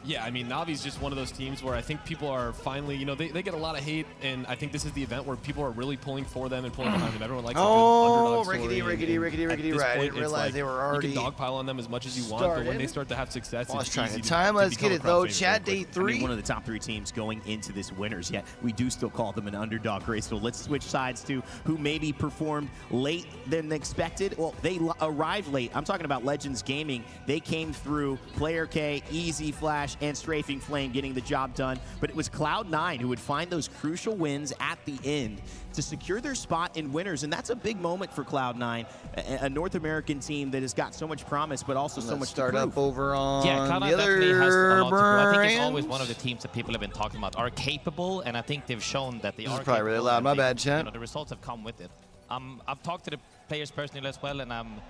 Yeah, I mean, Navi's just one of those teams where I think people are finally, you know, they get a lot of hate, and I think this is the event where people are really pulling for them and pulling behind them. Everyone likes a good underdog story. Rickety, right. I didn't realize they were already You can dogpile on them as much as you want, but when they start to have success, it's easy to Let's get it, though. Chat day 3. I mean, one of the top 3 teams going into this winners, yet we do still call them an underdog race. So let's switch sides to who maybe performed late than expected. Well, they arrived late. I'm talking about Legends Gaming. They came through Player K, Easy Flash, and Strafing Flame getting the job done. But it was Cloud9 who would find those crucial wins at the end to secure their spot in winners. And that's a big moment for Cloud9, a North American team that has got so much promise, but also so much start to prove. up over on Cloud9 the definitely has a other lot to prove. I think it's brands. always one of the teams that people have been talking about are capable, and I think they've shown that they This are is probably really capable, loud. and My they- bad, chat. You know, the results have come with it. I've talked to the players personally as well, and I'm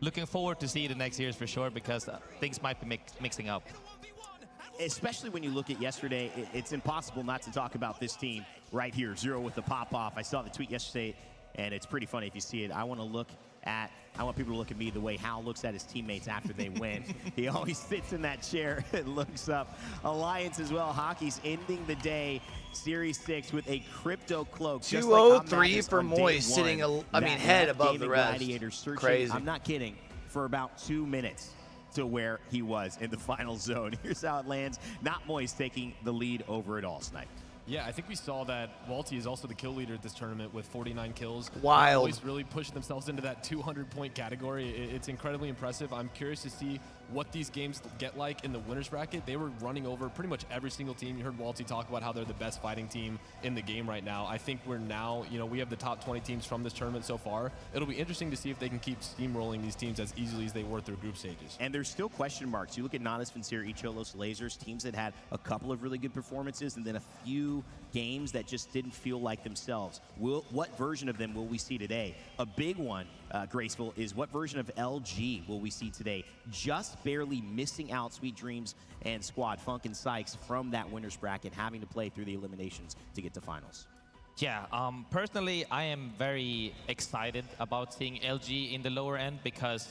looking forward to see the next years for sure, because things might be mixing up. Especially when you look at yesterday, it's impossible not to talk about this team right here. 0 with the pop-off. I saw the tweet yesterday, and it's pretty funny if you see it. I want people to look at me the way Hal looks at his teammates after they win. He always sits in that chair and looks up. Alliance as well. Hockey's ending the day, Series 6, with a crypto cloak. 203 for Moist, sitting, head above the rest. Crazy. I'm not kidding. For about 2 minutes to where he was in the final zone. Here's how it lands. Not Moist taking the lead over it all, Snipe. Yeah, I think we saw that Walty is also the kill leader at this tournament with 49 kills. Wild. Always really pushed themselves into that 200-point category. It's incredibly impressive. I'm curious to see what these games get like in the winners bracket. They were running over pretty much every single team. You heard Walty talk about how they're the best fighting team in the game right now. I think we're now, you know, we have the top 20 teams from this tournament so far. It'll be interesting to see if they can keep steamrolling these teams as easily as they were through group stages. And there's still question marks. You look at Nanas, Vincere, Icholos, Lasers, teams that had a couple of really good performances and then a few games that just didn't feel like themselves. What version of them will we see today? A big one, Graceful, is what version of LG will we see today? Just barely missing out Sweet Dreams and Squad, Funk and Sykes, from that winners bracket, having to play through the eliminations to get to finals. Yeah, personally, I am very excited about seeing LG in the lower end because,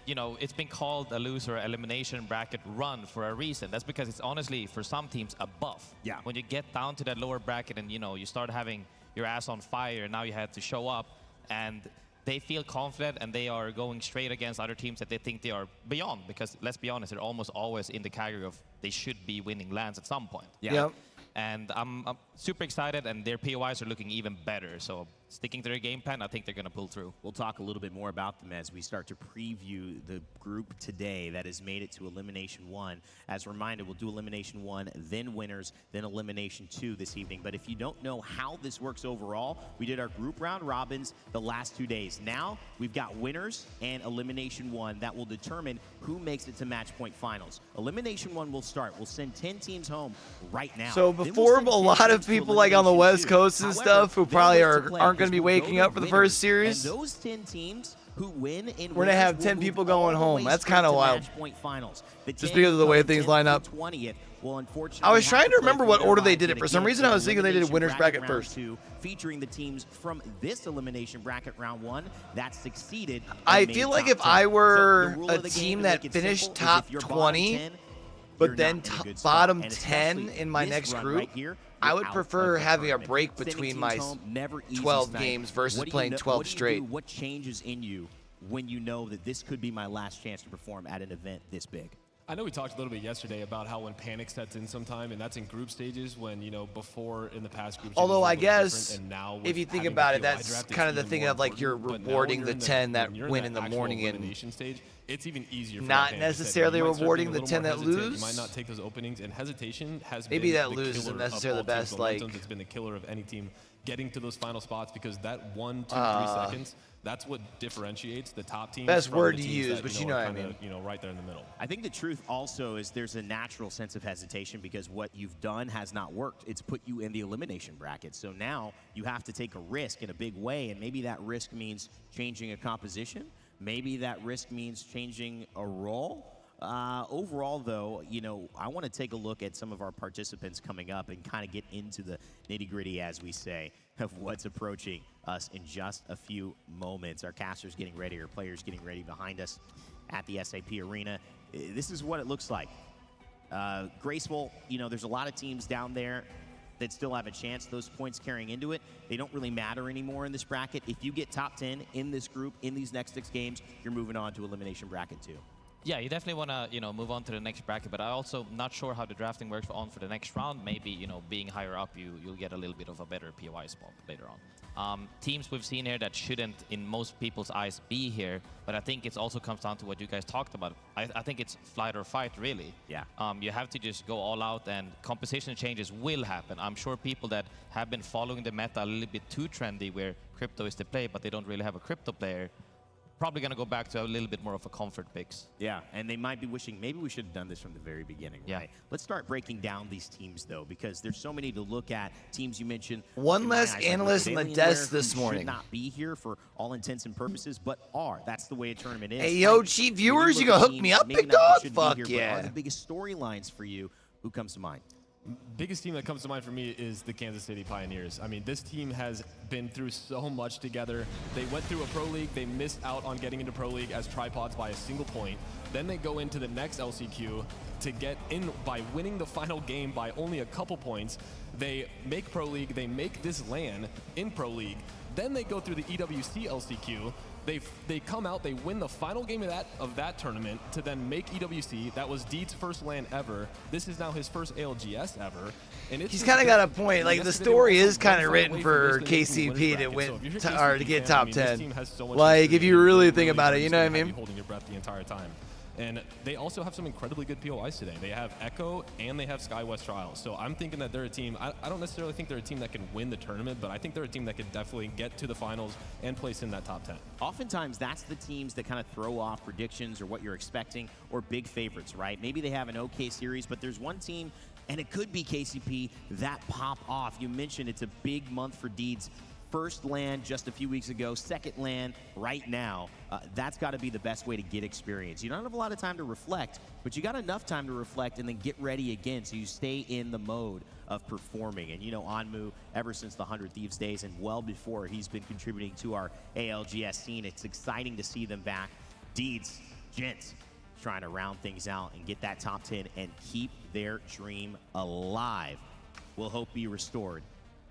you know, it's been called a loser elimination bracket run for a reason. That's because it's honestly, for some teams, a buff. Yeah. When you get down to that lower bracket and, you know, you start having your ass on fire and now you have to show up, and they feel confident and they are going straight against other teams that they think they are beyond, because let's be honest, they're almost always in the category of they should be winning lands at some point. Yeah. Yep. And I'm super excited, and their POIs are looking even better. So sticking to their game plan, I think they're going to pull through. We'll talk a little bit more about them as we start to preview the group today that has made it to Elimination 1. As a reminder, we'll do Elimination 1, then Winners, then Elimination 2 this evening. But if you don't know how this works overall, we did our group round robins the last 2 days. Now, we've got Winners and Elimination 1 that will determine who makes it to Match Point Finals. Elimination 1 will start. We'll send 10 teams home right now. So before a lot of people like on the West Coast and stuff who probably aren't going to be waking up for the first series, and those 10 teams who win in we're going to have 10 people going home. That's kind of wild. Just because of the way things line up. I was trying to remember what order they did it. For some reason, I was thinking they did winners bracket first. Featuring the teams from this elimination bracket round 1 that succeeded. I feel like if I were a team that finished top 20, but then bottom 10 in my next group, I would prefer having a break between my 12 games versus playing 12 straight. What changes in you when you know that this could be my last chance to perform at an event this big? I know we talked a little bit yesterday about how when panic sets in sometime, and that's in group stages when, you know, before in the past group stages. Although I guess, and now if you think about it, that's kind of the thing of like you're rewarding the 10 that win in the morning and stage, it's even easier. Not necessarily rewarding the 10 that lose. You might not take those openings, and hesitation has maybe been that lose isn't necessarily the best. Like it's been the killer of any team getting to those final spots, because that 1, 2, 3 seconds. That's what differentiates the top teams. Best from word the to teams use, that, but you you know, know what I kinda, mean. You know, right there in the middle. I think the truth also is there's a natural sense of hesitation because what you've done has not worked. It's put you in the elimination bracket. So now you have to take a risk in a big way, and maybe that risk means changing a composition. Maybe that risk means changing a role. Overall, though, you know, I want to take a look at some of our participants coming up and kind of get into the nitty-gritty, as we say, of what's approaching us in just a few moments. Our casters getting ready, our players getting ready behind us at the SAP Arena. This is what it looks like. Graceful, you know, there's a lot of teams down there that still have a chance. Those points carrying into it, they don't really matter anymore in this bracket. If you get top 10 in this group in these next 6 games, you're moving on to Elimination Bracket 2. Yeah, you definitely want to, you know, move on to the next bracket, but I also not sure how the drafting works for the next round. Maybe, you know, being higher up, you'll get a little bit of a better POI spot later on. Teams we've seen here that shouldn't, in most people's eyes, be here, but I think it also comes down to what you guys talked about. I think it's flight or fight, really. Yeah. You have to just go all out, and composition changes will happen. I'm sure people that have been following the meta a little bit too trendy, where crypto is the play, but they don't really have a crypto player, probably going to go back to a little bit more of a comfort picks. Yeah, and they might be wishing, maybe we should have done this from the very beginning, yeah. Right? Let's start breaking down these teams, though, because there's so many to look at. Teams you mentioned. One less analyst on the desk this morning. Should not be here for all intents and purposes, but are. That's the way a tournament is. Hey, yo, Chief viewers, you gonna hook me up, big dog? Fuck yeah. What are the biggest storylines for you? Who comes to mind? Biggest team that comes to mind for me is the Kansas City Pioneers. I mean, this team has been through so much together. They went through a Pro League. They missed out on getting into Pro League as tripods by a single point. Then they go into the next LCQ to get in by winning the final game by only a couple points. They make Pro League. They make this LAN in Pro League. Then they go through the EWC LCQ. They come out, they win the final game of that tournament to then make EWC. That was Deed's first LAN ever. This is now his first ALGS ever. And he's kind of got a point. Like, the story is kind of written for KCP to win or to get top 10. Like, if you really think about it, you know what I mean? Holding your breath the entire time. And they also have some incredibly good POIs today. They have Echo and they have SkyWest Trials. So I'm thinking that they're a team, I don't necessarily think they're a team that can win the tournament, but I think they're a team that can definitely get to the finals and place in that top 10. Oftentimes, that's the teams that kind of throw off predictions or what you're expecting or big favorites, right? Maybe they have an okay series, but there's one team, and it could be KCP, that pop off. You mentioned it's a big month for Deeds. First LAN just a few weeks ago, second LAN right now. That's got to be the best way to get experience. You don't have a lot of time to reflect, but you got enough time to reflect and then get ready again so you stay in the mode of performing. And you know, Onmu, ever since the 100 Thieves days and well before, he's been contributing to our ALGS scene. It's exciting to see them back. Deeds, gents, trying to round things out and get that top 10 and keep their dream alive. Will hope be restored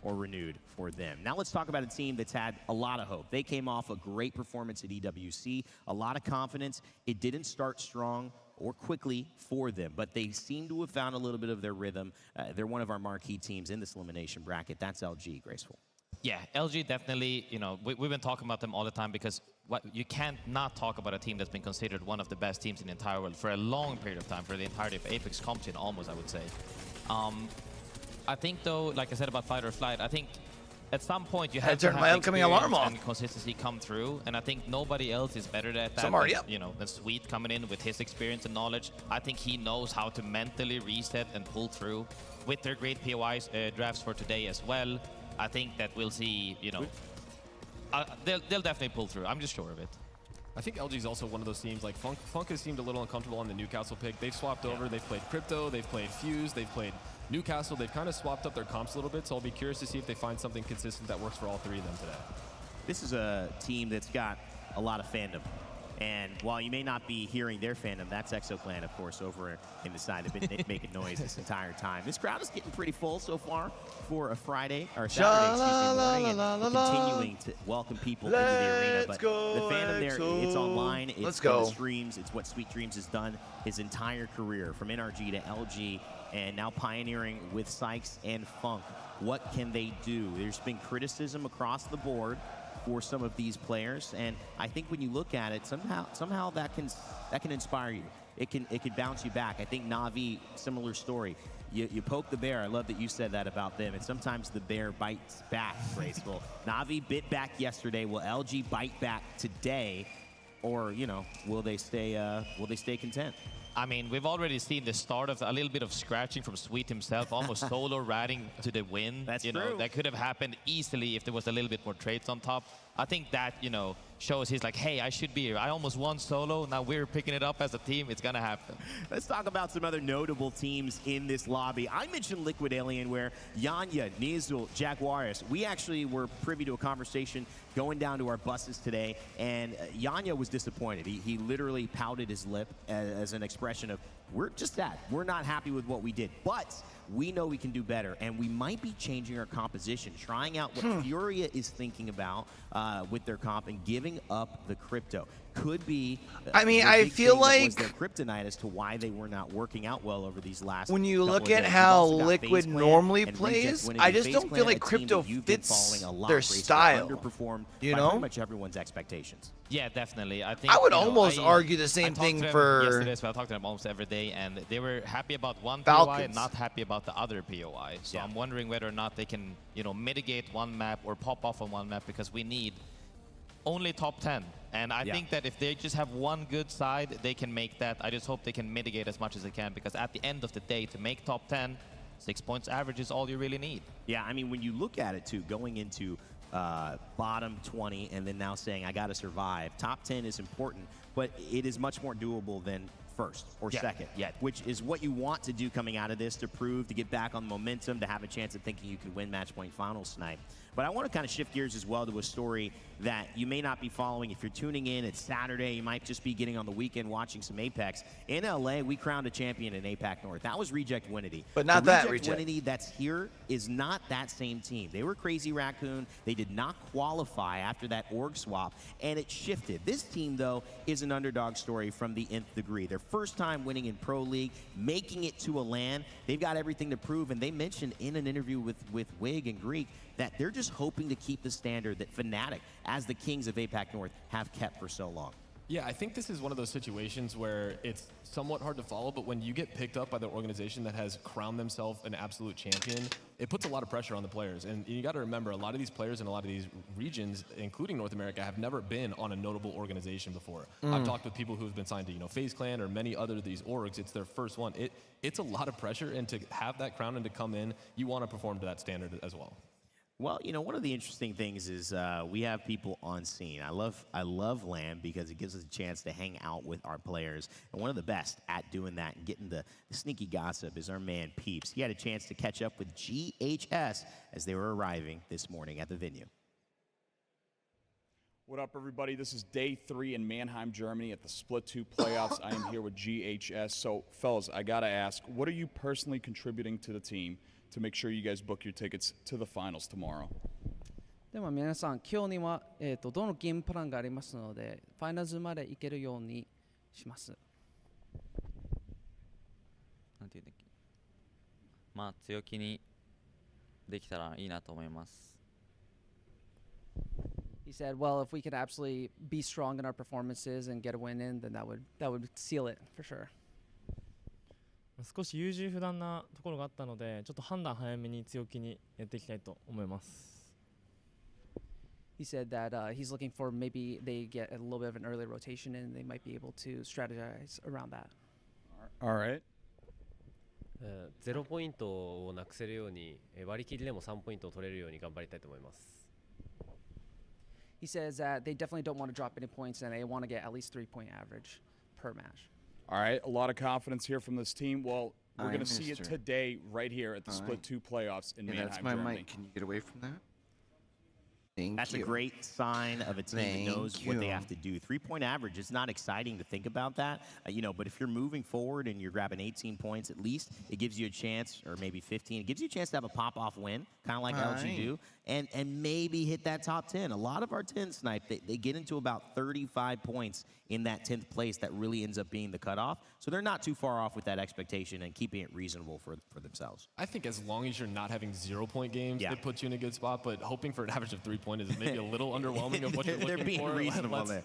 or renewed for them. Now let's talk about a team that's had a lot of hope. They came off a great performance at EWC, a lot of confidence. It didn't start strong or quickly for them, but they seem to have found a little bit of their rhythm. They're one of our marquee teams in this elimination bracket. That's LG, Graceful. Yeah, LG definitely, you know, we've been talking about them all the time because you can't not talk about a team that's been considered one of the best teams in the entire world for a long period of time, for the entirety of Apex comp scene almost, I would say. I think, though, like I said about fight or flight, I think at some point you have to have my upcoming alarm off and consistency come through, and I think nobody else is better at that. You know, than Sweet coming in with his experience and knowledge. I think he knows how to mentally reset and pull through with their great POIs drafts for today as well. I think that we'll see, you know, they'll definitely pull through. I'm just sure of it. I think LG is also one of those teams, like Funk has seemed a little uncomfortable on the Newcastle pick. They've swapped over, they've played Crypto, they've played Fuse, they've played Newcastle. They've kind of swapped up their comps a little bit, so I'll be curious to see if they find something consistent that works for all three of them today. This is a team that's got a lot of fandom. And while you may not be hearing their fandom, that's ExoClan, of course, over in the side. They've been making noise this entire time. This crowd is getting pretty full so far for a Friday, or Saturday, excuse me, morning, and continuing to welcome people into the arena. But the fandom there, it's online, it's the streams, it's what Sweet Dreams has done his entire career, from NRG to LG, and now pioneering with Sykes and Funk. What can they do? There's been criticism across the board for some of these players, and I think when you look at it, somehow that can inspire you. It can bounce you back. I think Na'Vi, similar story. You poke the bear. I love that you said that about them, and sometimes the bear bites back. Graceful. Na'Vi bit back yesterday. Will LG bite back today, or you know, will they stay content? I mean, we've already seen the start of a little bit of scratching from Sweet himself, almost solo ratting to the win. That's true. Know, that could have happened easily if there was a little bit more trades on top. I think that, you know, shows he's like, hey, I should be here. I almost won solo. Now we're picking it up as a team. It's going to happen. Let's talk about some other notable teams in this lobby. I mentioned Liquid Alien, where Yanya, Nizul, Jaguaris, we actually were privy to a conversation going down to our buses today, and Yanya was disappointed. He literally pouted his lip as an expression of, we're just that. We're not happy with what we did, but we know we can do better, and we might be changing our composition, trying out what Furia is thinking about with their comp and giving up the crypto. Could be. I mean, I feel like was their kryptonite as to why they were not working out well over these last. When you couple look of at days. how You've also got Liquid FaZe Clan normally and plays, Reject winning I the just FaZe don't Clan, feel like a team Crypto that you've been fits following a lot, their Grace, but style. Underperformed You by know? pretty much everyone's expectations. Yeah, definitely. I think I would you know, almost I argue the same talked thing to them for yesterday, so I talked to them almost every day, and they were happy about one Falcons. POI and not happy about the other POI. So I'm wondering whether or not they can, mitigate one map or pop off on one map, because we need only top 10. And I think that if they just have one good side, they can make that. I just hope they can mitigate as much as they can, because at the end of the day, to make top 10, 6 points average is all you really need. Yeah, I mean, when you look at it, too, going into bottom 20 and then now saying, I got to survive, top 10 is important, but it is much more doable than first or second, which is what you want to do coming out of this, to prove, to get back on momentum, to have a chance of thinking you could win match point finals tonight. But I want to kind of shift gears as well to a story that you may not be following. If you're tuning in, it's Saturday. You might just be getting on the weekend watching some Apex. In LA, we crowned a champion in APAC North. That was Reject Winity. But not that Reject. Winity that's here is not that same team. They were Crazy Raccoon. They did not qualify after that org swap, and it shifted. This team, though, is an underdog story from the nth degree. Their first time winning in Pro League, making it to a LAN. They've got everything to prove, and they mentioned in an interview with Wig and Greek that they're just hoping to keep the standard that Fnatic, as the kings of APAC North, have kept for so long. Yeah, I think this is one of those situations where it's somewhat hard to follow, but when you get picked up by the organization that has crowned themselves an absolute champion, it puts a lot of pressure on the players. And you got to remember, a lot of these players in a lot of these regions, including North America, have never been on a notable organization before. I've talked with people who've been signed to, FaZe Clan or many other of these orgs. It's their first one. It's a lot of pressure, and to have that crown and to come in, you want to perform to that standard as well. Well, one of the interesting things is we have people on scene. I love LAN because it gives us a chance to hang out with our players. And one of the best at doing that and getting the sneaky gossip is our man Peeps. He had a chance to catch up with GHS as they were arriving this morning at the venue. What up, everybody? This is day 3 in Mannheim, Germany at the Split 2 playoffs. I am here with GHS. So, fellas, I got to ask, what are you personally contributing to the team to make sure you guys book your tickets to the finals tomorrow? でも皆さん、今日には、どのゲームプランがありますので、ファイナルズまで行けるようにします。なんていうんだっけ。まあ強気にできたらいいなと思います。He said, well, if we could absolutely be strong in our performances and get a win in, then that would seal it for sure. 少し優柔不断なところがあったので、ちょっと判断早めに強気にやっていきたいと思います。He said that he's looking for maybe they get a little bit of an early rotation and they might be able to strategize around that. All right. 0ポイントをなくせるように、割り切りでも3ポイントを取れるように頑張りたいと思います。He says that they definitely don't want to drop any points and they want to get at least 3-point average per match. All right, a lot of confidence here from this team. Well, we're going to see it today right here at the Split 2 playoffs in Mannheim, that's my Germany. mic. Can you get away from that? Thank That's you. a great sign of a team that knows what they have to do. 3-point average, it's not exciting to think about that, but if you're moving forward and you're grabbing 18 points at least, it gives you a chance, or maybe 15, it gives you a chance to have a pop-off win, kind of like LG do, and maybe hit that top 10. A lot of our 10 snipe, they get into about 35 points in that 10th place that really ends up being the cutoff. So they're not too far off with that expectation and keeping it reasonable for themselves. I think as long as you're not having 0-point games, it puts you in a good spot, but hoping for an average of 3 points is maybe a little underwhelming of what you're looking for. They're being reasonable there.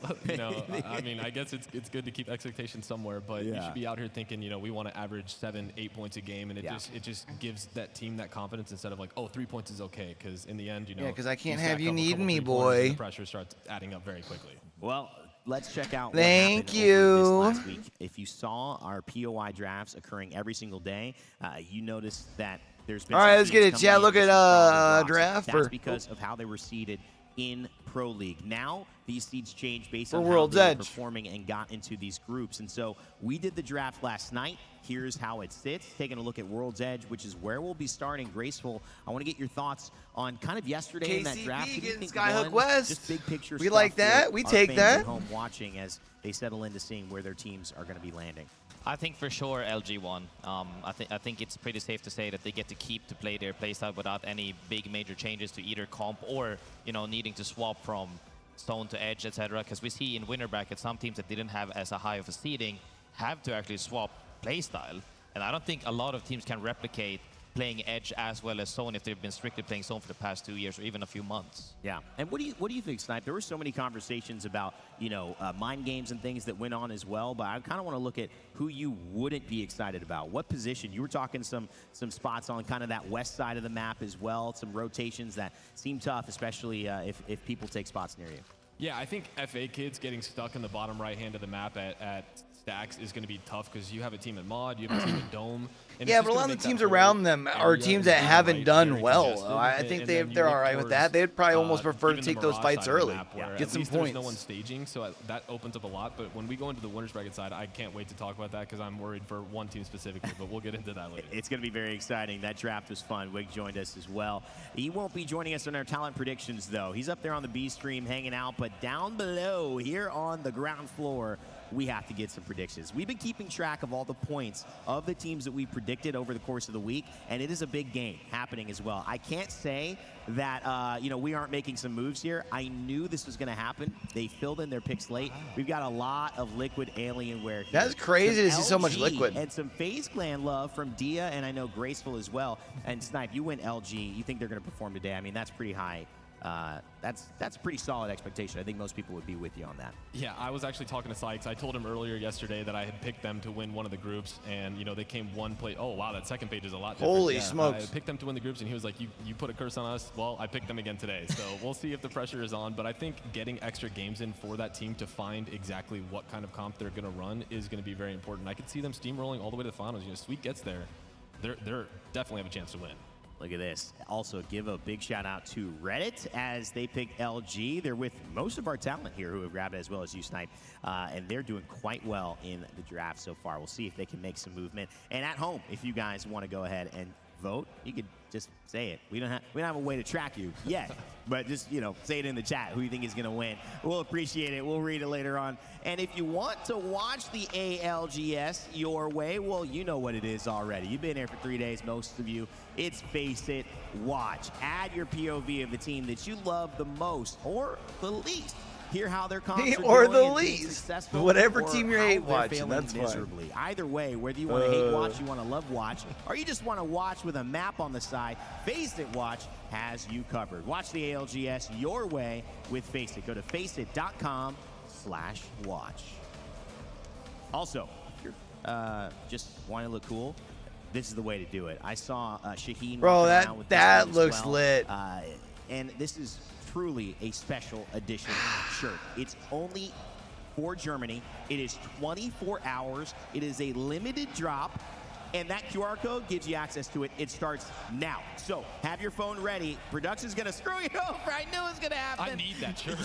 I mean, I guess it's good to keep expectations somewhere, but you should be out here thinking, we want to average 7-8 points a game, and it just gives that team that confidence instead of like, 3 points is okay, because in the end, because I can't have you need needing me, boy. The pressure starts adding up very quickly. Well, let's check out what happened over this last week. If you saw our POI drafts occurring every single day, you noticed that there's been. All right, let's get it. Yeah, look at draft. That's because of how they were seeded in Pro League. Now these seeds change based on how World's they were Edge performing and got into these groups. And so we did the draft last night. Here's how it sits. Taking a look at World's Edge, which is where we'll be starting. Graceful, I want to get your thoughts on kind of yesterday in that draft. KCP getting Skyhook West. Just big picture We stuff like that. for We our take fans that. at home watching as they settle into seeing where their teams are going to be landing. I think for sure LG won. I think it's pretty safe to say that they get to keep to play their playstyle without any big major changes to either comp or needing to swap from stone to edge, etc. Because we see in winner bracket some teams that didn't have as a high of a seeding have to actually swap playstyle, and I don't think a lot of teams can replicate playing edge as well as zone if they've been strictly playing zone for the past 2 years or even a few months. Yeah, and what do you think, Snipe? There were so many conversations about mind games and things that went on as well, but I kind of want to look at who you wouldn't be excited about. What position? You were talking some spots on kind of that west side of the map as well, some rotations that seem tough, especially if people take spots near you. Yeah, I think FA kids getting stuck in the bottom right hand of the map at Stacks is going to be tough because you have a team at Mod, you have a team at Dome. And yeah, but a lot of the teams around them are teams that haven't done well. I think they're all right with that. They'd probably almost prefer to take those fights early, get some points. There's no one staging, so that opens up a lot. But when we go into the winners bracket side, I can't wait to talk about that because I'm worried for one team specifically. But we'll get into that later. It's going to be very exciting. That draft was fun. Wig joined us as well. He won't be joining us on our talent predictions though. He's up there on the B stream hanging out, but down below here on the ground floor, we have to get some predictions. We've been keeping track of all the points of the teams that we predicted over the course of the week, and it is a big game happening as well. I can't say that we aren't making some moves here. I knew this was going to happen. They filled in their picks late. We've got a lot of liquid Alienware here. That's crazy to see so much liquid. And some FaZe Clan love from Dia, and I know Graceful as well. And Snipe, you went LG. You think they're going to perform today? I mean, that's pretty high. That's a pretty solid expectation. I think most people would be with you on that. Yeah, I was actually talking to Sykes. I told him earlier yesterday that I had picked them to win one of the groups, and they came one play. Oh wow, that second page is a lot different. Holy smokes! I picked them to win the groups, and he was like, "You put a curse on us." Well, I picked them again today, so we'll see if the pressure is on. But I think getting extra games in for that team to find exactly what kind of comp they're going to run is going to be very important. I could see them steamrolling all the way to the finals. Sweet gets there, they're definitely have a chance to win. Look at this. Also, give a big shout out to Reddit as they picked LG. They're with most of our talent here who have grabbed it as well as you, Snipe. And they're doing quite well in the draft so far. We'll see if they can make some movement. And at home, if you guys want to go ahead and vote, you could just say it. We don't have a way to track you yet, but just say it in the chat who you think is going to win. We'll appreciate it. We'll read it later on. And if you want to watch the ALGS your way, well, you know what it is already. You've been here for 3 days, most of you. It's Face It Watch. Add your POV of the team that you love the most or the least. Hear how their comps are or doing the least. Whatever team you hate watching, that's miserably. Either way, whether you want to hate watch, you want to love watch, or you just want to watch with a map on the side, Face It Watch has you covered. Watch the ALGS your way with Face It. Go to faceit.com/watch. Also, if you're just want to look cool, this is the way to do it. I saw Shaheen. Bro, with that looks well. lit. And this is truly a special edition shirt. It's only for Germany. It is 24 hours. It is a limited drop, and that QR code gives you access to it. It starts now. So have your phone ready. Production's gonna screw you over. I knew it was gonna happen. I need that shirt.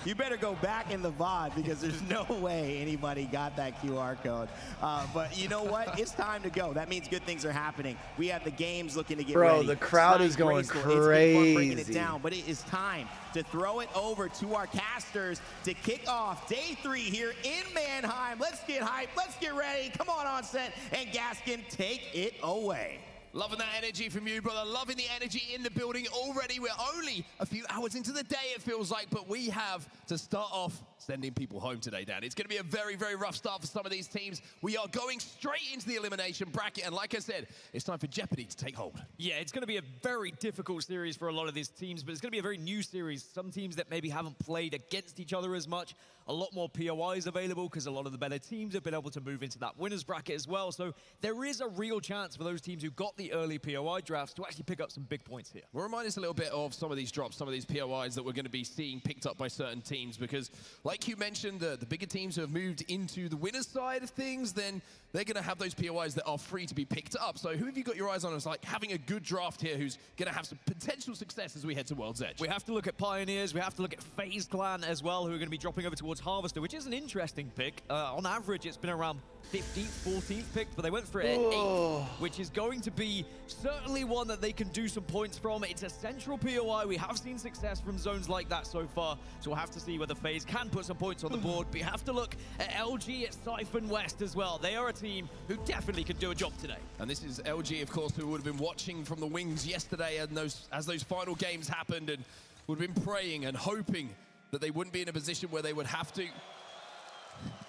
You better go back in the VOD because there's no way anybody got that QR code. But you know what? It's time to go. That means good things are happening. We have the games looking to get ready. Bro, the crowd is going crazy. It's been fun breaking it down, but it is time to throw it over to our casters to kick off day 3 here in Mannheim. Let's get hyped. Let's get ready. Come on set. And Gaskin, take it away. Loving that energy from you, brother. Loving the energy in the building already. We're only a few hours into the day, it feels like, but we have to start off sending people home today, Dan. It's going to be a very, very rough start for some of these teams. We are going straight into the elimination bracket, and like I said, it's time for Jeopardy to take hold. Yeah, it's going to be a very difficult series for a lot of these teams, but it's going to be a very new series. Some teams that maybe haven't played against each other as much. A lot more POIs available because a lot of the better teams have been able to move into that winners bracket as well. So there is a real chance for those teams who got the early POI drafts to actually pick up some big points here. Well, remind us a little bit of some of these drops, some of these POIs that we're going to be seeing picked up by certain teams, because like you mentioned, the bigger teams who have moved into the winners side of things, then they're going to have those POIs that are free to be picked up. So who have you got your eyes on as like having a good draft here who's going to have some potential success as we head to World's Edge? We have to look at Pioneers, we have to look at FaZe Clan as well, who are going to be dropping over towards Harvester, which is an interesting pick. On average, it's been around 15th, 14th pick, but they went for it at 8th, which is going to be certainly one that they can do some points from. It's a central POI. We have seen success from zones like that so far, so we'll have to see whether FaZe can put some points on the board. But you have to look at LG at Siphon West as well. They are a team who definitely can do a job today. And this is LG, of course, who would have been watching from the wings yesterday and as those final games happened, and would have been praying and hoping that they wouldn't be in a position where they would have to.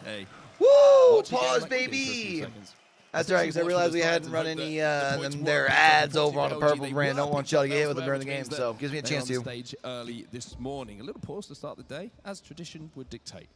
Hey. Woo! Pause, baby! That's all right, because I realized we hadn't run any their ads over on the Purple brand. Don't want y'all to get hit with them during the game, so gives me a chance to. Stage early this morning. A little pause to start the day, as tradition would dictate.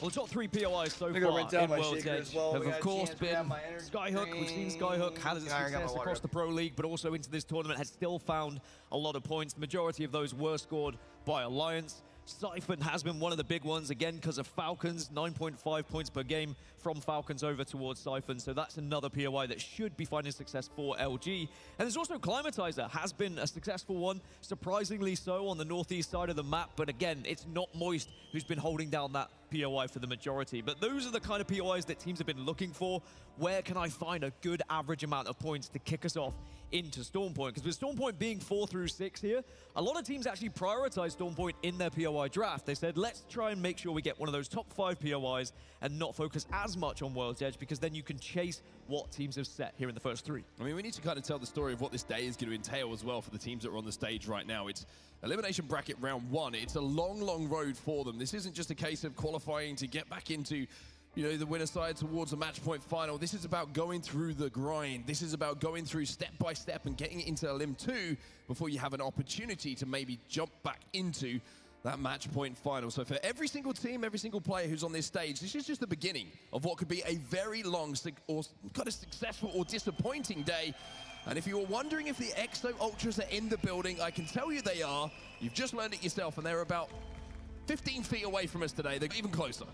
Well, the top 3 POIs so far in World's Edge have, of course, been Skyhook. We've seen Skyhook had success across the Pro League, but also into this tournament has still found a lot of points. The majority of those were scored by Alliance. Siphon has been one of the big ones, again, because of Falcons. 9.5 points per game from Falcons over towards Siphon. So that's another POI that should be finding success for LG. And there's also Climatizer, has been a successful one, surprisingly so, on the northeast side of the map. But again, it's not Moist who's been holding down that POI for the majority. But those are the kind of POIs that teams have been looking for. Where can I find a good average amount of points to kick us off into Stormpoint? Because with Stormpoint being 4 through 6 here, a lot of teams actually prioritize Stormpoint in their POI draft. They said, let's try and make sure we get one of those top 5 POIs and not focus as much on World's Edge, because then you can chase what teams have set here in the first 3. I mean, we need to kind of tell the story of what this day is going to entail as well for the teams that are on the stage right now. It's Elimination Bracket round 1. It's a long, long road for them. This isn't just a case of qualifying to get back into, you know, the winner side towards a match point final. This is about going through the grind. This is about going through step by step and getting into Elim 2 before you have an opportunity to maybe jump back into that match point final. So for every single team, every single player who's on this stage, this is just the beginning of what could be a very long or kind of successful or disappointing day. And if you were wondering if the EXO Ultras are in the building, I can tell you they are. You've just learned it yourself, and they're about 15 feet away from us today. They're even closer.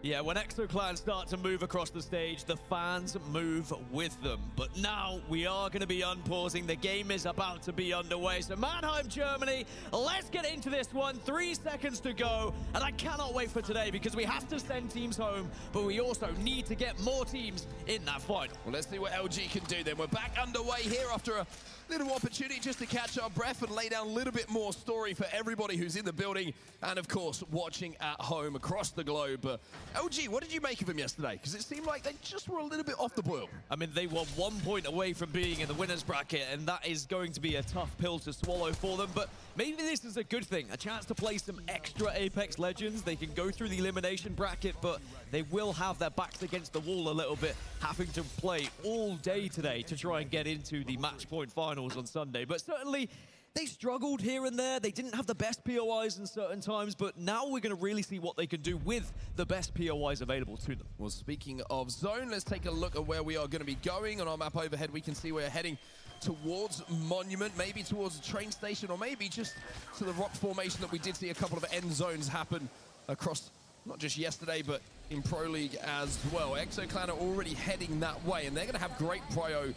Yeah, when EXO start to move across the stage, the fans move with them. But now we are going to be unpausing. The game is about to be underway. So Mannheim, Germany, let's get into this one. 3 seconds to go. And I cannot wait for today, because we have to send teams home, but we also need to get more teams in that final. Well, let's see what LG can do then. We're back underway here after a little opportunity just to catch our breath and lay down a little bit more story for everybody who's in the building and, of course, watching at home across the globe. LG, what did you make of them yesterday? Because it seemed like they just were a little bit off the boil. I mean, they were 1 point away from being in the winner's bracket, and that is going to be a tough pill to swallow for them. But maybe this is a good thing, a chance to play some extra Apex Legends. They can go through the elimination bracket, but they will have their backs against the wall a little bit, having to play all day today to try and get into the match point finals on Sunday. But certainly, they struggled here and there. They didn't have the best POIs in certain times, but now we're going to really see what they can do with the best POIs available to them. Well, speaking of zone, let's take a look at where we are going to be going. On our map overhead, we can see we're heading towards Monument, maybe towards the train station, or maybe just to the rock formation that we did see a couple of end zones happen across, not just yesterday, but in Pro League as well. EXO are already heading that way, and they're going to have great prio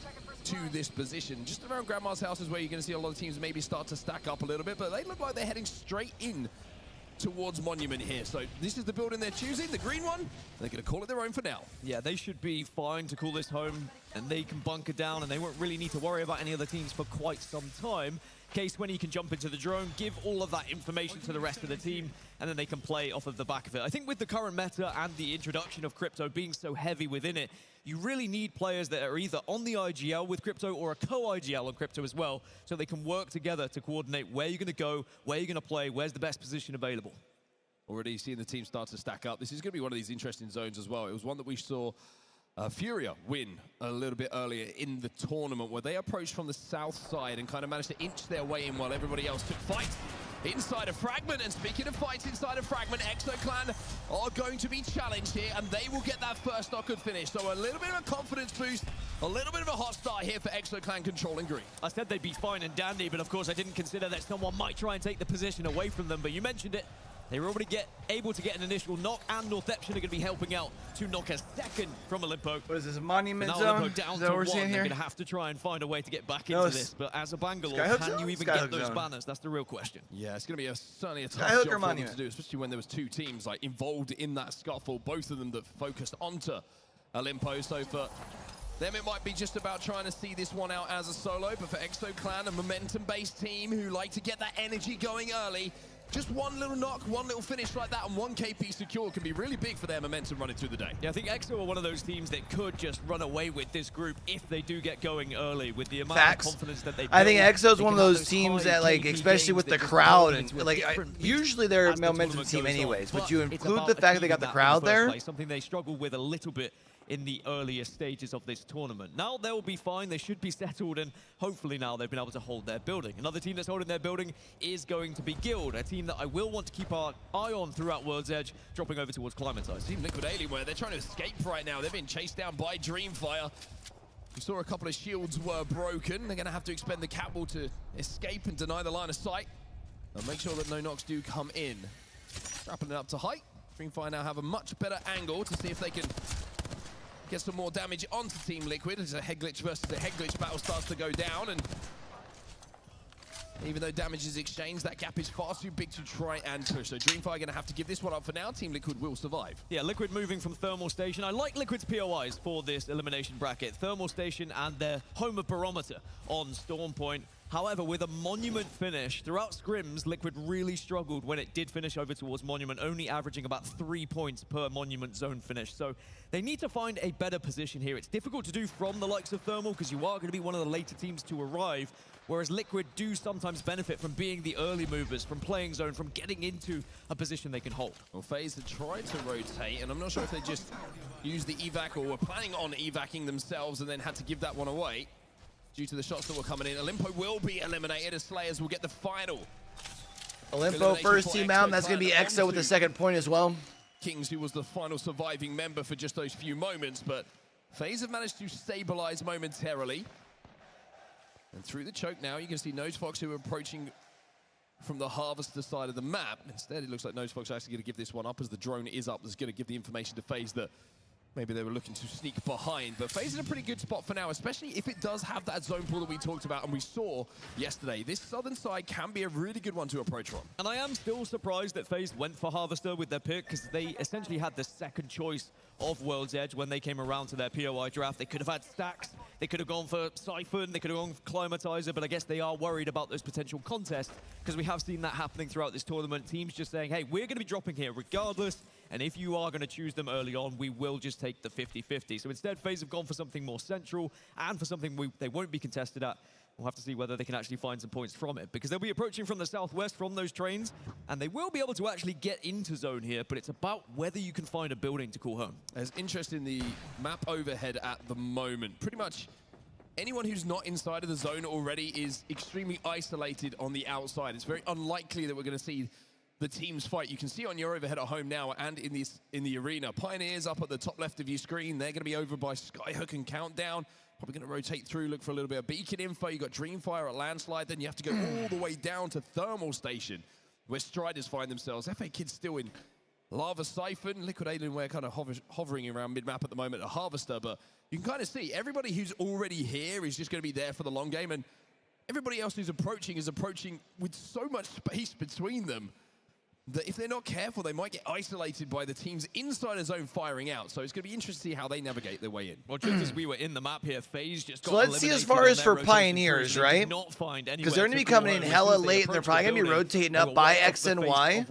to this position. Just around Grandma's house is where you're going to see a lot of teams maybe start to stack up a little bit, but they look like they're heading straight in towards Monument here. So this is the building they're choosing, the green one. They're going to call it their own for now. Yeah, they should be fine to call this home, and they can bunker down, and they won't really need to worry about any other teams for quite some time. Case when he can jump into the drone, give all of that information to the rest of the team, and then they can play off of the back of it. I think with the current meta and the introduction of Crypto being so heavy within it, you really need players that are either on the IGL with Crypto or a co-IGL on Crypto as well, so they can work together to coordinate where you're going to go, where you're going to play, where's the best position available. Already seeing the team start to stack up. This is going to be one of these interesting zones as well. It was one that we saw Furia win a little bit earlier in the tournament, where they approached from the south side and kind of managed to inch their way in while everybody else took fight inside of Fragment. And speaking of fights inside of Fragment, EXO are going to be challenged here, and they will get that first stock and finish. So a little bit of a confidence boost, a little bit of a hot start here for EXO controlling green. I said they'd be fine and dandy, but of course I didn't consider that someone might try and take the position away from them. But you mentioned it. They were already able to get an initial knock, and Northeption are going to be helping out to knock a second from Olympo. What is this, a monument now zone? Olympo down Is that to what we're one. seeing They're here? going to have to try and find a way to get back No, into this. But as a Bangalore, Skyhook can zone? you even Skyhook get those zone. banners? That's the real question. Yeah, it's going to be certainly a Skyhook tough or job for them monument? to do, especially when there was two teams like involved in that scuffle, both of them that focused onto Olympo. So for them, it might be just about trying to see this one out as a solo, but for Exo Clan, a momentum-based team who like to get that energy going early, just one little knock, one little finish like that, and one KP secure can be really big for their momentum running through the day. Yeah, I think Exo are one of those teams that could just run away with this group if they do get going early with the amount Facts. of confidence that they I think build. Exo's They one of can have those teams high that, like, KP especially games with the that just crowd, go and into a like, different beat usually they're a as the momentum tournament team goes on. anyways, but you it's include about the fact that they got achieving the that in crowd first there. place, something they struggled with a little bit in the earlier stages of this tournament. Now they'll be fine, they should be settled, and hopefully now they've been able to hold their building. Another team that's holding their building is going to be Guild, a team that I will want to keep our eye on throughout World's Edge, dropping over towards Climatize. Team Liquid Alienware, they're trying to escape right now. They're being chased down by Dreamfire. We saw a couple of shields were broken. They're going to have to expend the catwall to escape and deny the line of sight. And make sure that no knocks do come in. Wrapping it up to height. Dreamfire now have a much better angle to see if they can get some more damage onto Team Liquid as a head glitch versus a head glitch battle starts to go down. And even though damage is exchanged, that gap is far too big to try and push. So Dreamfire are going to have to give this one up for now. Team Liquid will survive. Yeah, Liquid moving from Thermal Station. I like Liquid's POIs for this elimination bracket. Thermal Station and their home of Barometer on Storm Point. However, with a Monument finish, throughout scrims, Liquid really struggled when it did finish over towards Monument, only averaging about 3 points per Monument zone finish. So they need to find a better position here. It's difficult to do from the likes of Thermal because you are going to be one of the later teams to arrive, whereas Liquid do sometimes benefit from being the early movers, from playing zone, from getting into a position they can hold. Well, FaZe had tried to rotate, and I'm not sure if they just used the evac or were planning on evacing themselves and then had to give that one away due to the shots that were coming in. Olympo will be eliminated as Slayers will get the final. Olympo first team out, and that's going to be Exo with the second point as well. Kings, who was the final surviving member for just those few moments, but FaZe have managed to stabilize momentarily. And through the choke now, you can see NoseFox, who are approaching from the Harvester side of the map. Instead, it looks like NoseFox is actually going to give this one up as the drone is up. That's going to give the information to FaZe that maybe they were looking to sneak behind. But FaZe is in a pretty good spot for now, especially if it does have that zone pool that we talked about and we saw yesterday. This southern side can be a really good one to approach from. And I am still surprised that FaZe went for Harvester with their pick because they essentially had the second choice of World's Edge when they came around to their POI draft. They could have had Stacks, they could have gone for Siphon, they could have gone for Climatizer, but I guess they are worried about those potential contests because we have seen that happening throughout this tournament. Teams just saying, hey, we're going to be dropping here regardless, and if you are going to choose them early on, we will just take the 50-50. So instead, FaZe have gone for something more central and for something they won't be contested at. We'll have to see whether they can actually find some points from it, because they'll be approaching from the southwest from those trains, and they will be able to actually get into zone here, but it's about whether you can find a building to call home. There's interest in the map overhead at the moment. Pretty much anyone who's not inside of the zone already is extremely isolated on the outside. It's very unlikely that we're going to see the teams fight. You can see on your overhead at home now and in the arena. Pioneers up at the top left of your screen. They're going to be over by Skyhook and Countdown. Probably going to rotate through, look for a little bit of beacon info. You got Dreamfire at Landslide. Then you have to go all the way down to Thermal Station, where Striders find themselves. FA Kids still in Lava Siphon. Liquid Alienware kind of hovering around mid-map at the moment at Harvester. But you can kind of see everybody who's already here is just going to be there for the long game. And everybody else who's approaching is approaching with so much space between them that if they're not careful, they might get isolated by the teams inside a zone firing out. So it's going to be interesting to see how they navigate their way in. Well, just as we were in the map here, FaZe just got So let's see as far as for Pioneers, right? Because they're going to be coming in hella late, and they're probably going to be rotating up by X and Y,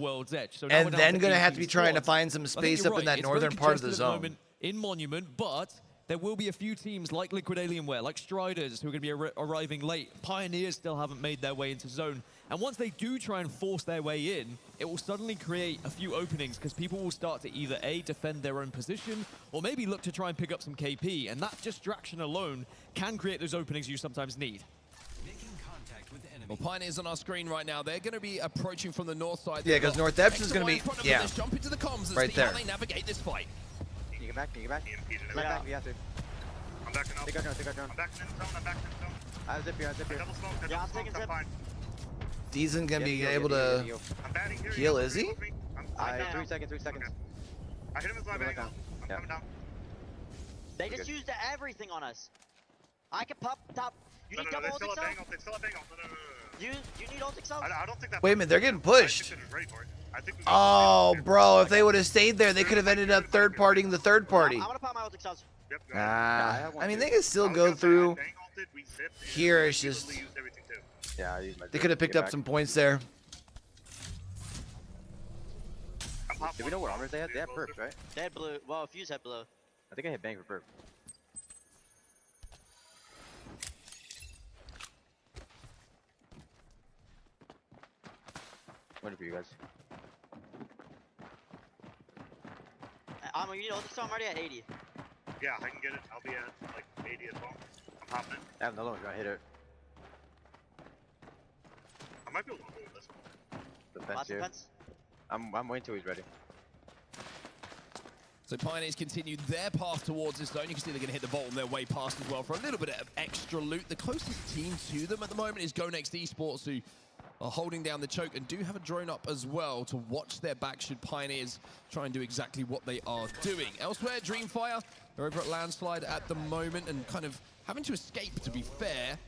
and then going to have to be trying to find some space up in that northern part of the zone. In Monument, but there will be a few teams like Liquid Alienware, like Striders, who are going to be arriving late. Pioneers still haven't made their way into zone. And once they do try and force their way in, it will suddenly create a few openings because people will start to either A, defend their own position, or maybe look to try and pick up some KP. And that distraction alone can create those openings you sometimes need. Well, Pioneers on our screen right now. They're going to be approaching from the north side. Yeah, because Northeption is going to be, yeah, jump into the comms and right see there. how they navigate this fight. Can you get back? Can you get back? Back, we have to. I'm backing up. Take our drone, take our drone. I'm backing in zone, I'm backing in zone. I have zip here, I have zip here. Double smoke, I'm fine. Deezen going to be able to I'm batting here. heal, is he? 3 seconds, 3 seconds. Okay. I hit him with my bang. I'm coming down. They just used everything on us. I can pop top. You need double ultic cell? They still have bang ult. No. You need ultic cells? I don't think that. Wait a minute, they're getting pushed. I think Oh, bro, if they would have stayed there, they could have ended up third-partying the third party. I'm gonna pop my ultic cells. I mean, they can still go through. Here, it's just... Yeah, I used my They could have picked up some points there. Do we know what armors they had? They had perps, right? They had blue. Well, Fuse had blue. I think I hit bang for perp. Waiting for you guys. You need ultic cell? I'm already at 80. Yeah, I can get it. I'll be at like 80 as well. I'm popping it. I have another one trying to hit it. I might be able to hold this one. Defense here. I'm waiting till he's ready. So Pioneers continue their path towards this zone. You can see they're going to hit the vault on their way past as well for a little bit of extra loot. The closest team to them at the moment is Go Next Esports, who are holding down the choke and do have a drone up as well to watch their back should Pioneers try and do exactly what they are doing. Elsewhere, Dreamfire, they're over at Landslide at the moment and kind of having to escape, to be fair,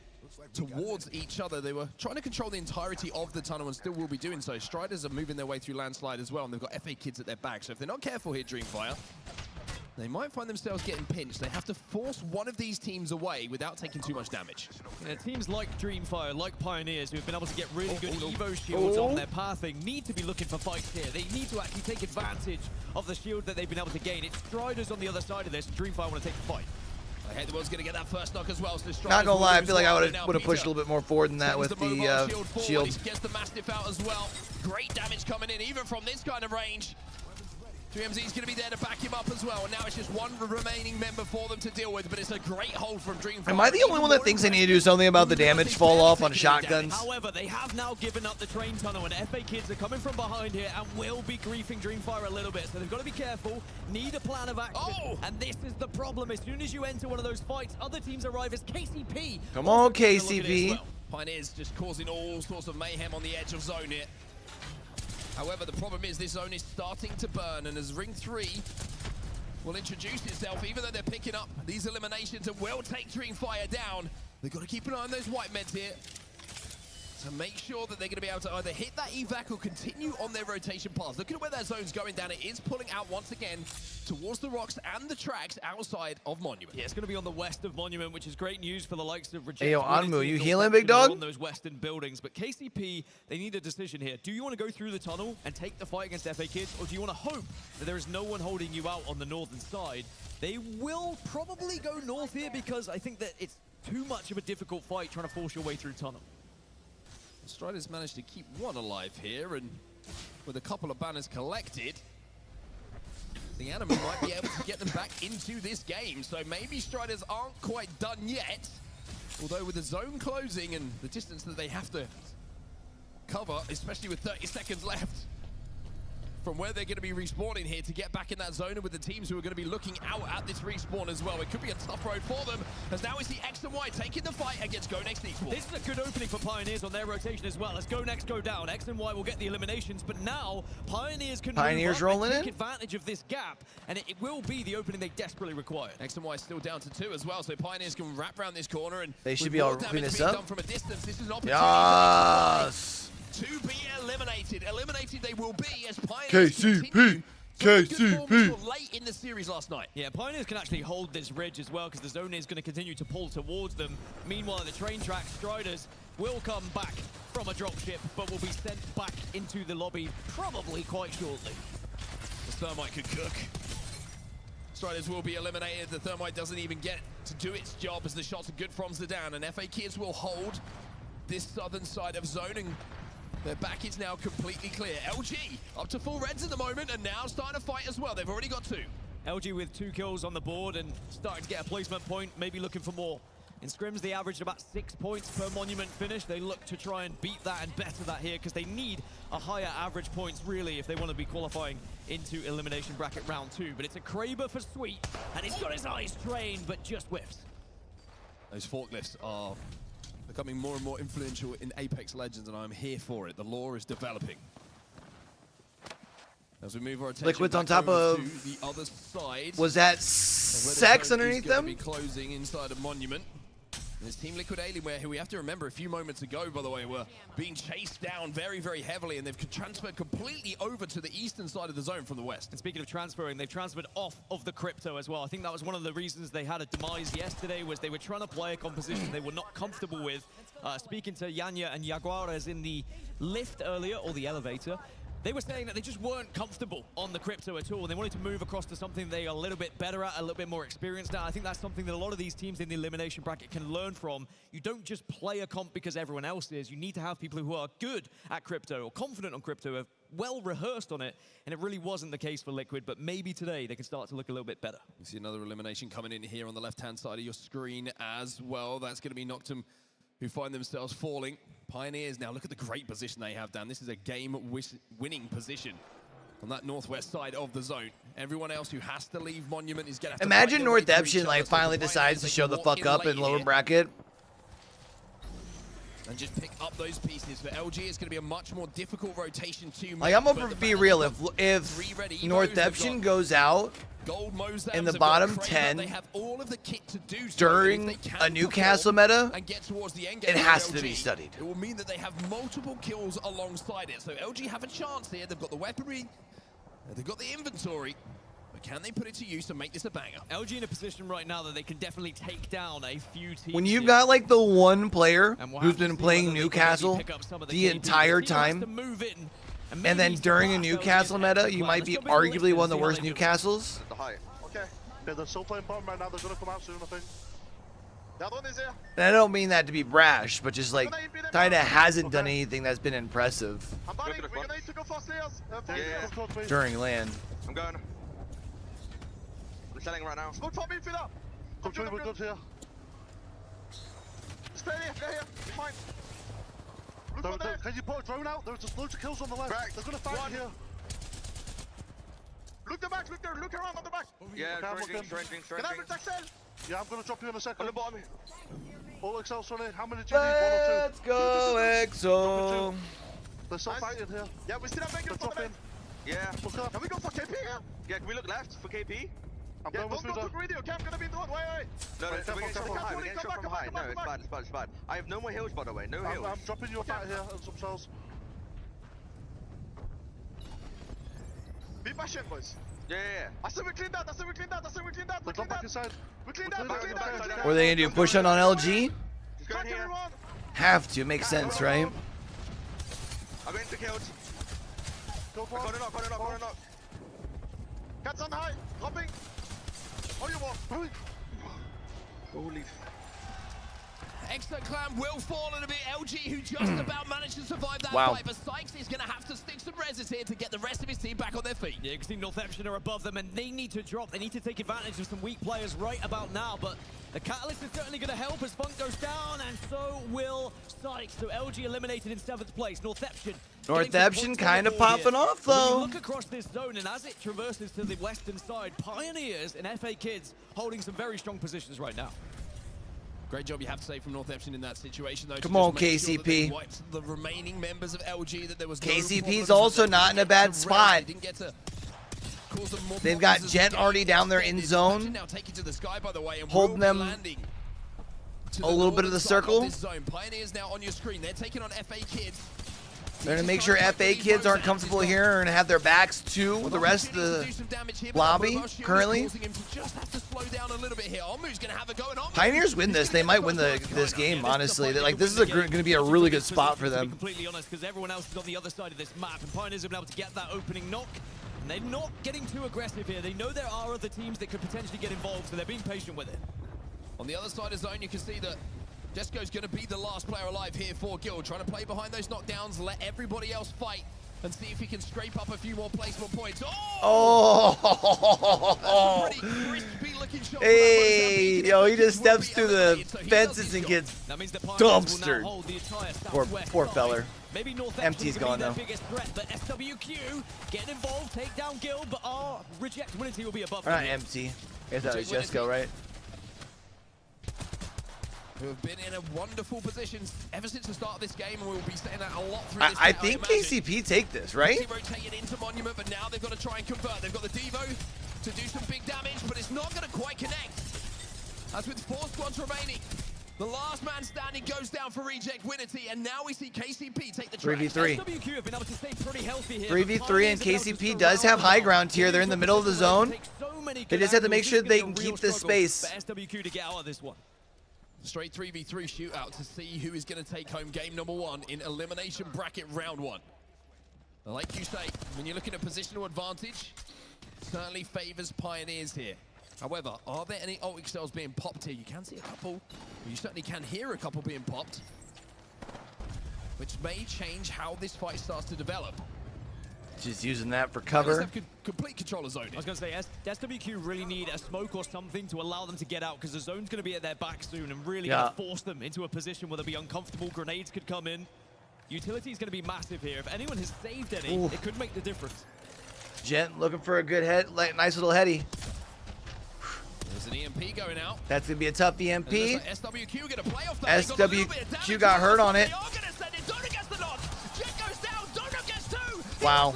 towards each other. They were trying to control the entirety of the tunnel and still will be doing so. Striders are moving their way through Landslide as well, and they've got FA kids at their back. So if they're not careful here, Dreamfire, they might find themselves getting pinched. They have to force one of these teams away without taking too much damage. Yeah, teams like Dreamfire, like Pioneers, who have been able to get really good Evo shields on their pathing, need to be looking for fights here. They need to actually take advantage of the shield that they've been able to gain. It's Striders on the other side of this, and Dreamfire want to take the fight. I hate the world's going to get that first knock as well. So Not gonna lie, I feel like I would have pushed a little bit more forward than that with the shield. He gets the Mastiff out as well. Great damage coming in, even from this kind of range. 3MZ's going to be there to back him up as well, and now it's just one remaining member for them to deal with, but it's a great hold from Dreamfire. Am I the only one that thinks they need to do something about the damage fall off on shotguns? However, they have now given up the train tunnel, and FA kids are coming from behind here and will be griefing Dreamfire a little bit, so they've got to be careful, need a plan of action, and this is the problem. As soon as you enter one of those fights, other teams arrive as KCP. Come on, KCP. Well. Pioneers just causing all sorts of mayhem on the edge of zone here. However, the problem is this zone is starting to burn, and as Ring 3 will introduce itself, even though they're picking up these eliminations and will take Dreamfire down, they've got to keep an eye on those white meds here to make sure that they're going to be able to either hit that evac or continue on their rotation path. Look at where that zone's going down. It is pulling out once again towards the rocks and the tracks outside of Monument. Yeah, it's going to be on the west of Monument, which is great news for the likes of Reject. Hey, yo, Anmu, you healing, big dog? On those western buildings, but KCP, they need a decision here. Do you want to go through the tunnel and take the fight against FA Kids, or do you want to hope that there is no one holding you out on the northern side? They will probably go north here because I think that it's too much of a difficult fight trying to force your way through tunnel. Striders managed to keep one alive here, and with a couple of banners collected, the enemy might be able to get them back into this game. So maybe Striders aren't quite done yet, although with the zone closing and the distance that they have to cover, especially with 30 seconds left from where they're going to be respawning here to get back in that zone, and with the teams who are going to be looking out at this respawn as well. It could be a tough road for them, as now we see X and Y taking the fight against Go Next Esports. This is a good opening for Pioneers on their rotation as well. As Go Next go down, X and Y will get the eliminations, but now Pioneers can move up rolling and take advantage of this gap, and it will be the opening they desperately require. X and Y is still down to 2 as well, so Pioneers can wrap around this corner, and they should be able to clean this up. Done from a distance. This is an opportunity. Yes. To be eliminated. Eliminated they will be as Pioneers KCP. Late in the series last night. Yeah, Pioneers can actually hold this ridge as well because the zone is going to continue to pull towards them. Meanwhile, the train track Striders will come back from a dropship, but will be sent back into the lobby probably quite shortly. The Thermite could cook. Striders will be eliminated. The Thermite doesn't even get to do its job as the shots are good from Zidane, and FA Kids will hold this southern side of zone, and their back is now completely clear. LG up to full reds at the moment, and now starting to fight as well. They've already got 2. LG with 2 kills on the board and starting to get a placement point, maybe looking for more. In scrims, they averaged about 6 points per Monument finish. They look to try and beat that and better that here because they need a higher average points, really, if they want to be qualifying into Elimination Bracket round 2. But it's a Kraber for Sweet, and he's got his eyes trained, but just whiffs. Those forklifts are becoming more and more influential in Apex Legends, and I'm here for it. The lore is developing. As we move our attention Liquid's on back top over of. to the other side. Was that Sex underneath them? Be closing inside of Monument. There's Team Liquid Alienware, who we have to remember a few moments ago, by the way, were being chased down very, very heavily, and they've transferred completely over to the eastern side of the zone from the west. And speaking of transferring, they've transferred off of the crypto as well. I think that was one of the reasons they had a demise yesterday, was they were trying to play a composition they were not comfortable with. Speaking to Yanya and Jaguares in the lift earlier, or the elevator, they were saying that they just weren't comfortable on the crypto at all. They wanted to move across to something they are a little bit better at, a little bit more experienced at. I think that's something that a lot of these teams in the elimination bracket can learn from. You don't just play a comp because everyone else is. You need to have people who are good at crypto or confident on crypto, have well rehearsed on it, and it really wasn't the case for Liquid, but maybe today they can start to look a little bit better. You see another elimination coming in here on the left-hand side of your screen as well. That's going to be Noctum, who find themselves falling. Pioneers now, look at the great position they have down. This is a game-winning position on that northwest side of the zone. Everyone else who has to leave Monument is going to have to Imagine Northeption like finally decides to show the fuck up in lower bracket. And just pick up those pieces. For LG, it's going to be a much more difficult rotation to make. Like, I'm gonna be real. If Northeption goes out in the bottom 10 during a Newcastle meta, it has to be studied. It will mean that they have multiple kills alongside it. So LG have a chance here. They've got the weaponry, they've got the inventory. But can they put it to use and make this a banger? LG in a position right now that they can definitely take down a few teams. When you've got like the one player who's been playing Newcastle the entire time, and then during a Newcastle meta, you might be arguably one of the worst Newcastles. Okay. Yeah, they're still playing bottom right now. They're going to come out soon, I think. The other one is here. And I don't mean that to be brash, but just like Tyna hasn't done anything that's been impressive We're going to need to go for stairs. during LAN. I'm going. I'm selling right now. Smoke top me, Fila. Come through, we're good here. Stay here. Fine. Can you put a drone out? There's just loads of kills on the left. Back. They're going to fight here. Look the back, look there, look around on the back. Yeah, strengthening. Can I have a Excel? Yeah, I'm going to drop you in a second. On the bottom. All Excel's running. How many do you need? 1 or 2? Let's go, EXO. They're still fighting here. Yeah, we still have bacon for the Yeah. Can we go for KP here? Yeah, can we look left for KP? I'm going with go to radio. Cam's gonna be in the road. Wait. No, we're getting shot from high. We're getting shot from high. No, it's bad. I have no more heals, by the way. No heals. I'm dropping you back here and some cells. Be patient, boys. Yeah. I said we cleaned that. We're back inside. We cleaned that. What are they gonna do? Push on LG? Just go in here. Have to. Makes sense, right? I'm going to kill. Got it up. Cats on high. Dropping. On your wall. Holy. Excellent Clan will fall in a bit. LG, who just about managed to survive that fight, but Sykes is going to have to stick some reses here to get the rest of his team back on their feet. Yeah, you can see Northeption are above them, and they need to drop. They need to take advantage of some weak players right about now, but the Catalyst is certainly going to help as Funk goes down, and so will Sykes. So LG eliminated in 7th place. Northeption kind of popping off, though. Look across this zone, and as it traverses to the western side, Pioneers and FA Kids holding some very strong positions right now. Great job, you have to say, from Northeption in that situation, though. Come on, KCP. Sure the remaining members of LG, that there was KCP's also not in a bad spot. They've got Gent already down there in zone, holding them a little bit of the circle. Pioneers now on your screen. They're taking on FA Kids. They're going to make sure FA Kids aren't comfortable here and have their backs to the rest of the lobby currently. Pioneers win this. They might win this game, honestly. This is going to be a really good spot for them. Completely honest, because everyone else is on the other side of this map, and Pioneers have been able to get that opening knock. And they're not getting too aggressive here. They know there are other teams that could potentially get involved, so they're being patient with it. On the other side of zone, you can see that Jesco's going to be the last player alive here for Guild, trying to play behind those knockdowns, let everybody else fight, and see if he can scrape up a few more placement points. Oh! That's a pretty crispy looking shot. Hey, yo, he just steps through the fences and gets dumpstered. Poor feller. Maybe MT's gone though. Biggest threat, but SWQ getting involved, take down Guild, but reject Winity will be above. Not MT. I guess that was Jesco, right? who have been in a wonderful position ever since the start of this game, and we'll be saying that a lot through this I game, think imagine. KCP take this, right? Rotated into Monument, but now they've got to try and convert. They've got the Devo to do some big damage, but it's not going to quite connect. As with 4 squads remaining, the last man standing goes down for reject Winity, and now we see KCP take the track. 3v3. SWQ have been able to stay pretty healthy here. 3v3, and KCP does have high ground here. They're in the middle of the zone. They just have to make sure they can keep this space. SWQ to get out of this one. Straight 3v3 shootout to see who is going to take home game number 1 in Elimination Bracket round 1. Like you say, when you're looking at positional advantage, certainly favors Pioneers here. However, are there any ult cells being popped here? You can see a couple. You certainly can hear a couple being popped, which may change how this fight starts to develop. Just using that for cover. Have complete control of zone. I was going to say, SWQ really need a smoke or something to allow them to get out, because the zone's going to be at their back soon and really going to force them into a position where they'll be uncomfortable. Grenades could come in. Utility is going to be massive here. If anyone has saved any, it could make the difference. Gent looking for a good head, nice little heady. There's an EMP going out. That's going to be a tough EMP. SWQ going to play off that. SWQ got hurt on it. Wow.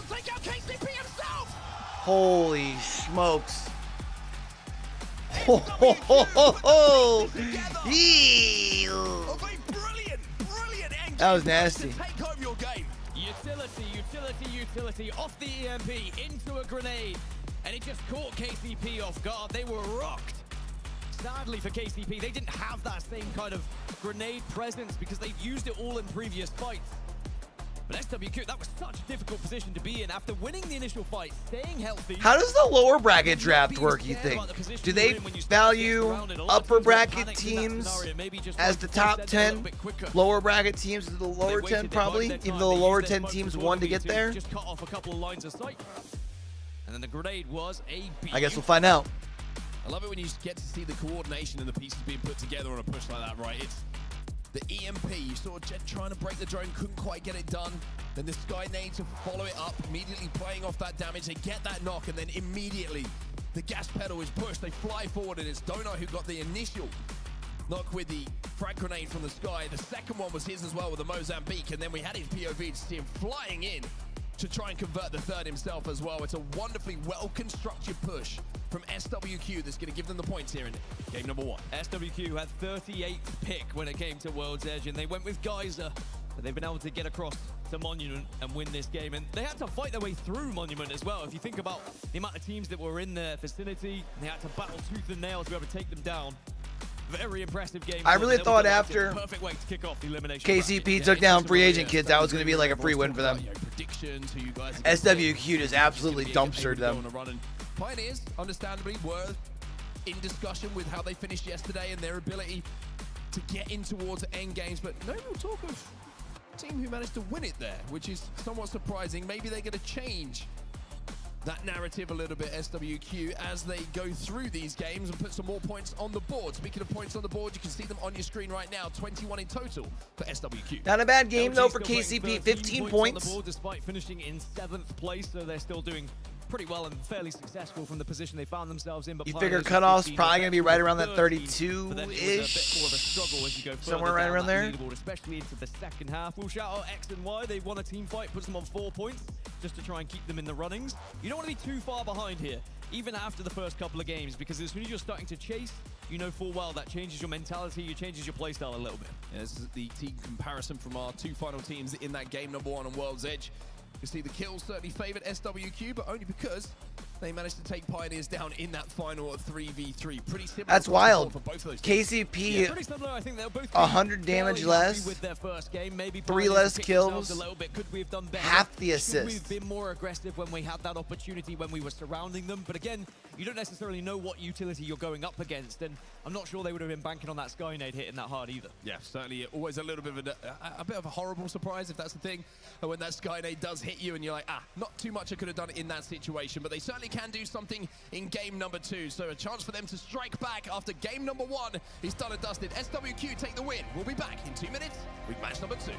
Holy smokes. Ho, ho, ho, ho, ho. That was nasty. Utility off the EMP into a grenade, and it just caught KCP off guard. They were rocked. Sadly for KCP, they didn't have that same kind of grenade presence because they've used it all in previous fights. But SWQ, that was such a difficult position to be in after winning the initial fight, staying healthy. How does the lower bracket draft work, you think? Do they value upper bracket teams as the top 10? Lower bracket teams as the lower 10 probably? Even though the lower 10 teams won to get there? Just cut off a couple of lines of sight. And then the grenade was a beat. I guess we'll find out. I love it when you get to see the coordination and the pieces being put together on a push like that, right? It's the EMP, you saw Jet trying to break the drone, couldn't quite get it done. Then the Sky Nade to follow it up, immediately playing off that damage. They get that knock, and then immediately the gas pedal is pushed. They fly forward, and it's Donut who got the initial knock with the frag grenade from the Sky. The second one was his as well with the Mozambique, and then we had his POV to see him flying in to try and convert the third himself as well. It's a wonderfully well-constructed push from SWQ that's going to give them the points here in game number 1. SWQ had 38th pick when it came to World's Edge, and they went with Geyser, but they've been able to get across to Monument and win this game. And they had to fight their way through Monument as well. If you think about the amount of teams that were in their vicinity, they had to battle tooth and nail to be able to take them down. Very impressive game. I really thought after perfect way to kick off the elimination KCP took down free agent kids, that was going to be like a free win for them. SWQ just absolutely dumpstered them. Pioneers, understandably, were in discussion with how they finished yesterday and their ability to get in towards end games, but no real talk of a team who managed to win it there, which is somewhat surprising. Maybe they're going to change that narrative a little bit, SWQ, as they go through these games and put some more points on the board. Speaking of points on the board, you can see them on your screen right now. 21 in total for SWQ. Not a bad game, though, for KCP. 15 points. On the board despite finishing in 7th place, so they're still doing pretty well and fairly successful from the position they found themselves in. But you figure cutoff's probably going to be right around that 32-ish. Somewhere right around there. Especially into the second half. We'll shout out X and Y. They won a team fight, puts them on 4 points just to try and keep them in the runnings. You don't want to be too far behind here, even after the first couple of games, because as soon as you're starting to chase, you know full well that changes your mentality, it changes your playstyle a little bit. Yeah, this is the team comparison from our 2 final teams in that game number 1 on World's Edge. You see the kills certainly favored SWQ, but only because they managed to take Pioneers down in that final 3v3. Pretty similar. That's wild. For both of those KCP, yeah, pretty similar. I think they'll both 100 damage less, with their first game. Maybe 3 less kills, a little bit. Could we have done better? half the assists. We've been more aggressive when we had that opportunity, when we were surrounding them. But again, you don't necessarily know what utility you're going up against, and I'm not sure they would have been banking on that Sky Nade hitting that hard either. Yeah, certainly always a little bit of a bit of a horrible surprise, if that's the thing, when that Sky Nade does hit you and you're like, not too much I could have done in that situation, but they certainly can do something in game number 2. So a chance for them to strike back after game number 1 is done and dusted. SWQ take the win. We'll be back in 2 minutes with match number 2.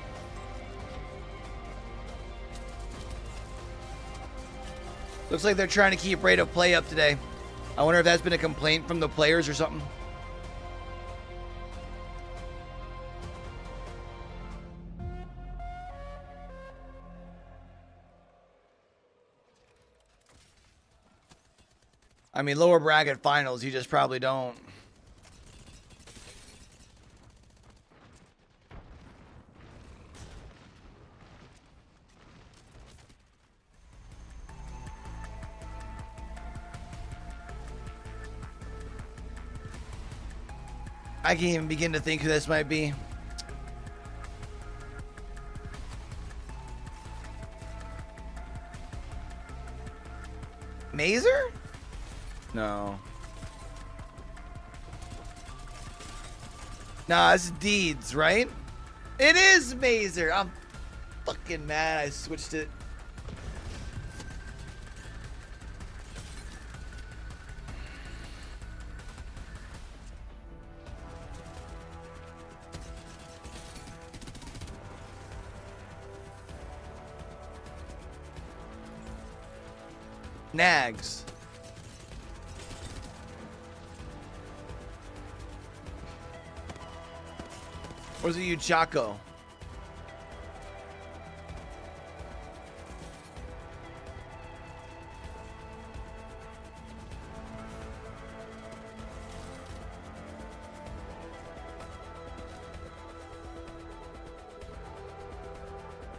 Looks like they're trying to keep rate of play up today. I wonder if that's been a complaint from the players or something. I mean, lower bracket finals, you just probably don't. I can't even begin to think who this might be. Mazer? No. Nah, it's Deeds, right? It is Mazer. I'm fucking mad I switched it. Nags. Or is it you, Chaco?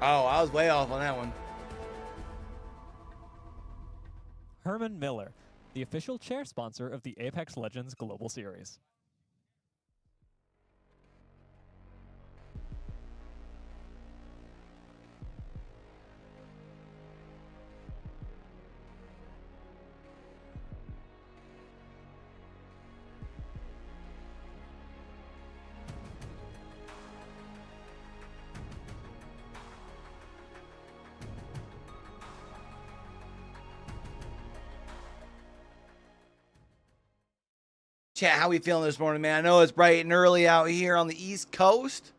Oh, I was way off on that one. Herman Miller, the official chair sponsor of the Apex Legends Global Series. Chat, how we feeling this morning, man? I know it's bright and early out here on the East Coast.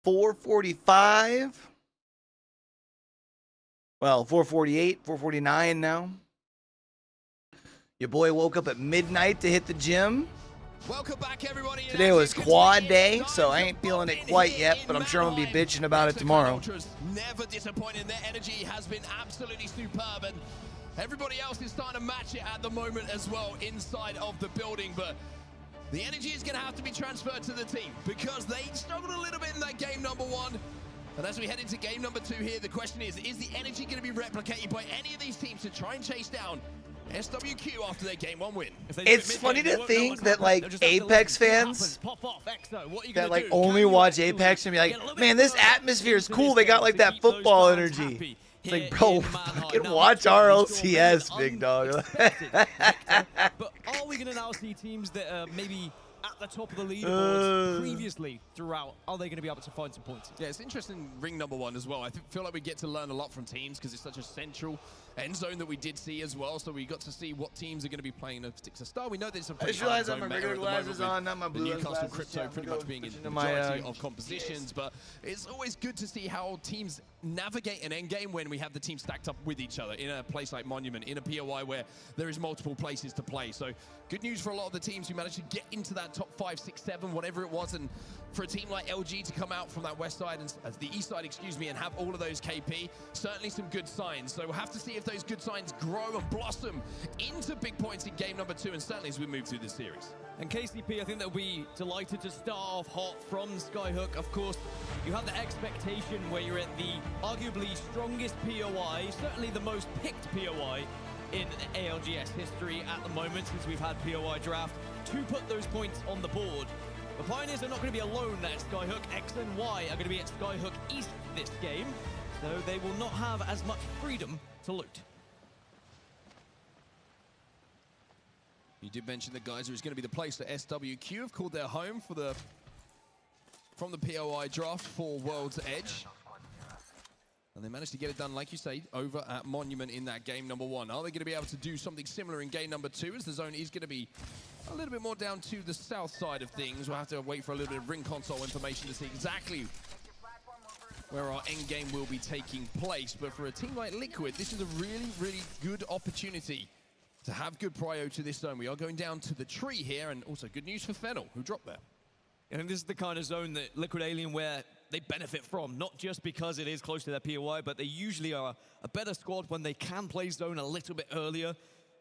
4:45. Well, 4:48, 4:49 now. Your boy woke up at midnight to hit the gym. Welcome back, everybody. Today was quad day, so I ain't feeling it quite yet, but I'm sure I'm going to be bitching about it tomorrow. Never disappointing. Their energy has been absolutely superb, and everybody else is starting to match it at the moment as well inside of the building, but the energy is going to have to be transferred to the team because they struggled a little bit in that game number one. And as we head into game number two here, the question is the energy going to be replicated by any of these teams to try and chase down SWQ after their game one win? It's funny to think that, like, Apex fans that, like, only watch Apex and be like, man, this atmosphere is cool. They got, like, that football energy. It's like, bro, fucking watch RLCS, big dog. But are we going to now see teams that are maybe at the top of the leaderboards previously throughout? Are they going to be able to find some points? Yeah, it's interesting ring number one as well. I feel like we get to learn a lot from teams because it's such a central end zone that we did see as well. So we got to see what teams are going to be playing a particular style. We know there's some pretty hard zone meta at the moment on, not my with blue the Newcastle glasses. Crypto pretty much being in the majority of compositions. But it's always good to see how teams navigate an endgame when we have the team stacked up with each other in a place like Monument, in a POI where there is multiple places to play. So good news for a lot of the teams who managed to get into that top 5, 6, 7, whatever it was, and for a team like LG to come out from that west side and the east side, excuse me, and have all of those KP, certainly some good signs. So we'll have to see if those good signs grow and blossom into big points in game number two, and certainly as we move through this series. And KCP, I think they'll be delighted to start off hot from Skyhook. Of course, you have the expectation where you're at the arguably strongest POI, certainly the most picked POI in ALGS history at the moment since we've had POI draft, to put those points on the board. The Pioneers are not going to be alone at Skyhook. X and Y are going to be at Skyhook East this game, so they will not have as much freedom to loot. You did mention that Geyser is going to be the place that SWQ have called their home for from the POI draft for World's Edge. And they managed to get it done, like you say, over at Monument in that game number one. Are they going to be able to do something similar in game number two, as the zone is going to be a little bit more down to the south side of things? We'll have to wait for a little bit of ring console information to see exactly where our end game will be taking place. But for a team like Liquid, this is a really, really good opportunity to have good prio to this zone. We are going down to the tree here, and also good news for Fennel, who dropped there. I think this is the kind of zone that Liquid Alien, where they benefit from, not just because it is close to their POI, but they usually are a better squad when they can play zone a little bit earlier.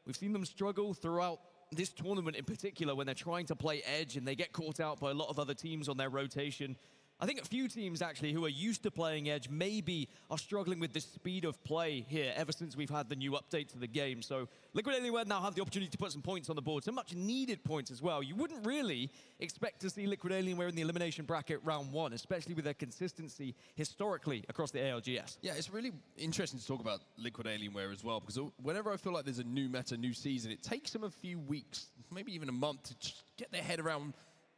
We've seen them struggle throughout this tournament in particular when they're trying to play edge and they get caught out by a lot of other teams on their rotation. I think a few teams actually who are used to playing edge maybe are struggling with the speed of play here ever since we've had the new update to the game. So Liquid Alienware now have the opportunity to put some points on the board, some much needed points as well. You wouldn't really expect to see Liquid Alienware in the Elimination Bracket round 1, especially with their consistency historically across the ALGS. Yeah, it's really interesting to talk about Liquid Alienware as well, because whenever I feel like there's a new meta, new season, it takes them a few weeks, maybe even a month to just get their head around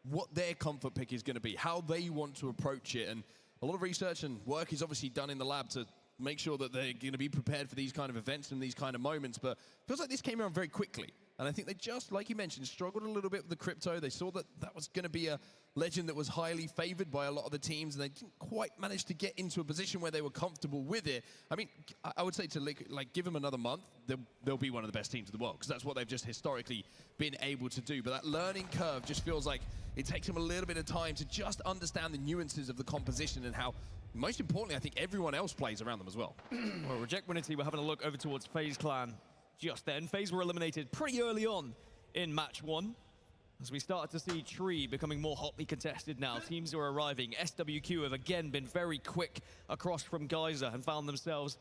what their comfort pick is going to be, how they want to approach it. And a lot of research and work is obviously done in the lab to make sure that they're going to be prepared for these kind of events and these kind of moments. But it feels like this came around very quickly. And I think they just, like you mentioned, struggled a little bit with the crypto. They saw that that was going to be a legend that was highly favored by a lot of the teams, and they didn't quite manage to get into a position where they were comfortable with it. I mean, I would say to like give them another month, they'll be one of the best teams in the world, because that's what they've just historically been able to do. But that learning curve just feels like it takes them a little bit of time to just understand the nuances of the composition and how, most importantly, I think everyone else plays around them as well. Well, Reject Winity, we're having a look over towards FaZe Clan just then. FaZe were eliminated pretty early on in match 1. As we started to see Tree becoming more hotly contested now. Teams are arriving. SWQ have again been very quick across from Geyser and found themselves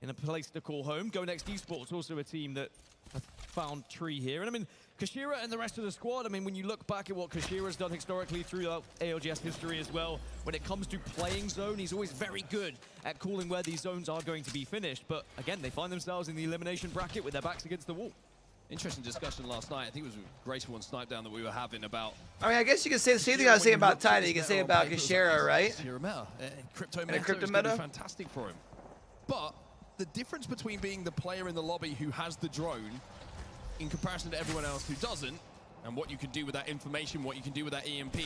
in a place to call home. Go Next Esports, also a team that have found Tree here. And I mean, Kashira and the rest of the squad, I mean, when you look back at what Kashira's done historically throughout ALGS history as well, when it comes to playing zone, he's always very good at calling where these zones are going to be finished. But again, they find themselves in the elimination bracket with their backs against the wall. Interesting discussion last night. I think it was a graceful one snipe down that we were having about. I mean, I guess you could say the same thing I was saying about Tiny. You can say about Kashira, right? Crypto In a crypto is meta, fantastic for him. But the difference between being the player in the lobby who has the drone in comparison to everyone else who doesn't, and what you can do with that information, what you can do with that EMP.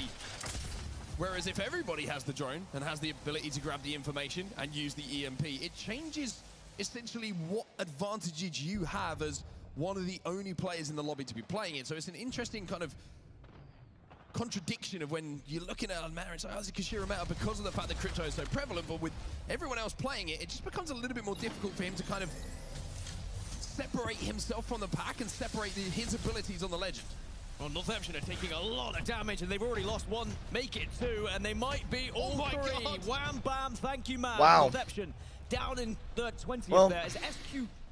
Whereas if everybody has the drone and has the ability to grab the information and use the EMP, it changes essentially what advantages you have as one of the only players in the lobby to be playing it. So it's an interesting kind of contradiction of when you're looking at a meta, it's like, oh, it's a Kashira meta because of the fact that crypto is so prevalent, but with everyone else playing it, it just becomes a little bit more difficult for him to kind of separate himself from the pack and separate his abilities on the legend. Well, Northampton are taking a lot of damage, and they've already lost one, make it 2, and they might be all 3. God. Wham, bam, thank you, man. Wow. Northampton down in third 20th there. As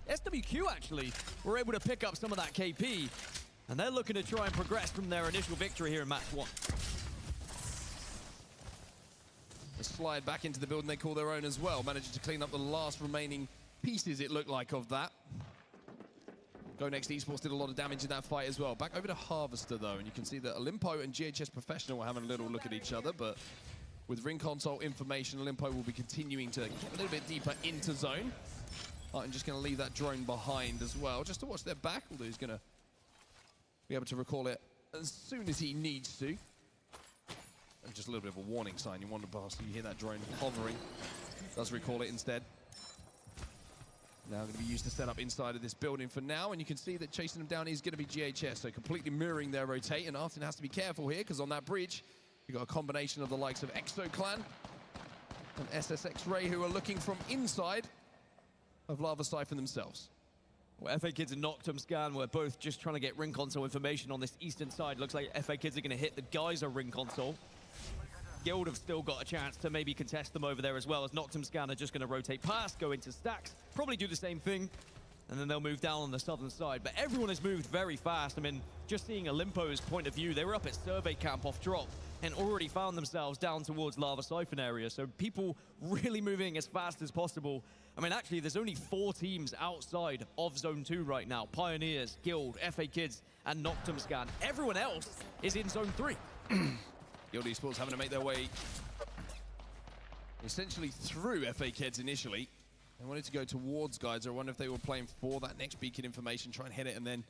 SWQ actually were able to pick up some of that KP, and they're looking to try and progress from their initial victory here in match 1. They slide back into the building they call their own as well, managing to clean up the last remaining pieces, it looked like, of that. Go Next Esports did a lot of damage in that fight as well. Back over to Harvester, though, and you can see that Olympo and GHS Professional were having a little look at each other, but with ring console information, Olympo will be continuing to get a little bit deeper into zone. I'm just going to leave that drone behind as well, just to watch their back, although he's going to be able to recall it as soon as he needs to. And just a little bit of a warning sign. You wander past, you hear that drone hovering. Does recall it instead. Now going to be used to set up inside of this building for now, and you can see that chasing them down is going to be GHS, so completely mirroring their rotate, and Artin has to be careful here, because on that bridge, you've got a combination of the likes of Exo Clan and SSX Ray, who are looking from inside of Lava Siphon themselves. Well, FA Kids and Noctum Scan were both just trying to get ring console information on this eastern side. Looks like FA Kids are going to hit the Geyser ring console. Guild have still got a chance to maybe contest them over there as well, as Noctum Scan are just going to rotate past, go into stacks, probably do the same thing, and then they'll move down on the southern side. But everyone has moved very fast. I mean, just seeing Olympo's point of view, they were up at survey camp off drop and already found themselves down towards Lava Siphon area. So people really moving as fast as possible. I mean, actually, there's only 4 teams outside of Zone 2 right now. Pioneers, Guild, FA Kids, and Noctum Scan. Everyone else is in Zone 3. Guild Esports having to make their way essentially through FA Kids initially. They wanted to go towards Geyser. I wonder if they were playing for that next beacon information, try and hit it and then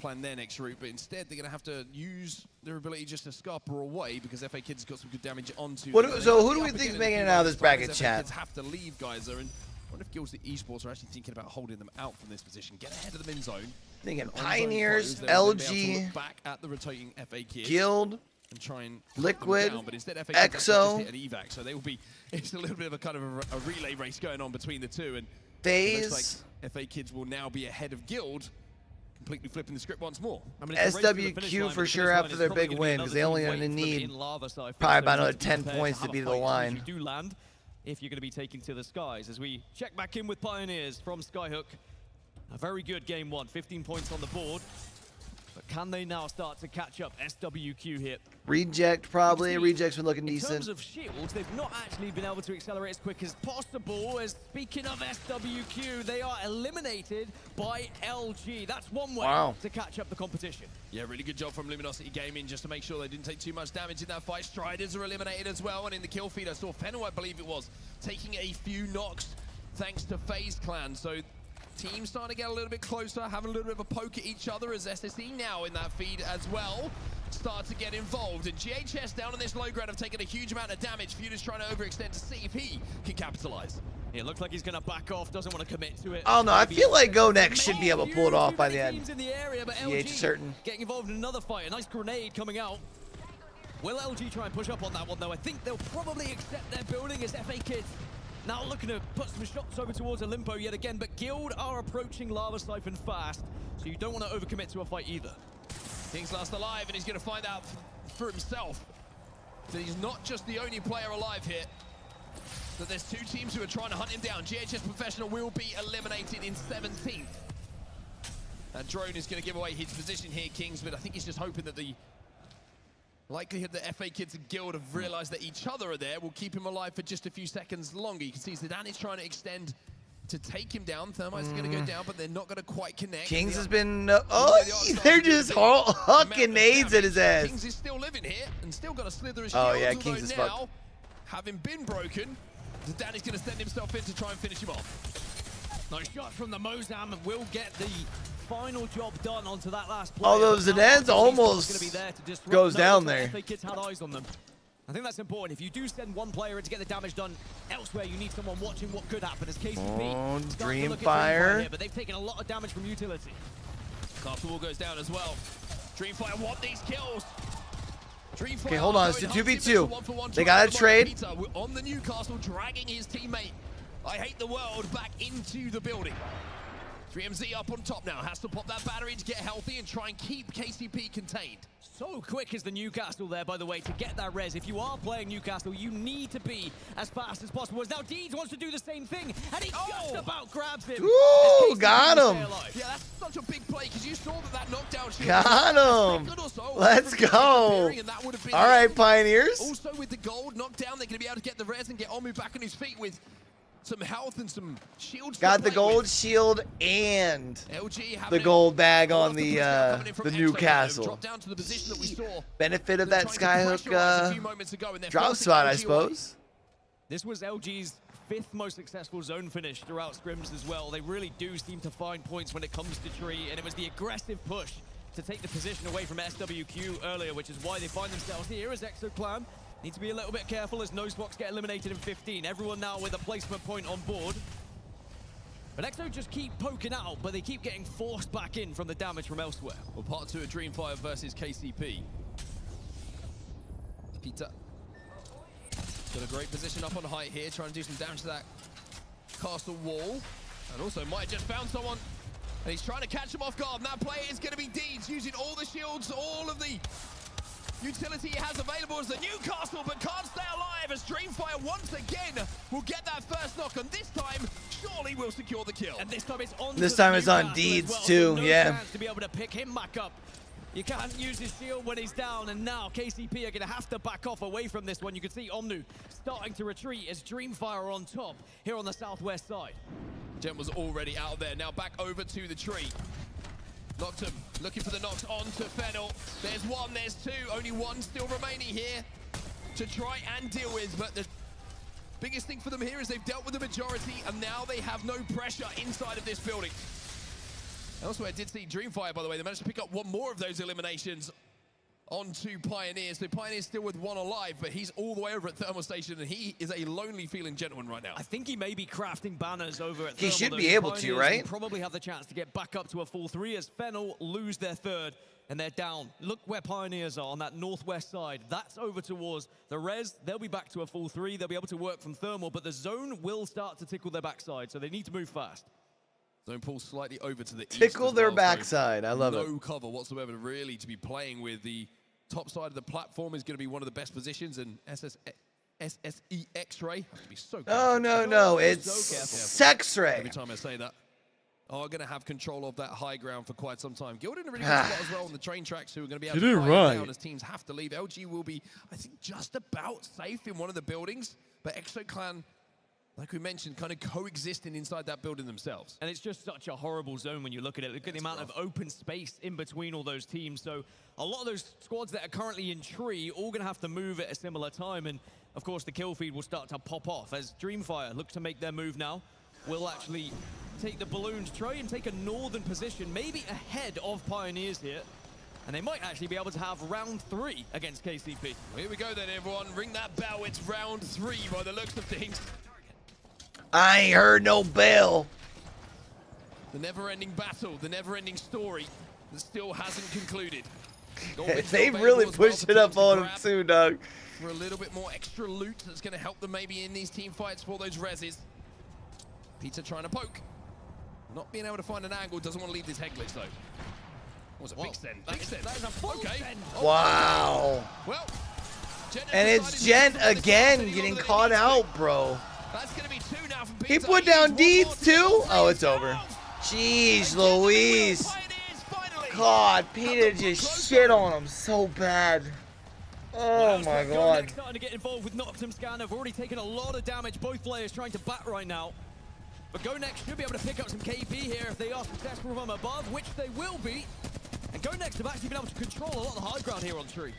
plan their next route. But instead, they're going to have to use their ability just to scupper away, because FA Kids has got some good damage onto them. So who do we think is making it out of this bracket, chat? FA Kids have to leave Geyser, and I wonder if Guild Esports are actually thinking about holding them out from this position. Get ahead of them in zone. Thinking Pioneers, LG, back at the rotating FA Kids. Guild. and try and Liquid, down, but instead FA Exo. just hit an evac, so they will be. It's a little bit of a kind of a relay race going on between the two, and Phase. it looks like FA Kids will now be ahead of Guild, completely flipping the script once more. I mean, SWQ for sure after their big win, because they only only need probably about another 10 points to be to the line. You do land if you're going to be taken to the skies. As we check back in with Pioneers from Skyhook. A very good game one, 15 points on the board. But can they now start to catch up? SWQ here. Reject probably. Reject's been looking In decent. terms of shields, they've not actually been able to accelerate as quick as possible. As speaking of SWQ, they are eliminated by LG. That's one way to catch up the competition. Yeah, really good job from Luminosity Gaming just to make sure they didn't take too much damage in that fight. Striders are eliminated as well, and in the kill feed I saw Fennel, I believe it was, taking a few knocks thanks to FaZe Clan. So teams starting to get a little bit closer, having a little bit of a poke at each other as SSE now in that feed as well start to get involved. And GHS down on this low ground have taken a huge amount of damage. Feud trying to overextend to see if he can capitalize. It looks like he's going to back off, doesn't want to commit to it. Oh no, I feel like Go Next should be able to pull it off by the end. In the area, but GH certain. Getting involved in another fight. A nice grenade coming out. Will LG try and push up on that one though? I think they'll probably accept their building as FA Kids. Now looking to put some shots over towards Olimpo yet again, but Guild are approaching Lava Siphon fast, so you don't want to overcommit to a fight either. King's last alive, and he's going to find out for himself that he's not just the only player alive here, that there's two teams who are trying to hunt him down. GHS Professional will be eliminated in 17th. And Drone is going to give away his position here, Kings, but I think he's just hoping that the likelihood that FA Kids and Guild have realized that each other are there will keep him alive for just a few seconds longer. You can see Zidane is trying to extend to take him down. Thermite's going to go down, but they're not going to quite connect. Kings has been, they're just hucking nades at his ass. Kings is still living here and still got a slither of shields. Oh yeah, Kings is now, fucked. having been broken, Zidane is going to send himself in to try and finish him off. Nice shot from the Mozam, and will get the final job done onto that last player. Although Zidane's almost goes down there. FA Kids had eyes on them. I think that's important. If you do send one player in to get the damage done elsewhere, you need someone watching what could happen as KCP. Dreamfire. Here, but they've taken a lot of damage from utility. Castle Wall goes down as well. Dreamfire want these kills. Dreamfire Okay, hold on. It's a 2v2. They got to trade. Peter on the Newcastle, dragging his teammate. I hate the world back into the building. 3MZ up on top now, has to pop that battery to get healthy and try and keep KCP contained. So quick is the Newcastle there, by the way, to get that res. If you are playing Newcastle, you need to be as fast as possible. As now Deeds wants to do the same thing, and he just about grabs him. Ooh, got him. Yeah, that's such a big play, because you saw that knockdown shield. Got him. Let's go. All right, Pioneers. Also with the gold knockdown, they're going to be able to get the res and get Omu back on his feet with some health and some shields. Got the gold shield and the gold bag on the Newcastle. Drop down to the position that we saw. Benefit of that Skyhook drop spot, I suppose. This was LG's 5th most successful zone finish throughout scrims as well. They really do seem to find points when it comes to tree, and it was the aggressive push to take the position away from SWQ earlier, which is why they find themselves here as Exo Clan. Need to be a little bit careful as Nosebox get eliminated in 15. Everyone now with a placement point on board. But Exo just keep poking out, but they keep getting forced back in from the damage from elsewhere. Well, part 2 of Dreamfire versus KCP. Peter got a great position up on height here, trying to do some damage to that castle wall. And also might have just found someone. And he's trying to catch him off guard. And that play is going to be Deeds, using all the shields, all of the utility he has available as the Newcastle, but can't stay alive as Dreamfire once again will get that first knock, and this time surely will secure the kill. And this time it's on. This time it's on Deeds too, yeah. To be able to pick him back up. You can't use his shield when he's down, and now KCP are going to have to back off away from this one. You can see Omnu starting to retreat as Dreamfire on top here on the southwest side. Gem was already out there, now back over to the tree. Noctum looking for the knocks onto Fennel. There's one, there's two, only one still remaining here to try and deal with. But the biggest thing for them here is they've dealt with the majority, and now they have no pressure inside of this building. Elsewhere, I did see Dreamfire, by the way. They managed to pick up one more of those eliminations onto Pioneers. So Pioneers still with one alive, but he's all the way over at Thermal Station, and he is a lonely feeling gentleman right now. I think he may be crafting banners over at He Thermal. should be able to, right? Probably have the chance to get back up to a full 3 as Fennel lose their third. and they're down. Look where Pioneers are on that northwest side. That's over towards the res. They'll be back to a full 3. They'll be able to work from thermal, but the zone will start to tickle their backside, so they need to move fast. Zone pull slightly over to the east. Tickle their so backside. I love it. No cover whatsoever really to be playing with. The top side of the platform is going to be one of the best positions, and SSE X-ray. Have to be so careful. No. It's so Sex-ray. Every time I say that. Are going to have control of that high ground for quite some time. Guild in a really good spot as well on the train tracks, who are going to be able to fight down as teams have to leave. LG will be, I think, just about safe in one of the buildings, but ExoClan, like we mentioned, kind of coexisting inside that building themselves. And it's just such a horrible zone when you look at it. Look at the amount of open space in between all those teams. So a lot of those squads that are currently in tree all going to have to move at a similar time. And of course, the kill feed will start to pop off as Dreamfire look to make their move now. Will actually take the balloons, try and take a northern position, maybe ahead of Pioneers here. And they might actually be able to have round 3 against KCP. Well, here we go then, everyone. Ring that bell. It's round 3 by the looks of things. I ain't heard no bell. The never-ending battle, the never-ending story that still hasn't concluded. They really pushed it up on him too, Doug. For a little bit more extra loot that's going to help them maybe in these team fights for those reses. Peter trying to poke. Not being able to find an angle, doesn't want to leave this head glitch though. Was a big send. Big send. That is a full okay. send. Wow. Well, and it's Gent again getting caught out, bro. That's going to be 2 now from Peter. He put down deeds too? Oh, it's over. Jeez Louise. God, Peter just shit on him so bad. Oh my God. Starting to get involved with Noctum Scan. Have already taken a lot of damage. Both players trying to bat right now. But Go Next should be able to pick up some KP here if they are successful from above, which they will be. And Go Next have actually been able to control a lot of the high ground here on tree.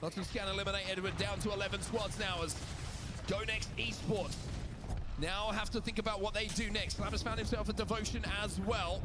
Noctum Scan eliminated. We're down to 11 squads now as Go Next Esports now have to think about what they do next. Lamas found himself a devotion as well.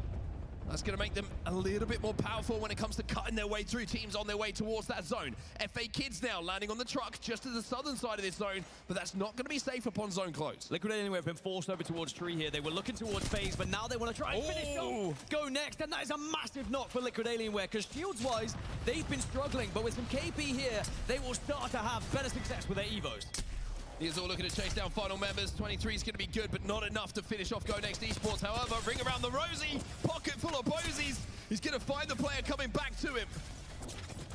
That's going to make them a little bit more powerful when it comes to cutting their way through teams on their way towards that zone. FA Kids now landing on the truck just to the southern side of this zone, but that's not going to be safe upon zone close. Liquid Alienware have been forced over towards tree here. They were looking towards phase, but now they want to try and finish off Go Next, and that is a massive knock for Liquid Alienware, because shields-wise, they've been struggling, but with some KP here, they will start to have better success with their Evos. He's all looking to chase down final members. 23 is going to be good, but not enough to finish off Go Next Esports. However, ring around the rosy, pocket full of posies. He's going to find the player coming back to him.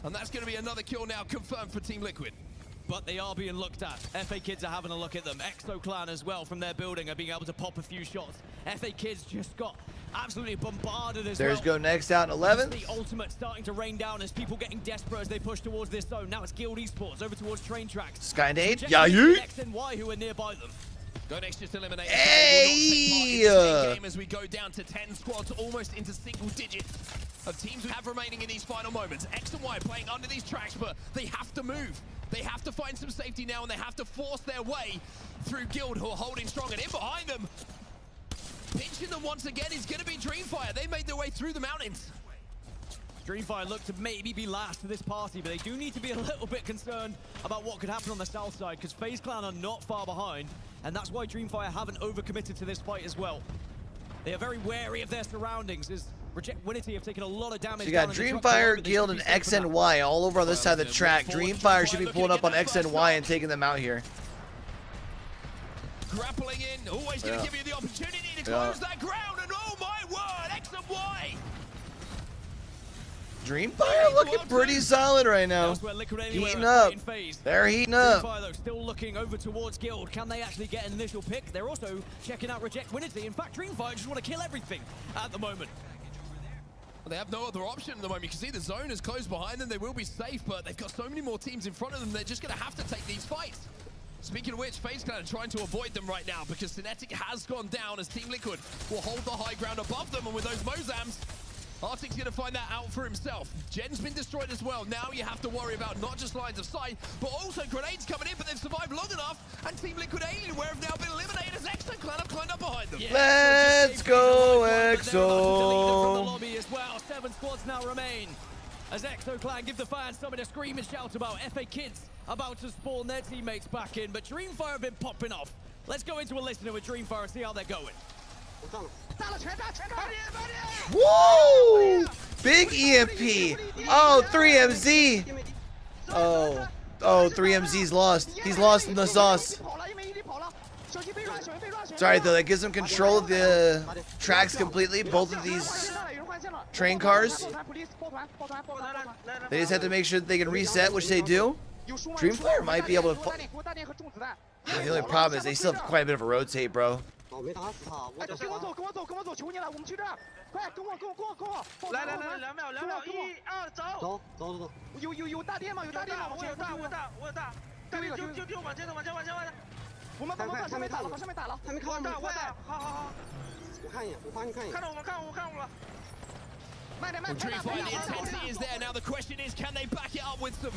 And that's going to be another kill now confirmed for Team Liquid. But they are being looked at. FA Kids are having a look at them. ExoClan as well from their building are being able to pop a few shots. FA Kids just got absolutely bombarded as There's Go Next out in 11. The ultimate starting to rain down as people getting desperate as they push towards this zone. Now it's Guild Esports over towards train tracks. Skynade, Yahoo! X and Y who are nearby them. Go Next just eliminated. Hey! Game as we go down to 10 squads, almost into single digits of teams we have remaining in these final moments. X and Y playing under these tracks, but they have to move. They have to find some safety now, and they have to force their way through Guild, who are holding strong. And in behind them, pinching them once again is going to be Dreamfire. They made their way through the mountains. Dreamfire look to maybe be last to this party, but they do need to be a little bit concerned about what could happen on the south side, because FaZe Clan are not far behind, and that's why Dreamfire haven't overcommitted to this fight as well. They are very wary of their surroundings, as Reject Winity have taken a lot of damage. So you got Dreamfire, Guild, and X and Y all over on this side of the track. Dreamfire should be pulling up on X and Y and taking them out here. Grappling in, always going to give you the opportunity to close that ground, and oh my word, X and Y! Dreamfire looking pretty solid right now. Heating up. They're heating up. Dreamfire, though, still looking over towards Guild. Can they actually get an initial pick? They're also checking out Reject Winity. In fact, Dreamfire just want to kill everything at the moment. Well, they have no other option at the moment. You can see the zone is closed behind them. They will be safe, but they've got so many more teams in front of them. They're just going to have to take these fights. Speaking of which, FaZe Clan are trying to avoid them right now because Synetic has gone down as Team Liquid will hold the high ground above them, and with those Mozams, Arctic's going to find that out for himself. Gen's been destroyed as well. Now you have to worry about not just lines of sight, but also grenades coming in, but they've survived long enough, and Team Liquid Alienware have now been eliminated as ExoClan have climbed up behind them. Yeah, let's go, EXO! From the lobby as well. 7 squads now remain as ExoClan give the fans something to scream and shout about. FA Kids about to spawn their teammates back in, but Dreamfire have been popping off. Let's go into a listener with Dreamfire and see how they're going. Woo! Big EMP. Oh, 3MZ. Oh, 3MZ's lost. He's lost in the sauce. It's alright though, that gives him control of the tracks completely, both of these train cars. They just have to make sure that they can reset, which they do. Dreamfire might be able to... The only problem is they still have quite a bit of a rotate, bro. Dreamfire, the intensity is there. Now the question is, can they back it up with some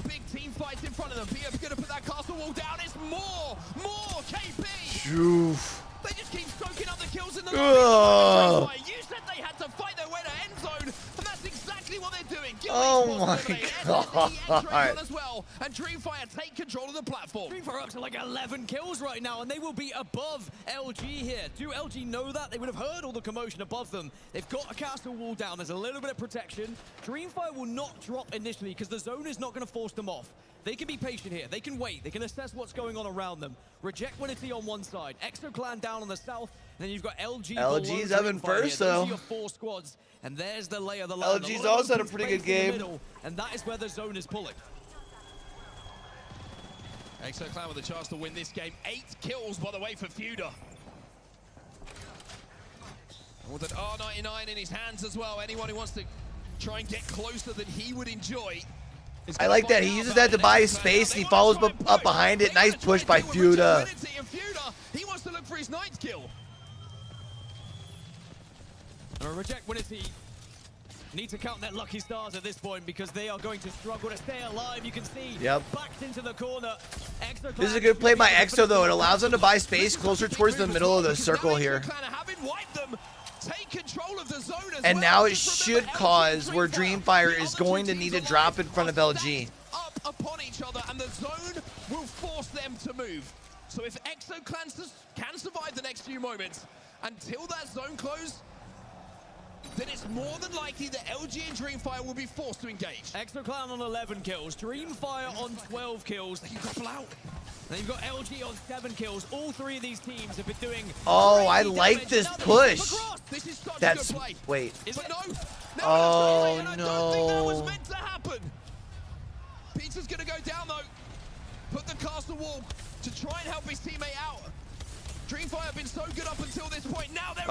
big team fights in front of them? BF's gonna put that castle wall down. It's more KP. Oof. They just keep soaking up the kills in the lobby. You said they had to fight their way to end zone, and that's exactly what they're doing. Oh my god. As well, and Dreamfire take control of the platform. Dreamfire up to like 11 kills right now, and they will be above LG here. Do LG know that? They would have heard all the commotion above them. They've got a castle wall down. There's a little bit of protection. Dreamfire will not drop initially because the zone is not going to force them off. They can be patient here. They can wait. They can assess what's going on around them. Reject Winnity on one side. ExoClan down on the south. And then you've got LG. LG's up in first, though. Those are your 4 squads. And there's the lay of the land. LG's also had a pretty good game. And that is where the zone is pulling. ExoClan with a chance to win this game. 8 kills, by the way, for Feuda. With an R99 in his hands as well. Anyone who wants to try and get closer than he would enjoy. I like that. He uses that to buy his space, and he follows up behind it. Nice push by Feuda. He wants to look for his 9th kill. And Reject Winnity need to count their lucky stars at this point because they are going to struggle to stay alive. You can see backed into the corner. This is a good play by Exo, though. It allows them to buy space closer towards the middle of the circle here. And now it should cause where Dreamfire is going to need to drop in front of LG. Up upon each other, and the zone will force them to move. So if ExoClan can survive the next few moments until that zone close, then it's more than likely that LG and Dreamfire will be forced to engage. ExoClan on 11 kills, Dreamfire on 12 kills. You couple out. Then you've got LG on 7 kills. All 3 of these teams have been doing. Oh, I like this push. That's wait. Oh no. That was meant to happen. Peter's gonna go down though. Put the castle wall to try and help his teammate out. Dreamfire have been so good up until this point. Now they're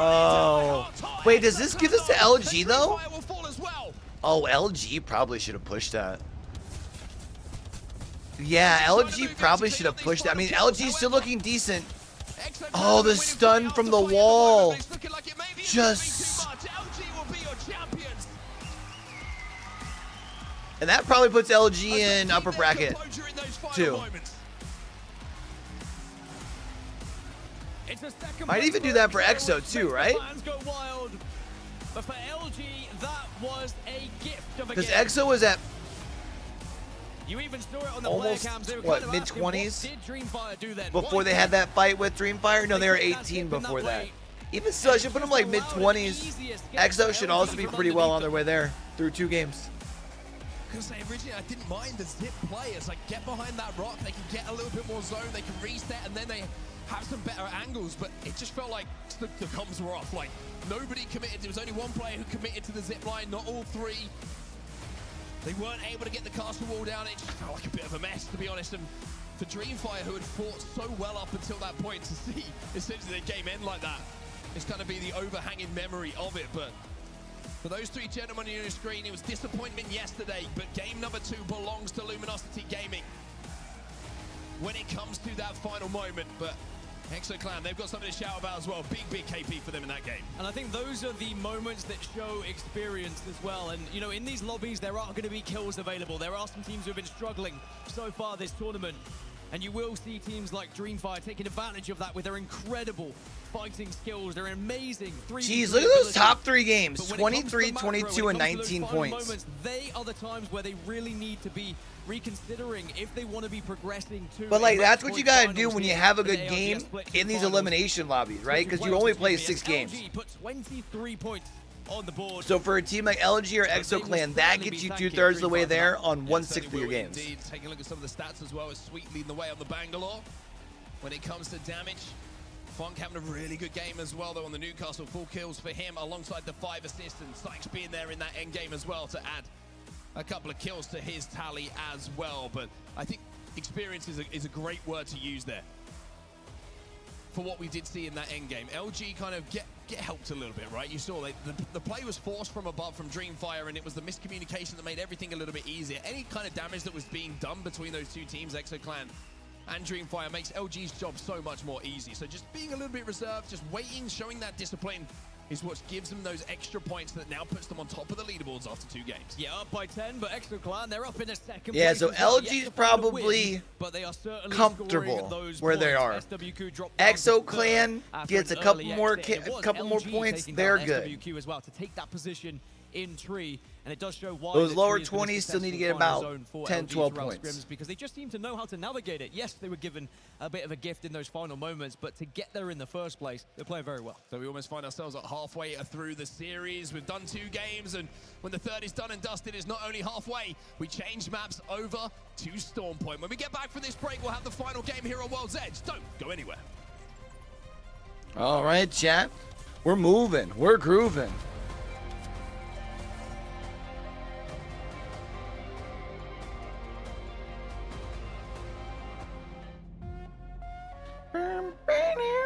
wait, does this give this to LG though? Oh, LG probably should have pushed that. Yeah, LG probably should have pushed that. I mean, LG's still looking decent. Oh, the stun from the wall. Just... And that probably puts LG in upper bracket, too. Might even do that for Exo, too, right? But for LG, that was a gift of a Because Exo was at you even saw it on the almost, player cams. They were what, kind of mid-20s? What did Dreamfire do then? Before they had that fight with Dreamfire? No, they were 18 before that. Even so, I should put them like mid-20s. Exo should also be pretty well on their way there through 2 games. Because originally I didn't mind the zip players. Like, get behind that rock, they can get a little bit more zone, they can reset, and then they have some better angles. But it just felt like the comms were off. Like, nobody committed. There was only one player who committed to the zip line, not all 3. They weren't able to get the castle wall down. It just felt like a bit of a mess, to be honest. And for Dreamfire, who had fought so well up until that point, to see essentially the game end like that, it's going to be the overhanging memory of it. But for those 3 gentlemen on your screen, it was disappointment yesterday, but game number 2 belongs to Luminosity Gaming when it comes to that final moment. But ExoClan, they've got something to shout about as well. Big KP for them in that game. And I think those are the moments that show experience as well. And, you know, in these lobbies, there are going to be kills available. There are some teams who have been struggling so far this tournament. And you will see teams like Dreamfire taking advantage of that with their incredible fighting skills. They're amazing. Jeez, look at those top 3 games. 23, 22, and 19 points. Moments, they are the times where they really need to be reconsidering if they want to be progressing to. But like that's what you gotta do when you have a good game in these elimination lobbies, right? Because you only play 6 games. Put 23 points on the board. So for a team like LG or ExoClan, that gets you 2/3 of the way there on 1/6 of your games. Indeed. Taking a look at some of the stats as well, as Sweet leading the way on the Bangalore. When it comes to damage, Funk having a really good game as well, though, on the Newcastle. 4 kills for him, alongside the 5 assists, and Sykes being there in that end game as well to add a couple of kills to his tally as well. But I think experience is a great word to use there for what we did see in that end game. LG kind of get helped a little bit, right? You saw the play was forced from above from Dreamfire, and it was the miscommunication that made everything a little bit easier. Any kind of damage that was being done between those 2 teams, ExoClan and Dreamfire, makes LG's job so much more easy. So just being a little bit reserved, just waiting, showing that discipline is what gives them those extra points that now puts them on top of the leaderboards after 2 games. Yeah, up by 10, but ExoClan, they're up in a second Yeah, place. so LG's probably but they are certainly comfortable where they are. ExoClan gets a couple more points, they're good. SWQ as well to take that position in tree, and it does show why those lower 20s still need to get about 10, 12 points. Because they just seem to know how to navigate it. Yes, they were given a bit of a gift in those final moments, but to get there in the first place, they're playing very well. So we almost find ourselves at halfway through the series. We've done 2 games, and when the 3rd is done and dusted, it's not only halfway. We change maps over to Storm Point. When we get back from this break, we'll have the final game here on World's Edge. Don't go anywhere. All right, chat. We're moving. We're grooving.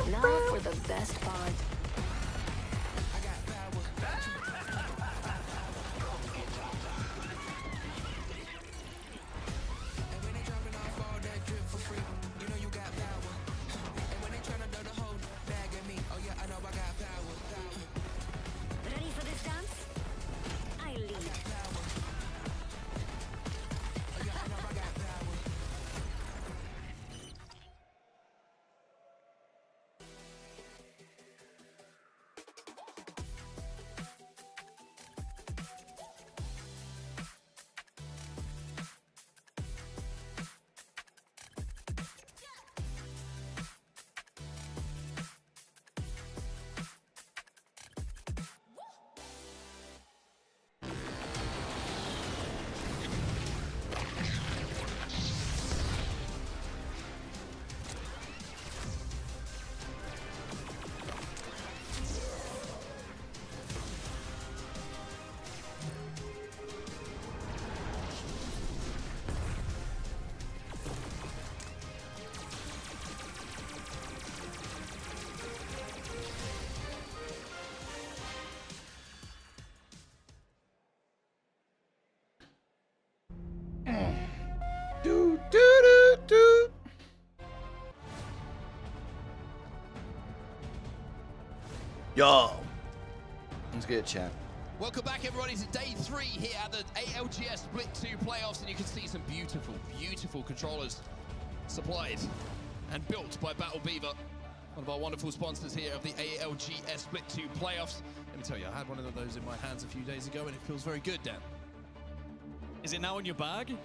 Now for the best part. Ready for this dance? I lead. Do, do, do, do. Yo. Let's get it, chat. Welcome back, everybody, to day 3 here at the ALGS Split 2 playoffs, and you can see some beautiful, beautiful controllers supplied and built by Battle Beaver, one of our wonderful sponsors here of the ALGS Split 2 playoffs. Let me tell you, I had one of those in my hands a few days ago, and it feels very good, Dan. Is it now in your bag?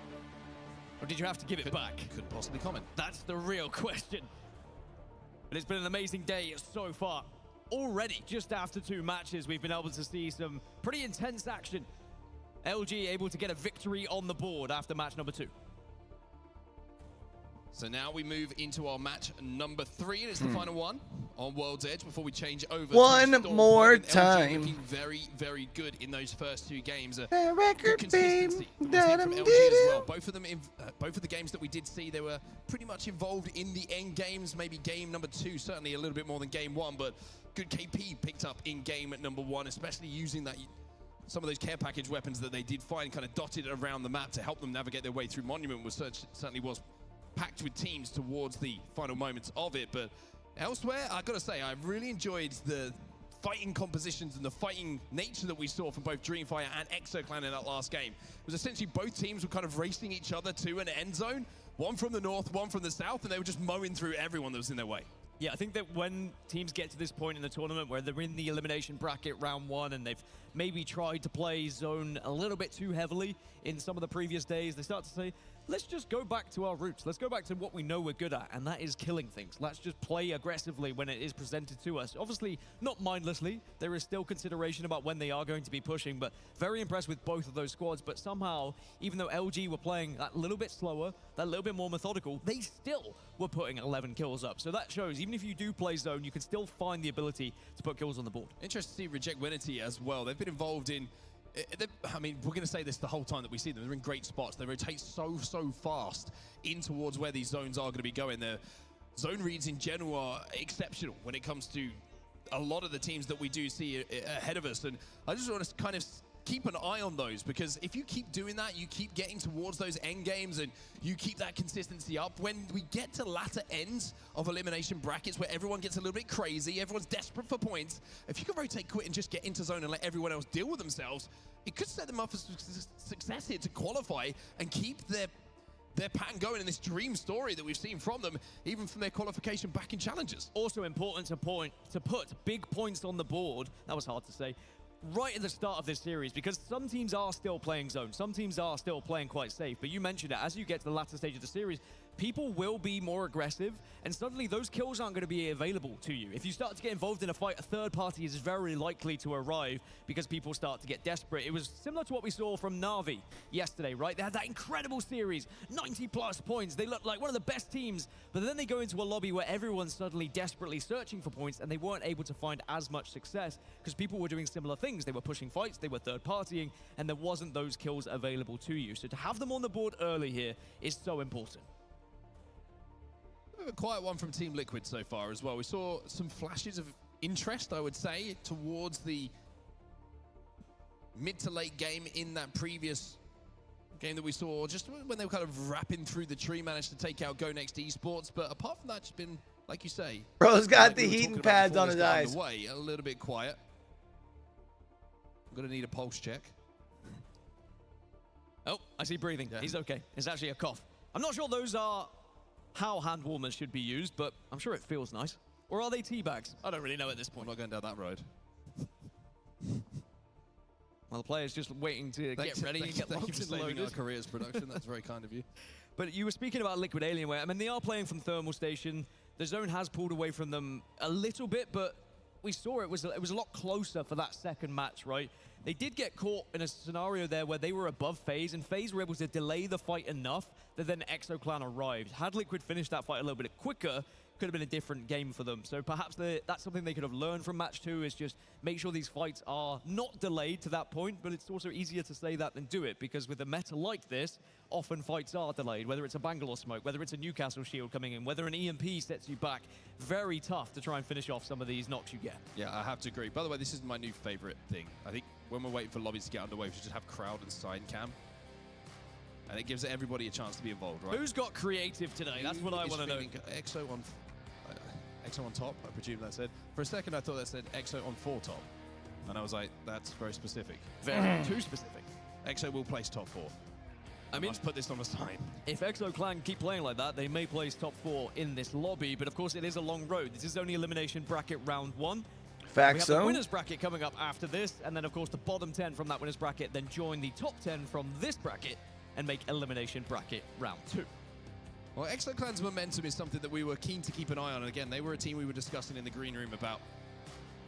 Or did you have to give it back? Couldn't possibly comment. That's the real question. But it's been an amazing day so far. Already, just after 2 matches, we've been able to see some pretty intense action. LG able to get a victory on the board after match number 2. So now we move into our match number 3, and it's the final one on World's Edge before we change over. One to Storm more Point. time. LG looking very, very good in those first 2 games. That record, Consistency babe, from that LG I'm as well. Both of the games that we did see, they were pretty much involved in the end games. Maybe game number 2, certainly a little bit more than game 1, but good KP picked up in game number 1, especially using that some of those care package weapons that they did find kind of dotted around the map to help them navigate their way through Monument certainly was packed with teams towards the final moments of it. But elsewhere, I gotta say, I really enjoyed the fighting compositions and the fighting nature that we saw from both Dreamfire and ExoClan in that last game. It was essentially both teams were kind of racing each other to an end zone, one from the north, one from the south, and they were just mowing through everyone that was in their way. Yeah, I think that when teams get to this point in the tournament where they're in the elimination bracket round 1 and they've maybe tried to play zone a little bit too heavily in some of the previous days, they start to say, let's just go back to our roots. Let's go back to what we know we're good at, and that is killing things. Let's just play aggressively when it is presented to us. Obviously, not mindlessly. There is still consideration about when they are going to be pushing, but very impressed with both of those squads. But somehow, even though LG were playing that little bit slower, that little bit more methodical, they still were putting 11 kills up. So that shows, even if you do play zone, you can still find the ability to put kills on the board. Interesting to see Reject Winity as well. They've been involved in... I mean, we're going to say this the whole time that we see them. They're in great spots. They rotate so fast in towards where these zones are going to be going. Their zone reads in general are exceptional when it comes to a lot of the teams that we do see ahead of us. And I just want to kind of keep an eye on those, because if you keep doing that, you keep getting towards those end games and you keep that consistency up. When we get to latter ends of elimination brackets where everyone gets a little bit crazy, everyone's desperate for points, if you can rotate quit and just get into zone and let everyone else deal with themselves, it could set them up for success here to qualify and keep their pattern going in this dream story that we've seen from them, even from their qualification back in challenges. Also important to put big points on the board, that was hard to say, right at the start of this series, because some teams are still playing zone, some teams are still playing quite safe, but you mentioned it, as you get to the latter stage of the series, people will be more aggressive, and suddenly those kills aren't going to be available to you. If you start to get involved in a fight, a third party is very likely to arrive because people start to get desperate. It was similar to what we saw from Na'Vi yesterday, right? They had that incredible series, 90+ points. They looked like one of the best teams, but then they go into a lobby where everyone's suddenly desperately searching for points, and they weren't able to find as much success because people were doing similar things. They were pushing fights, they were third partying, and there wasn't those kills available to you. So to have them on the board early here is so important. A quiet one from Team Liquid so far as well. We saw some flashes of interest, I would say, towards the mid to late game in that previous game that we saw, just when they were kind of wrapping through the tree, managed to take out Go Next Esports. But apart from that, it's been, like you say, bro's got the we were heating talking about pads before on this his got eyes. underway, a little bit quiet. I'm going to need a pulse check. Oh, I see breathing. Yeah. He's okay. It's actually a cough. I'm not sure those are how hand warmers should be used, but I'm sure it feels nice. Or are they tea bags? I don't really know at this point. I'm not going down that road. Well, the player's just waiting to get ready and get thank you locked for and saving loaded. our careers, production. That's very kind of you. But you were speaking about Liquid Alienware. I mean, they are playing from Thermal Station. The zone has pulled away from them a little bit, but we saw it was a lot closer for that second match, right? They did get caught in a scenario there where they were above FaZe, and FaZe were able to delay the fight enough that then ExoClan arrived. Had Liquid finished that fight a little bit quicker, could have been a different game for them. So perhaps that's something they could have learned from match 2, is just make sure these fights are not delayed to that point, but it's also easier to say that than do it, because with a meta like this, often fights are delayed, whether it's a Bangalore smoke, whether it's a Newcastle shield coming in, whether an EMP sets you back. Very tough to try and finish off some of these knocks you get. Yeah, I have to agree. By the way, this is my new favorite thing. I think when we're waiting for lobbies to get underway, we should just have crowd and sign cam. And it gives everybody a chance to be involved, right? Who's got creative today? That's what I want to know. Exo on top, I presume that said. For a second, I thought that said Exo on 4 top. And I was like, that's very specific. Very too specific. Exo will place top 4. I mean, let's put this on the sign. If ExoClan keep playing like that, they may place top 4 in this lobby, but of course it is a long road. This is only Elimination Bracket round 1. Fact we have so. the winners bracket coming up after this, and then of course the bottom 10 from that winners bracket then join the top 10 from this bracket and make Elimination Bracket round 2. Well, ExoClan's momentum is something that we were keen to keep an eye on. And again, they were a team we were discussing in the green room about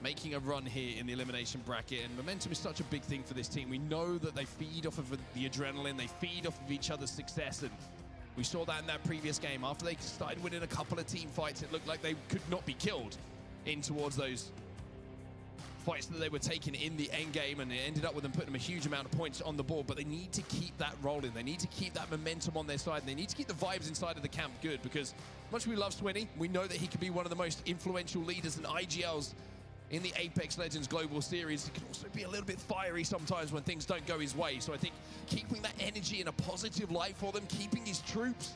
making a run here in the elimination bracket. And momentum is such a big thing for this team. We know that they feed off of the adrenaline. They feed off of each other's success. And we saw that in that previous game. After they started winning a couple of team fights, it looked like they could not be killed in towards those fights that they were taking in the end game, and it ended up with them putting them a huge amount of points on the board. But they need to keep that rolling. They need to keep that momentum on their side, and they need to keep the vibes inside of the camp good, because much we love Swinny, we know that he can be one of the most influential leaders and IGLs in the Apex Legends Global Series. He can also be a little bit fiery sometimes when things don't go his way. So I think keeping that energy in a positive light for them, keeping his troops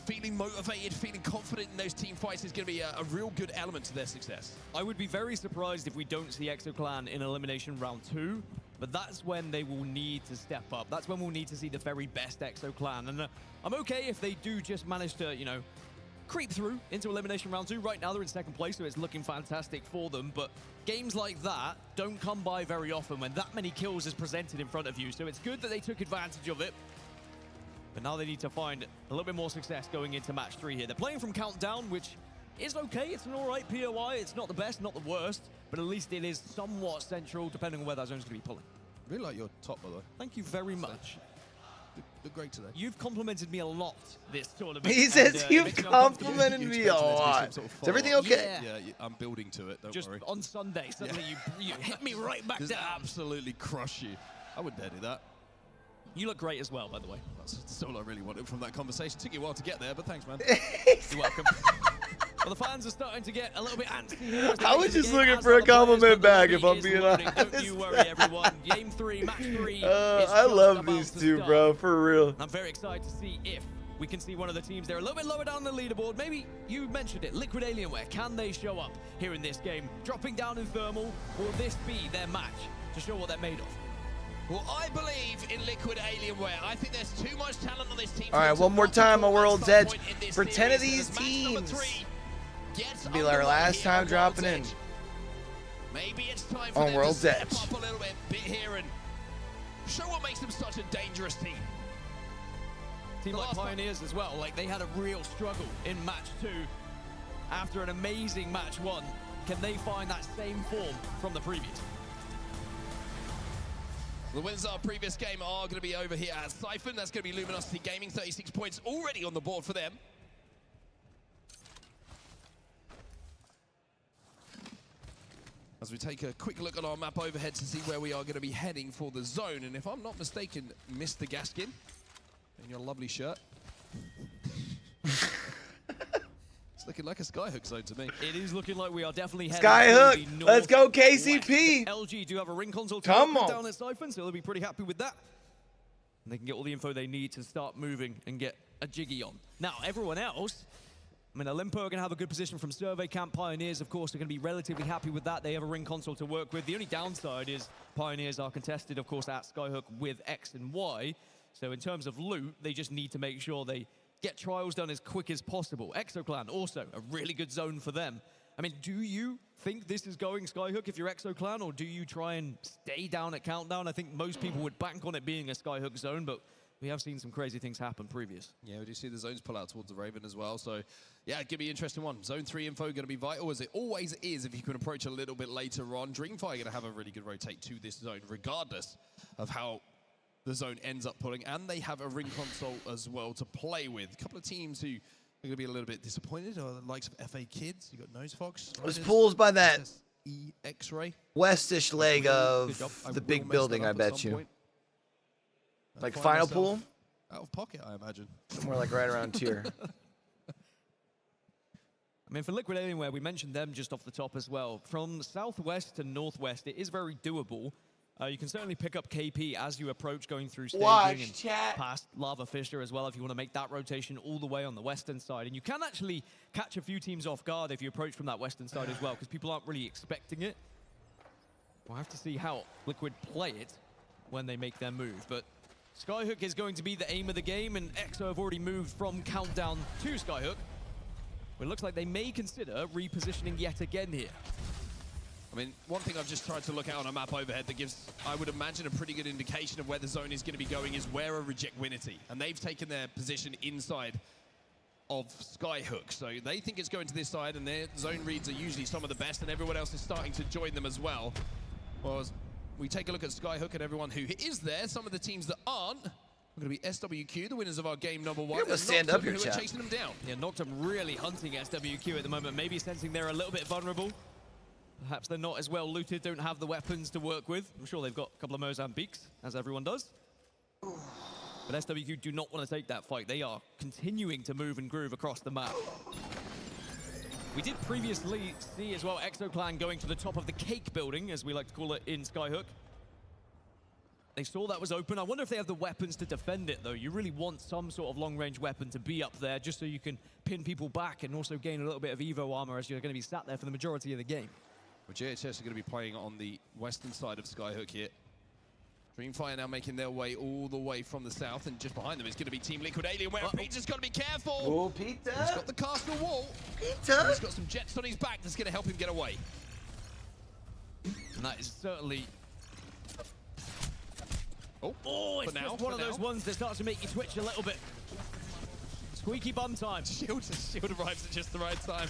feeling motivated, feeling confident in those team fights is going to be a real good element to their success. I would be very surprised if we don't see ExoClan in Elimination Round 2, but that's when they will need to step up. That's when we'll need to see the very best ExoClan. And I'm okay if they do just manage to, you know, creep through into Elimination Round 2. Right now, they're in second place, so it's looking fantastic for them. But games like that don't come by very often when that many kills is presented in front of you. So it's good that they took advantage of it. But now they need to find a little bit more success going into match 3 here. They're playing from Countdown, which is okay. It's an all right POI. It's not the best, not the worst, but at least it is somewhat central, depending on where that zone's going to be pulling. I really like your top, by the way. Thank you very much. Look great today. You've complimented me a lot this tournament. He says you've complimented me a lot. Is everything okay? Yeah, I'm building to it. Don't Just worry. on Sunday, suddenly you hit me right back Just down. absolutely crush you. I wouldn't dare do that. You look great as well, by the way. That's all I really wanted from that conversation. Took you a while to get there, but thanks, man. You're welcome. Well, the fans are starting to get a little bit antsy here. I was just looking for a compliment back, if I'm being honest. Don't you worry, everyone. Game 3, match 3. I love these two, bro, for real. I'm very excited to see if we can see one of the teams there a little bit lower down the leaderboard. Maybe you mentioned it, Liquid Alienware. Can they show up here in this game? Dropping down in Thermal, will this be their match to show what they're made of? Well, I believe in Liquid Alienware. I think there's too much talent on this team. All right, one more time on World's Edge. For 10 of these teams, it'll be our last time dropping in Maybe it's time for on them World's to Edge. step up a little bit here and show what makes them such a dangerous team. Team like Pioneers as well, like they had a real struggle in match 2 after an amazing match 1. Can they find that same form from the previous? The winners of our previous game are going to be over here at Siphon. That's going to be Luminosity Gaming, 36 points already on the board for them. As we take a quick look at our map overhead to see where we are going to be heading for the zone. And if I'm not mistaken, Mr. Gaskin, in your lovely shirt. It's looking like a Skyhook zone to me. It is looking like we are definitely heading Skyhook, let's go KCP. LG do have a ring console Come on. down at Siphon, so they'll be pretty happy with that. And they can get all the info they need to start moving and get a jiggy on. Now, everyone else, I mean, Olympo are going to have a good position from Survey Camp. Pioneers, of course, are going to be relatively happy with that. They have a ring console to work with. The only downside is Pioneers are contested, of course, at Skyhook with X and Y. So in terms of loot, they just need to make sure they get trials done as quick as possible. Exoclan, also a really good zone for them. I mean, do you think this is going Skyhook if you're Exoclan, or do you try and stay down at Countdown? I think most people would bank on it being a Skyhook zone, but we have seen some crazy things happen previous. Yeah, we do see the zones pull out towards the Raven as well. So, yeah, it's going to be an interesting one. Zone 3 info going to be vital, as it always is if you can approach a little bit later on. Dreamfire going to have a really good rotate to this zone, regardless of how the zone ends up pulling. And they have a ring console as well to play with. A couple of teams who are going to be a little bit disappointed are the likes of FA Kids. You got Nose Fox. Those pools by that X-Ray. westish leg of the big building, I bet you. Like final pool? Out of pocket, I imagine. Somewhere like right around here. I mean, for Liquid Alienware, we mentioned them just off the top as well. From southwest to northwest, it is very doable. You can certainly pick up KP as you approach going through staging and past Lava Fissure as well if you want to make that rotation all the way on the western side. And you can actually catch a few teams off guard if you approach from that western side as well, because people aren't really expecting it. We'll have to see how Liquid play it when they make their move. But Skyhook is going to be the aim of the game, and EXO have already moved from Countdown to Skyhook. Well, it looks like they may consider repositioning yet again here. I mean, one thing I've just tried to look at on a map overhead that gives, I would imagine, a pretty good indication of where the zone is going to be going is where a Reject Winity. And they've taken their position inside of Skyhook. So they think it's going to this side, and their zone reads are usually some of the best, and everyone else is starting to join them as well. Well, as we take a look at Skyhook and everyone who is there, some of the teams that aren't are going to be SWQ, the winners of our game number 1. You're able to stand up here, who are chat. chasing them down. Yeah, Noctum really hunting SWQ at the moment, maybe sensing they're a little bit vulnerable. Perhaps they're not as well looted, don't have the weapons to work with. I'm sure they've got a couple of Mozambiques, as everyone does. But SWQ do not want to take that fight. They are continuing to move and groove across the map. We did previously see as well Exoclan going to the top of the cake building, as we like to call it in Skyhook. They saw that was open. I wonder if they have the weapons to defend it, though. You really want some sort of long-range weapon to be up there, just so you can pin people back and also gain a little bit of Evo armor as you're going to be sat there for the majority of the game. Well, JHS are going to be playing on the western side of Skyhook here. Dreamfire now making their way all the way from the south, and just behind them is going to be Team Liquid Alien, where Peter's got to be careful. Oh, Peter. He's got the castle wall. Peter. He's got some jets on his back that's going to help him get away. And that is certainly... Oh, it's just one of those ones that starts to make you twitch a little bit. Squeaky bum time. Shield arrives at just the right time.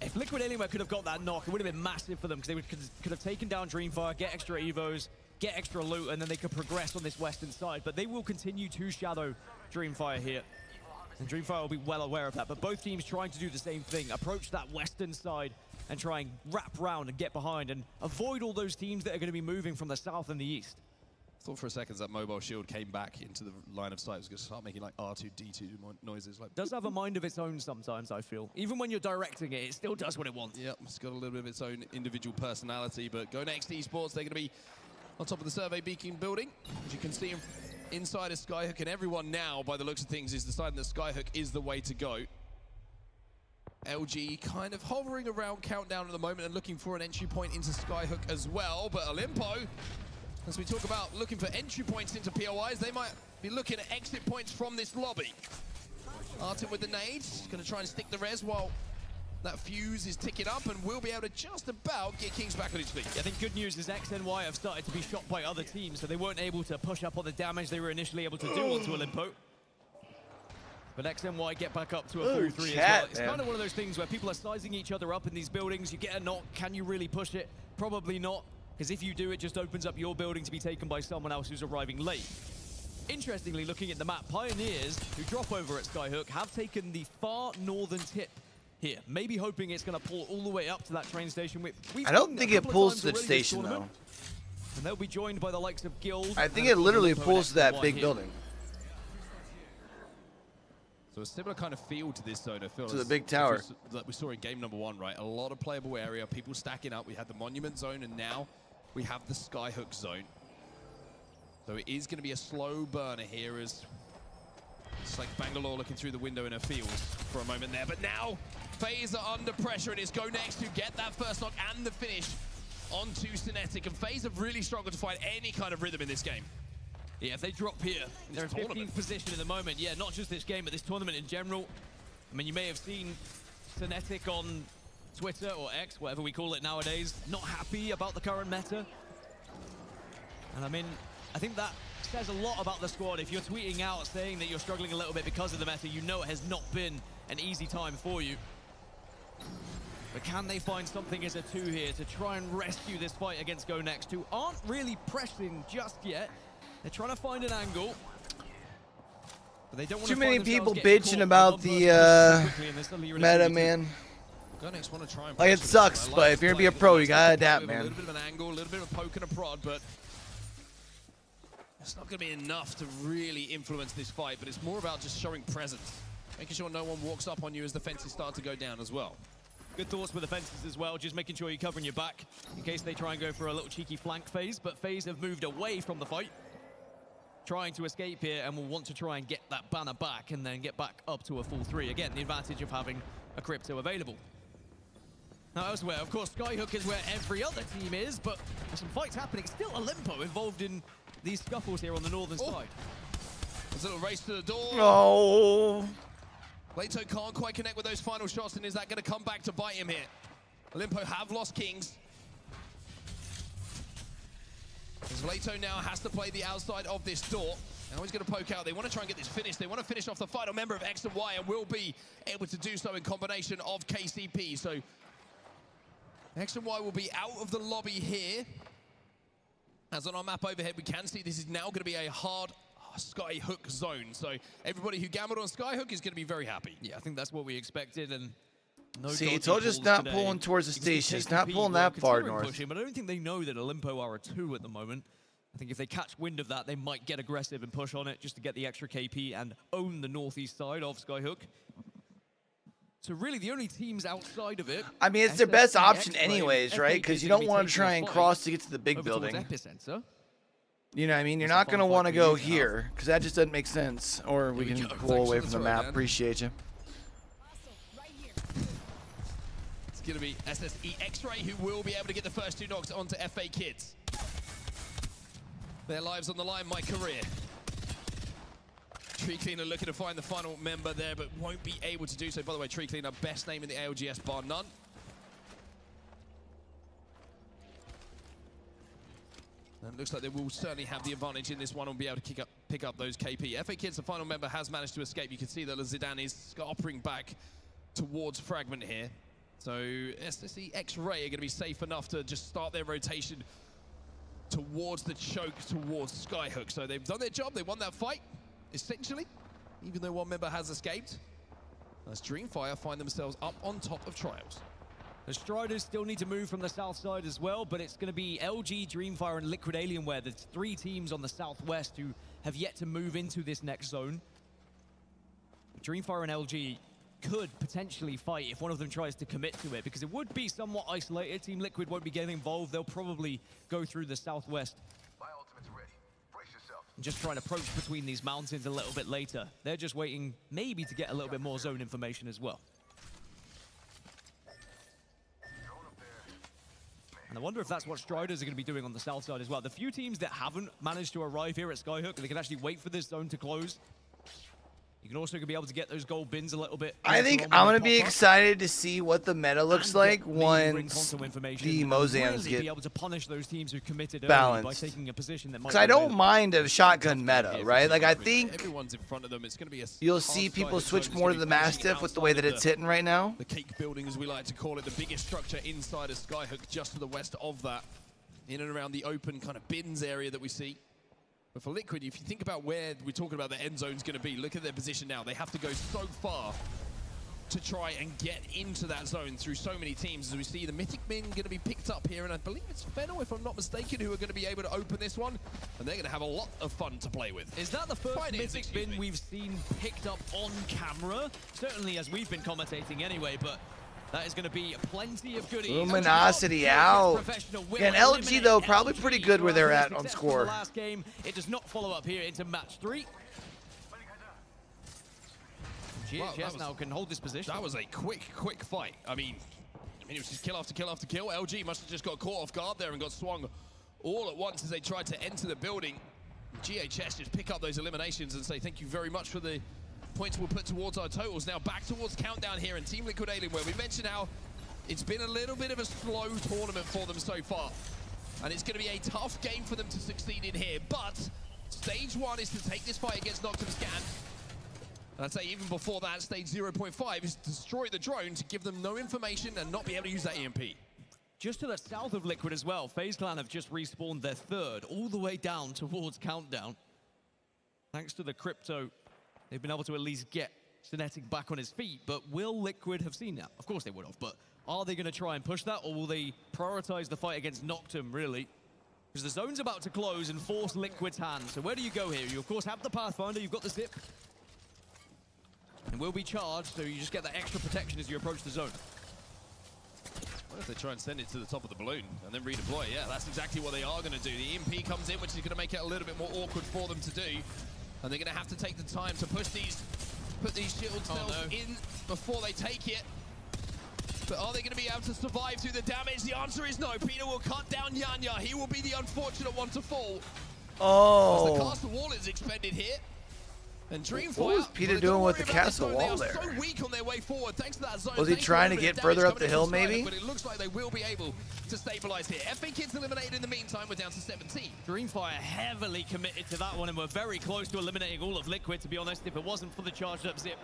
If Liquid Alienware could have got that knock, it would have been massive for them, because they could have taken down Dreamfire, get extra evos, get extra loot, and then they could progress on this western side. But they will continue to shadow Dreamfire here. And Dreamfire will be well aware of that. But both teams trying to do the same thing, approach that western side and try and wrap around and get behind and avoid all those teams that are going to be moving from the south and the east. I thought for a second that mobile shield came back into the line of sight. It was going to start making like R2-D2 noises. Like, does have a mind of its own sometimes, I feel. Even when you're directing it, it still does what it wants. Yep, it's got a little bit of its own individual personality. But Go Next Esports, they're going to be on top of the survey beacon building. As you can see inside is Skyhook, and everyone now, by the looks of things, is deciding that Skyhook is the way to go. LG kind of hovering around Countdown at the moment and looking for an entry point into Skyhook as well. But Olimpo, as we talk about looking for entry points into POIs, they might be looking at exit points from this lobby. Artem with the nades, going to try and stick the res while that fuse is ticking up, and will be able to just about get Kings back on his feet. I think good news is XNY have started to be shot by other teams, so they weren't able to push up on the damage they were initially able to do onto Olimpo. But XNY get back up to a 4-3 as well. It's kind of one of those things where people are sizing each other up in these buildings. You get a knock, can you really push it? Probably not, because if you do, it just opens up your building to be taken by someone else who's arriving late. Interestingly, looking at the map, Pioneers, who drop over at Skyhook, have taken the far northern tip here, maybe hoping it's going to pull all the way up to that train station. I don't think it pulls to the station, though. And they'll be joined by the likes of Guild. I think it literally pulls to that big building. So a similar kind of feel to this zone, I feel. To the big tower. That we saw in game number 1, right? A lot of playable area, people stacking up. We had the Monument zone, and now we have the Skyhook zone. So it is going to be a slow burner here, as it's like Bangalore looking through the window in her field for a moment there. But now FaZe are under pressure, and it's Go Next to get that first knock and the finish onto Synetic. And FaZe have really struggled to find any kind of rhythm in this game. Yeah, if they drop here, they're in 15th position at the moment. Yeah, not just this game, but this tournament in general. I mean, you may have seen Synetic on Twitter or X, whatever we call it nowadays, not happy about the current meta. And I mean, I think that says a lot about the squad. If you're tweeting out saying that you're struggling a little bit because of the meta, you know it has not been an easy time for you. But can they find something as a 2 here to try and rescue this fight against Go Next, who aren't really pressing just yet? They're trying to find an angle. But they don't want too many people bitching about the meta, man. Like, it sucks, but if you're gonna be a pro, you gotta adapt, man. A little bit of an angle, a little bit of a poke and a prod, but it's not gonna be enough to really influence this fight. But it's more about just showing presence, making sure no one walks up on you as the fences start to go down as well. Good thoughts with the fences as well, just making sure you're covering your back in case they try and go for a little cheeky flank phase. But FaZe have moved away from the fight, trying to escape here, and will want to try and get that banner back and then get back up to a full 3. Again, the advantage of having a crypto available. Now elsewhere, of course, Skyhook is where every other team is, but there's some fights happening. Still Olimpo involved in these scuffles here on the northern side. There's a little race to the door. Oh. Leto can't quite connect with those final shots, and is that going to come back to bite him here? Olimpo have lost Kings. As Leto now has to play the outside of this door. Now he's going to poke out. They want to try and get this finished. They want to finish off the final member of X and Y, and will be able to do so in combination of KCP. So X and Y will be out of the lobby here. As on our map overhead, we can see this is now going to be a hard Skyhook zone. So everybody who gambled on Skyhook is going to be very happy. Yeah, I think that's what we expected. And no, see, it's all just not pulling towards the station. It's not pulling that far north. Pushing, but I don't think they know that Olimpo are a 2 at the moment. I think if they catch wind of that, they might get aggressive and push on it just to get the extra KP and own the northeast side of Skyhook. So really, the only teams outside of it... I mean, it's their best option anyways, right? Because you don't want to try and cross to get to the big building. You know what I mean? You're not going to want to go here, because that just doesn't make sense. Or we can pull away from the map. Appreciate you. It's going to be SSE X-Ray who will be able to get the first 2 knocks onto FA Kids. their lives on the line, my career. Tree Cleaner looking to find the final member there, but won't be able to do so. By the way, Tree Cleaner, best name in the ALGS, bar none. And it looks like they will certainly have the advantage in this one and be able to pick up those KP. FA Kids, the final member, has managed to escape. You can see that Zidane is scarpering back towards Fragment here. So SSE X-Ray are going to be safe enough to just start their rotation towards the choke, towards Skyhook. So they've done their job. They won that fight, essentially, even though one member has escaped. As Dreamfire find themselves up on top of Trials. The Striders still need to move from the south side as well, but it's going to be LG, Dreamfire, and Liquid Alienware. There's 3 teams on the southwest who have yet to move into this next zone. Dreamfire and LG could potentially fight if one of them tries to commit to it, because it would be somewhat isolated. Team Liquid won't be getting involved. They'll probably go through the southwest. And just try and approach between these mountains a little bit later. They're just waiting maybe to get a little bit more zone information as well. And I wonder if that's what Striders are going to be doing on the south side as well. The few teams that haven't managed to arrive here at Skyhook, they can actually wait for this zone to close. You can also be able to get those gold bins a little bit. I think I'm going to be excited to see what the meta looks like once the Mozams get be able to punish those teams who committed balanced. by taking a position that might because I don't mind a shotgun meta, right? Like I think everyone's in front of them. It's going to be a you'll see people switch more to the Mastiff with the way that it's hitting right now. The cake building, as we like to call it, the biggest structure inside of Skyhook, just to the west of that, in and around the open kind of bins area that we see. But for Liquid, if you think about where we're talking about the end zone's going to be, look at their position now. They have to go so far to try and get into that zone through so many teams. As we see the Mythic Bin going to be picked up here, and I believe it's Fennel, if I'm not mistaken, who are going to be able to open this one. And they're going to have a lot of fun to play with. Is that the first Mythic Bin we've seen picked up on camera? Certainly as we've been commentating anyway, but that is going to be plenty of goodies. Luminosity out. Again, LG, though, probably pretty good where they're at on score. Last game, it does not follow up here into match 3. GHS now can hold this position. That was a quick fight. I mean, it was just kill after kill after kill. LG must have just got caught off guard there and got swung all at once as they tried to enter the building. GHS just pick up those eliminations and say thank you very much for the points we'll put towards our totals. Now back towards Countdown here in Team Liquid Alienware. We mentioned how it's been a little bit of a slow tournament for them so far. And it's going to be a tough game for them to succeed in here. But stage 1 is to take this fight against Noctum Scan. And I'd say even before that, stage 0.5 is destroy the drone to give them no information and not be able to use that EMP. Just to the south of Liquid as well, FaZe Clan have just respawned their 3rd all the way down towards Countdown. Thanks to the crypto, they've been able to at least get Synetic back on his feet, but will Liquid have seen that? Of course they would have, but are they going to try and push that, or will they prioritize the fight against Noctum, really? Because the zone's about to close and force Liquid's hand. So where do you go here? You, of course, have the Pathfinder, you've got the Zip. And will be charged, so you just get that extra protection as you approach the zone. What if they try and send it to the top of the balloon and then redeploy? Yeah, that's exactly what they are going to do. The EMP comes in, which is going to make it a little bit more awkward for them to do. And they're going to have to take the time to push these, put these shield cells in before they take it. But are they going to be able to survive through the damage? The answer is no. Peter will cut down Yanya. He will be the unfortunate one to fall. Oh. As the castle wall is expended here. And Dreamfire, what was Peter doing with the castle wall there? So weak on their way forward, thanks to that zone. Was he trying to get further up the hill, maybe? But it looks like they will be able to stabilize here. FA Kids eliminated in the meantime. We're down to 17. Dreamfire heavily committed to that one, and we're very close to eliminating all of Liquid, to be honest. If it wasn't for the charged up Zip,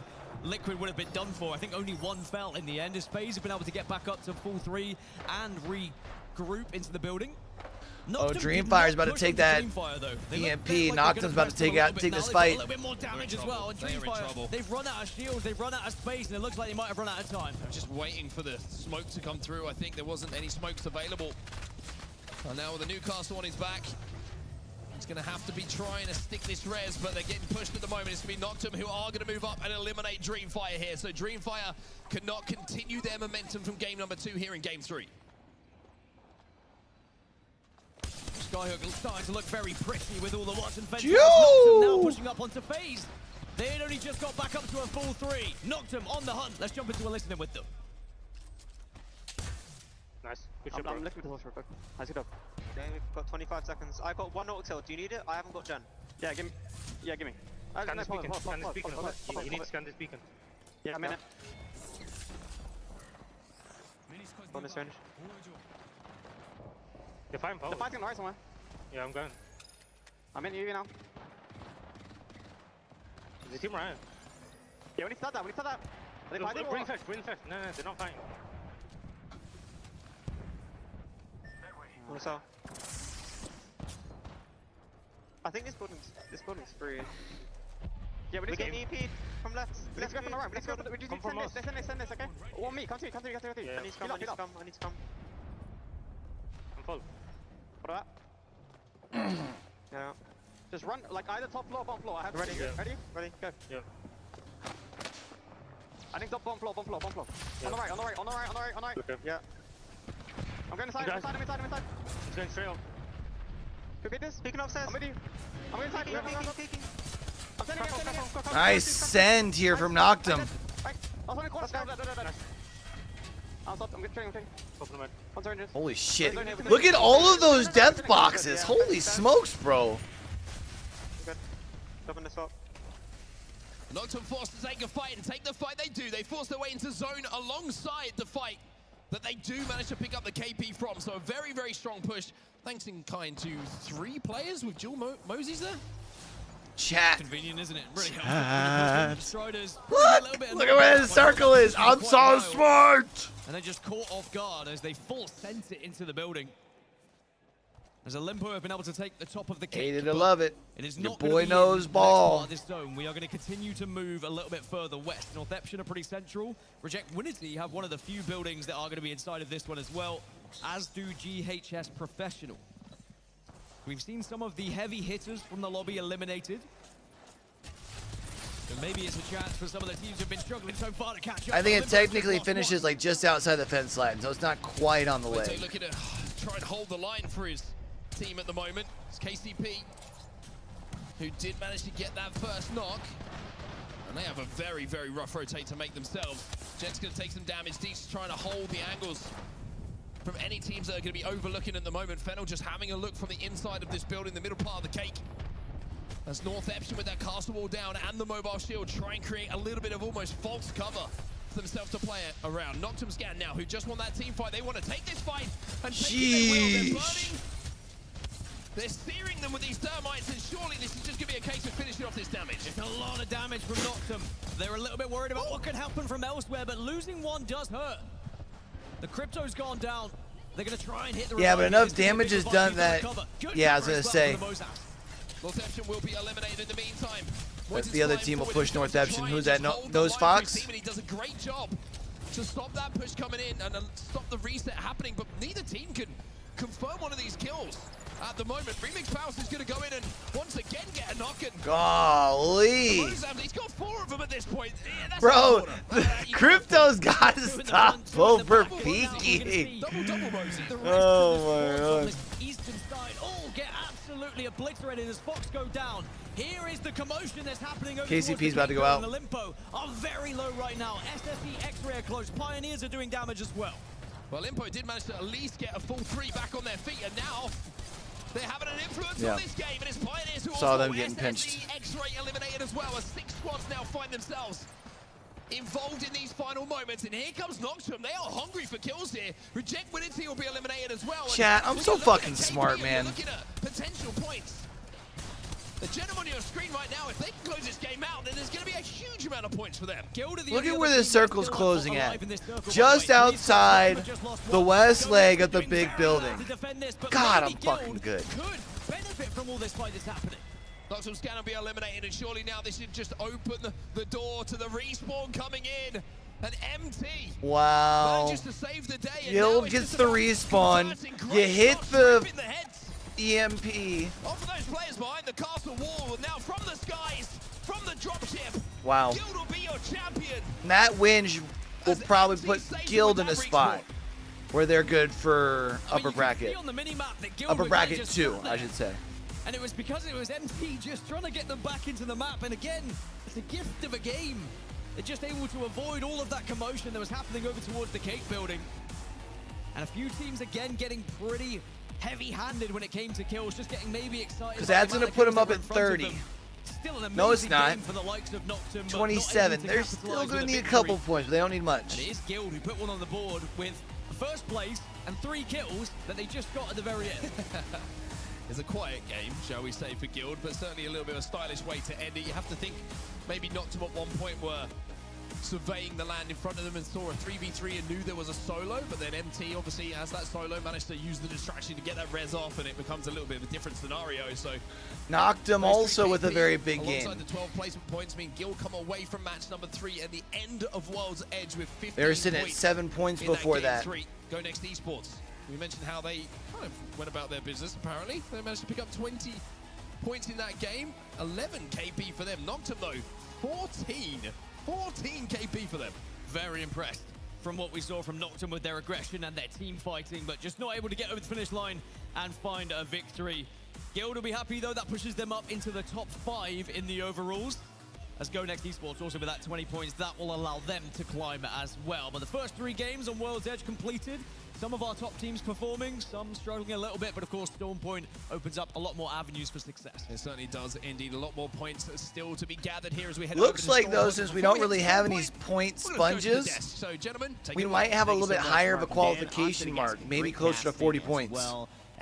Liquid would have been done for. I think only one fell in the end. As FaZe have been able to get back up to full 3 and regroup into the building. Oh, Dreamfire's about to take that EMP. Noctum's about to take this fight. A little bit more damage as well. And Dreamfire, they've run out of shields, they've run out of space, and it looks like they might have run out of time. I'm just waiting for the smoke to come through. I think there wasn't any smokes available. And now with the Newcastle on his back, he's going to have to be trying to stick this res, but they're getting pushed at the moment. It's going to be Noctum who are going to move up and eliminate Dreamfire here. So Dreamfire cannot continue their momentum from game number 2 here in game 3. Skyhook starting to look very pretty with all the Watson fences. Noctum now pushing up onto FaZe. They had only just got back up to a full 3. Noctum on the hunt. Let's jump into a listening with them. Nice. Good job. I'm looking to the horse real quick. Nice, get up. Okay, we've got 25 seconds. I've got 1 Octel. Do you need it? I haven't got gen. Yeah, give me. Yeah, give me. Scan this beacon. Scan this beacon. You need to scan this beacon. Yeah, I'm in it. On this range. They're fighting forward. They're fighting on the right somewhere. Yeah, I'm going. I'm in you now. There's a team right. Yeah, we need to start that. We need to start that. Are they fighting? Bring first. Bring first. No, they're not fighting. What is that? I think this building's free. Yeah, we need to get EP from left. Let's go from the right. Let's go. We just need to send this, okay? Or me, come to me. I need to come. I need to come. I'm full. What about? Yeah. Just run, like either top floor or bottom floor. I have ready. Yeah. Ready, go. Yeah. I think top bottom floor. Yeah. On the right. Okay. Yeah. I'm going inside. I'm inside. He's going straight up. Who beat this? Peeking upstairs. I'm with you. I'm inside. Peeking. I'm sending it. Nice send here from Noctum. I'm getting. Holy shit. Look at all of those death boxes. Holy smokes, bro. Good. Jumping this up. Noctum forced to take a fight, and take the fight they do. They force their way into zone alongside the fight that they do manage to pick up the KP from. So a very, very strong push. Thanks in kind to 3 players with dual Mosies there. Chat. Convenient, isn't it? Really Look at where the circle is. I'm so smart. And they just caught off guard as they full sent it into the building. As Olimpo have been able to take the top of the cake. Hate it or love it. It is Your not boy knows ball. This zone. We are going to continue to move a little bit further west. Northeption are pretty central. Reject Winnity have one of the few buildings that are going to be inside of this one as well, as do GHS Professional. We've seen some of the heavy hitters from the lobby eliminated. So maybe it's a chance for some of the teams who've been struggling so far to catch up. I think it technically finishes like just outside the fence line, so it's not quite on the Let's leg. take a look at it. Try and hold the line for his team at the moment. It's KCP, who did manage to get that first knock. And they have a very, very rough rotate to make themselves. Jet's going to take some damage. Deeks trying to hold the angles from any teams that are going to be overlooking at the moment. Fennel just having a look from the inside of this building, the middle part of the cake. As Northeption with that castle wall down and the mobile shield try and create a little bit of almost false cover for themselves to play it around. Noctum Scan now, who just won that team fight. They want to take this fight and take it. They're burning. They're searing them with these thermites, and surely this is just going to be a case of finishing off this damage. It's a lot of damage from Noctum. They're a little bit worried about what could happen from elsewhere, but losing one does hurt. The crypto's gone down. They're going to try and hit the Yeah, but enough damage is done that. Yeah, I was going to say. Northeption will be eliminated in the meantime. But the other team will push Northeption. Who's that? Nose Fox? He does a great job to stop that push coming in and stop the reset happening, but neither team can confirm one of these kills at the moment. Remix Faust is going to go in and once again get a knock. And golly. He's got 4 of them at this point. Yeah, bro, Crypto's got to stop over peeking. Oh my god. Eastern side all get absolutely obliterated as Fox go down. Here is the commotion that's happening over KCP's about to go out. The Limpo are very low right now. SSE X-Ray are close. Pioneers are doing damage as well. Well, Limpo did manage to at least get a full 3 back on their feet, and now they're having an influence on this game, and it's Pioneers who saw also them getting pinched. X-Ray eliminated as well, as 6 squads now find themselves involved in these final moments, and here comes Noctum. They are hungry for kills here. Reject Winnity will be eliminated as well. Chat, I'm so fucking smart, man. Looking at potential points. The gentleman on your screen right now, if they can close this game out, then there's going to be a huge amount of points for them. Look at where the circle's closing at. Just outside the west leg of the big building. God, I'm fucking good. Could benefit from all this fight that's happening. Noctum Scan will be eliminated, and surely now this should just open the door to the respawn coming in. An MT. Wow. Manages to save the day. Guild gets the respawn. You hit the EMP. Off of those players behind the castle wall, and now from the skies, from the dropship. Wow. Guild will be your champion. And that win will probably put Guild in a spot where they're good for upper bracket. Upper bracket 2, I should say. And it was because it was MT just trying to get them back into the map. And again, it's a gift of a game. They're just able to avoid all of that commotion that was happening over towards the cake building. And a few teams again getting pretty heavy-handed when it came to kills, just getting maybe excited. Because that's going to put him up at 30. No, it's not. 27. They're still going to need a couple points, but they don't need much. And it is Guild who put one on the board with first place and 3 kills that they just got at the very end. It's a quiet game, shall we say, for Guild, but certainly a little bit of a stylish way to end it. You have to think maybe Noctum at one point were surveying the land in front of them and saw a 3v3 and knew there was a solo, but then MT obviously as that solo managed to use the distraction to get that res off, and it becomes a little bit of a different scenario. So Noctum also with a very big game. Alongside the 12 placement points mean Guild come away from match number 3 at the end of World's Edge with 15 They were sitting at 7 points before that. Go Next Esports. We mentioned how they kind of went about their business, apparently. They managed to pick up 20 points in that game. 11 KP for them. Noctum, though, 14 KP for them. Very impressed from what we saw from Noctum with their aggression and their team fighting, but just not able to get over the finish line and find a victory. Guild will be happy, though. That pushes them up into the top 5 in the overalls. As Go Next Esports also with that 20 points, that will allow them to climb as well. But the first 3 games on World's Edge completed. Some of our top teams performing, some struggling a little bit, but of course Storm Point opens up a lot more avenues for success. It certainly does indeed. A lot more points still to be gathered here as we head Looks like though, since we don't really have any point sponges, so, gentlemen, we might have a little bit higher of a qualification mark, maybe closer to 40 points.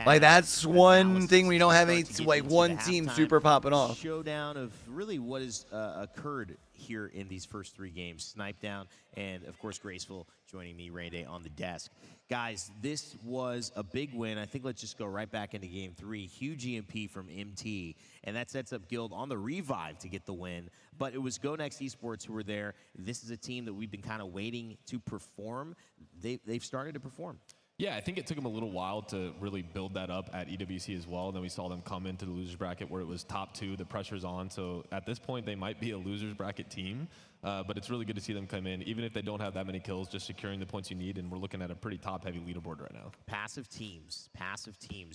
Like that's one thing we don't have any, like one team super popping off. Showdown of really what has occurred here in these first 3 games. Snipe Down and of course Graceful joining me, Rayday, on the desk. Guys, this was a big win. I think let's just go right back into game 3. Huge EMP from MT, and that sets up Guild on the revive to get the win. But it was Go Next Esports who were there. This is a team that we've been kind of waiting to perform. They've started to perform. Yeah, I think it took them a little while to really build that up at EWC as well. And then we saw them come into the losers bracket where it was top 2, the pressure's on. So at this point, they might be a losers bracket team. But it's really good to see them come in, even if they don't have that many kills, just securing the points you need. And we're looking at a pretty top-heavy leaderboard right now. Passive teams.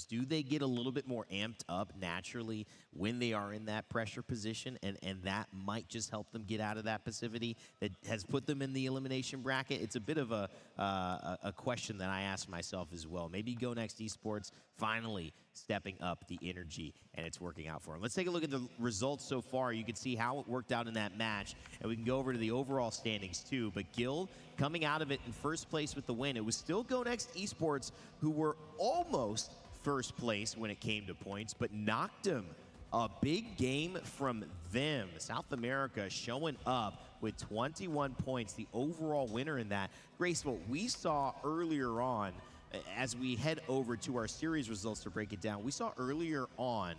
Do they get a little bit more amped up naturally when they are in that pressure position? And that might just help them get out of that passivity that has put them in the elimination bracket. It's a bit of a question that I ask myself as well. Maybe Go Next Esports finally stepping up the energy, and it's working out for them. Let's take a look at the results so far. You can see how it worked out in that match, and we can go over to the overall standings too. But Guild coming out of it in first place with the win. It was still Go Next Esports who were almost first place when it came to points, but Noctum, a big game from them. South America showing up with 21 points, the overall winner in that. Grace, what we saw earlier on, as we head over to our series results to break it down, we saw earlier on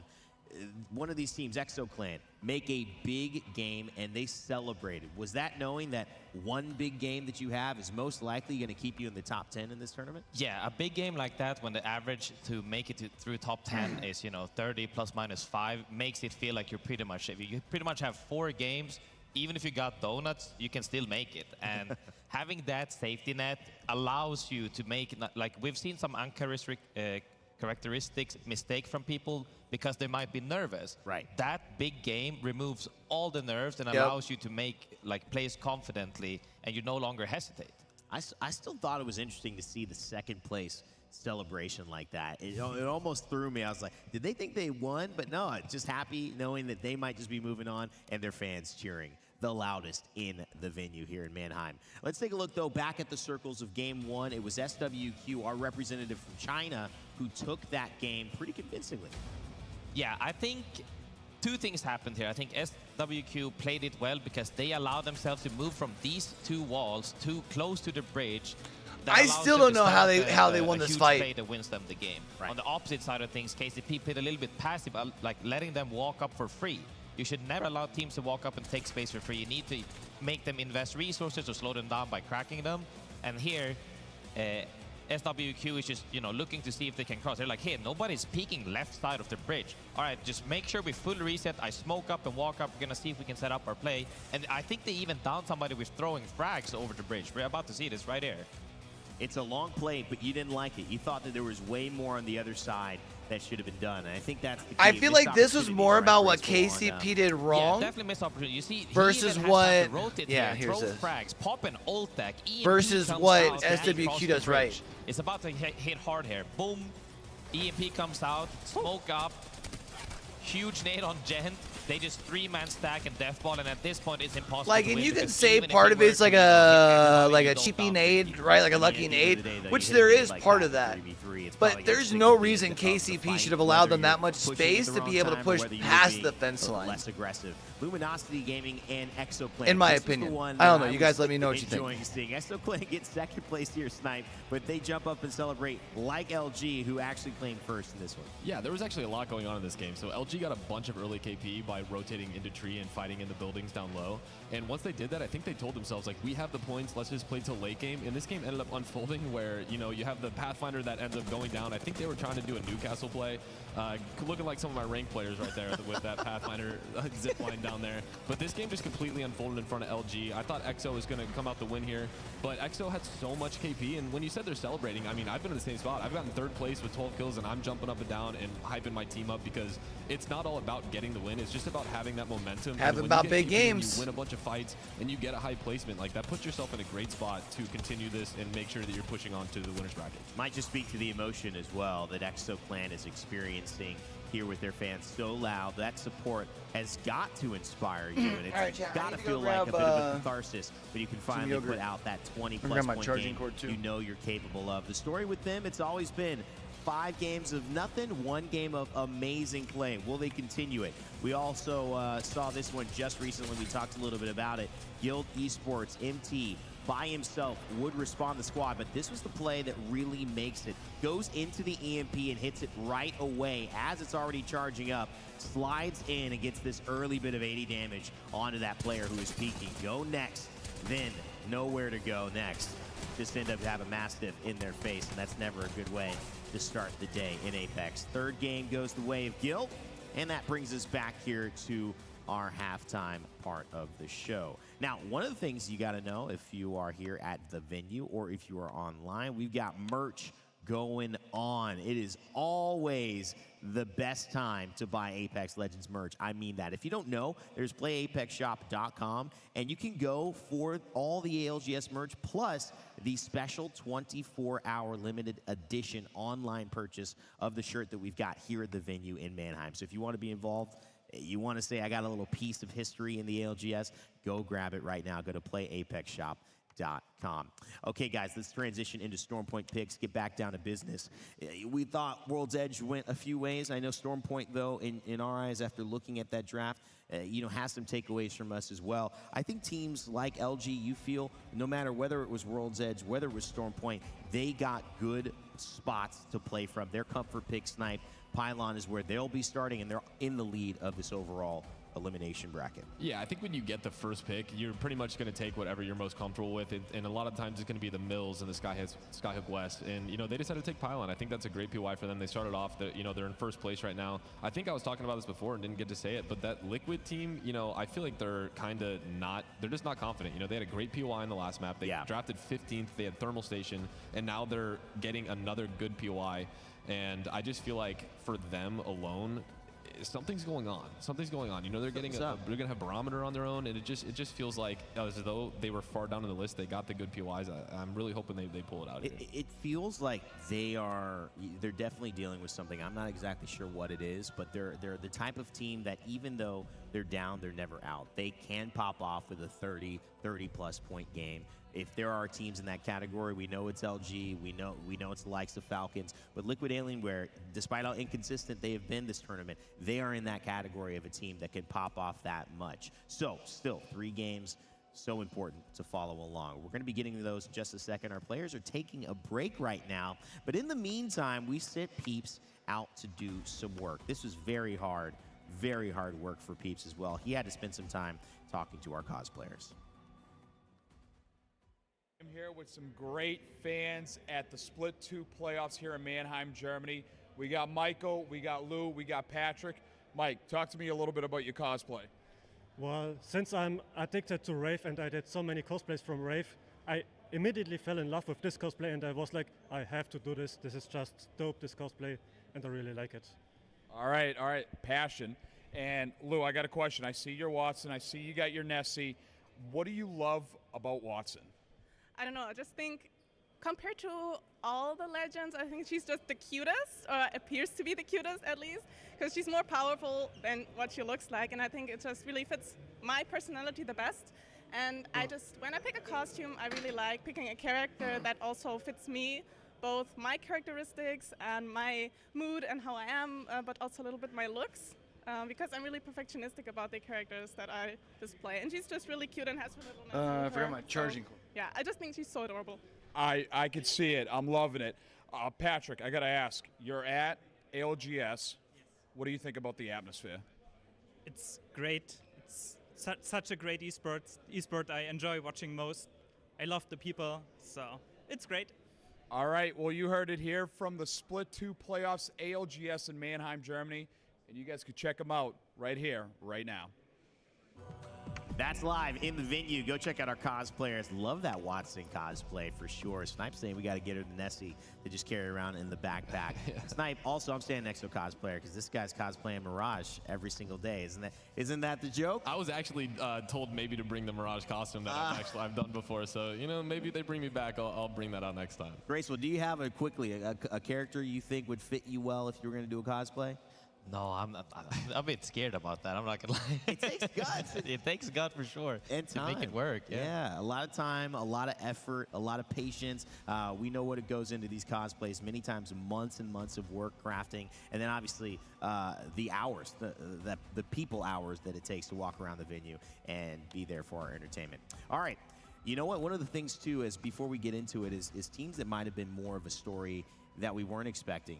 one of these teams, ExoClan, make a big game, and they celebrated. Was that knowing that one big game that you have is most likely going to keep you in the top 10 in this tournament? Yeah, a big game like that, when the average to make it through top 10 is, 30 plus minus 5, makes it feel like you're pretty much, if you pretty much have 4 games, even if you got donuts, you can still make it. And having that safety net allows you to make, like we've seen some characteristics mistake from people because they might be nervous. Right. That big game removes all the nerves and allows you to make plays confidently, and you no longer hesitate. I still thought it was interesting to see the second place celebration like that. It almost threw me. I was like, did they think they won? But no, just happy knowing that they might just be moving on and their fans cheering the loudest in the venue here in Mannheim. Let's take a look, though, back at the circles of Game 1. It was SWQ, our representative from China, who took that game pretty convincingly. Yeah, I think 2 things happened here. I think SWQ played it well because they allowed themselves to move from these 2 walls too close to the bridge. I still don't know how they won this fight. Play that wins them the game. Right. On the opposite side of things, KCP played a little bit passive, like letting them walk up for free. You should never allow teams to walk up and take space for free. You need to make them invest resources or slow them down by cracking them. And here, SWQ is just, looking to see if they can cross. They're like, hey, nobody's peeking left side of the bridge. All right, just make sure we full reset. I smoke up and walk up. We're going to see if we can set up our play. And I think they even downed somebody with throwing frags over the bridge. We're about to see this right here. It's a long play, but you didn't like it. You thought that there was way more on the other side that should have been done. And I think that's the key. I feel like this was more about what KCP did wrong. Yeah, definitely missed opportunity. You see, versus what, here's this. Frags, pop an ult deck, versus what SWQ does right. It's about to hit hard here. Boom. EMP comes out, smoke up, huge nade on Gent. They just 3-man stack and deathball, and at this point it's impossible. Like, to and win you can because say even if part you of were it's to like win, a cheapy nade, right? Like a lucky nade, which there is part of that. But there's no reason KCP should have allowed them that much space to be able to push past the fence line. Less aggressive. Luminosity Gaming and Exoplan. In my opinion. I don't know. You guys let me know what you think. Enjoying seeing Exoplan get second place here, Snipe, but they jump up and celebrate like LG, who actually claimed first in this one. Yeah, there was actually a lot going on in this game. So LG got a bunch of early KP by rotating into tree and fighting in the buildings down low. And once they did that, I think they told themselves, like, we have the points, let's just play till late game. And this game ended up unfolding where, you know, you have the Pathfinder that ends up going down. I think they were trying to do a Newcastle play, looking like some of my ranked players right there with that Pathfinder zip line down there. But this game just completely unfolded in front of LG. I thought EXO was going to come out the win here, but EXO had so much KP. And when you said they're celebrating, I mean, I've been in the same spot. I've gotten third place with 12 kills, and I'm jumping up and down and hyping my team up because it's not all about getting the win. It's just about having that momentum. Having about big games. You win a bunch of fights and you get a high placement. Like, that puts yourself in a great spot to continue this and make sure that you're pushing on to the winner's bracket. Might just speak to the emotion as well that Exoplan is experiencing here with their fans so loud. That support has got to inspire you, and it's got to feel like a bit of a catharsis when you can finally put out that 20-plus point game you know you're capable of. The story with them, it's always been 5 games of nothing, 1 game of amazing play. Will they continue it? We also saw this one just recently. We talked a little bit about it. Guild Esports, MT, by himself would respond the squad, but this was the play that really makes it. Goes into the EMP and hits it right away as it's already charging up, slides in and gets this early bit of 80 damage onto that player who is peeking. Go next, then nowhere to go next. Just end up to have a Mastiff in their face, and that's never a good way to start the day in Apex. Third game goes the way of Guild, and that brings us back here to our halftime part of the show. Now, one of the things you got to know if you are here at the venue or if you are online, we've got merch going on. It is always the best time to buy Apex Legends merch. I mean that. If you don't know, there's playapexshop.com, and you can go for all the ALGS merch plus the special 24-hour limited edition online purchase of the shirt that we've got here at the venue in Mannheim. So if you want to be involved, you want to say, I got a little piece of history in the ALGS, go grab it right now. Go to playapexshop.com. Okay, guys, let's transition into Stormpoint picks, get back down to business. We thought World's Edge went a few ways. I know Stormpoint, though, in our eyes, after looking at that draft, has some takeaways from us as well. I think teams like LG, you feel, no matter whether it was World's Edge, whether it was Stormpoint, they got good spots to play from. Their comfort pick, Snipe, Pylon is where they'll be starting, and they're in the lead of this overall elimination bracket. Yeah, I think when you get the first pick, you're pretty much going to take whatever you're most comfortable with, and a lot of times it's going to be the Mills and the Skyhook West, and they decided to take Pylon. I think that's a great PY for them. They started off, they're in first place right now. I think I was talking about this before and didn't get to say it, but that Liquid team, I feel like they're just not confident. They had a great PY in the last map. They drafted 15th. They had Thermal Station, and now they're getting another good PY. And I just feel like for them alone, something's going on. Something's going on. They're getting they're gonna have Barometer on their own, and it just feels like as though they were far down on the list. They got the good PYs. I'm really hoping they pull it out. It feels like they're definitely dealing with something. I'm not exactly sure what it is, but they're the type of team that even though they're down, they're never out. They can pop off with a 30-plus point game. If there are teams in that category, we know it's LG, we know it's the likes of Falcons, but Liquid Alienware, despite how inconsistent they have been this tournament, they are in that category of a team that can pop off that much. So, still, 3 games, so important to follow along. We're going to be getting to those in just a second. Our players are taking a break right now, but in the meantime, we sent Peeps out to do some work. This was very hard work for Peeps as well. He had to spend some time talking to our cosplayers. I'm here with some great fans at the Split 2 playoffs here in Mannheim, Germany. We got Michael, we got Lou, we got Patrick. Mike, talk to me a little bit about your cosplay. Well, since I'm addicted to Rave and I did so many cosplays from Rave, I immediately fell in love with this cosplay and I was like, I have to do this. This is just dope, this cosplay, and I really like it. All right, passion. And Lou, I got a question. I see your Watson, I see you got your Nessie. What do you love about Watson? I don't know, I just think compared to all the legends, I think she's just the cutest, or appears to be the cutest at least, because she's more powerful than what she looks like, and I think it just really fits my personality the best. And when I pick a costume, I really like picking a character that also fits me, both my characteristics and my mood and how I am, but also a little bit my looks. Because I'm really perfectionistic about the characters that I display. And she's just really cute and has her little nose. I forgot my charging cord. Yeah, I just think she's so adorable. I could see it. I'm loving it. Patrick, I got to ask, you're at ALGS. What do you think about the atmosphere? It's great. It's such a great esport I enjoy watching most. I love the people, so it's great. All right, well, you heard it here from the Split 2 playoffs, ALGS in Mannheim, Germany. And you guys can check them out right here, right now. That's live in the venue. Go check out our cosplayers. Love that Watson cosplay for sure. Snipe saying we got to get her to Nessie to just carry around in the backpack. Snipe, also, I'm standing next to a cosplayer because this guy's cosplaying Mirage every single day. Isn't that the joke? I was actually told maybe to bring the Mirage costume that I've done before. So, you know, maybe they bring me back. I'll bring that out next time. Graceful, do you have a character you think would fit you well if you were going to do a cosplay? No, I'm a bit scared about that. I'm not gonna lie. It takes guts. It takes guts for sure. And to make it work. Yeah, a lot of time, a lot of effort, a lot of patience. We know what it goes into these cosplays. Many times, months and months of work crafting, and then obviously the hours, the people hours that it takes to walk around the venue and be there for our entertainment. All right. You know what? One of the things too is before we get into it is teams that might have been more of a story that we weren't expecting.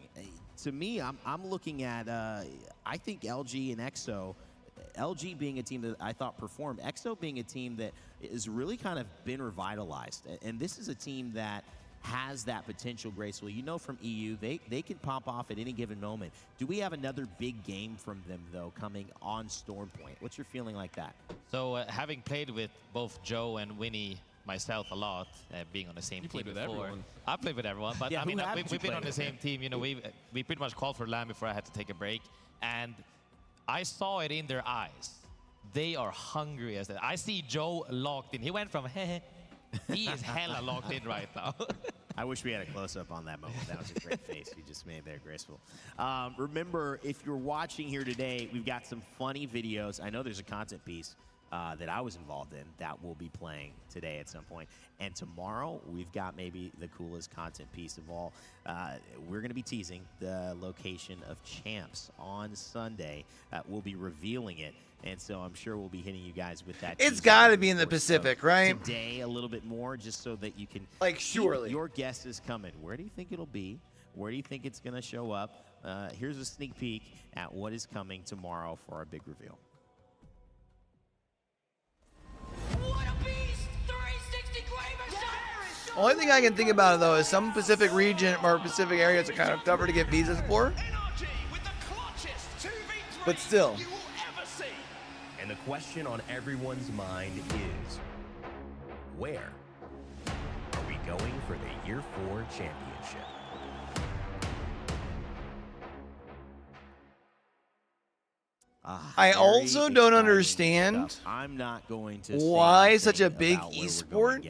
To me, I'm looking at, I think LG and EXO, LG being a team that I thought performed, EXO being a team that is really kind of been revitalized. And this is a team that has that potential, Graceful. You know from EU, they can pop off at any given moment. Do we have another big game from them, though, coming on Stormpoint? What's your feeling like that? So having played with both Joe and Winnie myself a lot, being on the same team before. Everyone. I played with everyone, but yeah, I mean, we've been on the same team. You know, we pretty much called for LAN before I had to take a break, and I saw it in their eyes. They are hungry as that. I see Joe locked in. He went from he is hella locked in right now. I wish we had a close-up on that moment. That was a great face you just made there, Graceful. Remember, if you're watching here today, we've got some funny videos. I know there's a content piece that I was involved in that we'll be playing today at some point. And tomorrow, we've got maybe the coolest content piece of all. We're going to be teasing the location of Champs on Sunday. We'll be revealing it. And so I'm sure we'll be hitting you guys with that. It's got to be in the Pacific, right? Today, a little bit more, just so that you can surely. Your guess is coming. Where do you think it'll be? Where do you think it's going to show up? Here's a sneak peek at what is coming tomorrow for our big reveal. Only thing I can think about, though, is some Pacific region or Pacific areas are kind of tougher to get visas for. But still. And the question on everyone's mind is, where are we going for the Year 4 championship? I also don't understand I'm not going to why such a big esport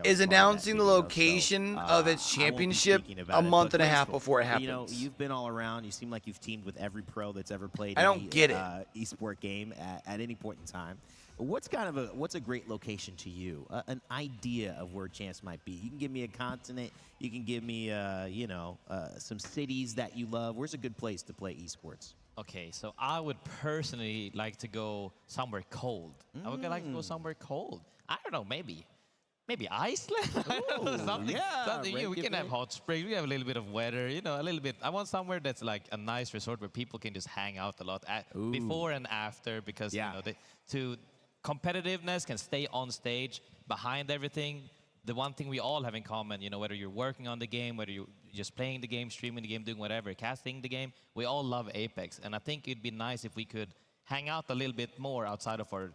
is announcing the location of its championship a month and a half before it happens. You know, you've been all around. You seem like you've teamed with every pro that's ever played I don't get it. Esport game at any point in time. What's a great location to you? An idea of where Champs might be. You can give me a continent. You can give me, some cities that you love. Where's a good place to play esports? Okay, so I would personally like to go somewhere cold. I would like to go somewhere cold. I don't know, maybe Iceland. Something. We can have hot springs. We have a little bit of weather. You know, a little bit. I want somewhere that's like a nice resort where people can just hang out a lot before and after, because you know, competitiveness can stay on stage behind everything. The one thing we all have in common, you know, whether you're working on the game, whether you're just playing the game, streaming the game, doing whatever, casting the game, we all love Apex. And I think it'd be nice if we could hang out a little bit more outside of our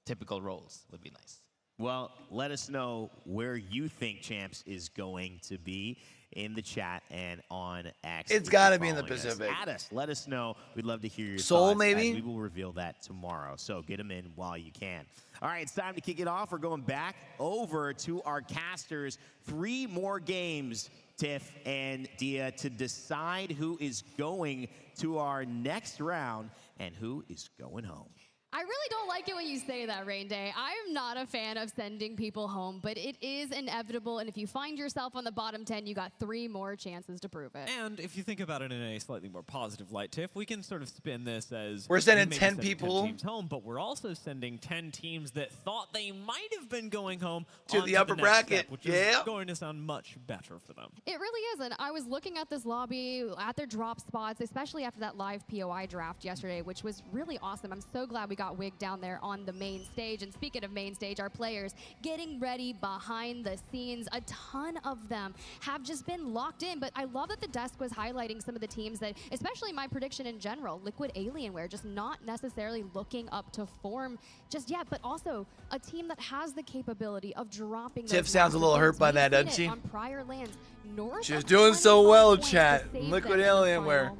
typical roles. Would be nice. Well, let us know where you think Champs is going to be in the chat and on X. It's got to be in the Pacific. At us. Let us know. We'd love to hear your Seoul, thoughts. maybe? And we will reveal that tomorrow. So get them in while you can. All right, it's time to kick it off. We're going back over to our casters. 3 more games, Tiff and Dia, to decide who is going to our next round and who is going home. I really don't like it when you say that, Rain Day. I'm not a fan of sending people home, but it is inevitable, and if you find yourself on the bottom 10, you got 3 more chances to prove it. And if you think about it in a slightly more positive light, Tiff, we can sort of spin this as we're sending we may 10 be people 10 teams home, but we're also sending 10 teams that thought they might have been going home to the upper next bracket, step, which is going to sound much better for them. It really is, and I was looking at this lobby, at their drop spots, especially after that live POI draft yesterday, which was really awesome. I'm so glad we got Wig down there on the main stage. And speaking of main stage, our players getting ready behind the scenes. A ton of them have just been locked in, but I love that the desk was highlighting some of the teams that, especially my prediction in general, Liquid Alienware, just not necessarily looking up to form just yet, but also a team that has the capability of dropping. Tiff sounds a little hurt by that, doesn't she? On prior lands, She's doing so well, chat. Liquid Alienware.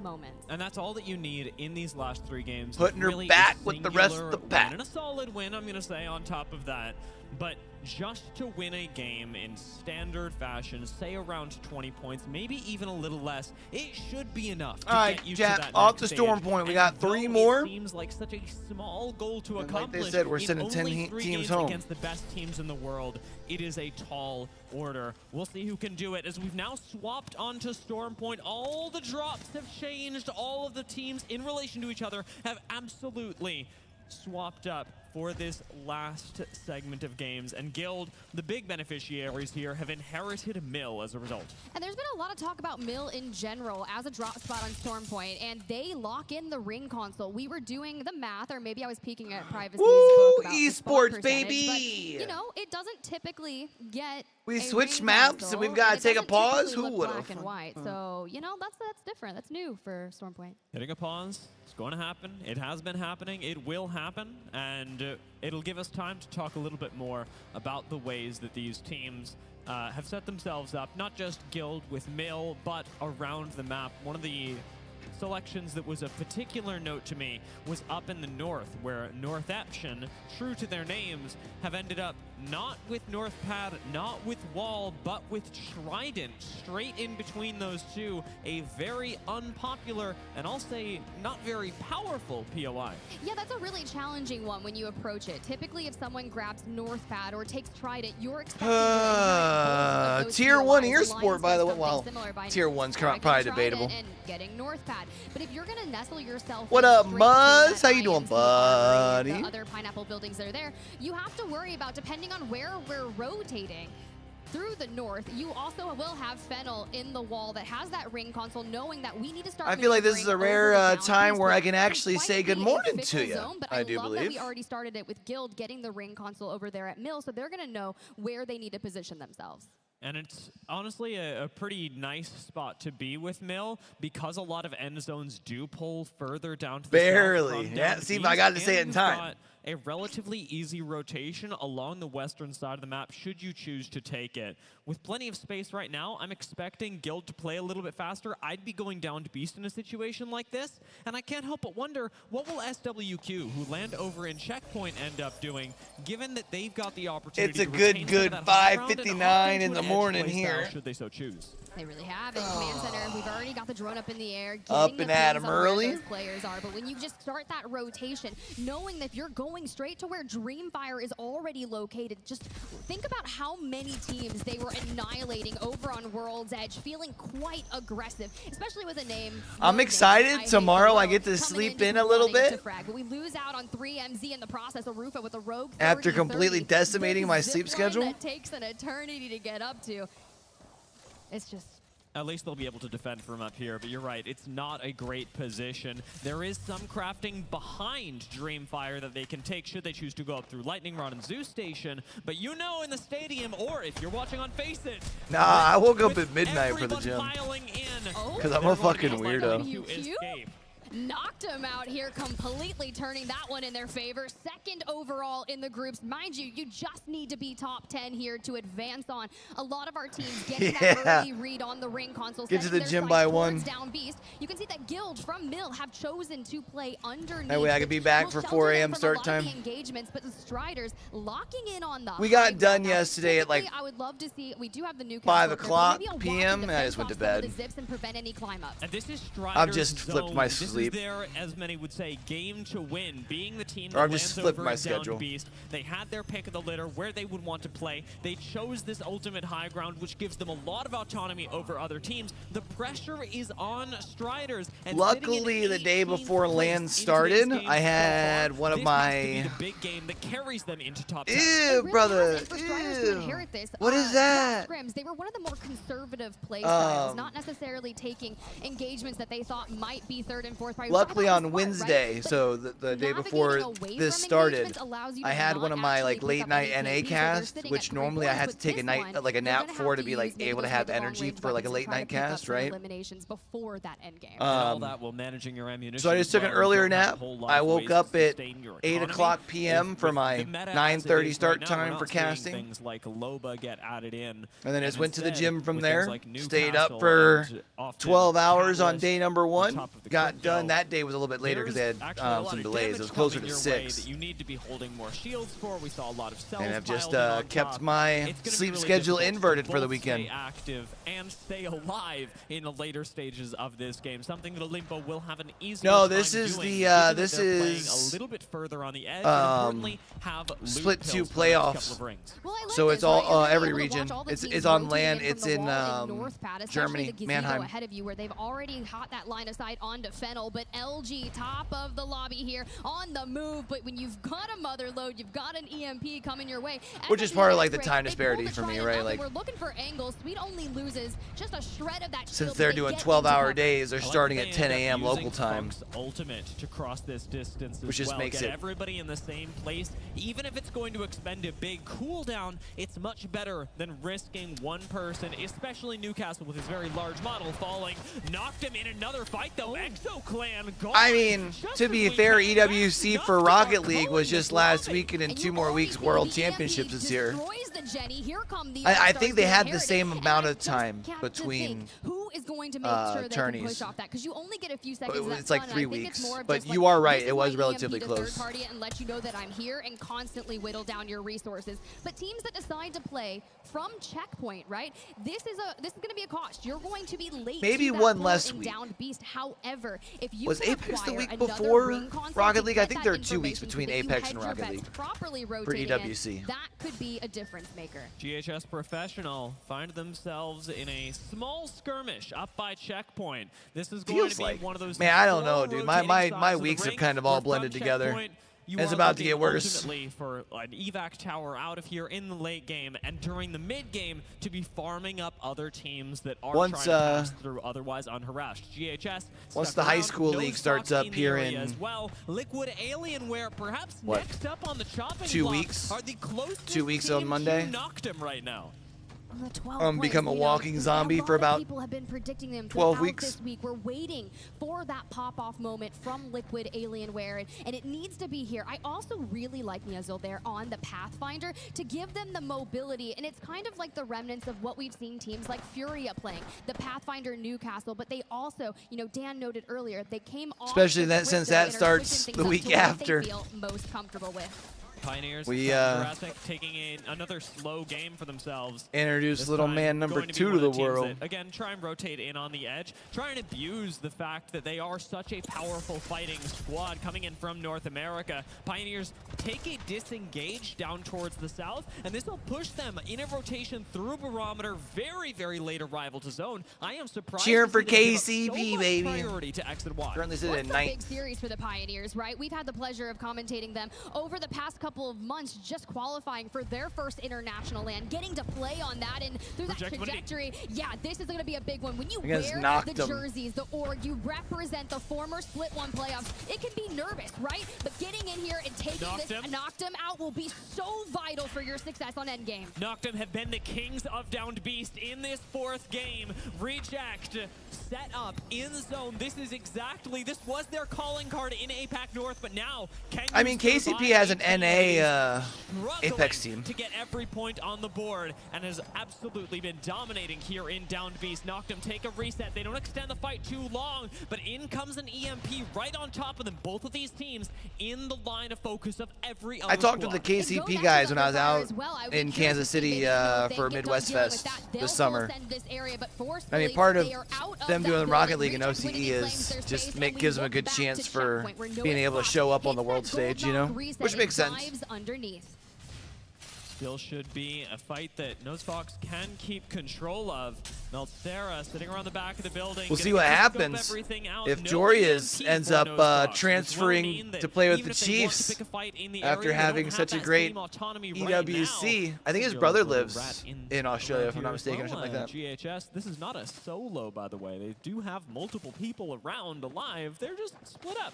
And that's all that you need in these last 3 games. Putting her really back with the rest of the pack. And a solid win, I'm going to say, on top of that. But just to win a game in standard fashion, say around 20 points, maybe even a little less, it should be enough to get you to that off next the Storm stage. point. We got And 3 though more. It seems like such a small goal to And accomplish. like they said, we're in sending 10 only 3 teams games home. against the best teams in the world. It is a tall order. We'll see who can do it as we've now swapped onto Storm Point. All the drops have changed. All of the teams in relation to each other have absolutely swapped up for this last segment of games. And Guild, the big beneficiaries here, have inherited Mill as a result. And there's been a lot of talk about Mill in general as a drop spot on Storm Point, and they lock in the ring console. We were doing the math, or maybe I was peeking at Privacy's book about Esports, the baby! But, you know, it doesn't typically get We a switched ring maps console, and we've got to it take a doesn't pause. typically Who look would have? black and white. So, you know, that's different. That's new for Storm Point. Hitting a pause. It's going to happen. It has been happening. It will happen. And it'll give us time to talk a little bit more about the ways that these teams have set themselves up, not just Guild with Mill, but around the map. One of the selections that was of particular note to me was up in the north, where North Eption, true to their names, have ended up not with North Pad, not with Wall, but with Trident, straight in between those two. A very unpopular, and I'll say not very powerful POI. Yeah, that's a really challenging one when you approach it. Typically, if someone grabs North Pad or takes Trident, you're expecting to Tier 1 POIs. Esports, by the way. Well, Tier 1's probably debatable. And getting North Pad. But if you're going to nestle yourself What up, straight Muzz? between How you doing, that IMC and buddy? the other pineapple buildings that are there, you have to worry about, depending on where we're rotating through the north, you also will have Fennel in the wall that has that ring console, knowing that we need to start. I feel like this is a rare time where I can actually Quite say good be a morning to fickle you. zone, but I do love that believe. we already started it with Guild getting the ring console over there at Mill, so they're going to know where they need to position themselves. And it's honestly a pretty nice spot to be with Mill, because a lot of end zones do pull further down to the Barely. south from Yeah, down see, east, I got to say it in and time. you've got a relatively easy rotation along the western side of the map should you choose to take it. With plenty of space right now, I'm expecting Guild to play a little bit faster. I'd be going down to Beast in a situation like this, and I can't help but wonder, what will SWQ, who land over in Checkpoint, end up doing, given that they've got the opportunity It's a to retain good some of that high ground and 5:59 opt into in the an edge morning play style here. should they so choose. They really have it. Command Center, we've already got the drone up in the air. Up getting and the at pings 'em on where early. those players are. But when you just start that rotation, knowing that if you're going straight to where Dreamfire is already located, just think about how many teams they were annihilating over on World's Edge, feeling quite aggressive, especially with a name. I'm excited. Tomorrow I get to sleep in a little bit. But we lose out on 3MZ in the process. Arufa with a rogue After 30-30. completely decimating my Zip sleep line schedule. That takes an eternity to get up to. It's just... At least they'll be able to defend from up here, but you're right, it's not a great position. There is some crafting behind Dreamfire that they can take should they choose to go up through Lightning Rod and Zoo Station, but you know in the stadium, or if you're watching on Face It, Nah, I woke up at midnight for the everyone gym. piling in, Because I'm a fucking weirdo. to escape. knocked him out here, completely turning that one in their favor. Second overall in the groups. Mind you, you just need to be top 10 here to advance on. A lot of our teams getting that early read on the ring console. Get to the gym by 1. Down Beast. You can see that Guild from Mill have chosen to play underneath. That way I could be back for 4 a.m. start time. Engagements, but the Striders locking in on the We got done yesterday at like I would love to see. We do have the new 5 o'clock p.m. and I just went to bed. And prevent any climb ups. And this is Strider's I've just flipped my zone. sleep. This is their, as many would say, game to win. Being the team Or I've that just lands flipped over my and down schedule. Beast, they had their pick of the litter, where they would want to play. They chose this ultimate high ground, which gives them a lot of autonomy over other teams. The pressure is on Striders. And luckily, the day before LAN started, I had one of my... the big game that carries them into top 10. Ew, brother. Ew. What is that? Scrims, they were one of the more conservative play styles, not necessarily taking engagements that they thought might be 3rd and 4th priority. Luckily on Wednesday, right? So the day before this started, I had one of my like late night NA casts, which normally I had to take a night, like a nap for to be like able to have energy for like a late night cast, right? Eliminations before that end game. All that while managing your ammunition. So I just took an earlier nap. I woke up at 8 o'clock p.m. for my 9:30 start time for casting. Things like Loba get added in. And then just went to the gym from there, stayed up for 12 hours on day number 1. Got done. That day was a little bit later because they had some delays. It was closer to 6. You need to be holding more shields for. We saw a lot of cells. And I've just kept my sleep schedule inverted for the weekend. Stay active and stay alive in the later stages of this game. Something that Olimpo will have an easier No, time this is doing, the this is a little bit further on the edge. And importantly, have split 2 pills for the next couple playoffs. of rings. So it's all every region. It's on LAN. It's in Germany, Mannheim. Ahead of you, where they've already caught that line of sight onto Fennel, but LG top of the lobby here on the move. But when you've got a mother load, you've got an EMP coming your way. Which is part of like the time disparity for me, right? Like we're looking for angles. Sweet only loses just a shred of that. Since they're doing 12-hour days, they're starting at 10 a.m. local time. Ultimate to cross this distance, which just makes Get it everybody in the same place. Even if it's going to expend a big cooldown, it's much better than risking one person, especially Newcastle with his very large model falling. Knocked him in another fight though. Exo Clan gone. I mean, to be fair, EWC for Rocket League was just last week, and in 2 more weeks, World Championships is here. I think they had the same amount of time between who is going to make sure they can push off that, because you only get a few seconds. It's like 3 weeks, but you are right. It was relatively close. Third party and let you know that I'm here and constantly whittle down your resources. But teams that decide to play from checkpoint, right? This is going to be a cost. You're going to be late. Maybe one less week. Downed Beast. However, if you was Apex the week before Rocket League? I think there are 2 weeks between Apex and Rocket League for EWC. That could be a difference maker. GHS Professional find themselves in a small skirmish up by checkpoint. This is going to be one of those. Man, I don't know, dude. My weeks have kind of all blended together. It's about to get worse. Ultimately for an evac tower out of here in the late game, and during the mid game to be farming up other teams that are trying to pass through otherwise unharassed. GHS. Once the high school league starts up here in as well. Liquid Alienware perhaps next up on the chopping 2 block weeks. are the closest 2 weeks on team Monday. to knocked him right now. Become a walking zombie for about people have been predicting them 12 weeks. This week. We're waiting for that pop-off moment from Liquid Alienware, and it needs to be here. I also really like Niazul there on the Pathfinder to give them the mobility, and it's kind of like the remnants of what we've seen teams like Furia playing, the Pathfinder Newcastle, but they also, Dan noted earlier, they came off especially since that starts the week after. They feel most comfortable with. Pioneers taking in another slow game for themselves. Introduce little man number 2 to the world. Again, try and rotate in on the edge. Try and abuse the fact that they are such a powerful fighting squad coming in from North America. Pioneers take a disengage down towards the south, and this will push them in a rotation through Barometer. Very, very late arrival to zone. I am surprised. Cheering for KCP, so baby. Priority to exit Y. Currently sitting at night. Big series for the Pioneers, right? We've had the pleasure of commentating them over the past couple couple of months just qualifying for their first international land, getting to play on that and through that trajectory. Yeah, this is going to be a big one. When you wear the jerseys, the org, you represent the former Split 1 playoffs. It can be nervous, right? But getting in here and taking Noctem out will be so vital for your success on endgame. Noctem have been the kings of Downed Beast in this 4th game. Reject set up in zone. This was their calling card in APAC North, but now I mean, KCP has an NA Apex team to get every point on the board and has absolutely been dominating here in Downed Beast. Noctem take a reset. They don't extend the fight too long, but in comes an EMP right on top of them. Both of these teams in the line of focus of every other I talked to the squad. KCP guys when I was out in Kansas City for Midwest Fest this summer. I mean, part of them doing Rocket League and OCE is just gives them a good chance for being able to show up on the world stage, you know, which makes sense. Still should be a fight that NoseFox can keep control of. Meltera sitting around the back of the building. We'll see what happens if Jorius ends up transferring to play with the Chiefs after having such a great EWC. I think his brother lives in Australia, if I'm not mistaken, or something like that. GHS, this is not a solo, by the way. They do have multiple people around alive. They're just split up.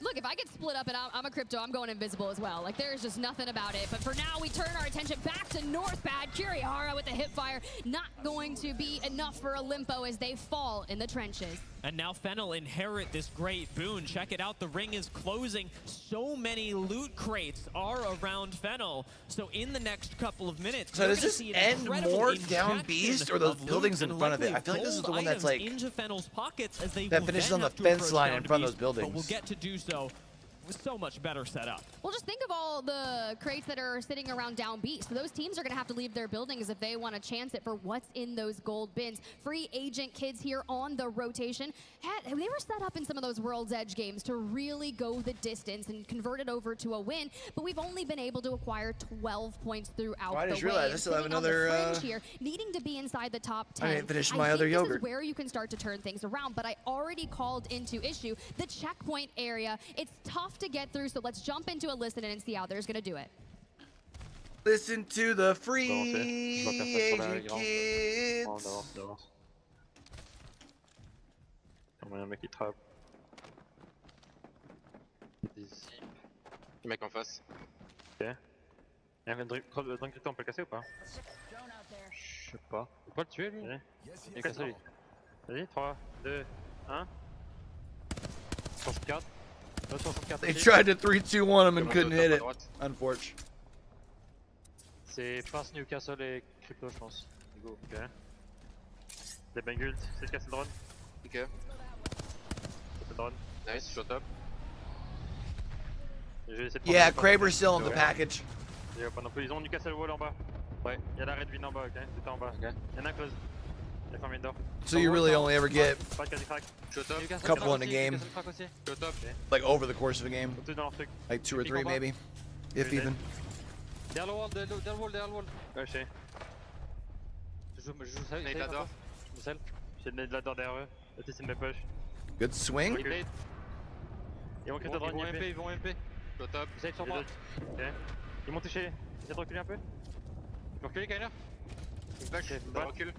Look, if I get split up and I'm a Crypto, I'm going invisible as well. Like, there's just nothing about it. But for now, we turn our attention back to Northpad. Kirihara with the hip fire. Not going to be enough for Olimpo as they fall in the trenches. And now Fennel inherit this great boon. Check it out, the ring is closing. So many loot crates are around Fennel. So in the next couple of minutes, so does this end more Down Beast or those buildings in front of it? I feel like this is the one that's like into Fennel's pockets as they that finishes on the fence line in front of those buildings. But we'll get to do so with so much better setup. Well, just think of all the crates that are sitting around Down Beast. So those teams are going to have to leave their buildings if they want to chance it for what's in those gold bins. Free agent kids here on the rotation. They were set up in some of those World's Edge games to really go the distance and convert it over to a win, but we've only been able to acquire 12 points throughout I the just way. realized I still have another here, needing to be inside the top 10. I didn't finish my other This yogurt. is where you can start to turn things around, but I already called into issue the checkpoint area. It's tough to get through, so let's jump into a listen and see how they're going to do it. Listen to the free agent kids. Il y a un mec qui trappe. Ici. Le mec en face. Ok. Il y a un drink on peut le casser ou pas? Je sais pas. On peut pas le tuer lui? Il est cassé lui. Vas-y, 3, 2, 1. 64. They tried to 3-2-1 him and couldn't hit it. Unfortunate. C'est face Newcastle et Crypto, je pense. Go. Ok. Les Bengals, c'est de casser le drone. Ok. Le drone. Nice, shot up. Yeah, Kraber's still in the package. Ils ont Newcastle wall en bas. Ouais, il y a la Red Win en bas, ok? Tout en bas. Il y en a un close. Il y a combien d'or? So you really only ever get a couple in a game, like over the course of a game, like 2 or 3 maybe, if even. Derrière le wall, derrière le wall. Ouais, je sais. Je joue ça. Je joue celle. J'ai de l'adore derrière eux. Là, c'est mes poches. Good swing. Ils vont MP, ils vont MP. Shot up. Ils sur moi. Ok. Ils m'ont touché. Essaye de reculer un peu. Tu peux reculer, Kyler? Une back, recule.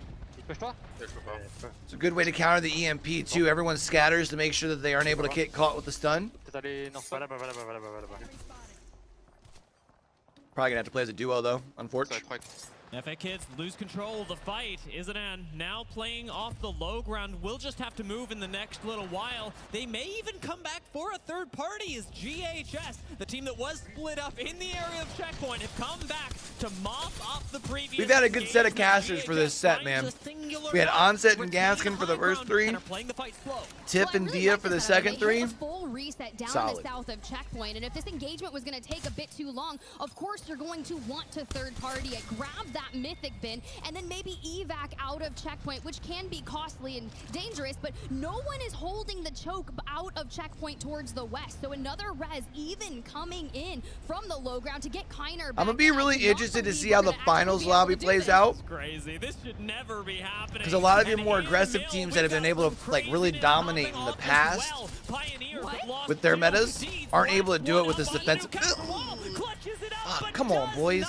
It's a good way to counter the EMP too. Everyone scatters to make sure that they aren't able to get caught with the stun. Probably gonna have to play as a duo though, unfortunately. FA Kids lose control of the fight. Izanan now playing off the low ground. Will just have to move in the next little while. They may even come back for a third party as GHS, the team that was split up in the area of checkpoint, have come back to mop up the previous. We've had a good set of casters for this set, man. We had Onset and Gaskin for the first 3. Tip and Dia for the second 3. Full reset down Solid. the south of checkpoint, and if this engagement was going to take a bit too long, of course you're going to want to third party it, grab that mythic bin, and then maybe evac out of checkpoint, which can be costly and dangerous, but no one is holding the choke out of checkpoint towards the west. So another res even coming in from the low ground to get Kiner back. I'm gonna be really interested to see how the finals lobby plays out. Crazy. This should never be happening. Because a lot of the more aggressive teams that have been able to like really dominate in the past with their metas aren't able to do it with this defensive. Fuck, come on, boys.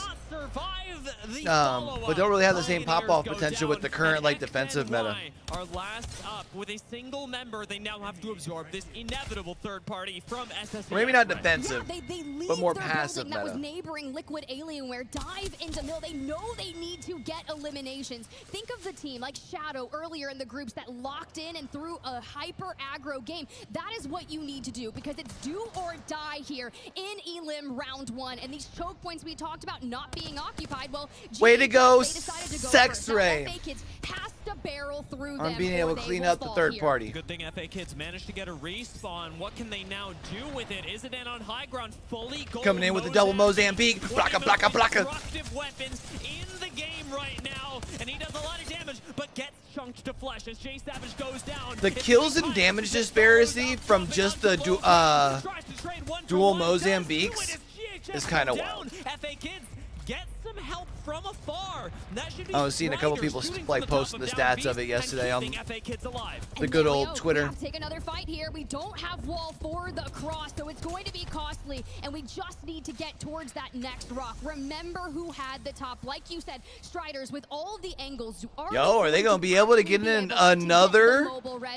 But don't really have the same pop-off potential with the current like defensive meta. Are last up with a single member. They now have to absorb this inevitable third party from SSE. Maybe not defensive, Yeah, they leave but more their passive building that was meta. neighboring Liquid Alienware, dive into Mill. They know they need to get eliminations. Think of the team like Shadow earlier in the groups that locked in and threw a hyper aggro game. That is what you need to do because it's do or die here in Elim round 1. And these choke points we talked about not being occupied, well, Way to go, they decided to go Sex first. Now, Ray. FA Kids has to barrel through I'm them being or able to they clean will up the fall third here. party. Good thing FA Kids managed to get a respawn. What can they now do with it? Is it in on high ground? Fully gold Coming in with the double Mozambique. Blocka, blocka, blocka. Destructive weapons in the game right now, and he does a lot of damage, but gets chunked to flesh as Jay Savage goes down. The kills and damage disparity from just the dual Mozambiques is kind of wild. FA Kids get some help from afar. That should be I was seeing a couple people like posting the stats of it yesterday on the good old Twitter. Take another fight here. We don't have wall for the cross, so it's going to be costly, and we just need to get towards that next rock. Remember who had the top. Like you said, Striders with all the angles. Yo, are they going to be able to get in another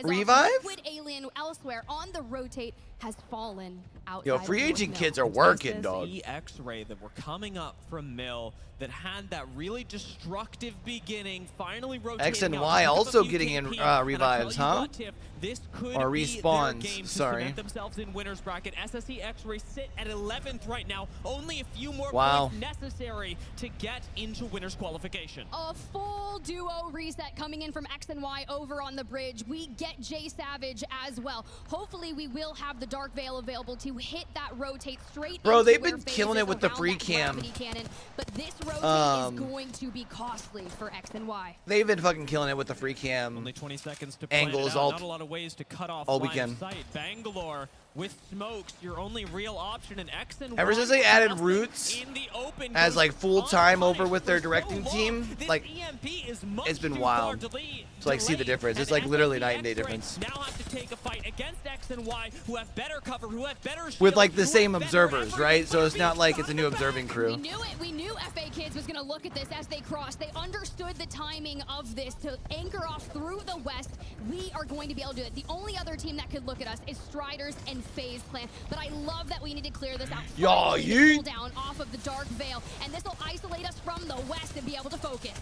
revive? Liquid Alien elsewhere on the rotate has fallen outside. Yo, free agent kids are working, dog. X-Ray that were coming up from Mill that had that really destructive beginning, finally rotating X and out. Y Pick up also a few getting in KP, revives, and I tell huh? you what, Tiff, this could Or be respawns, their game to sorry. cement themselves in winners bracket. SSE X-Ray sit at 11th right now. Only a few more Wow. points necessary to get into winners qualification. A full duo reset coming in from X and Y over on the bridge. We get Jay Savage as well. Hopefully we will have the Dark Veil available to hit that rotate straight. Bro, into they've where been FaZe killing it is with the around free that cam. gravity cannon. But this rotate is going to be costly for X and Y. They've been fucking killing it with the free cam. Only 20 seconds to plan angles it out. all Not a lot of ways to cut off all line weekend. of sight. Bangalore with smokes, your only real option in X and Ever Y. since they added Nothing Roots in the open as goes like full time over unpunished with their for so directing long. team, This like EMP is much it's been too wild far to like see the difference. It's like literally night and day difference. Now have to take a fight against X and Y, who have better cover, who have better With shield, like the who same have better observers, everything. right? So it's not like it's a new observing We crew. knew it. We knew FA Kids was going to look at this as they crossed. They understood the timing of this to anchor off through the west. We are going to be able to do it. The only other team that could look at us is Striders and FaZe Clan. But I love that we need to clear this out. Yaw, Finally, yeet. pull down off of the Dark Veil, and this will isolate us from the west and be able to focus.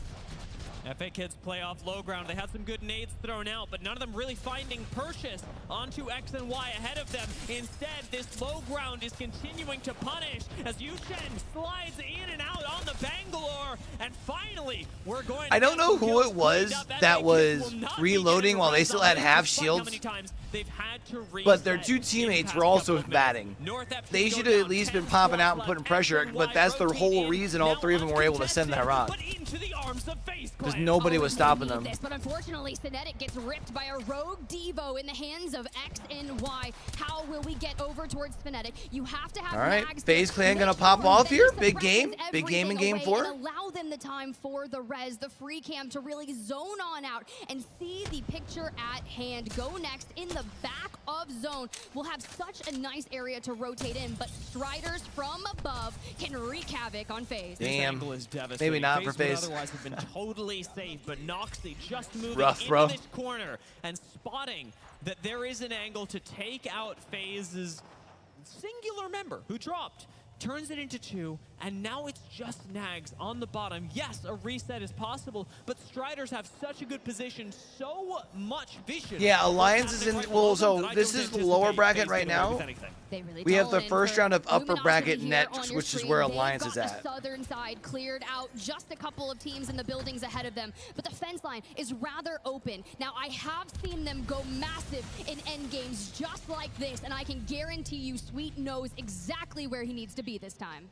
FA Kids play off low ground. They had some good nades thrown out, but none of them really finding purchase onto X and Y ahead of them. Instead, this low ground is continuing to punish as Yushen slides in and out on the Bangalore. And finally, we're going to I don't get know some who kills it was cleaned up. that FA was Kids will not be reloading getting while they res still on had this half despite shields. how many times they've had to But their reset two in teammates past were also couple of minutes. batting. North FC They go should have at down, least 10 been popping out and squads putting left. pressure, X and but Y that's the rotate whole in. reason all Now three of them were able to send that rock. but into the arms of FaZe Because Clan. nobody was They stopping need them. this, but unfortunately, Synetic gets ripped by a rogue Devo in the hands of X and Y. How will we get over towards Synetic? You have to have All right, mags FaZe to Clan gonna make pop sure off they here. suppress Big game in everything game away 4. and allow them the time for the res, the free cam to really zone on out and see the picture at hand. Go next in the back of zone. We'll have such a nice area to rotate in, but Striders from above can wreak havoc on FaZe. This Damn. angle is devastating. Maybe not for would FaZe. Otherwise have been totally safe, but Noxy just moving Rough, into bro. this corner and spotting that there is an angle to take out FaZe's singular member who dropped. Turns it into 2, and now it's just Nags on the bottom. Yes, a reset is possible, but Striders have such a good position, so much vision. Yeah, Alliance is in. Right Well, below them so that I this don't is the lower anticipate bracket FaZe right getting away now. with anything. They really We have the dial in first for round of upper Luminosity bracket here next, on your which is screen. where They've Alliance got is the at. southern side cleared out, just a couple of teams in the buildings ahead of them, but the fence line is rather open. Now, I have seen them go massive in end games just like this, and I can guarantee you Sweet knows exactly where he needs to be this time.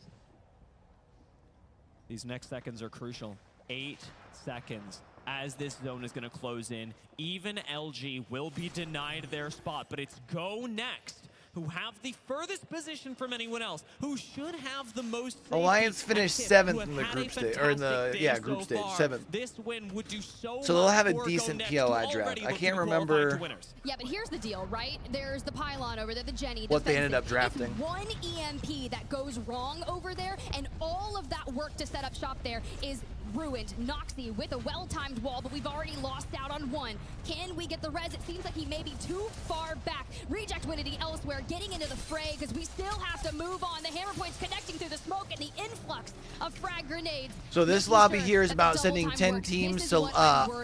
These next seconds are crucial. 8 seconds as this zone is going to close in. Even LG will be denied their spot, but it's go next who have the furthest position from anyone else, who should have the most safety, Alliance finished and 7th who in the have group had a stage, or in the fantastic day group so stage, far. 7th. This win would do so they'll have a much for decent GoNext POI to draft. already I look can't to qualify remember to winners. Yeah, but here's the deal, right? There's the pylon over there, the Jenny. what they ended defensive. up drafting. If one EMP that goes wrong over there, and all of that work to set up shop there is ruined. Noxy with a well-timed wall, but we've already lost out on one. Can we get the res? It seems like he may be too far back. Reject Winity elsewhere, getting into the fray, because we still have to move on. The hammer point's connecting through the smoke and the influx of frag grenades. So this lobby here is about sending 10 teams to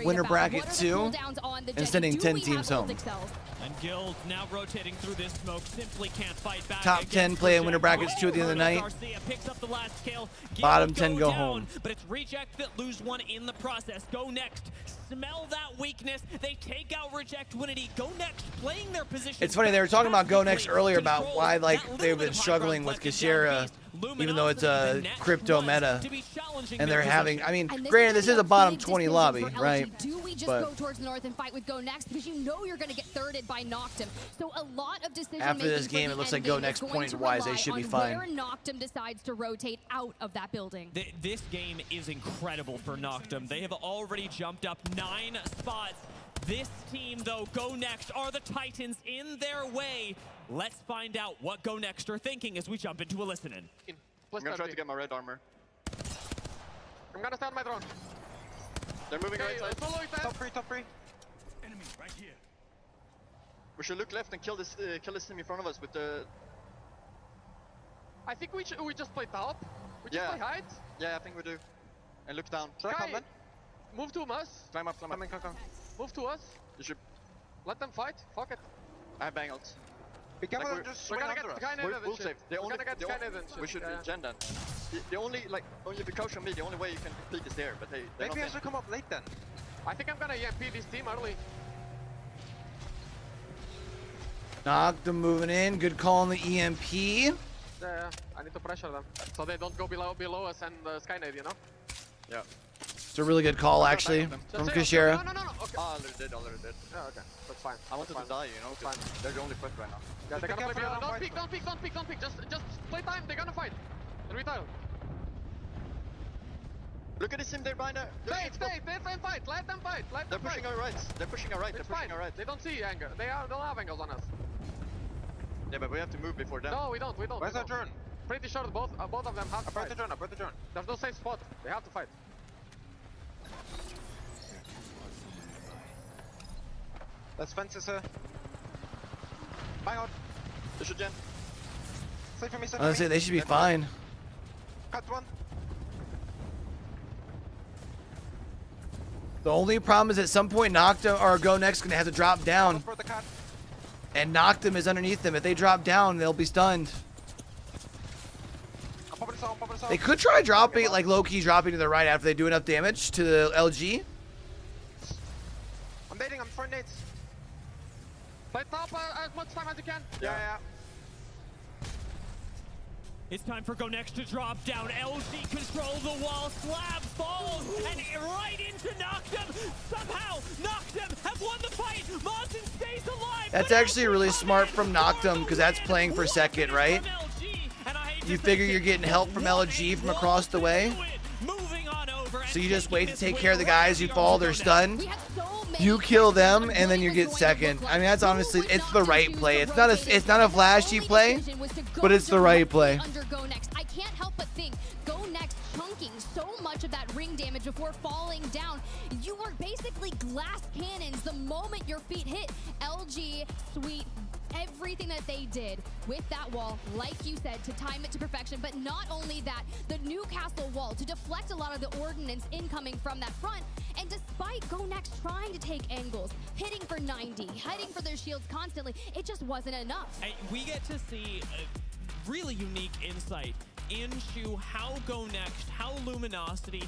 winner bracket 2 and sending 10 teams home. And Guild now rotating through this smoke, simply can't fight back. Top 10 play in winner brackets 2 at the end of the night. Garcia picks up the last kill. Bottom Guild 10 go down, home. But it's Reject that lose one in the process. Go Next. Smell that weakness. They take out Reject Winity. Go Next playing their position. It's funny, they were talking about Go Next earlier about why they've been struggling with Kashira, even though it's a crypto meta. And they're having, I mean, granted, this is a bottom 20 lobby, right? Do we just go towards the north and fight with Go Next? Because you know you're going to get thirded by Noctum. So a lot of decision after this game, it looks like Go Next point-wise, they should be fine. Where Noctum decides to rotate out of that building. This game is incredible for Noctum. They have already jumped up 9 spots. This team, though, Go Next, are the Titans in their way. Let's find out what Go Next are thinking as we jump into a listen-in. I'm gonna try to get my red armor. I'm gonna stand my drone. They're moving right side. Top 3, top 3. Enemy right here. We should look left and kill this team in front of us with the... I think we just play top. We just play height. Yeah, I think we do. And look down. Should I come then? Move to us. Climb up, climb up. Come. Move to us. You should... Let them fight. Fuck it. I have bangles. We're gonna get Skynet We'll save. We should gen that. The only because of me, the only way you can complete is there, but maybe I should come up late then. I think I'm gonna EMP this team early. Noctum moving in. Good call on the EMP. Yeah, I need to pressure them so they don't go below us and Skynet, you know? Yeah. It's a really good call, actually, from Kashira. No. Okay. Already dead. Yeah, okay. That's fine. I wanted to die, you know? Fine. They're the only threat right now. Yeah, they're gonna play. Don't peek. Just play time. They're gonna fight. And retire. Look at this team there behind there. Stay and fight. Let them fight. They're pushing our right. They're pushing our right. They don't see anger. They don't have angles on us. Yeah, but we have to move before them. No, we don't. Where's our turn? Pretty sure both of them have to fight. Apart the turn. There's no safe spot. They have to fight. Let's fence this. Bang out. They should gen. Safe for me, Honestly, they should be fine. Cut one. The only problem is at some point Noctum or Go Next gonna have to drop down. And Noctum is underneath them. If they drop down, they'll be stunned. They could try dropping, like low-key dropping to the right after they do enough damage to the LG. I'm baiting, I'm throwing nades. Play top as much time as you can. Yeah. It's time for Go Next to drop down. LG control the wall. Slab falls and right into Noctum. Somehow, Noctum have won the fight. Monson stays alive. That's actually really smart from Noctum because that's playing for second, right? You figure you're getting help from LG from across the way. So you just wait to take care of the guys who fall, they're stunned. You kill them and then you get second. I mean, that's honestly, it's the right play. It's not a flashy play, but it's the right play. I can't help but think Go Next chunking so much of that ring damage before falling down. You were basically glass cannons the moment your feet hit. LG, Sweet, everything that they did with that wall, like you said, to time it to perfection. But not only that, the Newcastle wall to deflect a lot of the ordnance incoming from that front. And despite Go Next trying to take angles, hitting for 90, hitting for their shields constantly, it just wasn't enough. We get to see a really unique insight into how Go Next, how Luminosity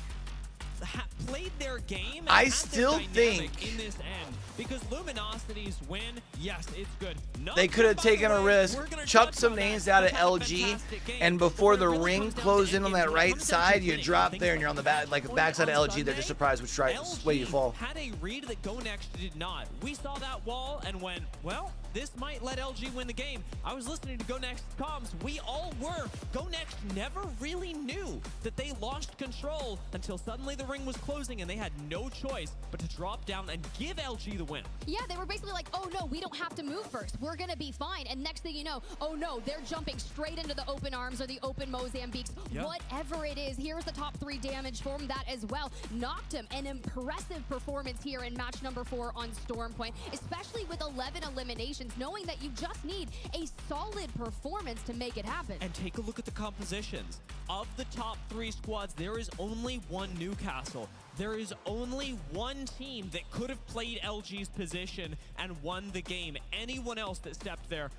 played their game. And I had still their dynamic think in this end, because Luminosity's win, yes, it's good. they could have taken a risk, chucked some names out of LG, and before the ring closed in on that right side, you drop there and you're on the back, like backside of LG. They're just surprised which way you fall. Had a read that Go Next did not. We saw that wall and went, well, this might let LG win the game. I was listening to Go Next comms. We all were. Go Next never really knew that they lost control until suddenly the ring was closing and they had no choice but to drop down and give LG the win. Yeah, they were basically like, oh no, we don't have to move first. We're gonna be fine. And next thing you know, oh no, they're jumping straight into the open arms or the open Mozambiques. Yep. Whatever it is, here's the top 3 damage from that as well. Knocked him. An impressive performance here in match number 4 on Stormpoint, especially with 11 eliminations, knowing that you just need a solid performance to make it happen. And take a look at the compositions. Of the top 3 squads, there is only one Newcastle. There is only one team that could have played LG's position and won the game. Anyone else that stepped there,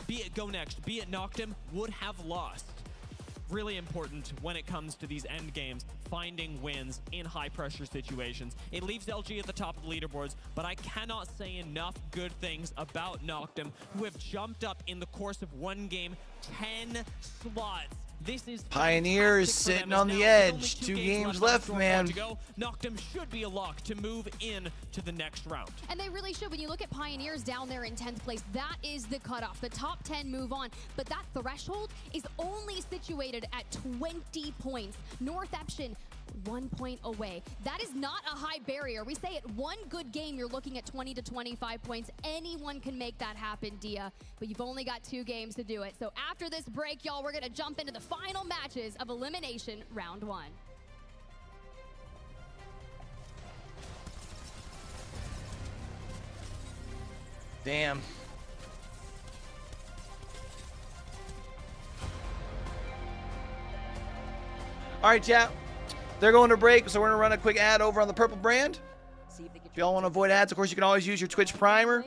be it Go Next, be it Knocked Him, would have lost. Really important when it comes to these end games, finding wins in high pressure situations. It leaves LG at the top of the leaderboards, but I cannot say enough good things about Knocked Him, who have jumped up in the course of one game 10 slots. This is Pioneers sitting on the edge. 2 games left, man. Knocked Him should be a lock to move in to the next round. And they really should. When you look at Pioneers down there in 10th place, that is the cutoff. The top 10 move on, but that threshold is only situated at 20 points. North Eption, 1 point away. That is not a high barrier. We say at one good game, you're looking at 20 to 25 points. Anyone can make that happen, Dia, but you've only got 2 games to do it. So after this break, y'all, we're gonna jump into the final matches of Elimination Round 1. Damn. All right, chat. They're going to break, so we're going to run a quick ad over on the Purple brand. If y'all want to avoid ads, of course, you can always use your Twitch Primer.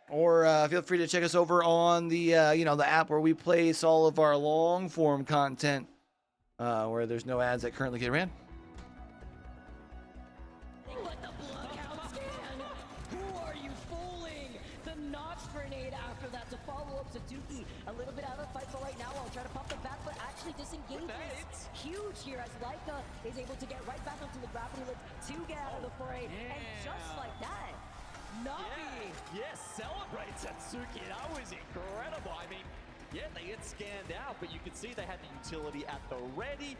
Or feel free to check us over on the, the app where we place all of our long-form content where there's no ads that currently get ran. Who are you fooling? The notch grenade after that to follow up Suzuki. A little bit out of the fight for right now. I'll try to pop them back, but actually disengages. Huge here as Leica is able to get right back onto the gravity lift to get out of the fray. And just like that, Navi. Yes, celebrates Satsuki. That was incredible. I mean, yeah, they get scanned out, but you could see they had the utility at the ready.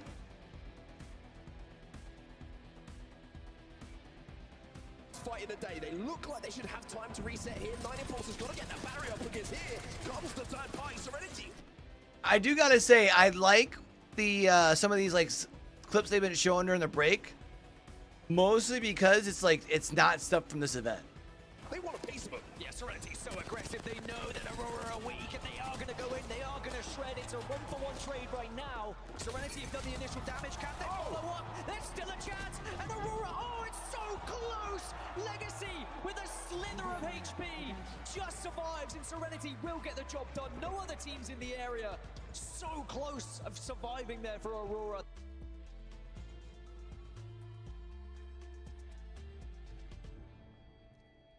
Fight in the day. They look like they should have time to reset here. 9 Impulse has got to get that battery up because here comes the third party Serenity. I do got to say, I like the some of these like clips they've been showing during the break. Mostly because it's not stuff from this event. They want a piece of it. Yeah, Serenity's so aggressive. They know that Aurora are weak and they are going to go in. They are going to shred. It's a 1-for-1 trade right now. Serenity have done the initial damage. Can they follow up? There's still a chance. And Aurora, oh, it's so close. Legacy with a slither of HP just survives, and Serenity will get the job done. No other teams in the area so close of surviving there for Aurora.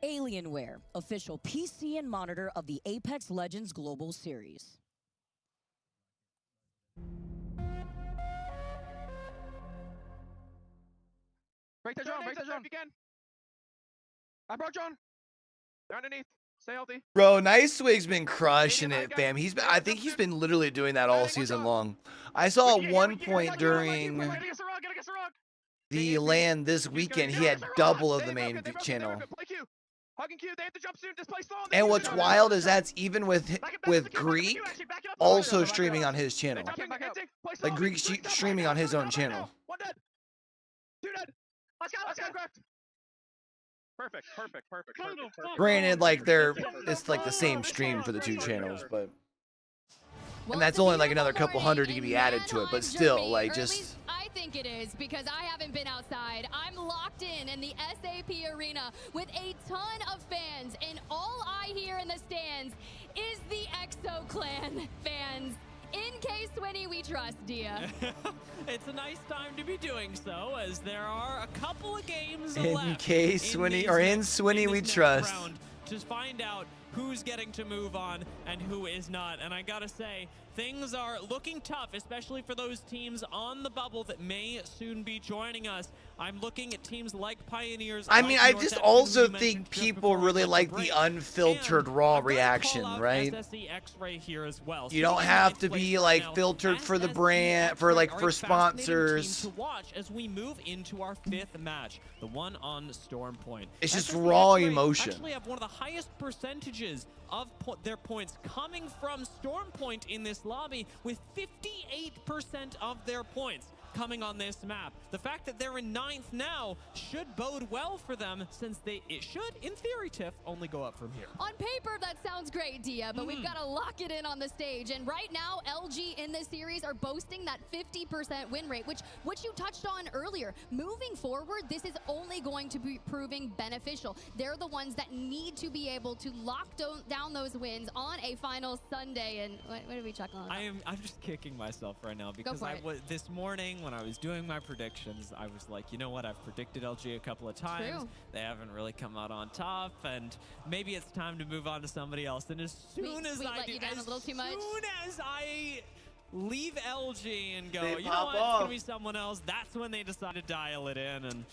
Alienware, official PC and monitor of the Apex Legends Global Series. Break the drone, if you can. I brought John. They're underneath. Stay healthy. Bro, Nice Swig's been crushing it, fam. I think he's been literally doing that all season long. I saw at one point during the LAN this weekend, he had double of the main channel. And what's wild is that's even with Greek also streaming on his channel. Like Greek streaming on his own channel. One dead. 2 dead. Let's go. Perfect. Granted, like it's like the same stream for the 2 channels, but and that's only like another couple hundred to be added to it, but still, like just. I think it is because I haven't been outside. I'm locked in the SAP arena with a ton of fans, and all I hear in the stands is the EXO Clan fans. In case Swinny, we trust, Dia. It's a nice time to be doing so, as there are a couple of games In left. case Swinny, or in Swinny we trust. Round to find out who's getting to move on and who is not. And I gotta say, things are looking tough, especially for those teams on the bubble that may soon be joining us. I'm looking at teams like Pioneers. I mean, I North just Epson, also who you think mentioned just people before really the like break. the unfiltered raw reaction, right? SSE X-Ray here as well. You don't have to be like filtered for the brand, for like for sponsors. To watch as we move into our 5th match, the one on Storm Point. It's just SSE raw X-Ray emotion. Actually have one of the highest percentages of their points coming from Storm Point in this lobby, with 58% of their points coming on this map. The fact that they're in 9th now should bode well for them, since it should, in theory, Tiff, only go up from here. On paper, that sounds great, Dia, but we've got to lock it in on the stage. And right now, LG in this series are boasting that 50% win rate, which you touched on earlier. Moving forward, this is only going to be proving beneficial. They're the ones that need to be able to lock down those wins on a final Sunday. And what are we chuckling about? I'm just kicking myself right now, because this morning when I was doing my predictions, I was like, you know what, I've predicted LG a couple of times. True. They haven't really come out on top, and maybe it's time to move on to somebody else. And as soon as I let you down a little too much. As soon as I leave LG and go, They you know pop what, it's off. gonna be someone else, that's when they decide to dial it in. And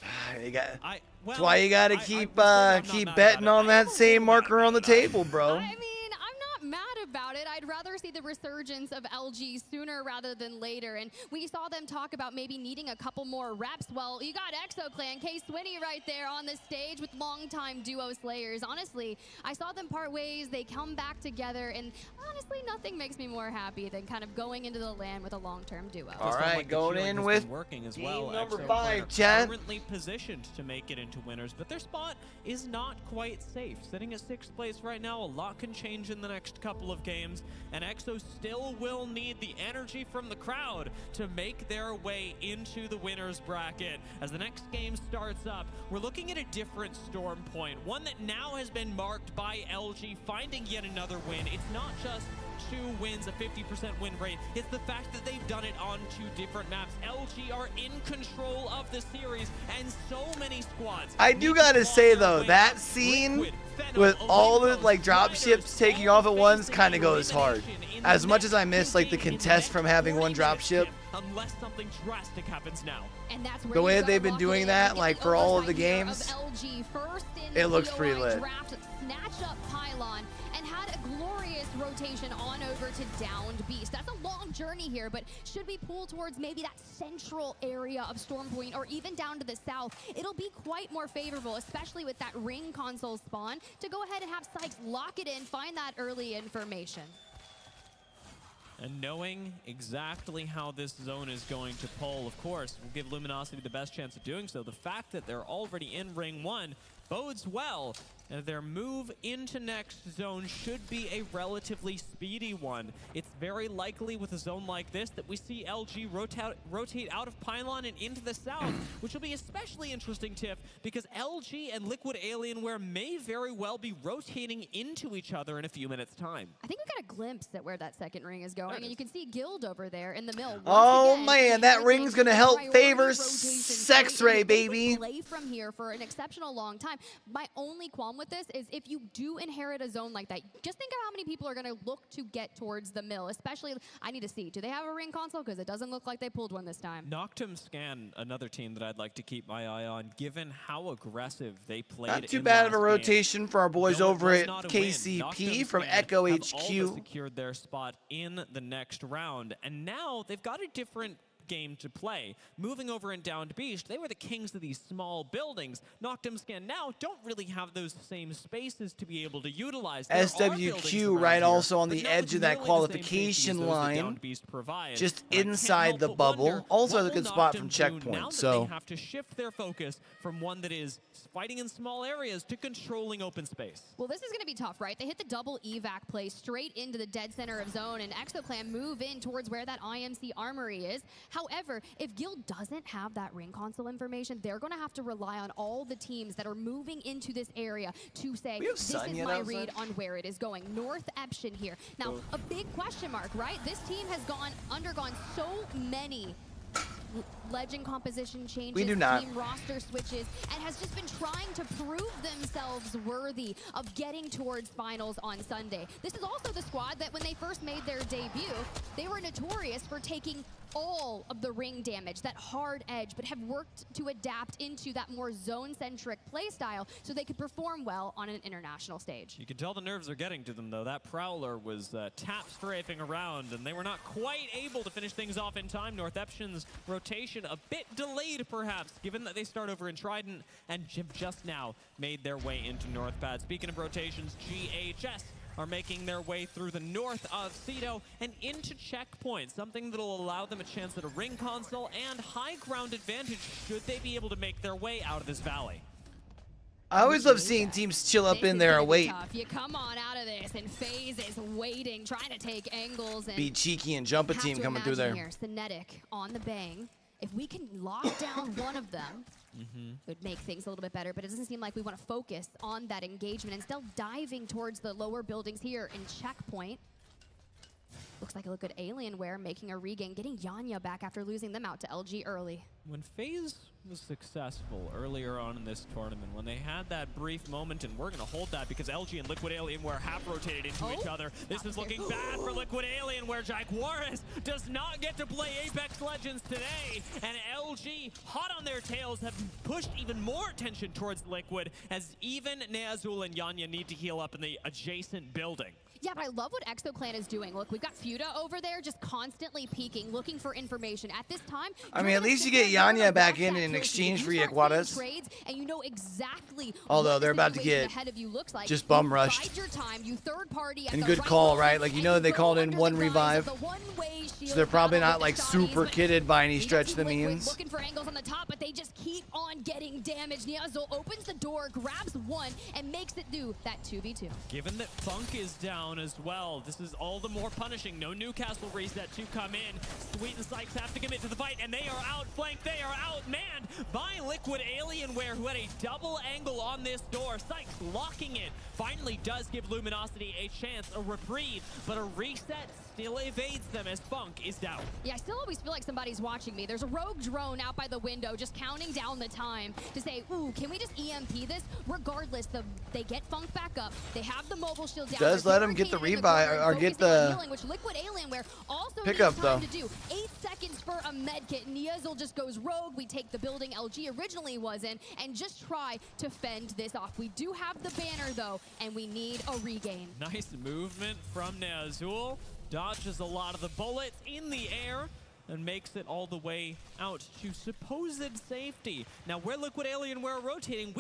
That's why you gotta keep betting on that same marker on the table, bro. I mean, I'm not mad about it. I'd rather see the resurgence of LG sooner rather than later. And we saw them talk about maybe needing a couple more reps. Well, you got ExoClan, K-Swinny right there on the stage with longtime duo slayers. Honestly, I saw them part ways. They come back together. And honestly, nothing makes me more happy than kind of going into the LAN with a long-term duo. All right, going in with working as team well. number ExoClan 5, are chat. currently positioned to make it into winners, but their spot is not quite safe. Sitting at 6th place right now, a lot can change in the next couple of games, and EXO still will need the energy from the crowd to make their way into the winners bracket. As the next game starts up, we're looking at a different Storm Point, one that now has been marked by LG finding yet another win. It's not just 2 wins, a 50% win rate. It's the fact that they've done it on 2 different maps. LG are in control of the series, and so many squads. I do gotta say though, that scene with all the like drop ships taking off at once kind of goes hard. As much as I miss like the contest from having one drop ship, Unless something drastic happens now. And that's where the way you that they've been gotta doing lock it in that and like get for all of the oversight here games, of LG first in it the looks POI pretty lit. draft, snatch up Pylon, and had a glorious rotation on over to Downed Beast. That's a long journey here, but should we pull towards maybe that central area of Storm Point or even down to the south, it'll be quite more favorable, especially with that ring console spawn, to go ahead and have Sykes lock it in, find that early information. And knowing exactly how this zone is going to pull, of course, will give Luminosity the best chance of doing so. The fact that they're already in Ring 1 bodes well. And their move into next zone should be a relatively speedy one. It's very likely with a zone like this that we see LG rotate out of Pylon and into the south, which will be especially interesting, Tiff, because LG and Liquid Alienware may very well be rotating into each other in a few minutes' time. I think we got a glimpse at where that second ring is going, and you can see Guild over there in the mill. Oh man, that ring's gonna help favor Sex-Ray, baby. Play from here for an exceptional long time. My only qualm with this is if you do inherit a zone like that, just think of how many people are going to look to get towards the mill, especially, I need to see, do they have a ring console? Because it doesn't look like they pulled one this time. Noctum Scan, another team that I'd like to keep my eye on, given how aggressive they played. Not too in bad of a last rotation for our boys Though it over was at not a win, KCP Noctum from Scan Echo have HQ. all but secured their spot in the next round, and now they've got a different game to play. Moving over in Downed Beast, they were the kings of these small buildings. Noctum Scan now don't really have those same spaces to be able to utilize. There are buildings SWQ around right here, also on but the not edge with of that nearly the same qualification safety as those that line, Downed Beast provides. just And I can't inside help the but bubble. wonder, Also what a will good spot Noctum from do Checkpoint, now that so they have to shift their focus from one that is fighting in small areas to controlling open space. Well, this is going to be tough, right? They hit the double evac play straight into the dead center of zone, and ExoClan move in towards where that IMC armory is. However, if Guild doesn't have that ring console information, they're going to have to rely on all the teams that are moving into this area to say, this is my read on where it is going. North Eption here. Now, a big question mark, right? This team has undergone so many legend composition changes, We do not. team roster switches, and has just been trying to prove themselves worthy of getting towards finals on Sunday. This is also the squad that when they first made their debut, they were notorious for taking all of the ring damage, that hard edge, but have worked to adapt into that more zone-centric playstyle so they could perform well on an international stage. You can tell the nerves are getting to them, though. That Prowler was tap strafing around, and they were not quite able to finish things off in time. North Eption's rotation a bit delayed, perhaps, given that they start over in Trident and just now made their way into North Pad. Speaking of rotations, GHS are making their way through the north of Cedo and into checkpoint, something that will allow them a chance at a ring console and high ground advantage should they be able to make their way out of this valley. I always love seeing teams chill up in there and wait. Tough. You come on out of this, and FaZe is waiting, trying to take angles. And be cheeky and jump a team coming through there. Here, Synetic on the bang. If we can lock down one of them, it would make things a little bit better, but it doesn't seem like we want to focus on that engagement and still diving towards the lower buildings here in checkpoint. Looks like a good Alienware making a regain, getting Yanya back after losing them out to LG early. When FaZe was successful earlier on in this tournament, when they had that brief moment, and we're going to hold that because LG and Liquid Alienware have rotated into each other. This is looking bad for Liquid Alienware. Jaguares does not get to play Apex Legends today, and LG, hot on their tails, have pushed even more attention towards Liquid, as even Neazul and Yanya need to heal up in the adjacent building. Yeah, but I love what ExoClan is doing. Look, we've got Fuda over there just constantly peeking, looking for information. At this time, I mean, at least you get Yanya back in exchange for Jaguares. Trades, and you know exactly although they're about to get ahead of you looks like. Just bum rushed. Your time, you third party and good call, right? Like, you know they called in one revive. So they're probably not like super kitted by any stretch of the means. Looking for angles on the top, but they just keep on getting damage. Niazul opens the door, grabs one, and makes it do that 2v2. Given that Funk is down as well, this is all the more punishing. No Newcastle reset to come in. Sweet and Sykes have to commit to the fight, and they are outflanked. They are outmanned by Liquid Alienware, who had a double angle on this door. Sykes locking it. Finally does give Luminosity a chance, a reprieve, but a reset still evades them as Funk is down. Yeah, I still always feel like somebody's watching me. There's a rogue drone out by the window just counting down the time to say, ooh, can we just EMP this? Regardless, they get Funk back up. They have the mobile shield down. Does let him get the revive or get the healing, which Liquid Alienware also pickup needs time though. To do. 8 seconds for a med kit. Niazul just goes rogue. We take the building LG originally was in and just try to fend this off. We do have the banner though, and we need a regain. Nice movement from Neazul. Dodges a lot of the bullets in the air and makes it all the way out to supposed safety. Now, where Liquid Alienware are rotating,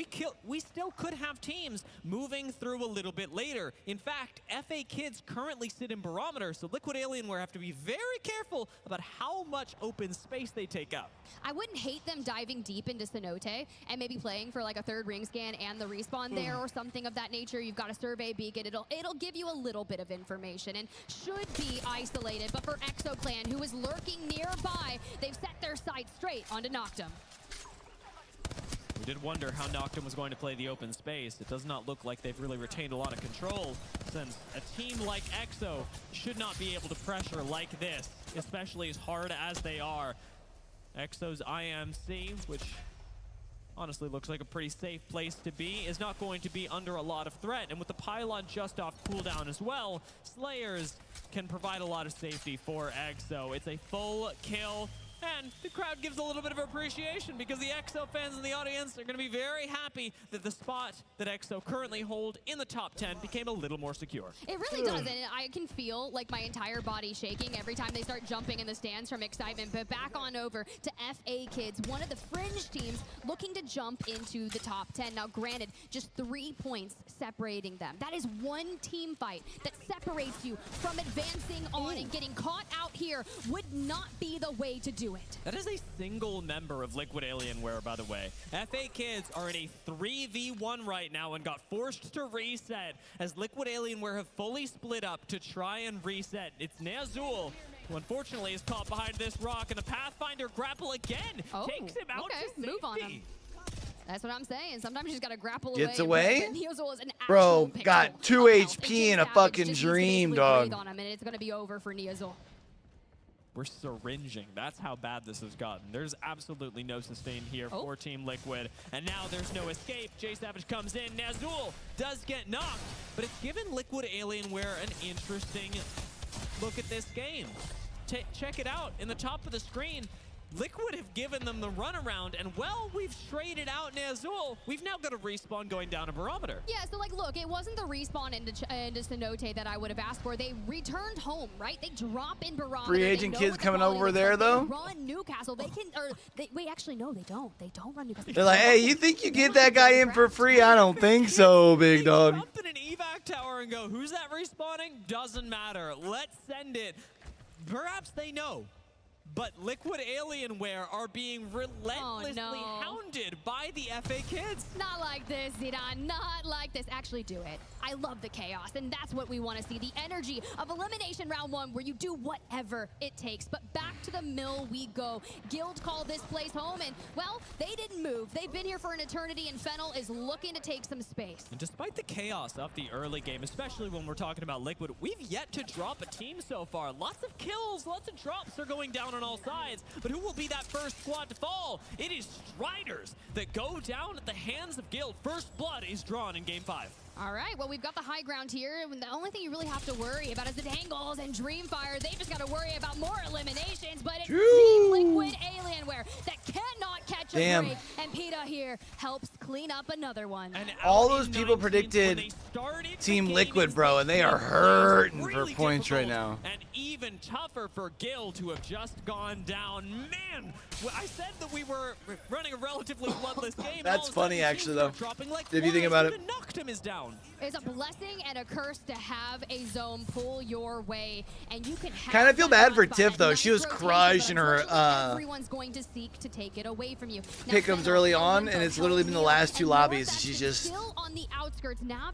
we still could have teams moving through a little bit later. In fact, FA Kids currently sit in Barometer, so Liquid Alienware have to be very careful about how much open space they take up. I wouldn't hate them diving deep into Cenote and maybe playing for like a third ring scan and the respawn there or something of that nature. You've got a survey beacon. It'll give you a little bit of information and should be isolated. But for ExoClan, who is lurking nearby, they've set their sights straight onto Noctum. We did wonder how Noctum was going to play the open space. It does not look like they've really retained a lot of control, since a team like EXO should not be able to pressure like this, especially as hard as they are. EXO's IMC, which honestly looks like a pretty safe place to be, is not going to be under a lot of threat. And with the pylon just off cooldown as well, Slayers can provide a lot of safety for EXO. It's a full kill. And the crowd gives a little bit of appreciation because the EXO fans in the audience are going to be very happy that the spot that EXO currently hold in the top 10 became a little more secure. It really does, and I can feel like my entire body shaking every time they start jumping in the stands from excitement. But back on over to FA Kids, one of the fringe teams looking to jump into the top 10. Now, granted, just 3 points separating them. That is one team fight that separates you from advancing on and getting caught out here would not be the way to do it. That is a single member of Liquid Alienware, by the way. FA Kids are in a 3v1 right now and got forced to reset as Liquid Alienware have fully split up to try and reset. It's Neazul unfortunately is caught behind this rock, and the Pathfinder grapple again takes him out to safety. Move on him. That's what I'm saying. Sometimes you just gotta grapple Gets away. away? Bro, got 2 HP in a fucking dream, dog. On him, and it's gonna be over for Neozul. We're syringing. That's how bad this has gotten. There's absolutely no sustain here for Team Liquid. And now there's no escape. J Savage comes in. Nazul does get knocked, but it's given Liquid Alienware an interesting look at this game. Check it out. In the top of the screen, Liquid have given them the runaround, and well, we've traded out Nazul. We've now got a respawn going down a barometer. Yeah, so like, look, it wasn't the respawn into Cenote that I would have asked for. They returned home, right? They drop in barometer. Free agent kids coming over there, though? They run Newcastle. They can, wait, actually, no, they don't. They don't run Newcastle. They're like, hey, you think you get that guy in for free? I don't think so, big dog. Jump in an evac tower and go, who's that respawning? Doesn't matter. Let's send it. Perhaps they know. But Liquid Alienware are being relentlessly hounded by the FA kids. Not like this, Zidane. Not like this. Actually, do it. I love the chaos, and that's what we want to see. The energy of Elimination Round 1, where you do whatever it takes. But back to the mill we go. Guild called this place home, and, well, they didn't move. They've been here for an eternity, and Fennel is looking to take some space. And despite the chaos of the early game, especially when we're talking about Liquid, we've yet to drop a team so far. Lots of kills, lots of drops are going down on all sides. But who will be that first squad to fall? It is Striders that go down at the hands of Guild. First blood is drawn in Game 5. All right, well, we've got the high ground here. The only thing you really have to worry about is the Dangles and Dreamfire. They just got to worry about more eliminations, but it's Team Liquid Alienware that cannot catch a break. And PETA here helps clean up another one. And all those people predicted Team Liquid, bro, and they are hurting for points right now. And even tougher for Guild, who have just gone down. Man, I said that we were running a relatively bloodless game. That's funny, actually, though. Like if you think about it. Noctum is down. It's a blessing and a curse to have a zone pull your way, and you can kind of feel bad for Tiff, though. She was crushing her everyone's going to seek to take it away from you. Pick'ems early on, and it's literally been the last 2 lobbies. She's just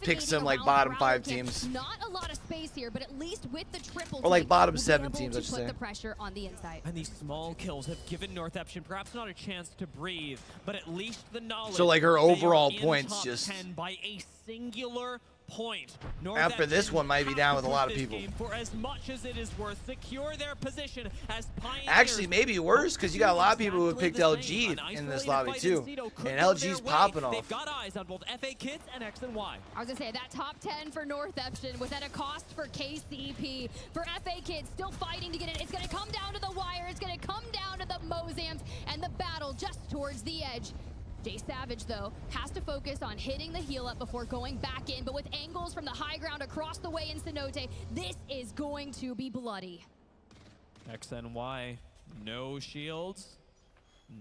picked some like bottom 5 teams. Not a lot of space here, but at least with the triple or like bottom 7 teams, I should say. Put the pressure on the inside. And these small kills have given Northeption perhaps not a chance to breathe, but at least the knowledge. So like her overall points just 10 by a singular point. After this one might be down with a lot of people. For as much as it is worth, secure their position as pioneers. Actually, maybe worse, because you got a lot of people who have picked LG in this lobby too, and LG's popping off. They've got eyes on both FA Kids and X and Y. I was gonna say that top 10 for Northeption was at a cost for KCP. For FA Kids, still fighting to get it. It's gonna come down to the wire. It's gonna come down to the Mozams, and the battle just towards the edge. J Savage, though, has to focus on hitting the heal up before going back in, but with angles from the high ground across the way in Cenote, this is going to be bloody. XNY, no shields,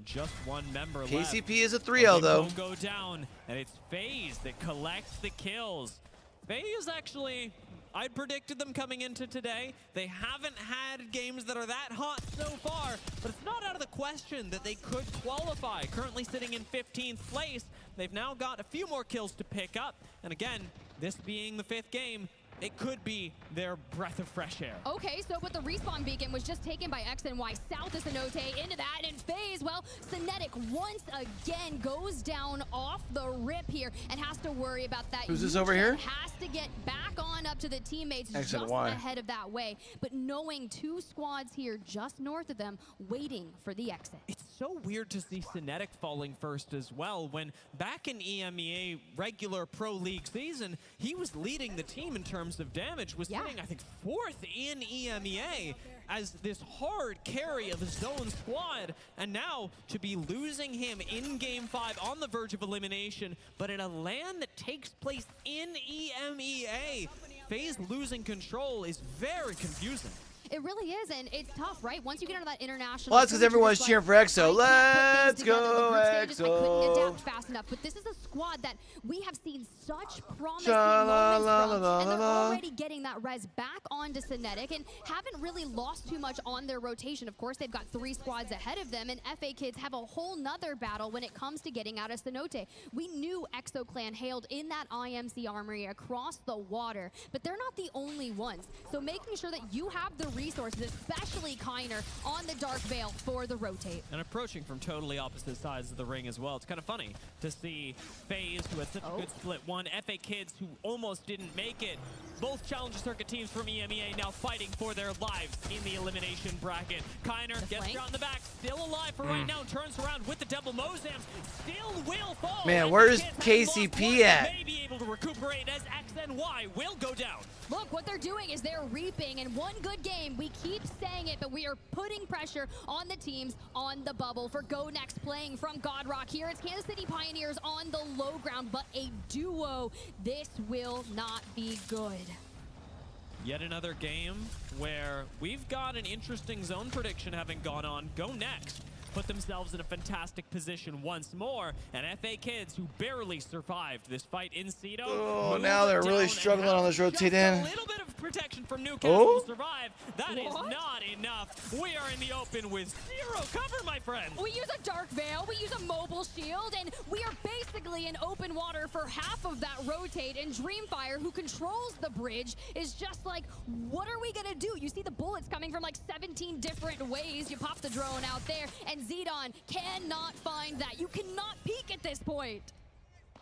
just one member left. KCP is a 3-0, though. Won't go down, and it's FaZe that collects the kills. FaZe actually, I predicted them coming into today. They haven't had games that are that hot so far, but it's not out of the question that they could qualify. Currently sitting in 15th place. They've now got a few more kills to pick up. And again, this being the 5th game, it could be their breath of fresh air. Okay, so but the respawn beacon was just taken by X and Y south of Cenote into that, and FaZe, well, Synetic once again goes down off the rip here and has to worry about that. Who's this over here? Has to get back on up to the teammates X just and Y. ahead of that way, but knowing 2 squads here just north of them waiting for the exit. It's so weird to see Synetic falling first as well, when back in EMEA regular Pro League season, he was leading the team in terms of damage, was sitting, I think, 4th in EMEA as this hard carry of the zone squad, and now to be losing him in Game 5 on the verge of elimination, but in a LAN that takes place in EMEA. FaZe losing control is very confusing. It really is, and it's tough, right? Once you get into that international... Well, that's because everyone's cheering for EXO. Let's go, I couldn't adapt fast enough. But this is a squad that we have seen such promising moments from, and they're already getting that res back onto Synetic and haven't really lost too much on their rotation. Of course, they've got 3 squads ahead of them, and FA Kids have a whole nother battle when it comes to getting out of Cenote. We knew Exo Clan hailed in that IMC armory across the water, but they're not the only ones. So making sure that you have the resources, especially Kiner, on the Dark Veil for the rotate. And approaching from totally opposite sides of the ring as well. It's kind of funny to see FaZe, who had such a good split one, FA Kids, who almost didn't make it. Both Challenger Circuit teams from EMEA now fighting for their lives in the elimination bracket. Kiner gets shot in the back, still alive for right now, turns around with the double Mozams, still will fall. Man, where's KCP at? May be able to recuperate as X and Y will go down. Look, what they're doing is they're reaping, and one good game, we keep saying it, but we are putting pressure on the teams on the bubble. For Go Next playing from Godrock here, it's Kansas City Pioneers on the low ground, but a duo. This will not be good. Yet another game where we've got an interesting zone prediction having gone on. Go Next put themselves in a fantastic position once more, and FA Kids, who barely survived this fight in Cedo. Oh, now they're really struggling on this rotate in. A little bit of protection from Newcastle to survive. That is not enough. We are in the open with 0 cover, my friend. We use a Dark Veil, we use a mobile shield, and we are basically in open water for half of that rotate, and Dreamfire, who controls the bridge, is just like, what are we gonna do? You see the bullets coming from like 17 different ways. You pop the drone out there, and Zedon cannot find that. You cannot peek at this point.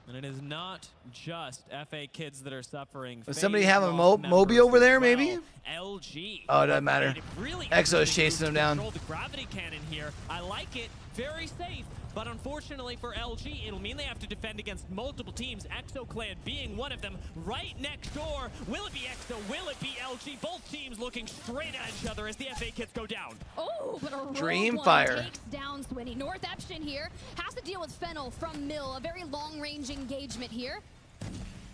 And it is not just FA Kids that are suffering. Does somebody have a Moby over there, maybe? LG. Oh, it doesn't matter. Really Exo is chasing him down. The gravity cannon here. I like it. Very safe. But unfortunately for LG, it'll mean they have to defend against multiple teams, Exo Clan being one of them right next door. Will it be Exo? Will it be LG? Both teams looking straight at each other as the FA Kids go down. Oh, but a Dreamfire takes down Swinny. North Eption here has to deal with Fennel from Mill. A very long-range engagement here.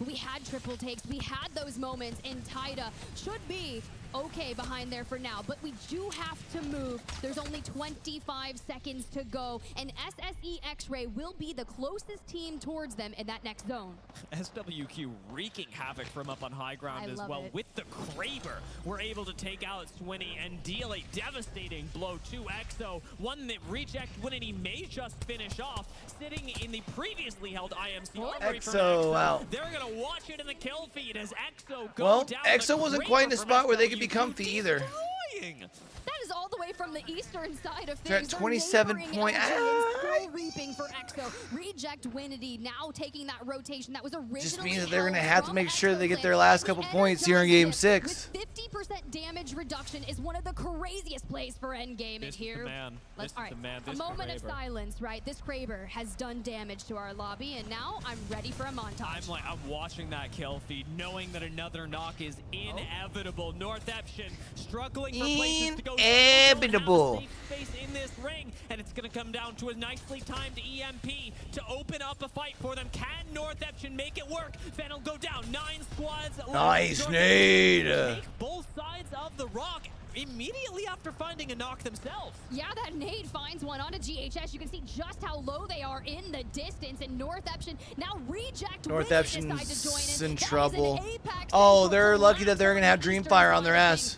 We had triple takes. We had those moments, and Tida should be okay behind there for now, but we do have to move. There's only 25 seconds to go, and SSE X-Ray will be the closest team towards them in that next zone. SWQ wreaking havoc from up on high ground as well. With the Kraber, we're able to take out Swinny and deal a devastating blow to Exo. One that Reject Winity may just finish off, sitting in the previously held IMC armory from Exo, wow. They're gonna watch it in the kill feed as Exo go Well, down. Exo wasn't quite in a spot where they could be comfy either. That is all the way from the eastern side of They're things. at 27 point. Still reaping for Exo. Reject Winity now taking that rotation that was originally Just means that they're going to have to make sure they get their last couple points here in Game 6. 50% damage reduction is one of the craziest plays for endgame in here. A moment of silence, right? This Kraber has done damage to our lobby, and now I'm ready for a montage. I'm watching that kill feed, knowing that another knock is inevitable. North Eption struggling for places to go. Inevitable. Space in this ring, and it's going to come down to a nicely timed EMP to open up a fight for them. Can North Eption make it work? Fennel go down. 9 squads. Nice nade. Take both sides of the rock immediately after finding a knock themselves. Yeah, that nade finds one onto GHS. You can see just how low they are in the distance, and North Eption now Reject North Eption's in That trouble. Oh, they're lucky that they're going to have Dreamfire on their ass.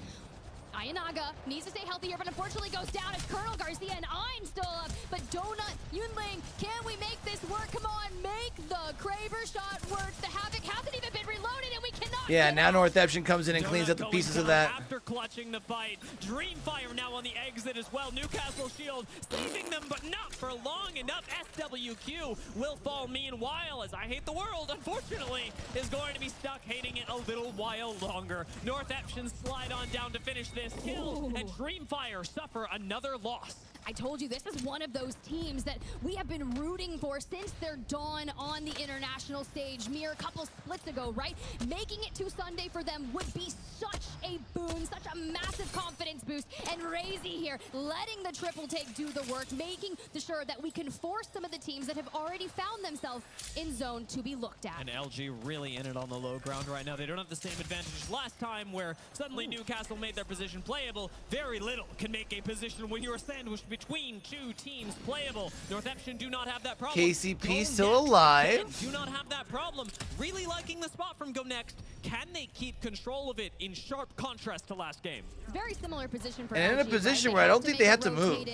Ayanaga needs to stay healthy here, but unfortunately goes down as Colonel Garcia and I'm still up. But Donut, Yunling, can we make this work? Come on, make the Kraber shot work. The Havoc hasn't even been reloaded, and we cannot. Yeah, now North Eption comes in and cleans up the pieces of that. After clutching the fight, Dreamfire now on the exit as well. Newcastle Shield saving them, but not for long enough. SWQ will fall meanwhile, as I hate the world, unfortunately, is going to be stuck hating it a little while longer. North Eption slide on down to finish this kill, and Dreamfire suffer another loss. I told you, this is one of those teams that we have been rooting for since their dawn on the international stage mere couple splits ago, right? Making it to Sunday for them would be such a boon, such such a massive confidence boost. And Razy here, letting the triple take do the work, making sure that we can force some of the teams that have already found themselves in zone to be looked at. And LG really in it on the low ground right now. They don't have the same advantage as last time where suddenly Newcastle made their position playable. Very little can make a position when you're sandwiched between two teams playable. Northampton do not have that problem. KCP still alive. Do not have that problem. Really liking the spot from Go Next. Can they keep control of it in sharp contrast to last game? Very similar position for And in a LG, position right? where I don't think they have to move.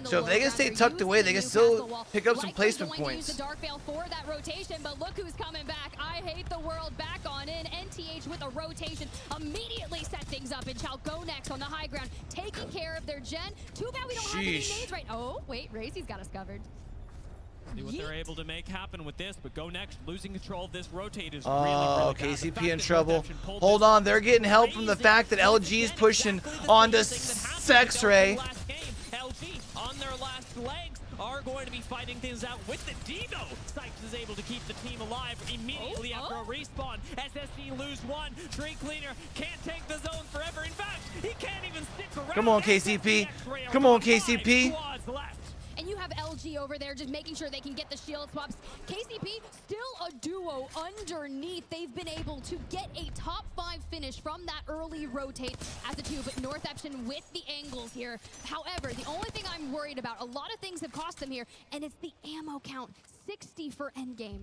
So if they can stay tucked away, they can still pick up some placement points. Use the Dark Veil for that rotation, but look who's coming back. I hate the world back on in. NTH with a rotation immediately set things up, and shall Go Next on the high ground, taking care of their gen. Too bad we don't have any nades right. Oh, wait, Razy's got us covered. See what they're able to make happen with this, but Go Next losing control of this rotate is Oh, really KCP in trouble. Hold on, they're getting help from the fact that LG is pushing onto Sexray. LG on their last legs are going to be fighting things out with the Devo. Sykes is able to keep the team alive immediately after a respawn. SSC lose one. Tree Cleaner can't take the zone forever. In fact, he can't even stick around. Come on, KCP. Come on, KCP. And you have LG over there just making sure they can get the shield swaps. KCP, still a duo underneath. They've been able to get a top 5 finish from that early rotate as a 2, but Northampton with the angles here. However, the only thing I'm worried about, a lot of things have cost them here, and it's the ammo count. 60 for endgame.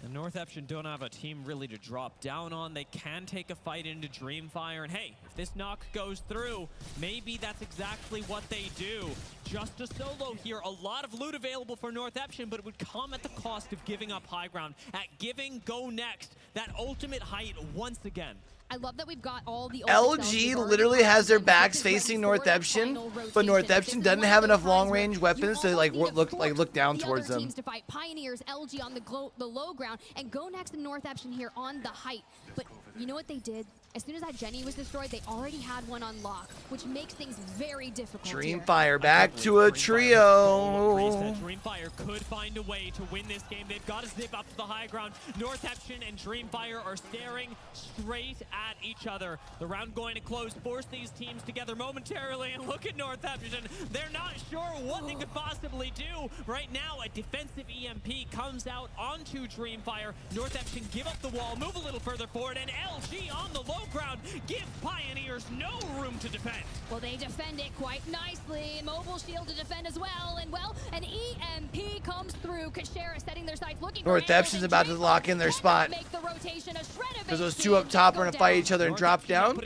The Northampton don't have a team really to drop down on. They can take a fight into Dreamfire, and hey, if this knock goes through, maybe that's exactly what they do. Just a solo here, a lot of loot available for Northampton, but it would come at the cost of giving up high ground, at giving Go Next that ultimate height once again. I love that we've got all the LG literally has their backs facing Northampton, but Northampton doesn't have enough long-range weapons to look down towards them. Teams to fight. Pioneers, LG on the low ground, and Go Next and Northampton here on the height. But you know what they did? As soon as that Jenny was destroyed, they already had one on lock, which makes things very difficult. Dreamfire back to a trio. Dreamfire could find a way to win this game. They've got to zip up to the high ground. Northampton and Dreamfire are staring straight at each other. The round going to close, force these teams together momentarily, and look at Northampton. They're not sure what they could possibly do. Right now, a defensive EMP comes out onto Dreamfire. Northampton give up the wall, move a little further forward, and LG on the low ground give Pioneers no room to defend. Well, they defend it quite nicely. Mobile shield to defend as well, and well, an EMP comes through. Kashera setting their sights, looking for Northampton's about to lock in their spot. Because those two up top are going to fight each other and drop down.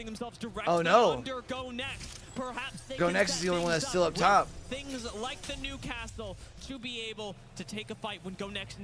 Oh no. Go Next is the only one that's still up top. Things like the Newcastle to be able to take a fight when Go Next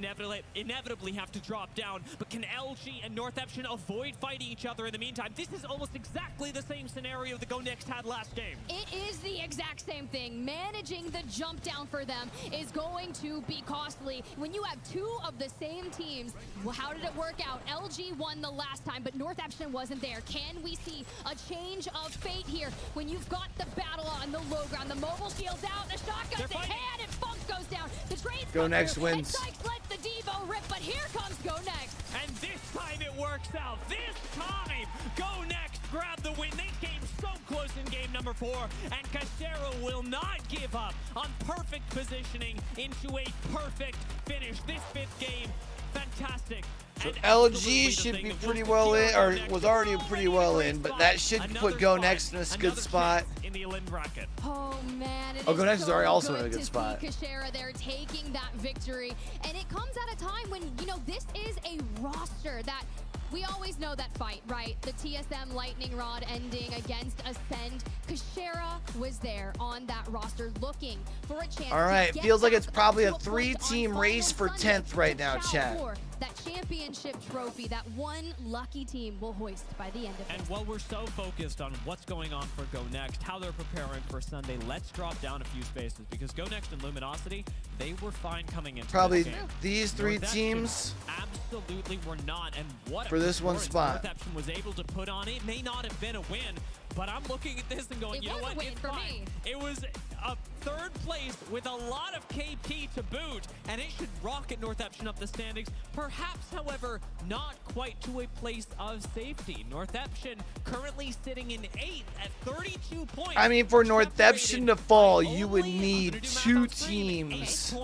inevitably have to drop down. But can LG and Northampton avoid fighting each other in the meantime? This is almost exactly the same scenario that Go Next had last game. It is the exact same thing. Managing the jump down for them is going to be costly. When you have two of the same teams, well, how did it work out? LG won the last time, but Northampton wasn't there. Can we see a change of fate here when you've got the battle on the low ground, the mobile shield's out, the shotgun's in hand, and Funk goes down. The trades Go Next wins. Sykes let the Devo rip, but here comes Go Next. And this time it works out. This time, Go Next grab the win. They came so close in game number 4, and Casero will not give up on perfect positioning into a perfect finish. This 5th game, fantastic. So LG should be pretty well in, or was already pretty well in, but that should put Go Next in a good spot. In the Elimination Bracket. Oh man, Go Next is already also in a good spot. Kashera there taking that victory, and it comes at a time when, you know, this is a roster that we always know that fight, right? The TSM Lightning Rod ending against Ascend. Kashera was there on that roster looking for a chance. All right, feels like it's probably a 3-team race for 10th right now, chat. That championship trophy that one lucky team will hoist by the end of it. And while we're so focused on what's going on for Go Next, how they're preparing for Sunday, let's drop down a few spaces, because Go Next and Luminosity, they were fine coming into probably this game. These 3 teams absolutely were not, and what for this one spot. Northampton was able to put on. It may not have been a win, but I'm looking at this and going, you know what, it's fine. It was a third place with a lot of KP to boot, and it should rocket Northeption up the standings. Perhaps, however, not quite to a place of safety. Northeption currently sitting in 8th at 32 points. I mean, for Northeption to fall, you would need 2 teams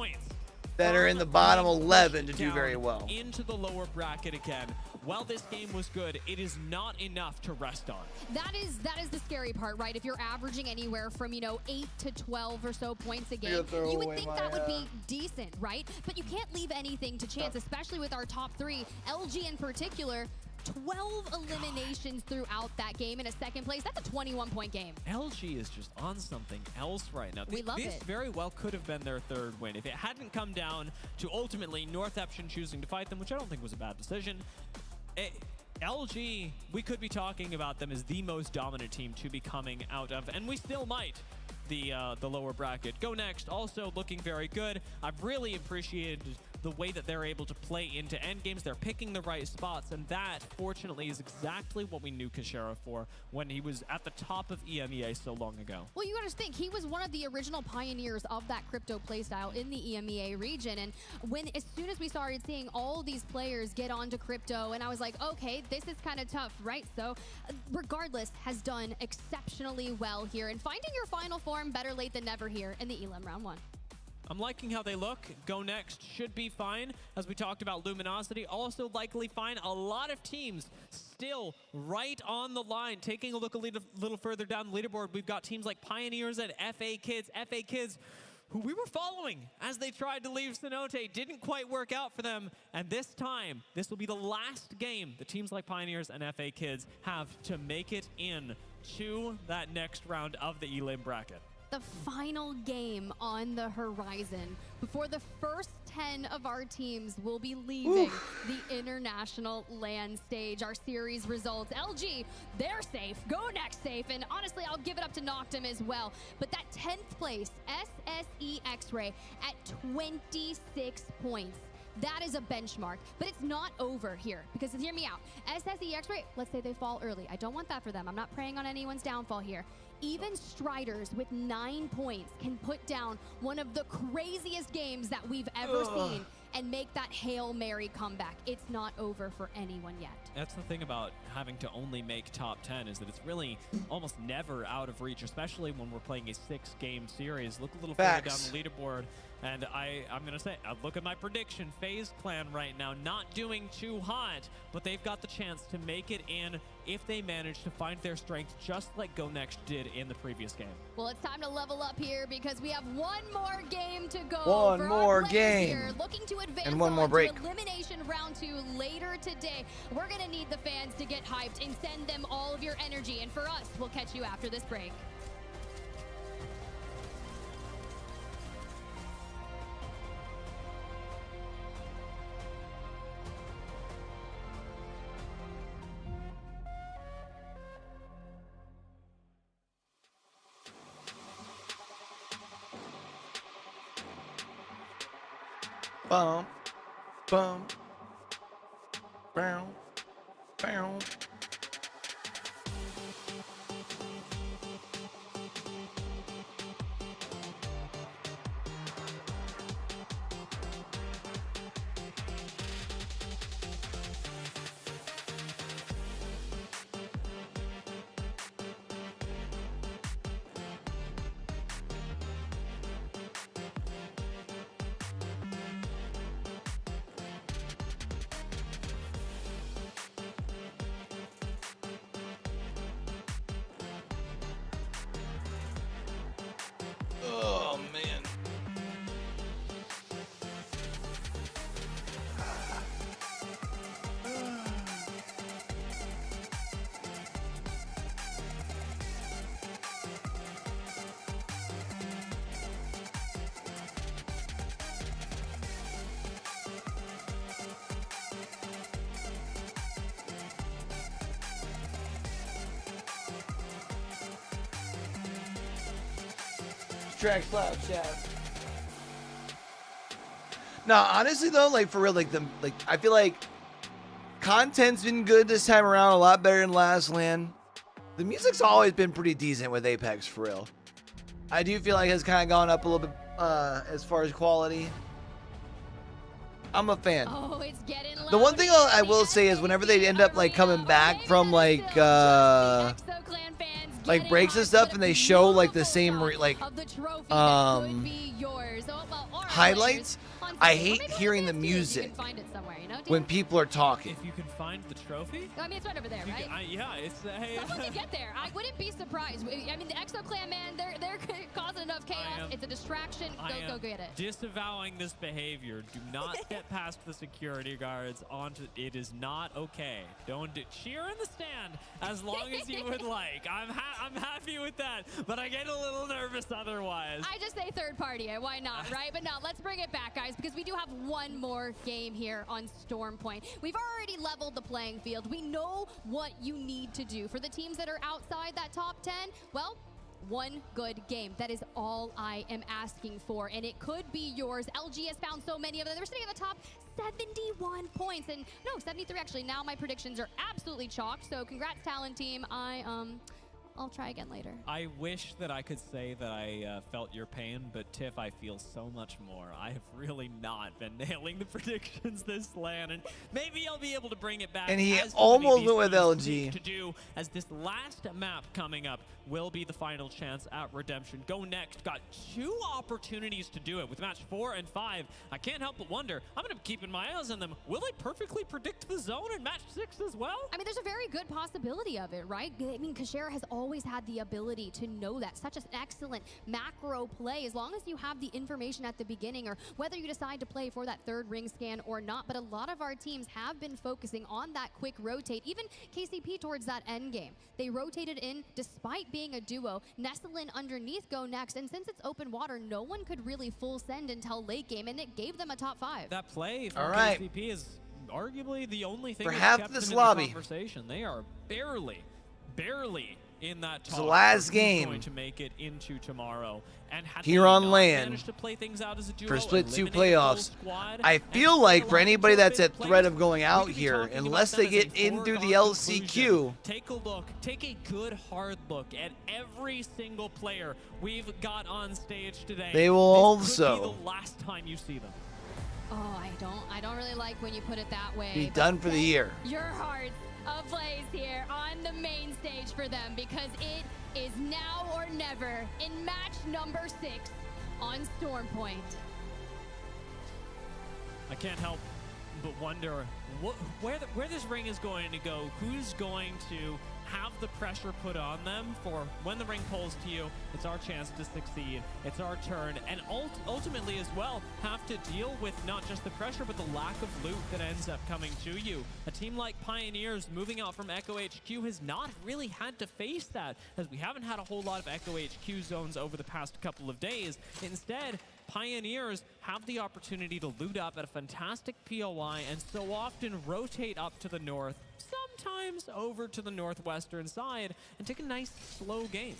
that are in the bottom 11 to do very well. Into the lower bracket again. While this game was good, it is not enough to rest on. That is the scary part, right? If you're averaging anywhere from, 8 to 12 or so points a game, you would think that would be decent, right? But you can't leave anything to chance, especially with our top 3. LG in particular, 12 eliminations throughout that game in a second place. That's a 21-point game. LG is just on something else right now. We love this it. very well could have been their 3rd win. If it hadn't come down to ultimately Northeption choosing to fight them, which I don't think was a bad decision, LG, we could be talking about them as the most dominant team to be coming out of, and we still might, the lower bracket. Go Next, also looking very good. I've really appreciated the way that they're able to play into end games. They're picking the right spots, and that, fortunately, is exactly what we knew Kashera for when he was at the top of EMEA so long ago. Well, you gotta think, he was one of the original pioneers of that crypto playstyle in the EMEA region, and as soon as we started seeing all these players get onto crypto, and I was like, okay, this is kind of tough, right? So, regardless, has done exceptionally well here, and finding your final form, better late than never here in the Elim Round 1. I'm liking how they look. Go Next should be fine. As we talked about, Luminosity also likely fine. A lot of teams still right on the line. Taking a look a little further down the leaderboard, we've got teams like Pioneers and FA Kids, who we were following as they tried to leave Cenote. Didn't quite work out for them. And this time, this will be the last game that teams like Pioneers and FA Kids have to make it in to that next round of the Elim bracket. The final game on the horizon before the first 10 of our teams will be leaving the international land stage. Our series results, LG, they're safe. Go Next safe. And honestly, I'll give it up to Noctum as well. But that 10th place, SSE X-Ray at 26 points. That is a benchmark, but it's not over here, because hear me out. SSE X-Ray, let's say they fall early. I don't want that for them. I'm not preying on anyone's downfall here. Even Striders with 9 points can put down one of the craziest games that we've ever seen and make that Hail Mary comeback. It's not over for anyone yet. That's the thing about having to only make top 10 is that it's really almost never out of reach, especially when we're playing a 6-game series. Look a little further down the leaderboard, and I'm going to say, look at my prediction. FaZe Clan right now not doing too hot, but they've got the chance to make it in if they manage to find their strength, just like Go Next did in the previous game. Well, it's time to level up here because we have one more game to go. One more game. Here, looking to advance and one more break. To Elimination Round 2 later today. We're going to need the fans to get hyped and send them all of your energy. And for us, we'll catch you after this break. Bum, bum, bow, bow. Oh, man. Track slap shaft. No, honestly though, like for real, I feel like content's been good this time around, a lot better than last LAN. The music's always been pretty decent with Apex, for real. I do feel like it's kind of gone up a little bit as far as quality. I'm a fan. Oh, it's getting The one thing I will say is whenever they end up like coming back from like breaks and stuff, and they show like the same highlights, I hate hearing the music when people are talking. If you can find the trophy? I mean, it's right over there, right? Yeah, it's... Someone can get there. I wouldn't be surprised. I mean, the Exo Clan, man, they're causing enough chaos. It's a distraction. Go get it. Disavowing this behavior. Do not get past the security guards onto... It is not okay. Don't cheer in the stand as long as you would like. I'm happy with that, but I get a little nervous otherwise. I just say third party. Why not, right? But no, let's bring it back, guys, because we do have one more game here on Storm Point. We've already leveled the playing field. We know what you need to do. For the teams that are outside that top 10, well, one good game. That is all I am asking for, and it could be yours. LGS found so many of them. They're sitting at the top, 71 points, and no, 73 actually. Now my predictions are absolutely chalked, so congrats, Talent Team. I'll try again later. I wish that I could say that I felt your pain, but Tiff, I feel so much more. I have really not been nailing the predictions this LAN, and maybe I'll be able to bring it back. And he almost went with LG. To do, as this last map coming up will be the final chance at Redemption. Go Next got 2 opportunities to do it with match 4 and 5. I can't help but wonder, I'm going to be keeping my eyes on them. Will they perfectly predict the zone in match 6 as well? I mean, there's a very good possibility of it, right? I mean, Kashera has always had the ability to know that. Such an excellent macro play, as long as you have the information at the beginning, or whether you decide to play for that third ring scan or not. But a lot of our teams have been focusing on that quick rotate, even KCP towards that end game. They rotated in despite being a duo, nestle in underneath Go Next, and since it's open water, no one could really full send until late game, and it gave them a top 5. That play from KCP is arguably the only thing for that's half kept this them lobby. In the conversation. They are barely in that top. It's the last game going to make it into tomorrow. And here on LAN managed to play things out as a duo, for Split 2 eliminate playoffs. I feel like for anybody that's at threat of going out here, unless they get in through the LCQ, take a look, take a good hard look at every single player we've got on stage today. They will this also could be the last time you see them. Oh, I don't really like when you put it that way. be done for the year. Your heart ablaze here on the main stage for them, because it is now or never in match number 6 on Storm Point. I can't help but wonder where this ring is going to go. Who's going to have the pressure put on them for when the ring pulls to you? It's our chance to succeed. It's our turn, and ultimately as well have to deal with not just the pressure but the lack of loot that ends up coming to you. A team like Pioneers moving out from Echo HQ has not really had to face that, as we haven't had a whole lot of Echo HQ zones over the past couple of days. Instead, Pioneers have the opportunity to loot up at a fantastic POI and so often rotate up to the north, sometimes over to the northwestern side, and take a nice slow game.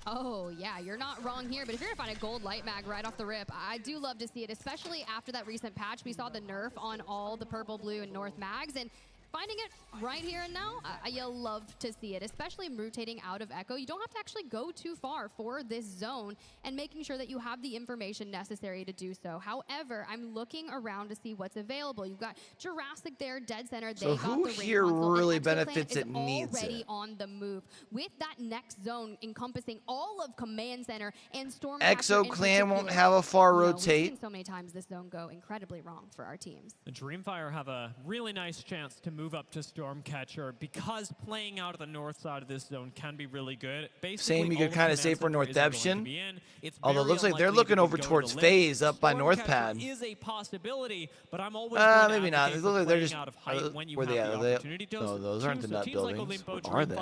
Oh, yeah, you're not wrong here, but if you're going to find a gold light mag right off the rip, I do love to see it, especially after that recent patch. We saw the nerf on all the purple, blue, and north mags, and finding it right here and now, you'll love to see it, especially rotating out of Echo. You don't have to actually go too far for this zone, and making sure that you have the information necessary to do so. However, I'm looking around to see what's available. You've got Jurassic there, dead center. So who here really benefits it needs already it? On the move with that next zone encompassing all of Command Center and Storm. Exo Clan won't have a far rotate. We've seen so many times this zone go incredibly wrong for our teams. The Dreamfire have a really nice chance to move up to Stormcatcher, because playing out of the north side of this zone can be really good. Basically, same you could kind of say for Northception, although it looks like they're looking over towards FaZe up by North Pad. Is a possibility, but I'm always maybe not. It looks like they're just where they at? No, those aren't the nut buildings. Are they?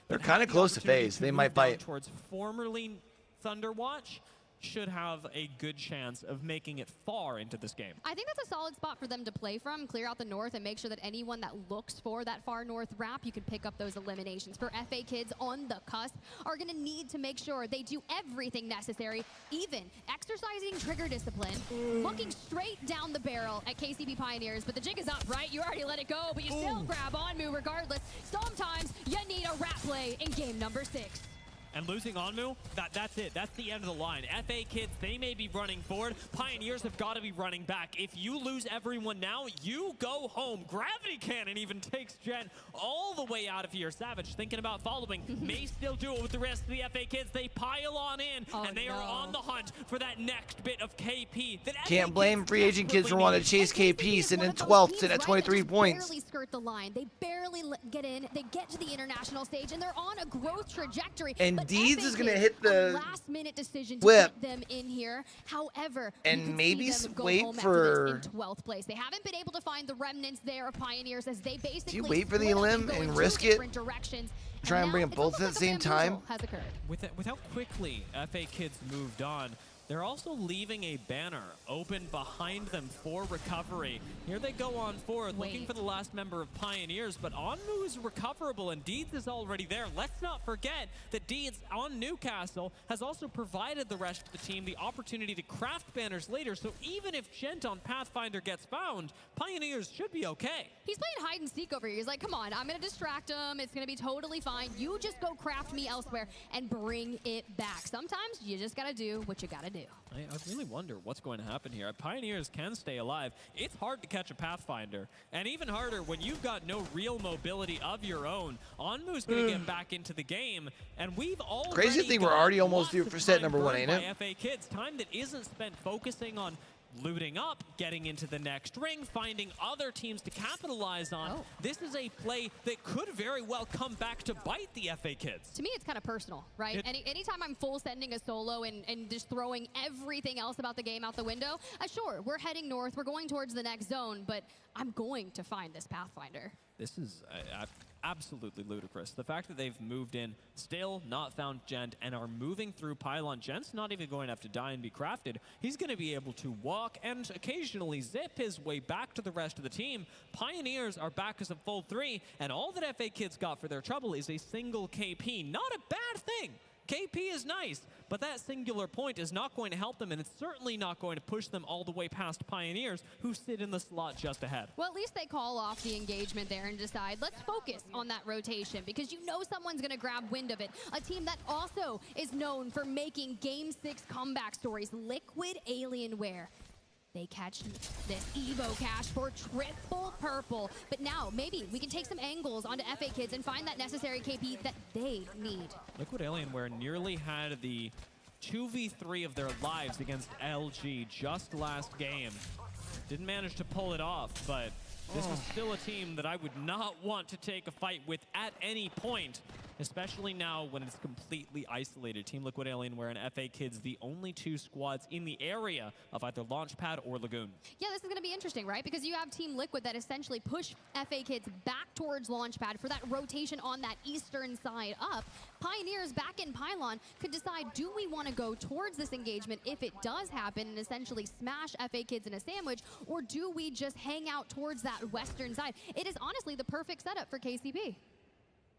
They're kind of close to FaZe. They might bite. Towards formerly Thunderwatch should have a good chance of making it far into this game. I think that's a solid spot for them to play from, clear out the north, and make sure that anyone that looks for that far north wrap, you can pick up those eliminations. For FA kids on the cusp, are going to need to make sure they do everything necessary, even exercising trigger discipline, looking straight down the barrel at KCP Pioneers, but the jig is up, right? You already let it go, but you still grab on move regardless. Sometimes you need a wrap play in game number 6. And losing Onmu, that's it. That's the end of the line. FA Kids, they may be running forward. Pioneers have got to be running back. If you lose everyone now, you go home. Gravity Cannon even takes Gen all the way out of here. Savage thinking about following. May still do it with the rest of the FA Kids. They pile on in, and they are on the hunt for that next bit of KP. Can't blame free agent kids for wanting to chase KP, sitting in 12th, sitting at 23 points. They barely skirt the line. They barely get in. They get to the international stage, and they're on a growth trajectory. And Deeds is going to hit the last-minute decision to whip. get them in here. However, and maybe wait for in 12th place. They haven't been able to find the remnants there of Pioneers as they basically do you wait for the elim and risk it? Directions. Try and bring them both at the same time. With how quickly FA Kids moved on, they're also leaving a banner open behind them for recovery. Here they go on forward, looking for the last member of Pioneers, but Onmu is recoverable and Deeds is already there. Let's not forget that Deeds on Newcastle has also provided the rest of the team the opportunity to craft banners later, so even if Gent on Pathfinder gets found, Pioneers should be okay. He's playing hide and seek over here. He's like, come on, I'm going to distract him. It's going to be totally fine. You just go craft me elsewhere and bring it back. Sometimes you just got to do what you got to do. I really wonder what's going to happen here. Pioneers can stay alive. It's hard to catch a Pathfinder, and even harder when you've got no real mobility of your own. Onmu's going to get back into the game, and we've already crazy thing, we're already almost due for set number 1, ain't it? FA Kids, time that isn't spent focusing on looting up, getting into the next ring, finding other teams to capitalize on. This is a play that could very well come back to bite the FA Kids. To me, it's kind of personal, right? Anytime I'm full sending a solo and just throwing everything else about the game out the window, sure, we're heading north, we're going towards the next zone, but I'm going to find this Pathfinder. This is absolutely ludicrous. The fact that they've moved in, still not found Gent, and are moving through Pylon. Gent's not even going to have to die and be crafted. He's going to be able to walk and occasionally zip his way back to the rest of the team. Pioneers are back as a full 3, and all that FA Kids got for their trouble is a single KP. Not a bad thing. KP is nice, but that singular point is not going to help them, and it's certainly not going to push them all the way past Pioneers, who sit in the slot just ahead. Well, at least they call off the engagement there and decide, let's focus on that rotation, because you know someone's going to grab wind of it. A team that also is known for making Game 6 comeback stories, Liquid Alienware. They catch this Evo cash for triple purple. But now, maybe we can take some angles onto FA Kids and find that necessary KP that they need. Liquid Alienware nearly had the 2v3 of their lives against LG just last game. Didn't manage to pull it off, but this was still a team that I would not want to take a fight with at any point, especially now when it's completely isolated. Team Liquid Alienware and FA Kids, the only 2 squads in the area of either Launchpad or Lagoon. Yeah, this is going to be interesting, right? Because you have Team Liquid that essentially push FA Kids back towards Launchpad for that rotation on that eastern side up. Pioneers back in Pylon could decide, do we want to go towards this engagement if it does happen and essentially smash FA Kids in a sandwich, or do we just hang out towards that western side? It is honestly the perfect setup for KCP.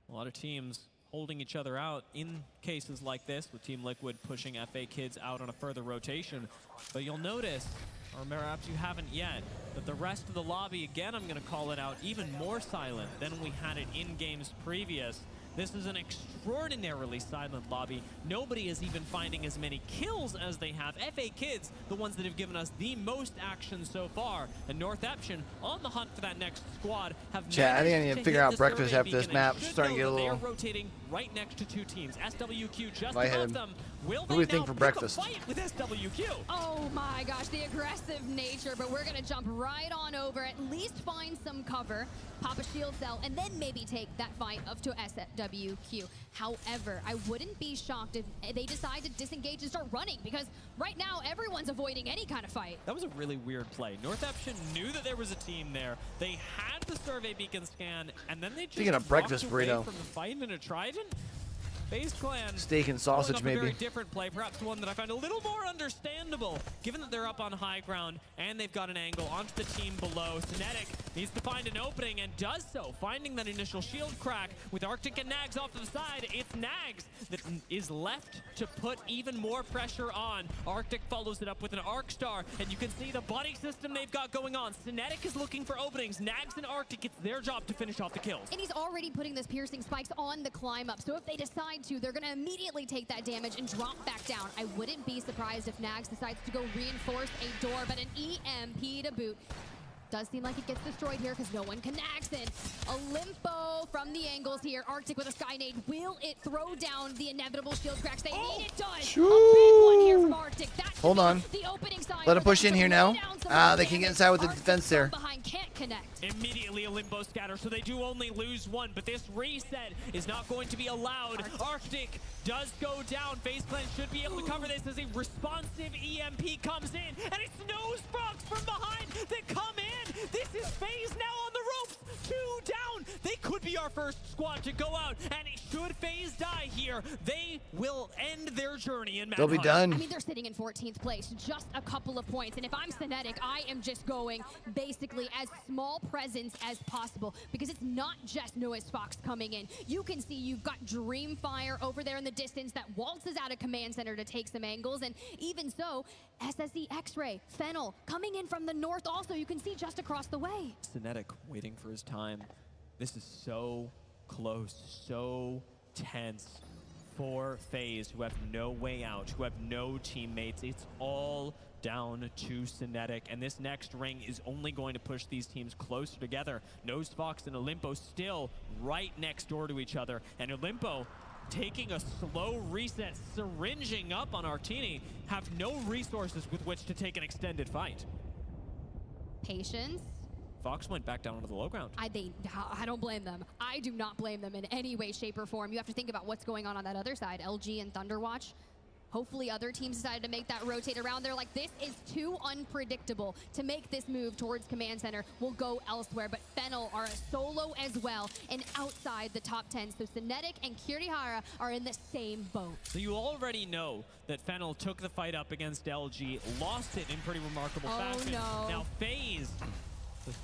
A lot of teams holding each other out in cases like this, with Team Liquid pushing FA Kids out on a further rotation. But you'll notice, or perhaps you haven't yet, that the rest of the lobby, again, I'm going to call it out, even more silent than we had it in games previous. This is an extraordinarily silent lobby. Nobody is even finding as many kills as they have. FA Kids, the ones that have given us the most action so far. And North Eption, on the hunt for that next squad, have Chat, I think I need to figure out breakfast after this map. Starting to get a little. They're rotating right next to 2 teams. SWQ just lightheaded. above them. Will What do they we think now for breakfast? pick a fight with SWQ? Oh my gosh, the aggressive nature, but we're gonna jump right on over, at least find some cover, pop a shield cell, and then maybe take that fight up to SWQ. However, I wouldn't be shocked if they decide to disengage and start running, because right now everyone's avoiding any kind of fight. That was a really weird play. North Eption knew that there was a team there. They had the survey beacon scan, and then they just Speaking of breakfast walked away burrito. from the fight in a Trident. FaZe Clan Steak and sausage, pulling off a very maybe. different play, perhaps one that I find a little more understandable, given that they're up on high ground and they've got an angle onto the team below. Synetic needs to find an opening and does so, finding that initial shield crack with Arctic and Nags off to the side. It's Nags that is left to put even more pressure on. Arctic follows it up with an Arc Star, and you can see the buddy system they've got going on. Synetic is looking for openings. Nags and Arctic, it's their job to finish off the kills. And he's already putting this piercing spikes on the climb up, so if they decide to, they're going to immediately take that damage and drop back down. I wouldn't be surprised if Nags decides to go reinforce a door, but an EMP to boot. Does seem like it gets destroyed here because no one can Nags in. Olimpo from the angles here. Arctic with a sky nade. Will it throw down the inevitable shield cracks? They need it done. A big one here from Arctic. That Hold on. the opening side. Let him push in here now. They can get inside with the defense there. Can't connect. Immediately Olimpo scatter, so they do only lose one, but this reset is not going to be allowed. Arctic does go down. FaZe Clan should be able to cover this as a responsive EMP comes in, and it's Nosefrogs from behind that come in. This is FaZe now on the ropes. 2 down. They could be our first squad to go out, and should FaZe die here, they will end their journey in Mannheim. They'll be done. I mean, they're sitting in 14th place, just a couple of points, and if I'm Synetic, I am just going basically as small presence as possible, because it's not just Nosefrogs coming in. You can see you've got Dreamfire over there in the distance that waltzes out of command center to take some angles, and even so, SSE X-Ray, Fennel coming in from the north also, you can see just across the way. Synetic waiting for his time. This is so close, so tense for FaZe, who have no way out, who have no teammates. It's all down to Synetic, and this next ring is only going to push these teams closer together. Nosefrogs and Olimpo still right next door to each other, and Olimpo taking a slow reset, syringing up on Artini, have no resources with which to take an extended fight. Patience. Fox went back down onto the low ground. I don't blame them. I do not blame them in any way, shape, or form. You have to think about what's going on that other side. LG and Thunderwatch. Hopefully other teams decided to make that rotate around. They're like, this is too unpredictable to make this move towards command center. We'll go elsewhere, but Fennel are a solo as well and outside the top 10. So Synetic and Kirihara are in the same boat. So you already know that Fennel took the fight up against LG, lost it in pretty remarkable fashion. No. Now FaZe,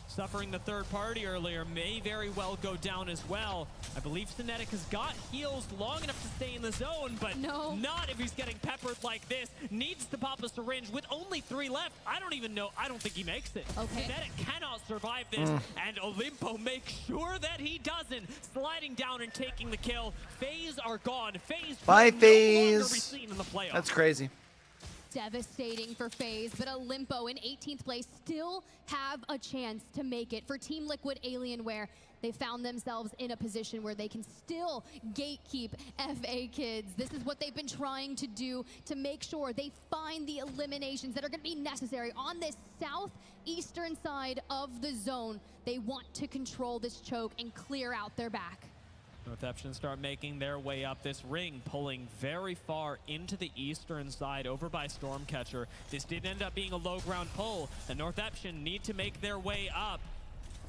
suffering the third party earlier, may very well go down as well. I believe Synetic has got heals long enough to stay in the zone, but not if he's getting peppered like this. Needs to pop a syringe with only 3 left. I don't even know. I don't think he makes it. Okay. Synetic cannot survive this, and Olimpo makes sure that he doesn't. Sliding down and taking the kill. FaZe are gone. FaZe Bye, will no FaZe. longer be seen in the playoffs. That's crazy. Devastating for FaZe, but Olimpo in 18th place still have a chance to make it. For Team Liquid Alienware, they found themselves in a position where they can still gatekeep FA Kids. This is what they've been trying to do to make sure they find the eliminations that are going to be necessary on this southeastern side of the zone. They want to control this choke and clear out their back. Northeption start making their way up this ring, pulling very far into the eastern side over by Stormcatcher. This did end up being a low ground pull, and Northeption need to make their way up.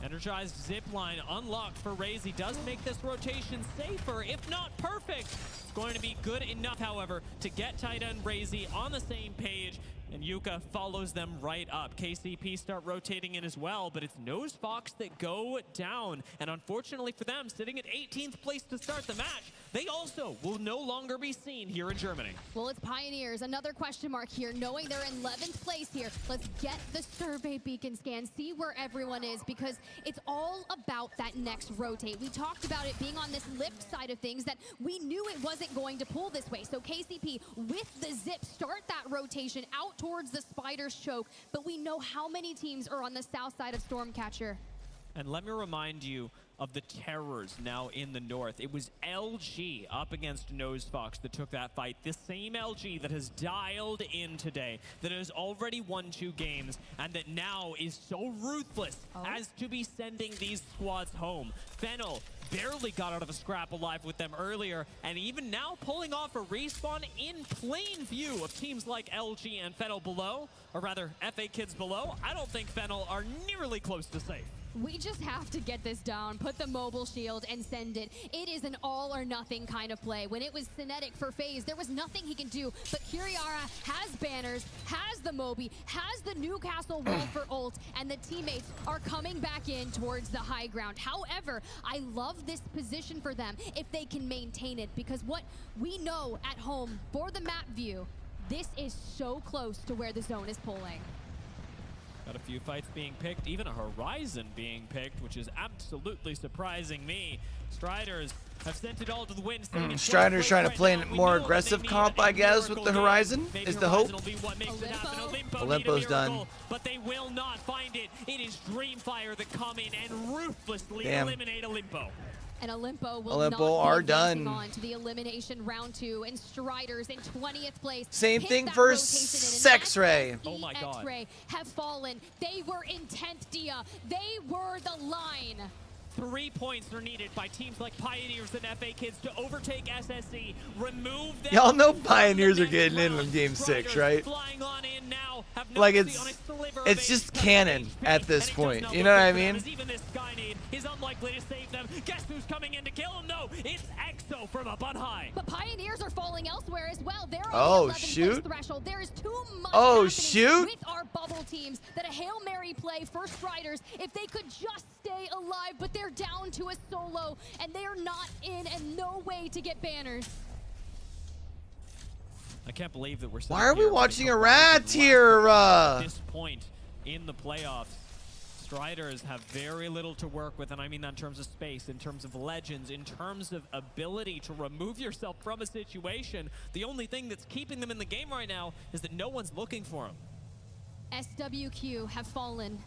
Energized zipline unlocked for Raze. He does make this rotation safer, if not perfect. It's going to be good enough, however, to get Taida and Raze on the same page, and Yuka follows them right up. KCP start rotating in as well, but it's Nosefrogs that go down. And unfortunately for them, sitting at 18th place to start the match, they also will no longer be seen here in Germany. Well, it's Pioneers. Another question mark here, knowing they're in 11th place here. Let's get the survey beacon scan, see where everyone is, because it's all about that next rotate. We talked about it being on this lift side of things, that we knew it wasn't going to pull this way. So KCP, with the zip, start that rotation out towards the Spider's choke, but we know how many teams are on the south side of Stormcatcher. And let me remind you of the terrors now in the north. It was LG up against Nosefrogs that took that fight. The same LG that has dialed in today, that has already won 2 games, and that now is so ruthless as to be sending these squads home. Fennel barely got out of a scrap alive with them earlier, and even now pulling off a respawn in plain view of teams like LG and Fennel below, or rather FA Kids below. I don't think Fennel are nearly close to safe. We just have to get this down, put the mobile shield and send it. It is an all or nothing kind of play. When it was Synetic for FaZe, there was nothing he can do, but Kirihara has banners, has the Moby, has the Newcastle wall for ult, and the teammates are coming back in towards the high ground. However, I love this position for them if they can maintain it, because what we know at home for the map view, this is so close to where the zone is pulling. Got a few fights being picked, even a Horizon being picked, which is absolutely surprising me. Striders have sent it all to the wind. Striders trying to play a more aggressive comp, I guess, with the Horizon, is the hope. Olympo's done. But they will not find it. It is Dreamfire that come in and ruthlessly Damn. eliminate Olympo. And Olympo will Olympo not are be advancing done. on to the elimination round 2, and Striders in 20th place. Same Hit thing that for rotation, and Sexray. Oh my God. X-Ray have fallen. They were in 10th, Dia. They were the line. 3 points are needed by teams like Pioneers and FA Kids to overtake SSE, remove them. Y'all know Pioneers are getting in Game 6, right? Flying on in now, have no Like mercy on a sliver of it's just ace. canon at this point. You know what I mean? Even this Skyneed is unlikely to save them. Guess who's coming in to kill him? No, it's EXO from up on high. But Pioneers are falling elsewhere as well. They're on Oh, the 11th shoot. place threshold. There is too much Oh, happening shoot. with our bubble teams that a Hail Mary play for Striders, if they could just stay alive, but they're down to a solo, and they're not in and no way to get banners. I can't believe that we're Why are we watching a rat here? At this point in the playoffs, Striders have very little to work with, and I mean that in terms of space, in terms of legends, in terms of ability to remove yourself from a situation. The only thing that's keeping them in the game right now is that no one's looking for them. SWQ have fallen.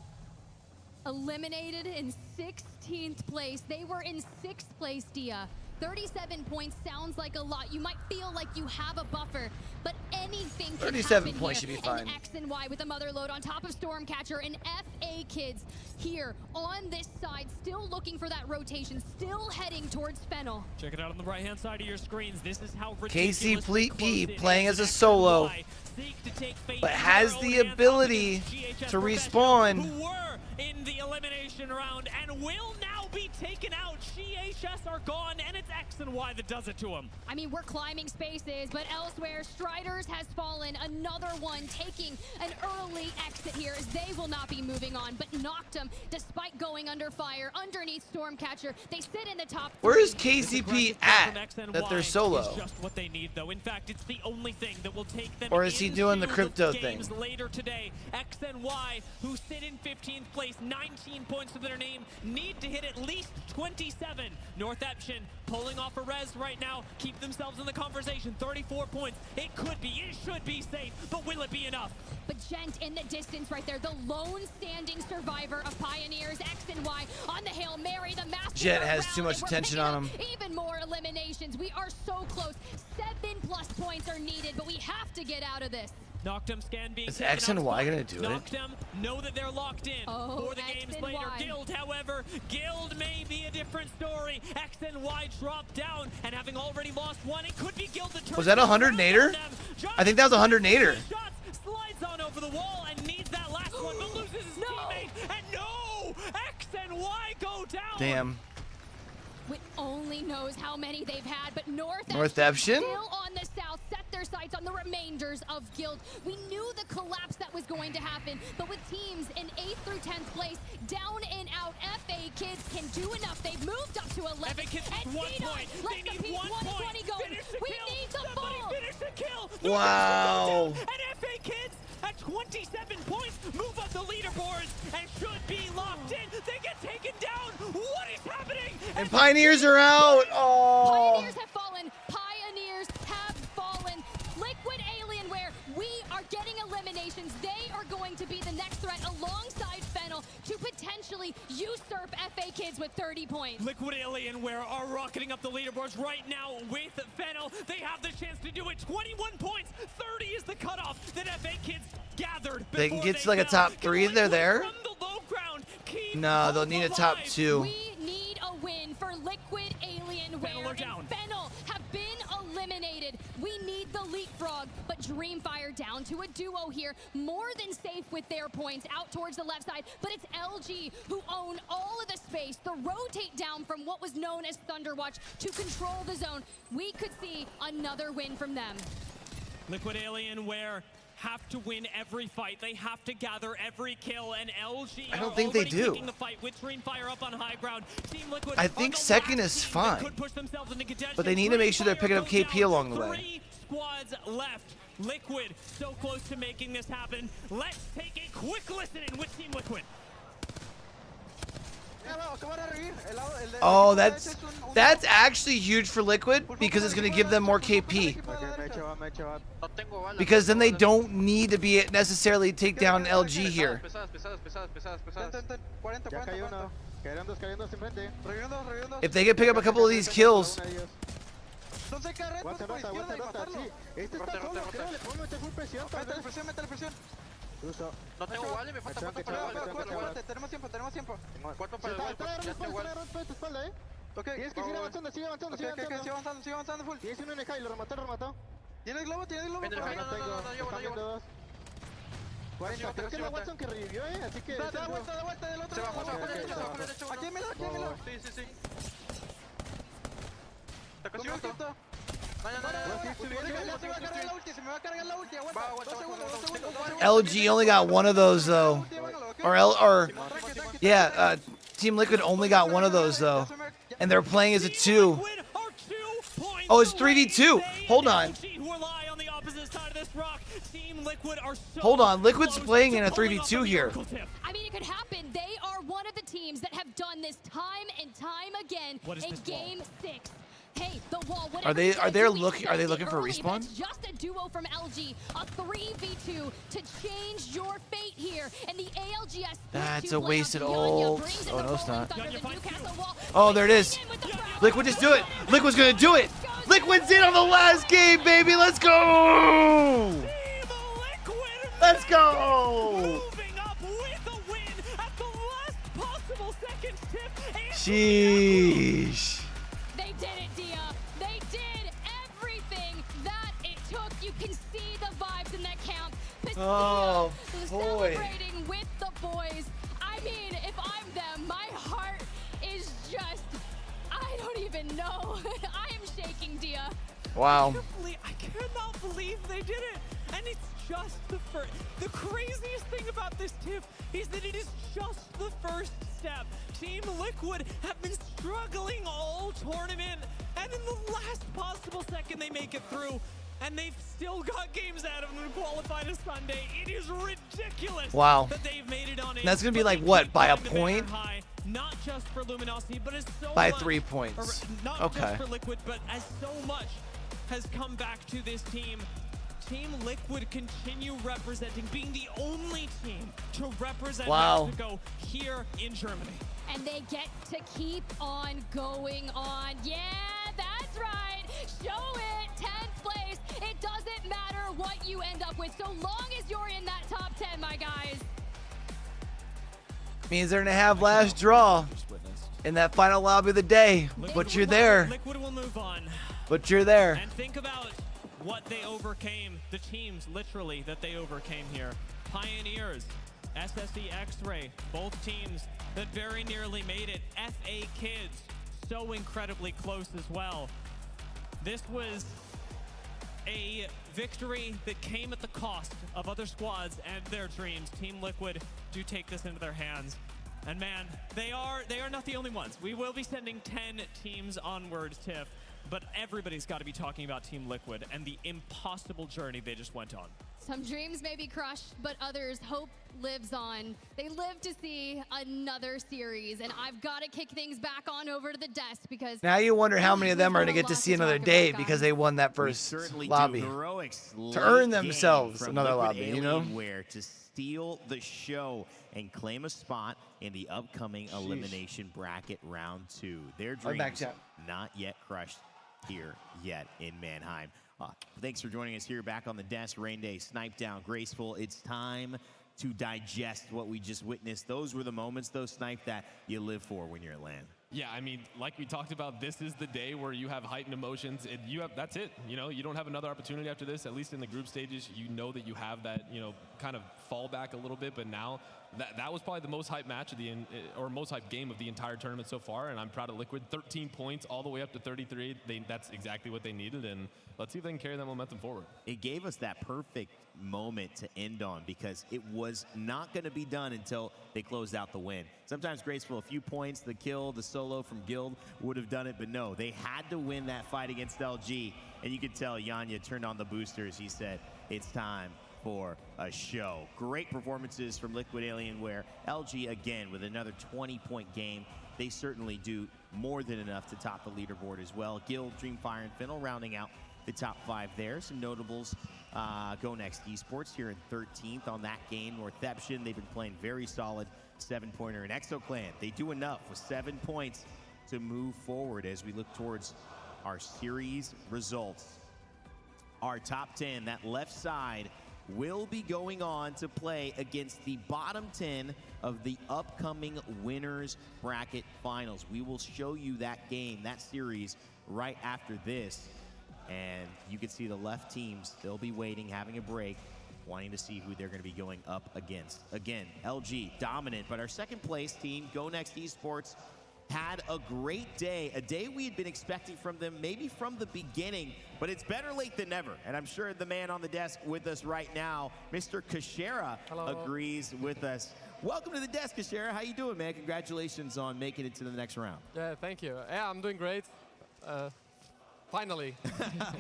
Eliminated in 16th place. They were in 6th place, Dia. 37 points sounds like a lot. You might feel like you have a buffer, but anything can 37 happen points here. should be fine. And X and Y with a mother load on top of Stormcatcher, and FA Kids here on this side, still looking for that rotation, still heading towards Fennel. Check it out on the right-hand side of your screens. This is how ridiculous KC Fleet P close it playing is. as a solo, Seek to take fate but into has their the own hands ability up against GHS to Professional, respawn. who were in the elimination round and will now be taken out. GHS are gone, and it's X and Y that does it to them. I mean, we're climbing spaces, but elsewhere, Striders has fallen. Another one taking an early exit here, as they will not be moving on, but Noctum, despite going under fire underneath Stormcatcher, they sit in the top 3. Where is KCP at that they're solo? Is just what they need, though. In fact, it's the only thing that will take them. Or is he doing the into crypto thing? games later today. X and Y, who sit in 15th place, 19 points to their name, need to hit at least 27. North Eption pulling off a res right now, keep themselves in the conversation. 34 points. It could be, it should be safe, but will it be enough? But Gent in the distance right there, the lone standing survivor of Pioneers, X and Y on the Hail Mary, the master. Jet has too much attention on him. Even more eliminations. We are so close. 7+ points are needed, but we have to get out of this. Noctum scan being Is X and Y gonna do it? Noctum know that they're locked in for the X games and later. Y. Guild, however, Guild may be a different story. X and Y drop down, and having already lost one, it could be Guild that turns Was that a 100 nader? I think that was a 100 nader. Slides on over the wall and needs that last one, but loses his teammate. And no! X and Y go down! Damn. Wit only knows how many they've had, but North Eption? still on the south, set their sights on the remainders of Guild. We knew the collapse that was going to happen, but with teams in 8th through 10th place, down and out, FA Kids can do enough. They've moved up to 11th. FA Kids and need 1 C-Dot point. lets They the need 1 P120 point. go. Finish the We kill. need the Somebody ball. finish the kill. Wow. And FA Kids at 27 points move up the leaderboards and should be locked in. They get taken down. What is happening? And Pioneers are out. Oh. Pioneers have fallen. Pioneers have fallen. Liquid Alienware, we are getting eliminations. They are going to be the next threat alongside Fennel to potentially usurp FA Kids with 30 points. Liquid Alienware are rocketing up the leaderboards right now with Fennel. They have the chance to do it. 21 points. 30 is the cutoff that FA Kids gathered. They can get to like a top 3. They're there. No, they'll need a top 2. We need a win for Liquid Alienware, and Fennel have been eliminated. We need the leapfrog, but Dreamfire down to a duo here. More than safe with their points out towards the left side, but it's LG who own all of the space. The rotate down from what was known as Thunderwatch to control the zone. We could see another win from them. Liquid Alienware have to win every fight. They have to gather every kill, and LG I don't think they do. taking the fight with Dreamfire up on high ground. Team Liquid I think second is fine, but they need to make sure they're picking up KP along the way. 3 squads left. Liquid so close to making this happen. Let's take a quick listen in with Team Liquid. Oh, that's actually huge for Liquid because it's going to give them more KP. Because then they don't need to be necessarily take down LG here. If they can pick up a couple of these kills. No tengo wall, me falta 4 para el wall. Tenemos tiempo. 4 para el wall, ya tengo wall. Ok, sigue avanzando, sigue avanzando full. Tienes uno en el high, lo remató. ¿Tienes globo? No, no llevo. 40, creo que es la Watson que revivió, así que... Da vuelta del otro. Se bajó derecho. Aquí me da. Sí. Está casi muerto. LG only got one of those though, Team Liquid only got one of those though, and they're playing as a 2. Oh, it's 3v2. Hold on. Hold on, Liquid's playing in a 3v2 here. I mean, it could happen. They are one of the teams that have done this time and time again in Game 6. Hey, the wall. Are they looking for a respawn? It's just a duo from LG, a 3v2 to change your fate here. And the ALGS. That's a wasted ult. Oh no, it's not. Oh, there it is. Liquid, just do it. Liquid's gonna do it. Liquid's in on the last game, baby. Let's go. Let's go. Sheesh. They did it, Dia. They did everything that it took. You can see the vibes in that camp. Oh, boy. Celebrating with the boys. I mean, if I'm them, my heart is just, I don't even know. I am shaking, Dia. Wow. I cannot believe they did it. And it's just the first. The craziest thing about this TIFF is that it is just the first step. Team Liquid have been struggling all tournament, and in the last possible second they make it through, and they've still got games out of them to qualify to Sunday. It is ridiculous. Wow. That they've made it on. That's gonna be like what, by a point? Not just for Luminosity, but as so by much, 3 points. Not Okay. just for Liquid, but as so much has come back to this team. Team Liquid continue representing, being the only team to represent Mexico here in Germany. And they get to keep on going on. Yeah, that's right. Show it. 10th place. It doesn't matter what you end up with, so long as you're in that top 10, my guys. Means they're gonna have last draw in that final lobby of the day. But you're there. Liquid will move on. But you're there. And think about what they overcame, the teams literally that they overcame here. Pioneers, SSE X-Ray, both teams that very nearly made it. FA Kids, so incredibly close as well. This was a victory that came at the cost of other squads and their dreams. Team Liquid do take this into their hands. And man, they are not the only ones. We will be sending 10 teams onwards, Tiff. But everybody's got to be talking about Team Liquid and the impossible journey they just went on. Some dreams may be crushed, but others' hope lives on. They live to see another series, and I've got to kick things back on over to the desk because Now you wonder how many of them are going to get to see another day because they won that first lobby. To earn themselves another lobby, you know? To steal the show and claim a spot in the upcoming Elimination Bracket Round 2. Their dreams not yet crushed here yet in Mannheim. Thanks for joining us here back on the desk. Rain Day, Snipe Down, Graceful. It's time to digest what we just witnessed. Those were the moments, though, Snipe, that you live for when you're at LAN. Yeah, I mean, like we talked about, this is the day where you have heightened emotions. And that's it. You know, you don't have another opportunity after this. At least in the group stages, you know that you have that, you know, kind of fall back a little bit. But now that was probably the most hyped match of or most hyped game of the entire tournament so far. And I'm proud of Liquid. 13 points all the way up to 33. That's exactly what they needed. And let's see if they can carry that momentum forward. It gave us that perfect moment to end on because it was not going to be done until they closed out the win. Sometimes graceful, a few points, the kill, the solo from Guild would have done it, but no, they had to win that fight against LG. And you could tell Yanya turned on the boosters. He said, it's time for a show. Great performances from Liquid Alienware. LG again with another 20-point game. They certainly do more than enough to top the leaderboard as well. Guild, Dreamfire, and Finnell rounding out the top 5 there. Some notables, Go Next Esports here in 13th on that game. Northeption, they've been playing very solid 7-pointer. And ExoClan, they do enough with 7 points to move forward as we look towards our series results. Our top 10, that left side, will be going on to play against the bottom 10 of the upcoming Winners Bracket Finals. We will show you that game, that series, right after this. And you can see the left teams, they'll be waiting, having a break, wanting to see who they're going to be going up against. Again, LG dominant, but our second place team, Go Next Esports, had a great day, a day we had been expecting from them maybe from the beginning, but it's better late than never. And I'm sure the man on the desk with us right now, Mr. Kashera, agrees with us. Welcome to the desk, Kashera. How you doing, man? Congratulations on making it to the next round. Yeah, thank you. Yeah, I'm doing great. Finally.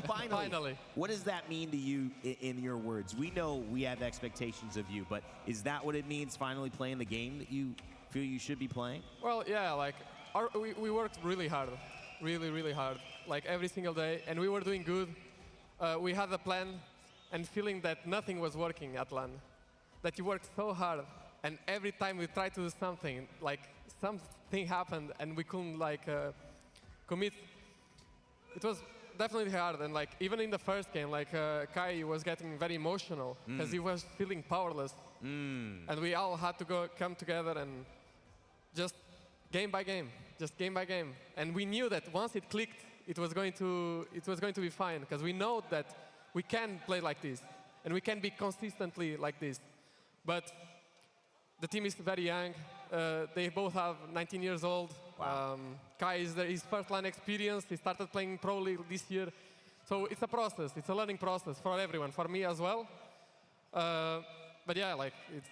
Finally. What does that mean to you in your words? We know we have expectations of you, but is that what it means, finally playing the game that you feel you should be playing? Well, yeah, like we worked really hard, really hard, like every single day, and we were doing good. We had a plan, and feeling that nothing was working at LAN, that you worked so hard, and every time we tried to do something, like something happened, and we couldn't like commit. It was definitely hard, and like even in the first game, like Kai was getting very emotional because he was feeling powerless, and we all had to come together and just game by game, and we knew that once it clicked, it was going to be fine because we know that we can play like this and we can be consistently like this, but the team is very young. They both have 19 years old. Wow. Kai is his first LAN experience. He started playing Pro League this year. So it's a process. It's a learning process for everyone, for me as well. But yeah, like it's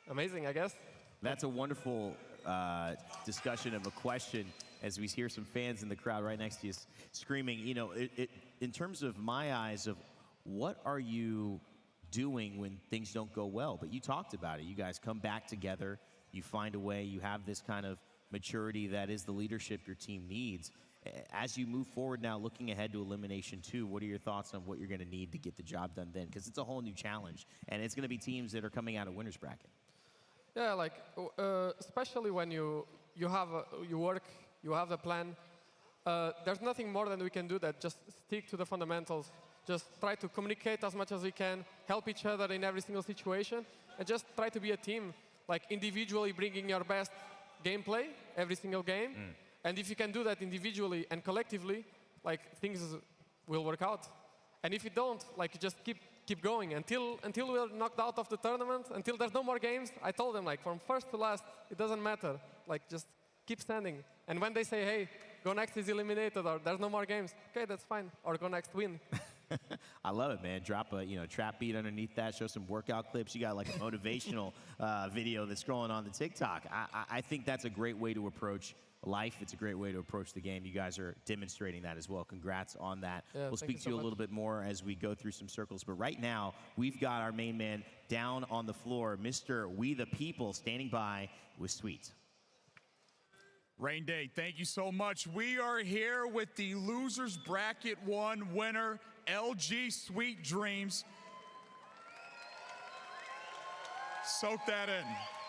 amazing, I guess. That's a wonderful discussion of a question as we hear some fans in the crowd right next to you screaming. You know, in terms of my eyes of what are you doing when things don't go well? But you talked about it. You guys come back together. You find a way. You have this kind of maturity that is the leadership your team needs. As you move forward now, looking ahead to Elimination 2, what are your thoughts on what you're going to need to get the job done then? Because it's a whole new challenge, and it's going to be teams that are coming out of Winners Bracket. Yeah, like especially when you work, you have a plan. There's nothing more than we can do that just stick to the fundamentals. Just try to communicate as much as we can, help each other in every single situation, and just try to be a team, like individually bringing your best gameplay every single game. And if you can do that individually and collectively, like things will work out. And if you don't, like you just keep going until we're knocked out of the tournament, until there's no more games. I told them, like, from first to last, it doesn't matter. Like, just keep standing. And when they say, hey, Go Next is eliminated, or there's no more games, okay, that's fine. Or Go Next win. I love it, man. Drop a trap beat underneath that. Show some workout clips. You got like a motivational video that's scrolling on the TikTok. I think that's a great way to approach life. It's a great way to approach the game. You guys are demonstrating that as well. Congrats on that. Yeah, we'll speak to you a little bit more as we go through some circles. But right now, we've got our main man down on the floor, Mr. We the People, standing by with Sweet. Rain Day, thank you so much. We are here with the Losers Bracket 1 winner, LG Sweet Dreams. Soak that in.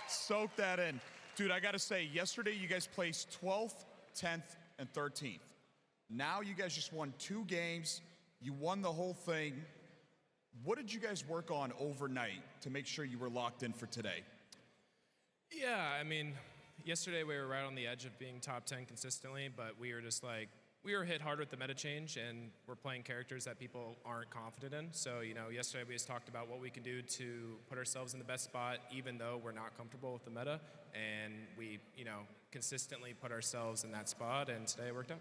Soak that in. Dude, I got to say, yesterday you guys placed 12th, 10th, and 13th. Now you guys just won 2 games. You won the whole thing. What did you guys work on overnight to make sure you were locked in for today? Yeah, I mean, yesterday we were right on the edge of being top 10 consistently, but we were just like, we were hit hard with the meta change, and we're playing characters that people aren't confident in. So, you know, yesterday we just talked about what we can do to put ourselves in the best spot, even though we're not comfortable with the meta. And we, you know, consistently put ourselves in that spot, and today it worked out.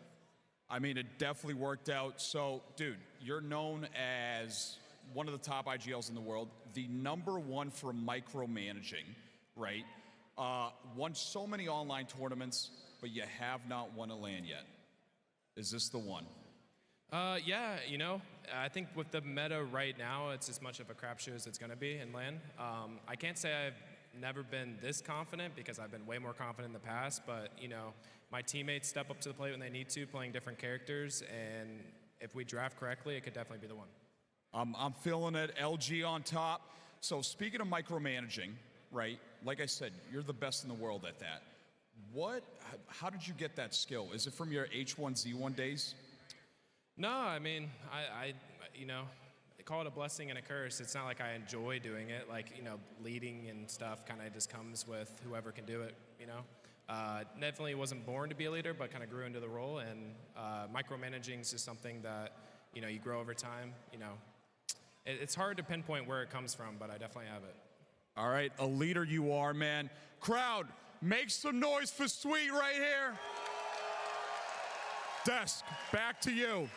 I mean, it definitely worked out. So, dude, you're known as one of the top IGLs in the world, the #1 for micromanaging, right? Won so many online tournaments, but you have not won a LAN yet. Is this the one? Yeah, you know, I think with the meta right now, it's as much of a crapshoot as it's going to be in LAN. I can't say I've never been this confident because I've been way more confident in the past, but, you know, my teammates step up to the plate when they need to, playing different characters, and if we draft correctly, it could definitely be the one. I'm feeling it. LG on top. So speaking of micromanaging, right, like I said, you're the best in the world at that. How did you get that skill? Is it from your H1Z1 days? No, I mean, I you know, they call it a blessing and a curse. It's not like I enjoy doing it. Like, you know, leading and stuff kind of just comes with whoever can do it, you know. Definitely wasn't born to be a leader, but kind of grew into the role. And micromanaging is just something that, you know, you grow over time. You know, it's hard to pinpoint where it comes from, but I definitely have it. All right, a leader you are, man. Crowd, make some noise for Sweet right here. Desk, back to you.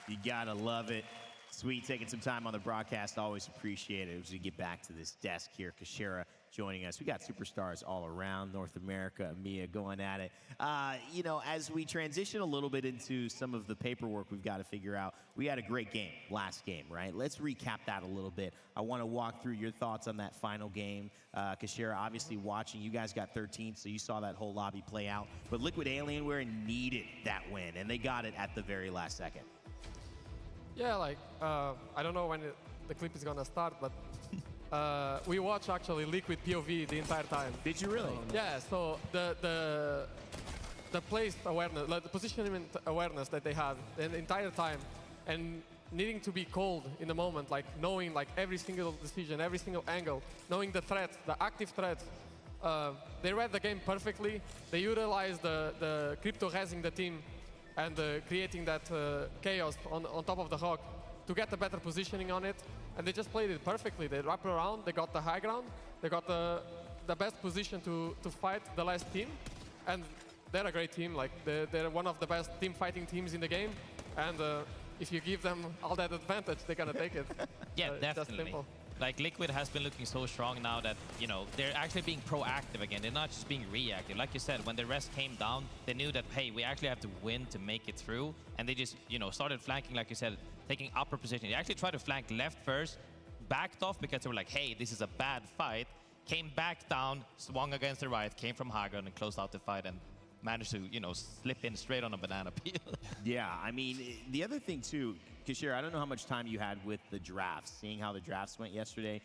You gotta love it. Sweet taking some time on the broadcast, always appreciate it. As we get back to this desk here, Kashira joining us. We got superstars all around North America, EMEA going at it. You know, as we transition a little bit into some of the paperwork we've got to figure out, we had a great game, last game, right? Let's recap that a little bit. I want to walk through your thoughts on that final game. Kashira, obviously watching, you guys got 13, so you saw that whole lobby play out. But Liquid Alienware needed that win, and they got it at the very last second. Yeah, like, I don't know when the clip is going to start, but we watched actually Liquid POV the entire time. Did you really? Yeah, so the place awareness, like the positioning awareness that they had the entire time, and needing to be cold in the moment, like knowing like every single decision, every single angle, knowing the threats, the active threats. They read the game perfectly. They utilized the crypto razzing the team and creating that chaos on top of the Hawk to get a better positioning on it. And they just played it perfectly. They wrapped around, they got the high ground, they got the best position to fight the last team. And they're a great team. Like they're one of the best team fighting teams in the game. And if you give them all that advantage, they're gonna take it. Yeah, Just definitely. simple. Like Liquid has been looking so strong now that, you know, they're actually being proactive again. They're not just being reactive. Like you said, when the rest came down, they knew that, hey, we actually have to win to make it through. And they just, you know, started flanking, like you said, taking upper position. They actually tried to flank left first, backed off because they were like, hey, this is a bad fight. Came back down, swung against the right, came from high ground and closed out the fight and managed to, you know, slip in straight on a banana peel. Yeah, I mean, the other thing too, Kashira, I don't know how much time you had with the drafts, seeing how the drafts went yesterday.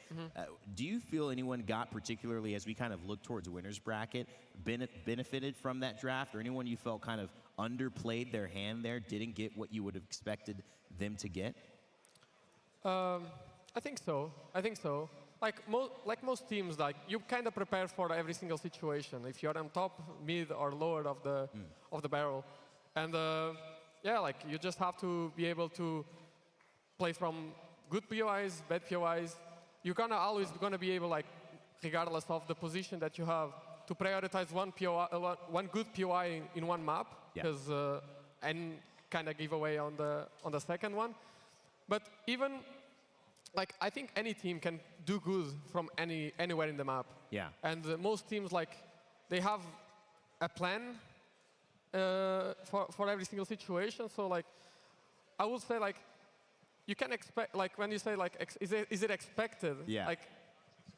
Do you feel anyone got, particularly as we kind of look towards winners bracket, benefited from that draft, or anyone you felt kind of underplayed their hand there, didn't get what you would have expected them to get? I think so. I think so. Like most teams, like you kind of prepare for every single situation. If you're on top, mid, or lower of the barrel, and yeah, like you just have to be able to play from good POIs, bad POIs. You're always gonna be able, like, regardless of the position that you have, to prioritize one good POI in one map, because and kind of give away on the second one. But even, like, I think any team can do good from anywhere in the map. Yeah. And most teams, like, they have a plan for every single situation. So, like, I would say, like, you can expect, like, when you say, like, is it expected? Yeah. Like,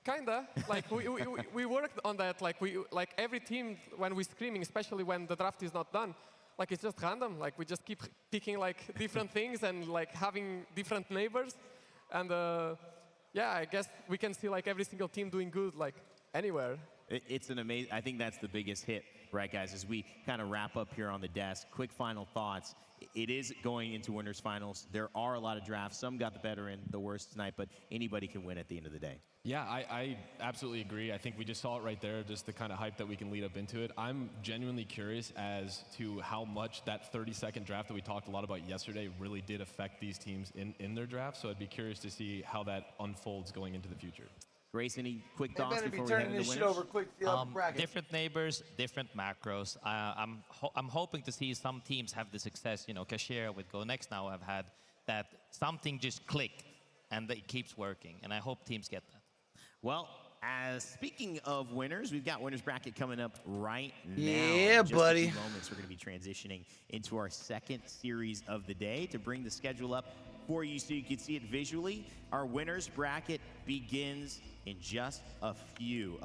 kinda. Like, we worked on that. Like every team, when we're screaming, especially when the draft is not done, like, it's just random. Like, we just keep picking, like, different things and, like, having different neighbors. And yeah, I guess we can see, like, every single team doing good, like, anywhere. It's an amazing, I think that's the biggest hit, right, guys, as we kind of wrap up here on the desk. Quick final thoughts. It is going into winners finals. There are a lot of drafts. Some got the better and the worst tonight, but anybody can win at the end of the day. Yeah, I absolutely agree. I think we just saw it right there, just the kind of hype that we can lead up into it. I'm genuinely curious as to how much that 30-second draft that we talked a lot about yesterday really did affect these teams in their draft. So I'd be curious to see how that unfolds going into the future. Grace, any quick thoughts better be before we head turning into this shit winners? over quick. Bracket. Different neighbors, different macros. I'm hoping to see some teams have the success. You know, Cashier with Go Next now have had that something just clicked and it keeps working. And I hope teams get that. Well, speaking of winners, we've got winners bracket coming up right now. Yeah, In just buddy. a few moments, we're going to be transitioning into our second series of the day to bring the schedule up for you so you can see it visually. Our winners bracket begins in just a few.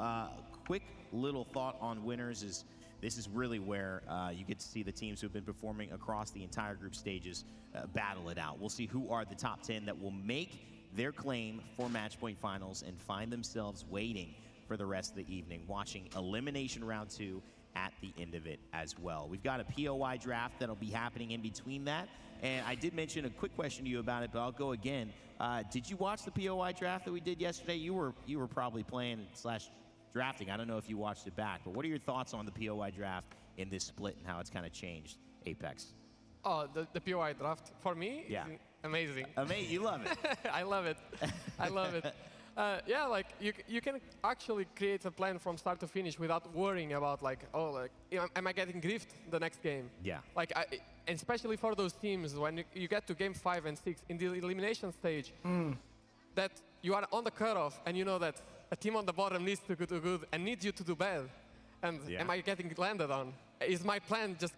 Quick little thought on winners is this is really where you get to see the teams who have been performing across the entire group stages battle it out. We'll see who are the top 10 that will make their claim for match point finals and find themselves waiting for the rest of the evening, watching Elimination Round 2 at the end of it as well. We've got a POI draft that'll be happening in between that. And I did mention a quick question to you about it, but I'll go again. Did you watch the POI draft that we did yesterday? You were probably playing / drafting. I don't know if you watched it back, but what are your thoughts on the POI draft in this split and how it's kind of changed Apex? Oh, the POI draft for me is amazing. Amazing, you love it. I love it. I love it. Yeah, like you can actually create a plan from start to finish without worrying about like, oh, like, you know, am I getting griefed the next game? Yeah. Like, and especially for those teams when you get to game 5 and 6 in the elimination stage, that you are on the cutoff and you know that a team on the bottom needs to do good and needs you to do bad. And am I getting landed on? Is my plan just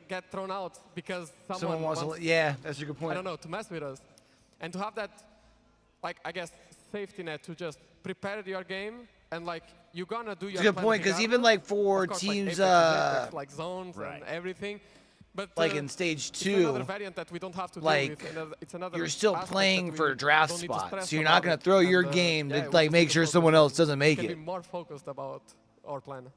get thrown out because someone wants to, yeah, that's a good point. I don't know, to mess with us. And to have that, like, I guess, safety net to just prepare your game and, like, you're gonna do your That's a good point, because even, like, for course, teams, like zones and everything. But like in stage 2, it's another variant that we don't have to like, deal with. It's another you're still aspect playing that for we draft don't need to spots, stress so you're not about going it. to throw your And, game yeah, to, we like, just make need to sure focus someone else doesn't we make can it. be more focused about our plan.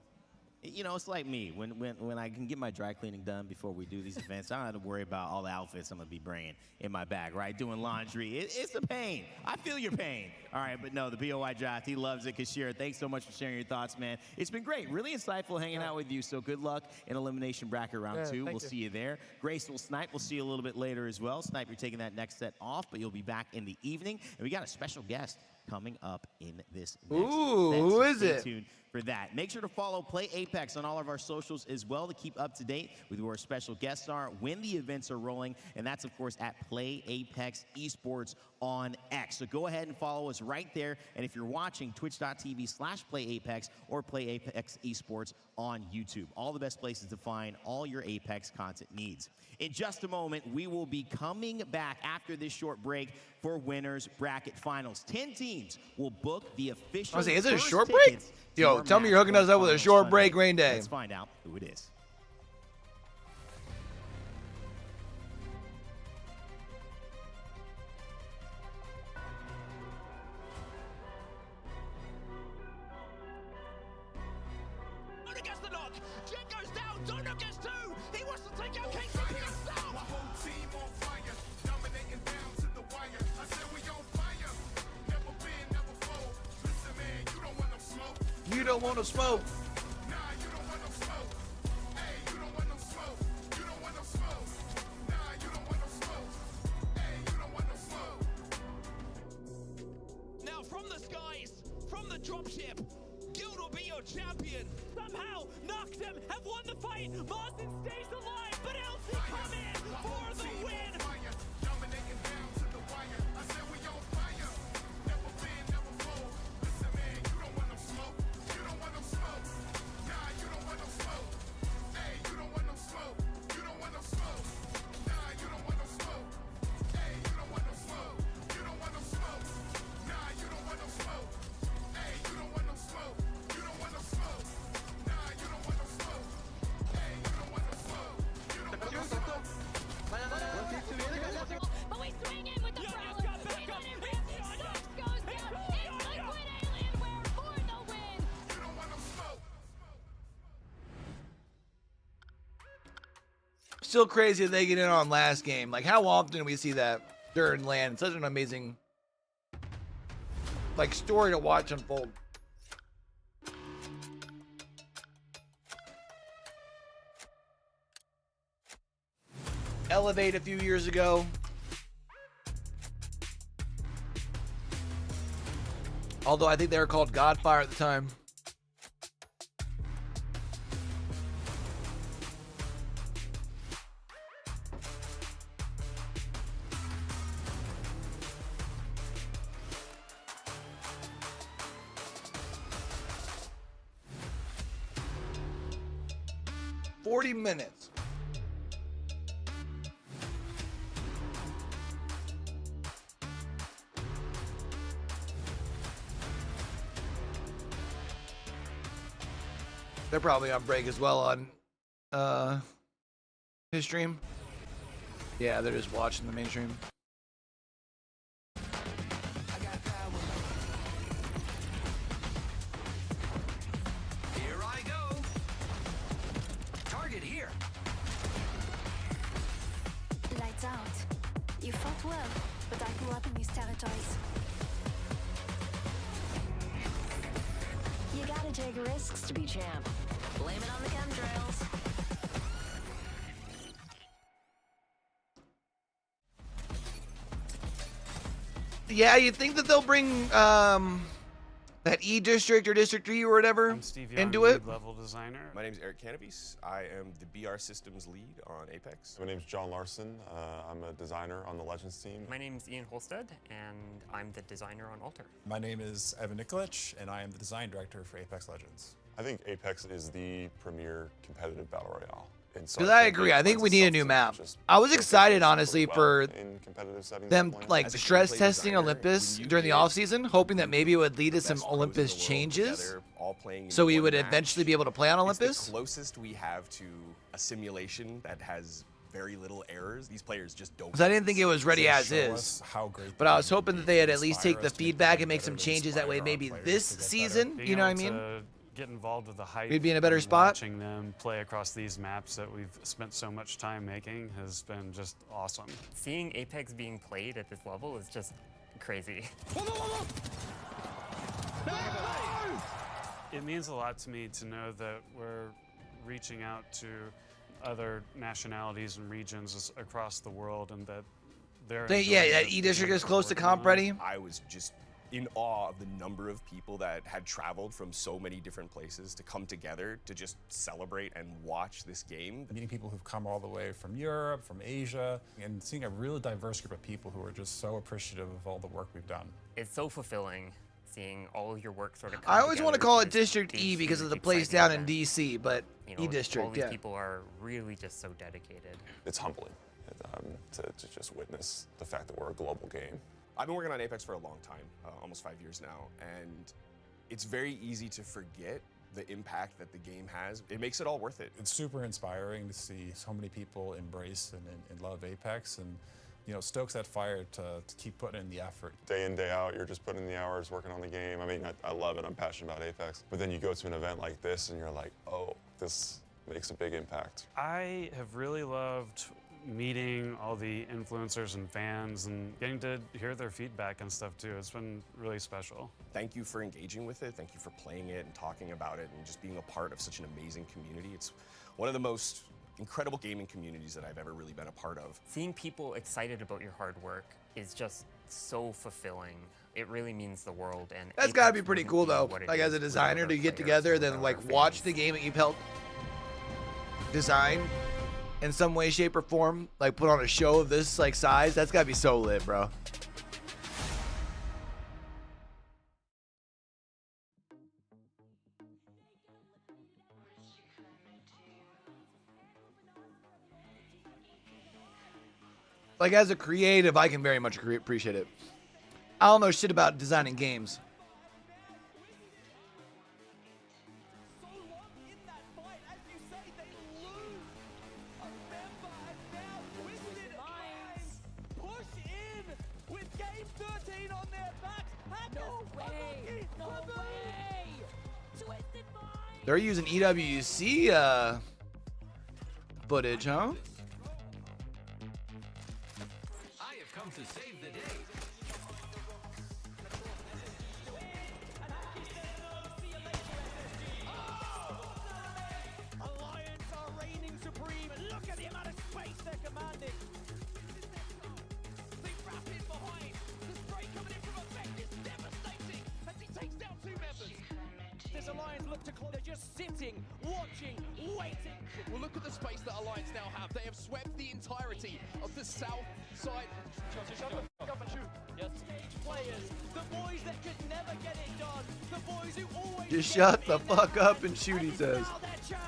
You know, it's like me. When I can get my dry cleaning done before we do these events, I don't have to worry about all the outfits I'm going to be bringing in my bag, right? Doing laundry. It's a pain. I feel your pain. All right, but no, the BOI draft, he loves it. Kashir, thanks so much for sharing your thoughts, man. It's been great. Really insightful hanging out with you, so good luck in Elimination Bracket Round 2. We'll see you there. Grace will Snipe. We'll see you a little bit later as well. Snipe, you're taking that next set off, but you'll be back in the evening. And we got a special guest coming up in this next set. Who is it? Stay tuned for that. Make sure to follow Play Apex on all of our socials as well to keep up to date with who our special guests are, when the events are rolling, and that's, of course, at Play Apex Esports on X. So go ahead and follow us right there, and if you're watching, twitch.tv/PlayApex or Play Apex Esports on YouTube. All the best places to find all your Apex content needs. In just a moment, we will be coming back after this short break for Winners Bracket Finals. 10 teams will book the official Is it a first short break? tickets to Yo, our tell me match you're hooking us up with a finals short Sunday. break, Rain Day. Let's find out who it is. Donut gets the knock. Jet goes down. Donut gets 2. He wants to take out KCP himself. My whole team on fire, dominating down to the wire. I said we on fire. Never been, never fold. Listen, man, you don't want no smoke. You don't want to smoke. Nah, you don't want no smoke. Hey, you don't want no smoke. You don't want no smoke. Nah, you don't want no smoke. Hey, you don't want no smoke. Now from the skies, from the dropship, Guild will be your champion. Somehow, Noxem have won the fight. Marsden stays alive, but LC come in for the win. Dominating down to the wire. I said we on fire. Never been, never fold. Listen, man, you don't want no smoke. You don't want no smoke. Nah, you don't want no smoke. Hey, you don't want no smoke. You don't want no smoke. Nah, you don't want no smoke. Hey, you don't want no smoke. You don't want no smoke. Nah, you don't want no smoke. Hey, you don't want no smoke. You don't want no smoke. Nah, you don't want no smoke. Hey, you don't want no smoke. You don't want no smoke. still crazy that they get in on last game. Like, how often do we see that during LAN? It's such an amazing, like, story to watch unfold. Elevate a few years ago. Although I think they were called Godfire at the time. Minutes. They're probably on break as well on his stream. Yeah, they're just watching the main stream. You fought well, but I grew up in these territories. You gotta take risks to be champ. Blame it on the chemtrails. Yeah, you think that they'll bring that E district or District 3 or whatever into it? Level designer. My name is Eric Canapes. I am the BR Systems lead on Apex. My name is John Larson. I'm a designer on the Legends team. My name is Ian Holstead, and I'm the designer on Alter. My name is Evan Nikolic, and I am the design director for Apex Legends. I think Apex is the premier competitive battle royale. Because I agree. I think we need a new map. I was excited, honestly, for them like stress testing Olympus during the offseason, hoping that maybe it would lead to some Olympus changes, so we would eventually be able to play on Olympus. It's the closest we have to a simulation that has very little errors. These players just don't. Because I didn't think it was ready as is. But I was hoping that they'd at least take the feedback and make some changes. That way, maybe this season, you know what I mean? Get involved with the hype. We'd be in a better spot. Watching them play across these maps that we've spent so much time making has been just awesome. Seeing Apex being played at this level is just crazy. It means a lot to me to know that we're reaching out to other nationalities and regions across the world, and that they're yeah, that E district is close to comp ready. I was just in awe of the number of people that had traveled from so many different places to come together to just celebrate and watch this game. Meeting people who've come all the way from Europe, from Asia, and seeing a really diverse group of people who are just so appreciative of all the work we've done. It's so fulfilling seeing all of your work sort of come I always want to together call for it this District E big, because of the huge, place exciting down in event. DC, but You know, E district, all these yeah. people are really just so dedicated. It's humbling to just witness the fact that we're a global game. I've been working on Apex for a long time, almost 5 years now, and it's very easy to forget the impact that the game has. It makes it all worth it. It's super inspiring to see so many people embrace and love Apex, and stokes that fire to keep putting in the effort. Day in, day out, you're just putting in the hours working on the game. I mean, I love it. I'm passionate about Apex. But then you go to an event like this and you're like, oh, this makes a big impact. I have really loved meeting all the influencers and fans and getting to hear their feedback and stuff too. It's been really special. Thank you for engaging with it. Thank you for playing it and talking about it and just being a part of such an amazing community. It's one of the most incredible gaming communities that I've ever really been a part of. Seeing people excited about your hard work is just so fulfilling. It really means the world. And That's got to be pretty cool, though. Like, as a designer, to get together, then, like, watch the game that you've helped design in some way, shape, or form. Like, put on a show of this, like, size. That's got to be so lit, bro. Like, as a creative, I can very much appreciate it. I don't know shit about designing games. They're using EWC footage, huh? to save the day. Alliance are reigning supreme. Look at the amount of space they're commanding. They wrap in behind. The spray coming in from effect is devastating as he takes down 2 members. This Alliance look to close. They're just sitting, watching, waiting. Well, look at the space that Alliance now have. They have swept the entirety of the south side. Shut the f*** up and shoot. Yes. Stage players, the boys that could never get it done, the boys who always Just shut the fuck up and shoot, he says. now their chance.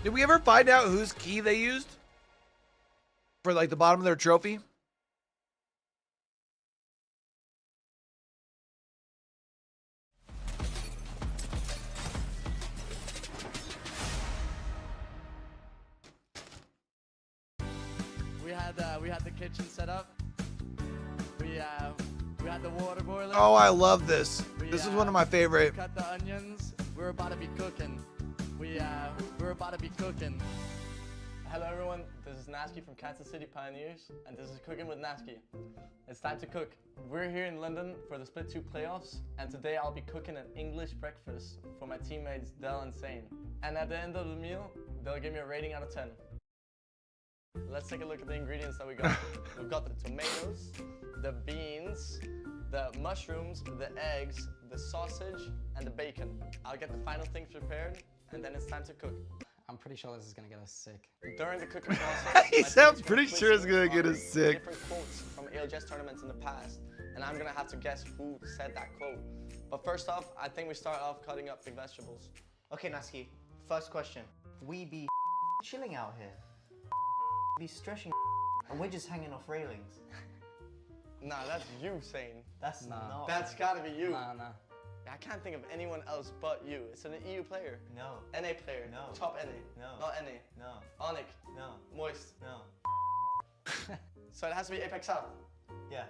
Did we ever find out whose key they used for like the bottom of their trophy? We had the kitchen set up. We had the water boiling. Oh, I love this. This is one of my favorite. Cut the onions. We're about to be cooking. We're about to be cooking. Hello everyone, this is Nasky from Kansas City Pioneers, and this is Cooking with Nasky. It's time to cook. We're here in London for the Split 2 playoffs, and today I'll be cooking an English breakfast for my teammates Del and Sane. And at the end of the meal, they'll give me a rating out of 10. Let's take a look at the ingredients that we got. We've got the tomatoes, the beans, the mushrooms, the eggs, the sausage, and the bacon. I'll get the final things prepared, and then it's time to cook. I'm pretty sure this is gonna get us sick. During the cooking process, He sounds pretty sure it's gonna get us sick. different quotes from ALGS tournaments in the past, and I'm gonna have to guess who said that quote. But first off, I think we start off cutting up the vegetables. Okay, Nasky, first question. We be chilling out here. Be stretching and we're just hanging off railings. Nah, that's you, Sane. That's not. That's gotta be you. Nah. I can't think of anyone else but you. It's an EU player. No. NA player. No. Top NA. No. Not NA. No. Onyx. No. Moist. No. So it has to be Apex South. Yeah.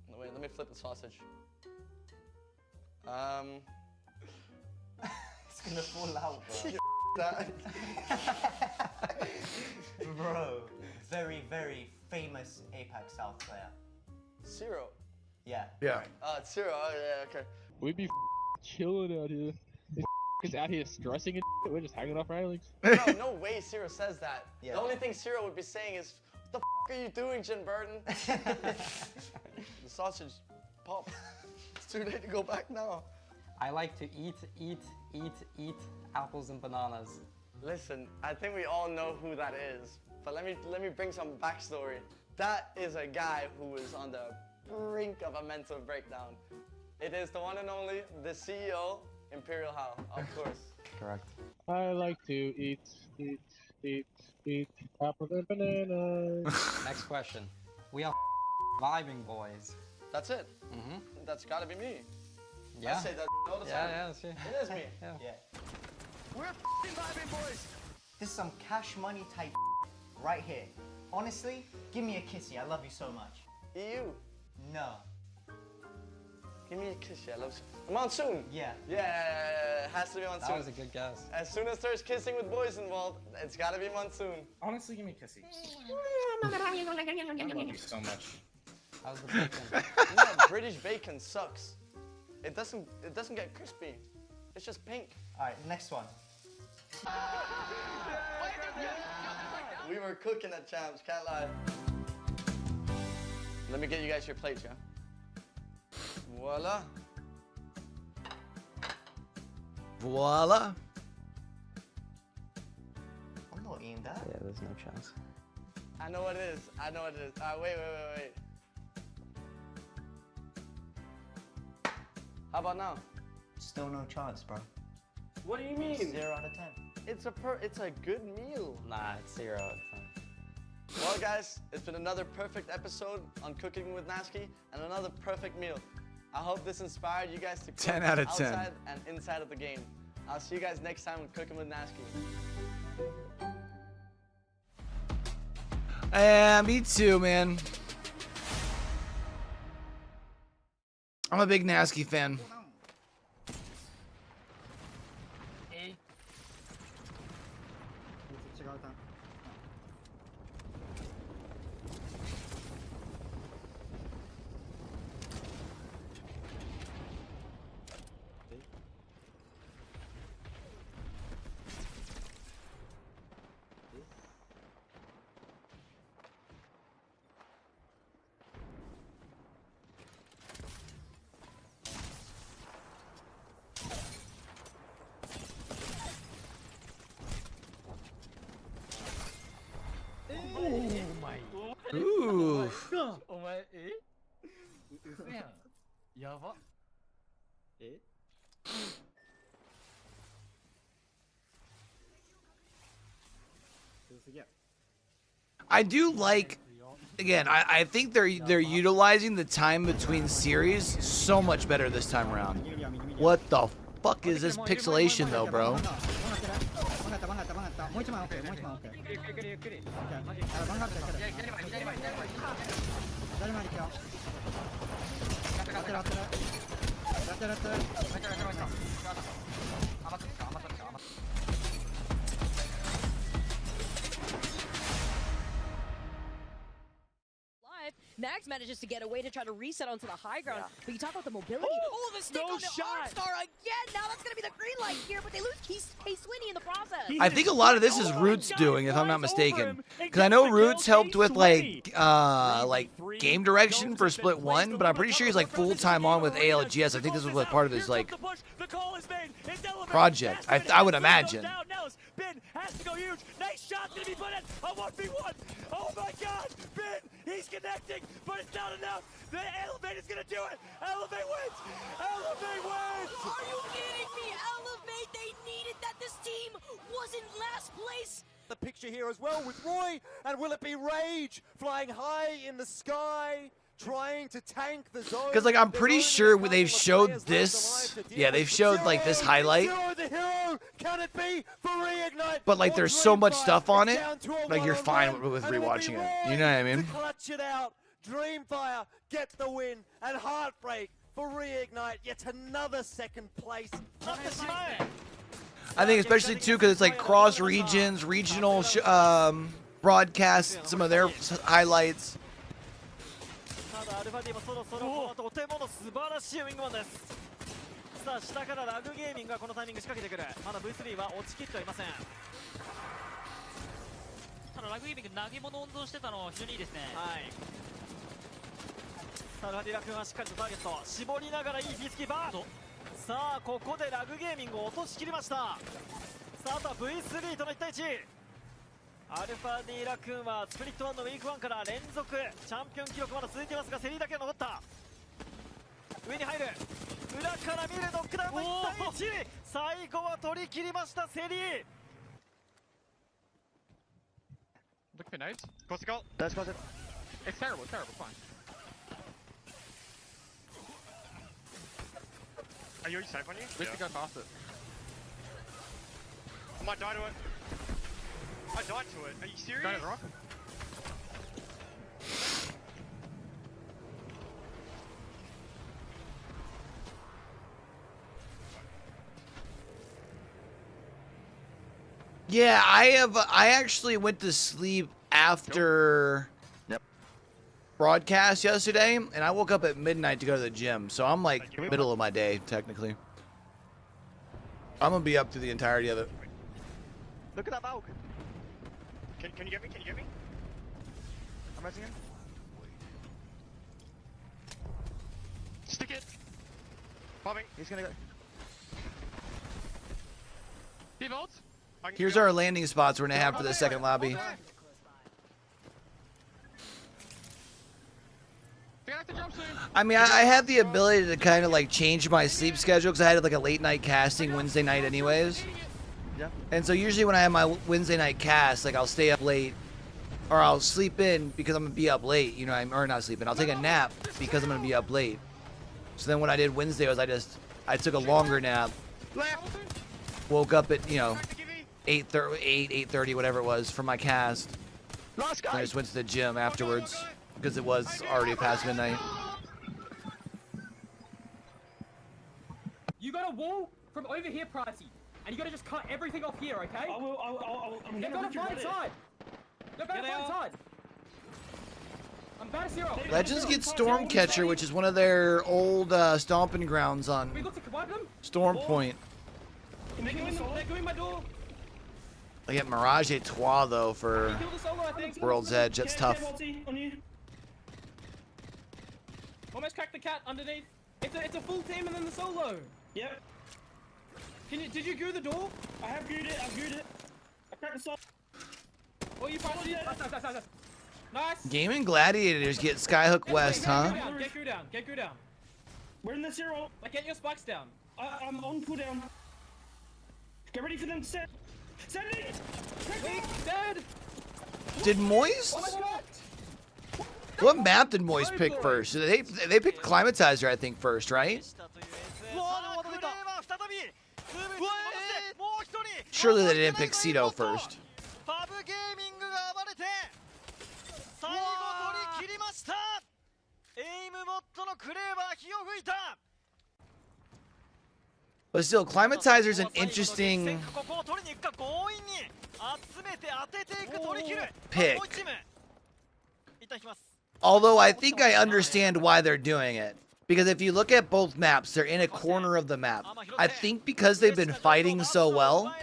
No, wait, let me flip the sausage. It's gonna fall out, bro. That. Bro, very, very famous Apex South player. Zero. Yeah. Yeah. It's Zero. Oh, yeah, okay. We be chilling out here. This is out here stressing and we're just hanging off railings. No way Zero says that. Yeah. The only thing Zero would be saying is, what the are you doing, Jim Burton? The sausage popped. It's too late to go back now. I like to eat apples and bananas. Listen, I think we all know who that is, but let me bring some backstory. That is a guy who is on the brink of a mental breakdown. It is the one and only, the CEO, Imperial Hal, of course. Correct. I like to eat apples and bananas. Next question. We are vibing, boys. That's it. Mm-hmm. That's gotta be me. Yeah. I say that all the time. Yeah, that's you. It is me. Yeah. We're vibing, boys. This is some cash money type right here. Honestly, give me a kissy. I love you so much. EU. No. Give me a kissy. I love you. Monsoon. Yeah. Yeah, it has to be Monsoon. That was a good guess. As soon as there's kissing with boys involved, it's gotta be Monsoon. Honestly, give me a kissy. I love you so much. How's the bacon? No, British bacon sucks. It doesn't get crispy. It's just pink. All right, next one. We were cooking at Champs, can't lie. Let me get you guys your plates, yeah? Voila. Voila. I'm not eating that. Yeah, there's no chance. I know what it is. I know what it is. Wait. How about now? Still no chance, bro. What do you mean? 0 out of 10. It's a good meal. Nah, it's 0 out of 10. Well, guys, it's been another perfect episode on Cooking with Nasky and another perfect meal. I hope this inspired you guys to cook 10 out of 10. outside and inside of the game. I'll see you guys next time on Cooking with Nasky. Yeah, me too, man. I'm a big Nasky fan. Ooh. お前、嘘やん。やば。I do like, again, I think they're utilizing the time between series so much better this time around. What the fuck is this pixelation though, bro? Max manages to get away to try to reset onto the high ground, but you talk about the mobility. Oh, the stick on the Armstar again! Now that's going to be the green light here, but they lose K-Swinny in the process. I think a lot of this is Roots doing, if I'm not mistaken. Because I know Roots helped with like game direction for Split 1, but I'm pretty sure he's like full-time on with ALGS. I think this was like part of his like project. I would imagine. Ben has to go huge. Nice shot to be put in. A 1v1. Oh my god. Ben, he's connecting, but it's not enough. The Elevate is going to do it. Elevate wins. Elevate wins. Are you kidding me? Elevate, they needed that. This team was in last place. The picture here as well with Roy, and will it be Rage flying high in the sky, trying to tank the zone? Because like I'm pretty sure they've showed this. Yeah, they've showed like this highlight. But like there's so much stuff on it, like you're fine with rewatching it. You know what I mean? Clutch it out. Dreamfire gets the win, and Heartbreak for Reignite. Yet another second place. I think especially too because it's like cross regions, regional broadcast, some of their highlights. アルファティもそろそろこの後お手物素晴らしいウィングマンです。さあ下からラグゲーミングがこのタイミング仕掛けてくる。まだ V3 は落ちきってはいません。ただラグゲーミング投げ物温存してたの非常にいいですね。はい。さあアルファティラ君はしっかりとターゲット絞りながらいいフィースキーバー。さあここでラグゲーミングを落としきりました。さああとは V3 との1対1。アルファディラクーンはスプリット1のウィーク1から連続チャンピオン記録まだ続いていますがセリーだけは残った。上に入る裏から見るノックダウンの1対1。最後は取り切りましたセリー。 Look for nades. Close to goal. That's close it. It's terrible, it's terrible, it's fine. Are you safe on you? We have to go faster. I might die to it. I died to it. Are you serious? Go to the rock. Yeah, I actually went to sleep after broadcast yesterday, and I woke up at midnight to go to the gym. So I'm like middle of my day technically. I'm gonna be up through the entirety of it. Look at that bulk. Can you get me? Can you get me? I'm resing him. Stick it. Bombing. He's gonna go. Default. Here's our landing spots we're gonna have for the second lobby. I mean, I had the ability to kind of like change my sleep schedule because I had like a late night casting Wednesday night anyways. Yeah. And so usually when I have my Wednesday night cast, like I'll stay up late or I'll sleep in because I'm gonna be up late, you know, or not sleep in. I'll take a nap because I'm gonna be up late. So then what I did Wednesday was I took a longer nap, woke up at, you know, 8:30, whatever it was for my cast, I just went to the gym afterwards because it was already past midnight. You got a wall from over here, Pricey, and you gotta just cut everything off here, okay? I'm gonna find inside. They're about to find inside. I'm about to zero. Legends get Stormcatcher, which is one of their old stomping grounds on Storm Point. They're going my door. I get Mirage et Trois though for World's Edge. That's tough. Almost cracked the cat underneath. It's a full team and then the solo. Yep. Did you glue the door? I have glued it. I've glued it. I cracked the solo. Oh, you probably did. Nice. Gaming Gladiators get Skyhook West, huh? Get crew down. Get crew down. We're in the zero. Like, get your spikes down. I'm on cooldown. Get ready for them to set. Set it! Dead! Did Moist? What map did Moist pick first? They picked Climatizer, I think, first, right? Surely they didn't pick Cedo first. But still, Climatizer's an interesting pick. Although I think I understand why they're doing it. Because if you look at both maps, they're in a corner of the map. I think because they've been fighting so well,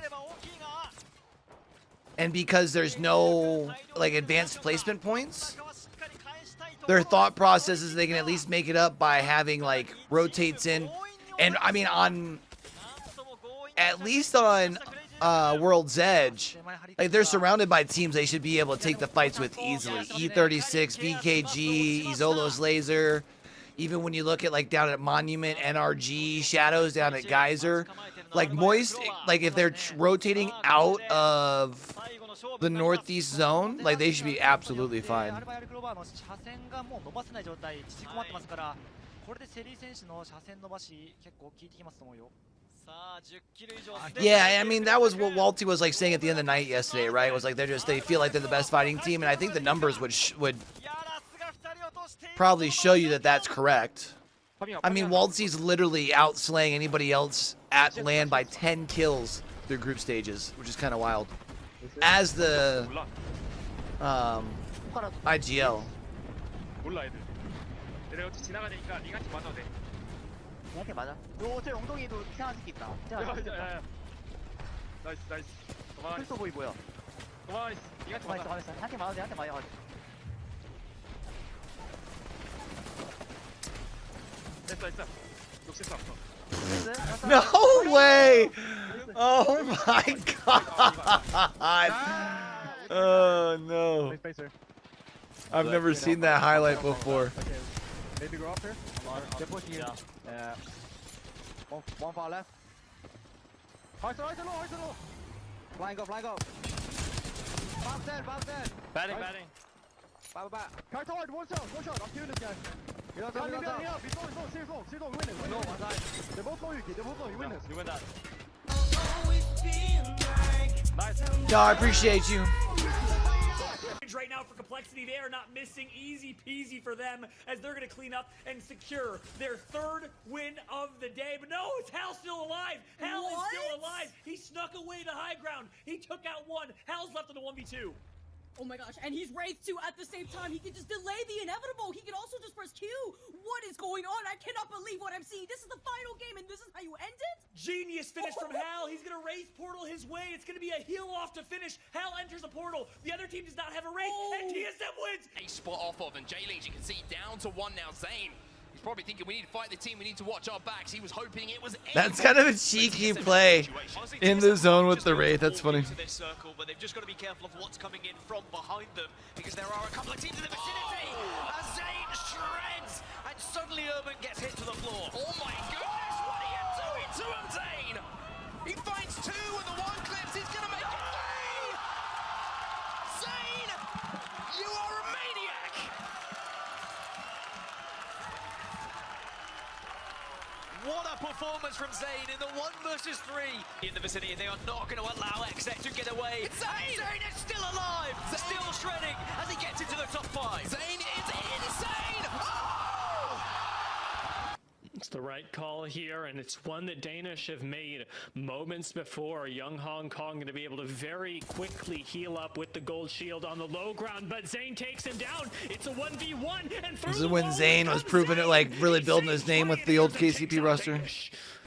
and because there's no like advanced placement points, their thought process is they can at least make it up by having like rotates in. And I mean, on at least on World's Edge, like they're surrounded by teams they should be able to take the fights with easily. E36, VKG, Izolo's Laser. Even when you look at like down at Monument, NRG, Shadows down at Geyser, like Moist, like if they're rotating out of the northeast zone, like they should be absolutely fine. Yeah, I mean that was what Walty was like saying at the end of the night yesterday, right? It was like they feel like they're the best fighting team, and I think the numbers would probably show you that that's correct. I mean, Waltzy's literally outslaying anybody else at land by 10 kills through group stages, which is kind of wild. As the IGL. No way! Oh my god! Oh no! I've never seen that highlight before. Maybe go up here. They're pushing you. Yeah. One far left. High low. Flying go. Bob dead. Batting. Back. Kite hard, one shot. I'm killing this guy. Get up. He's low. Serious low. We win this. No, one side. They both low, Yuki. You win this. You win that. Nice. No, I appreciate you. Right now for Complexity, they are not missing. Easy peasy for them as they're going to clean up and secure their third win of the day. But no, it's Hal still alive. Hal is still alive. He snuck away the high ground. He took out one. Hal's left on the 1v2. Oh my gosh, and he's Wraith too at the same time. He can just delay the inevitable. He can also just press Q. What is going on? I cannot believe what I'm seeing. This is the final game, and this is how you end it? Genius finish from Hal. He's going to Wraith portal his way. It's going to be a heal off to finish. Hal enters the portal. The other team does not have a Wraith, and TSM wins. A spot off of, and J-Lings, you can see down to one now. Zane, he's probably thinking we need to fight the team. We need to watch our backs. He was hoping it was. That's kind of a cheeky play in the zone with the Wraith. That's funny. This circle, but they've just got to be careful of what's coming in from behind them because there are a couple of teams in the vicinity. As Zane shreds, and suddenly Urban gets hit to the floor. Oh my goodness, what are you doing to him, Zane? He finds two and the one clips. He's going to make it three. Zane, you are a maniac. What a performance from Zayn in the 1 versus 3 in the vicinity. They are not going to allow XZ to get away. It's Zayn! Zayn is still alive, still shredding as he gets into the top 5. Zayn is insane! It's the right call here, and it's one that Danish have made moments before. Young Hong Kong going to be able to very quickly heal up with the gold shield on the low ground, but Zayn takes him down. It's a 1v1, and This is when Zayn was proving it, like really building his name with the old KCP roster.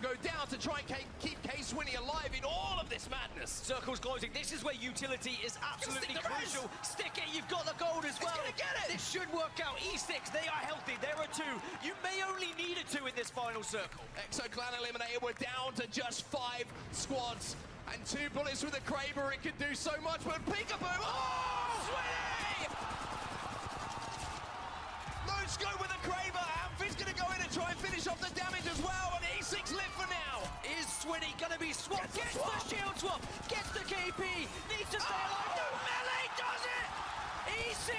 Go down to try and keep K-Swinny alive in all of this madness. Circles closing. This is where utility is absolutely crucial. Stick it, you've got the gold as well. Gonna get it. This should work out. E6, they are healthy. There are 2. You may only need a 2 in this final circle. Exo Clan eliminated. We're down to just 5 squads. And 2 bullets with a Kraber. It could do so much, but Peekaboo. Oh, Swinny! No scope with a Kraber. Amphi's going to go in and try and finish off the damage as well. And E6 live for now. Is Swinny going to be swapped? Gets the shield swap. Gets the KP. Needs to stay alive. No, Melee does it. E6,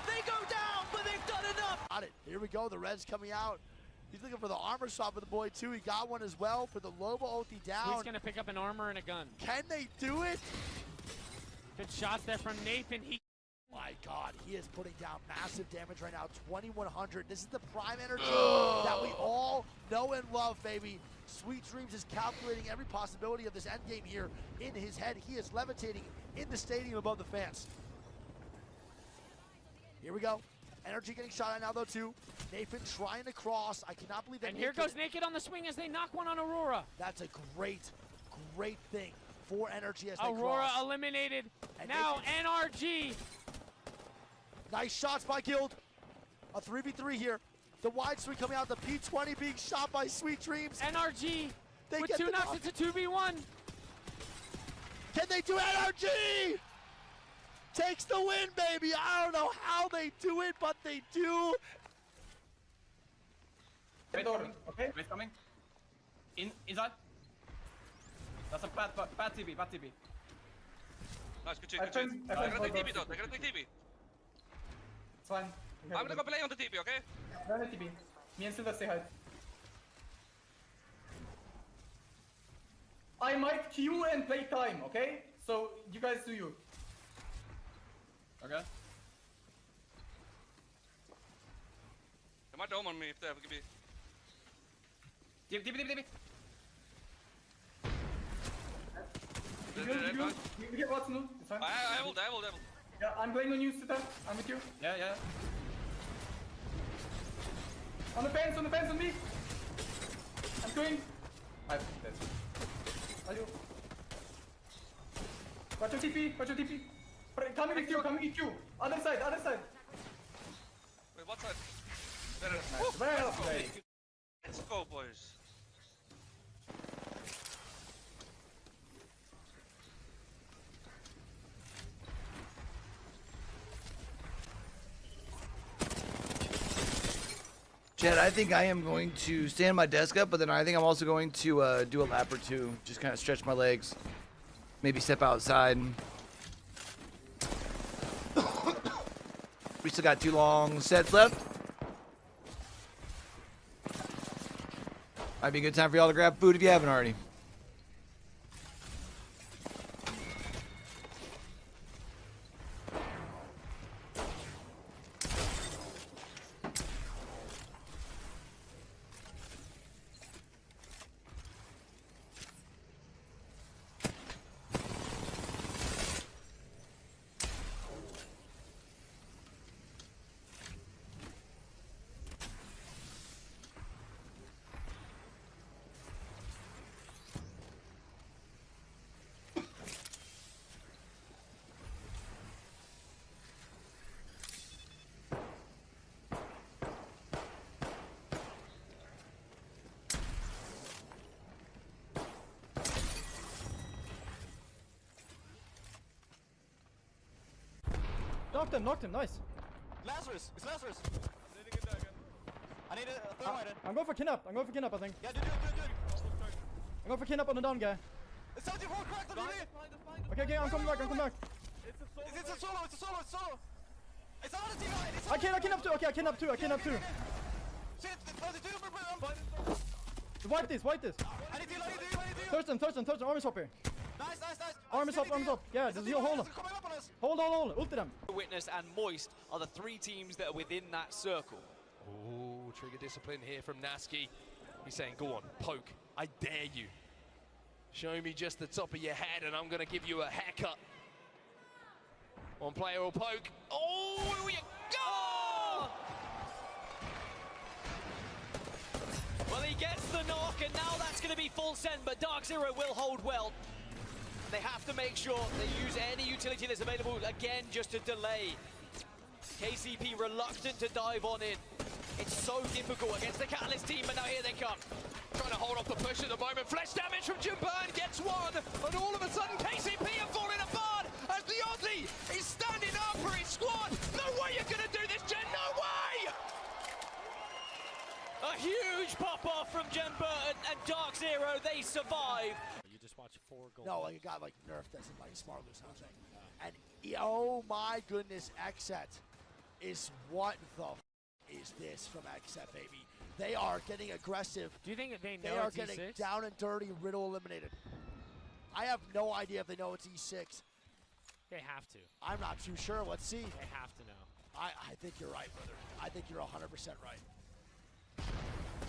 they go down, but they've done enough. Got it. Here we go. The Red's coming out. He's looking for the armor swap with the boy too. He got one as well for the Loba ulti down. He's gonna pick up an armor and a gun. Can they do it? Good shots there from Nathan. My God, he is putting down massive damage right now. 2100. This is the prime energy that we all know and love, baby. Sweet Dreams is calculating every possibility of this end game here in his head. He is levitating in the stadium above the fans. Here we go. Energy getting shot at now though too. Nathan trying to cross. I cannot believe that. And here goes Naked on the swing as they knock one on Aurora. That's a great thing for Energy as they Aurora cross. eliminated. And now Nathan, NRG. nice shots by Guild. A 3v3 here. The wide swing coming out. The P20 being shot by Sweet Dreams. NRG they with get 2 knocks. It's a 2v1. Can they do NRG? Takes the win, baby. I don't know how they do it, but they do. Wait, okay. Wait, coming. Inside. That's a bad TP, bad TP. Nice, good check, good check. They're gonna take TP though, they're gonna take TP. It's fine. I'm gonna go play on the TP, okay? Run the TP. Me and Silver stay high. I might queue and play time, okay? So, you guys do you. Okay. They might dome on me if they have a KB. TP. You get what's new, it's fine. I will. Yeah, I'm going on you, Sita. I'm with you. Yeah. On the fence, on me. I'm going. I'm dead. Are you? Watch your TP. Coming with you. Other side. Wait, what side? There. Nice. Well played. Let's go, boys. Chad, I think I am going to stand my desk up, but then I think I'm also going to do a lap or 2. Just kind of stretch my legs. Maybe step outside. We still got 2 long sets left. Might be a good time for y'all to grab food if you haven't already. Knocked him, nice. Lazarus, it's Lazarus. I need a thermite. I'm going for kidnap, I think. Yeah, do it. I'm going for kidnap on the down guy. It's 74 cracked on me. Okay, I'm coming back. It's a solo. It's out of the team. I kidnap two. Okay, I kidnap two. Shit, 32. Wipe this. Thirst him. Armor swap here. Nice. Armor swap. Yeah, just heal, hold him. Hold. Ulti them. Witness and Moist are the 3 teams that are within that circle. Oh, trigger discipline here from Nasky. He's saying, go on, poke. I dare you. Show me just the top of your head and I'm going to give you a haircut. One player will poke. Oh, here we go! Well, he gets the knock, and now that's going to be full send, but Dark Zero will hold well. They have to make sure they use any utility that's available again just to delay. KCP reluctant to dive on in. It's so difficult against the Catalyst team, but now here they come. Trying to hold off the push at the moment. Flesh damage from Jumban gets one, and all of a sudden KCP are falling apart as the Aussie is standing up for his squad. No way you're going to do this, Jen, no way! A huge pop-off from Jen Burton and Dark Zero, they survive. You just watch 4 goals. No, like a guy like nerfed as in like smart or something. And oh my goodness, Xset is what the is this from Xset, baby? They are getting aggressive. Do you think they know They are it's getting E6? down and dirty, Riddle eliminated. I have no idea if they know it's E6. They have to. I'm not too sure. Let's see. They have to know. I think you're right, brother. I think you're 100% right.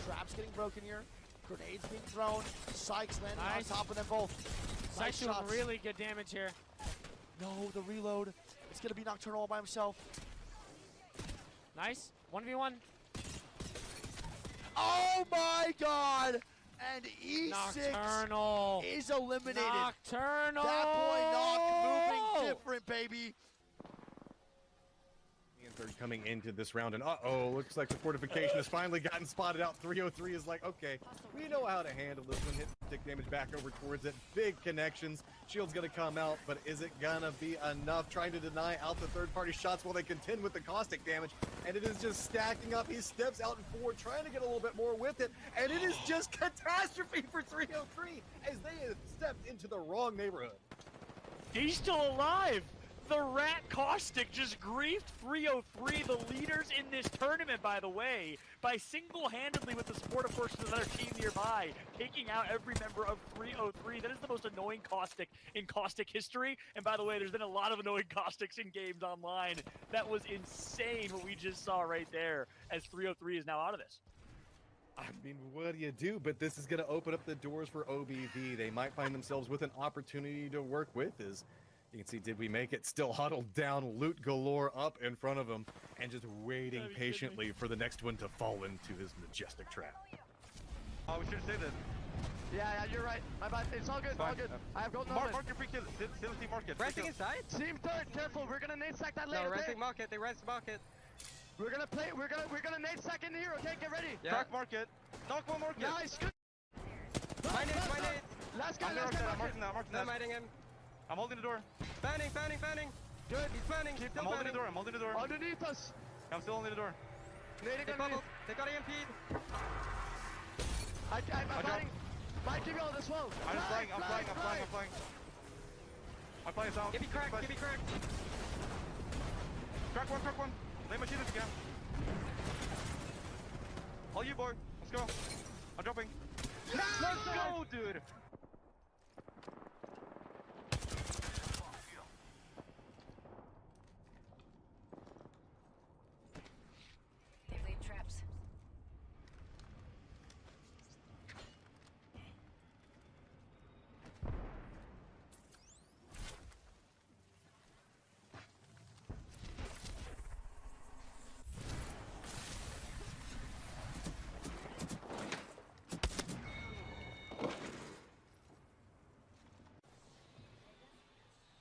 Traps getting broken here. Grenades being thrown. Sykes landing Nice. on top of them both. Nice Sykes doing shots. really good damage here. No, the reload. It's going to be Nocturnal all by himself. Nice. 1v1. Oh my god! And E6 Nocturnal is eliminated. Nocturnal! That boy Noct moving different, baby. Third coming into this round, and uh-oh, looks like the fortification has finally gotten spotted out. 303 is like, okay, we know how to handle this one. Hit stick damage back over towards it. Big connections. Shield's gonna come out, but is it gonna be enough? Trying to deny out the third-party shots while they contend with the caustic damage, and it is just stacking up. He steps out and forward, trying to get a little bit more with it, and it is just catastrophe for 303 as they have stepped into the wrong neighborhood. He's still alive! The Rat Caustic just griefed 303, the leaders in this tournament, by the way, by single-handedly, with the support, of course, of another team nearby, taking out every member of 303. That is the most annoying Caustic in Caustic history. And by the way, there's been a lot of annoying Caustics in games online. That was insane what we just saw right there, as 303 is now out of this. I mean, what do you do? But this is going to open up the doors for OBV. They might find themselves with an opportunity to work with. As you can see, did we make it? Still huddled down, loot galore up in front of him, and just waiting patiently for the next one to fall into his majestic trap. Oh, we should have saved it. Yeah, you're right. My bad. It's all good, all good. I have gold knowledge. Mark your free kill. Still see market. Renting inside? Team third, careful. We're gonna nade sack that later. No, renting market. They rent market. We're gonna play. We're gonna nade sack in here. Okay, get ready. Yeah. Crack market. Knock one market. Nice. Good. My nade. Last guy. I'm marking that. I'm hiding him. I'm holding the door. Fanning. Good. He's fanning. I'm holding the door. Underneath us. I'm still holding the door. They bubbled. They got EMP'd. I'm flying. Mike, give me all this well. I'm flying. I'm flying out. Give me crack. Crack one. Lay machine if you can. All you, boy. Let's go. I'm dropping. Let's go, dude. Traps.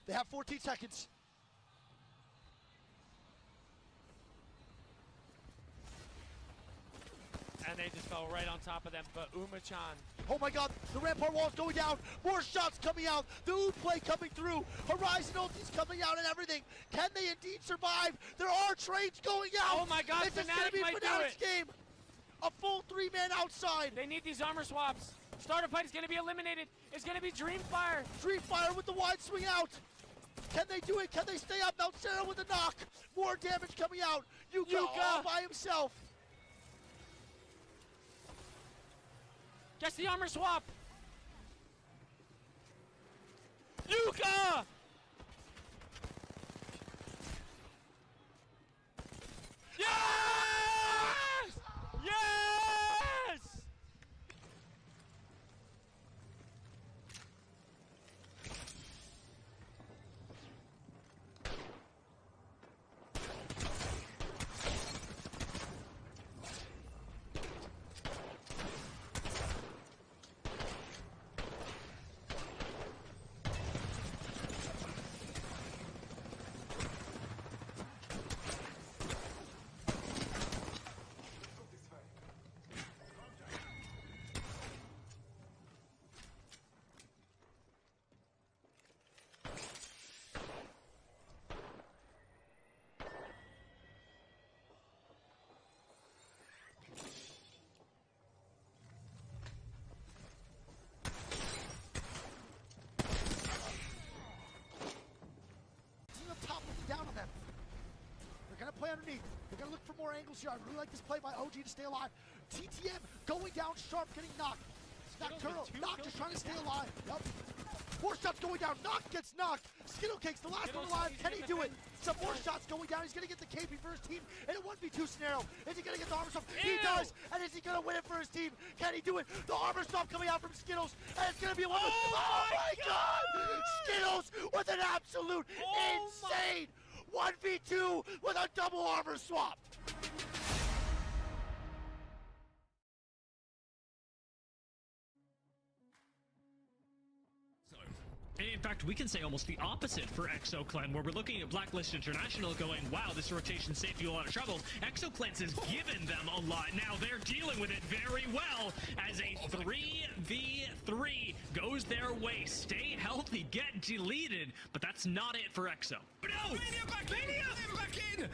They have 14 seconds. And they just fell right on top of them, but Uma-chan. Oh my god, the Rampart wall is going down. More shots coming out. The Oop play coming through. Horizon ulti's coming out and everything. Can they indeed survive? There are trades going out. Oh my god, This is gonna Fnatic be might do Fnatic's it. game. A full 3-man outside. They need these armor swaps. Starter fight is going to be eliminated. It's going to be Dreamfire. Dreamfire with the wide swing out. Can they do it? Can they stay up? Mount Sarah with the knock. More damage coming out. Yuka all by himself. Gets the armor swap. Yuka! Yes! Yes! Down on them. They're gonna play underneath. They're gonna look for more angles here. I really like this play by OG to stay alive. TTM going down sharp, getting knocked. Nocturnal, Knock just trying to stay alive. Yep. More shots going down. Knock gets knocked. Skittle Cakes the last one alive. Can he do it? Some more shots going down. He's gonna get the KP for his team in a 1v2 scenario. Is he gonna get the armor swap? He does. And is he gonna win it for his team? Can he do it? The armor swap coming out from Skittles, and it's gonna be a one. Oh my God! Skittles with an absolute insane 1v2 with a double armor swap. In fact, we can say almost the opposite for ExoClan, where we're looking at Blacklist International going, wow, this rotation saved you a lot of trouble. ExoClans has given them a lot. Now they're dealing with it very well as a 3v3 goes their way. Stay healthy, get deleted, but that's not it for Exo. No! Mania back in! Mania back in!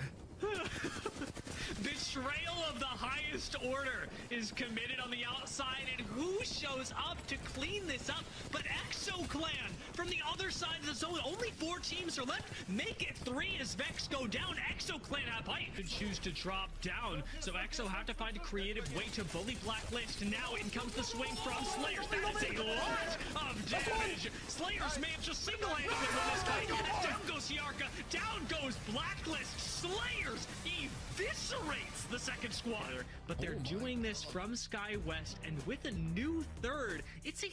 Betrayal of the highest order is committed on the outside, and who shows up to clean this up but ExoClan from the other side of the zone? Only 4 teams are left. Make it 3 as Vex go down. ExoClan have height to choose to drop down, so Exo have to find a creative way to bully Blacklist. Now in comes the swing from Slayers. That is a lot of damage. Slayers may have just single-handedly won this fight, and down goes Yarka, down goes Blacklist. Slayers eviscerates the second squad, but they're doing this from Sky West, and with a new third, it's a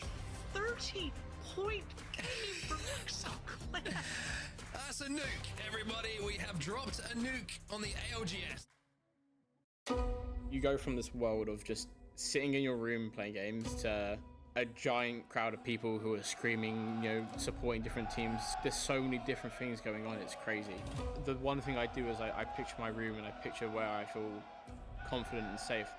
30-point game for ExoClan. That's a nuke, everybody. We have dropped a nuke on the ALGS. You go from this world of just sitting in your room playing games to a giant crowd of people who are screaming, you know, supporting different teams. There's so many different things going on, it's crazy. The one thing I do is I picture my room and I picture where I feel confident and safe.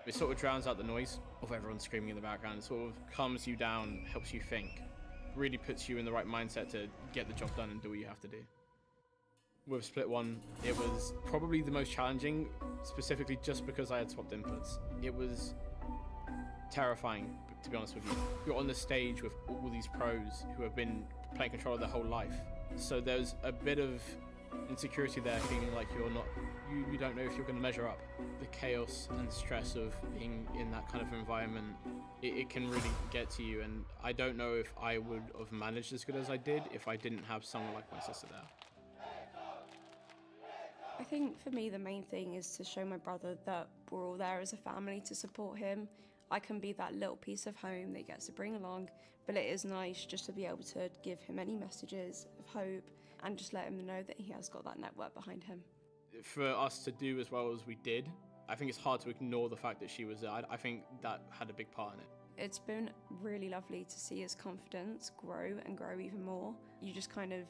It sort of drowns out the noise of everyone screaming in the background. It sort of calms you down, helps you think, really puts you in the right mindset to get the job done and do what you have to do. With Split 1, it was probably the most challenging, specifically just because I had swapped inputs. It was terrifying, to be honest with you. You're on the stage with all these pros who have been playing controller their whole life. So there's a bit of insecurity there, feeling like you don't know if you're going to measure up. The chaos and stress of being in that kind of environment, it can really get to you, and I don't know if I would have managed as good as I did if I didn't have someone like my sister there. I think for me the main thing is to show my brother that we're all there as a family to support him. I can be that little piece of home that he gets to bring along, but it is nice just to be able to give him any messages of hope and just let him know that he has got that network behind him. For us to do as well as we did, I think it's hard to ignore the fact that she was there. I think that had a big part in it. It's been really lovely to see his confidence grow and grow even more. You just kind of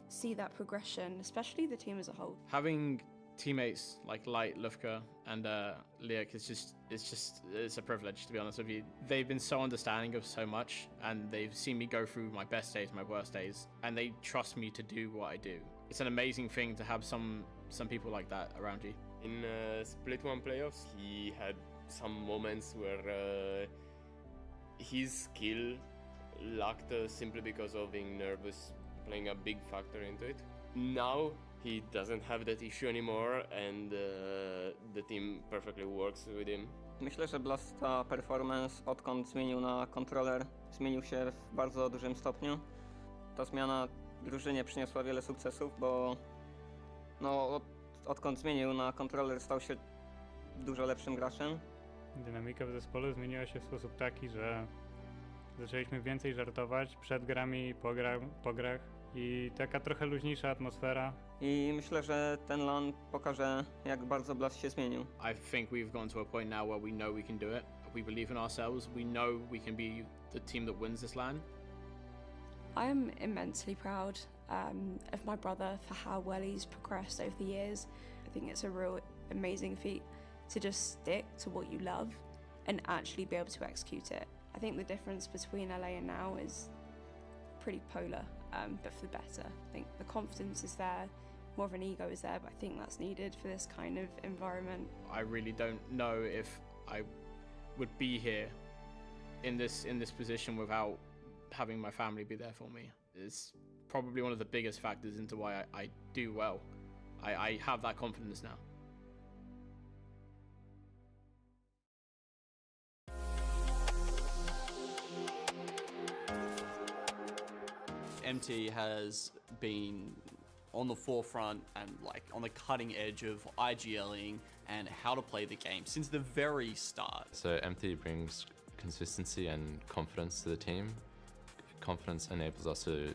see that progression, especially the team as a whole. Having teammates like Light, Lufka, and Liak it's a privilege, to be honest with you. They've been so understanding of so much, and they've seen me go through my best days, my worst days, and they trust me to do what I do. It's an amazing thing to have some people like that around you. In Split 1 playoffs, he had some moments where his skill lacked simply because of being nervous, playing a big factor into it. Now he doesn't have that issue anymore, and the team perfectly works with him. Myślę, że Blasta performance, odkąd zmienił na kontroler, zmienił się w bardzo dużym stopniu. Ta zmiana drużynie przyniosła wiele sukcesów, bo odkąd zmienił na kontroler, stał się dużo lepszym graczem. Dynamika w zespole zmieniła się w sposób taki, że zaczęliśmy więcej żartować przed grami, po grach i taka trochę luźniejsza atmosfera. I myślę, że ten LAN pokaże, jak bardzo Blast się zmienił. I think we've gone to a point now where we know we can do it. We believe in ourselves. We know we can be the team that wins this LAN. I am immensely proud of my brother for how well he's progressed over the years. I think it's a real amazing feat to just stick to what you love and actually be able to execute it. I think the difference between LA and now is pretty polar, but for the better. I think the confidence is there, more of an ego is there, but I think that's needed for this kind of environment. I really don't know if I would be here in this position without having my family be there for me. It's probably one of the biggest factors into why I do well. I have that confidence now. MT has been on the forefront and like on the cutting edge of IGLing and how to play the game since the very start. So MT brings consistency and confidence to the team. Confidence enables us to,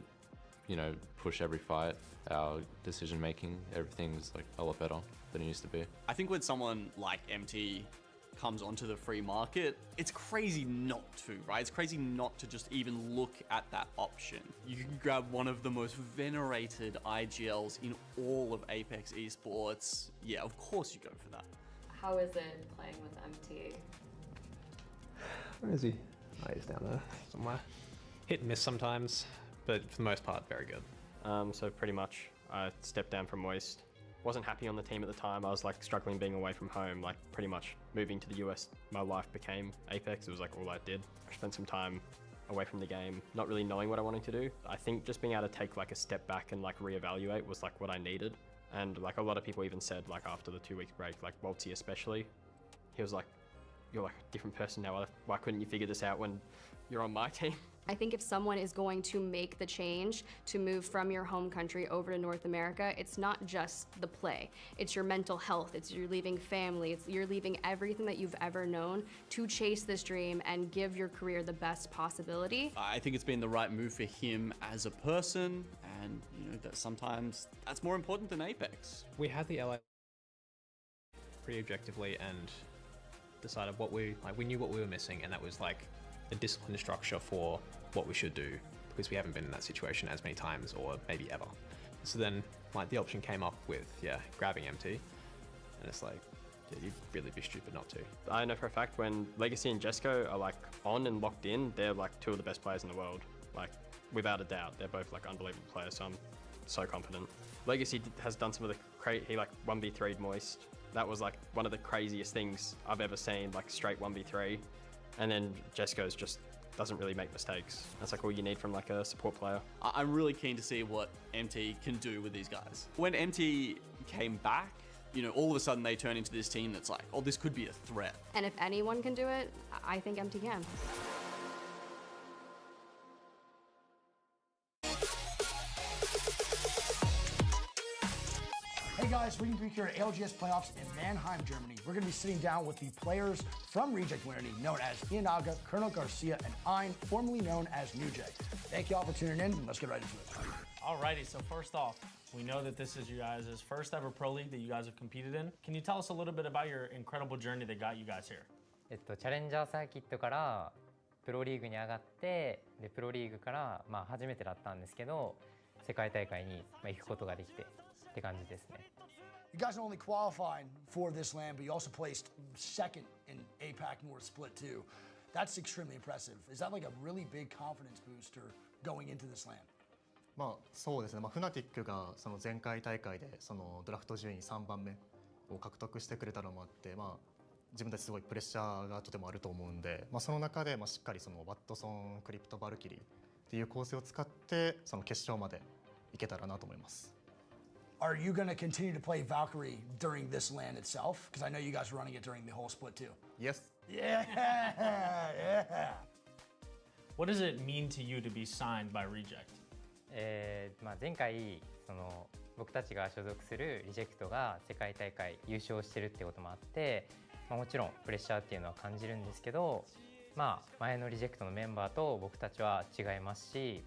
push every fight. Our decision making, everything's like a lot better than it used to be. I think when someone like MT comes onto the free market, it's crazy not to, right? It's crazy not to just even look at that option. You can grab one of the most venerated IGLs in all of Apex Esports. Yeah, of course you go for that. How is it playing with MT? Where is he? Oh, he's down there somewhere. Hit and miss sometimes, but for the most part, very good. So pretty much, I stepped down from Moist. Wasn't happy on the team at the time. I was like struggling being away from home, like pretty much moving to the US. My life became Apex. It was like all I did. I spent some time away from the game, not really knowing what I wanted to do. I think just being able to take like a step back and like reevaluate was like what I needed. And like a lot of people even said like after the 2 week break, like Waltzy especially, he was like, you're like a different person now. Why couldn't you figure this out when you're on my team? I think if someone is going to make the change to move from your home country over to North America, it's not just the play. It's your mental health. It's you're leaving family. You're leaving everything that you've ever known to chase this dream and give your career the best possibility. I think it's been the right move for him as a person, and that sometimes that's more important than Apex. We had the LA pretty objectively and decided we knew what we were missing, and that was like a disciplined structure for what we should do, because we haven't been in that situation as many times or maybe ever. So then like the option came up with grabbing MT, and it's like you'd really be stupid not to. I know for a fact when Legacy and Jesco are like on and locked in, they're like two of the best players in the world, like without a doubt. They're both like unbelievable players, so I'm so confident. Legacy has done some of the he like 1v3'd Moist. That was like one of the craziest things I've ever seen, like straight 1v3. And then Jesco's just doesn't really make mistakes. That's like all you need from like a support player. I'm really keen to see what MT can do with these guys. When MT came back, all of a sudden they turn into this team that's like, oh, this could be a threat. And if anyone can do it, I think MT can. Hey guys, we can be here at ALGS playoffs in Mannheim, Germany. We're going to be sitting down with the players from Reject Winity, known as Ianaga, Colonel Garcia, and Ein, formerly known as New Jay. Thank you all for tuning in, and let's get right into it. Alrighty, so first off, we know that this is you guys' first ever pro league that you guys have competed in. Can you tell us a little bit about your incredible journey that got you guys here? チャレンジャーサーキットからプロリーグに上がって、でプロリーグから初めてだったんですけど、世界大会に行くことができてって感じですね。You guys not only qualified for this LAN, but you also placed second in APAC North Split too. That's extremely impressive. Is that like a really big confidence booster going into this LAN? そうですね。フナティックがその前回大会でそのドラフト順位3番目を獲得してくれたのもあって、自分たちすごいプレッシャーがとてもあると思うんで、その中でしっかりそのワットソン、クリプト、バルキリーっていう構成を使ってその決勝までいけたらなと思います。Are you going to continue to play Valkyrie during this LAN itself? Because I know you guys are running it during the whole split too. Yes, Yeah, yeah. What does it mean to you to be signed by Reject? まあ、前回その僕たちが所属するリジェクトが世界大会優勝してるってこともあって、まあ、もちろんプレッシャーっていうのは感じるんですけど、まあ、前のリジェクトのメンバーと僕たちは違いますし、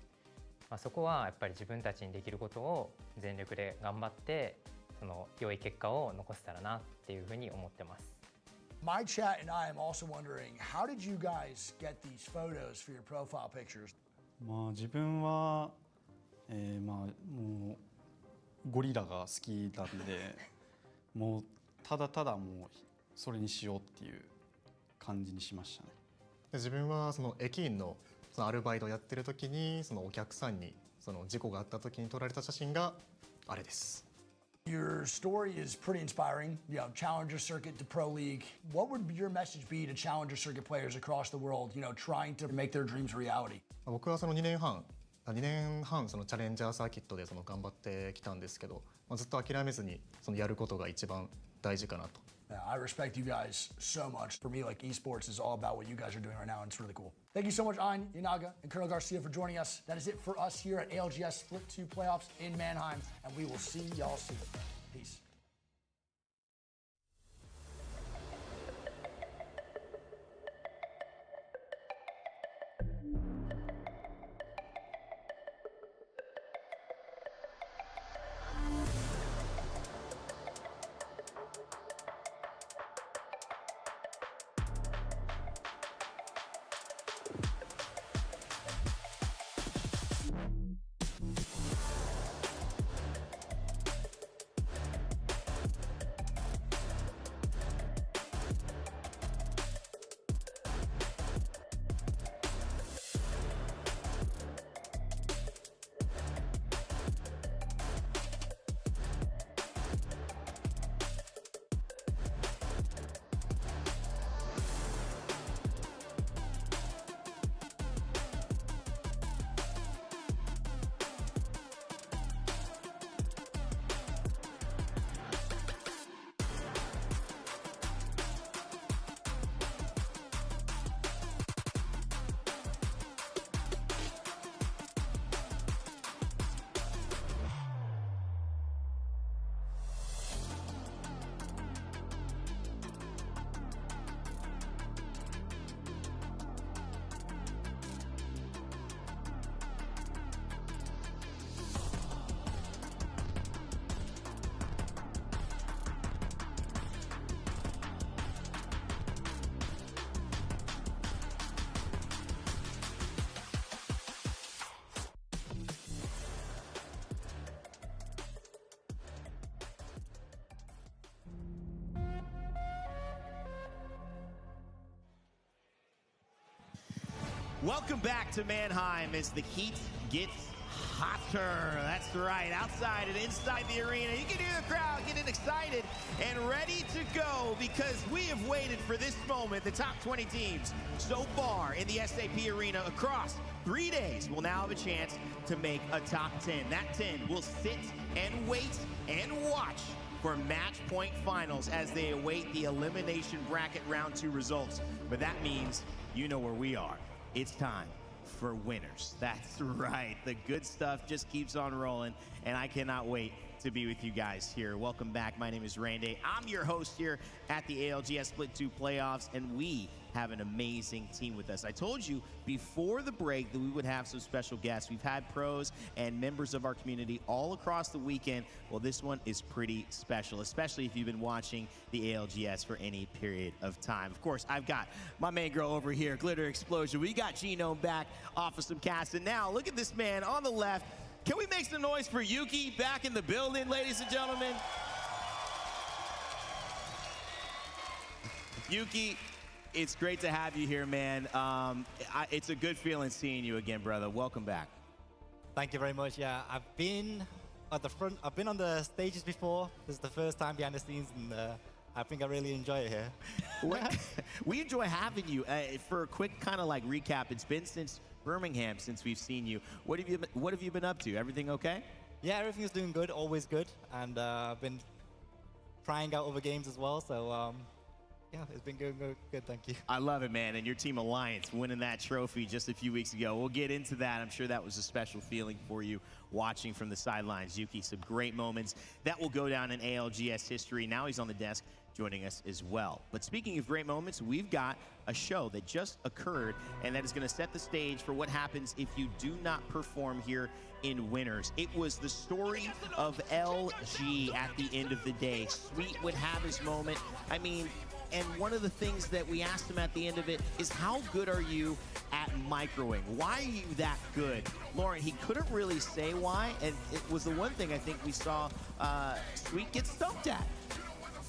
まあ、そこはやっぱり自分たちにできることを全力で頑張ってその良い結果を残せたらなっていうふうに思ってます。My chat and I am also wondering, how did you guys get these photos for your profile pictures? まあ自分は、まあもうゴリラが好きなんで、もうただただもうそれにしようっていう感じにしましたね。自分はその駅員のそのアルバイトをやってる時にそのお客さんにその事故があった時に撮られた写真があれです。Your story is pretty inspiring. You know, Challenger Circuit to Pro League. What would your message be to Challenger Circuit players across the world, you know, trying to make their dreams a reality? 僕はその2年半そのチャレンジャーサーキットでその頑張ってきたんですけど、ずっと諦めずにそのやることが一番大事かなと。I respect you guys so much. For me, like esports is all about what you guys are doing right now, and it's really cool. Thank you so much, Ein, Inaga, and Colonel Garcia for joining us. That is it for us here at ALGS Split 2 Playoffs in Mannheim, and we will see y'all soon. Peace. Welcome back to Mannheim as the heat gets hotter. That's right, outside and inside the arena. You can hear the crowd getting excited and ready to go because we have waited for this moment. The top 20 teams so far in the SAP arena across 3 days will now have a chance to make a top 10. That 10 will sit and wait and watch for match point finals as they await the Elimination Bracket round 2 results. But that means you know where we are. It's time for winners. That's right. The good stuff just keeps on rolling, and I cannot wait to be with you guys here. Welcome back. My name is Randy. I'm your host here at the ALGS Split 2 Playoffs, and we have an amazing team with us. I told you before the break that we would have some special guests. We've had pros and members of our community all across the weekend. Well, this one is pretty special, especially if you've been watching the ALGS for any period of time. Of course, I've got my main girl over here, Glitter Explosion. We got Genome back off of some cast, and now look at this man on the left. Can we make some noise for Yuki back in the building, ladies and gentlemen? Yuki, it's great to have you here, man. It's a good feeling seeing you again, brother. Welcome back. Thank you very much. Yeah, I've been at the front. I've been on the stages before. This is the first time behind the scenes, and I think I really enjoy it here. We enjoy having you. For a quick kind of like recap, it's been since Birmingham since we've seen you. What have you been up to? Everything okay? Yeah, everything is doing good, always good, and I've been trying out other games as well. So Yeah, it's been going good, thank you. I love it, man. And your team Alliance winning that trophy just a few weeks ago. We'll get into that. I'm sure that was a special feeling for you watching from the sidelines. Yuki, some great moments. That will go down in ALGS history. Now he's on the desk joining us as well. But speaking of great moments, we've got a show that just occurred, and that is going to set the stage for what happens if you do not perform here in winners. It was the story of LG at the end of the day. Sweet would have his moment. I mean, and one of the things that we asked him at the end of it is, how good are you at microing? Why are you that good? Lauren, he couldn't really say why, and it was the one thing I think we saw Sweet get stumped at.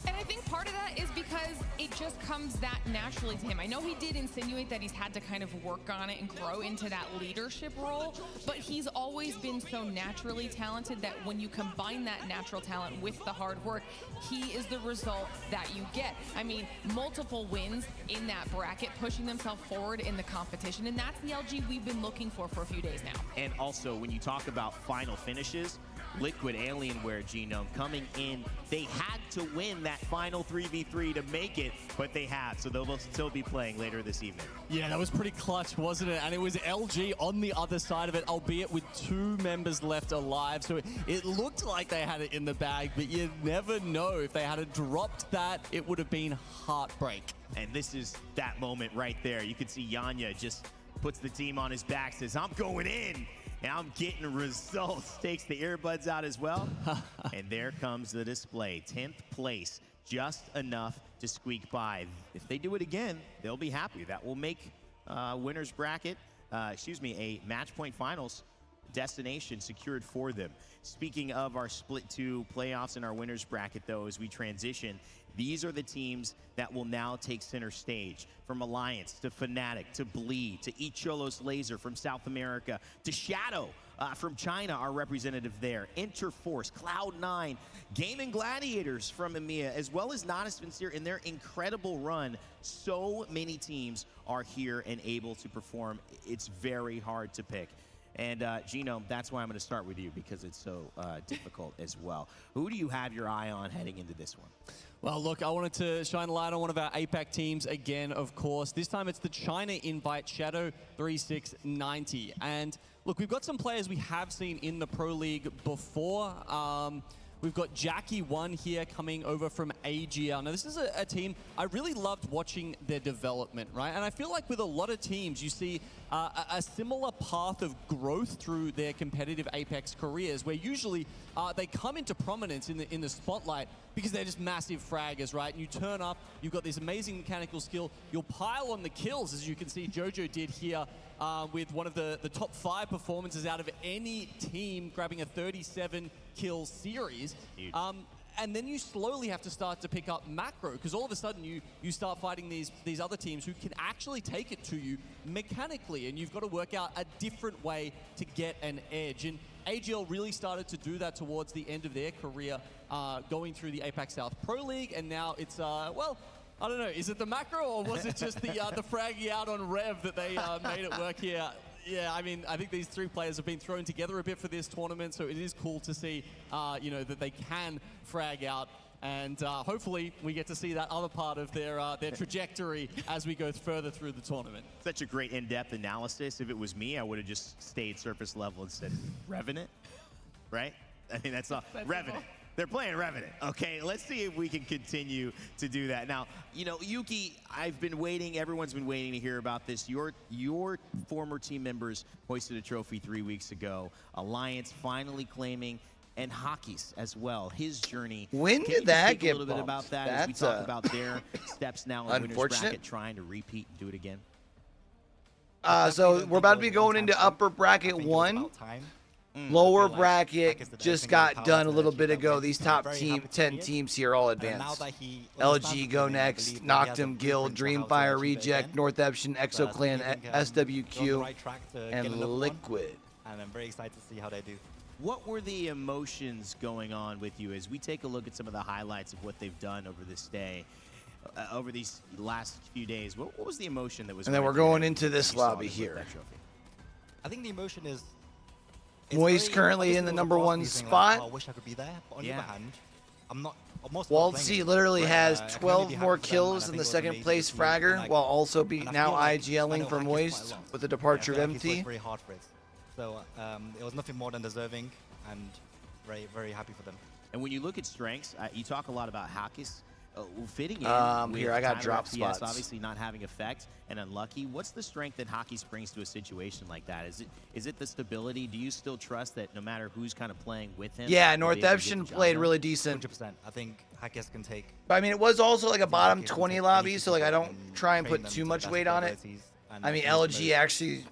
And I think part of that is because it just comes that naturally to him. I know he did insinuate that he's had to kind of work on it and grow into that leadership role, but he's always been so naturally talented that when you combine that natural talent with the hard work, he is the result that you get. I mean, multiple wins in that bracket, pushing themselves forward in the competition, and that's the LG we've been looking for a few days now. And also, when you talk about final finishes, Liquid Alienware Genome coming in, they had to win that final 3v3 to make it, but they have, so they'll still be playing later this evening. Yeah, that was pretty clutch, wasn't it? And it was LG on the other side of it, albeit with 2 members left alive, so it looked like they had it in the bag, but you never know. If they had dropped that, it would have been heartbreak. And this is that moment right there. You can see Yanya just puts the team on his back, says, I'm going in. And I'm getting results. Takes the earbuds out as well. And there comes the display. 10th place, just enough to squeak by. If they do it again, they'll be happy. That will make winner's bracket, a match point finals destination secured for them. Speaking of our split 2 playoffs and our winner's bracket, though, as we transition, these are the teams that will now take center stage. From Alliance to Fnatic to Bleed to Icholos Laser from South America to Shadow from China, our representative there. Interforce, Cloud9, Gaming Gladiators from EMEA, as well as Nodus Vincere in their incredible run. So many teams are here and able to perform. It's very hard to pick. And Genome, that's why I'm going to start with you, because it's so difficult as well. Who do you have your eye on heading into this one? Well, look, I wanted to shine a light on one of our APAC teams again, of course. This time it's the China Invite Shadow 3690. And look, we've got some players we have seen in the Pro League before. We've got Jackie One here coming over from AGL. Now, this is a team I really loved watching their development, right? And I feel like with a lot of teams, you see a similar path of growth through their competitive Apex careers, where usually they come into prominence in the spotlight because they're just massive fraggers, right? And you turn up, you've got this amazing mechanical skill, you'll pile on the kills, as you can see Jojo did here with one of the top 5 performances out of any team, grabbing a 37 kill series. And then you slowly have to start to pick up macro, because all of a sudden you start fighting these other teams who can actually take it to you mechanically, and you've got to work out a different way to get an edge. And AGL really started to do that towards the end of their career, going through the APAC South Pro League, and now it's, well, I don't know, is it the macro, or was it just the fragging out on Rev that they made it work here? Yeah, I mean, I think these 3 players have been thrown together a bit for this tournament, so it is cool to see, that they can frag out. And hopefully we get to see that other part of their trajectory as we go further through the tournament. Such a great in-depth analysis. If it was me, I would have just stayed surface level and said, Revenant, right? I mean, that's all. Revenant. They're playing Revenant. Okay, let's see if we can continue to do that. Now, Yuki, I've been waiting. Everyone's been waiting to hear about this. Your former team members hoisted a trophy 3 weeks ago. Alliance finally claiming, and Hockey's as well. His journey. When did that get a little bit about that as we talk about their steps now in winner's bracket, trying to repeat and do it again? So we're about to be going into upper bracket 1. Lower bracket just got done a little bit ago. These top 10 teams here all advanced. LG go next, Noctum, Guild, Dreamfire, Reject, North Epsion, ExoClan, SWQ, and Liquid. And I'm very excited to see how they do. What were the emotions going on with you as we take a look at some of the highlights of what they've done over this day, over these last few days? What was the emotion that was? And then we're going into this lobby here. I think the emotion is Moist currently in the #1 spot. I wish I could be there, but on the other hand, I'm not Waltzy literally has 12 more kills than the second place Fragger, while also now IGLing for Moist with the departure of MT. Very hard for it. So it was nothing more than deserving, and very, very happy for them. And when you look at strengths, you talk a lot about Hakis fitting in. Here, I got drop spots. Obviously not having effect and unlucky. What's the strength that Hakis brings to a situation like that? Is it the stability? Do you still trust that no matter who's kind of playing with him? Yeah, Northeption played really decent. 100%. I think Hakis can take. But I mean, it was also like a bottom 20 lobby, so like I don't try and put too much weight on it. I mean, LG actually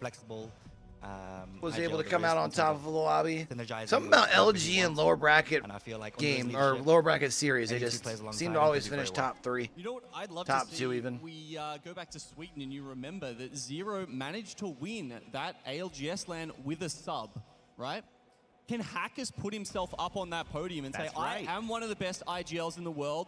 was able to come out on top of the lobby. Something about LG and lower bracket game or lower bracket series, they just seem to always finish top 3. You know what I'd love top to see? 2 even. We go back to Sweden and you remember that Zero managed to win that ALGS LAN with a sub, right? Can Hackers put himself up on that podium and say, I am one of the best IGLs in the world?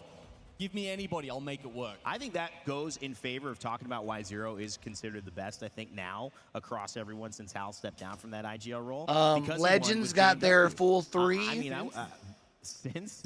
Give me anybody, I'll make it work. I think that goes in favor of talking about why Zero is considered the best, I think, now across everyone since Hal stepped down from that IGL role. Legends got their full 3 I mean, since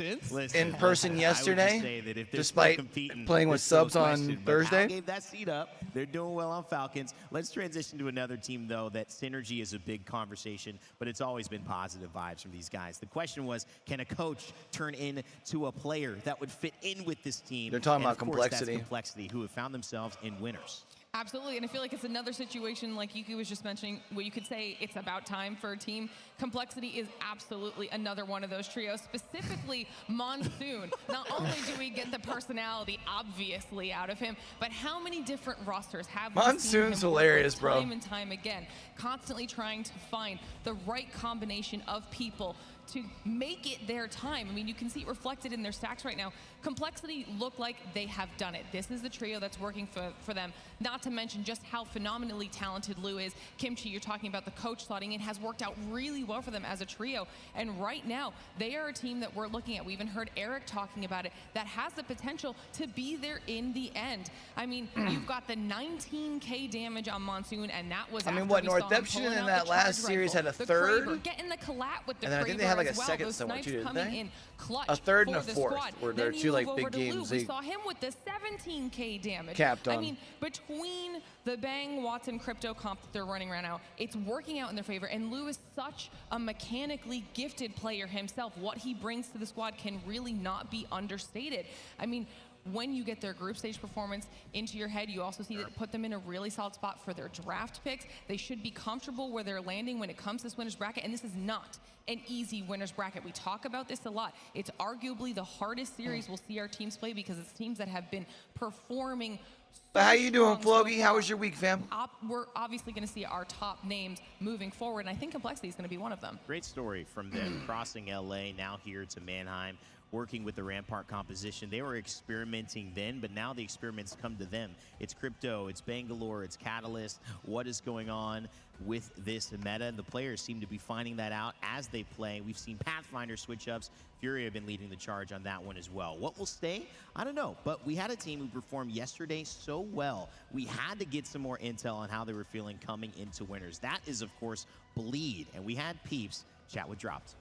in person yesterday, despite playing with subs on Thursday. Hal gave that seat up. They're doing well on Falcons. Let's transition to another team, though, that synergy is a big conversation, but it's always been positive vibes from these guys. The question was, can a coach turn into a player that would fit in with this team? They're talking about of course, complexity. That's Complexity, who have found themselves in winners. Absolutely, and I feel like it's another situation like Yuki was just mentioning where you could say it's about time for a team. Complexity is absolutely another one of those trios, specifically Monsoon. Not only do we get the personality, obviously, out of him, but how many different rosters have we seen Monsoon's him hilarious, with bro. time and time again, constantly trying to find the right combination of people to make it their time. I mean, you can see it reflected in their stacks right now. Complexity look like they have done it. This is the trio that's working for them. Not to mention just how phenomenally talented Lou is. Kimchi, you're talking about the coach slotting. It has worked out really well for them as a trio. And right now, they are a team that we're looking at. We even heard Eric talking about it, that has the potential to be there in the end. I mean, you've got the 19K damage on Monsoon, and that was I mean, what, Northeption in that last series had a third? Kraber, getting the collat with the and then I think they had like a second somewhere too, didn't they? A third and a fourth, where they're two like big games. We saw him with the 17K damage. Capped on. I mean, between the Bang, Watson, Crypto comp that they're running right now, it's working out in their favor. And Lou is such a mechanically gifted player himself. What he brings to the squad can really not be understated. I mean, when you get their group stage performance into your head, you also see that it put them in a really solid spot for their draft picks. They should be comfortable where they're landing when it comes to this winner's bracket, and this is not an easy winner's bracket. We talk about this a lot. It's arguably the hardest series we'll see our teams play because it's teams that have been performing. But how you doing, Flogi? How was your week, fam? We're obviously going to see our top names moving forward, and I think Complexity is going to be one of them. Great story from them crossing LA, now here to Mannheim, working with the Rampart composition. They were experimenting then, but now the experiments come to them. It's Crypto, it's Bangalore, it's Catalyst. What is going on with this meta? And the players seem to be finding that out as they play. We've seen Pathfinder switch-ups. Fury have been leading the charge on that one as well. What will stay? I don't know, but we had a team who performed yesterday so well. We had to get some more intel on how they were feeling coming into winners. That is, of course, Bleed, and we had Peeps chat with Dropped.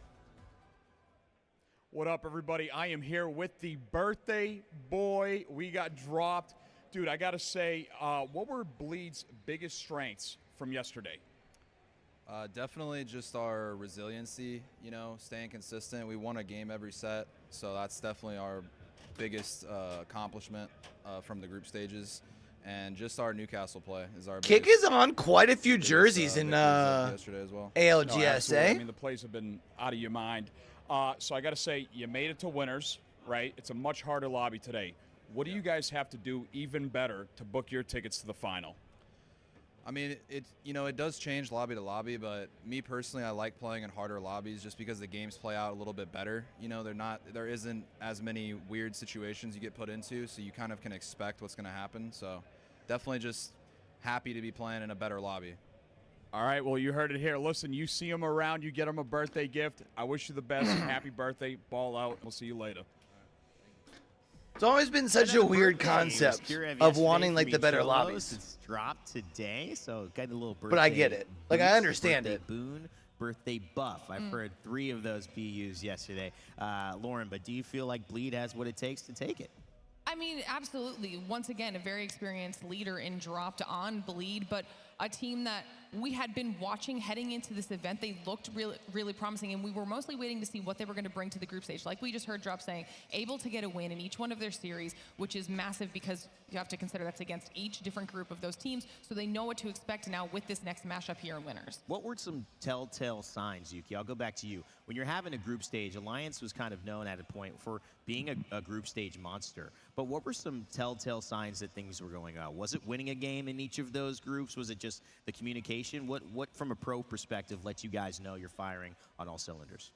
What up, everybody? I am here with the birthday boy. We got Dropped. Dude, I got to say, what were Bleed's biggest strengths from yesterday? Definitely just our resiliency, you know, staying consistent. We won a game every set, so that's definitely our biggest accomplishment from the group stages. And just our Newcastle play is our Kick biggest, is on quite a few jerseys in yesterday as well. ALGS, No, I mean, the plays have been out of your mind. So I got to say, you made it to winners, right? It's a much harder lobby today. What do you guys have to do even better to book your tickets to the final? I mean, it does change lobby to lobby, but me personally, I like playing in harder lobbies just because the games play out a little bit better. You know, there isn't as many weird situations you get put into, so you kind of can expect what's going to happen. So definitely just happy to be playing in a better lobby. All right, well, you heard it here. Listen, you see him around, you get him a birthday gift. I wish you the best. Happy birthday. Ball out. We'll see you later. It's always been such a weird concept of wanting like the better lobbies. It's dropped today, so got a little birthday. But I get it. Like I boost, understand birthday it. Boon, birthday buff. I've heard 3 of those be used yesterday. Lauren, but do you feel like Bleed has what it takes to take it? I mean, absolutely. Once again, a very experienced leader in Dropped on Bleed, but a team that we had been watching heading into this event. They looked really, really promising, and we were mostly waiting to see what they were going to bring to the group stage. Like we just heard Drop saying, able to get a win in each one of their series, which is massive because you have to consider that's against each different group of those teams, so they know what to expect now with this next mashup here in Winners. What were some telltale signs, Yuki? I'll go back to you. When you're having a group stage, Alliance was kind of known at a point for being a group stage monster. But what were some telltale signs that things were going on? Was it winning a game in each of those groups? Was it just the communication? What from a pro perspective lets you guys know you're firing on all cylinders?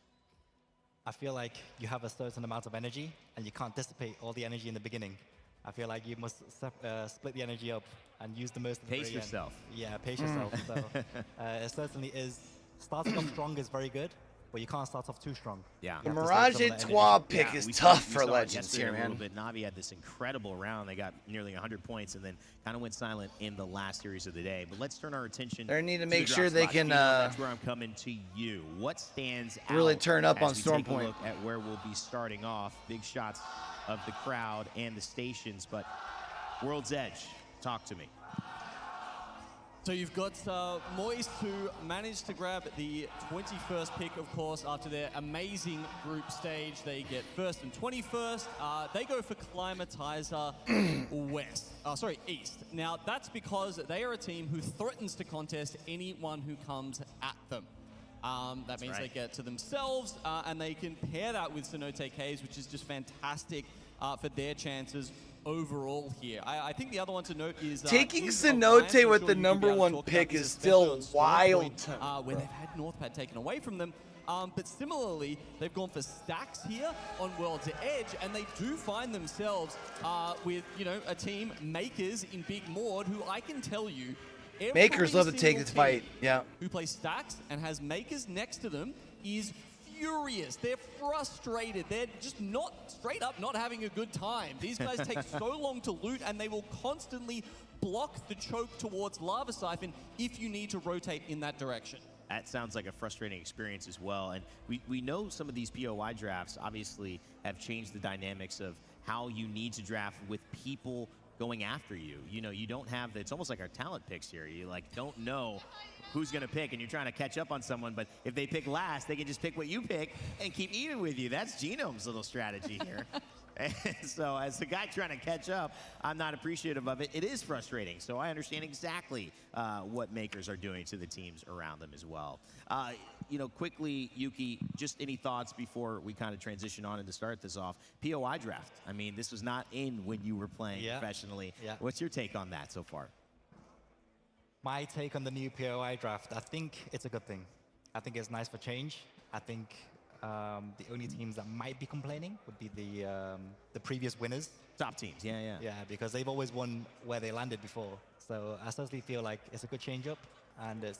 I feel like you have a certain amount of energy and you can't dissipate all the energy in the beginning. I feel like you must split the energy up and use the most at the Pace very yourself. End. Yeah, pace yourself. So it certainly is. Starting off strong is very good, but you can't start off too strong. Yeah. The Mirage et Trois pick is tough for Legends here, man. A little bit. Navi had this incredible round. They got nearly 100 points and then kind of went silent in the last series of the day. But let's turn our attention. They need to the make drop sure they spot. can that's where I'm coming to you. What stands really out turn up as on we Storm take a Point? look at where we'll be starting off? Big shots of the crowd and the stations, but World's Edge, talk to me. So you've got Moist, who managed to grab the 21st pick, of course, after their amazing group stage. They get first and 21st. They go for Climatizer East. Now, that's because they are a team who threatens to contest anyone who comes at them. That means they get to themselves, and they can pair that with Cenote K's, which is just fantastic for their chances overall here. I think the other one to note is taking Cenote with the #1 pick is still wild. Where they've had Northpad taken away from them. But similarly, they've gone for stacks here on World's Edge, and they do find themselves with, a team, Makers in Big Mord, who I can tell you, Makers love to take this fight, yeah. Who plays stacks and has Makers next to them is furious. They're frustrated. They're just straight up not having a good time. These guys take so long to loot, and they will constantly block the choke towards Lava Siphon if you need to rotate in that direction. That sounds like a frustrating experience as well. And we know some of these POI drafts obviously have changed the dynamics of how you need to draft with people going after you. You don't have it's almost like our talent picks here. You don't know who's going to pick, and you're trying to catch up on someone, but if they pick last, they can just pick what you pick and keep even with you. That's Genome's little strategy here. And so as the guy trying to catch up, I'm not appreciative of it. It is frustrating, so I understand exactly what Makers are doing to the teams around them as well. Quickly, Yuki, just any thoughts before we kind of transition on and to start this off? POI draft. I mean, this was not in when you were playing professionally. Yeah. What's your take on that so far? My take on the new POI draft, I think it's a good thing. I think it's nice for change. I think the only teams that might be complaining would be the previous winners. Top teams, yeah. Yeah, because they've always won where they landed before. So I certainly feel like it's a good change up, and it's,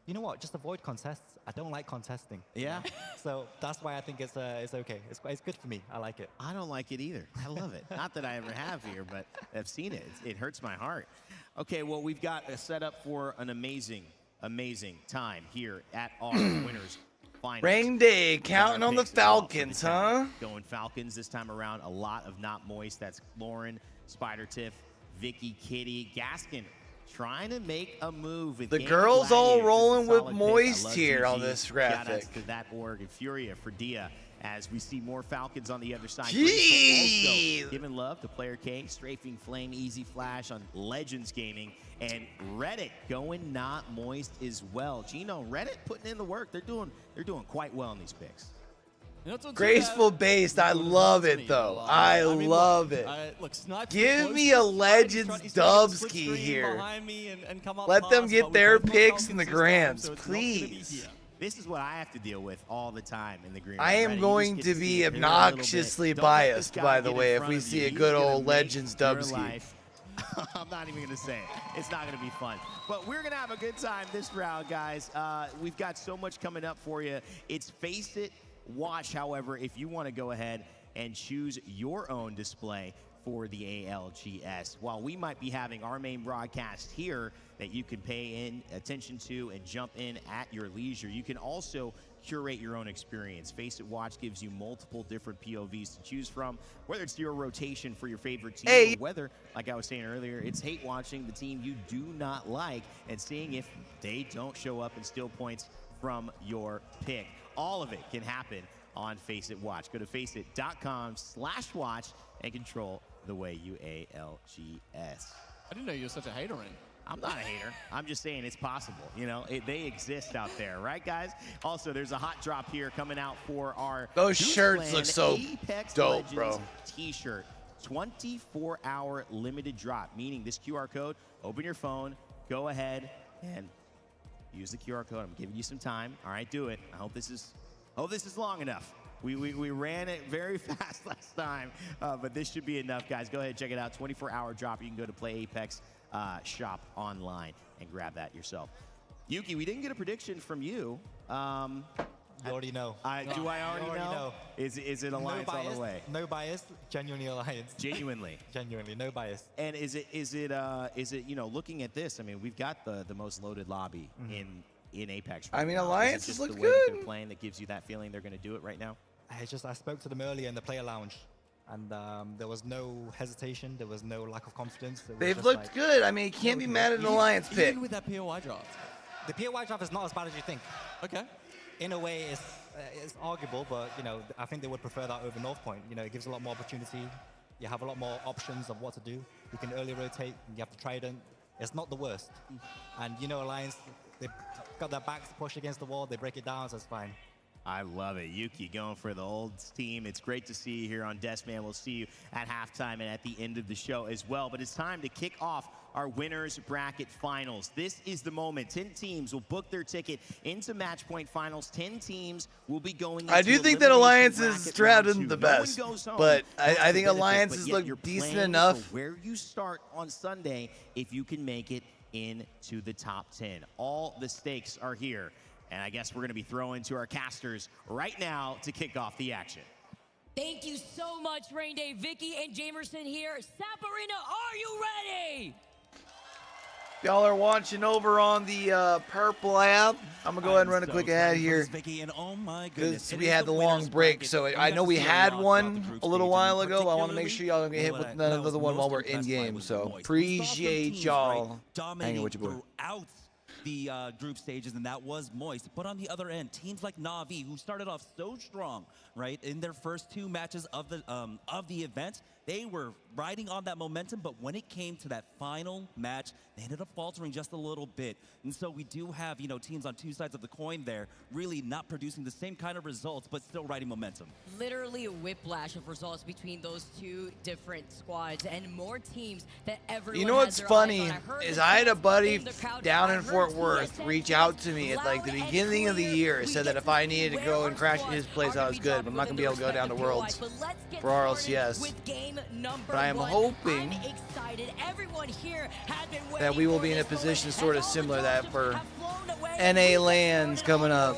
you know what, just avoid contests. I don't like contesting. Yeah. So that's why I think it's okay. It's good for me. I like it. I don't like it either. I love it. Not that I ever have here, but I've seen it. It hurts my heart. Okay, well, we've got a setup for an amazing, amazing time here at our Winners Finals. Rain Day, counting on the Falcons, huh? Going Falcons this time around. A lot of not moist. That's Lauren, Spider Tiff, Vicky, Kitty, Gaskin. Trying to make a move. With the girls all rolling with moist here on this graphic. Shout out to that org and Furia for Dia as we see more Falcons on the other side. Jeez. Also giving love to Player K, Strafing Flame, Easy Flash on Legends Gaming, and Reddit going not moist as well. Gino, Reddit putting in the work. They're doing quite well in these picks. Graceful based. I love it, though. I love it. Give me a Legends Dubski here. Let them get their picks in the grams, please. This is what I have to deal with all the time in the green. I am going to be obnoxiously biased, by the way, if we see a good old Legends Dubski. I'm not even going to say it. It's not going to be fun. But we're going to have a good time this round, guys. We've got so much coming up for you. It's Face It. Watch, however, if you want to go ahead and choose your own display. for the ALGS. While we might be having our main broadcast here that you can pay attention to and jump in at your leisure, you can also curate your own experience. Face It Watch gives you multiple different POVs to choose from, whether it's your rotation for your favorite team, or whether, like I was saying earlier, it's hate watching the team you do not like and seeing if they don't show up and steal points from your pick. All of it can happen on Face It Watch. Go to faceit.com/watch and control the way you ALGS. I didn't know you were such a hater, Ren. I'm not a hater. I'm just saying it's possible. You know, they exist out there, right, guys? Also, there's a hot drop here coming out for our those shirts look so Apex dope, Legends bro. T-shirt. 24-hour limited drop, meaning this QR code, open your phone, go ahead and use the QR code. I'm giving you some time. All right, do it. I hope this is long enough. We ran it very fast last time, but this should be enough, guys. Go ahead, check it out. 24-hour drop. You can go to Play Apex shop online and grab that yourself. Yuki, we didn't get a prediction from you. You already know. Do I already know? Is it Alliance all the way? No bias, genuinely Alliance. Genuinely. Genuinely, no bias. And is it you know, looking at this, I mean, we've got the most loaded lobby in Apex right I mean, now. Alliance is has it just looked the way that good. they're playing that gives you that feeling they're going to do it right now? I spoke to them earlier in the player lounge, and there was no hesitation. There was no lack of confidence. They've looked good. I mean, you can't be mad at an Alliance pick. Even with that POI draft. The POI draft is not as bad as you think. Okay. In a way, it's arguable, but you know, I think they would prefer that over North Point. You know, it gives a lot more opportunity. You have a lot more options of what to do. You can early rotate. You have the Trident. It's not the worst. And you know, Alliance, they've got their backs pushed against the wall. They break it down, so it's fine. I love it. Yuki going for the old team. It's great to see you here on Deathman. We'll see you at halftime and at the end of the show as well. But it's time to kick off our winners bracket finals. This is the moment. 10 teams will book their ticket into match point finals. 10 teams will be going into I do think that Alliance is bracket drafted round the two. No one best, goes home. but That's I the think benefit, Alliance but has yet looked you're decent playing enough. for where you start on Sunday if you can make it into the top 10. All the stakes are here. And I guess we're going to be throwing to our casters right now to kick off the action. Thank you so much, Rain Day. Vicky and Jamerson here. Saparina, are you ready? Y'all are watching over on the Purple app. I'm going to go ahead and run a quick ad here. Because we had the long break, so I know we had one a little while ago, but I want to make sure y'all don't get hit with another one while we're in game. So appreciate y'all hanging with your boy. The group stages, and that was moist. But on the other end, teams like Na'Vi, who started off so strong, right, in their first two matches of the event, they were riding on that momentum. But when it came to that final match, they ended up faltering just a little bit. And so we do have, you know, teams on two sides of the coin there, really not producing the same kind of results, but still riding momentum. Literally a whiplash of results between those two different squads, and more teams that everyone You know what's has their funny eyes on. is I had a buddy down in Fort Worth reach out to me at like the beginning of the year, said that if I needed to go and crash at his place, I was good, but I'm not going to be able to go down to Worlds for RLCS. But I am hoping that we will be in a position sort of similar that for NA lands coming up.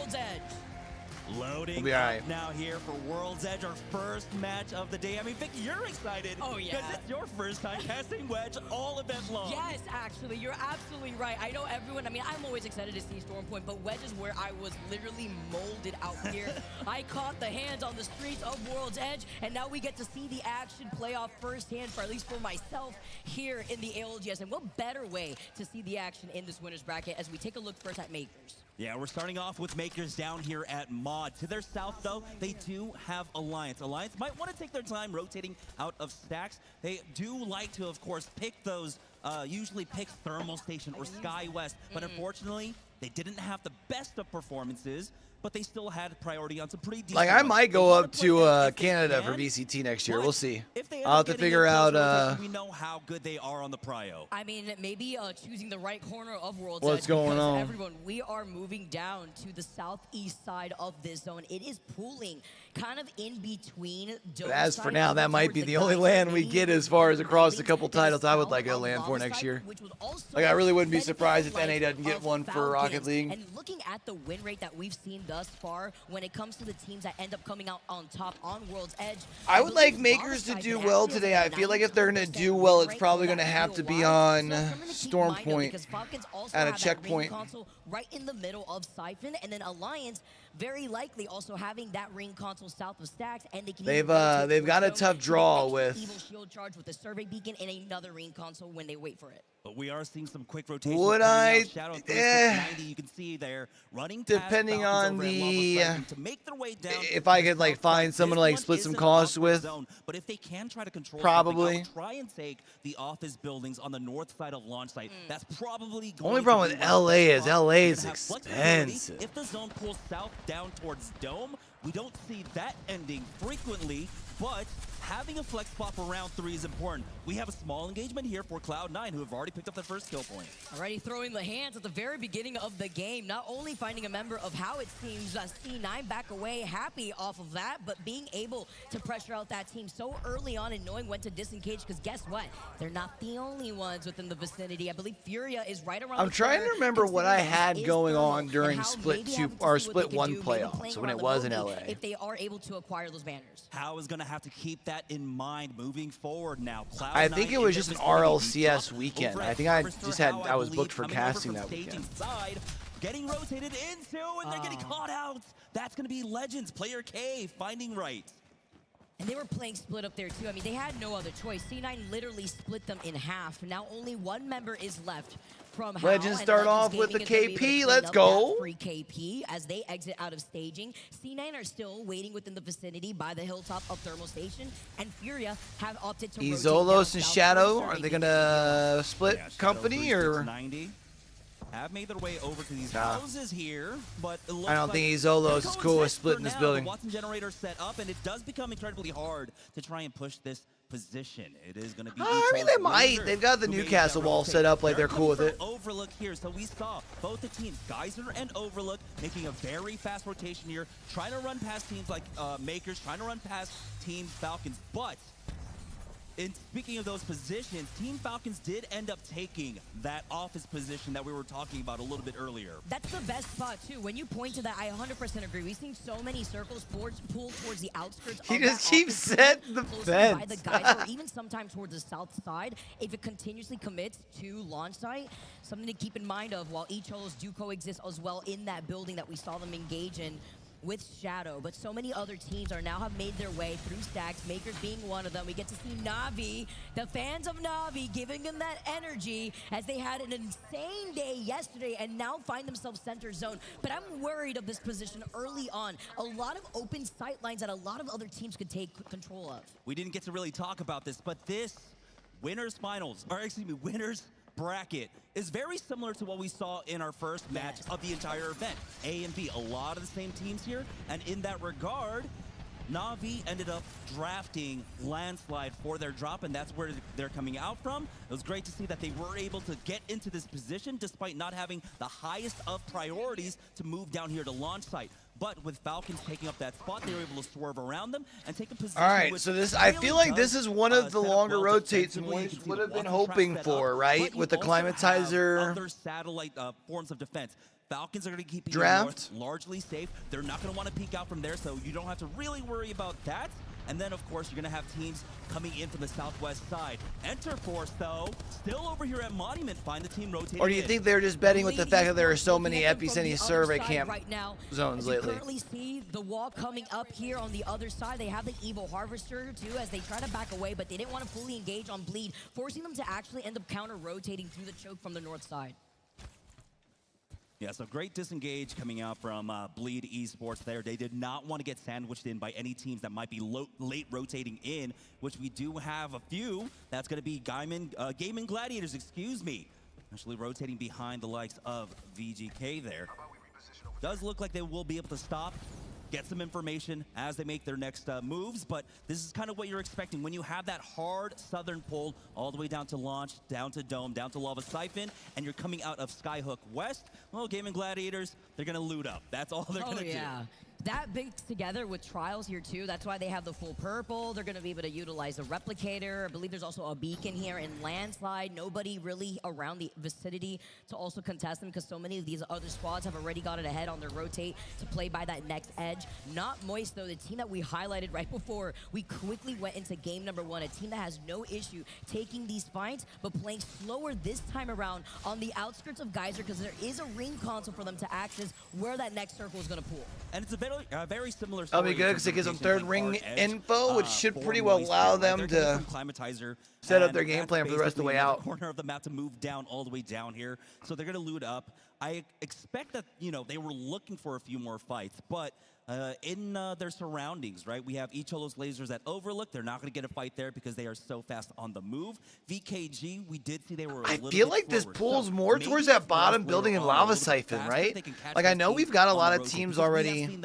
Loading We'll be all right. up now here for World's Edge, our first match of the day. I mean, Vicky, you're excited. Oh, yeah. Because it's your first time casting Wedge all event long. Yes, actually, you're absolutely right. I know everyone, I mean, I'm always excited to see Stormpoint, but Wedge is where I was literally molded out here. I caught the hands on the streets of World's Edge, and now we get to see the action play off firsthand, for at least for myself, here in the ALGS. And what better way to see the action in this winner's bracket as we take a look first at Makers. Yeah, we're starting off with Makers down here at Mod. To their south, though, they do have Alliance. Alliance might want to take their time rotating out of stacks. They do like to, of course, pick those, usually pick Thermal Station or Sky West, but unfortunately, they didn't have the best of performances, but they still had priority on some pretty decent Like, I ones. might go up to Canada for VCT next year. We'll see. I'll have to figure out we know how good they are on the prio. I mean, maybe choosing the right corner of World's What's Edge, going because on? Everyone, we are moving down to the southeast side of this zone. It is pooling kind of in between. But as for now, that might be the only land we get as far as across a couple titles I would like to land for next year. Like, I really wouldn't be surprised if NA doesn't get one for Rocket Rocket League. And looking at the win rate that we've seen thus far, when it comes to the teams that end up coming out on top on World's Edge, I would like Makers to do well today. I feel like if they're going to do well, it's probably going to have to be on Storm Point at a checkpoint. Console right in the middle of Siphon, and then Alliance very likely also having that ring console south of Stacks, and they've got a tough draw with Evil Shield Charge with a survey beacon and another ring console when they wait for it. But we are seeing some quick rotations. Would I? Shadow 90, you can see there running depending on the to make their way down. If I could like find someone to like split some costs with, but if they can try to control probably try and take the office buildings on the north side of launch site. That's probably going only problem with LA is LA expensive. If the zone pulls south down towards Dome, we don't see that ending frequently, but having a flex spot for round 3 is important. We have a small engagement here for Cloud9, who have already picked up their first kill point. Already throwing the hands at the very beginning of the game, not only finding a member of how it seems C9 back away happy off of that, but being able to pressure out that team so early on and knowing when to disengage, because guess what? They're not the only ones within the vicinity. I believe Furia is right around I'm trying to remember what I had going on during Split 2 or Split 1 playoffs when it was in LA. If they are able to acquire those banners. How is going to have to keep that in mind moving forward now. I think it was just an RLCS weekend. I think I was booked for casting that weekend. Side, getting rotated into, and they're getting caught out. That's going to be Legends, Player K, finding right. And they were playing split up there too. I mean, they had no other choice. C9 literally split them in half. Now only one member is left from Legends start off with the KP. Let's go. Free KP as they exit out of staging. C9 are still waiting within the vicinity by the hilltop of Thermal Station, and Furia have opted to rotate Izolos and Shadow, are they gonna split company or? 90 have made their way over to these houses here, but it looks I don't think Izolos is cool with splitting this building. The Watson generator set up, and it does become incredibly hard to try and push this position. It is going to be. I mean, they might. They've got the Newcastle wall set up like they're cool with it. Overlook here, so we saw both the teams, Geyser and Overlook, making a very fast rotation here, trying to run past teams like Makers, trying to run past Team Falcons, but. Speaking of those positions, Team Falcons did end up taking that office position that we were talking about a little bit earlier. That's the best spot, too. When you point to that, I 100% agree. We've seen so many circles pull towards the outskirts he just keeps setting the fence. By the guys, or even sometimes towards the south side. If it continuously commits to launch site, something to keep in mind of while each holos do coexist as well in that building that we saw them engage in with Shadow, but so many other teams have made their way through Stacks, Makers being one of them. We get to see Na'Vi, the fans of Na'Vi, giving them that energy as they had an insane day yesterday and now find themselves center zone. But I'm worried of this position early on. A lot of open sight lines that a lot of other teams could take control of. We didn't get to really talk about this, but this winners bracket is very similar to what we saw in our first match of the entire event. A and B, a lot of the same teams here, and in that regard, Na'Vi ended up drafting Landslide for their drop, and that's where they're coming out from. It was great to see that they were able to get into this position despite not having the highest of priorities to move down here to launch site. But with Falcons taking up that spot, they were able to swerve around them and take a position. All right, so this, I feel like this is one of the longer rotates Moist would have been hoping for, right? With the climatizer. Other satellite forms of defense. Falcons are going to keep draft largely safe. They're not going to want to peek out from there, so you don't have to really worry about that. And then, of course, you're going to have teams coming in from the southwest side. Enterforce, though, still over here at Monument, find the team rotating. Or do you think they're just betting with the fact that there are so many Epicenter survey camp zones lately? You currently see the wall coming up here on the other side. They have the Evil Harvester, too, as they try to back away, but they didn't want to fully engage on Bleed, forcing them to actually end up counter-rotating through the choke from the north side. Yeah, so great disengage coming out from Bleed Esports there. They did not want to get sandwiched in by any teams that might be late rotating in, which we do have a few. That's going to be Gaming Gladiators, actually rotating behind the likes of VGK there. Does look like they will be able to stop, get some information as they make their next moves, but this is kind of what you're expecting when you have that hard southern pull all the way down to launch, down to Dome, down to Lava Siphon, and you're coming out of Skyhook West. Well, Gaming Gladiators, they're going to loot up. That's all they're going to do. that mixed together with trials here too, that's why they have the full purple. They're going to be able to utilize the replicator. I believe there's also a beacon here in landslide. Nobody really around the vicinity to also contest them because so many of these other squads have already got it ahead on their rotate to play by that next edge. Not Moist though, the team that we highlighted right before we quickly went into game number 1, a team that has no issue taking these fights but playing slower this time around on the outskirts of Geyser because there is a ring console for them to access where that next circle is going to pool. And it's a very similar story. That'll be good because it gives them third ring info, which should pretty well allow them to set up their game plan for the rest of the way out. Corner of the map to move down all the way down here, so they're going to loot up. I expect that they were looking for a few more fights, but in their surroundings, right? We have Icholo's lasers at Overlook. They're not going to get a fight there because they are so fast on the move. VKG, we did see they were I feel like this pulls more towards that bottom building in Lava Siphon, right? Like, I know we've got a lot of teams already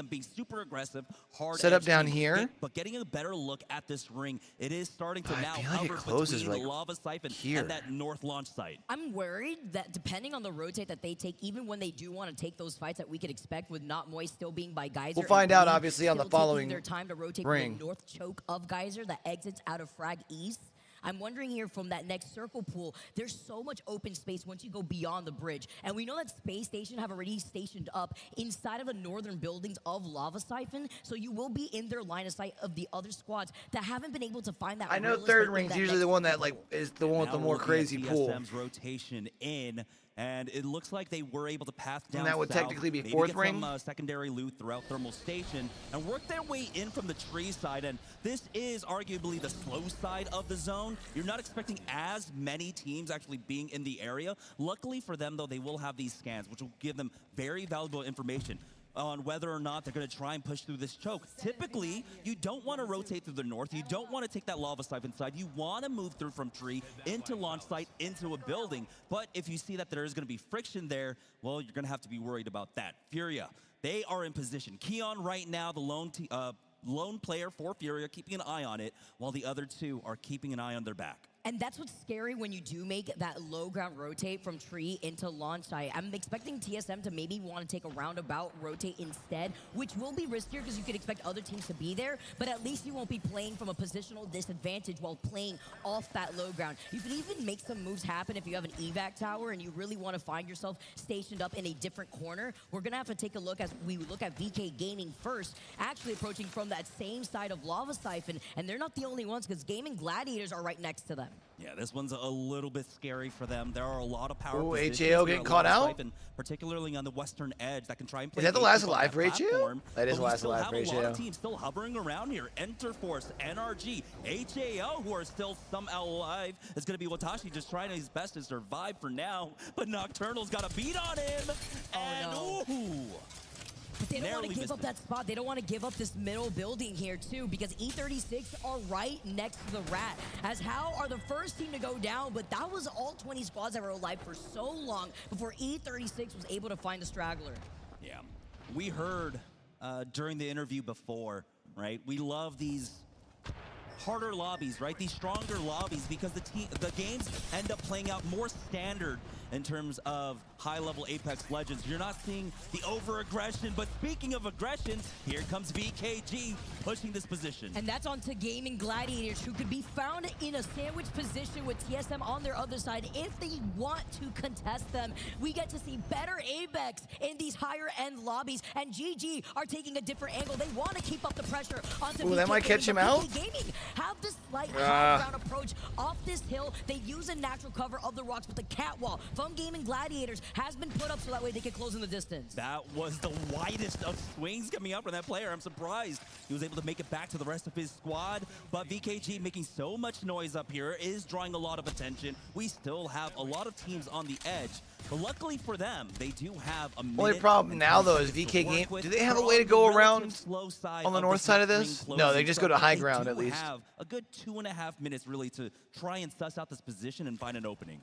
set up down here. But getting a better look at this ring, it is starting to now hover between the Lava Siphon and that north launch site. I'm worried that depending on the rotate that they take, even when they do want to take those fights that we could expect with Not Moist still being by Geyser. We'll find out, obviously, on the following their time to rotate ring. The north choke of Geyser that exits out of Frag East. I'm wondering here from that next circle pool, there's so much open space once you go beyond the bridge. And we know that Space Station have already stationed up inside of the northern buildings of Lava Siphon, so you will be in their line of sight of the other squads that haven't been able to find that. I know third ring's usually the one that is the one with the more crazy pool. TSM's rotation in. And it looks like they were able to path down. And that would technically be fourth ring. Some secondary loot throughout Thermal Station and work their way in from the tree side. And this is arguably the slow side of the zone. You're not expecting as many teams actually being in the area. Luckily for them, though, they will have these scans, which will give them very valuable information on whether or not they're going to try and push through this choke. Typically, you don't want to rotate through the north. You don't want to take that Lava Siphon side. You want to move through from tree into launch site into a building. But if you see that there is going to be friction there, well, you're going to have to be worried about that. Furia, they are in position. Keon right now, the lone player for Furia, keeping an eye on it, while the other two are keeping an eye on their back. And that's what's scary when you do make that low ground rotate from tree into launch site. I'm expecting TSM to maybe want to take a roundabout rotate instead, which will be riskier because you could expect other teams to be there, but at least you won't be playing from a positional disadvantage while playing off that low ground. You can even make some moves happen if you have an evac tower and you really want to find yourself stationed up in a different corner. We're going to have to take a look as we look at VK Gaming first, actually approaching from that same side of Lava Siphon, and they're not the only ones because Gaming Gladiators are right next to them. Yeah, this one's a little bit scary for them. There are a lot of power positions. HAO getting caught out? Particularly on the western edge that can try and play. Is that the last alive for HAO? That is the last alive for HAO. A lot of teams still hovering around here. Enterforce, NRG, HAO, who are still somehow alive. It's going to be Watashi just trying his best to survive for now. But Nocturnal's got a beat on him. Ooh. But they don't want to give up that spot. They don't want to give up this middle building here, too, because E36 are right next to the Rat. As How are the first team to go down, but that was all 20 squads that were alive for so long before E36 was able to find a straggler. Yeah. We heard during the interview before, right? We love these harder lobbies, right? These stronger lobbies because the games end up playing out more standard in terms of high-level Apex Legends. You're not seeing the over-aggression, but speaking of aggression, here comes VKG pushing this position. And that's on to Gaming Gladiators, who could be found in a sandwich position with TSM on their other side. If they want to contest them, we get to see better Apex in these higher-end lobbies, and GG are taking a different angle. They want to keep up the pressure onto VK that might catch him out. Gaming have this slight high-ground approach off this hill. They use a natural cover of the rocks, but the catwall from Gaming Gladiators has been put up so that way they can close in the distance. That was the widest of swings coming out from that player. I'm surprised he was able to make it back to the rest of his squad, but VKG making so much noise up here is drawing a lot of attention. We still have a lot of teams on the edge, but luckily for them, they do have a minute. Only problem now, though, is VK Game. Do they have a way to go around on the north side of this? No, they just go to high ground at least. They have a good 2.5 minutes really to try and suss out this position and find an opening.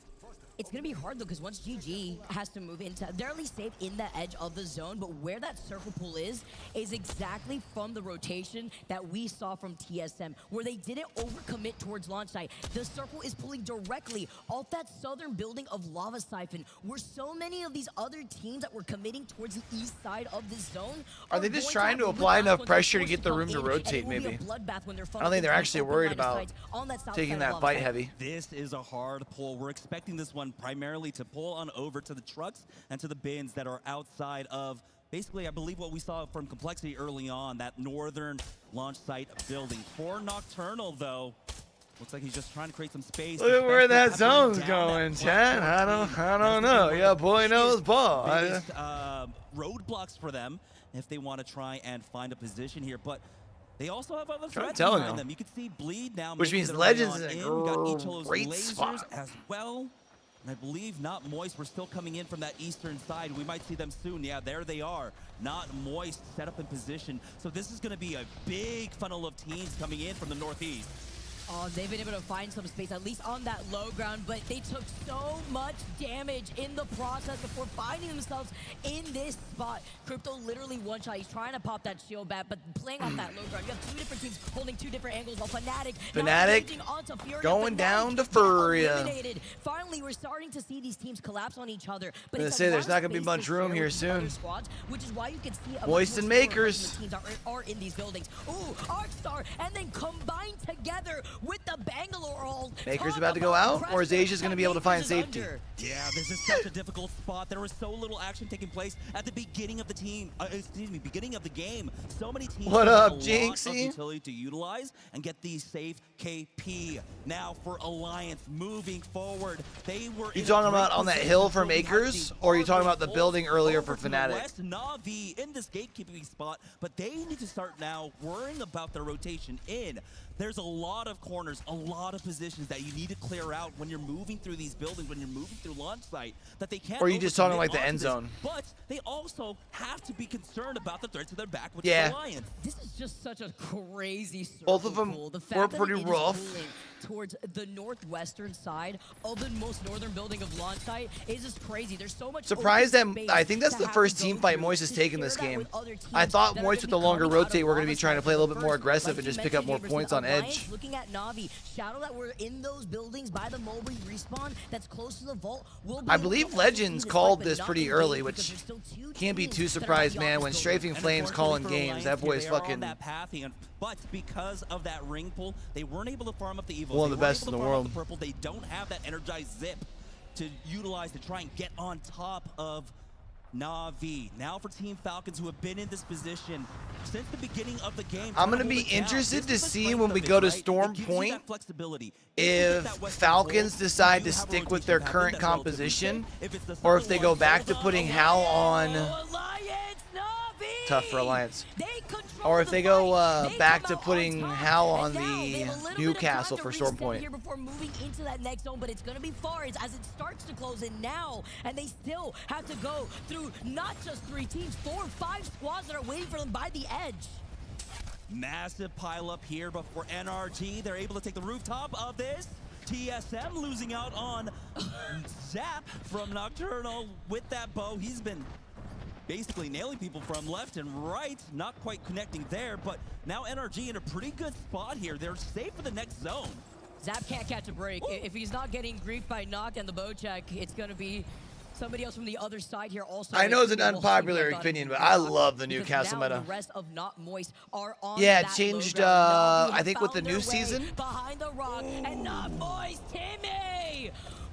It's going to be hard, though, because once GG has to move into... They're at least safe in the edge of the zone, but where that circle pull is exactly from the rotation that we saw from TSM, where they didn't overcommit towards launch site. The circle is pulling directly off that southern building of Lava Siphon, where so many of these other teams that were committing towards the east side of this zone... Are they just trying to apply enough pressure to get the room to rotate, maybe? I don't think they're actually worried about taking that fight heavy. This is a hard pull. We're expecting this one primarily to pull on over to the trucks and to the bins that are outside of basically, I believe what we saw from Complexity early on, that northern launch site building. For Nocturnal, though, looks like he's just trying to create some space. Look at where that zone's going, Chad. I don't know. Yeah, boy knows ball. Roadblocks for them if they want to try and find a position here, but they also have other threats telling behind you. them. You can see Bleed now. Which means making Legends their is way in on a We got Ichilo's great lasers spot. as well. And I believe Not Moist. We're still coming in from that eastern side. We might see them soon. Yeah, there they are. Not Moist set up in position. So this is going to be a big funnel of teams coming in from the northeast. Oh, they've been able to find some space, at least on that low ground, but they took so much damage in the process before finding themselves in this spot. Crypto literally one shot. He's trying to pop that shield back, but playing off that low ground. You have two different teams holding two different angles, while Fnatic going down to Furia. Finally, we're starting to see these teams collapse on each other. But I'm gonna say there's not gonna be much room here soon. Squads, which is why you can see Moist and Makers teams are in these buildings. Ooh, Arcstar, and then combined together with the Bangalore ult. Makers about to go out, or is Asia's going to be able to find safety? Yeah, this is such a difficult spot. There was so little action taking place at the beginning of the beginning of the game. So many teams What have up, a lot Jinxie? of utility to utilize and get the safe KP. Now for Alliance moving forward, they were. You talking about on that hill for Makers, or are you talking about the building earlier for Fnatic? West Na'Vi in this gatekeeping spot, but they need to start now worrying about their rotation in. There's a lot of corners, a lot of positions that you need to clear out when you're moving through these buildings, when you're moving through launch site, that they can't. Or are you just talking overcommit like the onto end this. zone? But they also have to be concerned about the threats to their back, which Yeah. is Alliance. This is just such a crazy circle. Both of them pull. The were fact that pretty it is rough. pulling towards the northwestern side of the most northern building of launch site is just crazy. There's so much Surprised open that space I think that's to the have first to team go fight through Moist has to taken share this that game. with other teams I thought that are Moist gonna with the be longer coming out of rotate were going to be Lava trying to Siphon play a little bit more first. aggressive Like and you just pick up mentioned more here, points versus on Alliance, edge. Looking at Na'Vi, Shadow that were in those buildings by the mobile respawn that's close to the vault. Will be I able to believe also Legends see this called fight, but this not pretty in early, game which because there's still two can't be teams too that are surprised, on man, the when opposite Strafing building. Flames calling For games. Alliance That here, boy's they are on fucking that path, but because of that ring pull, they weren't able to farm up the Evos. one of the They weren't best able in to the farm up world. The purple. They don't have that energized zip to utilize to try and get on top of Na'Vi. Now for Team Falcons, who have been in this position since the beginning of the game. I'm going to trying be hold it down. interested This to is the see strength when of we it, go to right? Storm It gives you Point that flexibility. if Falcons decide to stick with their current composition, or if they go back to putting Hal on. Tough for Alliance. Or if they go back to putting Hal on the Newcastle for Storm Point. Here before moving into that next zone, but it's going to be far as it starts to close in now, and they still have to go through not just 3 teams, 4 or 5 squads that are waiting for them by the edge. Massive pile up here, but for NRG, they're able to take the rooftop of this. TSM losing out on Zap from Nocturnal with that bow. He's been basically nailing people from left and right, not quite connecting there, but now NRG in a pretty good spot here. They're safe for the next zone. Zap can't catch a break. If he's not getting griefed by Noct and the bow check, it's going to be somebody else from the other side here also. I know it's an unpopular opinion, but I love the Newcastle meta. The rest of Not Moist are on Yeah, it that changed, low ground. I think with the Found new their way season. behind the rock, and Not Moist, Timmy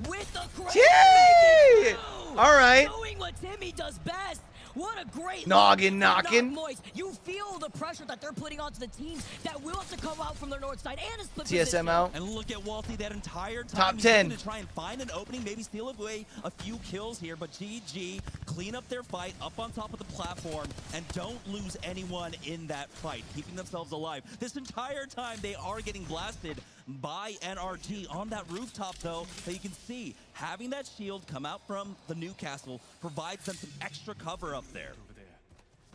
with the crazy. Yay! All right. Doing what Timmy does best. What a great Noggin knocking. You feel the pressure that they're putting onto the teams that will have to come out from their north side and a split TSM position. out. And look at Walty that entire time. Top He's 10. To try and find an opening, maybe steal away a few kills here, but GG clean up their fight up on top of the platform and don't lose anyone in that fight, keeping themselves alive. This entire time they are getting blasted by NRG on that rooftop, though, that you can see having that shield come out from the Newcastle provides them some extra cover up there.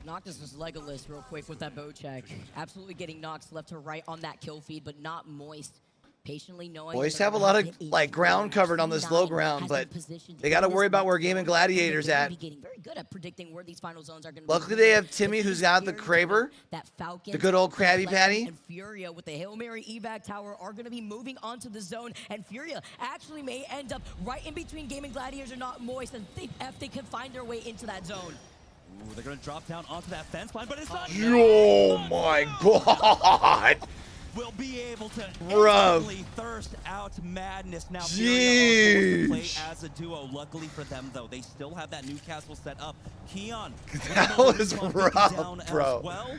Noctis was Legolas real quick with that bow check. Absolutely getting Nox left to right on that kill feed, but Not Moist patiently knowing. Boys have a lot of like ground covered on this low ground, but they got to worry about where Gaming Gladiators at. Very good at predicting where these final zones are going to Luckily, they have Timmy, who's got the Kraber, the good old Krabby Patty. And Furia with the Hail Mary evac tower are going to be moving onto the zone, and Furia actually may end up right in between Gaming Gladiators or not Moist, and if they can find their way into that zone. Ooh, they're going to drop down onto that fence line, but it's not. Oh my God! Will be able to Bro. instantly thirst out madness. Now, Jeez. to play as a duo. Luckily for them, though, they still have that Newcastle set up. Keon, that was rough, bro. Well,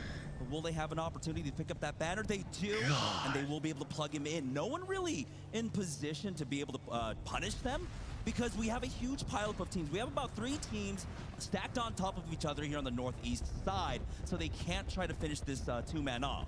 will they have an opportunity to pick up that banner? They do, and they will be able to plug him in. No one really in position to be able to punish them, because we have a huge pileup of teams. We have about 3 teams stacked on top of each other here on the northeast side, so they can't try to finish this 2-man off.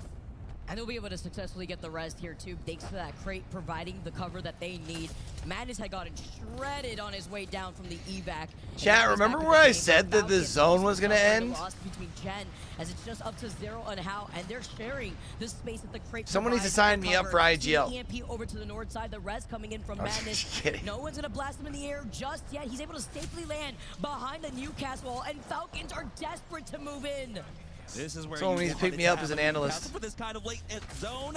And they'll be able to successfully get the rest here too, thanks to that crate providing the cover that they need. Madness had gotten shredded on his way down from the evac. Chat, remember where I said that the zone was going to end? Between Gen, as it's just up to Zero and How, and they're sharing the space that the crate. Someone needs to sign me up for IGL. EMP over to the north side, the rest coming in from Madness. No one's going to blast him in the air just yet. He's able to safely land behind the Newcastle wall, and Falcons are desperate to move in. This is where someone needs to pick me up as an analyst. For this kind of late zone.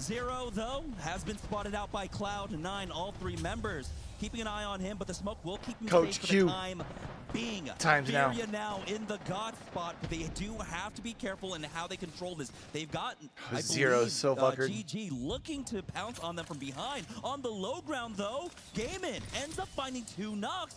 Zero, though, has been spotted out by Cloud9, all 3 members. Keeping an eye on him, but the smoke will keep him Coach safe for Q. the time being. Times now. Furia now in the God spot, but they do have to be careful in how they control this. They've got Zero's so fuckered. GG looking to pounce on them from behind. On the low ground, though, Gaimin ends up finding 2 knocks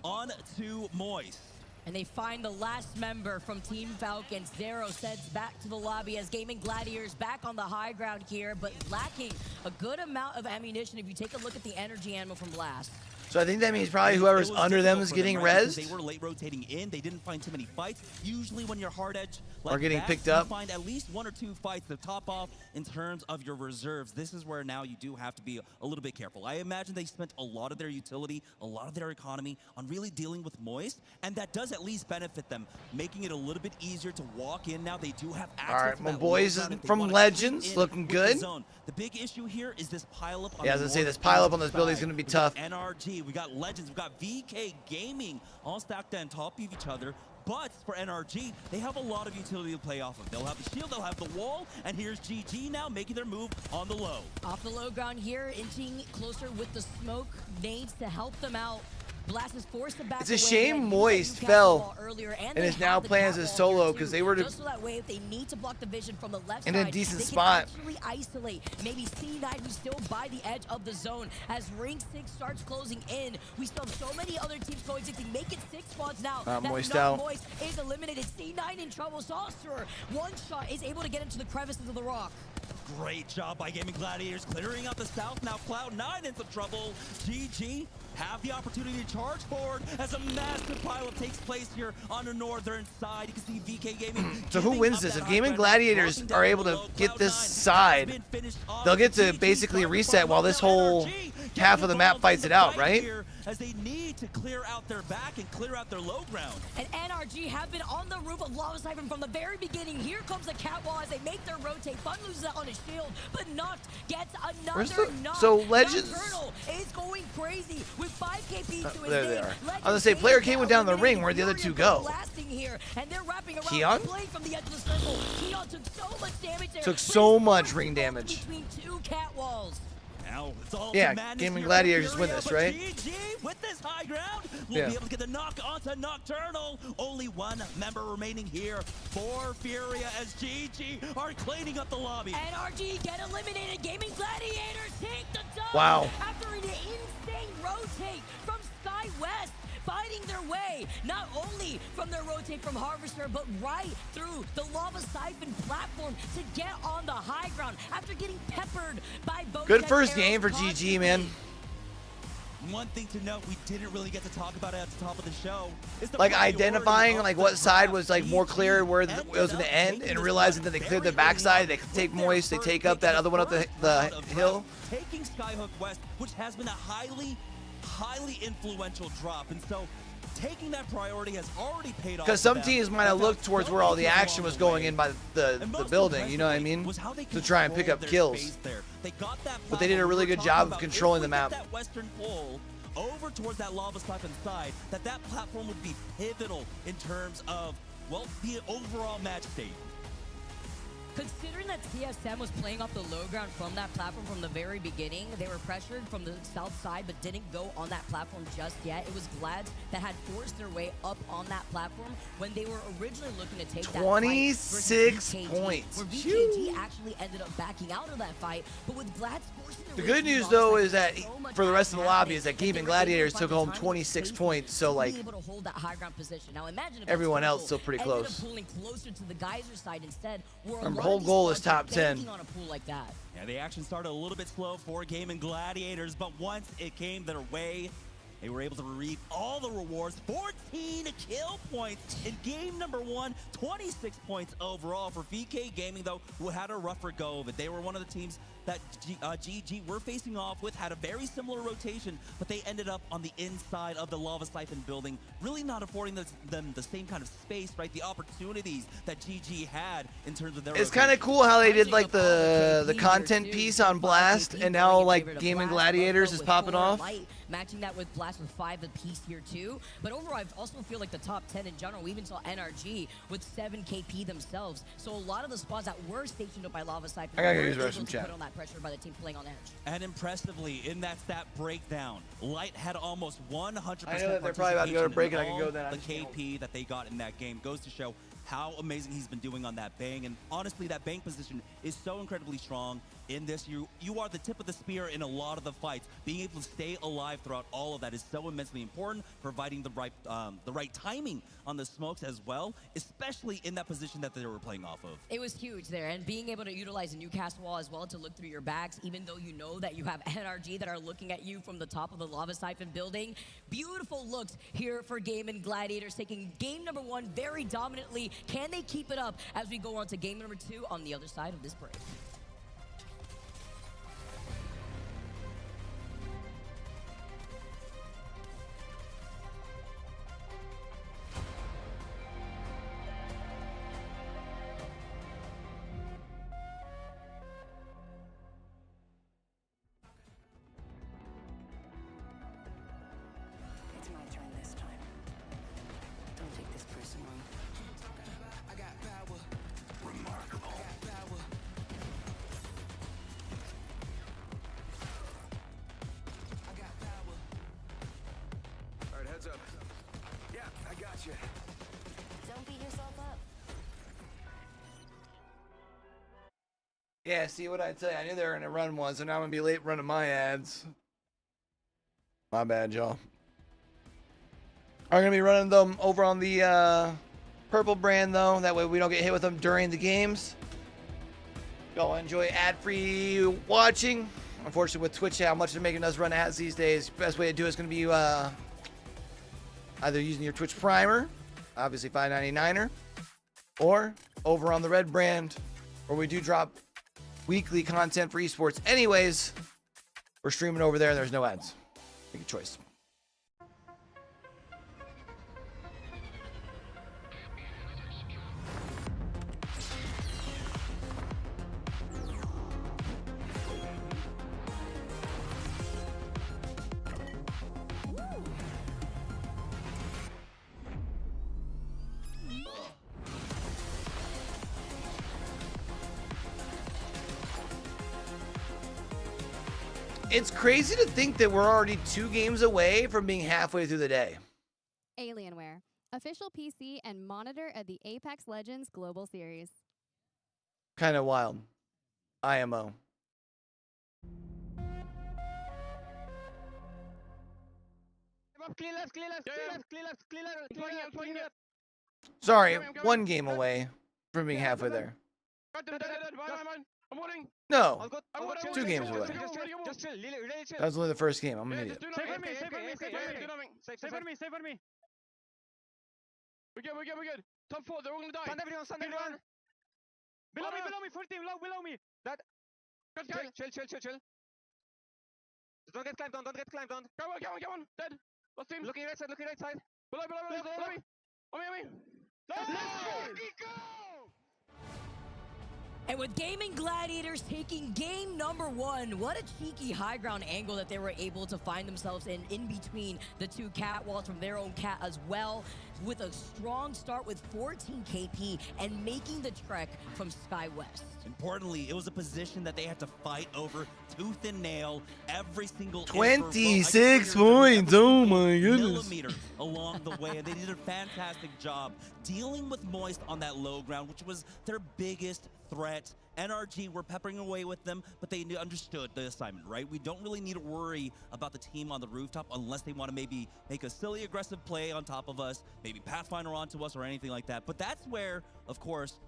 on to Moist. And they find the last member from Team Falcons. Zero sends back to the lobby as Gaming Gladiators back on the high ground here, but lacking a good amount of ammunition if you take a look at the energy ammo from last. So I think that means probably whoever's under them is getting rezzed. They were late rotating in. They didn't find too many fights. Usually when you're hard edge or getting that, picked up, you find at least 1 or 2 fights to top off in terms of your reserves. This is where now you do have to be a little bit careful. I imagine they spent a lot of their utility, a lot of their economy on really dealing with Moist, and that does at least benefit them, making it a little bit easier to walk in. Now they do have access. All right, my boys from Legends looking good. The big issue here is this pile up. Yeah, I was gonna say this pile up on this building is gonna be tough. NRG, we got Legends, we got VK Gaming, all stacked on top of each other. But for NRG, they have a lot of utility to play off of. They'll have the shield, they'll have the wall, and here's GG now making their move on the low. Off the low ground here, inching closer with the smoke nades to help them out. Blast is forced to back. It's a shame Moist fell and is now playing as a solo, because they were just so that way if they need to block the vision from the left in side, a decent they spot. Can actually isolate maybe C9, who's still by the edge of the zone. As Ring 6 starts closing in, we still have so many other teams going to make it 6 spots now. Moist out. Moist is eliminated. C9 in trouble. Saucer, one shot is able to get into the crevices of the rock. Great job by Gaming Gladiators clearing out the south. Now Cloud9 in some trouble. GG have the opportunity to charge forward as a massive pileup takes place here on the northern side. You can see VK Gaming. So who wins this? If Gaming Gladiators are able to get this side, they'll get to basically reset while this whole half of the map fights it out, right? As they need to clear out their back and clear out their low ground. And NRG have been on the roof of Lava Siphon from the very beginning. Here comes the catwall as they make their rotate. Fun loses out on his shield, but Noct gets another knock. So Legends Nocturnal is going crazy with 5 KP to his there they name. are. I was gonna say Player King went down the ring. Where'd the other 2 go? Here, and they're wrapping around Keon? from the edge of the circle. Keon took so much damage there. Took so much ring damage. Between 2 catwalls. Now it's all yeah, Gaming Gladiators just win this, right? GG with this high ground will be able to get the knock onto Nocturnal. Only 1 member remaining here for Furia as GG are cleaning up the lobby. NRG get eliminated. Gaming Gladiators take the dub. Wow. After an insane rotate from Sky West. Fighting their way, not only from their rotate from Harvester, but right through the Lava Siphon platform to get on the high ground after getting peppered by both. Good first game for GG, man. One thing to note, we didn't really get to talk about it at the top of the show. Is the like identifying like what side was like more clear where it was going to end, and realizing that they cleared the backside, they take Moist, they take up that other one up the hill. Taking Skyhook West, which has been a highly influential drop, and so taking that priority has already paid off. Because some teams might have looked towards where all the action was going in by the building, you know what I mean? To try and pick up kills. But they did a really good job of controlling the map. That western pole over towards that lava siphon side, that platform would be pivotal in terms of, well, the overall match state. Considering that TSM was playing off the low ground from that platform from the very beginning, they were pressured from the south side but didn't go on that platform just yet. It was Glads that had forced their way up on that platform when they were originally looking to take that 26 fight points. Where VKG actually ended up backing out of that fight, but with Glads forcing The good news, though, is that for the rest of the lobby is that Gaming Gladiators took home 26 points, so like able to hold that high ground position. Now imagine if everyone else still pretty ended up close. pulling closer to the geyser side instead. Remember, whole goal is top 10. On a pool like that. Yeah, the action started a little bit slow for Gaming Gladiators, but once it came their way, they were able to reap all the rewards. 14 kill points in game number 1, 26 points overall for VK Gaming, though, who had a rougher go of it. They were one of the teams that GG were facing off with, had a very similar rotation, but they ended up on the inside of the lava siphon building, really not affording them the same kind of space, right? The opportunities that GG had in terms of their It's kind of cool how they did like the content piece on Blast, and now like Gaming Gladiators is popping off. Matching that with Blast with 5 apiece here too. But overall, I also feel like the top 10 in general, we even saw NRG with 7 KP themselves. So a lot of the spots that were stationed up by Lava Siphon I gotta were use able some to chat. put on that pressure by the team playing on edge. And impressively, in that stat breakdown, Light had almost 100% I know that they're probably about to go to break, and I can go then. The KP that they got in that game goes to show how amazing he's been doing on that bang. And honestly, that bang position is so incredibly strong in this. You are the tip of the spear in a lot of the fights. Being able to stay alive throughout all of that is so immensely important, providing the right timing on the smokes as well, especially in that position that they were playing off of. It was huge there, and being able to utilize a new cast wall as well to look through your bags, even though you know that you have NRG that are looking at you from the top of the Lava Siphon building. Beautiful looks here for Gaming Gladiators, taking game number 1 very dominantly. Can they keep it up as we go on to game number 2 on the other side of this break? It's my turn this time. Don't take this personally. I got power. Remarkable. I got power. I got power. All right, heads up. Yeah, I got you. Don't beat yourself up. Yeah, see what I tell you. I knew they were gonna run one, so now I'm gonna be late running my ads. My bad, y'all. I'm gonna be running them over on the purple brand though. That way we don't get hit with them during the games. Y'all enjoy ad-free watching. Unfortunately, with Twitch, how much they're making us run ads these days, best way to do it is gonna be either using your Twitch Primer, obviously $5.99er, or over on the red brand, where we do drop weekly content for esports. Anyways, we're streaming over there and there's no ads. Make a choice. It's crazy to think that we're already 2 games away from being halfway through the day. Alienware, official PC and monitor of the Apex Legends Global Series. Kind of wild. IMO. Sorry, 1 game away from being halfway there. No, 2 games away. That was only the first game. I'm an idiot. We're good. Top 4, they're all gonna die. Stand everyone. Below me, full team, below me. That. Chill. Don't get climbed on. Go on. Dead. Lost him. Looking right side. Below me. On me. Let's fucking go! And with Gaming Gladiators taking game number 1, what a cheeky high ground angle that they were able to find themselves in between the two catwalls from their own cat as well, with a strong start with 14 KP and making the trek from Sky West. Importantly, it was a position that they had to fight over tooth and nail every single 26 points. Oh my goodness. Millimeter along the way, and they did a fantastic job dealing with Moist on that low ground, which was their biggest threat. NRG were peppering away with them, but they understood the assignment, right? We don't really need to worry about the team on the rooftop unless they want to maybe make a silly aggressive play on top of us, maybe Pathfinder onto us or anything like that. But that's where, of course,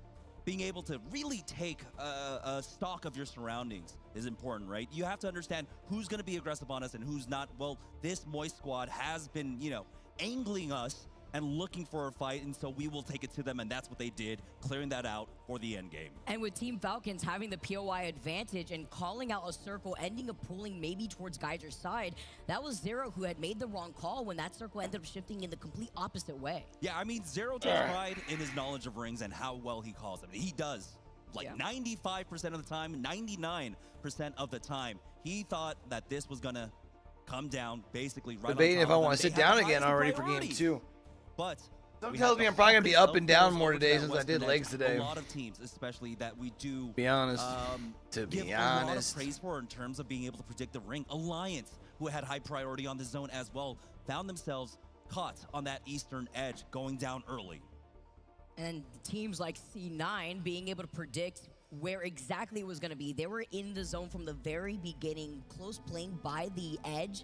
being able to really take a stock of your surroundings is important, right? You have to understand who's going to be aggressive on us and who's not. Well, this Moist squad has been, you know, angling us and looking for a fight, and so we will take it to them, and that's what they did, clearing that out for the end game. And with Team Falcons having the POI advantage and calling out a circle, ending up pulling maybe towards Geyser's side, that was Zero who had made the wrong call when that circle ended up shifting in the complete opposite way. Yeah, I mean, Zero takes pride in his knowledge of rings and how well he calls them. He does. Like 95% of the time, 99% of the time, he thought that this was going to come down basically right debating on if top I of want to them. sit They had down the again highest already for priorities. game 2. But Something tells me I'm probably going to be up and down more today since I did legs today. A lot of teams, especially that we do Be honest. give a lot of praise for in terms of being able to predict the ring. Alliance, who had high priority on the zone as well, found themselves caught on that eastern edge, going down early. And teams like C9 being able to predict where exactly it was going to be. They were in the zone from the very beginning, close playing by the edge,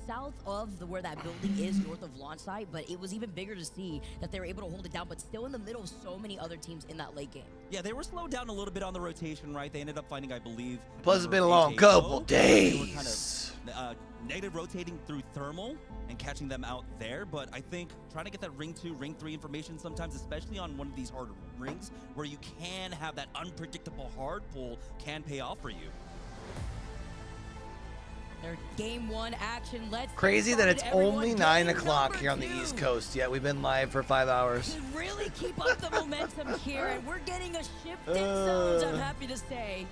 south of where that building is, north of launch site, but it was even bigger to see that they were able to hold it down, but still in the middle of so many other teams in that late game. Yeah, they were slowed down a little bit on the rotation, right? They ended up finding, I believe... Plus, it's been a long couple days. They were kind of negative rotating through thermal and catching them out there, but I think trying to get that ring 2, ring 3 information sometimes, especially on one of these hard rings, where you can have that unpredictable hard pull, can pay off for you. Their game 1 action. Let's Crazy that it's only 9 o'clock here on the East Coast, yet we've been live for 5 hours. To really keep up the momentum here, and we're getting a shift in zones, I'm happy to say,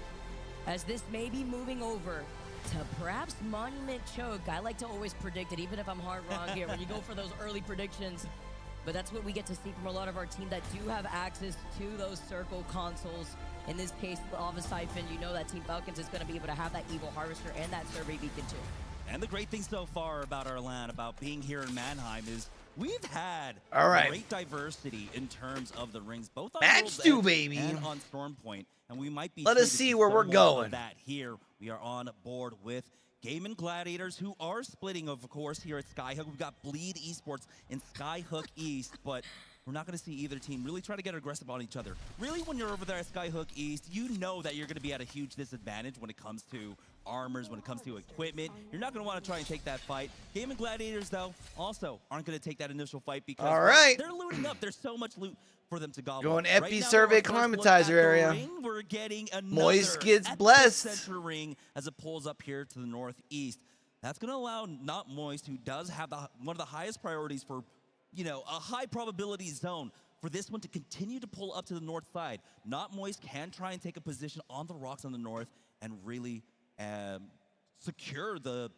as this may be moving over to perhaps Monument Choke. I like to always predict it, even if I'm hard wrong here, when you go for those early predictions. But that's what we get to see from a lot of our team that do have access to those circle consoles. In this case, Lava Siphon, you know that Team Falcons is going to be able to have that Evil Harvester and that Survey Beacon too. And the great thing so far about our land, about being here in Mannheim, is we've had great diversity in terms of the rings, both on Match 2, baby, and on Storm Point. And we might be Let us see where we're going. That here we are on board with Gaming Gladiators, who are splitting, of course, here at Skyhook. We've got Bleed Esports in Skyhook East, but we're not going to see either team really try to get aggressive on each other. Really, when you're over there at Skyhook East, you know that you're going to be at a huge disadvantage when it comes to armors, when it comes to equipment. You're not going to want to try and take that fight. Gaming Gladiators, though, also aren't going to take that initial fight because they're looting up. There's so much loot for them to gobble. Going Epi Survey Climatizer area. Ring, we're getting another Moist gets blessed. Center ring as it pulls up here to the northeast. That's going to allow not Moist, who does have one of the highest priorities for, you know, a high probability zone, for this one to continue to pull up to the north side. Not Moist can try and take a position on the rocks on the north and really secure the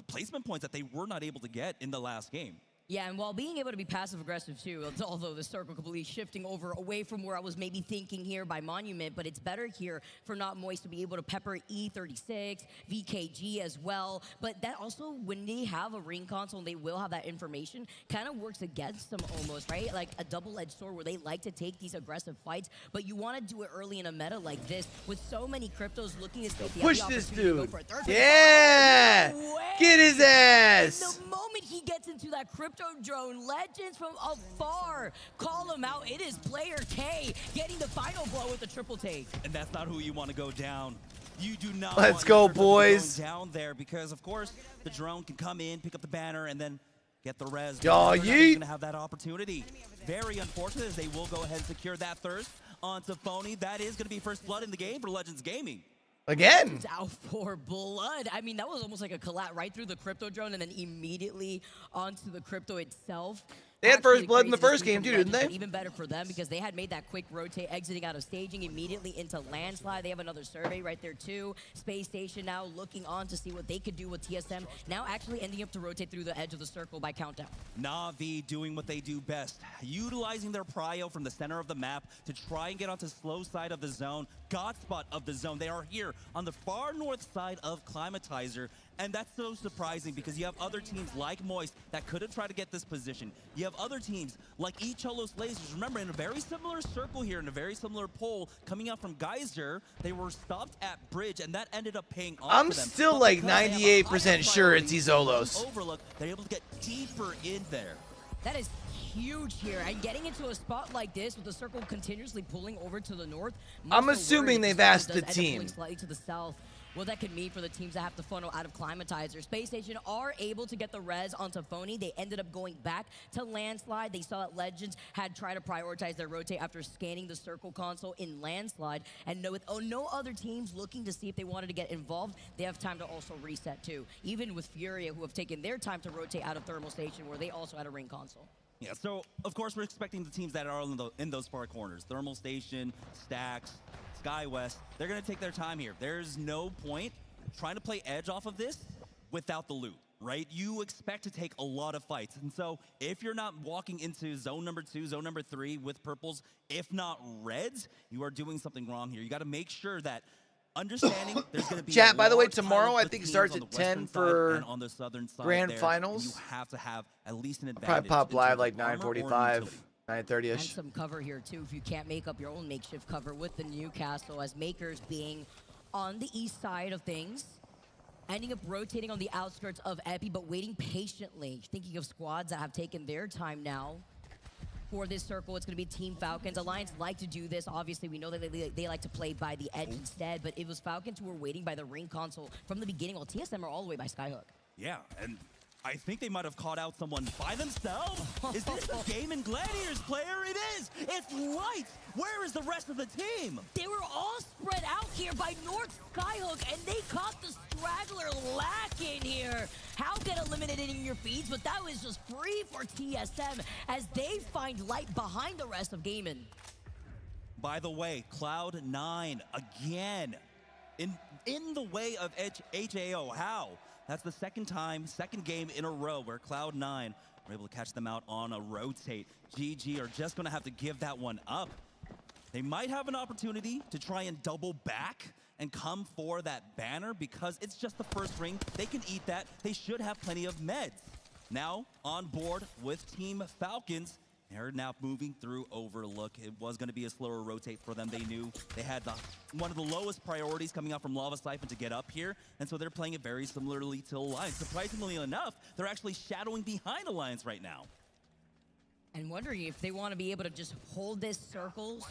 placement points that they were not able to get in the last game. Yeah, and while being able to be passive-aggressive, too, although the circle completely shifting over away from where I was maybe thinking here by Monument, but it's better here for Not Moist to be able to pepper E36, VKG as well. But that also, when they have a ring console and they will have that information, kind of works against them almost, right? Like a double-edged sword where they like to take these aggressive fights, but you want to do it early in a meta like this with so many cryptos looking to take the Push opportunity this to go dude. for a third. Yeah! Get his ass! And the moment he gets into that crypto drone, Legends from afar call him out. It is player K getting the final blow with the triple take. And that's not who you want to go down. You do not Let's want go, your boys. down there because, of course, the drone can come in, pick up the banner, and then get the res. Y'all They're not yeet. going to have that opportunity. Very unfortunate as they will go ahead and secure that thirst onto Phony. That is going to be first blood in the game for Legends Gaming. Again. It's out for blood. I mean, that was almost like a collapse right through the crypto drone and then immediately onto the crypto itself. They had first blood in the crazy to first see game from too, didn't Legends, they? but even better for them because they had made that quick rotate, exiting out of staging immediately into landslide. They have another survey right there too. Space Station now looking on to see what they could do with TSM. Now actually ending up to rotate through the edge of the circle by countdown. Na'Vi doing what they do best, utilizing their prio from the center of the map to try and get onto slow side of the zone, god spot of the zone. They are here on the far north side of Climatizer, and that's so surprising because you have other teams like Moist that could have tried to get this position. You have other teams like Cholos Lasers. Remember, in a very similar circle here, in a very similar poll, coming out from Geyser, they were stopped at Bridge, and that ended up paying off I'm for them. still But like because they have a 98% higher sure it's priority Izolos. Overlook, they're able to get deeper in there. That is huge here, and getting into a spot like this with the circle continuously pulling over to the north. I'm assuming they've asked the does end up team. pulling slightly to the south. What that could mean for the teams that have to funnel out of Climatizer. Space Station are able to get the res onto Phony. They ended up going back to Landslide. They saw that Legends had tried to prioritize their rotate after scanning the circle console in Landslide. And with no other teams looking to see if they wanted to get involved, they have time to also reset too. Even with Furia, who have taken their time to rotate out of Thermal Station, where they also had a ring console. Yeah, so of course we're expecting the teams that are in those far corners, Thermal Station, Stacks, SkyWest, they're going to take their time here. There's no point trying to play edge off of this without the loot, right? You expect to take a lot of fights. And so if you're not walking into zone number 2, zone number 3 with purples, if not reds, you are doing something wrong here. You got to make sure that understanding there's going to be Chat, by the way, large tomorrow pile I of think it teams starts on at the 10 western side for and on the southern side grand there. finals. You have to have at least an I'll advantage. probably pop in live terms like of armor or 9:45, utility. 9:30ish. And some cover here too if you can't make up your own makeshift cover with the Newcastle, as Makers being on the east side of things, ending up rotating on the outskirts of Epi, but waiting patiently. Thinking of squads that have taken their time now for this circle, it's going to be Team Falcons. Alliance like to do this. Obviously, we know that they like to play by the edge instead, but it was Falcons who were waiting by the ring console from the beginning, while TSM are all the way by Skyhook. Yeah, and I think they might have caught out someone by themselves. Is this a Game and Gladiators player? It is! It's Lights! Where is the rest of the team? They were all spread out here by North Skyhook, and they caught the straggler lacking here. How get eliminated in your feeds, but that was just free for TSM as they find Light behind the rest of Gaiman. By the way, Cloud9 again in the way of HAO. How? That's the second game in a row where Cloud9 were able to catch them out on a rotate. GG are just going to have to give that one up. They might have an opportunity to try and double back and come for that banner because it's just the first ring. They can eat that. They should have plenty of meds. Now on board with Team Falcons. They're now moving through Overlook. It was going to be a slower rotate for them. They knew they had one of the lowest priorities coming out from Lava Siphon to get up here, and so they're playing it very similarly to Alliance. Surprisingly enough, they're actually shadowing behind Alliance right now. And wondering if they want to be able to just hold this circle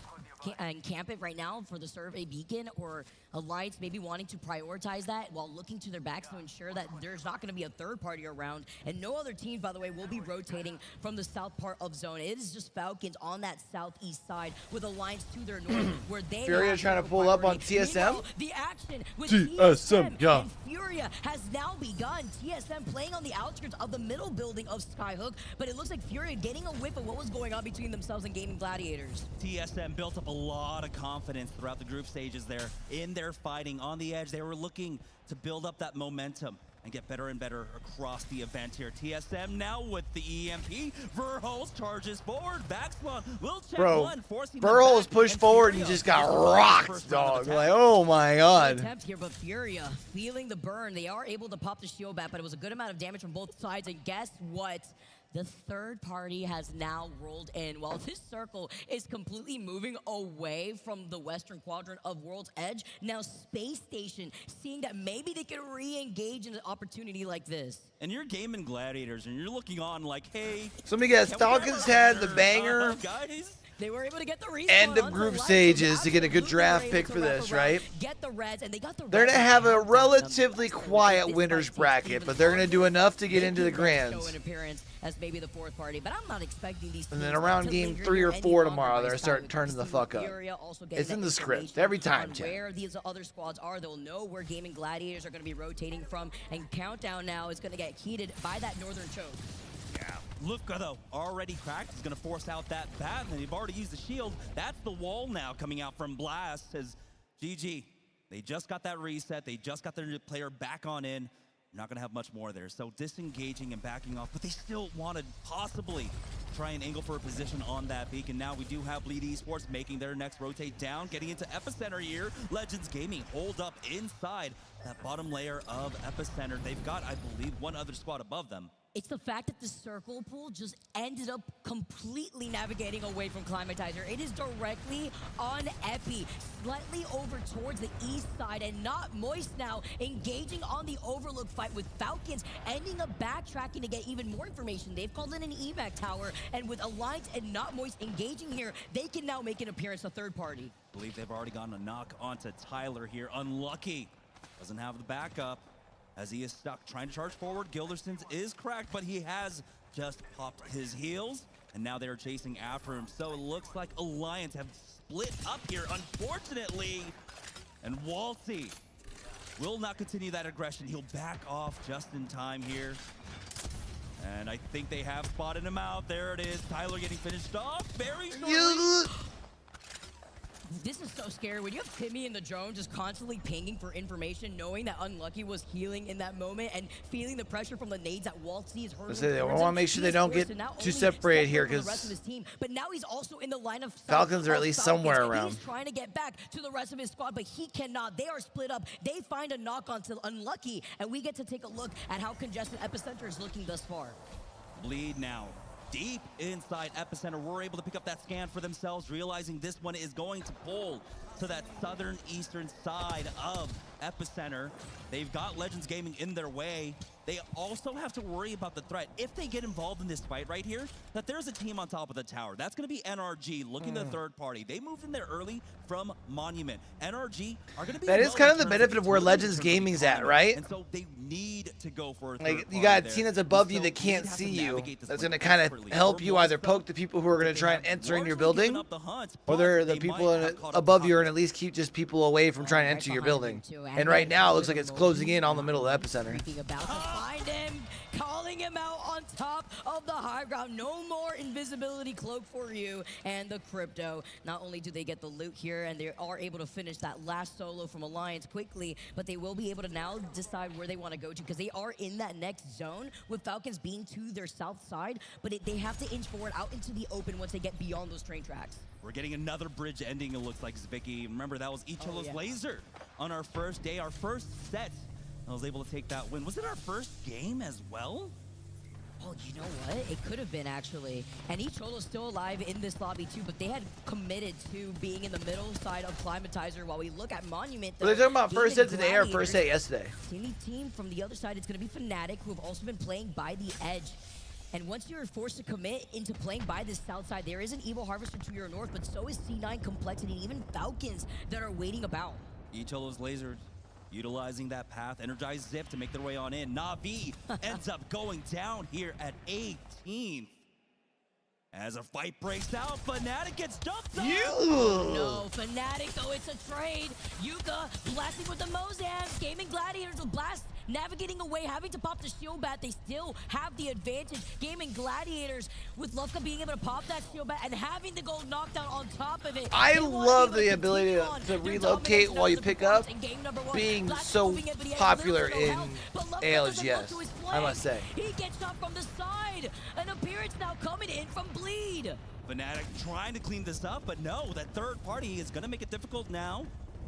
and camp it right now for the survey beacon, or Alliance maybe wanting to prioritize that while looking to their backs to ensure that there's not going to be a third party around. And no other teams, by the way, will be rotating from the south part of zone. It is just Falcons on that southeast side with Alliance to their north, where they Furia trying to pull up on TSM. Meanwhile, the action with TSM, yeah. and Furia has now begun. TSM playing on the outskirts of the middle building of Skyhook, but it looks like Furia getting a whiff of what was going on between themselves and Gaming Gladiators. TSM built up a lot of confidence throughout the group stages there in their fighting on the edge. They were looking to build up that momentum and get better and better across the event here. TSM now with the EMP. Verholz charges forward. Backslon will check one, forcing Verholz pushed forward and just got rocked, dog. Like, oh my god. Attempt here, but Furia feeling the burn. They are able to pop the shield back, but it was a good amount of damage from both sides. And guess what? The third party has now rolled in. While this circle is completely moving away from the western quadrant of World's Edge, now Space Station seeing that maybe they can re-engage in an opportunity like this. And you're gaming Gladiators, and you're looking on like, hey. So let me guess, Falcons had the banger. Guys? They were able to get the respawn End of group stages to get a good draft pick for this, right? Get the reds, and they got the They're reds going to have a relatively quiet winners bracket, but they're going to do enough to get into the grands. An appearance as maybe the fourth party, but I'm not expecting these. And then around game 3 or 4 tomorrow, they're starting turning the fuck up. It's in the script every time, Chad. Where these other squads are, they'll know where Gaming Gladiators are going to be rotating from, and Countdown now is going to get heated by that northern choke. Yeah, Lufka, though, already cracked. He's going to force out that bat, and they've already used the shield. That's the wall now coming out from Blast. As GG, they just got that reset. They just got their player back on in. Not going to have much more there. So disengaging and backing off, but they still want to possibly try and angle for a position on that beacon. Now we do have Bleed Esports making their next rotate down, getting into Epicenter here. Legends Gaming hold up inside that bottom layer of Epicenter. They've got, I believe, one other squad above them. It's the fact that the circle pool just ended up completely navigating away from Climatizer. It is directly on Epi, slightly over towards the east side, and not Moist now engaging on the Overlook fight with Falcons, ending up backtracking to get even more information. They've called in an evac tower, and with Alliance and not Moist engaging here, they can now make an appearance, a third party. I believe they've already gotten a knock onto Tyler here. Unlucky. Doesn't have the backup, as he is stuck trying to charge forward. Gilderson's is cracked, but he has just popped his heels, and now they're chasing after him. So it looks like Alliance have split up here, unfortunately. And Walty will not continue that aggression. He'll back off just in time here. And I think they have spotted him out. There it is. Tyler getting finished off very shortly. This is so scary. When you have Timmy in the drone just constantly pinging for information, knowing that Unlucky was healing in that moment and feeling the pressure from the nades that Waltz is hurling. I want to make sure they don't get too separated here, because but now he's also in the line of Falcons are at least somewhere around. He's trying to get back to the rest of his squad, but he cannot. They are split up. They find a knock onto Unlucky, and we get to take a look at how congested Epicenter is looking thus far. Bleed now. Deep inside Epicenter, we're able to pick up that scan for themselves, realizing this one is going to pull to that southern eastern side of Epicenter. They've got Legends Gaming in their way. They also have to worry about the threat, if they get involved in this fight right here, that there's a team on top of the tower. That's going to be NRG looking to the third party. They moved in there early from Monument. NRG are going to be... That is kind of the benefit of where Legends Gaming's at, right? And so they need to go for a third like, you got a party team there. that's above you that can't see you. That's going to kind of help you either poke the people who are going to try and enter in your building, or they're the people above you and at least keep just people away from trying to enter your building. And right now, it looks like it's closing in on the middle of the Epicenter. About to find him, calling him out on top of the high ground. No more invisibility cloak for you. And the Crypto, not only do they get the loot here, and they are able to finish that last solo from Alliance quickly, but they will be able to now decide where they want to go to, because they are in that next zone, with Falcons being to their south side, but they have to inch forward out into the open once they get beyond those train tracks. We're getting another bridge ending, it looks like, Zvicky. Remember, that was Icholo's laser on our first day, our first set. I was able to take that win. Was it our first game as well? Oh, you know what? It could have been, actually. And Icholo's still alive in this lobby, too, but they had committed to being in the middle side of Climatizer. While we look at Monument, Were they talking about first set today or first set yesterday? Team from the other side, it's going to be Fnatic, who have also been playing by the edge. And once you're forced to commit into playing by this south side, there is an Evil Harvester to your north, but so is C9 Complexity, and even Falcons that are waiting about. Icholo's laser utilizing that path, energized Zip to make their way on in. Na'Vi ends up going down here at 18. As a fight breaks out, Fnatic gets dumped on. No, Fnatic, though, it's a trade. Yuka blasting with the Mozams. Gaming Gladiators will blast, navigating away, having to pop the shield bat. They still have the advantage. Gaming Gladiators, with Lufka being able to pop that shield bat and having the gold knockdown on top of it. I love the ability to relocate while you pick up, being so popular in ALGS, I must say. He gets shot from the side. An appearance now coming in from Bleed. Fnatic trying to clean this up, but no, that third party is going to make it difficult now,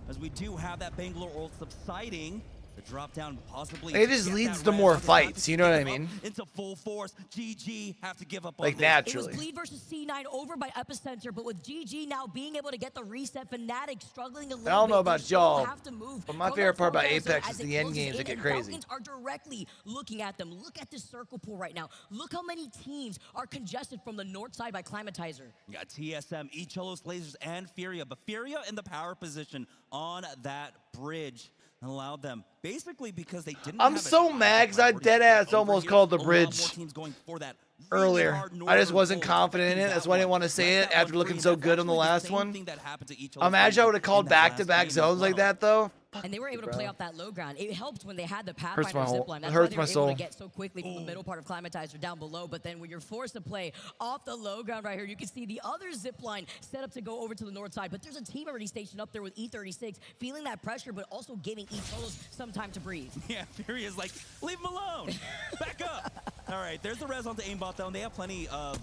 as we do have that Bangalore ult subsiding. The drop down possibly. It just leads to more fights, you know what I mean? Into full force. GG have to give up on like this. naturally. It was Bleed versus C9 over by Epicenter, but with GG now being able to get the reset, Fnatic struggling a little bit. I don't know about y'all, but my favorite part about Apex is the end games that get crazy. Falcons are directly looking at them. Look at this circle pool right now. Look how many teams are congested from the north side by Climatizer. You got TSM, Icholo's lasers, and Furia, but Furia in the power position on that bridge allowed them, basically because they didn't. I'm so mad because I deadass almost called the bridge earlier. I just wasn't confident in it. That's why I didn't want to say it after looking so good on the last one. Imagine I would have called back-to-back zones like that, though. And they were able to play off that low ground. It helped when they had the Hurts Pathfinder my zipline. That's hurts why my they were soul. able to get so quickly from the middle part of Climatizer down below. But then when you're forced to play off the low ground right here, you can see the other zipline set up to go over to the north side. But there's a team already stationed up there with E36, feeling that pressure, but also giving E-Solos some time to breathe. Yeah, Fury is like, leave him alone. Back up. All right, there's the res onto aimbot, though. And they have plenty of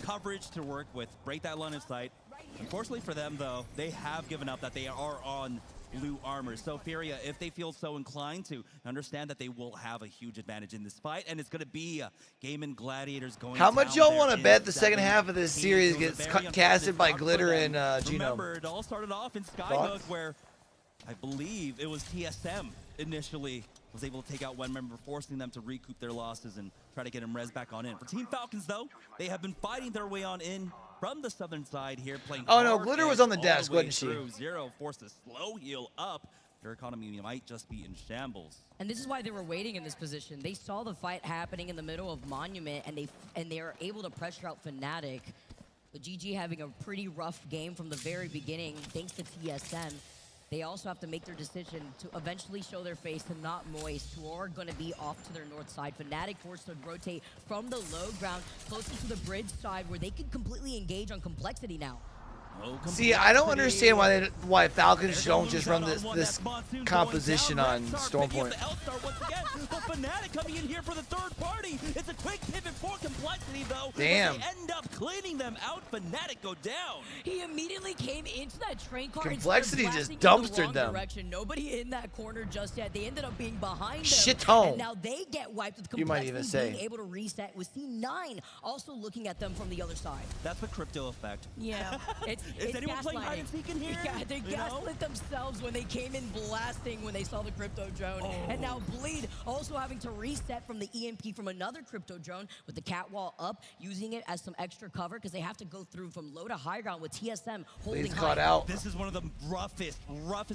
coverage to work with. Break that line of sight. Unfortunately for them, though, they have given up that they are on blue armor. So Furia, if they feel so inclined to, understand that they will have a huge advantage in this fight, and it's going to be Game and Gladiators going. How much y'all want to bet the second 7 half of this series gets casted by Glitter and Genome? Remember, it all started off in Skyhook, where I believe it was TSM initially was able to take out one member, forcing them to recoup their losses and try to get him res back on in. For Team Falcons, though, they have been fighting their way on in from the southern side here, playing. Oh no, Glitter was on the desk, wasn't she? Zero forced to slow heal up. Their economy might just be in shambles. And this is why they were waiting in this position. They saw the fight happening in the middle of Monument, and they are able to pressure out Fnatic. But GG having a pretty rough game from the very beginning, thanks to TSM. They also have to make their decision to eventually show their face to Not Moist, who are going to be off to their north side. Fnatic forced to rotate from the low ground closer to the bridge side, where they can completely engage on Complexity now. See, I don't understand why Falcons don't just run this composition on Stormpoint. But Fnatic coming in here for the third party. It's a quick pivot for Complexity, though. Damn. They end up cleaning them out. Fnatic go down. He immediately came into that train car. Complexity just dumpstered them. Direction. Nobody in that corner just yet. They ended up being behind them. Shit-hole. And now they get wiped with Complexity You might even say. being able to reset with C9 also looking at them from the other side. That's the crypto effect. Yeah. Is anyone playing hide and seek in here? Yeah, they gaslit themselves when they came in blasting when they saw the crypto drone. And now Bleed also having to reset from the EMP from another crypto drone with the catwall up, using it as some extra cover because they have to go through from low to high ground with TSM holding Bleed's high. caught out. This is one of the roughest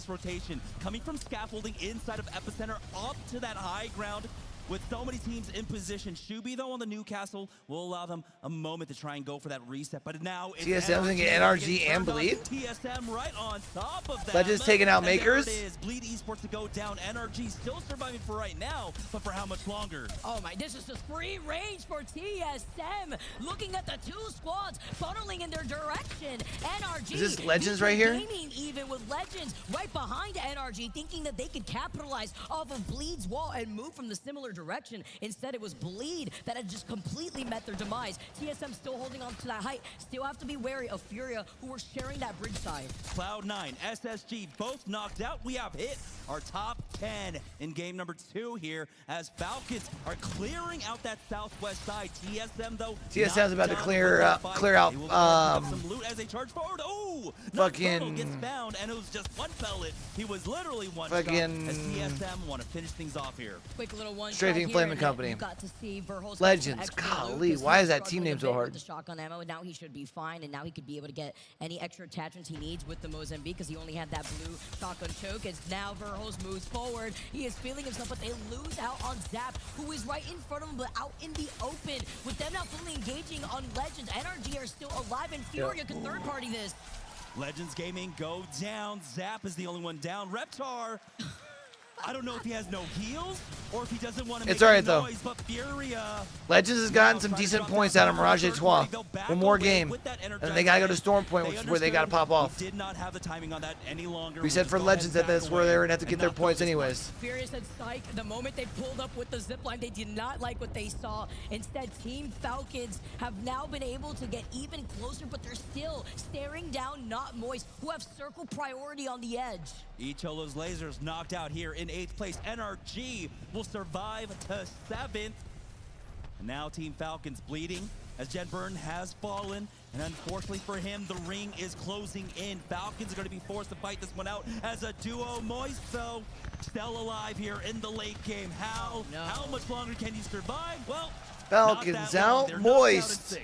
rotation coming from scaffolding inside of Epicenter up to that high ground. With so many teams in position, Shubi, though, on the Newcastle will allow them a moment to try and go for that reset. But now it's TSM's gonna get NRG and Bleed. TSM right on top of that. Legends taking out Makers. There it is. Bleed Esports to go down. NRG still surviving for right now, but for how much longer? Oh my, this is just free range for TSM. Looking at the two squads funneling in their direction. NRG. Is this Legends right here? Gaming even with Legends right behind NRG, thinking that they could capitalize off of Bleed's wall and move from the similar direction. Instead, it was Bleed that had just completely met their demise. TSM still holding on to that height. Still have to be wary of Furia, who were sharing that bridge side. Cloud9, SSG, both knocked out. We have hit our top 10 in game number 2 here as Falcons are clearing out that southwest side. TSM, though, TSM's about to clear out some loot as they charge forward. Oh, fucking gets found, and it was just one pellet. He was literally one fucking shot as TSM want to finish things off here. Quick little one. Strafing Flaming Company. Got to see Verholz Legends. Golly, why is that team name so hard? The shotgun ammo, and now he should be fine, and now he could be able to get any extra attachments he needs with the Mozambique because he only had that blue shotgun choke. As now Verholz moves forward, he is feeling himself, but they lose out on Zap, who is right in front of him, but out in the open. With them not fully engaging on Legends, NRG are still alive, and Furia can third party this. Legends Gaming go down. Zap is the only one down. Reptar. I don't know if he has no heals or if he doesn't want to make alright, noise, but Furia. Legends has gotten some decent points out of Mirage Etoile. One more game, and they gotta go to Stormpoint, which is where they gotta pop off. Did not have the timing on that any longer. We said for Legends that that's where they were gonna have to get their points anyways. Furia said psych. The moment they pulled up with the zipline, they did not like what they saw. Instead, Team Falcons have now been able to get even closer, but they're still staring down Not Moist, who have circle priority on the edge. Icholo's lasers knocked out here in 8th place. NRG will survive to 7th. And now Team Falcons bleeding as Jen Burn has fallen. And unfortunately for him, the ring is closing in. Falcons are going to be forced to fight this one out as a duo. Moist, though, still alive here in the late game. How much longer can he survive? Well, Falcons out. Moist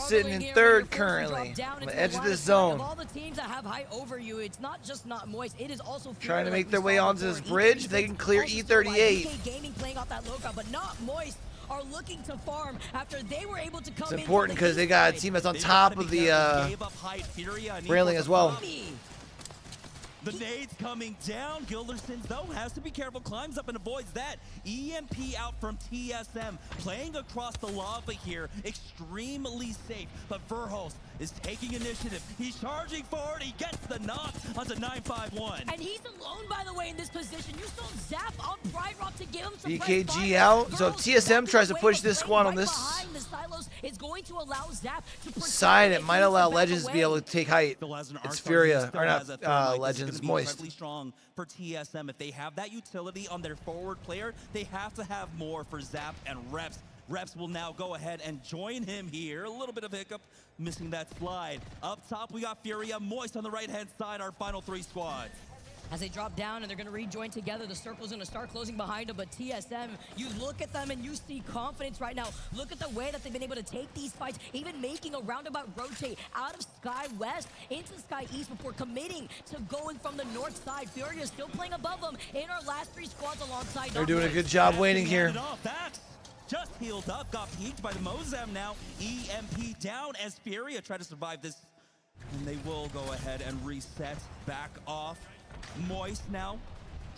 sitting in third currently on the edge of this zone. Of all the teams that have height over you, it's not just Not Moist, it is also trying to make their way onto this bridge. If they can clear E38. Gaming playing off that low ground, but Not Moist are looking to farm after they were able to come in. It's important because they got a team that's on top of the railing as well. The nade's coming down. Gildersons, though, has to be careful. Climbs up and avoids that. EMP out from TSM. Playing across the lava here. Extremely safe. But Verhulst is taking initiative. He's charging forward. He gets the knock onto 951. And he's alone, by the way, in this position. You saw Zap on Pride Rock to give him some BKG out. So if TSM tries to push this squad on this side, it might allow Legends to be able to take height. It's Furia, or not Legends, Moist. Really strong for TSM. If they have that utility on their forward player, they have to have more for Zap and Reps. Reps will now go ahead and join him here. A little bit of hiccup, missing that slide. Up top, we got Furia, Moist on the right-hand side, our final three squads. As they drop down and they're going to rejoin together, the circle's going to start closing behind them. But TSM, you look at them and you see confidence right now. Look at the way that they've been able to take these fights, even making a roundabout rotate out of Sky West into Sky East before committing to going from the north side. Furia is still playing above them in our last three squads alongside. They're doing a good job waiting here. Just healed up, got peeked by the Mozam now. EMP down as Furia try to survive this. And they will go ahead and reset back off. Moist now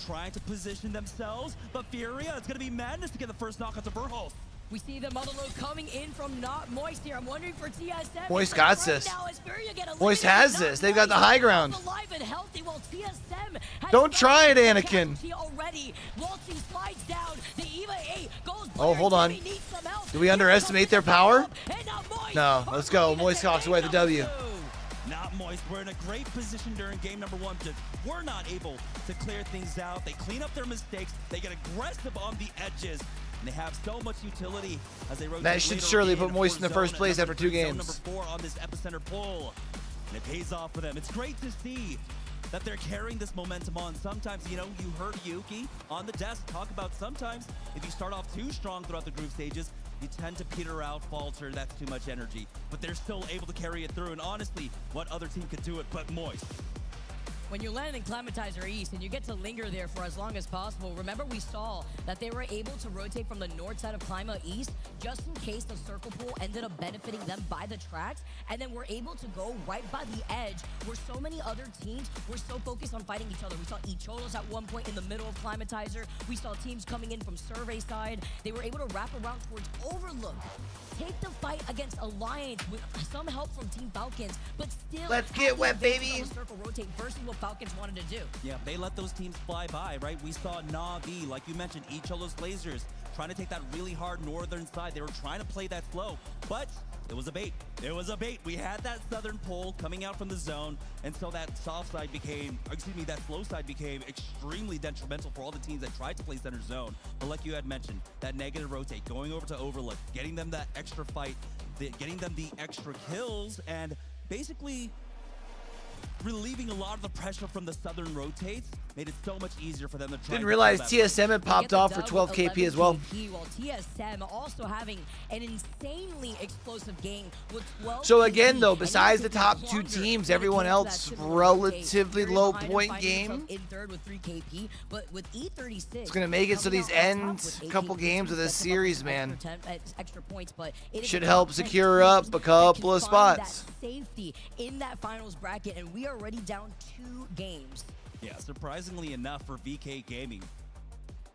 trying to position themselves, but Furia, it's going to be madness to get the first knock onto Verhulst. We see the mother load coming in from not Moist here. I'm wondering for TSM. Moist got this. Moist has this. They've got the high ground. Don't try it, Anakin. Oh, hold on. Do we underestimate their power? No. Let's go. Moist walks away with the W. Not Moist. We're in a great position during game number one. We're not able to clear things out. They clean up their mistakes. They get aggressive on the edges. And they have so much utility as they rotate. That should surely put Moist in the first place after 2 games. Number 4 on this epicenter pull. And it pays off for them. It's great to see that they're carrying this momentum on. Sometimes, you know, you heard Yuki on the desk talk about sometimes if you start off too strong throughout the group stages, you tend to peter out, falter, that's too much energy. But they're still able to carry it through. And honestly, what other team could do it but Moist? When you land in Climatizer East and you get to linger there for as long as possible, remember we saw that they were able to rotate from the north side of Clima East just in case the circle pool ended up benefiting them by the tracks, and then we're able to go right by the edge where so many other teams were so focused on fighting each other. We saw Icholos at one point in the middle of Climatizer. We saw teams coming in from Survey side. They were able to wrap around towards Overlook, take the fight against Alliance with some help from Team Falcons, but still let's get wet, baby. Circle rotate versus what Falcons wanted to do. Yeah, they let those teams fly by, right? We saw Na'Vi, like you mentioned, Icholos Lasers trying to take that really hard northern side. They were trying to play that slow, but it was a bait. It was a bait. We had that southern pull coming out from the zone, and so that soft side became, excuse me, that slow side became extremely detrimental for all the teams that tried to play center zone. But like you had mentioned, that negative rotate, going over to Overlook, getting them that extra fight, getting them the extra kills, and basically relieving a lot of the pressure from the southern rotates made it so much easier for them to try. Didn't realize TSM had popped off for 12 KP as well. While TSM also having an insanely explosive game with 12 So again, though, besides the top 2 teams, everyone else relatively low point game. In third with 3 KP, but with E36, it's gonna make it so these end a couple games of this series, man. Extra points, but it should help secure up a couple of spots. Safety in that finals bracket, and we are already down 2 games. Yeah, surprisingly enough for VK Gaming,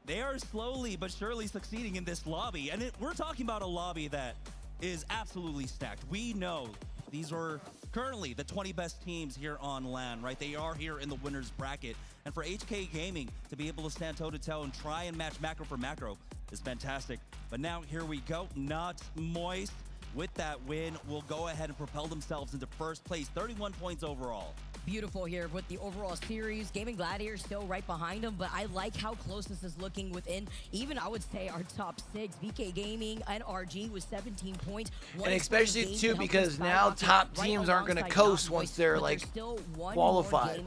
they are slowly but surely succeeding in this lobby. And we're talking about a lobby that is absolutely stacked. We know these are currently the 20 best teams here on LAN, right? They are here in the winner's bracket. And for HK Gaming to be able to stand toe-to-toe and try and match macro for macro is fantastic. But now here we go, not Moist. With that win, will go ahead and propel themselves into first place, 31 points overall. Beautiful here with the overall series. Gaming Gladiators still right behind them, but I like how close this is looking within, even I would say, our top 6. VK Gaming and RG with 17 points. And especially, too, because now top teams aren't going to coast once they're, like, qualified.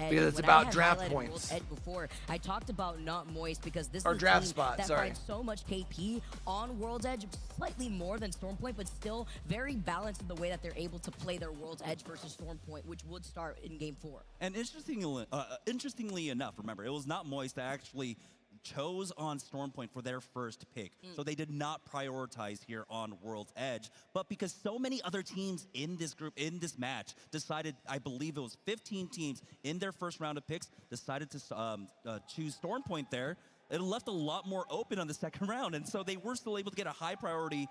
Because it's about draft points. Before, I talked about not Moist because this or is draft a team spot, that sorry. finds so much KP on World's Edge, slightly more than Stormpoint, but still very balanced in the way that they're able to play their World's Edge versus Stormpoint, which would start in game 4. And interestingly enough, remember, it was not Moist that actually chose on Stormpoint for their first pick. So they did not prioritize here on World's Edge. But because so many other teams in this group, in this match, decided, I believe it was 15 teams in their first round of picks, decided to choose Stormpoint there, it left a lot more open on the second round, and so they were still able to get a high priority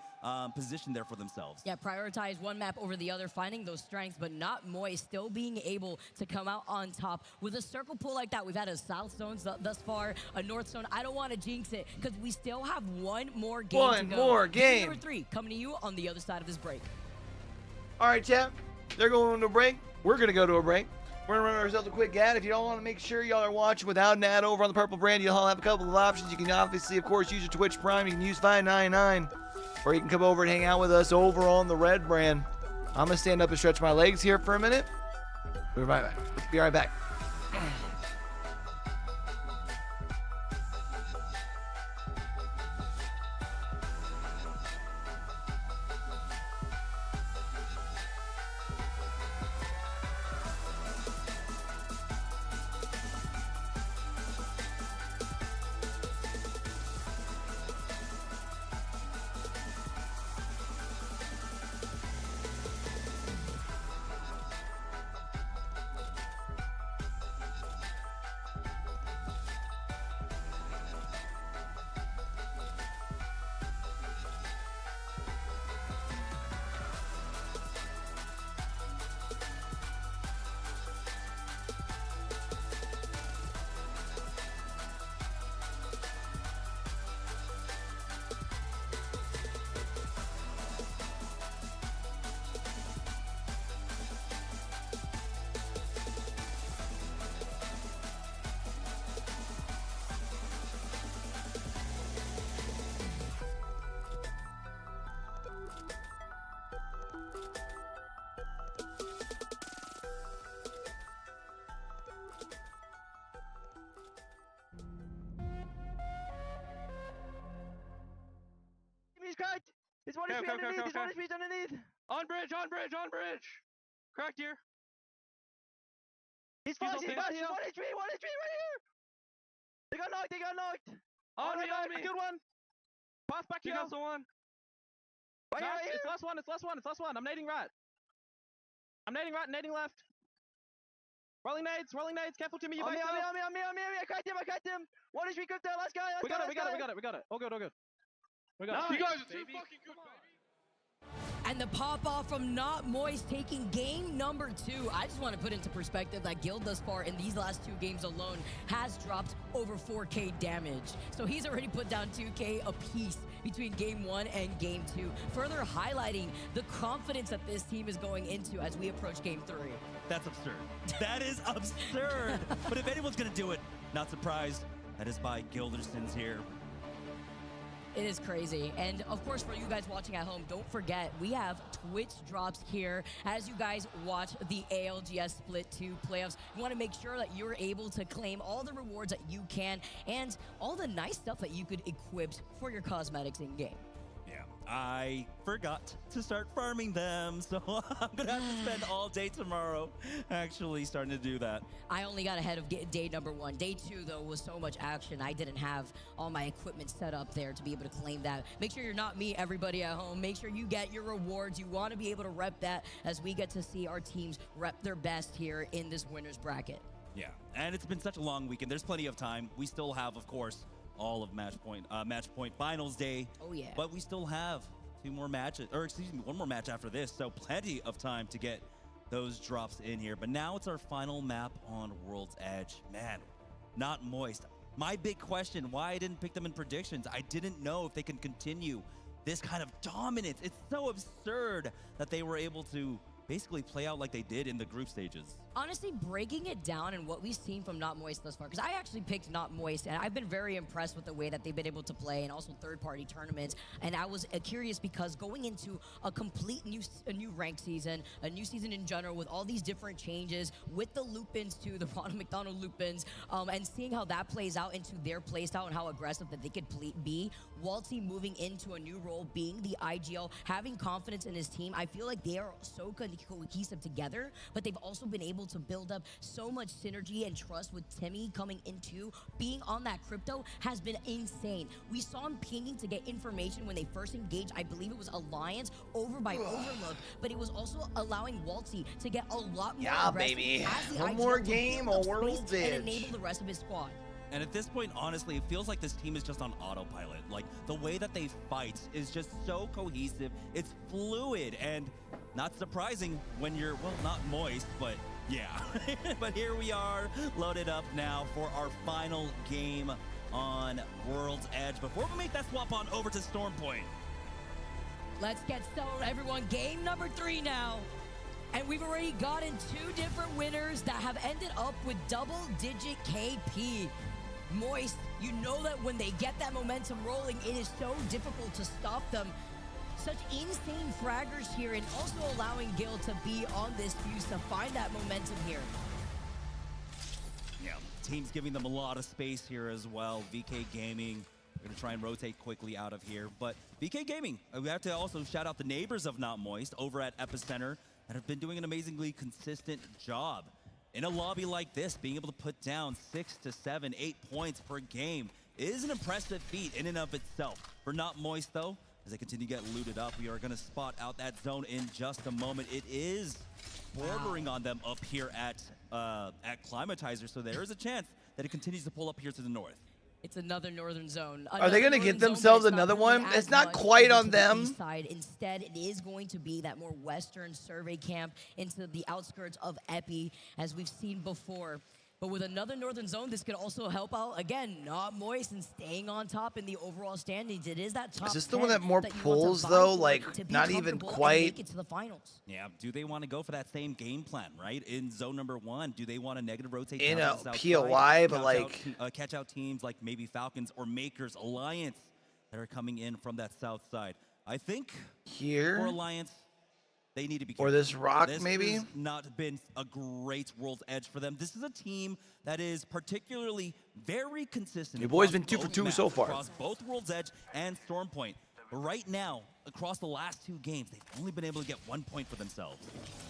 position there for themselves. Yeah, prioritize one map over the other, finding those strengths, but not Moist still being able to come out on top. With a circle pull like that, we've had a South Zone thus far, a North Zone. I don't want to jinx it, because we still have one more game to go. One more game. Number 3, coming to you on the other side of this break. All right, chat. They're going to a break. We're going to go to a break. We're going to run ourselves a quick ad. If you don't want to make sure y'all are watching without an ad over on the Purple brand, you'll have a couple of options. You can obviously, of course, use your Twitch Prime. You can use $5.99. Or you can come over and hang out with us over on the Red brand. I'm going to stand up and stretch my legs here for a minute. We'll be right back. Be right back. He's cracked. He's one HP underneath. He's one HP underneath. On bridge, on bridge, on bridge. Cracked here. He's fast. He's fast. He's one HP right here. They got knocked. They got knocked. On me, on me. Good one. Pass back here. Also one. Right here, right here. It's last one. It's last one. It's last one. I'm nading right. I'm nading right. Nading left. Rolling nades. Rolling nades. Careful, Timmy. You on me. On me. On me. On me. I cracked him. I cracked him. One HP good there. Let's go. We got it. We got it. We got it. We got it. All good. All good. We got it. You guys are too fucking good, baby. And the pop-off from Not Moist taking game number 2. I just want to put into perspective that Guild thus far in these last 2 games alone has dropped over 4K damage. So he's already put down 2K apiece between game 1 and game 2, further highlighting the confidence that this team is going into as we approach game 3. That's absurd. That is absurd. But if anyone's going to do it, not surprised, that is by Gildersons here. It is crazy. And of course, for you guys watching at home, don't forget, we have Twitch drops here as you guys watch the ALGS Split 2 playoffs. You want to make sure that you're able to claim all the rewards that you can and all the nice stuff that you could equip for your cosmetics in game. Yeah, I forgot to start farming them, so I'm gonna have to spend all day tomorrow actually starting to do that. I only got ahead of day number 1. Day 2, though, was so much action. I didn't have all my equipment set up there to be able to claim that. Make sure you're not me, everybody at home. Make sure you get your rewards. You want to be able to rep that as we get to see our teams rep their best here in this winner's bracket. Yeah, and it's been such a long weekend. There's plenty of time. We still have, of course, all of match point finals day. Oh yeah. But we still have 2 more matches, or excuse me, 1 more match after this. So plenty of time to get those drops in here. But now it's our final map on World's Edge. Man, Not Moist. My big question, why I didn't pick them in predictions. I didn't know if they can continue this kind of dominance. It's so absurd that they were able to basically play out like they did in the group stages. Honestly, breaking it down and what we've seen from Not Moist thus far, because I actually picked Not Moist, and I've been very impressed with the way that they've been able to play, and also third-party tournaments. And I was curious because going into a complete new ranked season, a new season in general, with all these different changes, with the Lupins too, the Ronald McDonald Lupins, and seeing how that plays out into their playstyle and how aggressive that they could be. Waltzy moving into a new role, being the IGL, having confidence in his team. I feel like they are so really cohesive together, but they've also been able to build up so much synergy and trust with Timmy coming into being on that crypto has been insane. We saw him pinging to get information when they first engaged, I believe it was Alliance, over by Overlook, but it was also allowing Waltzy to get a lot more Yeah, aggressive baby. as the One IGL more would game build up or World's space Edge. and enable the rest of his squad. And at this point, honestly, it feels like this team is just on autopilot. Like, the way that they fight is just so cohesive. It's fluid and not surprising when you're, well, not moist, but yeah. But here we are, loaded up now for our final game on World's Edge. Before we make that swap on over to Storm Point. Let's get started, everyone. Game number 3 now. And we've already gotten 2 different winners that have ended up with double-digit KP. Moist, you know that when they get that momentum rolling, it is so difficult to stop them. Such insane fraggers here, and also allowing Gil to be on this fuse to find that momentum here. Yeah, team's giving them a lot of space here as well. VK Gaming, we're going to try and rotate quickly out of here. But VK Gaming, we have to also shout out the neighbors of Not Moist over at Epicenter that have been doing an amazingly consistent job. In a lobby like this, being able to put down 6 to 7, 8 points per game is an impressive feat in and of itself. For Not Moist, though, as they continue to get looted up, we are going to spot out that zone in just a moment. It is bordering on them up here at Climatizer, so there is a chance that it continues to pull up here to the north. It's another northern zone. Are they going to get themselves another one? It's not quite on them. Side. Instead, it is going to be that more western survey camp into the outskirts of Epi, as we've seen before. But with another northern zone, this could also help out, again, Not Moist and staying on top in the overall standings. It is that top Is this the one that more pulls, though? Like, not even quite. Make it to the finals. Yeah, do they want to go for that same game plan, right? In zone number 1, do they want to negative rotate in down a to the south POI, side, but like catch out teams like maybe Falcons or Makers Alliance that are coming in from that south side? I think here for Alliance, they need to be careful. Or this rock, this maybe? has not been a great World's Edge for them. This is a team that is particularly very consistent. Your boy's across been 2 for both 2 maps, so far. Across both World's Edge and Storm Point. But right now, across the last 2 games, they've only been able to get 1 point for themselves.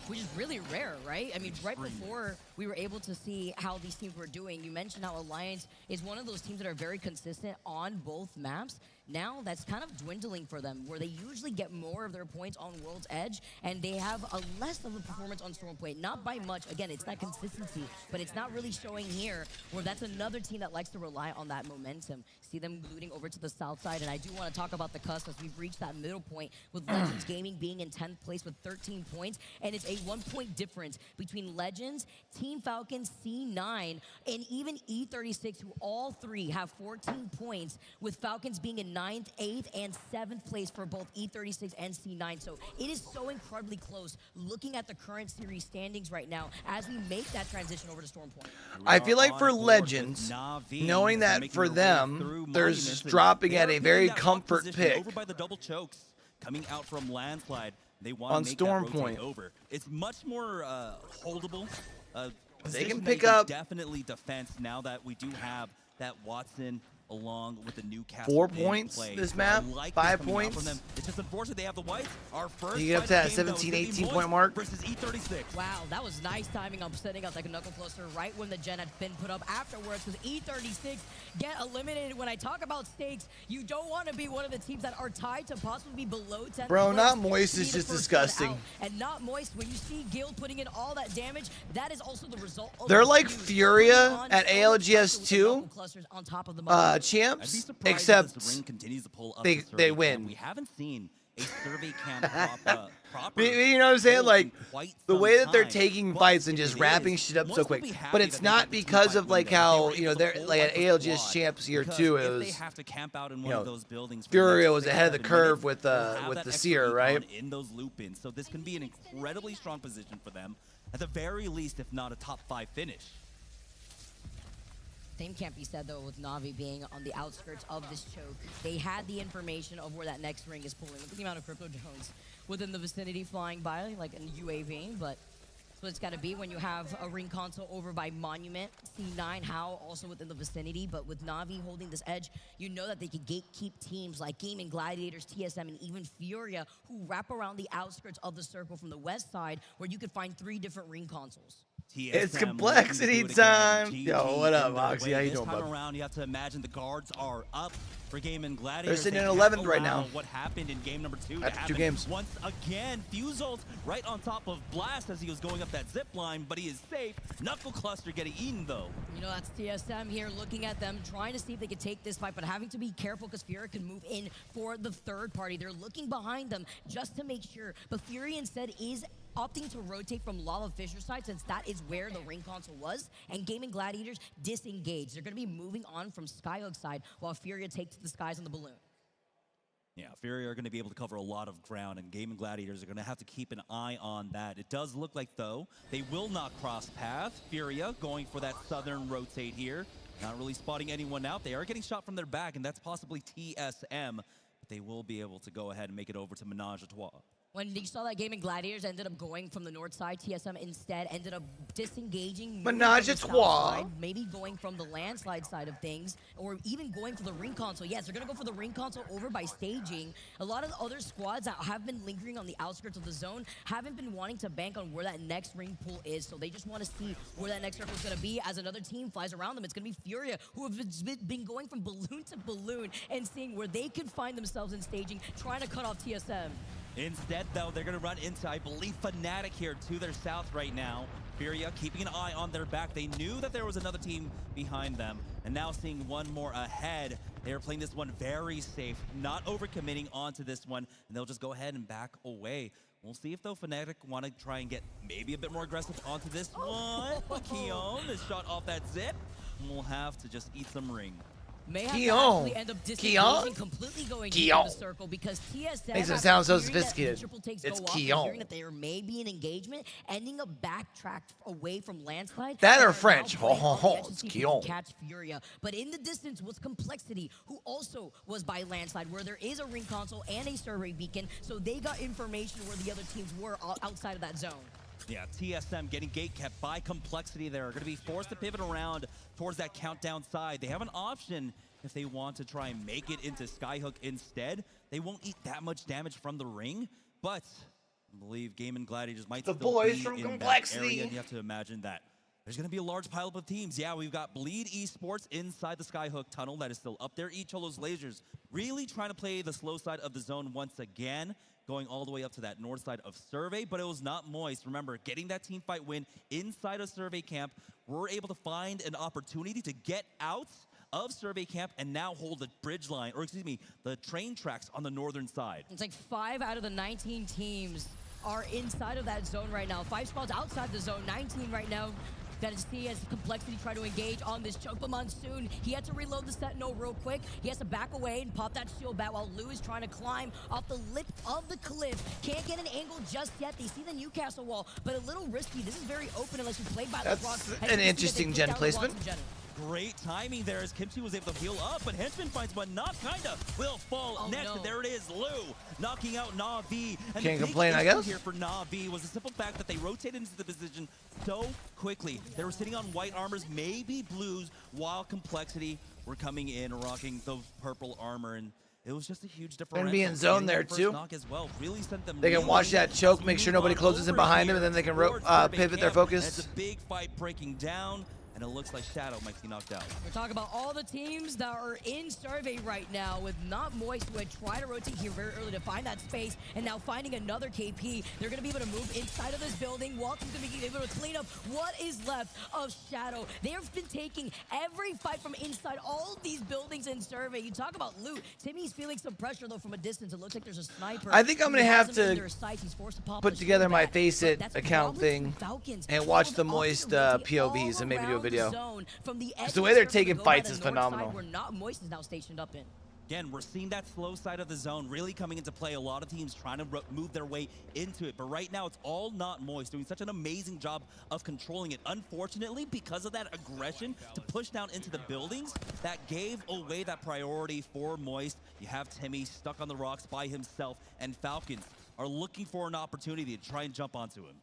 Which is really rare, right? I mean, right before we were able to see how these teams were doing, you mentioned how Alliance is one of those teams that are very consistent on both maps. Now that's kind of dwindling for them, where they usually get more of their points on World's Edge, and they have a less of a performance on Storm Point. Not by much. Again, it's that consistency, but it's not really showing here, where that's another team that likes to rely on that momentum. See them looting over to the south side, and I do want to talk about the cusp as we've reached that middle point with Legends Gaming being in 10th place with 13 points, and it's a 1-point difference between Legends, Team Falcons, C9, and even E36, who all 3 have 14 points, with Falcons being in 9th, 8th, and 7th place for both E36 and C9. So it is so incredibly close looking at the current series standings right now as we make that transition over to Storm Point. I feel like for Legends, knowing that for them, there's dropping at a very comfort pick. Over by the double chokes coming out from Landslide. They want On to make Storm that rotate Point. over. It's much more holdable. They can position pick that you up definitely defense now that we do have that Watson along with the new cast 4 in points play. this So map, I like 5 this coming out points. from them. It's just unfortunate they have the whites. Our first You get up to fight that of the game, though, 17, is gonna be 18 Moist point mark. versus E36. Wow, that was nice timing on setting up like a knuckle cluster right when the gen had been put up afterwards, because E36 get eliminated. When I talk about stakes, you don't want to be one of the teams that are tied to possibly be below 10. Bro, place. Not Moist Be is the just first one disgusting. out. And Not Moist, when you see Guild putting in all that damage, that is also the result of They're the like fuse. Furia Putting on at so much ALGS pressure with the 2 knuckle clusters on top of the map. champs, except Continues to pull up they the survey they camp. win. We haven't seen a survey camp proper. You know what I'm saying? Like, the way that they're taking But fights and just it wrapping is. shit up so Moist will quick. be happy But it's that they not got the because team of fight like window. how, They you know, were able they're to like at hold up the ALGS squad. champs year Because 2, if it they was, have to camp out in you one know, of those buildings for the Furia next was 6 ahead of the 7 curve minutes, with they'll have the that extra Seer, recon right? in those loop-ins. So this can be an incredibly strong position for them. At the very least, if not a top 5 finish. Same can't be said, though, with Na'Vi being on the outskirts of this choke. They had the information of where that next ring is pulling. Look at the amount of crypto drones within the vicinity flying by, like in UAV, but So it's got to be when you have a ring console over by Monument, C9, How also within the vicinity, but with Na'Vi holding this edge, you know that they can gatekeep teams like Gaming Gladiators, TSM, and even Furia, who wrap around the outskirts of the circle from the west side, where you could find 3 different ring consoles. It's complexity time. Yo, what up, Moxie? How you doing, bud? Around, you have to imagine the guards are up for Gaming Gladiators. They're sitting in 11th right now. What happened in game number 2? After 2 games. Once again, Fusel's right on top of Blast as he was going up that zip line, but he is safe. Knuckle Cluster getting eaten, though. You know, that's TSM here looking at them, trying to see if they could take this fight, but having to be careful because Furia can move in for the third party. They're looking behind them just to make sure, but Furia instead is opting to rotate from Lava Fisher side since that is where the ring console was, and Gaming Gladiators disengage. They're going to be moving on from Skyhook side while Furia takes the skies on the balloon. Yeah, Furia are going to be able to cover a lot of ground, and Gaming Gladiators are going to have to keep an eye on that. It does look like, though, they will not cross path. Furia going for that southern rotate here. Not really spotting anyone out. They are getting shot from their back, and that's possibly TSM. But they will be able to go ahead and make it over to Menage a Trois. When you saw that Gaming Gladiators ended up going from the north side, TSM instead ended up disengaging. Menage a Trois. Maybe going from the landslide side of things, or even going for the ring console. Yes, they're going to go for the ring console over by staging. A lot of the other squads that have been lingering on the outskirts of the zone haven't been wanting to bank on where that next ring pool is, so they just want to see where that next circle is going to be as another team flies around them. It's going to be Furia, who have been going from balloon to balloon and seeing where they could find themselves in staging, trying to cut off TSM. Instead, though, they're going to run into, I believe, Fnatic here to their south right now. Furia keeping an eye on their back. They knew that there was another team behind them, and now seeing one more ahead. They are playing this one very safe, not overcommitting onto this one, and they'll just go ahead and back away. We'll see if, though, Fnatic want to try and get maybe a bit more aggressive onto this one. Keon is shot off that zip, and we'll have to just eat some ring. May have to actually end up disengaging, completely going into the circle because TSM makes it sound so sophisticated. It's Keon. Hearing that there may be an engagement, ending up backtracked away from landslide. That or French. It's Keon. Catch Furia, but in the distance was Complexity, who also was by landslide, where there is a ring console and a survey beacon, so they got information where the other teams were outside of that zone. Yeah, TSM getting gate kept by Complexity there. Are going to be forced to pivot around towards that countdown side. They have an option if they want to try and make it into Skyhook instead. They won't eat that much damage from the ring, but I believe Gaming Gladiators might the still boys be from in Complexity. That area, and you have to imagine that there's going to be a large pile of teams. Yeah, we've got Bleed Esports inside the Skyhook tunnel that is still up there. Echolo's Lasers really trying to play the slow side of the zone once again, going all the way up to that north side of Survey, but it was not Moist. Remember, getting that team fight win inside of Survey camp, we're able to find an opportunity to get out of Survey camp and now hold the bridge line, or excuse me, the train tracks on the northern side. It's like 5 out of the 19 teams are inside of that zone right now. 5 spots outside the zone, 19 right now. That is see as Complexity try to engage on this choke, but Monsoon, he had to reload the Sentinel real quick. He has to back away and pop that shield back while Lou is trying to climb off the lip of the cliff. Can't get an angle just yet. They see the Newcastle wall, but a little risky. This is very open unless you play by the cross. That's an interesting gen placement. Great timing there as Kimchi was able to heal up, but Henchman finds one, not kinda, will fall next, and there it is, Lou, knocking out Na'Vi. And can't the complain, big I guess. issue here for Na'Vi was the simple fact that they rotated into the position so quickly. They were sitting on white armors, maybe blues, while Complexity were coming in, rocking the purple armor, and it was just a huge difference. And be in zone there too. Well. Really sent them they can watch that choke, make sure nobody closes in behind them, and then they can pivot their focus. It's a big fight breaking down, and it looks like Shadow might be knocked out. We're talking about all the teams that are in Survey right now with not Moist, who had tried to rotate here very early to find that space, and now finding another KP. They're going to be able to move inside of this building. Walton's going to be able to clean up what is left of Shadow. They have been taking every fight from inside all of these buildings in Survey. You talk about loot. Timmy's feeling some pressure, though, from a distance. It looks like there's a sniper. I think I'm going to have to put together my Face It account thing and watch the Moist POVs and maybe do a video. Because the way they're taking fights is phenomenal. Where not Moist is now stationed up in. Again, we're seeing that slow side of the zone really coming into play. A lot of teams trying to move their way into it. But right now, it's all not Moist, doing such an amazing job of controlling it. Unfortunately, because of that aggression to push down into the buildings, that gave away that priority for Moist. You have Timmy stuck on the rocks by himself, and Falcons are looking for an opportunity to try and jump onto him.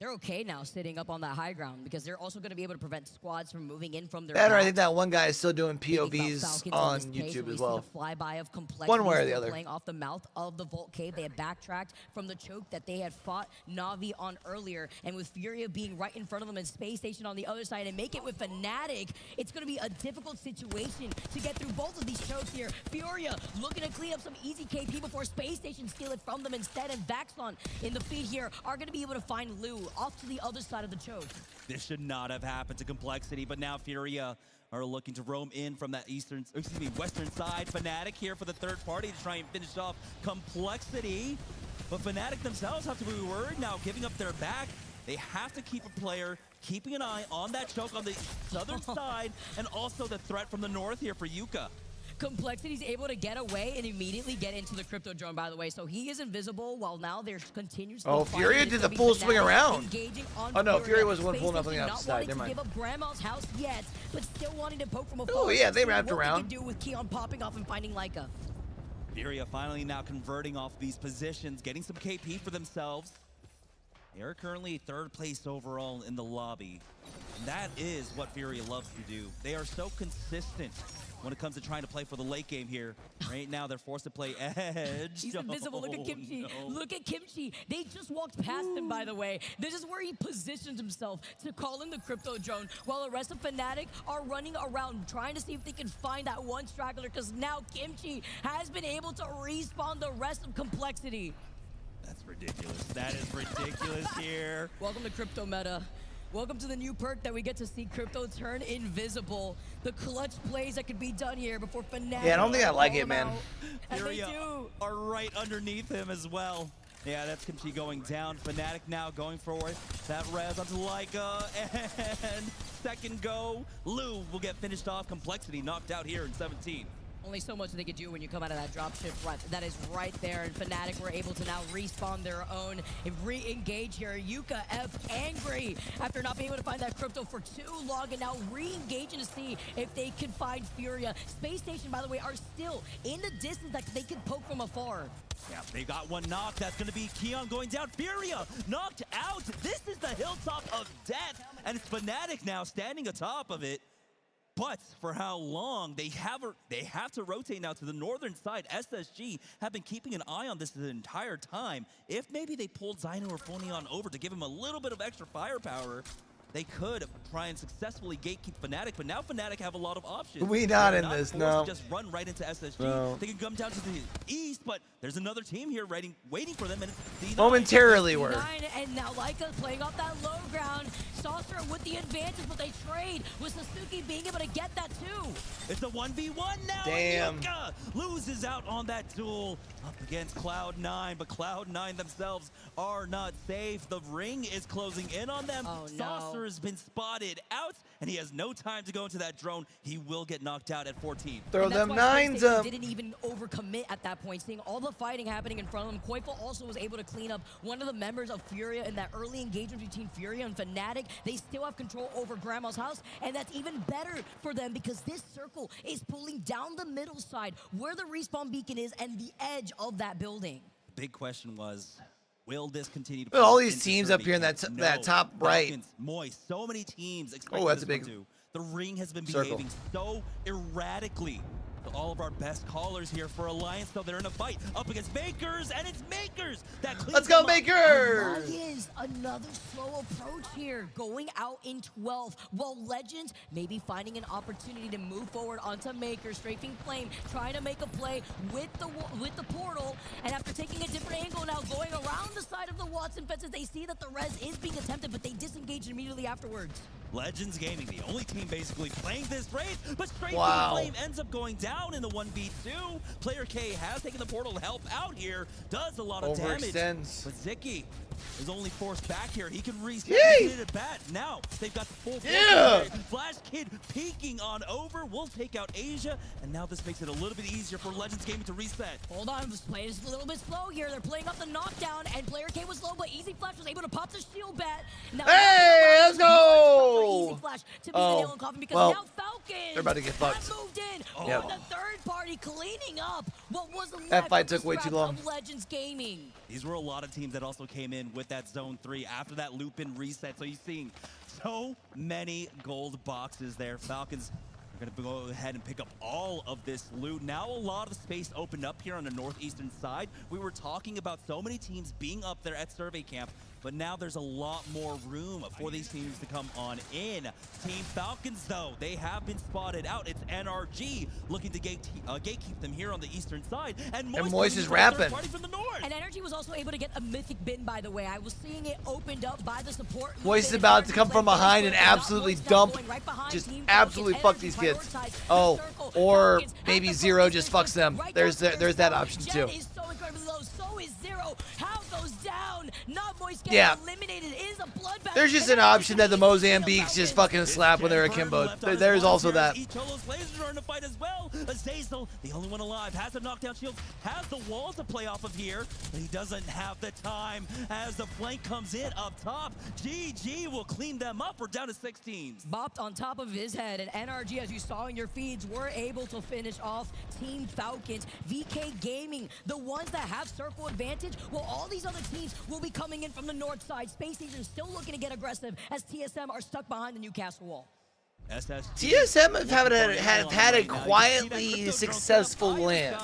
they're okay now sitting up on that high ground because they're also going to be able to prevent squads from moving in from their Better, I back. think that one guy is still doing POVs Falcons on in this case, YouTube we as see well. the flyby of Complexity. One way or the other. Playing off the mouth of the Vault Cave. They had backtracked from the choke that they had fought Na'Vi on earlier. And with Furia being right in front of them and Space Station on the other side and make it with Fnatic, it's going to be a difficult situation to get through both of these chokes here. Furia looking to clean up some easy KP before Space Station steal it from them instead. And Vaxon in the feed here are going to be able to find Lou off to the other side of the choke. This should not have happened to Complexity, but now Furia are looking to roam in from that western side. Fnatic here for the third party to try and finish off Complexity. But Fnatic themselves have to be worried now, giving up their back. They have to keep a player, keeping an eye on that choke on the southern side, and also the threat from the north here for Yuka. Complexity's able to get away and immediately get into the crypto drone, by the way. So he is invisible while now there's continues. Oh, Furia did the full swing around. Oh no, Furia was the one pulling up on the outside. Never mind. Give up Grandma's house yet, but still wanting to poke from afar. Oh yeah, they wrapped around. What they can do with Keon popping off and finding Leica. Furia finally now converting off these positions, getting some KP for themselves. They are currently third place overall in the lobby. And that is what Furia loves to do. They are so consistent when it comes to trying to play for the late game here. Right now, they're forced to play edge. He's invisible. Look at Kimchi. No. Look at Kimchi. They just walked past him, by the way. This is where he positions himself to call in the crypto drone, while the rest of Fnatic are running around trying to see if they can find that one straggler, because now Kimchi has been able to respawn the rest of Complexity. That's ridiculous. That is ridiculous here. Welcome to Crypto Meta. Welcome to the new perk that we get to see Crypto turn invisible. The clutch plays that could be done here before Fnatic. Yeah, I don't think I like it, man. Furia are right underneath him as well. Yeah, that's Kimchi going down. Fnatic now going forward. That res onto Leica, and second go. Lou will get finished off. Complexity knocked out here in 17. Only so much they could do when you come out of that dropship front. That is right there, and Fnatic were able to now respawn their own and re-engage here. Yuka F angry after not being able to find that crypto for too long, and now re-engaging to see if they can find Furia. Space Station, by the way, are still in the distance that they can poke from afar. Yeah, they got one knocked. That's going to be Keon going down. Furia knocked out. This is the hilltop of death, and it's Fnatic now standing atop of it. But for how long? They have to rotate now to the northern side. SSG have been keeping an eye on this the entire time. If maybe they pulled Zyno or Phonion over to give him a little bit of extra firepower, they could try and successfully gatekeep Fnatic, but now Fnatic have a lot of options. We not in this, no. Just run right into SSG. No. They can come down to the east, but there's another team here waiting for them, and it's D9. Momentarily were. And now Leica playing off that low ground. Saucer with the advantage, but they trade with Sasuke being able to get that too. It's a 1v1 now. Damn. Yuka loses out on that duel up against Cloud9, but Cloud9 themselves are not safe. The ring is closing in on them. Oh, no. Saucer has been spotted out, and he has no time to go into that drone. He will get knocked out at 14. Throw them nines up. Didn't even overcommit at that point, seeing all the fighting happening in front of them. Koifel also was able to clean up one of the members of Furia in that early engagement between Furia and Fnatic. They still have control over Grandma's house, and that's even better for them because this circle is pulling down the middle side where the respawn beacon is and the edge of that building. The big question was, will this continue to Look at all these teams up here in that top right. Falcons, Moist, so many teams. Oh, that's a big The ring has been circle. behaving so erratically. All of our best callers here for Alliance, though they're in a fight up against Makers, and it's Makers that cleans Let's go, them up. Makers! Alliance, another slow approach here, going out in 12, while Legends maybe finding an opportunity to move forward onto Makers, strafing Flame, trying to make a play with the portal, and after taking a different angle now, going around the side of the Watson fences, they see that the res is being attempted, but they disengage immediately afterwards. Legends Gaming, the only team basically playing this race, but straight Wow. Flame ends up going down in the 1v2. Player K has taken the portal to help out here, does a lot of damage. Overextends. But Ziki is only forced back here. He can reset Yay! it bat. Now they've got the full Yeah! Flash Kid peeking on over. Will take out Asia, and now this makes it a little bit easier for Legends Gaming to reset. Hold on, this play is a little bit slow here. They're playing up the knockdown, and Player K was low, but Easy Flash was able to pop the shield bat. Now, Hey, let's go! Easy Flash to be the nail in the coffin because now Falcons They're about to get fucked. moved in. Yep. The third party cleaning up what was left That fight of the took way too scraps long. of Legends Gaming. These were a lot of teams that also came in with that Zone 3 after that loop-in reset. So you're seeing so many gold boxes there. Falcons are going to go ahead and pick up all of this loot. Now a lot of space opened up here on the northeastern side. We were talking about so many teams being up there at Survey Camp, but now there's a lot more room for these teams to come on in. Team Falcons, though, they have been spotted out. It's NRG looking to gatekeep them here on the eastern side. And Moist is rapping. From the north. And Energy was also able to get a mythic bin, by the way. I was seeing it opened up by the support. Moist is about to come from behind and absolutely dump, just absolutely fuck these kids. Oh, or maybe Zero just fucks them. There's that option too. So incredibly low. So is Zero. How goes down? Not Moist Yeah. getting eliminated. It is a bloodbath. There's just an option that the Mozambiques just fucking slap when they're akimbo. There's also that. Cholo's lasers are in the fight as well. Azazel, the only one alive, has a knockdown shield, has the walls to play off of here, but he doesn't have the time as the flank comes in up top. GG will clean them up. We're down to 6 teams. Bopped on top of his head, and NRG, as you saw in your feeds, were able to finish off Team Falcons. VK Gaming, the ones that have circle advantage, well, all these other teams will be coming in from the north side. Space Station still looking to get aggressive as TSM are stuck behind the Newcastle wall. TSM have had a quietly successful land.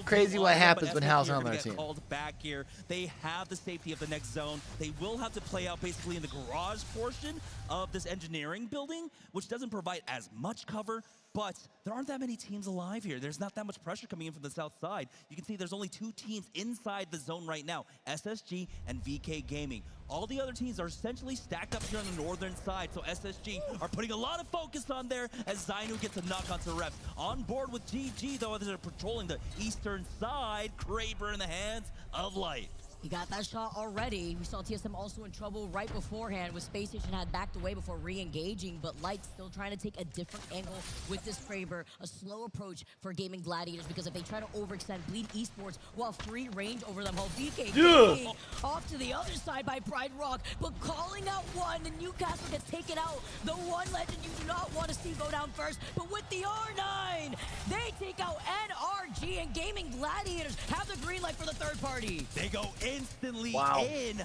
Crazy what happens when Hal's on their team. Called back here. They have the safety of the next zone. They will have to play out basically in the garage portion of this engineering building, which doesn't provide as much cover. But there aren't that many teams alive here. There's not that much pressure coming in from the south side. You can see there's only 2 teams inside the zone right now, SSG and VK Gaming. All the other teams are essentially stacked up here on the northern side, so SSG are putting a lot of focus on there as Zainu gets a knock onto reps. On board with GG, though, as they're patrolling the eastern side. Kraber in the hands of Light. He got that shot already. We saw TSM also in trouble right beforehand with Space Station had backed away before re-engaging, but Light still trying to take a different angle with this Kraber. A slow approach for Gaming Gladiators, because if they try to overextend, Bleed Esports will have free range over them. While VK Gaming off to the other side by Pride Rock, but calling out one, and Newcastle gets taken out. The one legend you do not want to see go down first, but with the R9, they take out NRG, and Gaming Gladiators have the green light for the third party. They go instantly in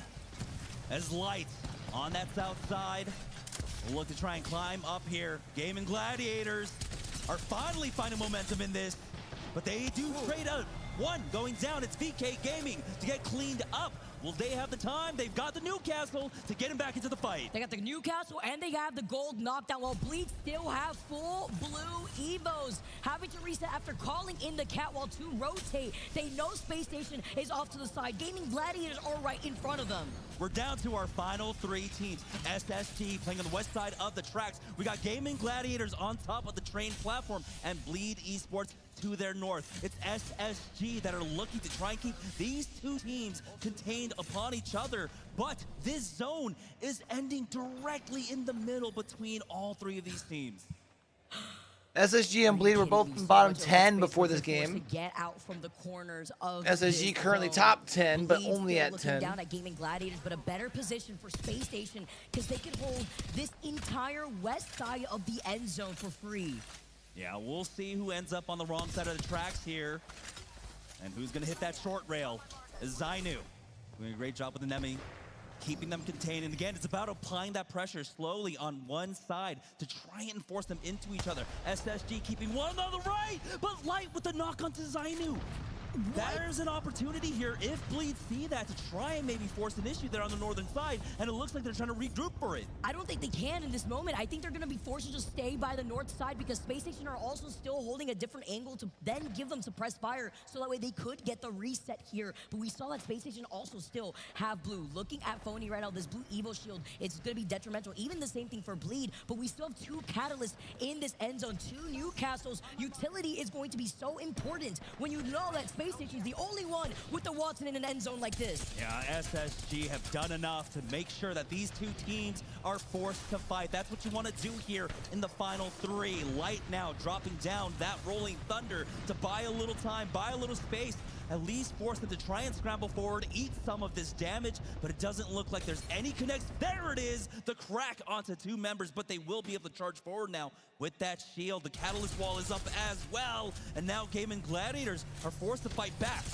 as Light on that south side will look to try and climb up here. Gaming Gladiators are finally finding momentum in this, but they do trade out. One going down, it's VK Gaming to get cleaned up. Will they have the time? They've got the Newcastle to get him back into the fight. They got the Newcastle and they have the gold knockdown, while Bleed still have full blue Evos. Having to reset after calling in the Catwall to rotate. They know Space Station is off to the side. Gaming Gladiators are right in front of them. We're down to our final 3 teams. SSG playing on the west side of the tracks. We got Gaming Gladiators on top of the train platform and Bleed Esports to their north. It's SSG that are looking to try and keep these 2 teams contained upon each other, but this zone is ending directly in the middle between all 3 of these teams. SSG and Bleed were both in bottom 10 before this game. Get out from the corners of SSG currently top 10, but only at 10. Down at Gaming Gladiators, but a better position for Space Station because they can hold this entire west side of the end zone for free. Yeah, we'll see who ends up on the wrong side of the tracks here. And who's going to hit that short rail is Zainu. Doing a great job with the Nemi, keeping them contained. And again, it's about applying that pressure slowly on one side to try and force them into each other. SSG keeping one on the right, but Light with the knock onto Zainu. There's an opportunity here if Bleed see that to try and maybe force an issue there on the northern side, and it looks like they're trying to regroup for it. I don't think they can in this moment. I think they're going to be forced to just stay by the north side because Space Station are also still holding a different angle to then give them suppressed fire, so that way they could get the reset here. But we saw that Space Station also still have blue. Looking at Phony right now, this blue Evo shield, it's going to be detrimental. Even the same thing for Bleed, but we still have 2 catalysts in this end zone, 2 Newcastles. Utility is going to be so important when you know that Space Station is the only one with the Watson in an end zone like this. Yeah, SSG have done enough to make sure that these 2 teams are forced to fight. That's what you want to do here in the final 3. Light now dropping down that rolling thunder to buy a little time, buy a little space. at least force them to try and scramble forward, eat some of this damage, but it doesn't look like there's any connects. There it is, the crack onto 2 members, but they will be able to charge forward now with that shield. The Catalyst wall is up as well, and now Gaming Gladiators are forced to fight back.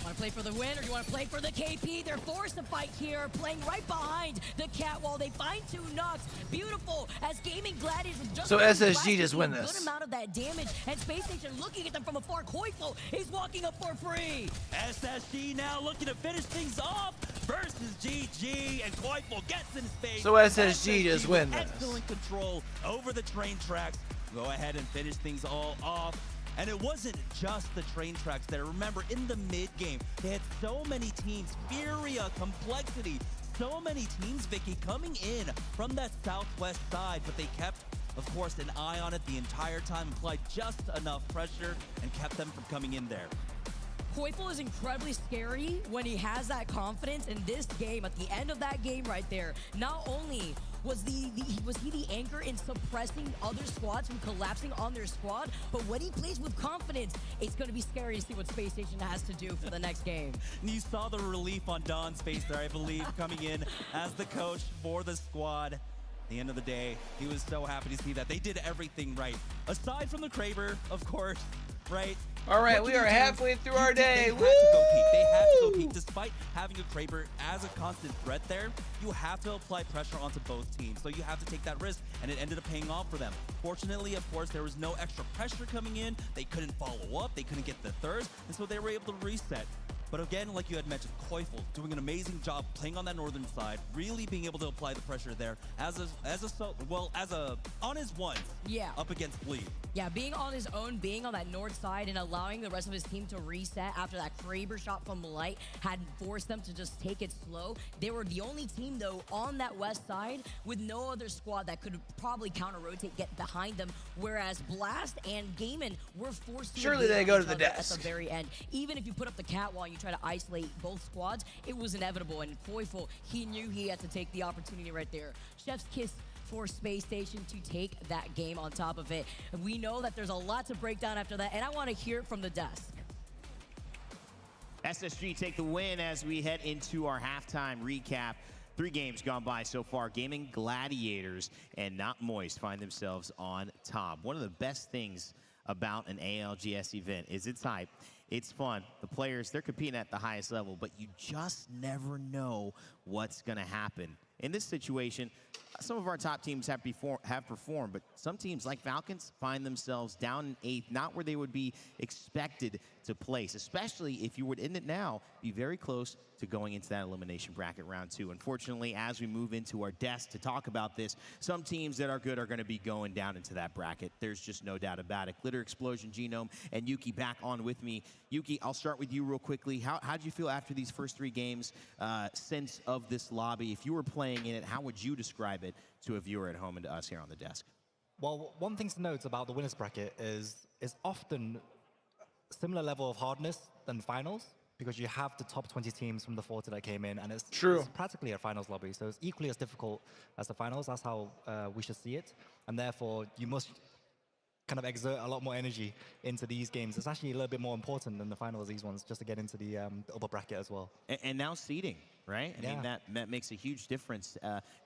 Want to play for the win or do you want to play for the KP? They're forced to fight here, playing right behind the cat wall. They find 2 knocks. Beautiful, as Gaming Gladiators just so SSG just win a this. good amount of that damage, and Space Station looking at them from afar. Koifel is walking up for free. SSG now looking to finish things off versus GG, and Koifel gets in space. So SSG just win this. Excellent control over the train tracks. Go ahead and finish things all off. And it wasn't just the train tracks there. Remember, in the mid-game, they had so many teams, Furia, Complexity, so many teams, Vicky, coming in from that southwest side, but they kept, of course, an eye on it the entire time, applied just enough pressure, and kept them from coming in there. Koifel is incredibly scary when he has that confidence in this game. At the end of that game right there, not only was he the anchor in suppressing other squads from collapsing on their squad, but when he plays with confidence, it's going to be scary to see what Space Station has to do for the next game. And you saw the relief on Don's face there, I believe, coming in as the coach for the squad. At the end of the day, he was so happy to see that they did everything right. Aside from the Kraber, of course, right? All right, we are halfway through our day. Woo! They had to go peak. Despite having a Kraber as a constant threat there, you have to apply pressure onto both teams. So you have to take that risk, and it ended up paying off for them. Fortunately, of course, there was no extra pressure coming in. They couldn't follow up. They couldn't get the thirds, and so they were able to reset. But again, like you had mentioned, Koifel doing an amazing job playing on that northern side, really being able to apply the pressure there on his ones. Yeah. Up against Bleed. Yeah, being on his own, being on that north side, and allowing the rest of his team to reset after that Kraber shot from Light had forced them to just take it slow. They were the only team, though, on that west side with no other squad that could probably counter-rotate, get behind them, whereas Blast and Gaiman were forced to surely they go to the at desk the very end. Even if you put up the cat wall and you try to isolate both squads, it was inevitable, and Koifel, he knew he had to take the opportunity right there. Chef's kiss for Space Station to take that game on top of it. We know that there's a lot to break down after that, and I want to hear it from the desk. SSG take the win as we head into our halftime recap. 3 games gone by so far. Gaming Gladiators and Not Moist find themselves on top. One of the best things about an ALGS event is it's hype. It's fun. The players, they're competing at the highest level, but you just never know what's going to happen. In this situation, some of our top teams have performed, but some teams like Falcons find themselves down in 8th, not where they would be expected to place, especially if you would end it now, be very close to going into that elimination bracket round 2. Unfortunately, as we move into our desk to talk about this, some teams that are good are going to be going down into that bracket. There's just no doubt about it. Glitter Explosion, Genome, and Yuki back on with me. Yuki, I'll start with you real quickly. How'd you feel after these first 3 games, sense of this lobby? If you were playing in it, how would you describe it to a viewer at home and to us here on the desk? Well, one thing to note about the winners bracket is often similar level of hardness than finals, because you have the top 20 teams from the 40 that came in, and it's practically a finals lobby, so it's equally as difficult as the finals. That's how we should see it, and therefore you must kind of exert a lot more energy into these games. It's actually a little bit more important than the finals, these ones, just to get into the upper bracket as well. And now seeding, right? I mean, that makes a huge difference.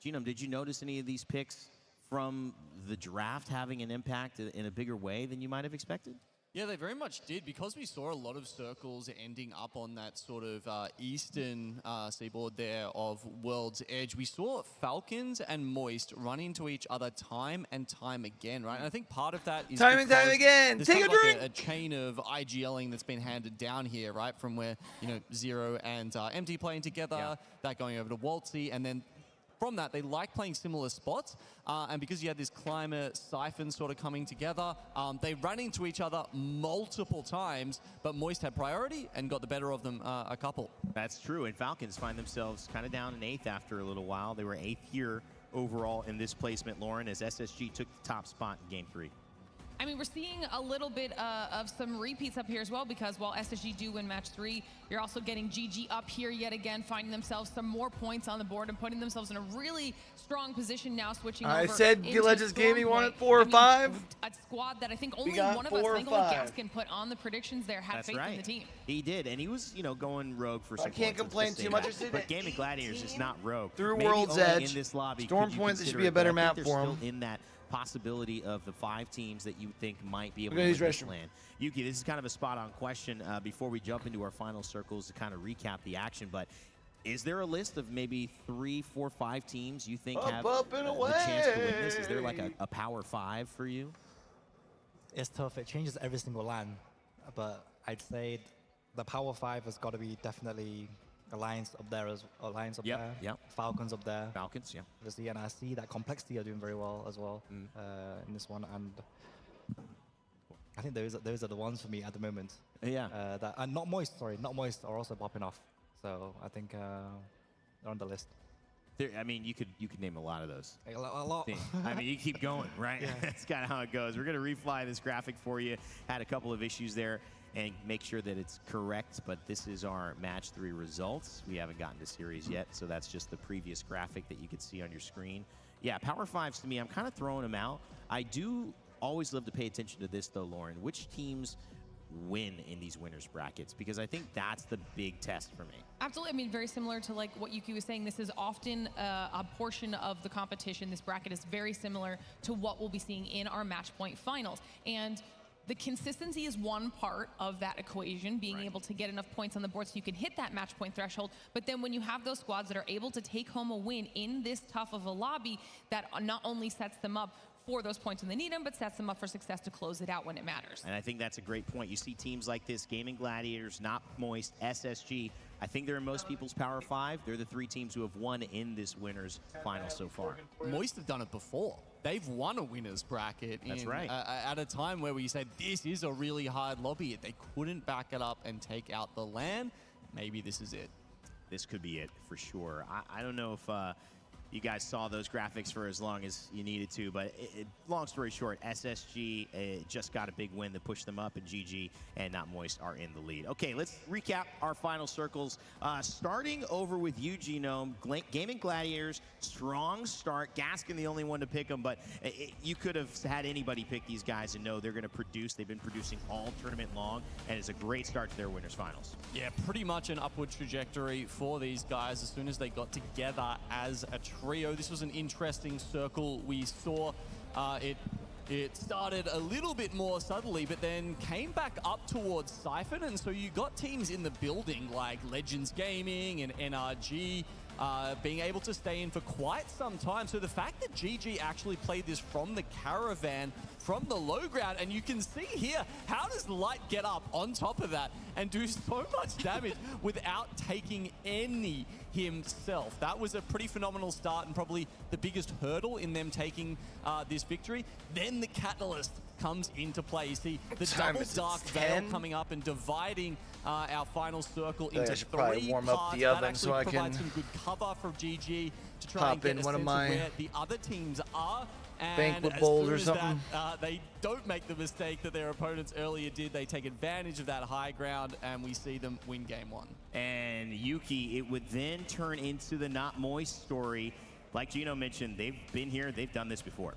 Genome, did you notice any of these picks from the draft having an impact in a bigger way than you might have expected? Yeah, they very much did, because we saw a lot of circles ending up on that sort of eastern seaboard there of World's Edge. We saw Falcons and Moist run into each other time and time again, right? And I think part of that is time and time again. Take a drink. A chain of IGLing that's been handed down here, right? From where, you know, Zero and MT playing together, that going over to Waltzy, and then from that, they like playing similar spots, and because you had this climate siphon sort of coming together, they ran into each other multiple times, but Moist had priority and got the better of them a couple. That's true, and Falcons find themselves kind of down in 8th after a little while. They were 8th here overall in this placement, Lauren, as SSG took the top spot in Game 3. I mean, we're seeing a little bit of some repeats up here as well, because while SSG do win match 3, you're also getting GG up here yet again, finding themselves some more points on the board and putting themselves in a really strong position now, switching over. I said Legends Gaming wanted 4 or 5. A squad that I think only one of us, I think only Gaskin put on the predictions there, had faith in the team. He did, and he was, going rogue for some points. I can't complain too much. But Gaming Gladiators is not rogue. Through Maybe World's only Edge, in this lobby Storm could you Point, this should consider be a it, better but I map think for they're him. still in that possibility of the 5 teams that you think might be able Look to at win his this restroom. land. Yuki, this is kind of a spot-on question before we jump into our final circles to kind of recap the action, but is there a list of maybe 3, 4, 5 teams you think have the chance to win this? Is there like a power 5 for you? It's tough. It changes every single LAN, but I'd say the power 5 has got to be definitely Alliance up there there. Falcons up there. Falcons, yeah. Obviously, and I see that Complexity are doing very well as well in this one, and I think those are the ones for me at the moment. Yeah. And Not Moist are also popping off, so I think they're on the list. I mean, you could name a lot of those. A lot. I mean, you keep going, right? Yeah. That's kind of how it goes. We're going to refly this graphic for you. Had a couple of issues there, and make sure that it's correct, but this is our match 3 results. We haven't gotten to series yet, so that's just the previous graphic that you could see on your screen. Yeah, power 5s to me, I'm kind of throwing them out. I do always love to pay attention to this, though, Lauren. Which teams win in these winners brackets? Because I think that's the big test for me. Absolutely. I mean, very similar to like what Yuki was saying. This is often a portion of the competition. This bracket is very similar to what we'll be seeing in our match point finals. And the consistency is one part of that equation, being able to get enough points on the board so you can hit that match point threshold. But then when you have those squads that are able to take home a win in this tough of a lobby, that not only sets them up for those points when they need them, but sets them up for success to close it out when it matters. And I think that's a great point. You see teams like this, Gaming Gladiators, Not Moist, SSG. I think they're in most people's Power 5. They're the 3 teams who have won in this winners final so far. Moist have done it before. They've won a winners bracket at a time where we said this is a really hard lobby. They couldn't back it up and take out the LAN. Maybe this is it. This could be it for sure. I don't know if you guys saw those graphics for as long as you needed to, but long story short, SSG just got a big win that pushed them up, and GG and Not Moist are in the lead. Okay, let's recap our final circles. Starting over with you, Genome. Gaming Gladiators, strong start. Gaskin the only one to pick them, but you could have had anybody pick these guys and know they're going to produce. They've been producing all tournament long, and it's a great start to their winners finals. Yeah, pretty much an upward trajectory for these guys as soon as they got together as a trio. This was an interesting circle. We saw it started a little bit more subtly, but then came back up towards Siphon, and so you got teams in the building like Legends Gaming and NRG being able to stay in for quite some time. So the fact that GG actually played this from the caravan, from the low ground, and you can see here, how does Light get up on top of that and do so much damage without taking any himself? That was a pretty phenomenal start and probably the biggest hurdle in them taking this victory. Then the Catalyst comes into play. You see the double Dark Veil coming up and dividing our final circle into 3 parts. Warm up the oven so I can provide some good cover for GG to try and get a sense of where the other teams are. And banquet as bowls soon or as something. they don't make the mistake that their opponents earlier did. They take advantage of that high ground, and we see them win game 1. And Yuki, it would then turn into the Not Moist story. Like Gino mentioned, they've been here, they've done this before.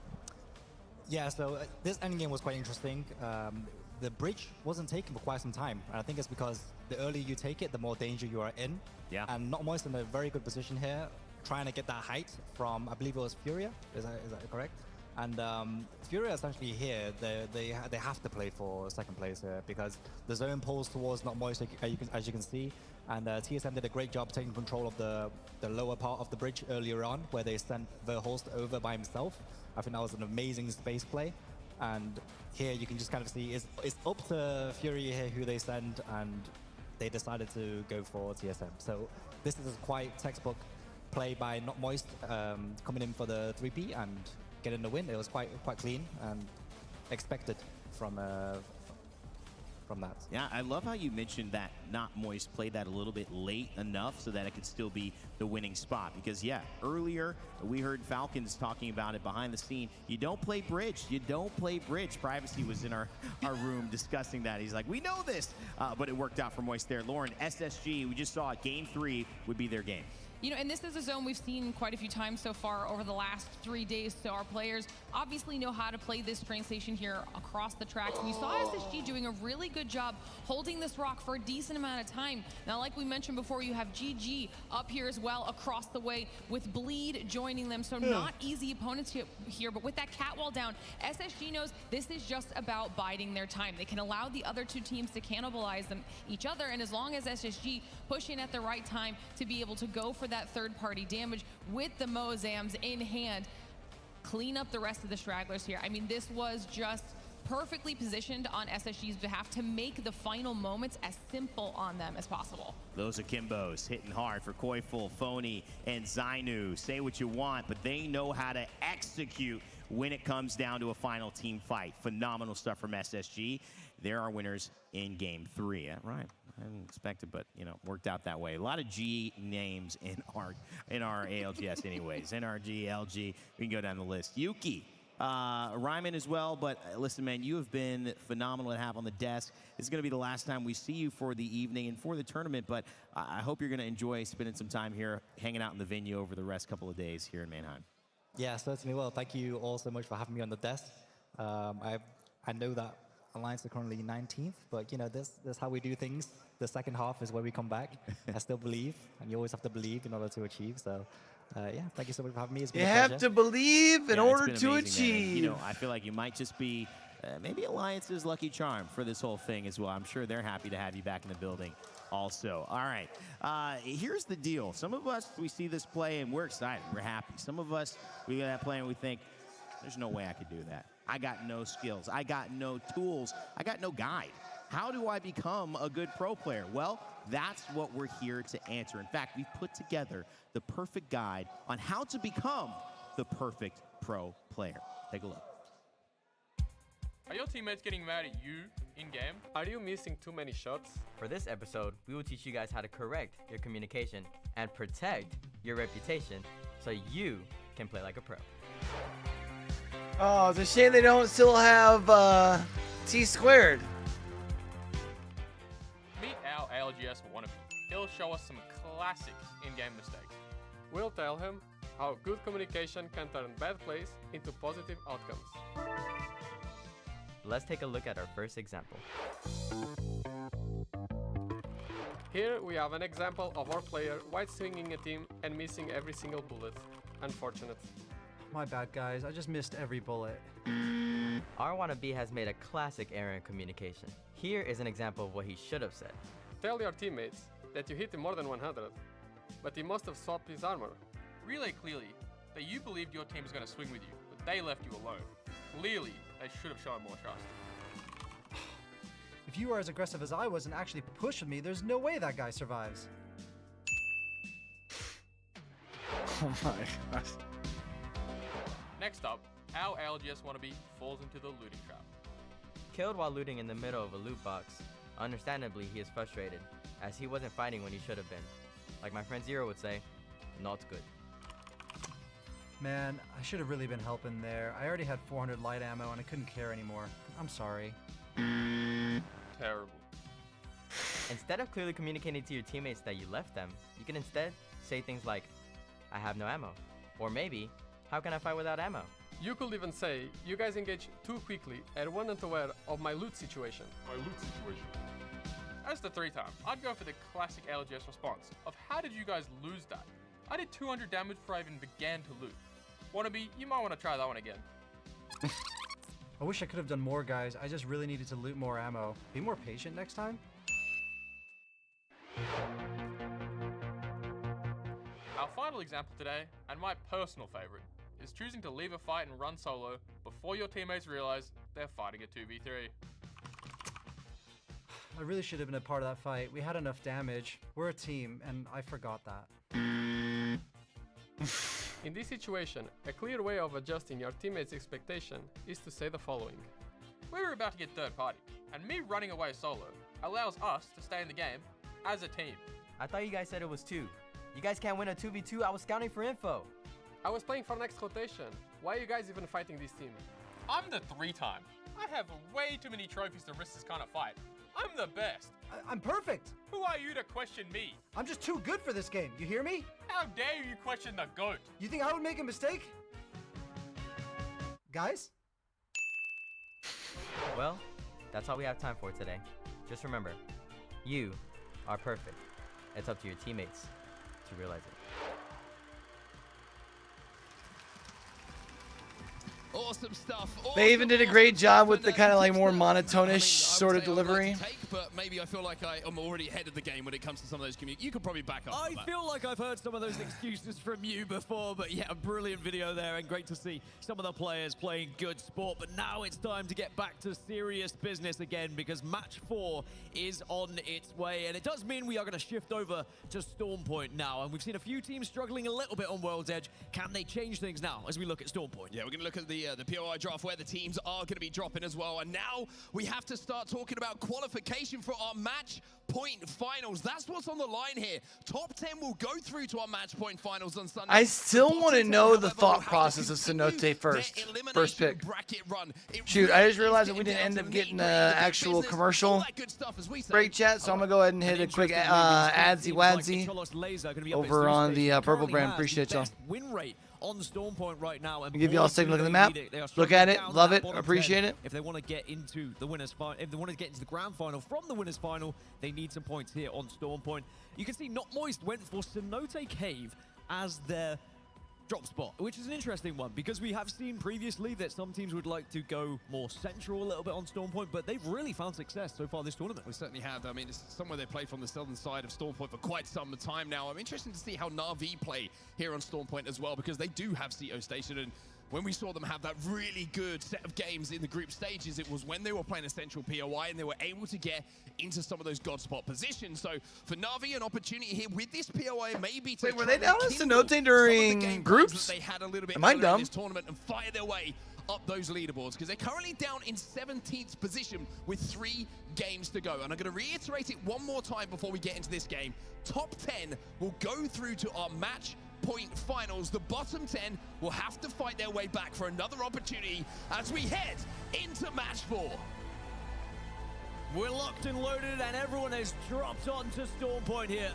Yeah, so this endgame was quite interesting. The bridge wasn't taken for quite some time, and I think it's because the earlier you take it, the more danger you are in. Yeah. And Not Moist in a very good position here, trying to get that height from, I believe it was Furia. Is that correct? And Furia essentially here, they have to play for second place here because the zone pulls towards Not Moist, as you can see. And TSM did a great job taking control of the lower part of the bridge earlier on, where they sent Verhulst over by himself. I think that was an amazing space play. And here you can just kind of see it's up to Fury here who they send, and they decided to go for TSM. So this is a quite textbook play by Not Moist, coming in for the 3P and getting the win. It was quite clean and expected from from that. Yeah, I love how you mentioned that not Moist played that a little bit late enough so that it could still be the winning spot. Because, yeah, earlier we heard Falcons talking about it behind the scene. You don't play bridge. You don't play bridge. Privacy was in our room discussing that. He's like, we know this. But it worked out for Moist there. Lauren, SSG, we just saw it. Game 3 would be their game. You know, and this is a zone we've seen quite a few times so far over the last 3 days. So our players obviously know how to play this train station here across the tracks. We saw SSG doing a really good job holding this rock for a decent amount of time. Now, like we mentioned before, you have GG up here as well across the way with Bleed joining them. So not easy opponents here, but with that cat wall down, SSG knows this is just about biding their time. They can allow the other two teams to cannibalize each other. And as long as SSG push in at the right time to be able to go for that third-party damage with the Mozams in hand, clean up the rest of the stragglers here. I mean, this was just perfectly positioned on SSG's behalf to make the final moments as simple on them as possible. Those Akimbos hitting hard for Koiful, Phony, and Zainu. Say what you want, but they know how to execute when it comes down to a final team fight. Phenomenal stuff from SSG. They're our winners in Game 3. Yeah, right. I didn't expect it, but, you know, worked out that way. A lot of G names in our ALGS anyways. NRG, LG, we can go down the list. Yuki, Ryman as well, but listen, man, you have been phenomenal to have on the desk. It's going to be the last time we see you for the evening and for the tournament, but I hope you're going to enjoy spending some time here, hanging out in the venue over the rest couple of days here in Mannheim. Yeah, certainly will. Thank you all so much for having me on the desk. I know that Alliance are currently 19th, but you know, this is how we do things. The second half is where we come back. I still believe, and you always have to believe in order to achieve. So, yeah, thank you so much for having me. It's been a pleasure. You have to believe in order to achieve. And, you know, I feel like you might just be maybe Alliance's lucky charm for this whole thing as well. I'm sure they're happy to have you back in the building also. All right, here's the deal. Some of us, we see this play and we're excited. We're happy. Some of us, we get that play and we think, there's no way I could do that. I got no skills. I got no tools. I got no guide. How do I become a good pro player? Well, that's what we're here to answer. In fact, we've put together the perfect guide on how to become the perfect pro player. Take a look. Are your teammates getting mad at you in-game? Are you missing too many shots? For this episode, we will teach you guys how to correct your communication and protect your reputation so you can play like a pro. Oh, it's a shame they don't still have T-squared. Meet our ALGS wannabe. He'll show us some classic in-game mistakes. We'll tell him how good communication can turn bad plays into positive outcomes. Let's take a look at our first example. Here we have an example of our player white swinging a team and missing every single bullet. Unfortunate. My bad, guys. I just missed every bullet. Our wannabe has made a classic error in communication. Here is an example of what he should have said. Tell your teammates that you hit him more than 100, but he must have swapped his armor. Relay clearly that you believed your team was going to swing with you, but they left you alone. Clearly, they should have shown more trust. If you were as aggressive as I was and actually pushed with me, there's no way that guy survives. Oh my gosh. Next up, our ALGS wannabe falls into the looting trap. Killed while looting in the middle of a loot box. Understandably, he is frustrated, as he wasn't fighting when he should have been. Like my friend Zero would say, not good. Man, I should have really been helping there. I already had 400 light ammo and I couldn't care anymore. I'm sorry. Terrible. Instead of clearly communicating to your teammates that you left them, you can instead say things like, I have no ammo. Or maybe, how can I fight without ammo? You could even say, you guys engaged too quickly and weren't aware of my loot situation. As the 3-time, I'd go for the classic ALGS response of how did you guys lose that? I did 200 damage before I even began to loot. Wannabe, you might want to try that one again. I wish I could have done more, guys. I just really needed to loot more ammo. Be more patient next time. Our final example today, and my personal favorite, is choosing to leave a fight and run solo before your teammates realize they're fighting a 2v3. I really should have been a part of that fight. We had enough damage. We're a team, and I forgot that. In this situation, a clear way of adjusting your teammates' expectation is to say the following. We were about to get third party. And me running away solo allows us to stay in the game as a team. I thought you guys said it was 2. You guys can't win a 2v2. I was scouting for info. I was playing for next rotation. Why are you guys even fighting this team? I'm the 3-time. I have way too many trophies to risk this kind of fight. I'm the best. I'm perfect. Who are you to question me? I'm just too good for this game. You hear me? How dare you question the GOAT? You think I would make a mistake? Guys? Well, that's all we have time for today. Just remember, you are perfect. It's up to your teammates to realize it. Awesome stuff. They even did a great job with the kind of like more monotone-ish sort of delivery. But maybe I feel like I am already ahead of the game when it comes to some of those communities. You could probably back up. I feel like I've heard some of those excuses from you before, but yeah, brilliant video there, and great to see some of the players playing good sport. But now it's time to get back to serious business again, because match 4 is on its way, and it does mean we are going to shift over to Storm Point now. And we've seen a few teams struggling a little bit on World's Edge. Can they change things now as we look at Storm Point? Yeah, we're going to look at the POI draft where the teams are going to be dropping as well. And now we have to start talking about qualification for our match point finals. That's what's on the line here. Top 10 will go through to our match point finals on Sunday. I still want to know the thought process of Cenote first pick. Shoot, I just realized that we didn't end up getting an actual commercial break chat, so I'm going to go ahead and hit a quick adsy wadsy over on the Purple brand. Appreciate y'all. Win rate on Storm Point right now. And I'll give y'all a second look at the map. Look at it, love it, appreciate it. If they want to get into the winners final, if they want to get into the grand final from the winners final, they need some points here on Storm Point. You can see Not Moist went for Cenote Cave as their drop spot, which is an interesting one, because we have seen previously that some teams would like to go more central a little bit on Storm Point, but they've really found success so far this tournament. We certainly have. I mean, it's somewhere they play from the southern side of Storm Point for quite some time now. I'm interested to see how Na'Vi play here on Storm Point as well, because they do have CO Station, and when we saw them have that really good set of games in the group stages, it was when they were playing a central POI and they were able to get into some of those god spot positions. So for Na'Vi, an opportunity here with this POI maybe to were they down in Cenote during groups? They had a little bit Am I earlier dumb? in this tournament and fire their way up those leaderboards, because they're currently down in 17th position with 3 games to go. And I'm going to reiterate it one more time before we get into this game. Top 10 will go through to our match point finals. The bottom 10 will have to fight their way back for another opportunity as we head into match 4. We're locked and loaded, and everyone has dropped onto Storm Point here.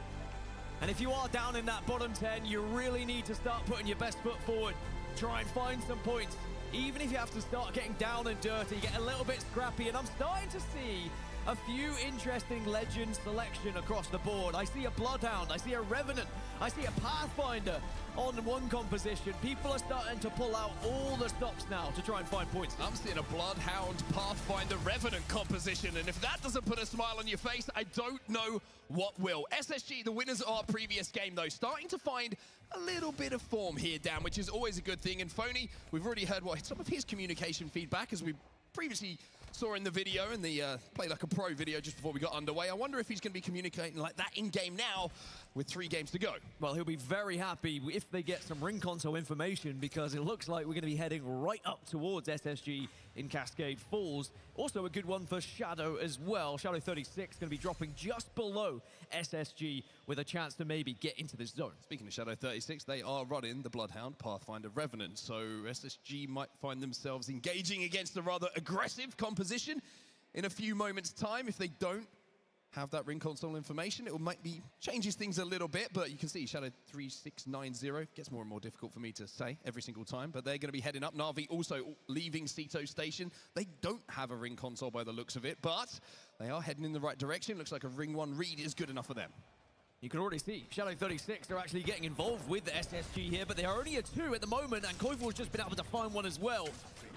And if you are down in that bottom 10, you really need to start putting your best foot forward. Try and find some points. Even if you have to start getting down and dirty, get a little bit scrappy, and I'm starting to see a few interesting legend selection across the board. I see a Bloodhound, I see a Revenant, I see a Pathfinder on one composition. People are starting to pull out all the stops now to try and find points. I'm seeing a Bloodhound, Pathfinder, Revenant composition, and if that doesn't put a smile on your face, I don't know what will. SSG, the winners of our previous game, though, starting to find a little bit of form here, Dan, which is always a good thing. And Phony, we've already heard some of his communication feedback, as we previously saw in the video, in the Play Like a Pro video just before we got underway. I wonder if he's going to be communicating like that in-game now with 3 games to go. Well, he'll be very happy if they get some ring console information, because it looks like we're going to be heading right up towards SSG in Cascade Falls. Also a good one for Shadow as well. Shadow 36 going to be dropping just below SSG with a chance to maybe get into this zone. Speaking of Shadow 36, they are running the Bloodhound, Pathfinder, Revenant, so SSG might find themselves engaging against a rather aggressive composition in a few moments' time. If they don't have that ring console information, it might be changes things a little bit, but you can see Shadow 3690 gets more and more difficult for me to say every single time, but they're going to be heading up. Na'Vi also leaving Ceto Station. They don't have a ring console by the looks of it, but they are heading in the right direction. Looks like a ring 1 read is good enough for them. You can already see Shadow 36 are actually getting involved with the SSG here, but they are only a 2 at the moment, and Koivu's just been able to find one as well.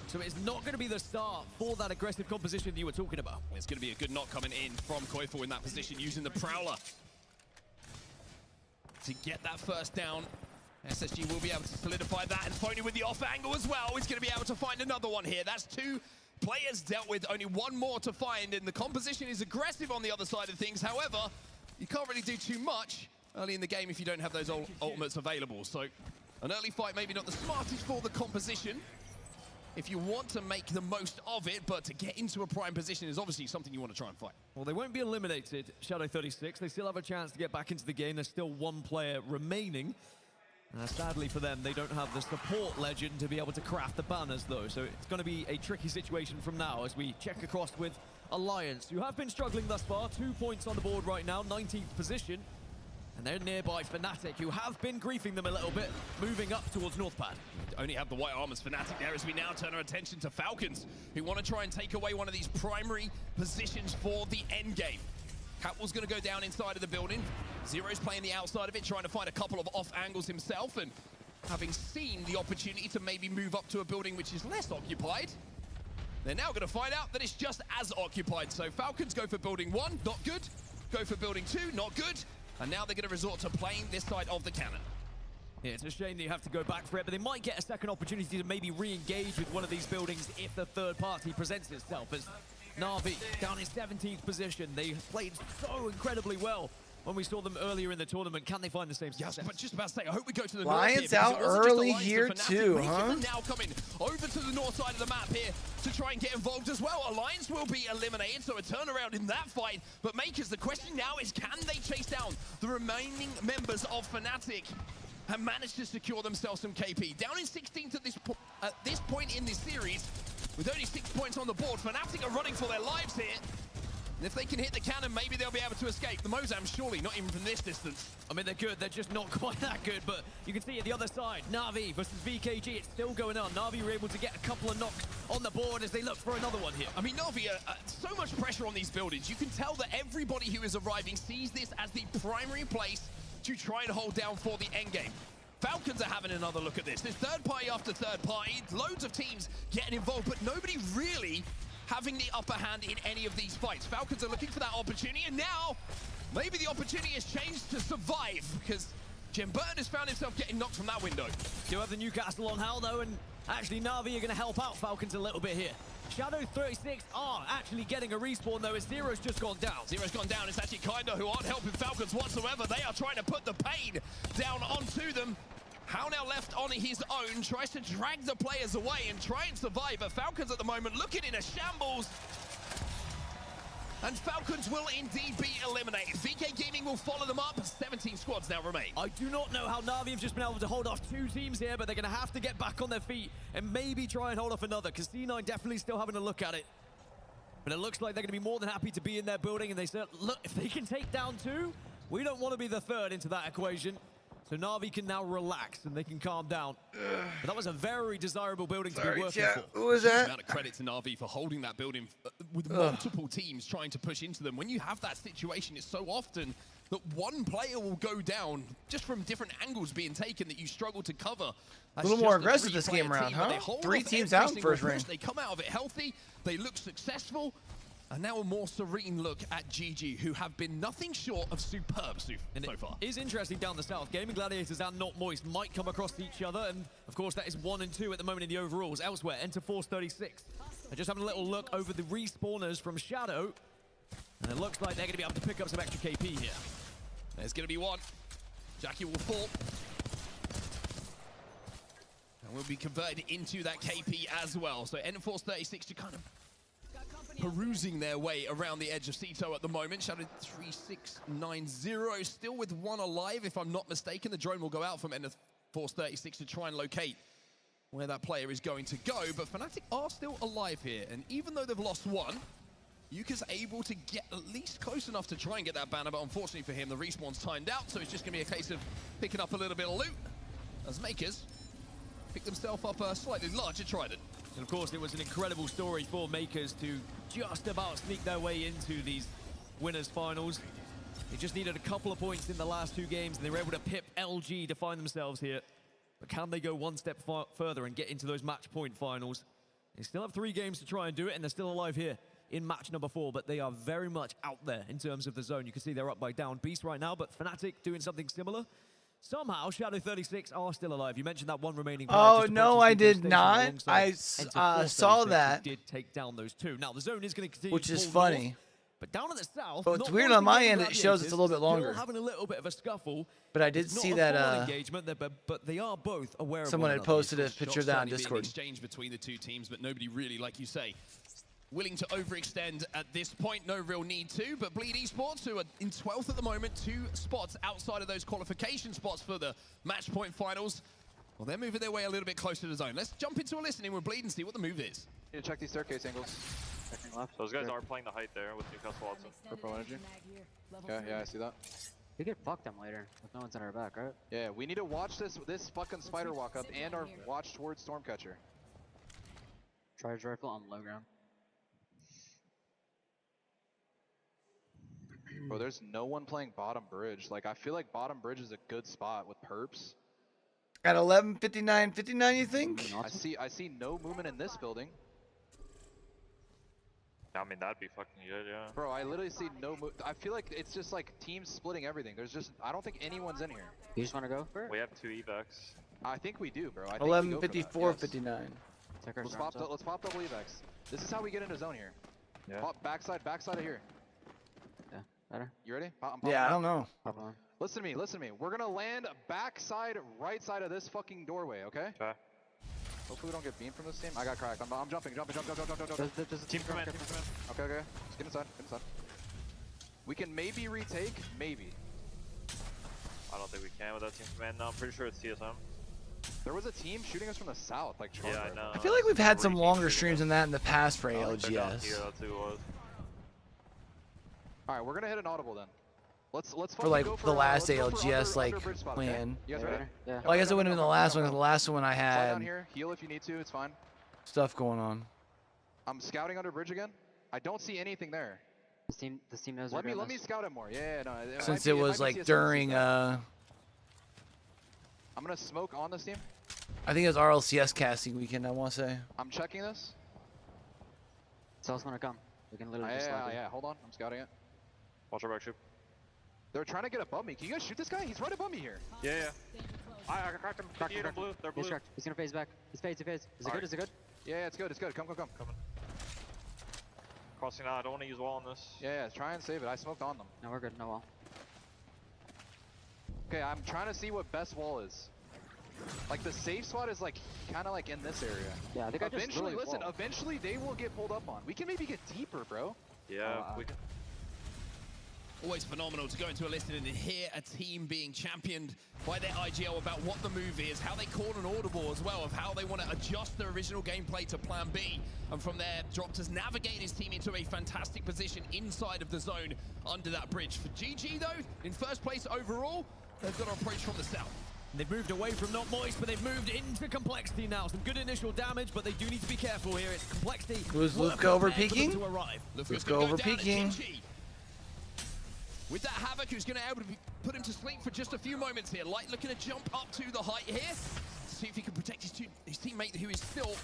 So it's not going to be the start for that aggressive composition that you were talking about. It's going to be a good knock coming in from Koivu in that position, using the Prowler to get that first down. SSG will be able to solidify that, and Phony with the off angle as well. He's going to be able to find another one here. That's 2 players dealt with, only 1 more to find, and the composition is aggressive on the other side of things. However, you can't really do too much early in the game if you don't have those ultimates available. So an early fight maybe not the smartest for the composition. if you want to make the most of it, but to get into a prime position is obviously something you want to try and fight. Well, they won't be eliminated, Shadow 36. They still have a chance to get back into the game. There's still one player remaining. Sadly for them, they don't have the support legend to be able to craft the banners, though. So it's going to be a tricky situation from now as we check across with Alliance, who have been struggling thus far. 2 points on the board right now, 19th position. And they're nearby Fnatic, who have been griefing them a little bit, moving up towards Northpad. Only have the white armors Fnatic there as we now turn our attention to Falcons, who want to try and take away one of these primary positions for the end game. Catwall's going to go down inside of the building. Zero's playing the outside of it, trying to find a couple of off angles himself, and having seen the opportunity to maybe move up to a building which is less occupied, they're now going to find out that it's just as occupied. So Falcons go for building 1, not good. Go for building 2, not good. And now they're going to resort to playing this side of the cannon. Yeah, it's a shame that you have to go back for it, but they might get a second opportunity to maybe re-engage with one of these buildings if the third party presents itself. As Na'Vi down in 17th position, they played so incredibly well when we saw them earlier in the tournament. Can they find the same success? Yes, but just about to say, I hope we go to the Lions north out early here too, huh? Makers are now coming over to the north side of the map here to try and get involved as well. Alliance will be eliminated, so a turnaround in that fight. But Makers, the question now is, can they chase down the remaining members of Fnatic and manage to secure themselves some KP? Down in 16th at this point in this series, with only 6 points on the board, Fnatic are running for their lives here. And if they can hit the cannon, maybe they'll be able to escape. The Mozam, surely, not even from this distance. I mean, they're good. They're just not quite that good, but you can see at the other side, Na'Vi versus VKG, it's still going on. Na'Vi were able to get a couple of knocks on the board as they look for another one here. I mean, Na'Vi, so much pressure on these buildings. You can tell that everybody who is arriving sees this as the primary place to try and hold down for the endgame. Falcons are having another look at this. There's third party after third party, loads of teams getting involved, but nobody really having the upper hand in any of these fights. Falcons are looking for that opportunity, and now maybe the opportunity has changed to survive, because Jim Burton has found himself getting knocked from that window. Do have the Newcastle on Hal, though, and actually Na'Vi are going to help out Falcons a little bit here. Shadow 36 are actually getting a respawn, though, as Zero's just gone down. Zero's gone down. It's actually Kinder who aren't helping Falcons whatsoever. They are trying to put the pain down onto them. How now left on his own, tries to drag the players away and try and survive. But Falcons at the moment looking in a shambles. And Falcons will indeed be eliminated. VK Gaming will follow them up. 17 squads now remain. I do not know how Na'Vi have just been able to hold off 2 teams here, but they're going to have to get back on their feet and maybe try and hold off another, because C9 definitely still having a look at it. But it looks like they're going to be more than happy to be in their building, and they said, look, if they can take down 2, we don't want to be the third into that equation. So Na'Vi can now relax and they can calm down. But that was a very desirable building to be working for. Who was that? Amount of credit to Na'Vi for holding that building with multiple teams trying to push into them. When you have that situation, it's so often that one player will go down just from different angles being taken that you struggle to cover. A little more aggressive this game around, huh? 3 teams out in first ring. They come out of it healthy, they look successful. And now a more serene look at GG, who have been nothing short of superb so far. It is interesting down the south. Gaming Gladiators and Not Moist might come across each other, and of course that is 1 and 2 at the moment in the overalls. Elsewhere, Enter Force 36. They're just having a little look over the respawners from Shadow, and it looks like they're going to be able to pick up some extra KP here. There's going to be one. Jackie will fall. And will be converted into that KP as well. So Enter Force 36 to kind of perusing their way around the edge of Cito at the moment. Shadow 3690 still with 1 alive, if I'm not mistaken. The drone will go out from Ender Force 36 to try and locate where that player is going to go. But Fnatic are still alive here, and even though they've lost 1, Yuka's able to get at least close enough to try and get that banner, but unfortunately for him, the respawn's timed out, so it's just going to be a case of picking up a little bit of loot as Makers pick themselves up a slightly larger trident. And of course, it was an incredible story for Makers to just about sneak their way into these winners finals. They just needed a couple of points in the last 2 games, and they were able to pip LG to find themselves here. But can they go one step further and get into those match point finals? They still have 3 games to try and do it, and they're still alive here in match number 4, but they are very much out there in terms of the zone. You can see they're up by Down Beast right now, but Fnatic doing something similar. Somehow, Shadow 36 are still alive. You mentioned that one remaining player. Oh, no, I did not. I saw that. Did take down those 2. Now, the zone is going to continue which to is pull funny. north, But down at the south, Well, it's weird on my end. It shows it's a little bit longer. Still having a little bit of a scuffle. But I did It's not see a that full engagement, but they are both aware someone of had one posted a picture of that on Shots certainly being Discord. exchanged between the two teams, but nobody really, like you say, willing to overextend at this point. No real need to, but Bleed Esports, who are in 12th at the moment, 2 spots outside of those qualification spots for the match point finals. Well, they're moving their way a little bit closer to the zone. Let's jump into a listening with Bleed and see what the move is. Need to check these staircase angles. Checking left. Those guys are playing the height there with Newcastle Watson. Purple energy. Okay, yeah, I see that. We could fuck them later if no one's in our back, right? Yeah, we need to watch this fucking spider walk up and our watch towards Stormcatcher. Charge rifle on low ground. Bro, there's no one playing bottom bridge. Like, I feel like bottom bridge is a good spot with perps. At 11:59, you think? I see no movement in this building. I mean, that'd be fucking good, yeah. Bro, I literally see no move. I feel like it's just like teams splitting everything. There's just, I don't think anyone's in here. You just want to go for it? We have 2 evacs. I think we do, bro. 11:54:59. Let's pop double evacs. This is how we get into zone here. Yeah. Pop backside of here. Yeah, better. You ready? Yeah, I don't know. Listen to me. We're gonna land backside, right side of this fucking doorway, okay? Okay. Hopefully we don't get beamed from this team. I got cracked. I'm jumping. Jump. Team command. Okay. Just get inside. We can maybe retake, maybe. I don't think we can without team command. No, I'm pretty sure it's TSM. There was a team shooting us from the south, like yeah, I know. I feel like we've had some longer streams than that in the past for They're down ALGS. here, that's who it was. All right, we're gonna hit an audible then. Let's For like go the last let's go for ALGS under bridge spot, okay? plan. You guys ready? Yeah. Well, I guess it wouldn't have been the last one, because the last one I Fly down had here, heal if you need to, it's fine. stuff going on. I'm scouting under bridge again. I don't see anything there. This team knows. Let me scout it more. Yeah, no. Since it was like during, I'm gonna smoke on this team. I think it was RLCS casting weekend, I want to say. I'm checking this. Tell us when to come. We can literally just slide in. Yeah. Hold on, I'm scouting it. Watch our back shoot. They're trying to get above me. Can you guys shoot this guy? He's right above me here. Yeah. I cracked him. Cracked him. Blue. They're blue. He's cracked. He's gonna phase back. He's phase. Is it good? Is it good? Yeah, it's good. Come. Coming. Crossing out. I don't want to use wall on this. Yeah, try and save it. I smoked on them. No, we're good. No wall. Okay, I'm trying to see what best wall is. Like the safe spot is like kind of like in this area. Yeah, I think eventually, eventually they will get pulled up on. We can maybe get deeper, bro. Yeah, we can. Always phenomenal to go into a listing and hear a team being championed by their IGL about what the move is, how they call an audible as well, of how they want to adjust their original gameplay to plan B. And from there, Dropped has navigated his team into a fantastic position inside of the zone under that bridge. For GG though, in first place overall, they've got an approach from the south. They've moved away from Not Moist, but they've moved into Complexity now. Some good initial damage, but they do need to be careful here. It's Complexity. Was Lufka over peeking? Lufka's Lufka over peeking. With that Havoc, who's going to be able to put him to sleep for just a few moments here. Light looking to jump up to the height here. See if he can protect his teammate, who is still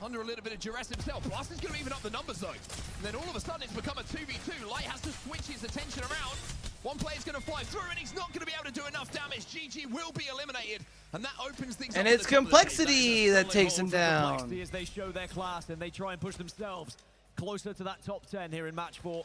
under a little bit of duress himself. Blast is going to even up the numbers, though. And then all of a sudden, it's become a 2v2. Light has to switch his attention around. One player's going to fly through, and he's not going to be able to do enough damage. GG will be eliminated, and that opens things up. And it's Complexity that takes him down. As they show their class, and they try and push themselves closer to that top 10 here in match 4.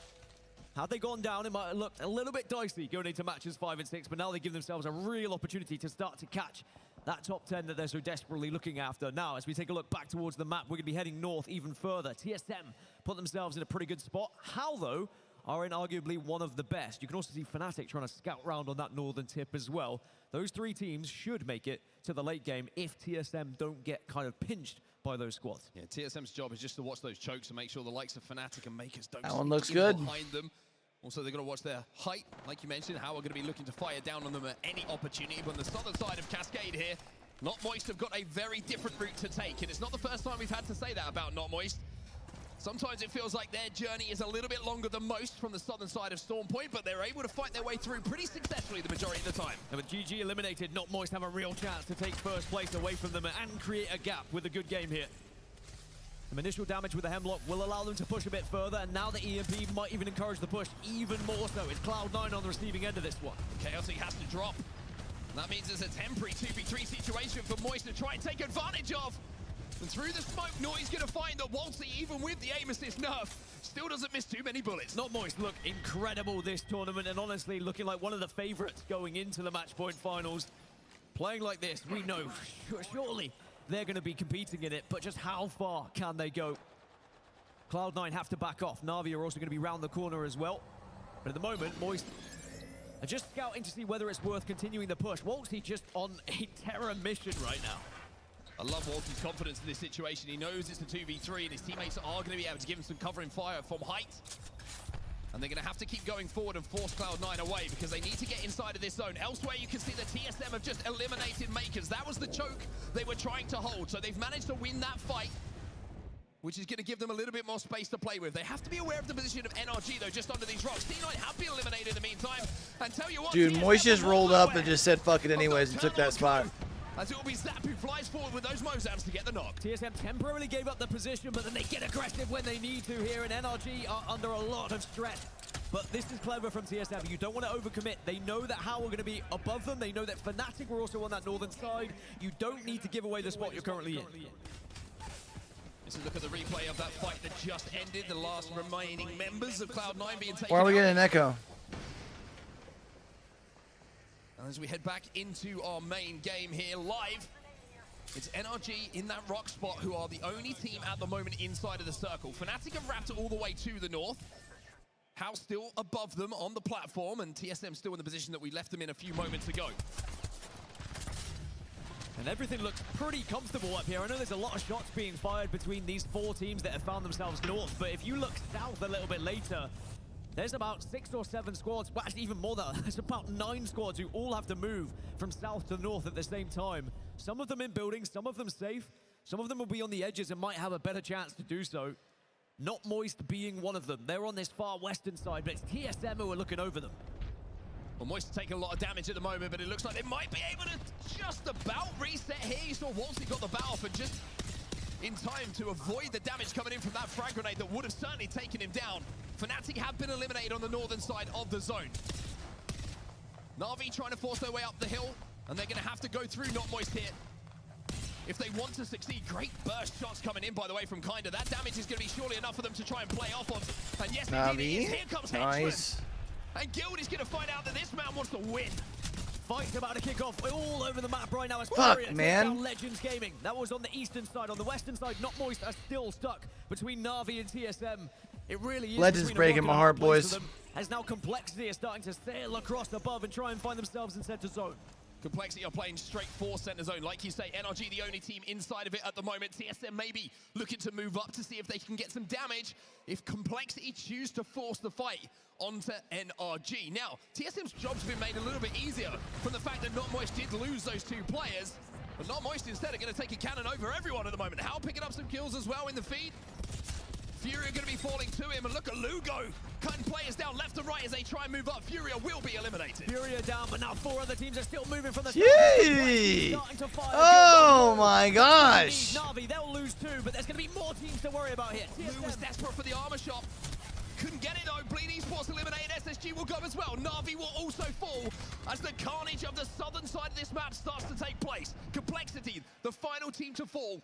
Had they gone down, it might have looked a little bit dicey going into matches 5 and 6, but now they give themselves a real opportunity to start to catch that top 10 that they're so desperately looking after. Now, as we take a look back towards the map, we're going to be heading north even further. TSM put themselves in a pretty good spot. How, though, are in arguably one of the best. You can also see Fnatic trying to scout round on that northern tip as well. Those 3 teams should make it to the late game if TSM don't get kind of pinched by those squads. Yeah, TSM's job is just to watch those chokes and make sure the likes of Fnatic and Makers don't That one looks sneak good. behind them. Also, they've got to watch their height, like you mentioned, how we're going to be looking to fire down on them at any opportunity. But on the southern side of Cascade here, Not Moist have got a very different route to take. And it's not the first time we've had to say that about Not Moist. Sometimes it feels like their journey is a little bit longer than most from the southern side of Storm Point, but they're able to fight their way through pretty successfully the majority of the time. And with GG eliminated, Not Moist have a real chance to take first place away from them and create a gap with a good game here. Some initial damage with the Hemlock will allow them to push a bit further, and now the EMP might even encourage the push even more so. It's Cloud9 on the receiving end of this one. Chaotic has to drop. That means it's a temporary 2v3 situation for Moist to try and take advantage of. And through the smoke, Noi's going to find that Waltzy, even with the aim assist nerf, still doesn't miss too many bullets. Not Moist look incredible this tournament, and honestly looking like one of the favorites going into the match point finals. Playing like this, we know surely they're going to be competing in it, but just how far can they go? Cloud9 have to back off. Na'Vi are also going to be round the corner as well. But at the moment, Moist are just scouting to see whether it's worth continuing the push. Waltzy just on a terror mission right now. I love Waltzy's confidence in this situation. He knows it's a 2v3 and his teammates are going to be able to give him some covering fire from height. And they're going to have to keep going forward and force Cloud9 away because they need to get inside of this zone. Elsewhere, you can see the TSM have just eliminated Makers. That was the choke they were trying to hold. So they've managed to win that fight, which is going to give them a little bit more space to play with. They have to be aware of the position of NRG, though, just under these rocks. C9 have been eliminated in the meantime. And tell you what, Dude, Moist just rolled up and just said fuck it anyways and took that spot. As it will be Zap who flies forward with those Mozams to get the knock. TSM temporarily gave up the position, but then they get aggressive when they need to here, and NRG are under a lot of stress. But this is clever from TSM. You don't want to overcommit. They know that How are going to be above them. They know that Fnatic were also on that northern side. You don't need to give away the spot you're currently in. Let's look at the replay of that fight that just ended. The last remaining members of Cloud9 being taken Why are we out. getting an echo? And as we head back into our main game here live, it's NRG in that rock spot who are the only team at the moment inside of the circle. Fnatic have wrapped it all the way to the north. How still above them on the platform, and TSM still in the position that we left them in a few moments ago. And everything looks pretty comfortable up here. I know there's a lot of shots being fired between these four teams that have found themselves north, but if you look south a little bit later, there's about 6 or 7 squads, well, actually even more than that. There's about 9 squads who all have to move from south to north at the same time. Some of them in buildings, some of them safe, some of them will be on the edges and might have a better chance to do so. Not Moist being one of them. They're on this far western side, but it's TSM who are looking over them. Well, Moist is taking a lot of damage at the moment, but it looks like they might be able to just about reset here. You saw Waltzy got the bat off and just in time to avoid the damage coming in from that frag grenade that would have certainly taken him down. Fnatic have been eliminated on the northern side of the zone. Na'Vi trying to force their way up the hill, and they're going to have to go through Not Moist here if they want to succeed. Great burst shots coming in, by the way, from Kinda. That damage is going to be surely enough for them to try and play off of. And yes, indeed it is. Here comes Nice. And Guild is going to find out that this man wants to win. Fight's about to kick off all over the map right now as Fuck, Furia man. takes down Legends Gaming. That was on the eastern side. On the western side, Not Moist are still stuck between Na'Vi and TSM. It really is Legends breaking my heart, boys. As now Complexity is starting to sail across above and try and find themselves in center zone. Complexity are playing straight for center zone. Like you say, NRG the only team inside of it at the moment. TSM maybe looking to move up to see if they can get some damage if Complexity choose to force the fight onto NRG. Now, TSM's job's been made a little bit easier from the fact that Not Moist did lose those 2 players. But Not Moist instead are going to take a cannon over everyone at the moment. How picking up some kills as well in the feed. Furia going to be falling to him, and look at Lugo cutting players down left and right as they try and move up. Furia will be eliminated. Furia down, but now 4 other teams are still moving from the Jeez! Oh my gosh! Na'Vi, they'll lose 2, but there's going to be more teams to worry about here. Lou was desperate for the armor shop. Couldn't get it though. Bleed Esports eliminated. SSG will go as well. Na'Vi will also fall as the carnage of the southern side of this map starts to take place. Complexity, the final team to fall,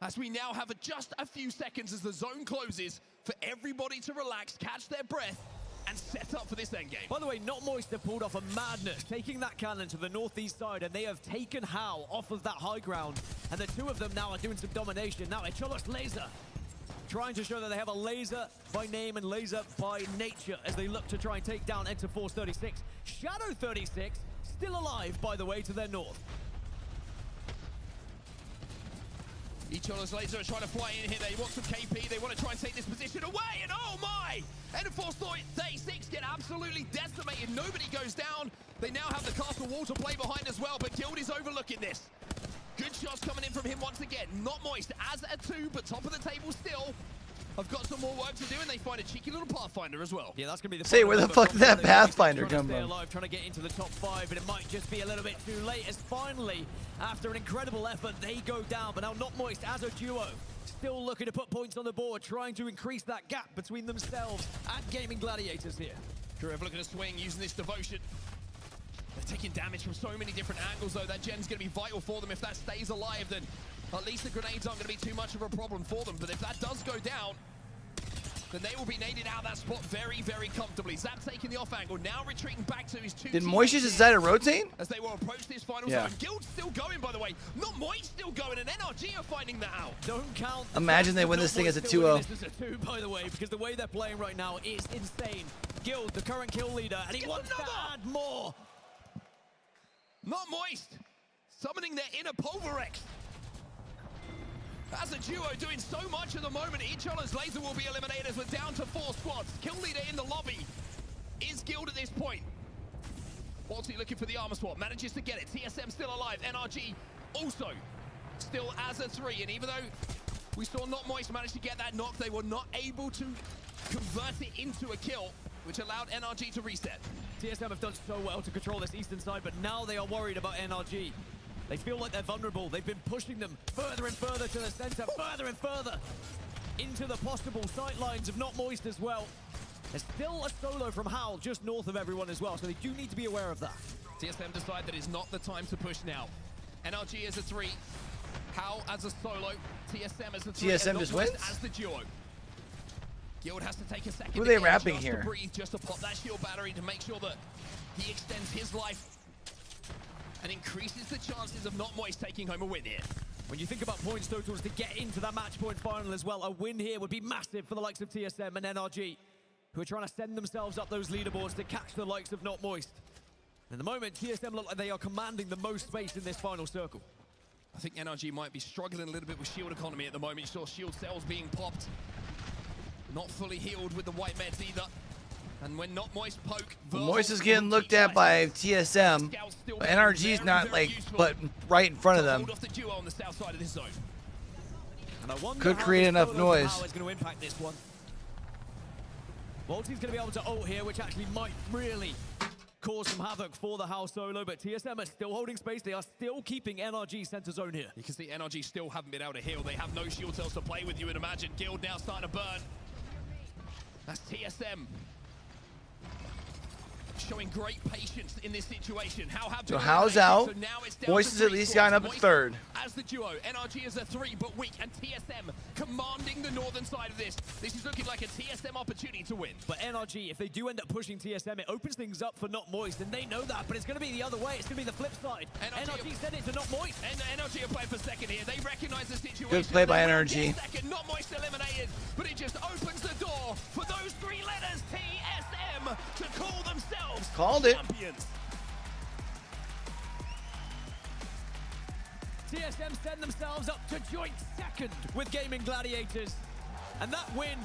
as we now have just a few seconds as the zone closes for everybody to relax, catch their breath, and set up for this endgame. By the way, Not Moist have pulled off a madness, taking that cannon to the northeast side, and they have taken How off of that high ground. And the 2 of them now are doing some domination. Now, Echolos Laser trying to show that they have a laser by name and laser by nature as they look to try and take down Enter Force 36. Shadow 36 still alive, by the way, to their north. Each of those lasers are trying to fly in here. They want some KP. They want to try and take this position away. And oh my! Enter Force 36 get absolutely decimated. Nobody goes down. They now have the castle wall to play behind as well, but Guild is overlooking this. Good shots coming in from him once again. Not Moist as a 2, but top of the table still. I've got some more work to do, and they find a cheeky little Pathfinder as well. Yeah, that's going to be the Say, where the fuck did that Pathfinder come from? Alive, trying to get into the top 5, but it might just be a little bit too late as finally, after an incredible effort, they go down. But now Not Moist as a duo, still looking to put points on the board, trying to increase that gap between themselves and Gaming Gladiators here. Kurev looking to swing, using this devotion. They're taking damage from so many different angles, though. That gen's going to be vital for them. If that stays alive, then at least the grenades aren't going to be too much of a problem for them. But if that does go down, then they will be naded out of that spot very, very comfortably. Zap taking the off angle, now retreating back to his two Did teammates Moist just decide to rotate? as they will approach this final Yeah. zone. Guild's still going, by the way. Not Moist still going, and NRG are finding that out. Don't count. Imagine they win this thing as a 2-0. This is a 2, by the way, because the way they're playing right now is insane. Guild, the current kill leader, and he wants to add more. Not Moist, summoning their inner Pulverex. As a duo doing so much at the moment, each other's laser will be eliminated as we're down to 4 squads. Kill leader in the lobby is Guild at this point. Balti looking for the armor swap, manages to get it. TSM still alive, NRG also still as a 3. And even though we saw Not Moist manage to get that knock, they were not able to convert it into a kill, which allowed NRG to reset. TSM have done so well to control this eastern side, but now they are worried about NRG. They feel like they're vulnerable. They've been pushing them further and further to the center, further and further into the possible sight lines of Not Moist as well. There's still a solo from Howl just north of everyone as well, so they do need to be aware of that. TSM decide that it's not the time to push now. NRG as a 3, Howl as a solo, TSM as a 3, TSM and just Not Moist wins? as the duo. Guild has to take a second. Who are they again rapping just here? To breathe, just to pop that shield battery to make sure that he extends his life and increases the chances of Not Moist taking home a win here. When you think about points totals to get into that match point final as well, a win here would be massive for the likes of TSM and NRG, who are trying to send themselves up those leaderboards to catch the likes of Not Moist. At the moment, TSM look like they are commanding the most space in this final circle. I think NRG might be struggling a little bit with shield economy at the moment. You saw shield cells being popped. Not fully healed with the white meds either. And when Not Moist poke, Moist is getting looked at by TSM, but NRG's not like, but right in front of them. hold off the duo on the south side of this zone. And I wonder Could how create this enough solo noise. power is going to impact this one. Volti's going to be able to ult here, which actually might really cause some havoc for the Howl solo, but TSM are still holding space. They are still keeping NRG center zone here. You can see NRG still haven't been able to heal. They have no shield cells to play with, you would imagine. Guild now starting to burn. That's TSM. Showing great patience in this situation. How have So How's out. Moist has at least gotten up at 3rd. As the duo, NRG is a 3 but weak, and TSM commanding the northern side of this. This is looking like a TSM opportunity to win. But NRG, if they do end up pushing TSM, it opens things up for Not Moist, and they know that, but it's going to be the other way. It's going to be the flip side. NRG sent it to Not Moist. And NRG are playing for second here. They recognize the situation. Good play by They will NRG. get second, Not Moist eliminated, but it just opens the door for those 3 letters, TSM, to call themselves Called it. champions. TSM send themselves up to joint second with Gaming Gladiators. And that win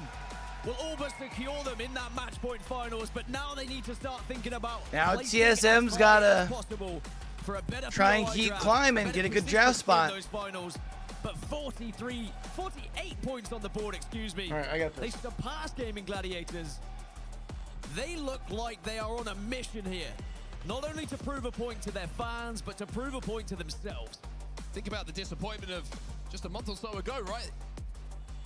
will all but secure them in that match point finals, but now they need to start thinking about Now placing TSM's as gotta high as possible for a better try and POI keep draft, climbing, better get a good position draft in spot. those finals. But 48 points on the board, excuse me. All right, I got this. They surpassed Gaming Gladiators. They look like they are on a mission here. Not only to prove a point to their fans, but to prove a point to themselves. Think about the disappointment of just a month or so ago, right?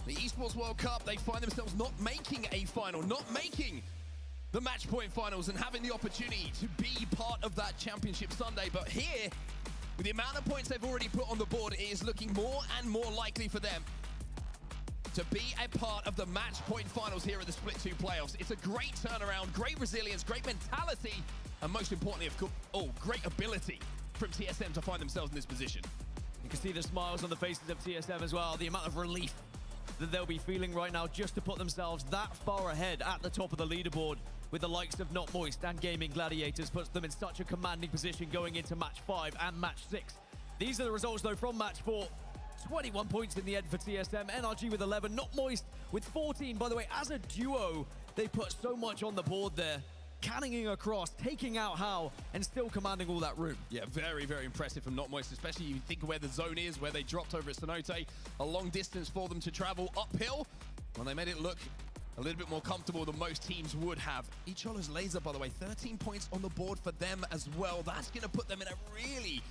The Esports World Cup, they find themselves not making a final, not making the match point finals and having the opportunity to be part of that championship Sunday. But here, with the amount of points they've already put on the board, it is looking more and more likely for them to be a part of the match point finals here at the Split 2 playoffs. It's a great turnaround, great resilience, great mentality, and most importantly, of course, great ability from TSM to find themselves in this position. You can see the smiles on the faces of TSM as well, the amount of relief that they'll be feeling right now just to put themselves that far ahead at the top of the leaderboard with the likes of Not Moist and Gaming Gladiators puts them in such a commanding position going into match 5 and match 6. These are the results though from match 4. 21 points in the end for TSM, NRG with 11, Not Moist with 14. By the way, as a duo, they put so much on the board there. Canninging across, taking out Howl, and still commanding all that room. Yeah, very, very impressive from Not Moist, especially you think of where the zone is, where they dropped over at Cenote. A long distance for them to travel uphill. Well, they made it look a little bit more comfortable than most teams would have. Ichol's laser, by the way, 13 points on the board for them as well. That's going to put them in a really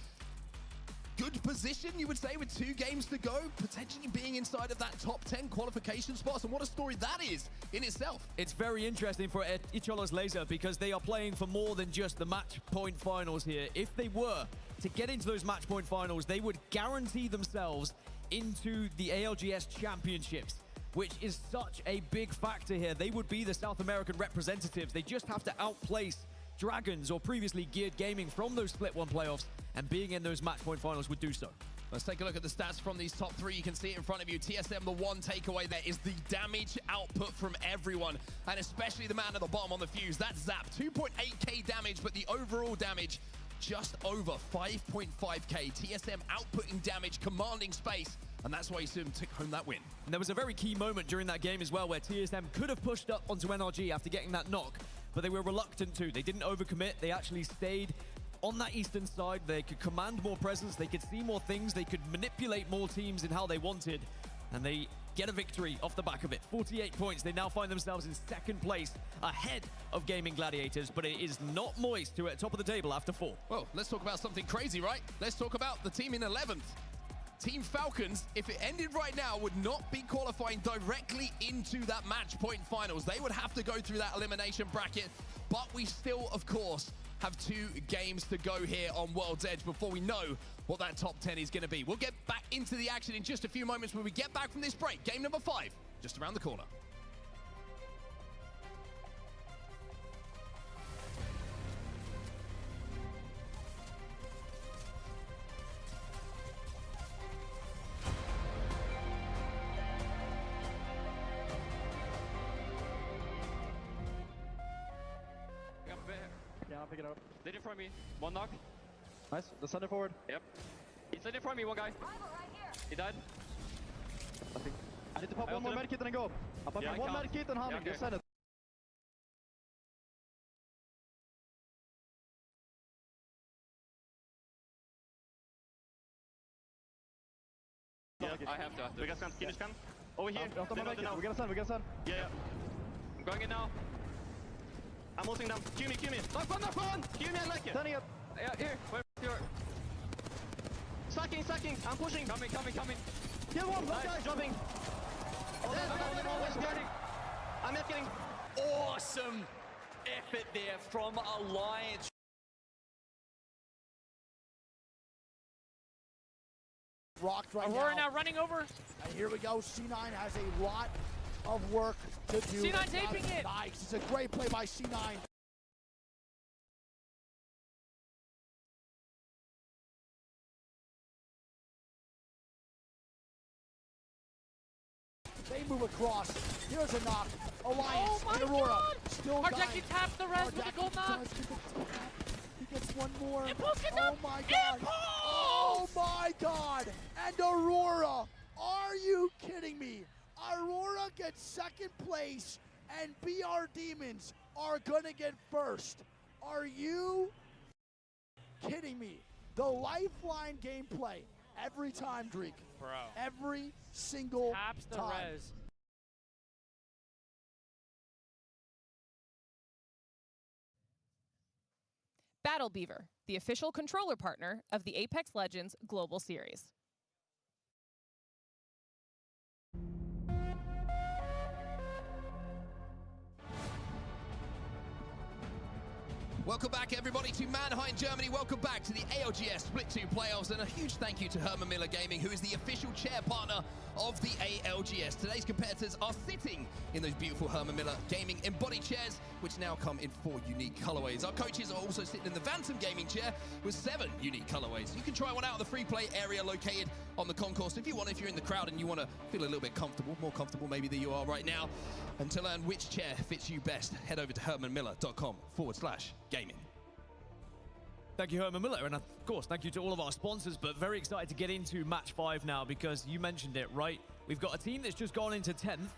good position, you would say, with 2 games to go, potentially being inside of that top 10 qualification spots. And what a story that is in itself. It's very interesting for Ichol's Laser because they are playing for more than just the match point finals here. If they were to get into those match point finals, they would guarantee themselves into the ALGS championships. which is such a big factor here. They would be the South American representatives. They just have to outplace Dragons or previously Geared Gaming from those Split 1 playoffs, and being in those match point finals would do so. Let's take a look at the stats from these top three. You can see it in front of you. TSM, the one takeaway there is the damage output from everyone, and especially the man at the bottom on the fuse. That's Zap, 2.8k damage, but the overall damage just over 5.5k. TSM outputting damage, commanding space, and that's why Sim took home that win. And there was a very key moment during that game as well where TSM could have pushed up onto NRG after getting that knock, but they were reluctant to. They didn't overcommit. They actually stayed on that eastern side. They could command more presence. They could see more things. They could manipulate more teams in how they wanted, and they get a victory off the back of it. 48 points. They now find themselves in second place, ahead of Gaming Gladiators, but it is not Moist who are at top of the table after 4. Well, let's talk about something crazy, right? Let's talk about the team in 11th. Team Falcons, if it ended right now, would not be qualifying directly into that match point finals. They would have to go through that elimination bracket, but we still, of course, have 2 games to go here on World's Edge before we know what that top 10 is going to be. We'll get back into the action in just a few moments when we get back from this break. Game number 5, just around the corner. Yeah, I'll pick it up. Lead in front of me. One knock. Nice. Let's send it forward. Yep. He's leading in front of me, one guy. He died. I need to pop one more medkit and then go. I'm popping one medkit and Hamming. Just send it. Yeah, I have to. We got scan. Can you scan? Over here. We gotta send. Yeah. I'm going in now. I'm ulting them. Q me. Knock one! Q me, I like it. Turning up. Yeah, here. Where's your... Stacking. I'm pushing. Coming. Kill one guy. Jumping. I'm not getting... Awesome effort there from Alliance. Rocked right Aurora now running over. And here we go. C9 has a lot of work to do. C9 taping it. Nice. It's a great play by C9. They move across. Here's a knock. Alliance and Aurora. God. Still Hardjackie taps the res with the gold knock. He gets one more. Impulse gets oh my god. Impulse! Oh my god. And Aurora. Are you kidding me? Aurora gets second place and BR Demons are gonna get first. Are you kidding me? The lifeline gameplay every time, Dreek. Bro. Every single Taps the time. res. Battle Beaver, the official controller partner of the Apex Legends Global Series. Welcome back, everybody, to Mannheim, Germany. Welcome back to the ALGS Split 2 playoffs, and a huge thank you to Herman Miller Gaming, who is the official chair partner of the ALGS. Today's competitors are sitting in those beautiful Herman Miller Gaming embodied chairs, which now come in 4 unique colorways. Our coaches are also sitting in the Phantom Gaming chair with 7 unique colorways. You can try one out in the free play area located on the concourse if you want. If you're in the crowd and you want to feel a little bit comfortable, more comfortable maybe than you are right now, and to learn which chair fits you best, head over to hermanmiller.com/gaming. Thank you, Herman Miller, and of course, thank you to all of our sponsors, but very excited to get into match 5 now, because you mentioned it, right? We've got a team that's just gone into 10th,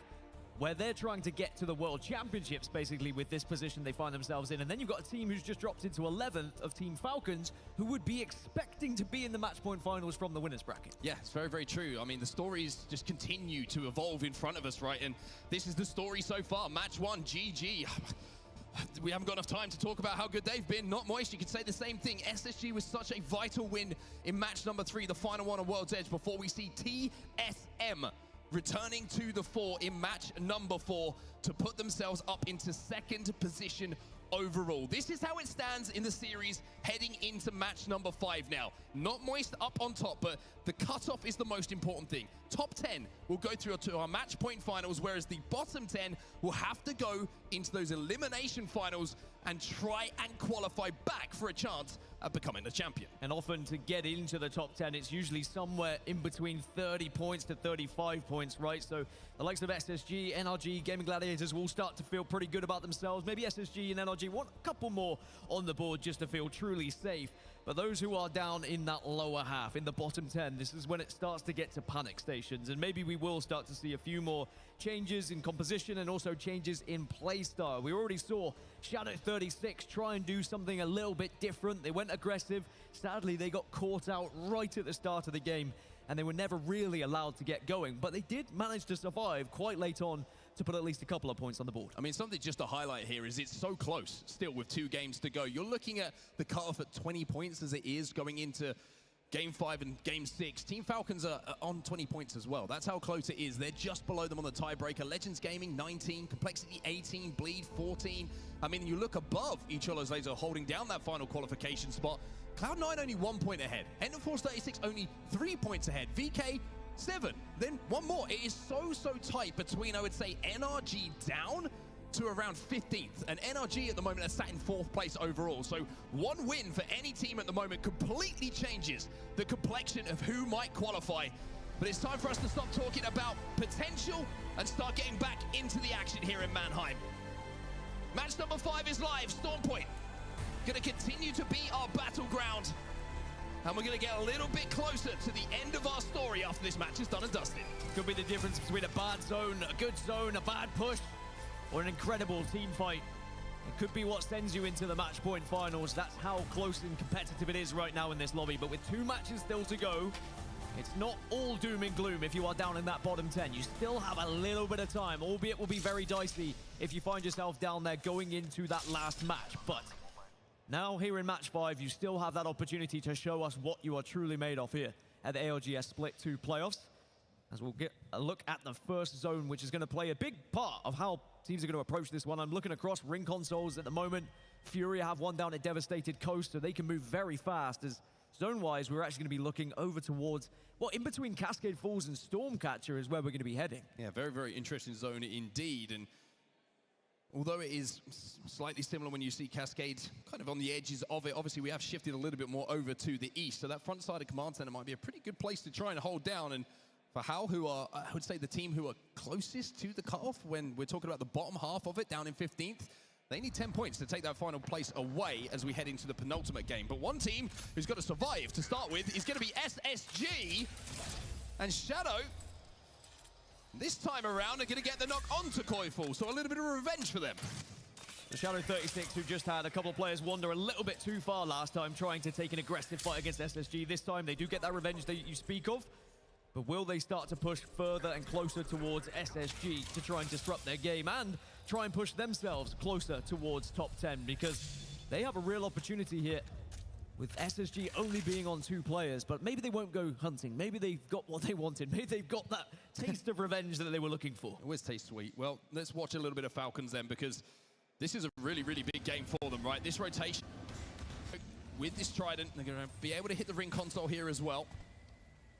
where they're trying to get to the World Championships, basically, with this position they find themselves in. And then you've got a team who's just dropped into 11th of Team Falcons, who would be expecting to be in the match point finals from the winners bracket. Yeah, it's very, very true. I mean, the stories just continue to evolve in front of us, right? And this is the story so far. Match 1, GG. We haven't got enough time to talk about how good they've been. Not Moist, you could say the same thing. SSG was such a vital win in match number 3, the final one on World's Edge, before we see TSM returning to the 4 in match number 4 to put themselves up into 2nd position overall. This is how it stands in the series heading into match number 5 now. Not Moist up on top, but the cutoff is the most important thing. Top 10 will go through to our match point finals, whereas the bottom 10 will have to go into those elimination finals and try and qualify back for a chance at becoming a champion. And often to get into the top 10, it's usually somewhere in between 30 points to 35 points, right? So the likes of SSG, NRG, Gaming Gladiators will start to feel pretty good about themselves. Maybe SSG and NRG want a couple more on the board just to feel truly safe. But those who are down in that lower half, in the bottom 10, this is when it starts to get to panic stations. And maybe we will start to see a few more changes in composition and also changes in play style. We already saw Shadow 36 try and do something a little bit different. They went aggressive. Sadly, they got caught out right at the start of the game, and they were never really allowed to get going. But they did manage to survive quite late on to put at least a couple of points on the board. I mean, something just to highlight here is it's so close still with 2 games to go. You're looking at the cutoff at 20 points as it is going into Game 5 and Game 6. Team Falcons are on 20 points as well. That's how close it is. They're just below them on the tiebreaker. Legends Gaming, 19. Complexity, 18. Bleed, 14. I mean, you look above each other's laser holding down that final qualification spot. Cloud9 only 1 point ahead. Enderforce 36 only 3 points ahead. VK, 7. Then 1 more. It is so tight between, I would say, NRG down to around 15th, and NRG at the moment are sat in 4th place overall. So 1 win for any team at the moment completely changes the complexion of who might qualify. But it's time for us to stop talking about potential and start getting back into the action here in Mannheim. Match number 5 is live. Stormpoint gonna continue to be our battleground, and we're gonna get a little bit closer to the end of our story after this match is done and dusted. Could be the difference between a bad zone, a good zone, a bad push, or an incredible team fight. It could be what sends you into the match point finals. That's how close and competitive it is right now in this lobby. But with 2 matches still to go, it's not all doom and gloom if you are down in that bottom 10. You still have a little bit of time, albeit will be very dicey if you find yourself down there going into that last match. But now here in match 5, you still have that opportunity to show us what you are truly made of here at the ALGS Split 2 playoffs. As we'll get a look at the first zone, which is going to play a big part of how teams are going to approach this one. I'm looking across ring consoles at the moment. Fury have 1 down at Devastated Coast, so they can move very fast. As zone-wise, we're actually going to be looking over towards, well, in between Cascade Falls and Stormcatcher is where we're going to be heading. Yeah, very interesting zone indeed. And although it is slightly similar when you see Cascade kind of on the edges of it, obviously we have shifted a little bit more over to the east. So that front side of Command Center might be a pretty good place to try and hold down. And for Hal, who are, I would say, the team who are closest to the cutoff when we're talking about the bottom half of it, down in 15th, they need 10 points to take that final place away as we head into the penultimate game. But one team who's got to survive to start with is going to be SSG. And Shadow, this time around, are going to get the knock onto Koiful, so a little bit of revenge for them. The Shadow 36, who just had a couple of players wander a little bit too far last time, trying to take an aggressive fight against SSG. This time, they do get that revenge that you speak of. But will they start to push further and closer towards SSG to try and disrupt their game and try and push themselves closer towards top 10? Because they have a real opportunity here with SSG only being on 2 players, but maybe they won't go hunting. Maybe they've got what they wanted. Maybe they've got that taste of revenge that they were looking for. Always tastes sweet. Well, let's watch a little bit of Falcons then, because this is a really big game for them, right? This rotation with this Trident, they're going to be able to hit the ring console here as well.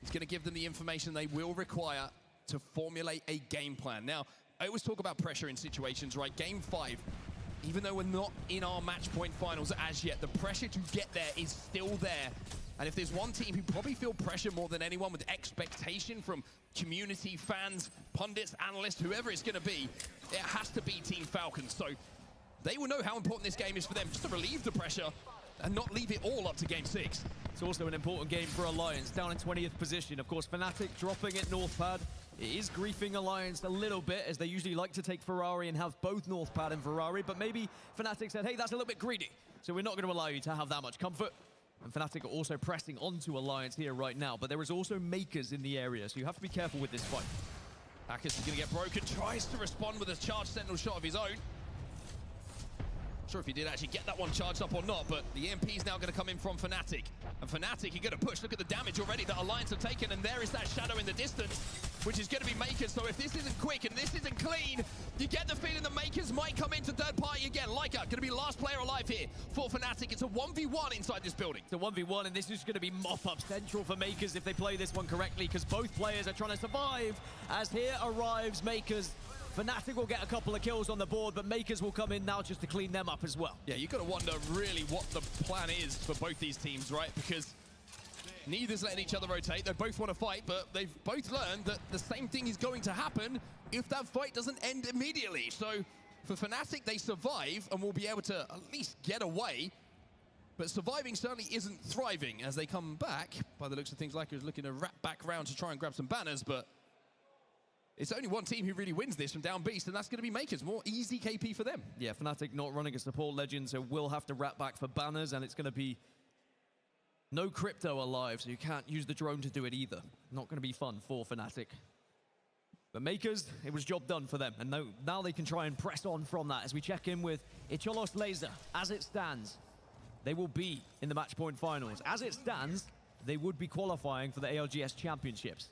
It's going to give them the information they will require to formulate a game plan. Now, I always talk about pressure in situations, right? Game 5, even though we're not in our match point finals as yet, the pressure to get there is still there. And if there's one team who probably feel pressure more than anyone, with expectation from community, fans, pundits, analysts, whoever it's going to be, it has to be Team Falcons. So they will know how important this game is for them, just to relieve the pressure and not leave it all up to Game 6. It's also an important game for Alliance, down in 20th position. Of course, Fnatic dropping at North Pad. It is griefing Alliance a little bit, as they usually like to take Ferrari and have both North Pad and Ferrari, but maybe Fnatic said, hey, that's a little bit greedy, so we're not going to allow you to have that much comfort. And Fnatic are also pressing onto Alliance here right now, but there is also Makers in the area, so you have to be careful with this fight. Akis is going to get broken, tries to respond with a charged Sentinel shot of his own. sure if he did actually get that one charged up or not, but the EMP is now going to come in from Fnatic. And Fnatic are going to push. Look at the damage already that Alliance have taken, and there is that shadow in the distance, which is going to be Makers. So if this isn't quick and this isn't clean, you get the feeling that Makers might come into third party again. Leica going to be last player alive here for Fnatic. It's a 1v1 inside this building. It's a 1v1, and this is going to be mop-up central for Makers if they play this one correctly, because both players are trying to survive. As here arrives Makers. Fnatic will get a couple of kills on the board, but Makers will come in now just to clean them up as well. Yeah, you've got to wonder really what the plan is for both these teams, right? Because neither's letting each other rotate. They both want to fight, but they've both learned that the same thing is going to happen if that fight doesn't end immediately. So for Fnatic, they survive and will be able to at least get away. But surviving certainly isn't thriving as they come back. By the looks of things, Leica is looking to wrap back round to try and grab some banners, but it's only one team who really wins this from down beast, and that's going to be Makers. More easy KP for them. Yeah, Fnatic not running a support legend, so will have to wrap back for banners, and it's going to be no crypto alive, so you can't use the drone to do it either. Not going to be fun for Fnatic. But Makers, it was job done for them, and now they can try and press on from that as we check in with Icholos Laser. As it stands, they will be in the match point finals. As it stands, they would be qualifying for the ALGS championships.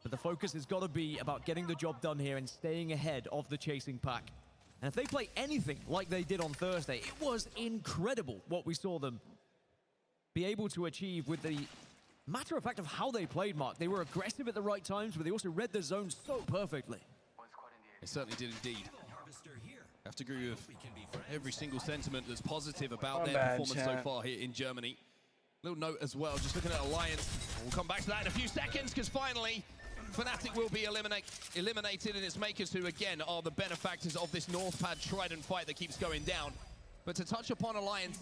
But the focus has got to be about getting the job done here and staying ahead of the chasing pack. And if they play anything like they did on Thursday, it was incredible what we saw them be able to achieve with the matter of fact of how they played, Mark. They were aggressive at the right times, but they also read the zone so perfectly. They certainly did indeed. I have to agree with every single sentiment that's positive about their performance so far here in Germany. Little note as well, just looking at Alliance. We'll come back to that in a few seconds, because finally, Fnatic will be eliminated, and it's Makers who, again, are the benefactors of this North Pad Trident fight that keeps going down. But to touch upon Alliance,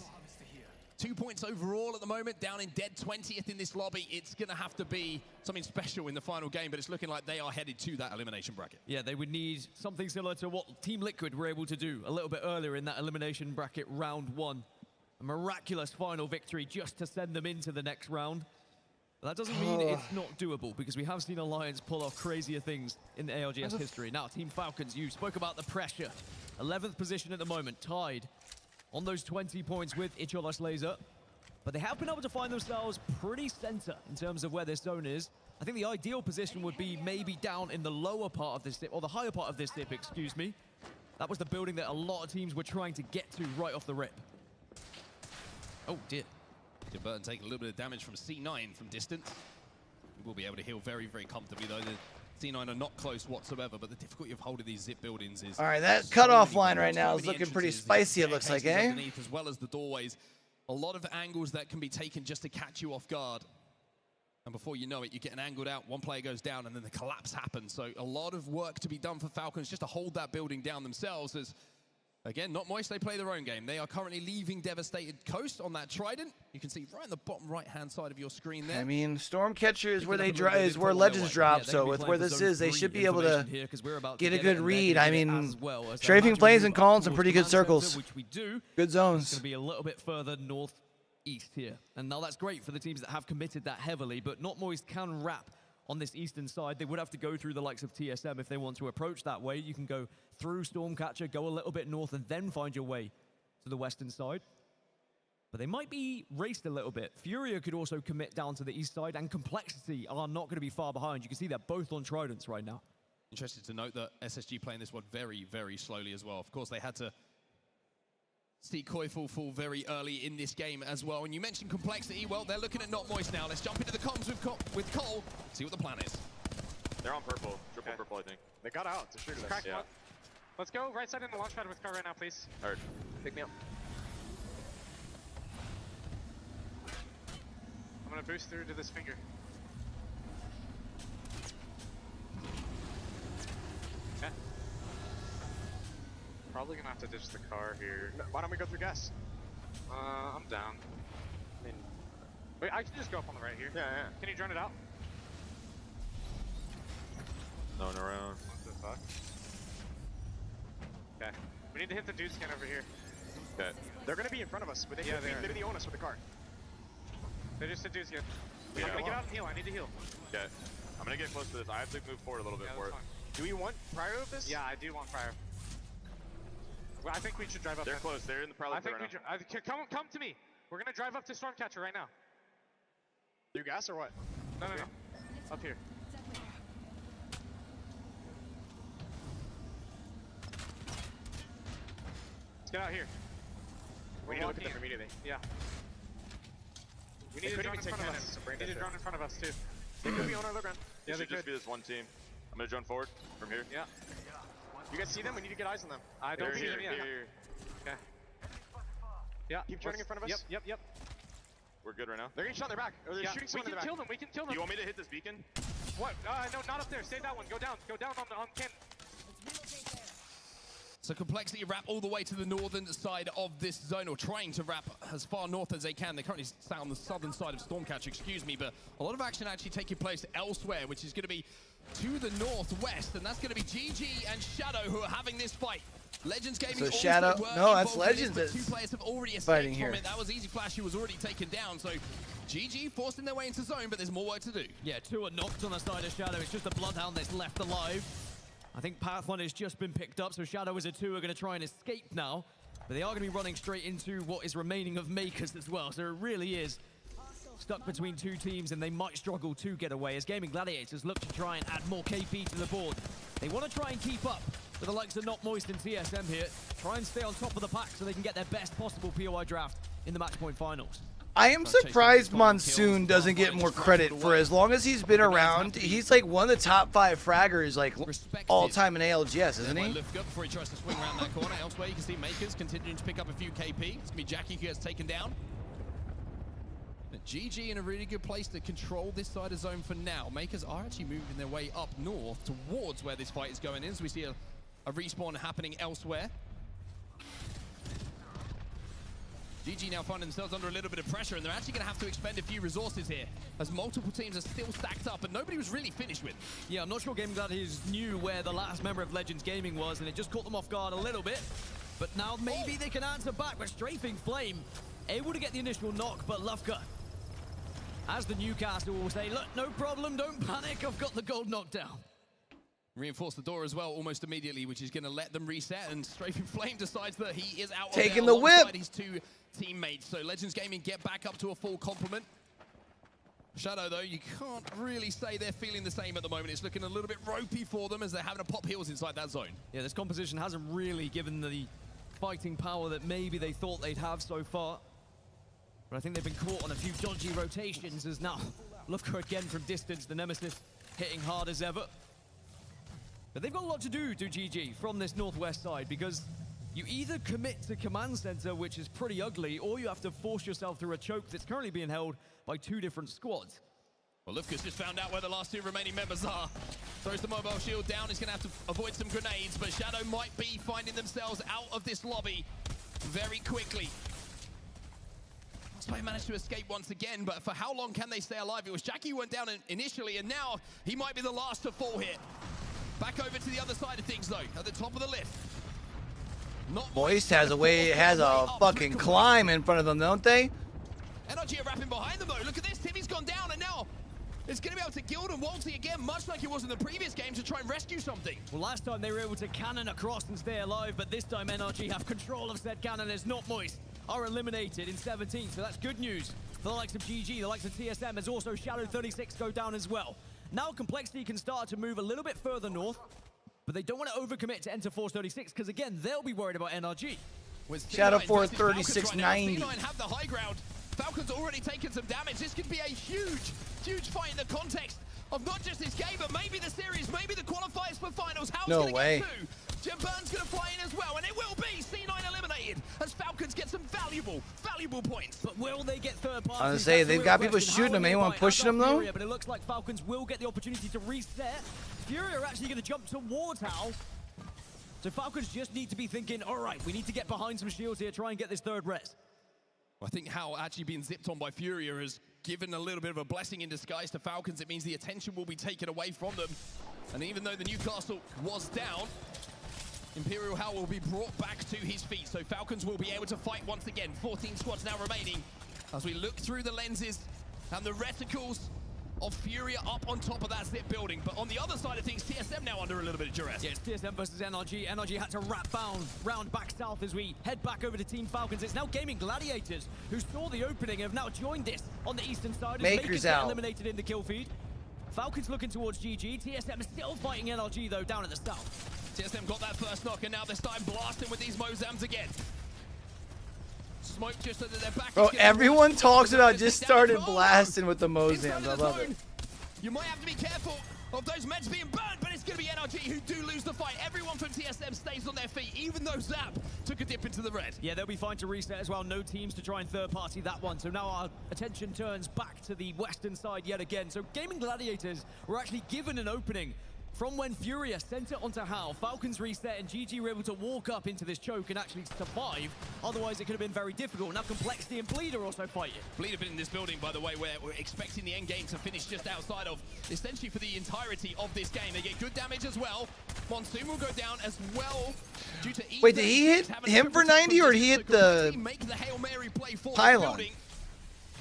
2 points overall at the moment, down in dead 20th in this lobby. It's going to have to be something special in the final game, but it's looking like they are headed to that elimination bracket. Yeah, they would need something similar to what Team Liquid were able to do a little bit earlier in that elimination bracket round 1. A miraculous final victory just to send them into the next round. But that doesn't mean it's not doable, because we have seen Alliance pull off crazier things in the ALGS history. Now, Team Falcons, you spoke about the pressure. 11th position at the moment, tied on those 20 points with Icholos Laser. But they have been able to find themselves pretty center in terms of where this zone is. I think the ideal position would be maybe down in the lower part of this dip, or the higher part of this dip, excuse me. That was the building that a lot of teams were trying to get to right off the rip. Oh dear. Jim Burton taking a little bit of damage from C9 from distance. He will be able to heal very, very comfortably, though. The C9 are not close whatsoever, but the difficulty of holding these zip buildings is... All right, that cutoff line right now is looking pretty spicy, it looks like, eh? Underneath, as well as the doorways. A lot of angles that can be taken just to catch you off guard. And before you know it, you're getting angled out, one player goes down, and then the collapse happens. So a lot of work to be done for Falcons just to hold that building down themselves as... Again, not Moist, they play their own game. They are currently leaving Devastated Coast on that Trident. You can see right in the bottom right-hand side of your screen there. I mean, Stormcatcher is where they is where Legends drop, so with where this is, they should be able to get a good read. I mean, Strafing Flames and calling some pretty good circles. Good zones. It's going to be a little bit further northeast here. And now that's great for the teams that have committed that heavily, but Not Moist can wrap on this eastern side. They would have to go through the likes of TSM if they want to approach that way. You can go through Stormcatcher, go a little bit north, and then find your way to the western side. But they might be raced a little bit. Furia could also commit down to the east side, and Complexity are not going to be far behind. You can see they're both on Tridents right now. Interested to note that SSG playing this one very, very slowly as well. Of course, they had to see Koiful fall very early in this game as well. And you mentioned Complexity. Well, they're looking at Not Moist now. Let's jump into the comms with Cole, see what the plan is. They're on purple. Triple purple, I think. They got out to shoot us. Crack one. Let's go right side in the launch pad with car right now, please. Alright, pick me up. I'm gonna boost through to this finger. Okay. Probably gonna have to ditch the car here. Why don't we go through gas? I'm down. I mean, wait, I can just go up on the right here. Yeah, yeah. Can you drone it out? No one around. What the fuck? Okay. We need to hit the dude scan over here. Okay. They're gonna be in front of us. They literally own us with the car. They just hit dude scan. Yeah. I'm gonna get out and heal. I need to heal. Okay. I'm gonna get close to this. I have to move forward a little bit for it. Do we want prior of this? Yeah, I do want prior. Well, I think we should drive up. They're close. They're in the probably. I think come to me. We're gonna drive up to Stormcatcher right now. You gas or what? No. Up here. Let's get out here. We need to look at them immediately. Yeah. We need a drone in front of us. We need a drone in front of us too. They could be on our low ground. Yeah, It they should just could. be this one team. I'm gonna drone forward from here. Yeah. You guys see them? We need to get eyes on them. I don't They're see here, them yet. here. Okay. Yeah. Keep turning in front of us. Yep. We're good right now. They're getting shot in their back. Or they're shooting someone in their back. We can kill them. You want me to hit this beacon? What? No, not up there. Save that one. Go down on cannon. So Complexity wrap all the way to the northern side of this zone, or trying to wrap as far north as they can. They currently stay on the southern side of Stormcatcher, excuse me, but a lot of action actually taking place elsewhere, which is going to be to the northwest, and that's going to be GG and Shadow who are having this fight. Legends Gaming So also Shadow, were no, that's involved in Legends this, but that's two players have already fighting escaped here. from it. That was Easy Flash who was already taken down, so GG forcing their way into zone, but there's more work to do. Yeah, 2 are knocked on the side of Shadow. It's just the Bloodhound that's left alive. I think Pathfinder has just been picked up, so Shadow as a 2 are going to try and escape now. But they are going to be running straight into what is remaining of Makers as well. So it really is stuck between 2 teams, and they might struggle to get away as Gaming Gladiators look to try and add more KP to the board. They want to try and keep up with the likes of Not Moist and TSM here. Try and stay on top of the pack so they can get their best possible POI draft in the Matchpoint Finals. I am surprised Monsoon doesn't get more credit for as long as he's been around. He's like one of the top 5 fraggers, like all time in ALGS, isn't he? Before he tries to swing around that corner. Elsewhere, you can see Makers continuing to pick up a few KP. It's going to be Jackie who gets taken down. But GG in a really good place to control this side of zone for now. Makers are actually moving their way up north towards where this fight is going in. So we see a respawn happening elsewhere. GG now find themselves under a little bit of pressure, and they're actually going to have to expend a few resources here, as multiple teams are still stacked up, and nobody was really finished with. Yeah, I'm not sure Gaming Gladiators knew where the last member of Legends Gaming was, and it just caught them off guard a little bit. But now maybe they can answer back, but Strafing Flame able to get the initial knock, but Lufka, as the Newcastle will say, look, no problem, don't panic, I've got the gold knockdown. Reinforce the door as well almost immediately, which is going to let them reset, and Strafing Flame decides that he is out Taking of the there whip. alongside his 2 teammates. So Legends Gaming get back up to a full complement. Shadow, though, you can't really say they're feeling the same at the moment. It's looking a little bit ropey for them as they're having to pop heals inside that zone. Yeah, this composition hasn't really given the fighting power that maybe they thought they'd have so far. But I think they've been caught on a few dodgy rotations as now Lufka again from distance, the Nemesis hitting hard as ever. But they've got a lot to do to GG from this northwest side, because you either commit to command center, which is pretty ugly, or you have to force yourself through a choke that's currently being held by 2 different squads. Well, Lufka's just found out where the last 2 remaining members are. Throws the mobile shield down. He's going to have to avoid some grenades, but Shadow might be finding themselves out of this lobby very quickly. They managed to escape once again, but for how long can they stay alive? It was Jackie who went down initially, and now he might be the last to fall here. Back over to the other side of things, though, at the top of the lift. Moist has a fucking climb in front of them, don't they? NRG are wrapping behind them, though. Look at this. Timmy's gone down, and now it's going to be able to gild and Walty again, much like it was in the previous game, to try and rescue something. Well, last time they were able to cannon across and stay alive, but this time NRG have control of said cannon as Not Moist are eliminated in 17, so that's good news for the likes of GG, the likes of TSM, as also Shadow 36 go down as well. Now Complexity can start to move a little bit further north, but they don't want to overcommit to enter Force 36, because again, they'll be worried about NRG. Shadow 4 3690. C9 have the high ground. Falcons already taken some damage. This could be a huge fight in the context of not just this game, but maybe the series, maybe the qualifiers for finals. How's No gonna way. Get 2. Jim Burn's going to fly in as well, and it will be C9 eliminated as Falcons get some valuable points. But will they get third parties? I was gonna say, they've got people shooting them. Anyone pushing them, though? But it looks like Falcons will get the opportunity to reset. Fury are actually going to jump towards Hal. So Falcons just need to be thinking, all right, we need to get behind some shields here, try and get this third res. I think Hal actually being zipped on by Furia has given a little bit of a blessing in disguise to Falcons. It means the attention will be taken away from them. And even though the Newcastle was down, Imperial Hal will be brought back to his feet. So Falcons will be able to fight once again. 14 squads now remaining as we look through the lenses and the reticles of Furia up on top of that zip building. But on the other side of things, TSM now under a little bit of duress. Yeah, it's TSM versus NRG. NRG had to wrap round back south as we head back over to Team Falcons. It's now Gaming Gladiators who saw the opening and have now joined this on the eastern side. Makers out. Eliminated in the kill feed. Falcons looking towards GG. TSM is still fighting NRG though down at the south. TSM got that first knock and now they're starting blasting with these Mozams again. Smoke just so that they're back. Bro, everyone talks about just started blasting with the Mozams. I love it. You might have to be careful of those meds being burned, but it's going to be NRG who do lose the fight. Everyone from TSM stays on their feet, even though Zap took a dip into the red. Yeah, they'll be fine to reset as well. No teams to try and third-party that one. So now our attention turns back to the western side yet again. So Gaming Gladiators were actually given an opening from when Furia sent it onto Hal. Falcons reset and GG were able to walk up into this choke and actually survive. Otherwise, it could have been very difficult. Now Complexity and Bleed are also fighting. Bleed have been in this building, by the way, where we're expecting the end game to finish just outside of, essentially for the entirety of this game. They get good damage as well. Monsoon will go down as well due to Wait, did he hit him for 90 or did he hit the Hail Mary play for pylon?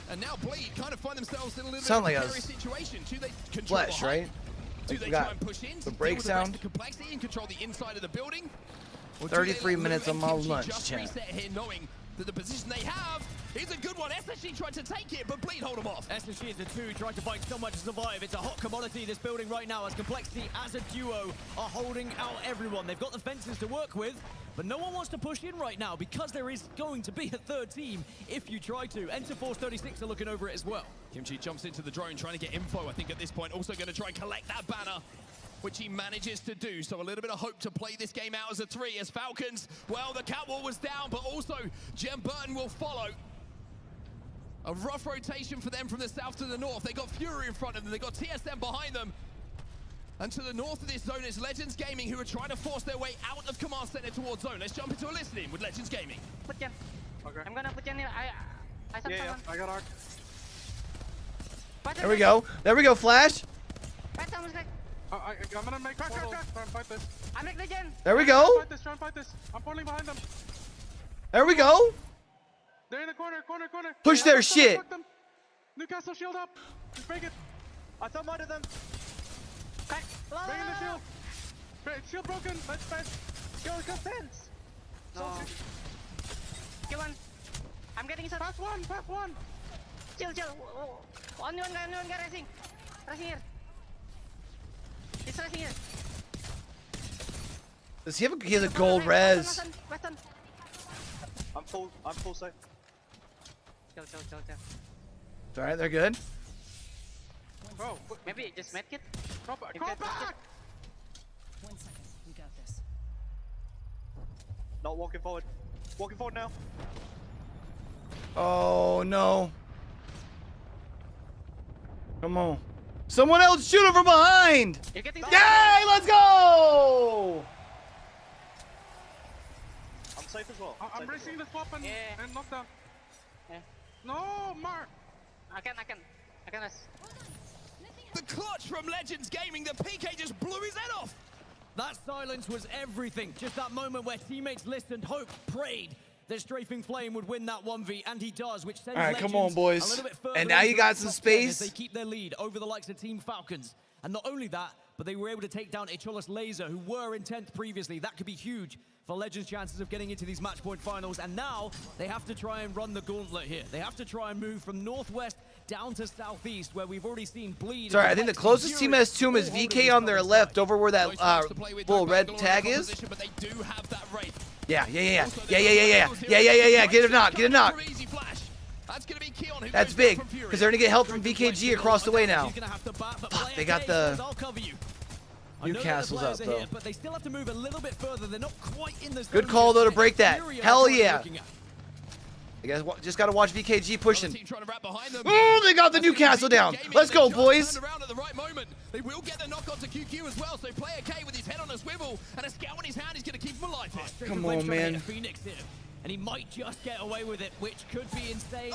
And now Bleed kind of find themselves in a little Sound bit like of a a precarious situation. Do they control flesh, the height? right? Do Like they we try got and push in the to break deal with sound. the complexity and control the inside of the building? Or do 33 they let minutes Lou on and my Kimchi lunch, just chat. reset here, knowing that the position they have is a good one. SSG tried to take it, but Bleed hold them off. SSG is the two trying to fight so much to survive. It's a hot commodity, this building right now, as Complexity as a duo are holding out everyone. They've got the fences to work with, but no one wants to push in right now because there is going to be a third team if you try to. Enter Force 36 are looking over it as well. Kimchi jumps into the drone trying to get info, I think at this point. Also going to try and collect that banner, which he manages to do. So a little bit of hope to play this game out as a 3 as Falcons, well, the catwalk was down, but also Jem Burton will follow. A rough rotation for them from the south to the north. They got Fury in front of them. They got TSM behind them. And to the north of this zone is Legends Gaming, who are trying to force their way out of Command Center towards zone. Let's jump into a listening with Legends Gaming. Put Jen. Okay. I'm gonna put Jen here. I saw someone. I got arc. There we go. There we go, Flash. Fight someone's like. I'm gonna make portal. Try and fight this. I make the Jen. There we go. Try and fight this. I'm pulling behind them. There we go. They're in the corner. Push their shit. Newcastle shield up. Just break it. I saw one of them. Bring in the shield. Shield broken. Let's fence. Go fence. No. Kill one. I'm getting inside. Pass one. Chill. One guy racing. Racing here. He's racing here. Does he have he has a gold res? Western. I'm full safe. Chill. Alright, they're good. Bro, maybe just medkit. Come back! 1 second. We got this. Not walking forward. Walking forward now. Oh no. Come on. Someone else shoot him from behind! Yay! Let's go! I'm safe as well. I'm racing the swap and knockdown. Yeah. No, Mark! I can rest. The clutch from Legends Gaming, the PK just blew his head off. That silence was everything. Just that moment where teammates listened, hoped, prayed that Strafing Flame would win that 1v, and he does, which sends Alright, come on, Legends boys. a little bit further And now you into got the some top 10 space. as they keep their lead over the likes of Team Falcons. And not only that, but they were able to take down Icholas Laser, who were in 10th previously. That could be huge for Legends' chances of getting into these match point finals. And now they have to try and run the gauntlet here. They have to try and move from northwest down to southeast, where we've already seen Bleed. Sorry, I think the closest team has Tomb is VK on their left, over where that little red tag is. But they do have that rate. Yeah. Get a knock. That's gonna be Keon, who That's goes big, down from Fury. because they're gonna get help from VKG across the way now. Fuck, they got the Newcastle's up though. Here, but they still have to move a little bit further. They're not quite in the Good zone call though to yet. break that. Fury are Hell currently yeah. looking at. You guys just gotta watch VKG pushing. Trying to wrap behind them. Oh, they got the Newcastle down. Let's go, boys. Around at the right moment. They will get the knock onto QQ as well. So Player K with his head on a swivel and a scout in his hand is going to keep him alive here. Come on, man. Phoenix here, and he might just get away with it, which could be insane.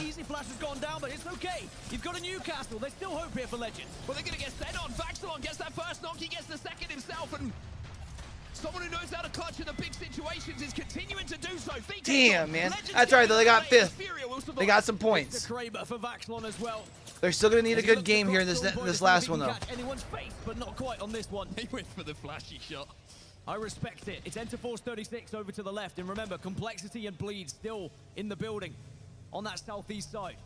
Easy Flash has gone down, but it's okay. You've got a Newcastle. There's still hope here for Legends. Well, they're going to get sent on. Vaxilon gets that first knock. He gets the second himself, and someone who knows how to clutch in the big situations is continuing to do so. Damn, man. That's right, though. They got fifth. They got some points. It's a Kraber for Vaxilon as well. They're still going to need a good game here in this last one, though. Anyone's face, but not quite on this one. He went for the flashy shot. I respect it. It's Enter Force 36 over to the left. And remember, Complexity and Bleed still in the building on that southeast side.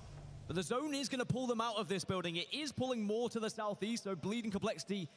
But the zone is going to pull them out of this building. It is pulling more to the southeast, so Bleed and Complexity,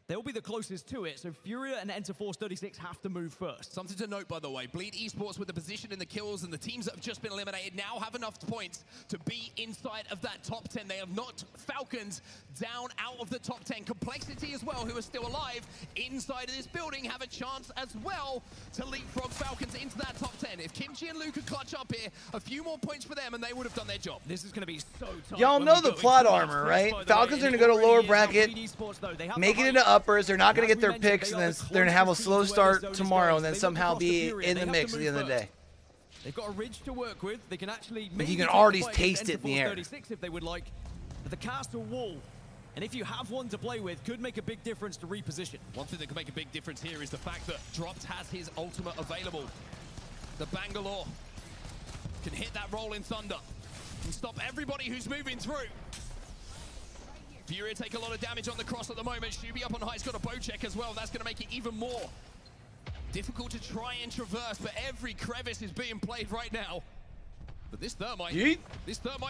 they'll be the closest to it. So Furia and Enter Force 36 have to move first. Something to note, by the way, Bleed Esports with the position in the kills, and the teams that have just been eliminated now have enough points to be inside of that top 10. They have knocked Falcons down out of the top 10. Complexity as well, who are still alive inside of this building, have a chance as well to leapfrog Falcons into that top 10. If Kimchi and Luke could clutch up here, a few more points for them, and they would have done their job. This is going to be so tough. Y'all know the plot armor, right? Falcons are going to go to lower bracket, make it into uppers. They're not going to get their picks, and then they're going to have a slow start tomorrow, and then somehow be in the mix at the end of the day. They've got a ridge to work with. They can actually But you can already taste it in the air. 36 if they would like. But the castle wall, and if you have one to play with, could make a big difference to reposition. One thing that could make a big difference here is the fact that Dropped has his ultimate available. The Bangalore can hit that Rolling Thunder and stop everybody who's moving through. Furia take a lot of damage on the cross at the moment. Shubi up on high, he's got a bow check as well. That's going to make it even more difficult to try and traverse, but every crevice is being played right now. But this Thermite,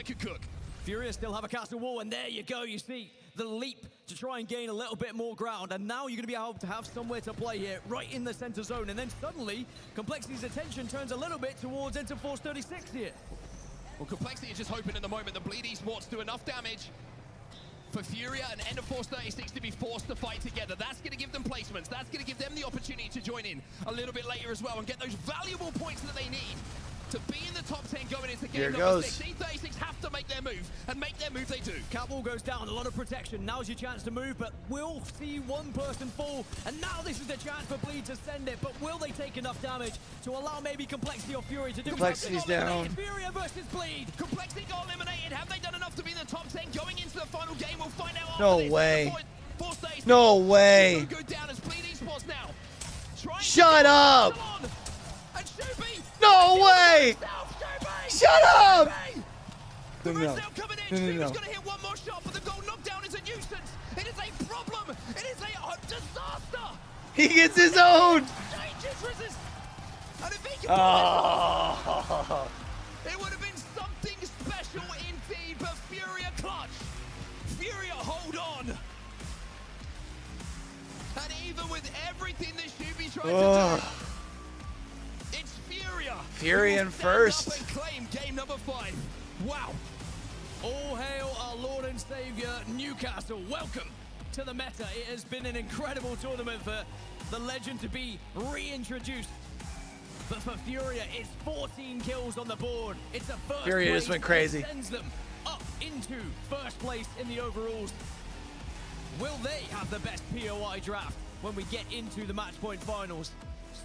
could cook. Furia still have a castle wall, and there you go. You see the leap to try and gain a little bit more ground, and now you're going to be able to have somewhere to play here, right in the center zone. And then suddenly, Complexity's attention turns a little bit towards Enter Force 36 here. Well, Complexity is just hoping at the moment that Bleed Esports do enough damage for Furia and Enter Force 36 to be forced to fight together. That's going to give them placements. That's going to give them the opportunity to join in a little bit later as well and get those valuable points that they need to be in the top 10 going into game number 6. E36 have to make their move, and make their move they do. Catwall goes down, a lot of protection. Now's your chance to move, but we'll see one person fall. And now this is the chance for Bleed to send it, but will they take enough damage to allow maybe Complexity or Fury to do Complexity's down. Furia versus Bleed. Complexity got eliminated. Have they done enough to be in the top 10 going into the final game? We'll find out. No way. No way. Go down as Bleed Esports now. Shut up. No way! Shut up! No. He's going to hit one more shot, but the gold knockdown is a nuisance. It is a problem. It is a disaster. He gets his own. And if he can it would have been something special indeed, but Furia clutch. Furia hold on. And even with everything that Shubi tried to do, it's Furia. Furia in first. And claim game number 5. Wow. All hail our Lord and Savior, Newcastle. Welcome to the meta. It has been an incredible tournament for the legend to be reintroduced. But for Furia, it's 14 kills on the board. It's a first Furia place just went crazy. that sends them up into first place in the overalls. Will they have the best POI draft when we get into the match point finals?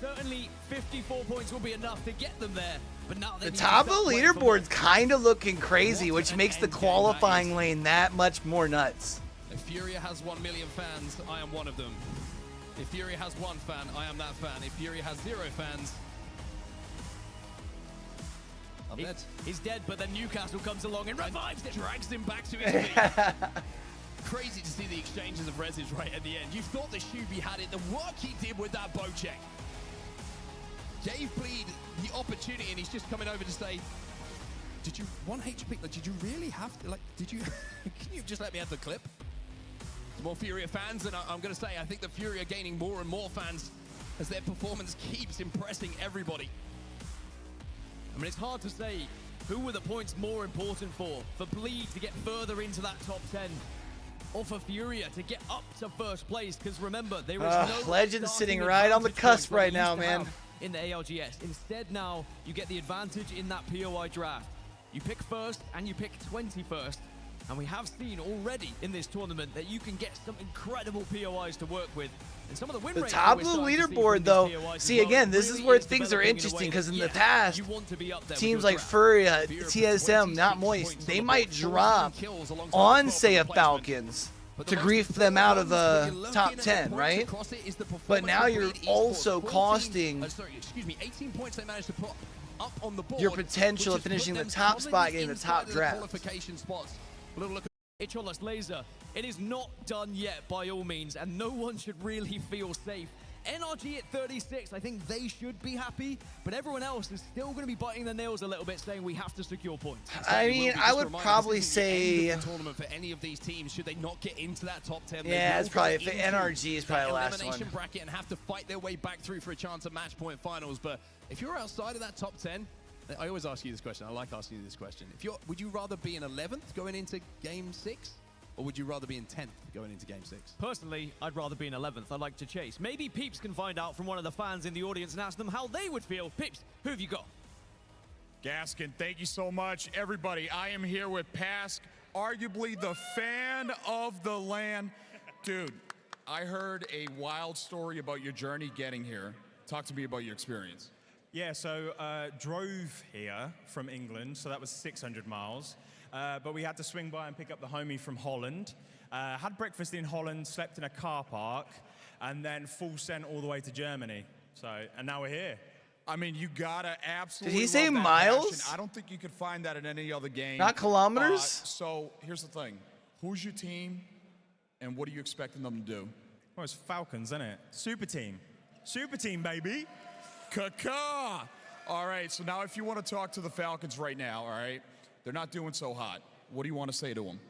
Certainly 54 points will be enough to get them there, but now they the top of the leaderboard's kind of looking crazy, which makes the qualifying lane that much more nuts. If Furia has 1 million fans, I am one of them. If Furia has 1 fan, I am that fan. If Furia has 0 fans, I'm dead. He's dead, but then Newcastle comes along and revives him. Drags him back to his feet. Crazy to see the exchanges of reses right at the end. You thought the Shubi had it. The work he did with that bow check gave Bleed the opportunity, and he's just coming over to say, did you 1 HP? Like, did you really have to, like, did you, can you just let me have the clip? More Furia fans, and I'm going to say, I think the Furia are gaining more and more fans as their performance keeps impressing everybody. I mean, it's hard to say who were the points more important for Bleed to get further into that top 10, or for Furia to get up to first place, because remember, there is no Legend's sitting right on the cusp right now, man. In the ALGS. Instead now, you get the advantage in that POI draft. You pick first and you pick 21st. And we have seen already in this tournament that you can get some incredible POIs to work with. And some of the win rates top of the leaderboard, though, see, again, this is where things are interesting, because in the past, teams like Furia, TSM, not Moist, they might drop on, say, a Falcons to grief them out of the top 10, right? But now you're also costing 18 points they managed to put up on the board, your potential of finishing the top spot, getting the top draft. Qualification spots. A little look Icholas Laser. It is not done yet by all means, and no one should really feel safe. NRG at 36, I think they should be happy, but everyone else is still going to be biting their nails a little bit, saying we have to secure points. I mean, I would probably say tournament for any of these teams should they not get into that top 10. Yeah, it's probably NRG is probably the last one. Elimination bracket and have to fight their way back through for a chance at match point finals. But if you're outside of that top 10, I always ask you this question. I like asking you this question. Would you rather be in 11th going into game 6? Or would you rather be in 10th going into Game 6? Personally, I'd rather be in 11th. I'd like to chase. Maybe Peeps can find out from one of the fans in the audience and ask them how they would feel. Peeps, who have you got? Gaskin, thank you so much. Everybody, I am here with Pask, arguably the fan of the land. Dude, I heard a wild story about your journey getting here. Talk to me about your experience. Yeah, so drove here from England, so that was 600 miles. But we had to swing by and pick up the homie from Holland. Had breakfast in Holland, slept in a car park, and then full sent all the way to Germany. So, and now we're here. I mean, you gotta absolutely. Did he say love that miles? passion. I don't think you could find that in any other game. Not kilometers? So here's the thing: who's your team, and what are you expecting them to do? Well, it's Falcons, isn't it? Super team, baby. Kaka. All right. So now, if you want to talk to the Falcons right now, all right. They're not doing so hot. What do you want to say to them?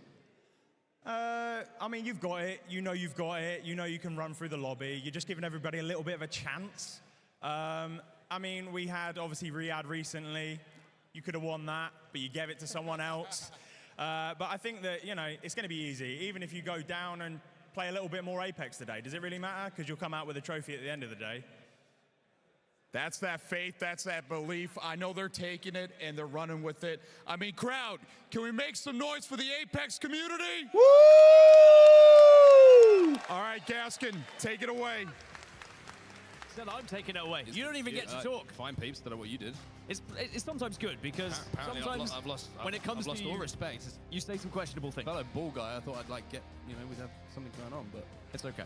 I mean, you've got it. You know you've got it. You know you can run through the lobby. You're just giving everybody a little bit of a chance. I mean, we had, obviously, Riyadh recently. You could have won that, but you gave it to someone else. But I think that, you know, it's going to be easy. Even if you go down and play a little bit more Apex today, does it really matter? Because you'll come out with a trophy at the end of the day. That's that faith, that's that belief. I know they're taking it and they're running with it. I mean, crowd, can we make some noise for the Apex community? Woo! All right, Gaskin, take it away. Said I'm taking it away. You don't even get to talk. Fine, Peeps. Don't know what you did. It's sometimes good because sometimes when it comes to all respect. You say some questionable things. Fellow ball guy, I thought I'd like we'd have something going on, but it's okay.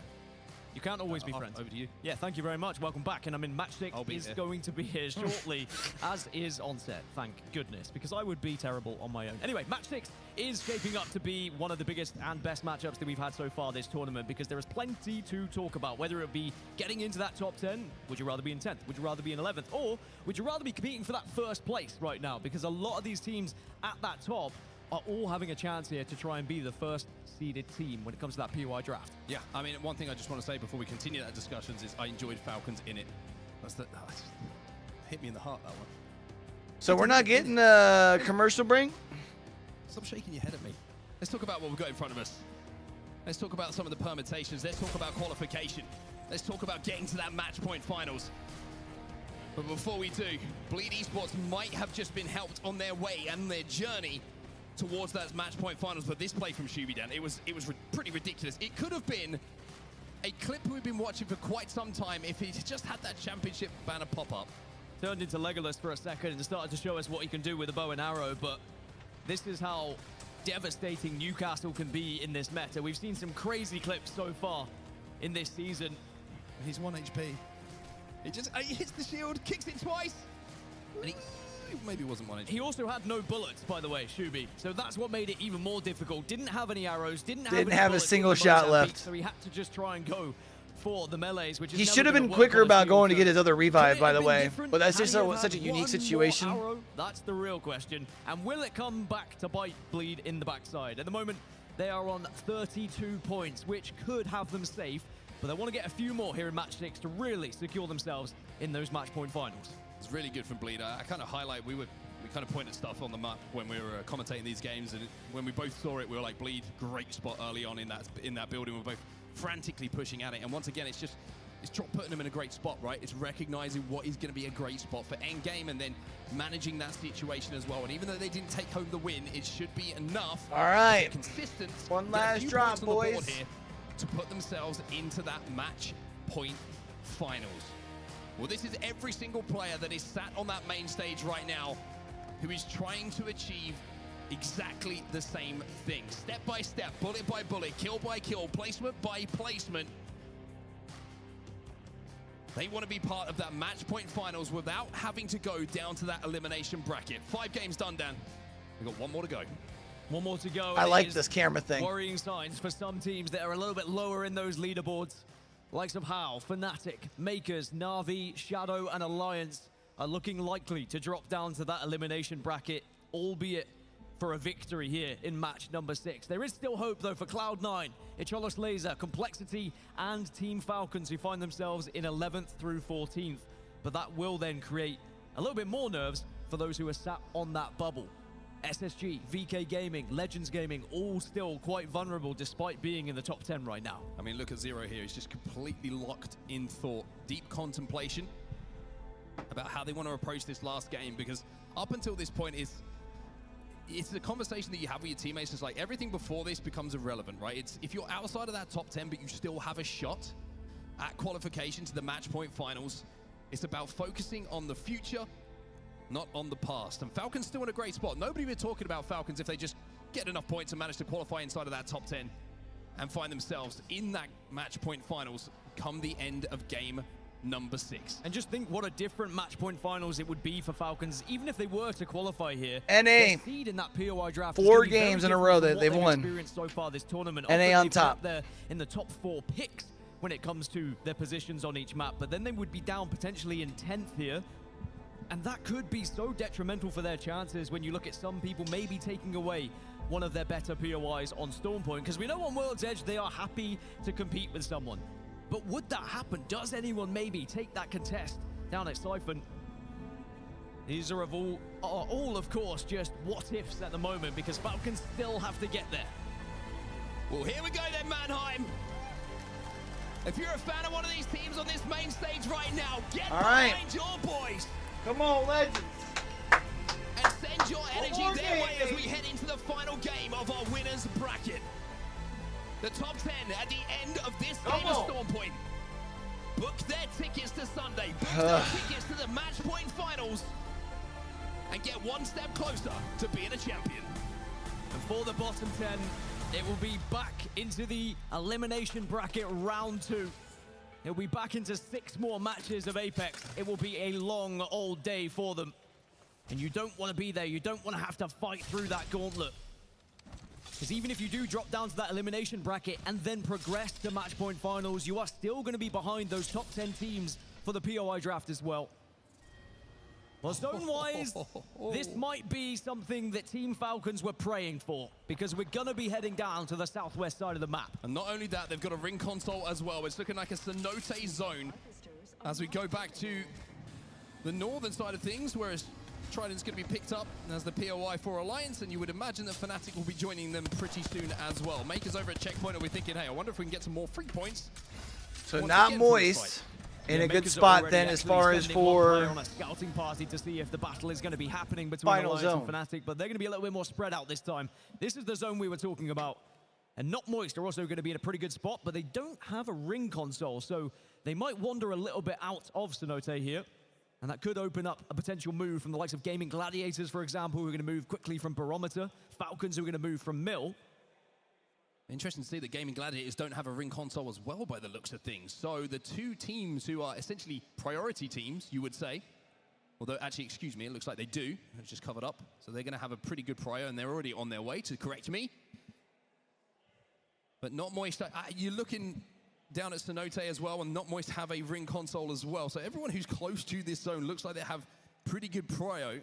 You can't always be friends. Over to you. Yeah, thank you very much. Welcome back. And I mean, match 6 is going to be here shortly, as is Onset. Thank goodness, because I would be terrible on my own. Anyway, match 6 is shaping up to be one of the biggest and best matchups that we've had so far this tournament, because there is plenty to talk about, whether it be getting into that top 10. Would you rather be in 10th? Would you rather be in 11th? Or would you rather be competing for that first place right now? Because a lot of these teams at that top are all having a chance here to try and be the first seeded team when it comes to that POI draft. Yeah, I mean, one thing I just want to say before we continue that discussions is I enjoyed Falcons in it. Hit me in the heart, that one. So we're not getting a commercial break? Stop shaking your head at me. Let's talk about what we've got in front of us. Let's talk about some of the permutations. Let's talk about qualification. Let's talk about getting to that match point finals. But before we do, Bleed Esports might have just been helped on their way and their journey towards that match point finals, but this play from Shubidan, it was pretty ridiculous. It could have been a clip we've been watching for quite some time if he just had that championship banner pop up. Turned into Legolas for a second and started to show us what he can do with a bow and arrow, but this is how devastating Newcastle can be in this meta. We've seen some crazy clips so far in this season. He's 1 HP. He hits the shield, kicks it twice, and he maybe wasn't 1 HP. He also had no bullets, by the way, Shubi. So that's what made it even more difficult. Didn't have any arrows, didn't have a single shot left. So he had to just try and go for the melees, which is he should have been quicker about going to get his other revive, by the way. But that's just such a unique situation. That's the real question. And will it come back to bite Bleed in the backside? At the moment, they are on 32 points, which could have them safe. But they want to get a few more here in match 6 to really secure themselves in those match point finals. It's really good from Bleed. I kind of highlight, we kind of pointed stuff on the map when we were commentating these games, and when we both saw it, we were like, Bleed, great spot early on in that building. We're both frantically pushing at it, and once again, it's putting him in a great spot, right? It's recognizing what is going to be a great spot for endgame, and then managing that situation as well. And even though they didn't take home the win, it should be enough. All right, consistent. One last drop, boys, here to put themselves into that match point finals. Well, this is every single player that is sat on that main stage right now who is trying to achieve exactly the same thing. Step by step, bullet by bullet, kill by kill, placement by placement. They want to be part of that match point finals without having to go down to that elimination bracket. 5 games done, Dan. We've got 1 more to go. One more to go. I and like it is this camera thing. Worrying signs for some teams that are a little bit lower in those leaderboards. Likes of How, Fnatic, Makers, Na'Vi, Shadow, and Alliance are looking likely to drop down to that elimination bracket, albeit for a victory here in match number 6. There is still hope, though, for Cloud9, Icholos Laser, Complexity, and Team Falcons, who find themselves in 11th through 14th. But that will then create a little bit more nerves for those who are sat on that bubble. SSG, VK Gaming, Legends Gaming, all still quite vulnerable despite being in the top 10 right now. I mean, look at Zero here. He's just completely locked in thought, deep contemplation about how they want to approach this last game, because up until this point, it's a conversation that you have with your teammates. It's like everything before this becomes irrelevant, right? It's if you're outside of that top 10, but you still have a shot at qualification to the match point finals, it's about focusing on the future, not on the past. And Falcons still in a great spot. Nobody would be talking about Falcons if they just get enough points and manage to qualify inside of that top 10 and find themselves in that match point finals come the end of game number 6. And just think what a different match point finals it would be for Falcons, even if they were to qualify here. NA, seed in that POI draft 4 games in a row that they've won. Experienced so far this tournament. NA on top. They're in the top 4 picks when it comes to their positions on each map, but then they would be down potentially in 10th here. And that could be so detrimental for their chances when you look at some people maybe taking away one of their better POIs on Stormpoint, because we know on World's Edge they are happy to compete with someone. But would that happen? Does anyone maybe take that contest down at Siphon? These are all of course, just what-ifs at the moment, because Falcons still have to get there. Well, here we go then, Mannheim. If you're a fan of one of these teams on this main stage right now, get behind your boys. Come on, Legends. And send your energy their way as we head into the final game of our winners bracket. The top 10 at the end of this game of Stormpoint. Book their tickets to Sunday. Book their tickets to the match point finals. And get one step closer to being a champion. And for the bottom 10, it will be back into the elimination bracket round 2. It'll be back into 6 more matches of Apex. It will be a long old day for them. And you don't want to be there. You don't want to have to fight through that gauntlet. Because even if you do drop down to that elimination bracket and then progress to match point finals, you are still going to be behind those top 10 teams for the POI draft as well. Well, zone-wise, this might be something that Team Falcons were praying for, because we're going to be heading down to the southwest side of the map. And not only that, they've got a ring console as well. It's looking like a Cenote zone as we go back to the northern side of things, whereas Trident's going to be picked up as the POI for Alliance, and you would imagine that Fnatic will be joining them pretty soon as well. Makers over at Checkpoint, and we're thinking, hey, I wonder if we can get some more free points. So not Moist in a good spot then as far as for on a scouting party to see if the battle is going to be happening between Alliance and Fnatic, but they're going to be a little bit more spread out this time. This is the zone we were talking about. And Not Moist are also going to be in a pretty good spot, but they don't have a ring console, so they might wander a little bit out of Cenote here. And that could open up a potential move from the likes of Gaming Gladiators, for example, who are going to move quickly from Barometer. Falcons who are going to move from Mill. Interesting to see that Gaming Gladiators don't have a ring console as well by the looks of things. So the 2 teams who are essentially priority teams, you would say, although actually, excuse me, it looks like they do. It's just covered up. So they're going to have a pretty good prior, and they're already on their way to correct me. But Not Moist, you're looking down at Cenote as well, and Not Moist have a ring console as well. So everyone who's close to this zone looks like they have pretty good prio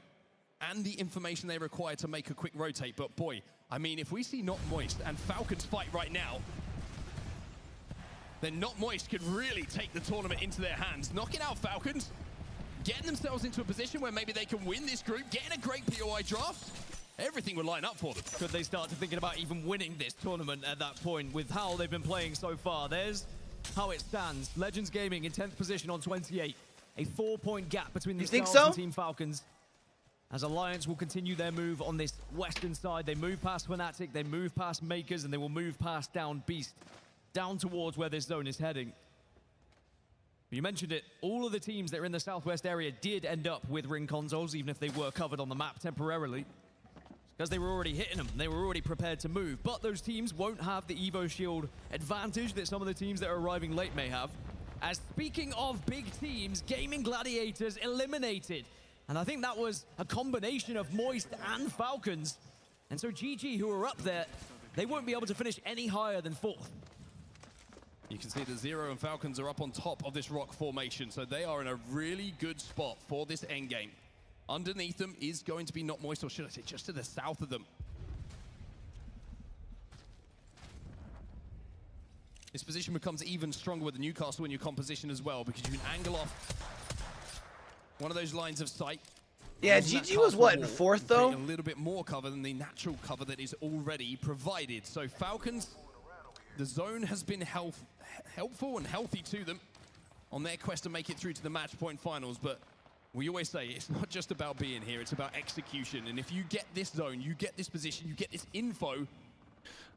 and the information they require to make a quick rotate. But boy, I mean, if we see Not Moist and Falcons fight right now, then Not Moist could really take the tournament into their hands. Knocking out Falcons, getting themselves into a position where maybe they can win this group, getting a great POI draft. Everything would line up for them. Could they start to thinking about even winning this tournament at that point with how they've been playing so far? There's how it stands. Legends Gaming in 10th position on 28. A 4-point gap between themselves and Team Falcons. As Alliance will continue their move on this western side. They move past Fnatic, they move past Makers, and they will move past down Beast, down towards where this zone is heading. You mentioned it, all of the teams that are in the southwest area did end up with ring consoles, even if they were covered on the map temporarily. Because they were already hitting them, they were already prepared to move. But those teams won't have the Evo Shield advantage that some of the teams that are arriving late may have. As speaking of big teams, Gaming Gladiators eliminated. And I think that was a combination of Moist and Falcons. And so GG, who are up there, they won't be able to finish any higher than 4th. You can see that Zero and Falcons are up on top of this rock formation, so they are in a really good spot for this endgame. Underneath them is going to be Not Moist, or should I say just to the south of them. This position becomes even stronger with the Newcastle in your composition as well, because you can angle off one of those lines of sight. Yeah, GG was what, 4th though? A little bit more cover than the natural cover that is already provided. So Falcons, the zone has been helpful and healthy to them on their quest to make it through to the match point finals. But we always say it's not just about being here, it's about execution. And if you get this zone, you get this position, you get this info.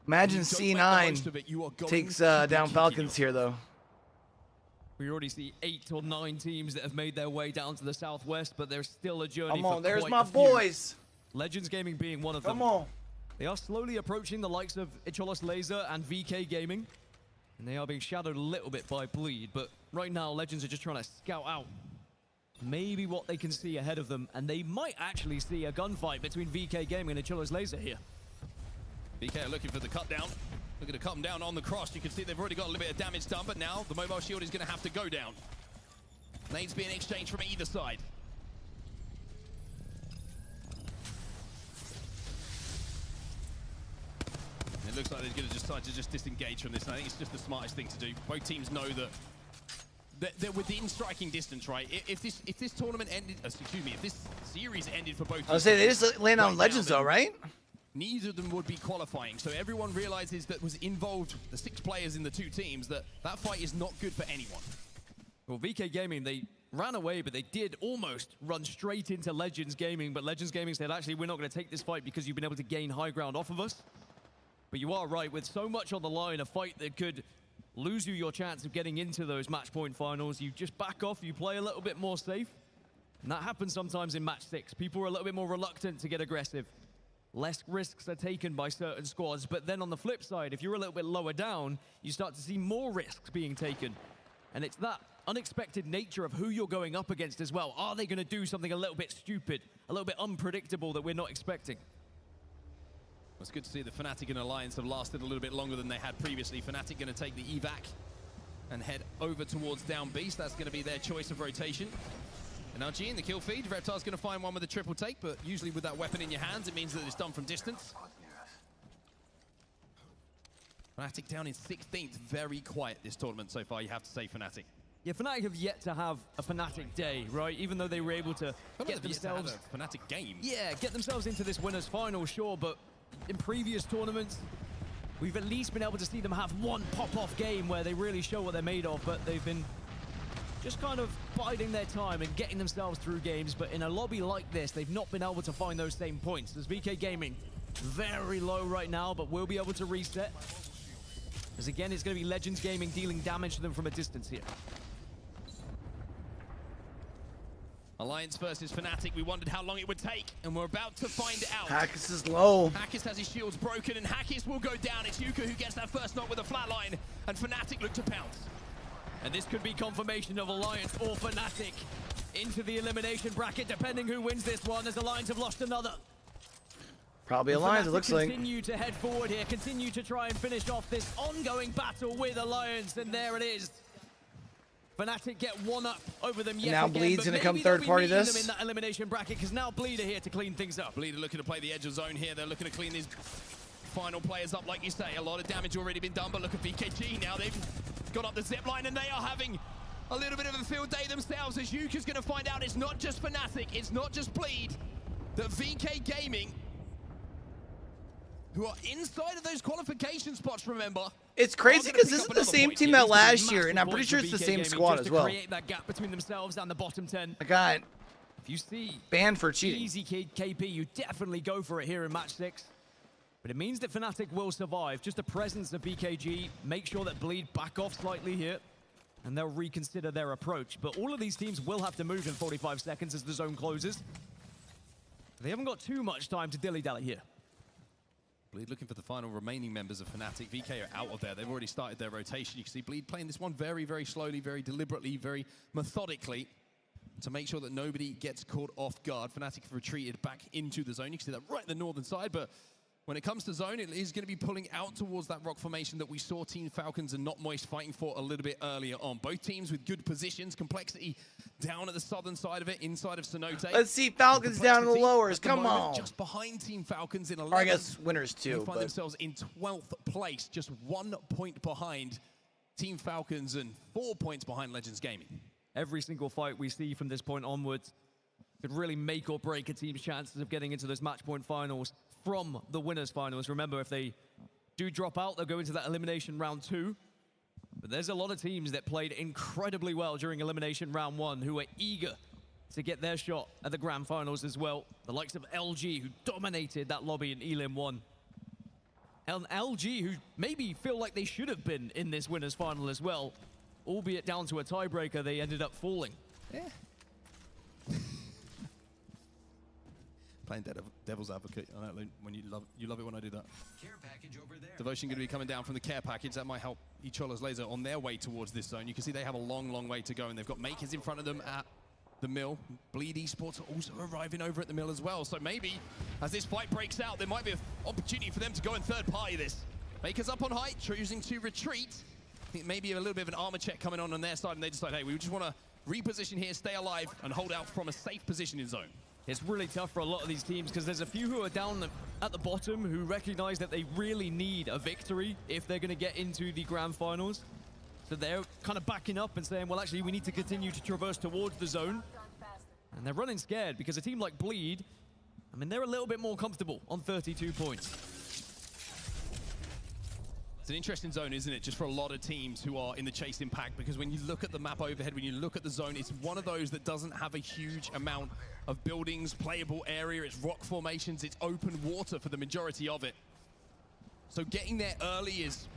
Imagine C9 takes down Falcons here, though. We already see 8 or 9 teams that have made their way down to the southwest, but there's still a journey. Come on, for there's quite my a few. boys. Legends Gaming being one of them. Come on. They are slowly approaching the likes of Icholos Laser and VK Gaming, and they are being shadowed a little bit by Bleed, but right now Legends are just trying to scout out maybe what they can see ahead of them, and they might actually see a gunfight between VK Gaming and Icholos Laser here. VK are looking for the cut down. Looking to cut them down on the cross. You can see they've already got a little bit of damage done, but now the mobile shield is going to have to go down. Nades being exchanged from either side. It looks like they're going to decide to just disengage from this. I think it's just the smartest thing to do. Both teams know that they're within striking distance, right? If this tournament ended, excuse me, if this series ended for both teams, I was saying they just land on Legends though, right? Neither of them would be qualifying, so everyone realizes that was involved, the 6 players in the 2 teams, that fight is not good for anyone. Well, VK Gaming, they ran away, but they did almost run straight into Legends Gaming, but Legends Gaming said, actually, we're not going to take this fight because you've been able to gain high ground off of us. But you are right, with so much on the line, a fight that could lose you your chance of getting into those match point finals, you just back off, you play a little bit more safe. And that happens sometimes in match 6. People are a little bit more reluctant to get aggressive. Less risks are taken by certain squads, but then on the flip side, if you're a little bit lower down, you start to see more risks being taken. And it's that unexpected nature of who you're going up against as well. Are they going to do something a little bit stupid, a little bit unpredictable that we're not expecting? It's good to see the Fnatic and Alliance have lasted a little bit longer than they had previously. Fnatic going to take the evac and head over towards down beast. That's going to be their choice of rotation. And now G in the kill feed. Reptile's going to find one with a triple take, but usually with that weapon in your hands, it means that it's done from distance. Fnatic down in 16th. Very quiet this tournament so far, you have to say, Fnatic. Yeah, Fnatic have yet to have a Fnatic day, right? Even though they were able to get themselves... a Fnatic game. Yeah, get themselves into this winner's final, sure, but in previous tournaments, we've at least been able to see them have one pop-off game where they really show what they're made of, but they've been just kind of biding their time and getting themselves through games. But in a lobby like this, they've not been able to find those same points. As VK Gaming, very low right now, but will be able to reset. As again, it's going to be Legends Gaming dealing damage to them from a distance here. Alliance versus Fnatic. We wondered how long it would take, and we're about to find out. Hackis is low. Hackis has his shields broken, and Hackis will go down. It's Yuka who gets that first knock with a flatline, and Fnatic look to pounce. And this could be confirmation of Alliance or Fnatic into the elimination bracket, depending who wins this one, as Alliance have lost another. Probably Alliance, it looks like. Continue to head forward here, continue to try and finish off this ongoing battle with Alliance, and there it is. Fnatic get one up over them yet now again, Bleed's but gonna come maybe third they'll be party leading this. them in that elimination bracket, because now Bleed are here to clean things up. Bleed are looking to play the edge of zone here. They're looking to clean these final players up, like you say. A lot of damage already been done, but look at VKG now. They've got up the zip line, and they are having a little bit of a field day themselves, as Yuka's going to find out it's not just Fnatic, it's not just Bleed, that VK Gaming, who are inside of those qualification spots, remember. It's crazy because this is the same team that last year, and I'm pretty sure it's the same squad as well. Create that gap between themselves and the bottom 10. I got if you see banned for cheating. Easy KP, you definitely go for it here in match 6. But it means that Fnatic will survive. Just the presence of BKG, make sure that Bleed back off slightly here, and they'll reconsider their approach. But all of these teams will have to move in 45 seconds as the zone closes. They haven't got too much time to dilly-dally here. Bleed looking for the final remaining members of Fnatic. VK are out of there. They've already started their rotation. You can see Bleed playing this one very, very slowly, very deliberately, very methodically to make sure that nobody gets caught off guard. Fnatic have retreated back into the zone. You can see that right in the northern side, but When it comes to zone, it is going to be pulling out towards that rock formation that we saw Team Falcons and Not Moist fighting for a little bit earlier on. Both teams with good positions, complexity down at the southern side of it, inside of Cenote. Let's see Falcons down in the lowers. Come on. Just behind Team Falcons in 11th. Or I guess winners too. They find themselves in 12th place, just 1 point behind Team Falcons and 4 points behind Legends Gaming. Every single fight we see from this point onwards could really make or break a team's chances of getting into those match point finals from the winners finals. Remember, if they do drop out, they'll go into that elimination round 2. But there's a lot of teams that played incredibly well during elimination round 1 who are eager to get their shot at the grand finals as well. The likes of LG, who dominated that lobby in Elim 1. And LG, who maybe feel like they should have been in this winners final as well, albeit down to a tiebreaker, they ended up falling. Yeah. Playing devil's advocate. I know, when you love it when I do that. Care package over there. Devotion going to be coming down from the care package. That might help Echola's Laser on their way towards this zone. You can see they have a long, long way to go, and they've got Makers in front of them at the mill. Bleed Esports are also arriving over at the mill as well. So maybe as this fight breaks out, there might be an opportunity for them to go and third party this. Makers up on height, choosing to retreat. I think maybe a little bit of an armor check coming on their side, and they decide, hey, we just want to reposition here, stay alive, and hold out from a safe position in zone. It's really tough for a lot of these teams because there's a few who are down at the bottom who recognize that they really need a victory if they're going to get into the grand finals. So they're kind of backing up and saying, well, actually, we need to continue to traverse towards the zone. And they're running scared because a team like Bleed, I mean, they're a little bit more comfortable on 32 points. It's an interesting zone, isn't it? Just for a lot of teams who are in the chasing pack, because when you look at the map overhead, when you look at the zone, it's one of those that doesn't have a huge amount of buildings, playable area, it's rock formations, it's open water for the majority of it. So getting there early is,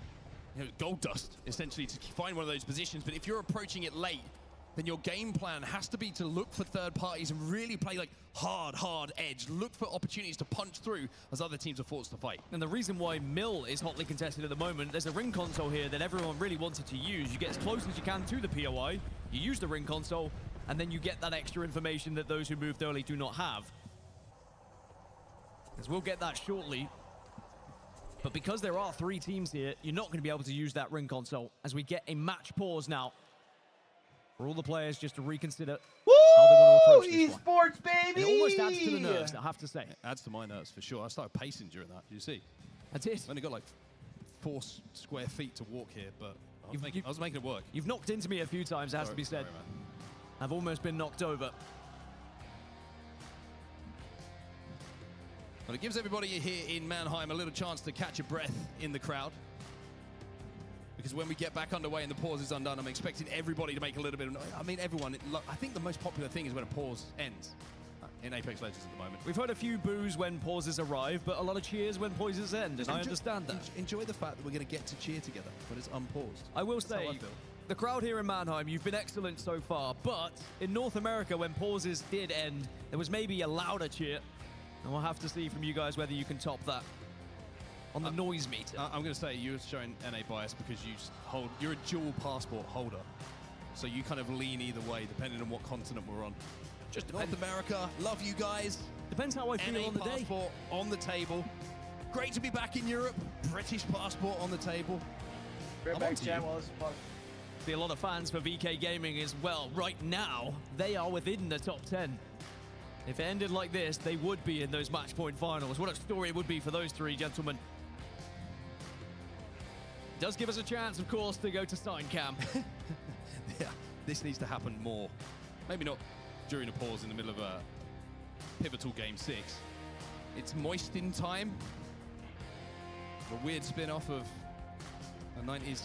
you know, gold dust, essentially, to find one of those positions. But if you're approaching it late, then your game plan has to be to look for third parties and really play like hard edge. Look for opportunities to punch through as other teams are forced to fight. And the reason why Mill is hotly contested at the moment, there's a ring console here that everyone really wanted to use. You get as close as you can to the POI, you use the ring console, and then you get that extra information that those who moved early do not have. As we'll get that shortly. But because there are 3 teams here, you're not going to be able to use that ring console as we get a match pause now. For all the players just to reconsider how they want to approach this Esports, baby! And it almost adds to the nerves, I have to say. It adds to my nerves for sure. I started pacing during that. Did you see? I did. I've only got like 4 square feet to walk here, but I was making it work. You've knocked into me a few times, it has to be said. Sorry, man. I've almost been knocked over. Well, it gives everybody here in Mannheim a little chance to catch a breath in the crowd. Because when we get back underway and the pause is undone, I'm expecting everybody to make a little bit of noise. I mean, everyone. I think the most popular thing is when a pause ends in Apex Legends at the moment. We've heard a few boos when pauses arrive, but a lot of cheers when pauses end, and I understand that. Enjoy the fact that we're going to get to cheer together when it's unpaused. I will That's how say, I feel. the crowd here in Mannheim, you've been excellent so far, but in North America, when pauses did end, there was maybe a louder cheer, and we'll have to see from you guys whether you can top that on the noise meter. I'm going to say you're showing NA bias because you're a dual passport holder. So you kind of lean either way, depending on what continent we're on. Just North America, love you guys. Depends how I feel NA on the day. passport on the table. Great to be back in Europe. British passport on the table. See a lot of fans for VK Gaming as well. Right now, they are within the top 10. If it ended like this, they would be in those match point finals. What a story it would be for those 3 gentlemen. Does give us a chance, of course, to go to sign camp. Yeah, this needs to happen more. Maybe not during a pause in the middle of a pivotal game 6. It's moist in time. A weird spin-off of a 90s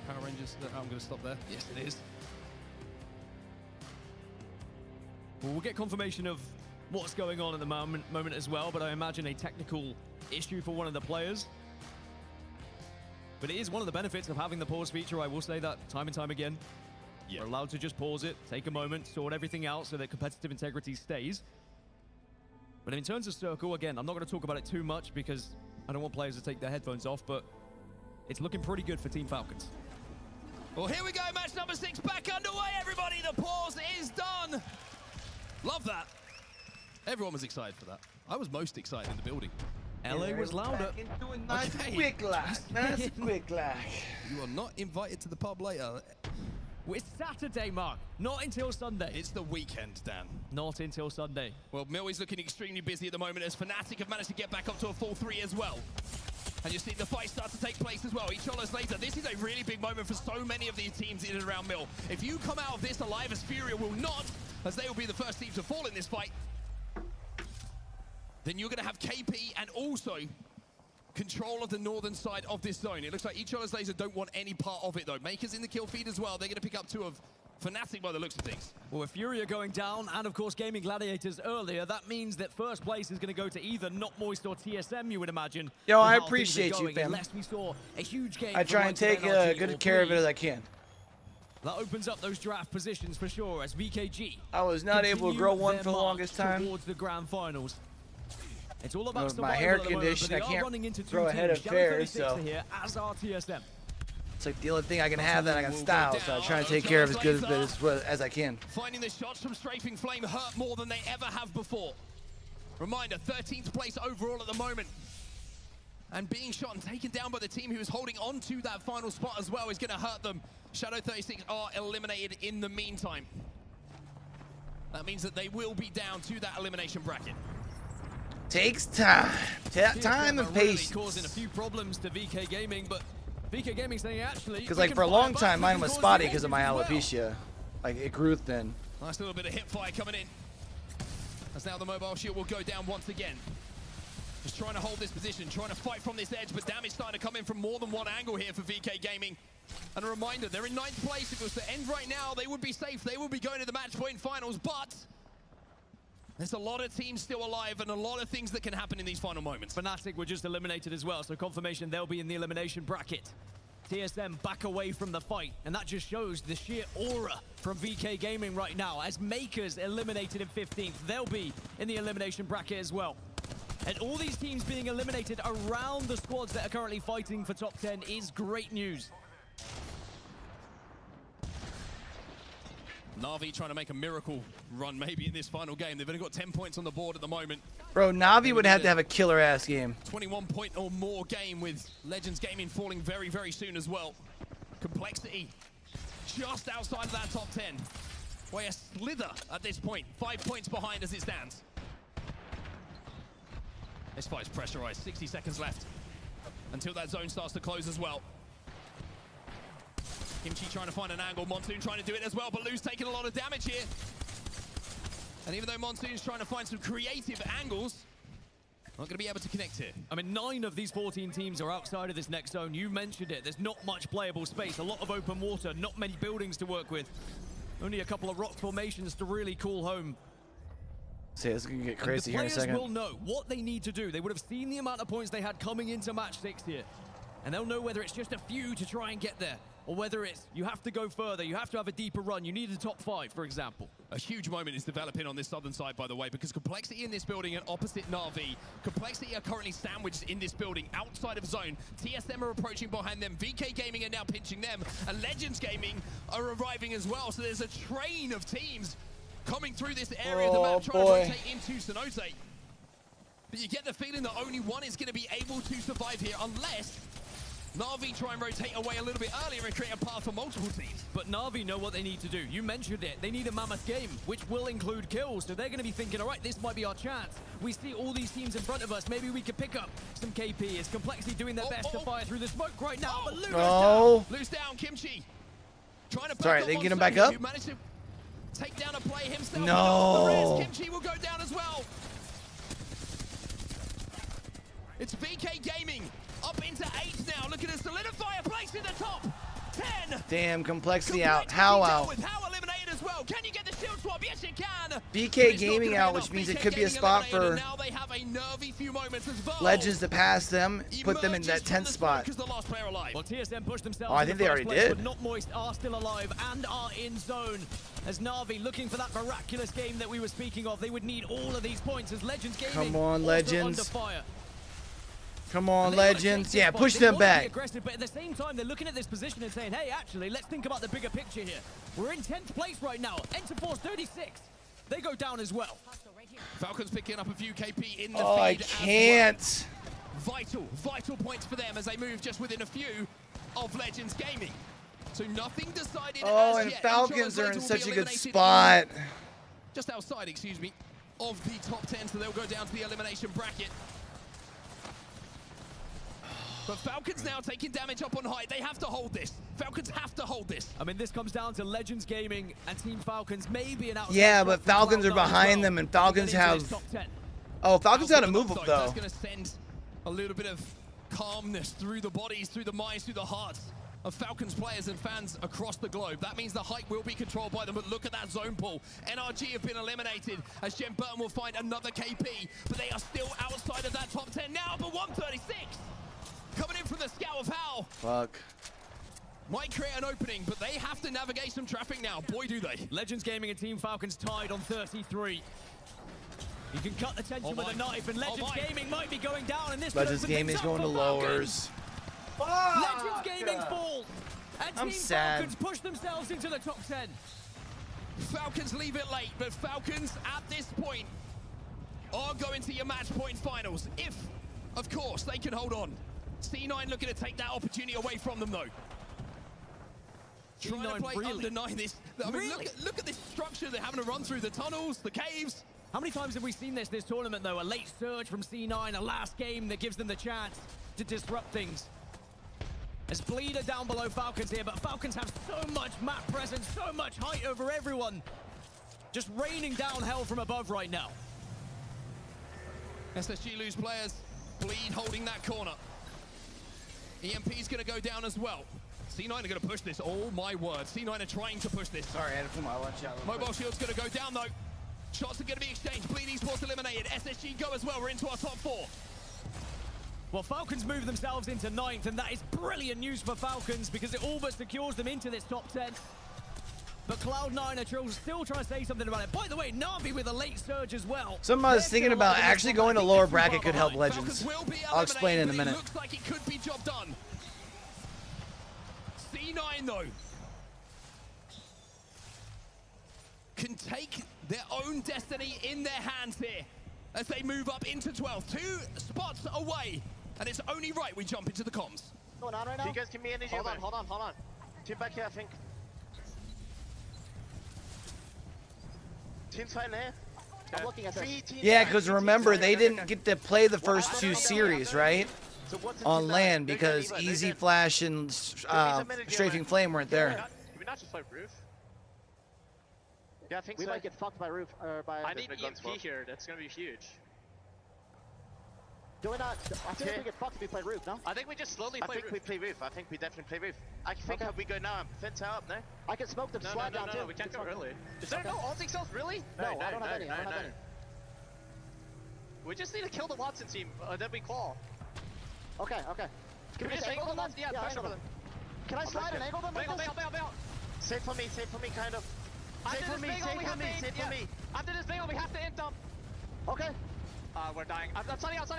Power Rangers. I'm going to stop there. Yes, it is. Well, we'll get confirmation of what's going on at the moment as well, but I imagine a technical issue for one of the players. But it is one of the benefits of having the pause feature. I will say that time and time again. Yeah. We're allowed to just pause it, take a moment, sort everything out so that competitive integrity stays. But in terms of Circle, again, I'm not going to talk about it too much because I don't want players to take their headphones off, but it's looking pretty good for Team Falcons. Well, here we go, match number 6 back underway, everybody. The pause is done. Love that. Everyone was excited for that. I was most excited in the building. LA was louder. Nice quick lash. Nice quick lash. You are not invited to the pub later. It's Saturday, Mark. Not until Sunday. It's the weekend, Dan. Not until Sunday. Well, Milwaukee's looking extremely busy at the moment as Fnatic have managed to get back up to a full 3 as well. And you see the fight start to take place as well. Each other's later. This is a really big moment for so many of these teams in and around Mill. If you come out of this alive, as Furia will not, as they will be the first team to fall in this fight, then you're going to have KP and also control of the northern side of this zone. It looks like each other's laser don't want any part of it, though. Makers in the kill feed as well. They're going to pick up 2 of Fnatic by the looks of things. Well, with Furia going down, and of course Gaming Gladiators earlier, that means that first place is going to go to either Not Moist or TSM, you would imagine. Yo, I appreciate you, fam. Unless we saw a huge game. I try and take good care of it as I can. That opens up those draft positions for sure as VKG. I was not able to grow one for the longest time. Towards the grand finals. It's all about with my hair condition, I can't throw ahead of fairs, so as our TSM. It's like the only thing I can have that I got style, so I try to take care of as good as I can. Finding the shots from Strafing Flame hurt more than they ever have before. Reminder, 13th place overall at the moment. And being shot and taken down by the team who is holding on to that final spot as well is going to hurt them. Shadow 36 are eliminated in the meantime. That means that they will be down to that elimination bracket. Takes time. Time and patience. Really causing a few problems to VK Gaming, but VK Gaming saying actually. Because like for a long time, mine was spotty because of my alopecia. Like it grew thin. Nice little bit of hip fire coming in. As now the mobile shield will go down once again. Just trying to hold this position, trying to fight from this edge, but damage starting to come in from more than one angle here for VK Gaming. And a reminder, they're in 9th place. If it was to end right now, they would be safe. They would be going to the match point finals, but there's a lot of teams still alive and a lot of things that can happen in these final moments. Fnatic were just eliminated as well, so confirmation they'll be in the elimination bracket. TSM back away from the fight, and that just shows the sheer aura from VK Gaming right now. As Makers eliminated in 15th, they'll be in the elimination bracket as well. And all these teams being eliminated around the squads that are currently fighting for top 10 is great news. Na'Vi trying to make a miracle run maybe in this final game. They've only got 10 points on the board at the moment. Bro, Na'Vi would have to have a killer ass game. 21 point or more game with Legends Gaming falling very, very soon as well. Complexity just outside of that top 10. Way a slither at this point. 5 points behind as it stands. This fight's pressurized. 60 seconds left until that zone starts to close as well. Kimchi trying to find an angle, Monsoon trying to do it as well, but Lou's taking a lot of damage here. And even though Monsoon's trying to find some creative angles, not going to be able to connect here. I mean, 9 of these 14 teams are outside of this next zone. You mentioned it. There's not much playable space, a lot of open water, not many buildings to work with. Only a couple of rock formations to really call home. See, it's going to get crazy here in a second. The players will know what they need to do. They would have seen the amount of points they had coming into match 6 here. And they'll know whether it's just a few to try and get there, or whether it's you have to go further, you have to have a deeper run, you need a top 5, for example. A huge moment is developing on this southern side, by the way, because Complexity in this building and opposite Na'Vi. Complexity are currently sandwiched in this building outside of zone. TSM are approaching behind them. VK Gaming are now pinching them. And Legends Gaming are arriving as well. So there's a train of teams coming through this area of the map trying to rotate into Cenote. But you get the feeling that only one is going to be able to survive here unless Na'Vi try and rotate away a little bit earlier and create a path for multiple teams. But Na'Vi know what they need to do. You mentioned it. They need a mammoth game, which will include kills. So they're going to be thinking, all right, this might be our chance. We see all these teams in front of us. Maybe we could pick up some KP. Is Complexity doing their best to fire through the smoke right now? But Lou's down. Lou's down. Kimchi trying to Sorry, they get him back up? managed to take down a play himself. No. Kimchi will go down as well. It's VK Gaming up into 8 now, looking to solidify a place in the top 10. Damn, Complexity out. How out? With How eliminated as well. Can you get the shield swap? Yes, you can. BK Gaming out, which means it could be a spot for now they have a nervy few moments as well. Legends to pass them, put them in that 10th spot. The last player alive. Well, TSM pushed themselves. Oh, I think they already did. But Not Moist are still alive and are in zone. As Na'Vi looking for that miraculous game that we were speaking of, they would need all of these points as Legends Gaming. Come on, Legends. Under fire. Come on, Legends. Yeah, push them back. Aggressive, but at the same time, they're looking at this position and saying, hey, actually, let's think about the bigger picture here. We're in 10th place right now. Enter Force 36. They go down as well. Falcons picking up a few KP in the feed. Oh, I can't. Vital points for them as they move just within a few of Legends Gaming. So nothing decided Oh, as and yet. Falcons Each are of in those such a will be good eliminated spot. just outside, excuse me, of the top 10, so they'll go down to the elimination bracket. But Falcons now taking damage up on height. They have to hold this. Falcons have to hold this. I mean, this comes down to Legends Gaming and Team Falcons, maybe an outside. Yeah, but Falcons are behind them, and Falcons have... Oh, Falcons got to move up, though. That's going to send a little bit of calmness through the bodies, through the minds, through the hearts of Falcons players and fans across the globe. That means the height will be controlled by them, but look at that zone pull. NRG have been eliminated as Jen Burton will find another KP, but they are still outside of that top 10 now, but 136 coming in from the scout of Hal. Fuck. Might create an opening, but they have to navigate some traffic now. Boy, do they. Legends Gaming and Team Falcons tied on 33. You can cut the tension with a knife, and Legends Gaming might be going down in this. Legends Gaming's going to lowers. Legends Gaming fall, and I'm Team sad. Falcons push themselves into the top 10. Falcons leave it late, but Falcons at this point are going to your match point finals. If, of course, they can hold on. C9 looking to take that opportunity away from them, though. Trying to play undeny this. I mean, look at this structure they're having to run through, the tunnels, the caves. How many times have we seen this tournament, though? A late surge from C9, a last game that gives them the chance to disrupt things. There's Bleeder down below Falcons here, but Falcons have so much map presence, so much height over everyone. Just raining down hell from above right now. SSG lose players. Bleed holding that corner. EMP's going to go down as well. C9 are going to push this. Oh, my word. C9 are trying to push this. Sorry, I had to put my lunch out. Mobile shield's going to go down, though. Shots are going to be exchanged. Bleed Esports eliminated. SSG go as well. We're into our top 4. Well, Falcons move themselves into 9th, and that is brilliant news for Falcons because it all but secures them into this top 10. But Cloud9 are still trying to say something about it. By the way, Na'Vi with a late surge as well. Something I was thinking about actually going to lower bracket could help Legends. I'll explain in a minute. Looks like it could be job done. C9, though, can take their own destiny in their hands here as they move up into 12th. 2 spots away, and it's only right we jump into the comms. What's going on right now? You guys give me energy. Hold on. Team back here, I think. Team's fighting here. I'm looking at this. Yeah, because remember, they didn't get to play the first 2 series, right? On land, because Easy Flash and Strafing Flame weren't there. Can we not just play roof? Yeah, I think we so. might get fucked by roof or by. I need EMP here. That's gonna be huge. Do we not? I think we get fucked if we play roof. No. I think we just slowly play roof. I think we play roof. I think we definitely play roof. I think how we go now. Fence out, no? I can smoke them. Slide down too. No, we can't go early. Is there no ulting cells really? No, I don't have any. I don't have any. We just need to kill the Watson team. Then we claw. Okay. Can we just angle them? Yeah, pressure them. Can I slide and angle them? Bail. Save for me, kind of. Save for me. After this bagel, we have to int them. Okay. We're dying. I'm sunny out.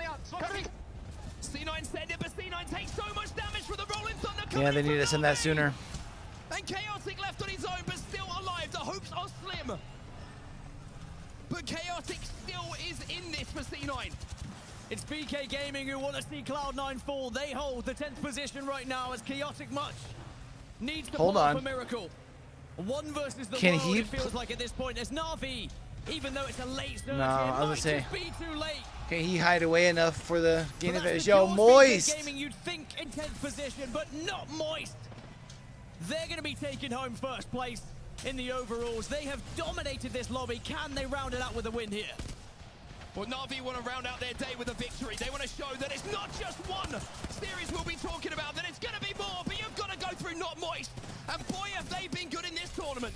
C9 send it, but C9 takes so much damage from the Rolling Thunder. Yeah, they need to send that sooner. And Chaotic left on his own, but still alive. The hopes are slim. But Chaotic still is in this for C9. It's BK Gaming who want to see Cloud9 fall. They hold the 10th position right now as Chaotic Much needs to pull off a miracle. 1 versus the world, it feels like at this point. There's Na'Vi, even though it's a late surge. No, I was gonna say. Be too late. Can he hide away enough for the gain Well, advantage? that's Yo, because Moist! BK Gaming, you'd think in 10th position, but not Moist. They're going to be taking home first place in the overalls. They have dominated this lobby. Can they round it out with a win here? Well, Na'Vi want to round out their day with a victory. They want to show that it's not just one series we'll be talking about, that it's going to be more, but you've got to go through Not Moist. And boy, have they been good in this tournament.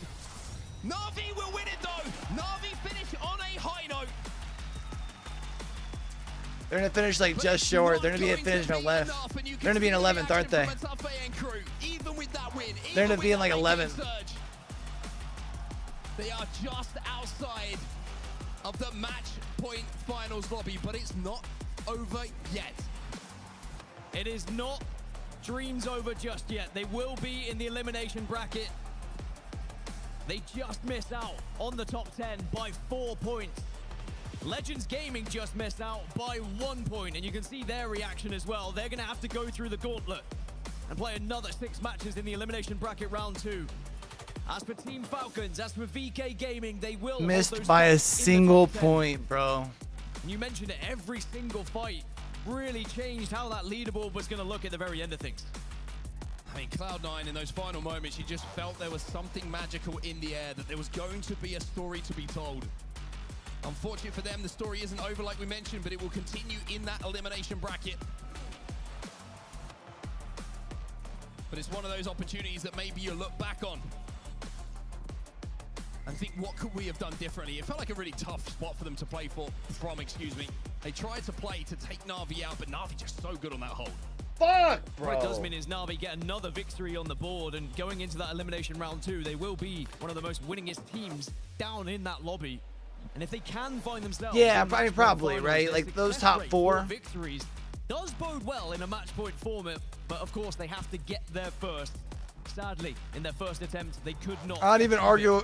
Na'Vi will win it, though. Na'Vi finish on a high note. They're going to finish like just short. They're going to be finished in 11th. They're going to be in 11th, aren't they? Even with that win, They're going to be in like 11th. They are just outside of the match point finals lobby, but it's not over yet. It is not dreams over just yet. They will be in the elimination bracket. They just miss out on the top 10 by 4 points. Legends Gaming just missed out by 1 point, and you can see their reaction as well. They're going to have to go through the gauntlet and play another 6 matches in the Elimination Bracket round 2. As for Team Falcons, as for VK Gaming, they will missed by a single point, bro. You mentioned it, every single fight really changed how that leaderboard was going to look at the very end of things. I mean, Cloud9 in those final moments, you just felt there was something magical in the air, that there was going to be a story to be told. Unfortunately for them, the story isn't over like we mentioned, but it will continue in that elimination bracket. But it's one of those opportunities that maybe you look back on and think, what could we have done differently? It felt like a really tough spot for them to play from, excuse me. They tried to play to take Na'Vi out, but Na'Vi just so good on that hold. Fuck, bro. What it does mean is Na'Vi get another victory on the board, and going into that elimination round 2, they will be one of the most winningest teams down in that lobby. And if they can find themselves, yeah, I mean, probably, right? Like those top 4 victories does bode well in a match point format, but of course they have to get there first. Sadly, in their first attempt, they could not. I'd even argue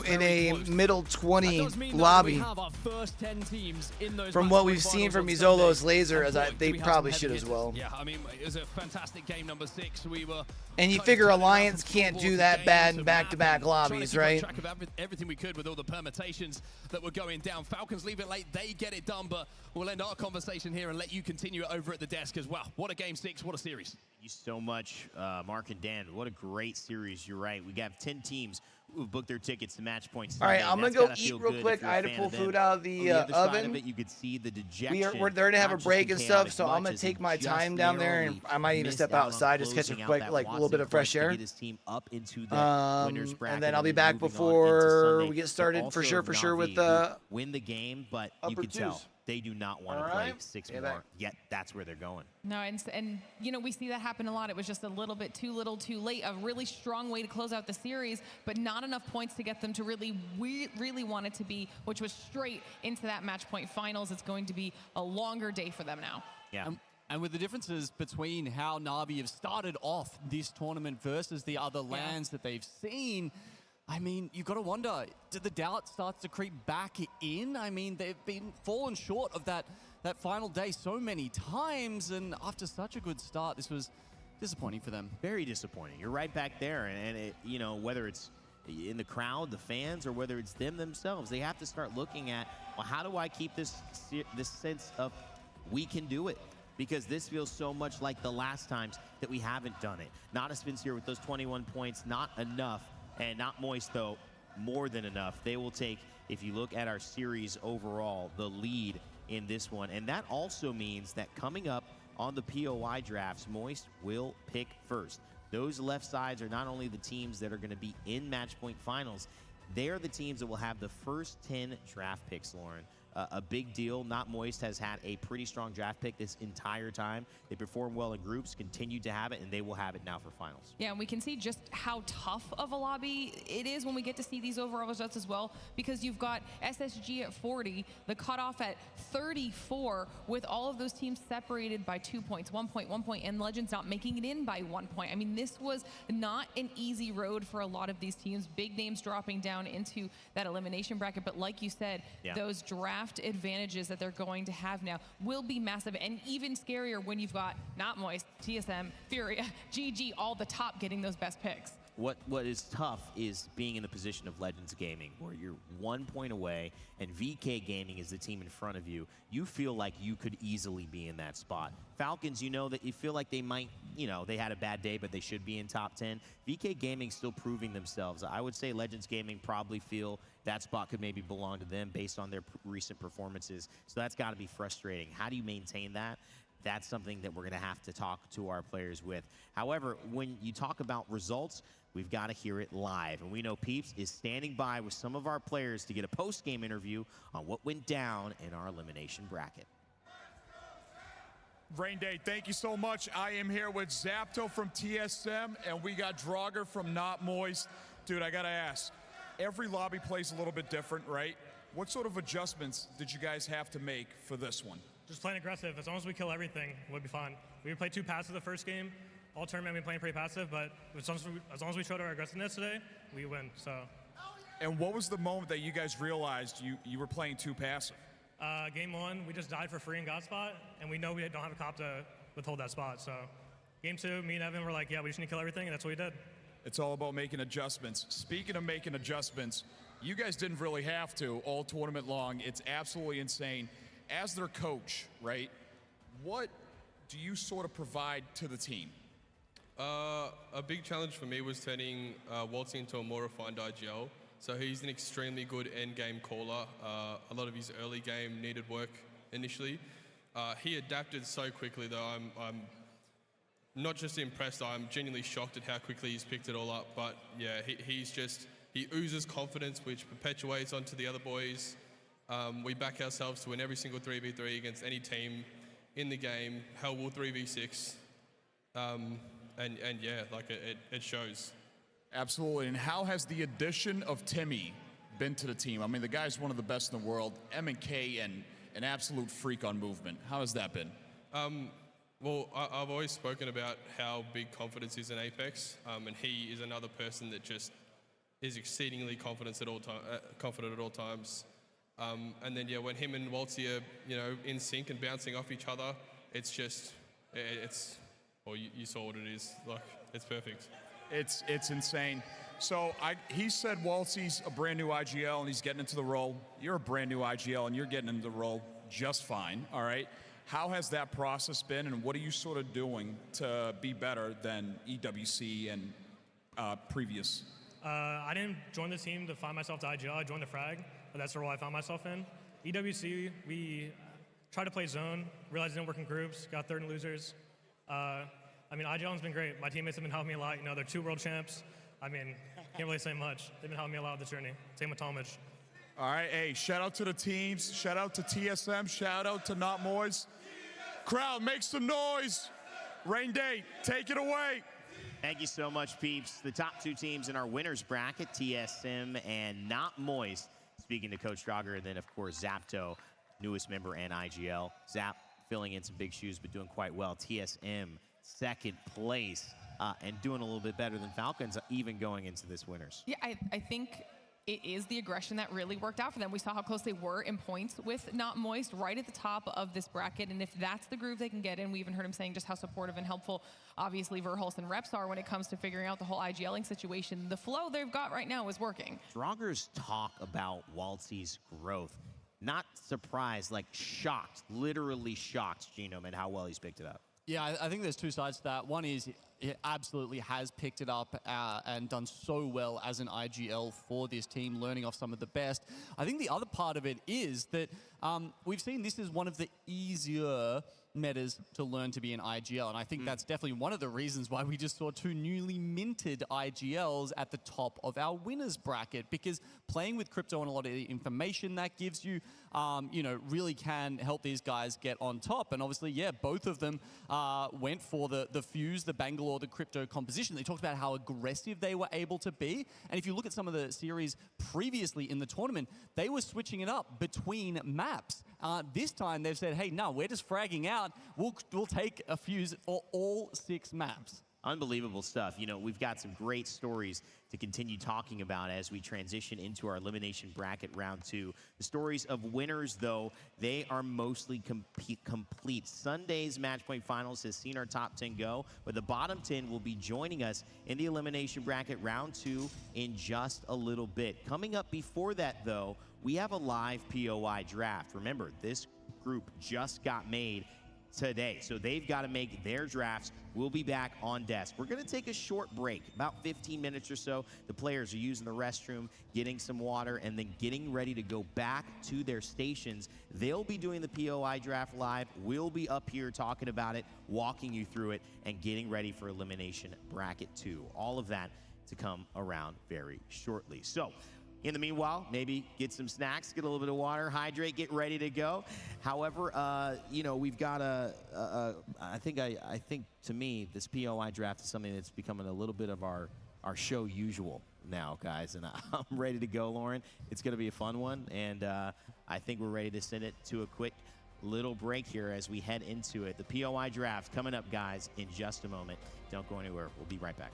in a middle 20 lobby. We have our first 10 teams in those from what we've seen from Izolo's laser, as they probably should as well. Yeah, I mean, it was a fantastic game number 6. We were. And you figure Alliance can't do that bad in back-to-back lobbies, right? Track of everything we could with all the permutations that were going down. Falcons leave it late, they get it done, but we'll end our conversation here and let you continue it over at the desk as well. What a game 6, what a series. Thank you so much, Mark and Dan. What a great series. You're right. We got 10 teams who've booked their tickets to match points. All right, I'm gonna go eat real quick. I had to pull food out of the oven. You could see the dejection. We're there to have a break and stuff, so I'm gonna take my time down there, and I might even step outside, just catch a quick, like, little bit of fresh air. And then I'll be back before we get started for sure with the win the game, but you can tell they do not want to play 6 more. Yet that's where they're going. No, and you know, we see that happen a lot. It was just a little bit too little, too late. A really strong way to close out the series, but not enough points to get them to really want it to be, which was straight into that match point finals. It's going to be a longer day for them now. Yeah. And with the differences between how Na'Vi have started off this tournament versus the other lands that they've seen, I mean, you've got to wonder, did the doubt start to creep back in? I mean, they've been fallen short of that final day so many times, and after such a good start, this was disappointing for them. Very disappointing. You're right back there, and it, you know, whether it's in the crowd, the fans, or whether it's them themselves, they have to start looking at, well, how do I keep this sense of we can do it? Because this feels so much like the last times that we haven't done it. Not a Spinster with those 21 points, not enough. And not Moist, though, more than enough. They will take, if you look at our series overall, the lead in this one. And that also means that coming up on the POI drafts, Moist will pick first. Those left sides are not only the teams that are going to be in match point finals, they are the teams that will have the first 10 draft picks, Lauren. A big deal. Not Moist has had a pretty strong draft pick this entire time. They perform well in groups, continue to have it, and they will have it now for finals. Yeah, and we can see just how tough of a lobby it is when we get to see these overall results as well, because you've got SSG at 40, the cutoff at 34, with all of those teams separated by 2 points, 1 point, 1 point, and Legends not making it in by 1 point. I mean, this was not an easy road for a lot of these teams. Big names dropping down into that elimination bracket, but like you said, those draft advantages that they're going to have now will be massive, and even scarier when you've got not Moist, TSM, Furia, GG, all the top getting those best picks. What is tough is being in the position of Legends Gaming, where you're 1 point away, and VK Gaming is the team in front of you. You feel like you could easily be in that spot. Falcons, you know that you feel like they might, you know, they had a bad day, but they should be in top 10. VK Gaming still proving themselves. I would say Legends Gaming probably feel that spot could maybe belong to them based on their recent performances. So that's got to be frustrating. How do you maintain that? That's something that we're going to have to talk to our players with. However, when you talk about results, we've got to hear it live. And we know Peeps is standing by with some of our players to get a post-game interview on what went down in our elimination bracket. Rain Day, thank you so much. I am here with Zapto from TSM, and we got Draugr from Not Moist. Dude, I got to ask, every lobby plays a little bit different, right? What sort of adjustments did you guys have to make for this one? Just playing aggressive. As long as we kill everything, we'll be fine. We played too passive the first game. All tournament we've been playing pretty passive, but as long as we showed our aggressiveness today, we win. So. And what was the moment that you guys realized you were playing too passive? Game 1, we just died for free in God spot, and we know we don't have a cop to withhold that spot. So Game 2, me and Evan were like, yeah, we just need to kill everything, and that's what we did. It's all about making adjustments. Speaking of making adjustments, you guys didn't really have to all tournament long. It's absolutely insane. As their coach, right, what do you sort of provide to the team? A big challenge for me was turning Waltzy into a more refined IGL. So he's an extremely good end game caller. A lot of his early game needed work initially. He adapted so quickly though. I'm not just impressed, I'm genuinely shocked at how quickly he's picked it all up. But yeah, he oozes confidence, which perpetuates onto the other boys. We back ourselves to win every single 3v3 against any team in the game. Hell, we'll 3v6. And yeah, like it shows. Absolutely. And how has the addition of Timmy been to the team? I mean, the guy's one of the best in the world. M&K and an absolute freak on movement. How has that been? Well, I've always spoken about how big confidence is in Apex, and he is another person that just is exceedingly confident at all times. And then yeah, when him and Waltzy are in sync and bouncing off each other, it's just well, you saw what it is. Like, it's perfect. It's insane. So he said Waltzy's a brand new IGL and he's getting into the role. You're a brand new IGL and you're getting into the role just fine. All right. How has that process been, and what are you sort of doing to be better than EWC and previous? I didn't join the team to find myself to IGL. I joined the frag, but that's the role I found myself in. EWC, we tried to play zone, realized it didn't work in groups, got third in losers. I mean, IGL's been great. My teammates have been helping me a lot. They're 2 world champs. I mean, can't really say much. They've been helping me a lot with the journey. Same with Talmadge. All right, hey, shout out to the teams. Shout out to TSM. Shout out to Not Moist. Crowd, make some noise. Rain Day, take it away. Thank you so much, peeps. The top 2 teams in our winners bracket, TSM and Not Moist. Speaking to Coach Drager, and then, of course, Zapto, newest member and IGL. Zap filling in some big shoes, but doing quite well. TSM, second place, and doing a little bit better than Falcons, even going into this winners. Yeah, I think it is the aggression that really worked out for them. We saw how close they were in points with Not Moist right at the top of this bracket. And if that's the groove they can get in, we even heard him saying just how supportive and helpful, obviously, Verhulst and Reps are when it comes to figuring out the whole IGLing situation. The flow they've got right now is working. Drager's talk about Waltzy's growth. Not surprised, like shocked, literally shocked, Genome, and how well he's picked it up. Yeah, I think there's 2 sides to that. One is he absolutely has picked it up and done so well as an IGL for this team, learning off some of the best. I think the other part of it is that we've seen this is one of the easier metas to learn to be an IGL, and I think that's definitely one of the reasons why we just saw 2 newly minted IGLs at the top of our winners bracket, because playing with crypto and a lot of the information that gives you, really can help these guys get on top. And obviously, yeah, both of them went for the Fuse, the Bangalore, the crypto composition. They talked about how aggressive they were able to be, and if you look at some of the series previously in the tournament, they were switching it up between maps. This time they've said, hey, no, we're just fragging out. We'll take a Fuse for all 6 maps. Unbelievable stuff. We've got some great stories to continue talking about as we transition into our Elimination Bracket Round 2. The stories of winners, though, they are mostly complete. Sunday's Match Point Finals has seen our top 10 go, but the bottom 10 will be joining us in the Elimination Bracket Round 2 in just a little bit. Coming up before that, though, we have a live POI draft. Remember, this group just got made today, so they've got to make their drafts. We'll be back on desk. We're going to take a short break, about 15 minutes or so. The players are using the restroom, getting some water, and then getting ready to go back to their stations. They'll be doing the POI draft live. We'll be up here talking about it, walking you through it, and getting ready for Elimination Bracket 2. All of that to come around very shortly. So, in the meanwhile, maybe get some snacks, get a little bit of water, hydrate, get ready to go. However, we've got I think to me, this POI draft is something that's becoming a little bit of our show usual now, guys. And I'm ready to go, Lauren. It's going to be a fun one. And I think we're ready to send it to a quick little break here as we head into it. The POI draft coming up, guys, in just a moment. Don't go anywhere. We'll be right back.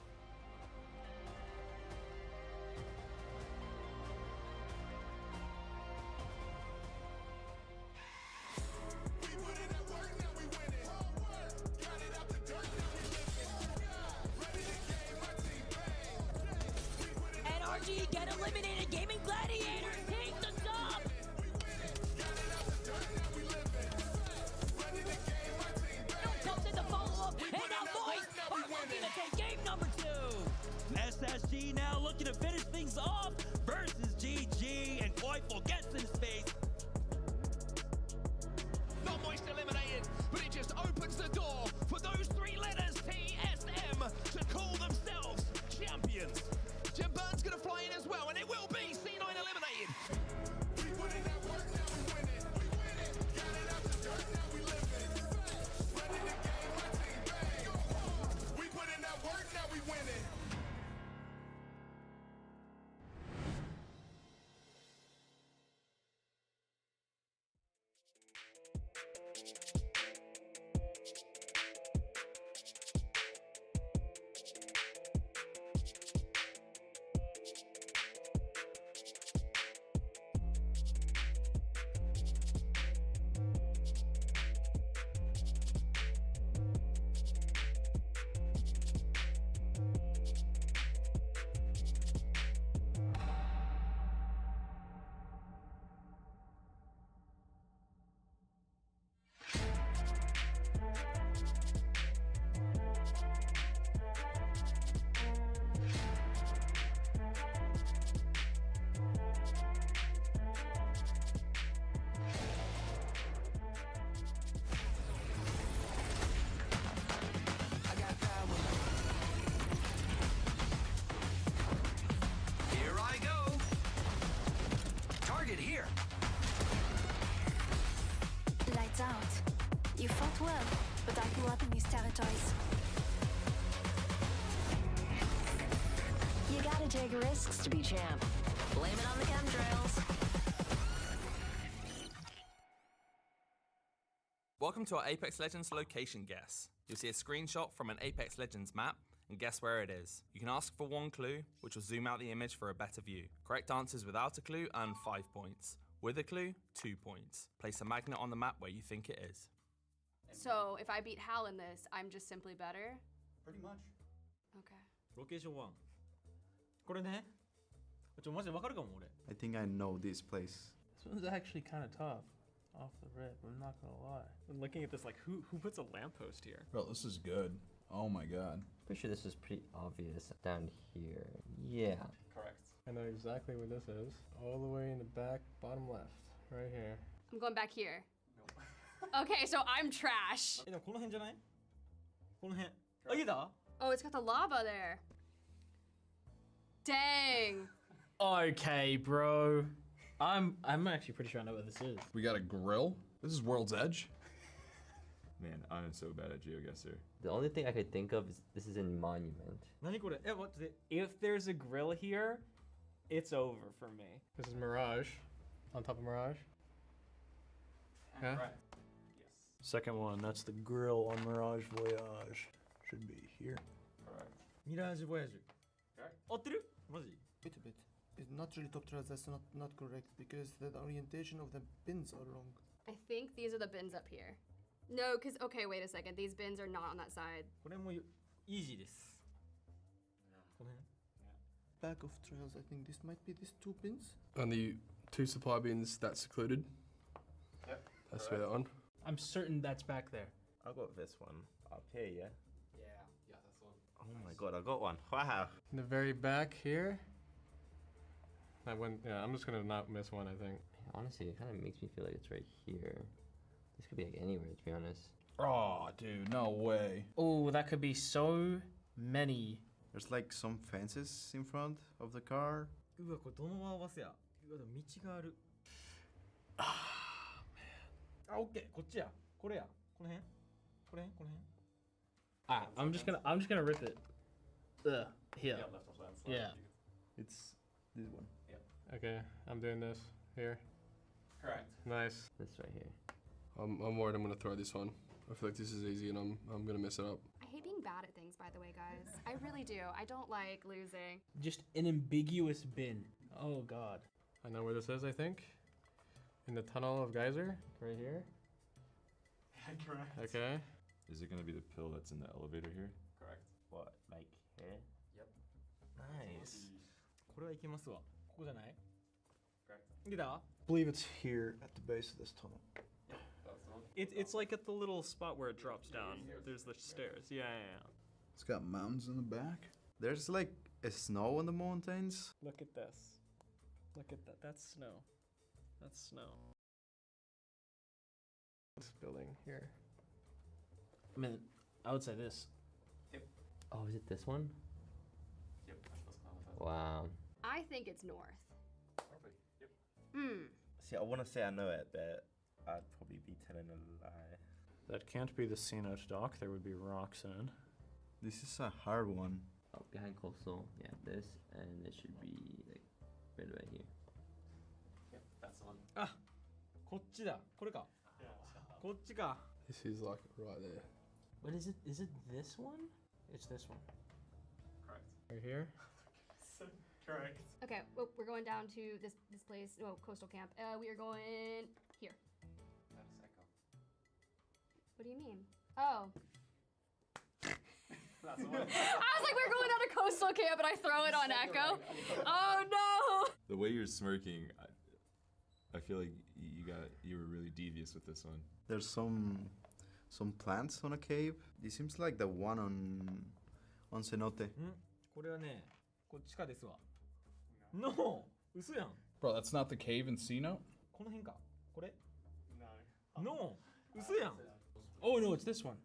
You fought well, but I grew up in these territories. You gotta take risks to be champ. Blame it on the chemtrails. Welcome to our Apex Legends location guess. You'll see a screenshot from an Apex Legends map and guess where it is. You can ask for one clue, which will zoom out the image for a better view. Correct answers without a clue earn 5 points. With a clue, 2 points. Place a magnet on the map where you think it is. So if I beat Hal in this, I'm just simply better? Pretty much. Okay. ロケーション1。これね。マジでわかるかも俺。I think I know this place. This one's actually kind of tough. Off the rip, I'm not gonna lie. I'm looking at this like, who puts a lamppost here? Bro, this is good. Oh my god. Pretty sure this is pretty obvious down here. Yeah. Correct. I know exactly where this is. All the way in the back, bottom left. Right here. I'm going back here. Okay, so I'm trash. でもこの辺じゃない？この辺。あ、いいだ? Oh, it's got the lava there. Dang. Okay, bro. I'm actually pretty sure I know what this is. We got a grill? This is World's Edge? Man, I'm so bad at GeoGuessr. The only thing I could think of is this is in Monument. 何これ? If there's a grill here, it's over for me. This is Mirage. On top of Mirage. Yeah? Right. Second one, that's the grill on Mirage Voyage. Should be here. Correct. Mirage Voyage. Correct. 合ってる? マジ? Wait a bit. It's not really top trails, that's not correct, because the orientation of the bins are wrong. I think these are the bins up here. No, because, okay, wait a second. These bins are not on that side. これも easy です. この辺? Back of trails, I think this might be these 2 bins. And the 2 supply bins, that's secluded. Yep. That's where that one. I'm certain that's back there. I got this one up here, yeah? Yeah, that's one. Oh my god, I got one. Wow. In the very back here. I'm just gonna not miss one, I think. Honestly, it kind of makes me feel like it's right here. This could be like anywhere, to be honest. Oh, dude, no way. Oh, that could be so many. There's like some fences in front of the car. うわ、これどの合わせや? うわ、でも道がある. Ah, man. あ、OK。こっちや。これや。この辺? これ? この辺? Ah, I'm just gonna rip it. Here. Yeah. It's this one. Okay, I'm doing this here. Correct. Nice. This right here. I'm worried I'm gonna throw this one. I feel like this is easy and I'm gonna mess it up. I hate being bad at things, by the way, guys. I really do. I don't like losing. Just an ambiguous bin. Oh god. I know where this is, I think. In the tunnel of Geyser, right here. Correct. Okay. Is it gonna be the pill that's in the elevator here? Correct. What, like here? Yep. Nice. これはいけますわ。ここじゃない? Correct. いいだ? I believe it's here at the base of this tunnel. It's like at the little spot where it drops down. There's the stairs. Yeah. It's got mountains in the back. There's like a snow on the mountains. Look at this. Look at that. That's snow. That's snow. This building here. I mean, I would say this. Yep. Oh, is it this one? Yep. Wow. I think it's north. Perfect. Yep. See, I want to say I know it, but I'd probably be telling a lie. That can't be the Cenote dock. There would be rocks in. This is a hard one. Oh, behind coastal. Yeah, this, and it should be like right here. Yep, that's the one. Ah, こっちだ。これか。こっちか。 This is like right there. What is it? Is it this one? It's this one. Correct. Right here? Correct. Okay, well, we're going down to this place. Oh, coastal camp. We are going here. What do you mean? Oh. That's the one. I was like, we're going down to coastal camp, and I throw it on Echo. Oh no! The way you're smirking, I feel like you were really devious with this one. There's some plants on a cave. This seems like the one on Cenote. これはね、こっちかですわ。No! 嘘やん。 Bro, that's not the cave in Cenote? この辺か。これ? No! 嘘やん。Oh no, it's this one.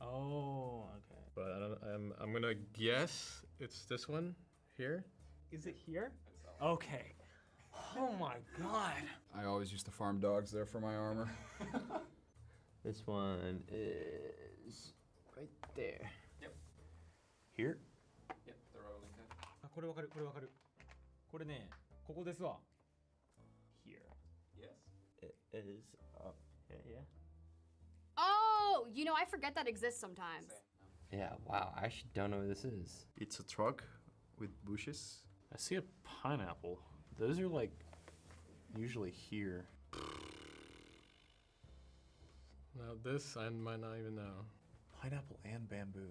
Oh, okay. But I'm gonna guess it's this one here. Is it here? Okay. Oh my god. I always used to farm dogs there for my armor. This one is right there. Yep. Here? Yep, the row link up. あ、これわかる、これわかる。これね、ここですわ。Here. Yes. It is up here, yeah. Oh, you know, I forget that exists sometimes. Yeah, wow, I actually don't know what this is. It's a truck with bushes. I see a pineapple. Those are like usually here. Now this I might not even know. Pineapple and bamboo.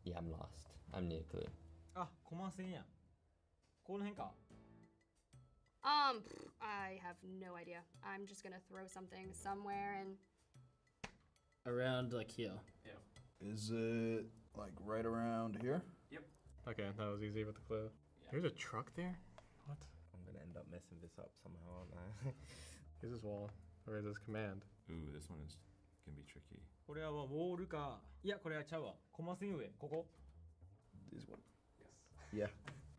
Yeah, I'm lost. I'm need a clue. あ、コマ線や。この辺か。I have no idea. I'm just gonna throw something somewhere and... Around like here. Yeah. Is it like right around here? Yep. Okay, that was easy with the clue. Yeah. There's a truck there? What? I'm gonna end up messing this up somehow, aren't I? Here's this wall. Or is this command? Ooh, this one is gonna be tricky. これはウォールか。いや、これはちゃうわ。コマ線上、ここ。 This one. Yes. Yeah.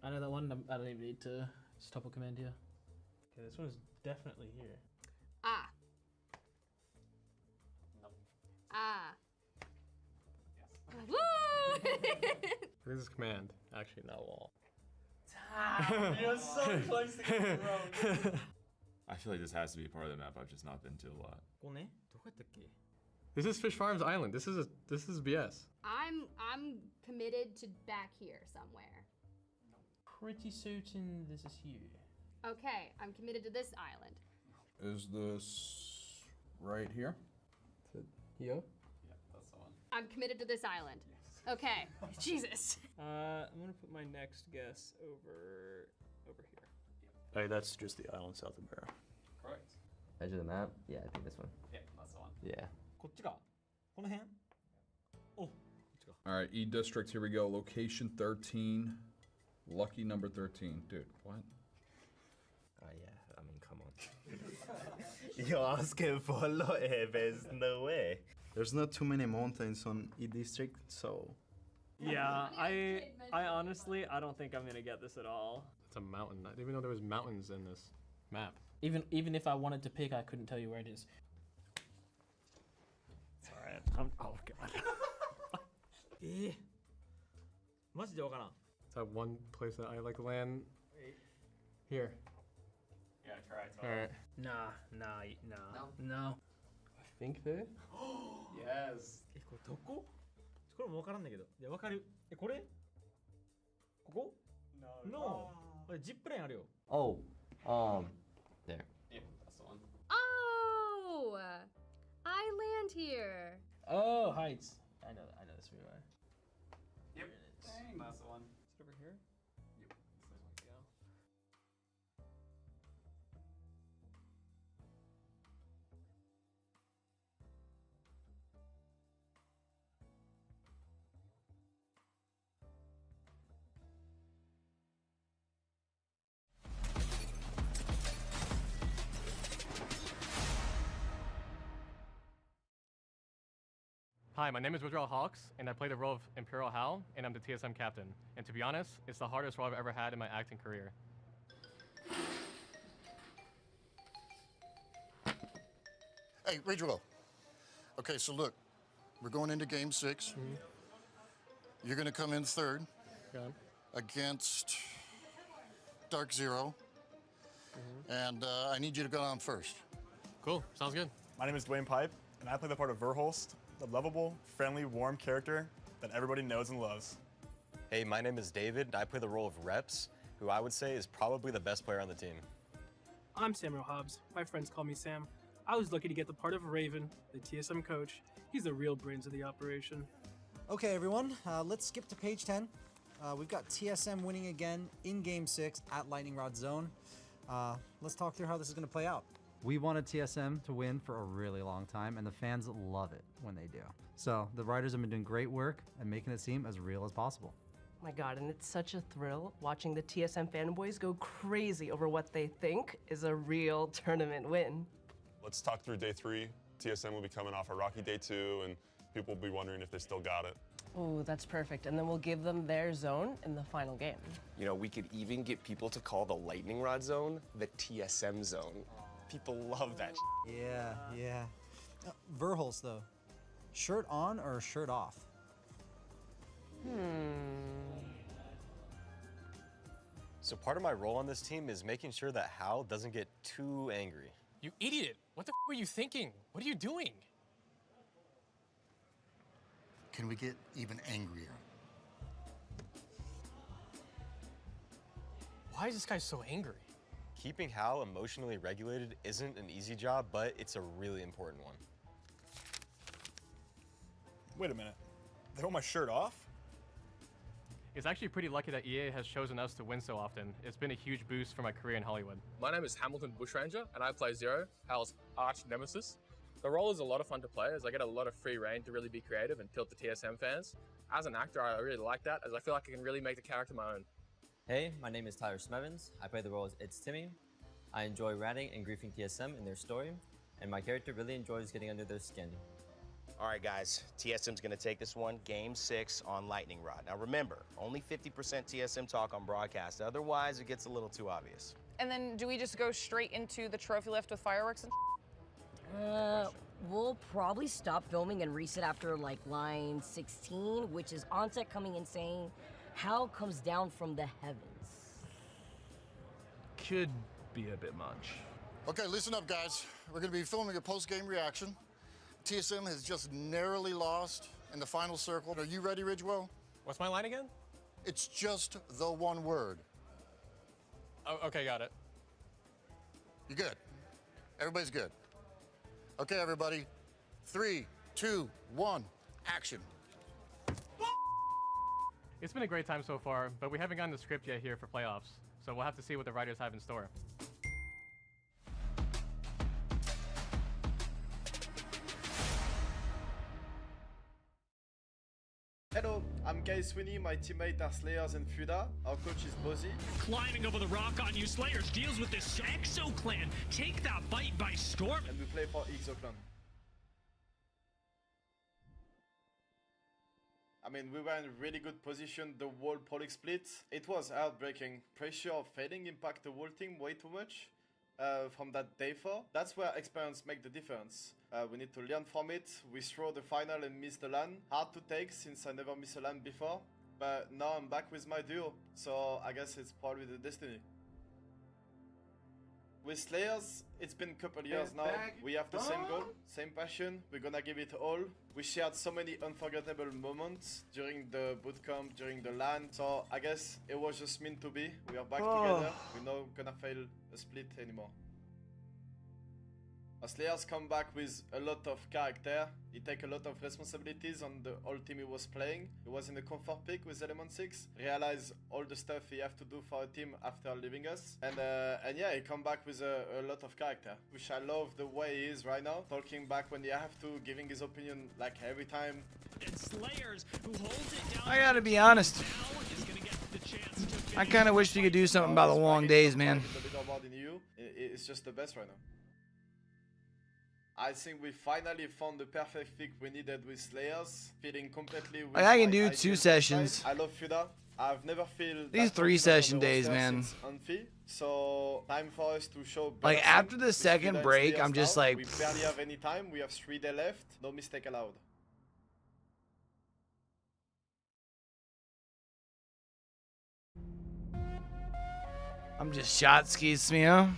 I know that one. I don't even need to stop a command here. Okay, this one is definitely here. Ah. Nope. Ah. Yes. Woo! Here's this command. Actually, not wall. You're so close to getting wrong. I feel like this has to be part of the map I've just not been to a lot. ここね。どこやったっけ? This is Fish Farms Island. This is BS. I'm committed to back here somewhere. Pretty certain this is here. Okay, I'm committed to this island. Is this right here? Here? Yeah, that's the one. I'm committed to this island. Okay, Jesus. I'm gonna put my next guess over here. Hey, that's just the island south of Barrow. Correct. Edge of the map? Yeah, I think this one. Yeah, that's the one. Yeah. こっちか。この辺? Oh, こっちか. All right, E District, here we go. Location 13. Lucky number 13. Dude, what? Oh, yeah, I mean, come on. You're asking for a lot here, there's no way. There's not too many mountains on E District, so... Yeah, I honestly, I don't think I'm gonna get this at all. It's a mountain. I didn't even know there was mountains in this map. Even if I wanted to pick, I couldn't tell you where it is. It's alright. Oh, God. マジでわからん. It's that one place that I like to land. Here. Yeah, try it. Alright. No. I think there? Yes. これどこ? これもわからんだけど. いや、わかる. これ? ここ? No. ジップラインあるよ. Oh, there. Yeah, that's the one. Oh! I land here. Oh, heights. I know this really well. Yep. Dang, that's the one. Is it over here? Yep. That's the one. Hi, my name is Woodrow Hawks, and I play the role of Imperial Hal, and I'm the TSM captain. And to be honest, it's the hardest role I've ever had in my acting career. Hey, Ridgewell. Okay, so look, we're going into game 6. You're going to come in third against Dark Zero. And I need you to go on first. Cool, sounds good. My name is Dwayne Pipe, and I play the part of Verholst, the lovable, friendly, warm character that everybody knows and loves. Hey, my name is David, and I play the role of Reps, who I would say is probably the best player on the team. I'm Samuel Hobbs. My friends call me Sam. I was lucky to get the part of Raven, the TSM coach. He's the real brains of the operation. Okay, everyone, let's skip to page 10. We've got TSM winning again in Game 6 at Lightning Rod Zone. Let's talk through how this is going to play out. We wanted TSM to win for a really long time, and the fans love it when they do. So the writers have been doing great work and making it seem as real as possible. My God, and it's such a thrill watching the TSM fanboys go crazy over what they think is a real tournament win. Let's talk through day 3. TSM will be coming off a rocky day 2, and people will be wondering if they still got it. Oh, that's perfect. And then we'll give them their zone in the final game. You know, we could even get people to call the Lightning Rod zone the TSM zone. People love that. Yeah. Verholst, though, Shirt on or shirt off? So part of my role on this team is making sure that Hal doesn't get too angry. You idiot! What the f were you thinking? What are you doing? Can we get even angrier? Why is this guy so angry? Keeping Hal emotionally regulated isn't an easy job, but it's a really important one. Wait a minute. They want my shirt off? It's actually pretty lucky that EA has chosen us to win so often. It's been a huge boost for my career in Hollywood. My name is Hamilton Bushranger, and I play Zero, Hal's arch nemesis. The role is a lot of fun to play, as I get a lot of free reign to really be creative and tilt the TSM fans. As an actor, I really like that, as I feel like I can really make the character my own. Hey, my name is Tyler Smevens. I play the role as It's Timmy. I enjoy ratting and griefing TSM in their story, and my character really enjoys getting under their skin. All right, guys, TSM's gonna take this one, Game 6 on Lightning Rod. Now remember, only 50% TSM talk on broadcast, otherwise it gets a little too obvious. And then do we just go straight into the trophy lift with fireworks and We'll probably stop filming and reset after like line 16, which is Onset coming and saying, "Hal comes down from the heavens." Could be a bit much. Okay, listen up, guys. We're going to be filming a post-game reaction. TSM has just narrowly lost in the final circle. Are you ready, Ridgewell? What's my line again? It's just the one word. Oh, okay, got it. You good? Everybody's good. Okay, everybody. 3, 2, 1, action. It's been a great time so far, but we haven't gotten the script yet here for playoffs, so we'll have to see what the writers have in store. Hello, I'm Guy Sweeney, my teammate are Slayers and Fuda, our coach is Bozy. Climbing over the rock on you, Slayers deals with this Exo Clan. Take that fight by storm. And we play for Exo Clan. I mean, we were in a really good position, the whole Prolix split. It was heartbreaking. Pressure of failing impact the whole team way too much. From that day 4. That's where experience make the difference. We need to learn from it. We throw the final and miss the LAN. Hard to take since I never missed a LAN before. But now I'm back with my duo. So I guess it's probably the destiny. With Slayers, it's been a couple years now. We have the same goal, same passion. We're gonna give it all. We shared so many unforgettable moments during the bootcamp, during the LAN. So I guess it was just meant to be. We are back together. We're not gonna fail a split anymore. Slayers come back with a lot of character. He take a lot of responsibilities on the whole team he was playing. He was in a comfort pick with Element 6. Realize all the stuff he have to do for a team after leaving us. And yeah, he come back with a lot of character. Which I love the way he is right now. Talking back when he have to, giving his opinion like every time. And Slayers, who holds it down. I gotta be honest. I kind of wish we could do something about the long days, man. It's just the best right now. I think we finally found the perfect pick we needed with Slayers, feeling completely with I can do my 2 ideal sessions. side. I love Fuda. I've never felt These 3 session days, man. So time for us to show Like better after team the with second Fuda and break, Slayers I'm just now. like, we barely have any time. We have 3 days left. No mistake allowed. I'm just shot skis, you know?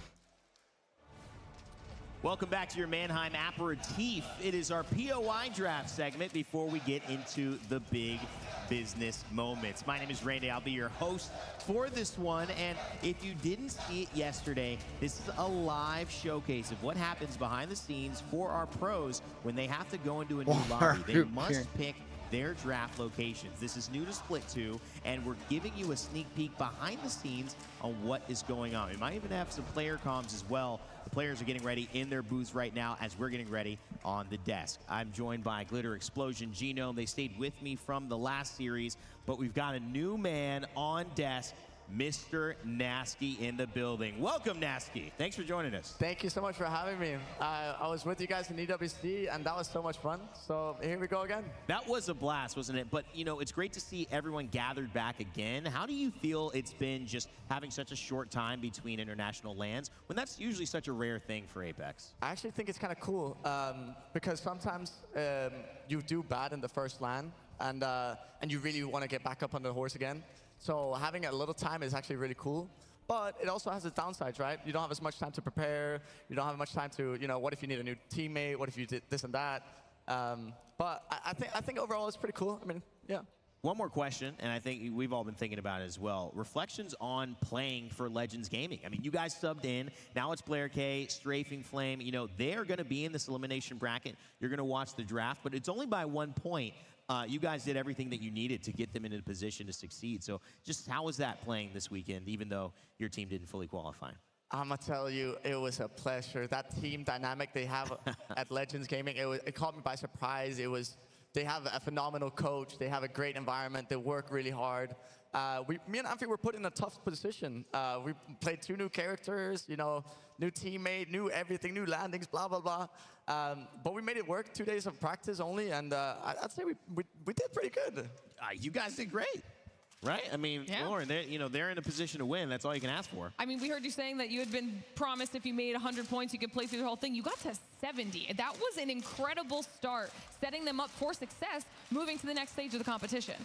Welcome back to your Mannheim aperitif. It is our POI draft segment before we get into the big business moments. My name is Randy. I'll be your host for this one. And if you didn't see it yesterday, this is a live showcase of what happens behind the scenes for our pros when they have to go into a new lobby. They must pick their draft locations. This is new to Split 2, and we're giving you a sneak peek behind the scenes on what is going on. We might even have some player comms as well. The players are getting ready in their booths right now as we're getting ready on the desk. I'm joined by Glitter Explosion Genome. They stayed with me from the last series, but we've got a new man on desk. Mr. Nasky in the building. Welcome, Nasky. Thanks for joining us. Thank you so much for having me. I was with you guys in EWC, and that was so much fun. So here we go again. That was a blast, wasn't it? But, you know, it's great to see everyone gathered back again. How do you feel it's been just having such a short time between international lands when that's usually such a rare thing for Apex? I actually think it's kind of cool because sometimes you do bad in the first LAN, and you really want to get back up on the horse again. So having a little time is actually really cool. But it also has its downsides, right? You don't have as much time to prepare. You don't have much time to, you know, what if you need a new teammate? What if you did this and that? But I think overall it's pretty cool. I mean, yeah. One more question, and I think we've all been thinking about it as well. Reflections on playing for Legends Gaming. I mean, you guys subbed in. Now it's Blair K, Strafing Flame. You know, they're going to be in this elimination bracket. You're going to watch the draft, but it's only by 1 point. You guys did everything that you needed to get them into a position to succeed. So just how was that playing this weekend, even though your team didn't fully qualify? I'm going to tell you, it was a pleasure. That team dynamic they have at Legends Gaming, it caught me by surprise. They have a phenomenal coach. They have a great environment. They work really hard. Me and Amphi were put in a tough position. We played 2 new characters, you know, new teammate, new everything, new landings, blah, blah, blah. But we made it work, 2 days of practice only, and I'd say we did pretty good. You guys did great. Right? I mean, Lauren, they're in a position to win. That's all you can ask for. I mean, we heard you saying that you had been promised if you made 100 points, you could play through the whole thing. You got to 70. That was an incredible start, setting them up for success, moving to the next stage of the competition.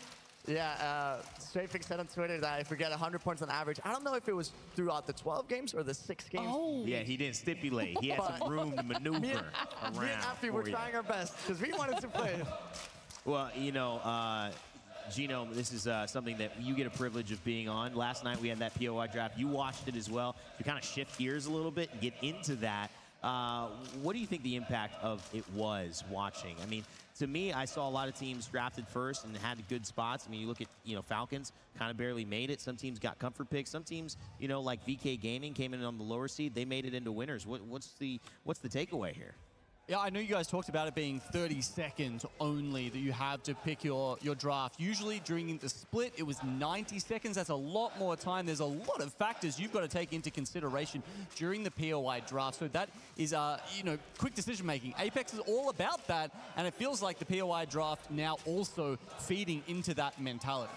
Yeah, Strafing said on Twitter that if we get 100 points on average, I don't know if it was throughout the 12 games or the 6 games. Oh. Yeah, he didn't stipulate. He had some room to maneuver around. Me and Amphi were trying our best because we wanted to play. Well, you know, Gino, this is something that you get a privilege of being on. Last night we had that POI draft. You watched it as well. To kind of shift gears a little bit and get into that, what do you think the impact of it was watching? I mean, to me, I saw a lot of teams drafted first and had good spots. I mean, you look at, you know, Falcons kind of barely made it. Some teams got comfort picks. Some teams, you know, like VK Gaming came in on the lower seed. They made it into winners. What's the takeaway here? Yeah, I know you guys talked about it being 30 seconds only that you have to pick your draft. Usually during the split, it was 90 seconds. That's a lot more time. There's a lot of factors you've got to take into consideration during the POI draft. So that is, you know, quick decision making. Apex is all about that, and it feels like the POI draft now also feeding into that mentality.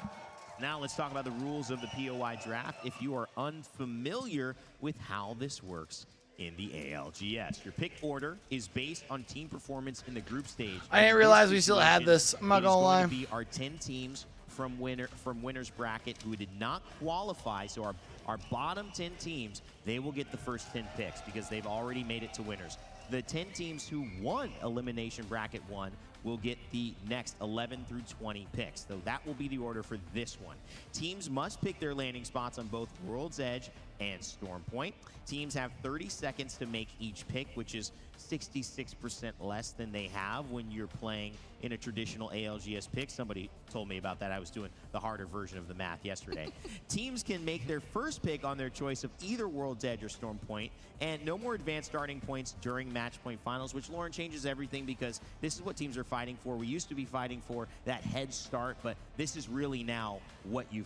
Now let's talk about the rules of the POI draft. If you are unfamiliar with how this works in the ALGS, your pick order is based on team performance in the group stage. I didn't realize we still had this. I'm not gonna lie. It is going to be our 10 teams from winners bracket who did not qualify. So our bottom 10 teams, they will get the first 10 picks because they've already made it to winners. The 10 teams who won Elimination Bracket 1 will get the next 11 through 20 picks. So that will be the order for this one. Teams must pick their landing spots on both World's Edge and Storm Point. Teams have 30 seconds to make each pick, which is 66% less than they have when you're playing in a traditional ALGS pick. Somebody told me about that. I was doing the harder version of the math yesterday. Teams can make their first pick on their choice of either World's Edge or Storm Point, and no more advanced starting points during match point finals, which, Lauren, changes everything because this is what teams are fighting for. We used to be fighting for that head start, but this is really now what you've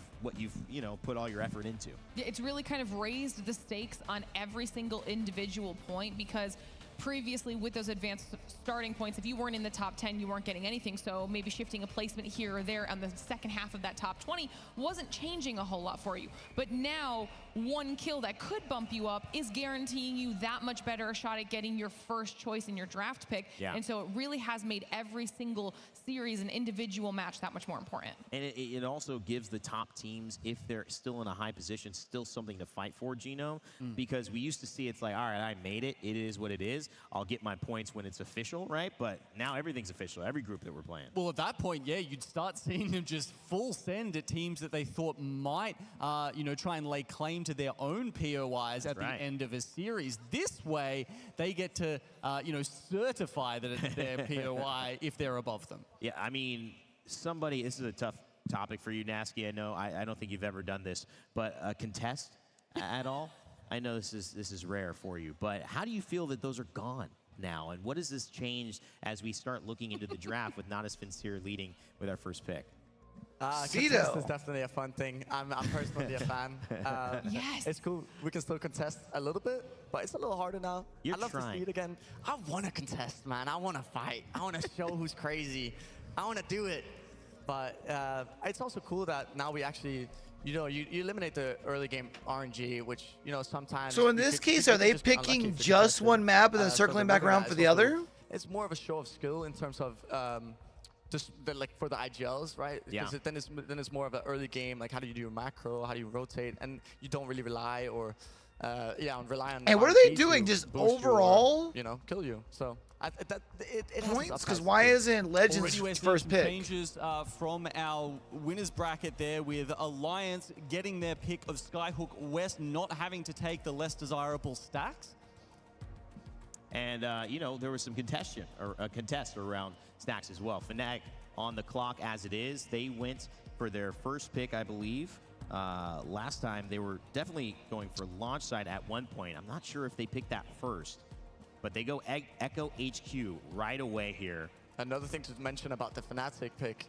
you know, put all your effort into. Yeah, it's really kind of raised the stakes on every single individual point because previously with those advanced starting points, if you weren't in the top 10, you weren't getting anything. So maybe shifting a placement here or there on the second half of that top 20 wasn't changing a whole lot for you. But now, one kill that could bump you up is guaranteeing you that much better a shot at getting your first choice in your draft pick. Yeah. And so it really has made every single series and individual match that much more important. And it also gives the top teams, if they're still in a high position, still something to fight for, Gino, because we used to see it's like, all right, I made it. It is what it is. I'll get my points when it's official, right? But now everything's official, every group that we're playing. Well, at that point, yeah, you'd start seeing them just full send at teams that they thought might, you know, try and lay claim to their own POIs at the end of a series. This way, they get to, you know, certify that it's their POI if they're above them. Yeah, I mean, this is a tough topic for you, Nasky. I know, I don't think you've ever done this, but contest at all? I know this is rare for you, but how do you feel that those are gone now? And what does this change as we start looking into the draft with Not As Sincere leading with our first pick? Contest Cito. is definitely a fun thing. I'm personally a fan. Yes. It's cool. We can still contest a little bit, but it's a little harder now. You're I'd love to trying. see it again. I want to contest, man. I want to fight. I want to show who's crazy. I want to do it. But it's also cool that now we actually, you eliminate the early game RNG, which, sometimes... So in this case, are they picking just one map and then circling back around for the other? It's more of a show of skill in terms of... just for the IGLs, right? Yeah. Because then it's more of an early game, like how do you do your macro, how do you rotate, and you don't really rely rely on. And what are they doing? Just overall, kill you. So it points. Because why isn't Legends Already we're seeing first some pick? changes from our winners bracket there, with Alliance getting their pick of Skyhook West, not having to take the less desirable stacks. And, there was some contest around stacks as well. Fnatic on the clock as it is. They went for their first pick, I believe. Last time, they were definitely going for launch side at one point. I'm not sure if they picked that first, but they go Echo HQ right away here. Another thing to mention about the Fnatic pick,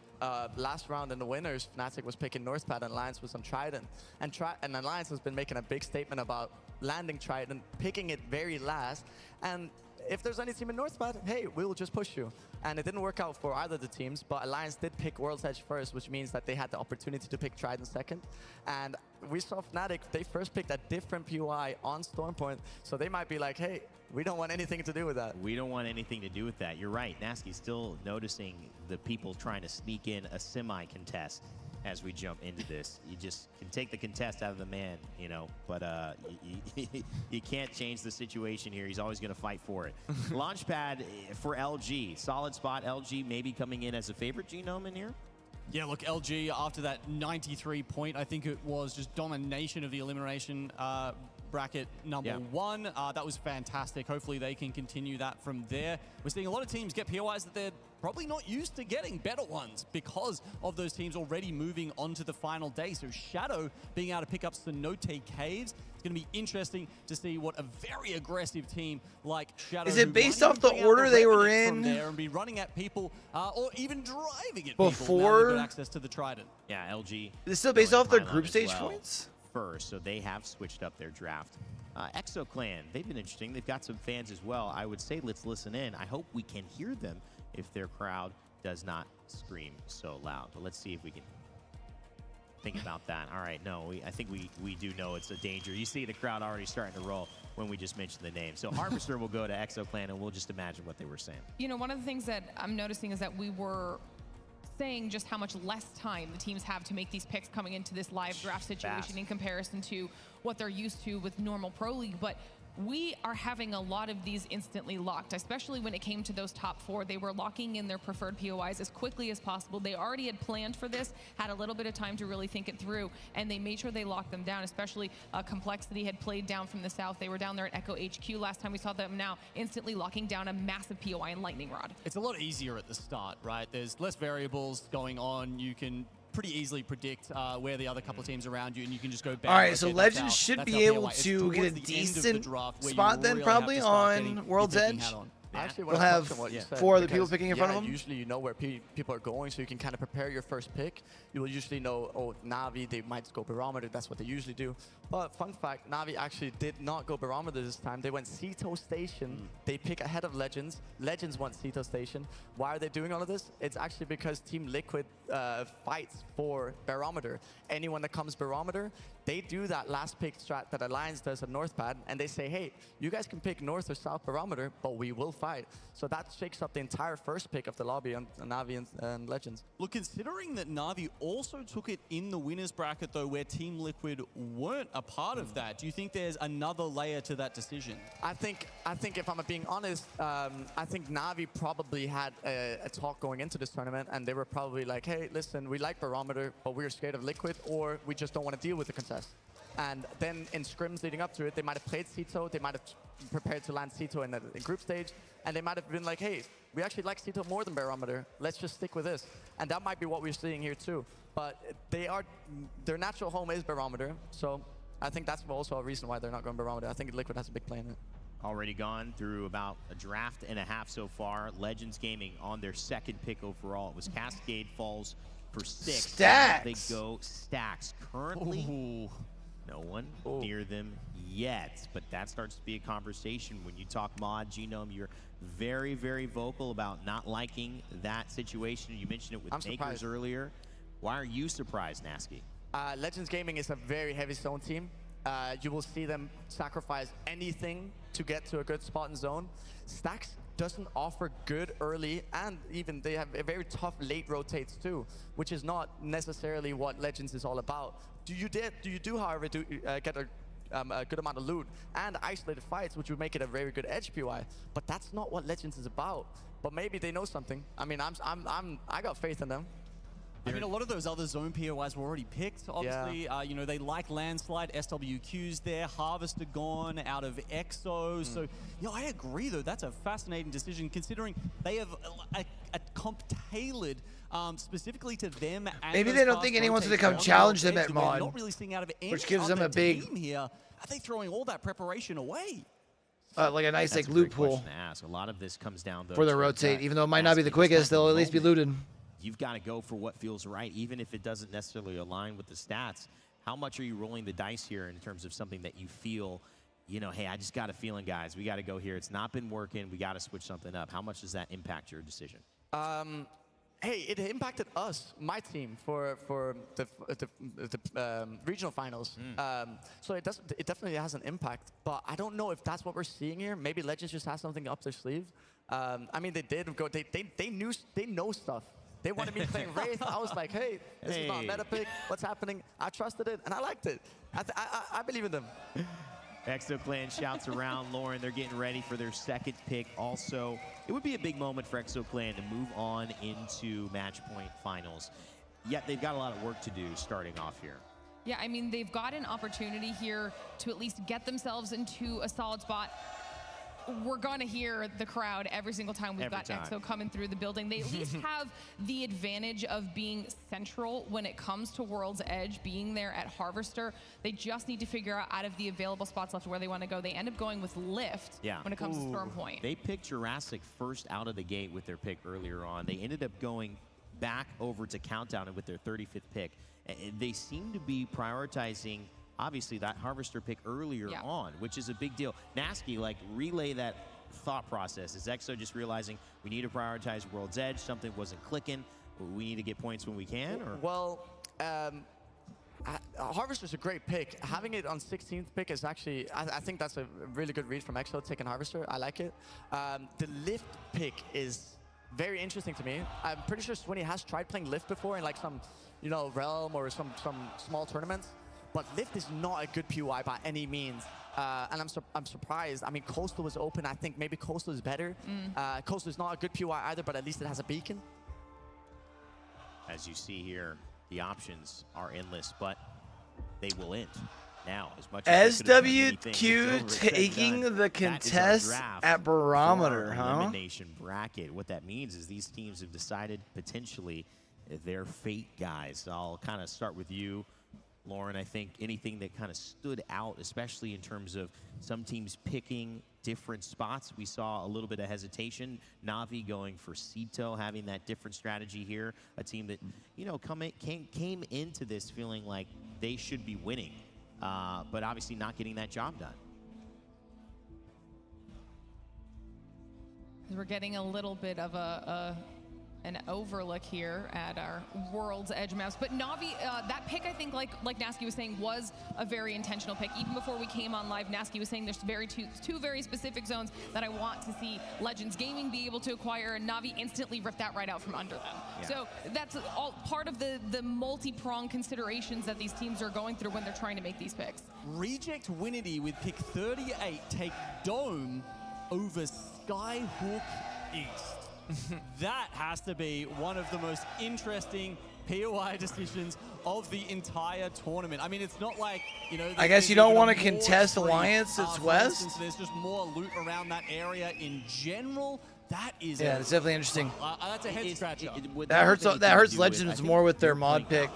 last round in the winners, Fnatic was picking Northpad and Alliance was on Trident. And Alliance has been making a big statement about landing Trident, picking it very last. And if there's any team in Northpad, hey, we will just push you. And it didn't work out for either of the teams, but Alliance did pick World's Edge first, which means that they had the opportunity to pick Trident second. And we saw Fnatic, they first picked a different POI on Stormpoint, so they might be like, hey, we don't want anything to do with that. We don't want anything to do with that. You're right. Nasky's still noticing the people trying to sneak in a semi-contest as we jump into this. You just can take the contest out of the man, but you can't change the situation here. He's always going to fight for it. Launchpad for LG. Solid spot. LG maybe coming in as a favorite genome in here. Yeah, look, LG, after that 93 point, I think it was just domination of the elimination bracket number one. That was fantastic. Hopefully they can continue that from there. We're seeing a lot of teams get POIs that they're probably not used to getting, better ones, because of those teams already moving on to the final day. So Shadow being able to pick up Cenote Caves, it's going to be interesting to see what a very aggressive team like Shadow... Is it based off the order they were in? There and be running at people, or even driving at before people now they've got access to the Trident. Yeah, LG. Is it still based off their group stage points? First, so they have switched up their draft. Exo Clan, they've been interesting. They've got some fans as well. I would say let's listen in. I hope we can hear them if their crowd does not scream so loud. But let's see if we can think about that. All right, no, I think we do know it's a danger. You see the crowd already starting to roll when we just mentioned the name. So Harvester will go to Exo Clan, and we'll just imagine what they were saying. One of the things that I'm noticing is that we were saying just how much less time the teams have to make these picks coming into this live draft situation in comparison to what they're used to with normal Pro League. But we are having a lot of these instantly locked, especially when it came to those top four. They were locking in their preferred POIs as quickly as possible. They already had planned for this, had a little bit of time to really think it through, and they made sure they locked them down, especially Complexity had played down from the south. They were down there at Echo HQ last time we saw them, now instantly locking down a massive POI in Lightning Rod. It's a lot easier at the start, right? There's less variables going on. You can pretty easily predict where the other couple of teams around you, and you can just go back. All right, so Legends should be able to get a decent spot then, probably on World's Edge. Actually, we'll have four other people picking in front of them. Usually you know where people are going, so you can kind of prepare your first pick. You will usually know, oh, Na'Vi, they might go Barometer. That's what they usually do. But fun fact, Na'Vi actually did not go Barometer this time. They went Ceto Station. They pick ahead of Legends. Legends went Ceto Station. Why are they doing all of this? It's actually because Team Liquid fights for Barometer. Anyone that comes Barometer, they do that last pick strat that Alliance does at Northpad, and they say, hey, you guys can pick North or South Barometer, but we will fight. So that shakes up the entire first pick of the lobby on Na'Vi and Legends. Look, considering that Na'Vi also took it in the winners bracket, though, where Team Liquid weren't a part of that, do you think there's another layer to that decision? I think if I'm being honest, I think Na'Vi probably had a talk going into this tournament, and they were probably like, hey, listen, we like Barometer, but we're scared of Liquid, or we just don't want to deal with the contest. And then in scrims leading up to it, they might have played Ceto, they might have prepared to land Ceto in the group stage, and they might have been like, hey, we actually like Ceto more than Barometer, let's just stick with this. And that might be what we're seeing here too. But their natural home is Barometer, so I think that's also a reason why they're not going Barometer. I think Liquid has a big play in it. Already gone through about a draft and a half so far. Legends Gaming on their second pick overall. It was Cascade Falls for 6. Stacks. They go Stacks. Currently, no one near them yet, but that starts to be a conversation. When you talk mod, Genome, you're very, very vocal about not liking that situation. You mentioned it with Makers earlier. Why are you surprised, Nasky? Legends Gaming is a very heavy zone team. You will see them sacrifice anything to get to a good spot in zone. Stacks doesn't offer good early, and even they have a very tough late rotates too, which is not necessarily what Legends is all about. You do, however, get a good amount of loot and isolated fights, which would make it a very good edge POI. But that's not what Legends is about. But maybe they know something. I mean, I got faith in them. I mean, a lot of those other zone POIs were already picked, obviously. Yeah. You know, they like Landslide, SWQ's there, Harvester gone out of EXO. So, you know, I agree, though. That's a fascinating decision, considering they have a comp tailored specifically to them. And maybe they don't think anyone's going to come challenge them at mod, not really seeing out of any which gives them a big... Here. Are they throwing all that preparation away? Like a nice loot pool. A lot of this comes down for the rotate. Even though it might not be the quickest, they'll at least be looted. You've got to go for what feels right, even if it doesn't necessarily align with the stats. How much are you rolling the dice here in terms of something that you feel, you know, hey, I just got a feeling, guys, we got to go here. It's not been working. We got to switch something up. How much does that impact your decision? Hey, it impacted us, my team, for the regional finals. So it definitely has an impact. But I don't know if that's what we're seeing here. Maybe Legends just has something up their sleeve. I mean, they did go. They know stuff. They wanted me playing Wraith. I was like, hey, this is not a meta pick. What's happening? I trusted it, and I liked it. I believe in them. ExoClan shouts around. Lauren, they're getting ready for their second pick. Also, it would be a big moment for ExoClan to move on into match point finals. Yet they've got a lot of work to do starting off here. Yeah, I mean, they've got an opportunity here to at least get themselves into a solid spot. We're gonna hear the crowd every single time we've got EXO coming through the building. They at least have the advantage of being central when it comes to World's Edge, being there at Harvester. They just need to figure out of the available spots left where they want to go. They end up going with Lift when it comes to Storm Point. They picked Jurassic first out of the gate with their pick earlier on. They ended up going back over to Countdown with their 35th pick. They seem to be prioritizing obviously that Harvester pick earlier on, which is a big deal. Nasky, like, relay that thought process. Is EXO just realizing we need to prioritize World's Edge, something wasn't clicking, we need to get points when we can? Or? Well, Harvester's a great pick. Having it on 16th pick is actually, I think that's a really good read from EXO, taking Harvester. I like it. The Lift pick is very interesting to me. I'm pretty sure Swinny has tried playing Lift before in like some, you know, Realm or some small tournaments. But Lift is not a good POI by any means. And I'm surprised. I mean, Coastal was open. I think maybe Coastal is better. Coastal is not a good POI either, but at least it has a beacon. As you see here, the options are endless, but they will end. Now, as much as SWQ taking the contest at Barometer, huh? Elimination Bracket. What that means is these teams have decided potentially their fate, guys. I'll kind of start with you, Lauren. I think anything that kind of stood out, especially in terms of some teams picking different spots. We saw a little bit of hesitation. Na'Vi going for Sito, having that different strategy here. A team that, you know, came into this feeling like they should be winning, but obviously not getting that job done. We're getting a little bit of an overlook here at our World's Edge maps. But Na'Vi, that pick, I think, like Nasky was saying, was a very intentional pick. Even before we came on live, Nasky was saying there's two very specific zones that I want to see Legends Gaming be able to acquire, and Na'Vi instantly ripped that right out from under them. Yeah. So that's all part of the multi-pronged considerations that these teams are going through when they're trying to make these picks. Reject Winity with pick 38 take Dome over Skyhook East. That has to be one of the most interesting POI decisions of the entire tournament. I mean, it's not like, you know... I guess you don't want to contest Alliance, it's West. Instance, there's just more loot around that area in general. That is... Yeah, it's definitely interesting. That's a head-scratcher. That hurts Legends more with their mod pick,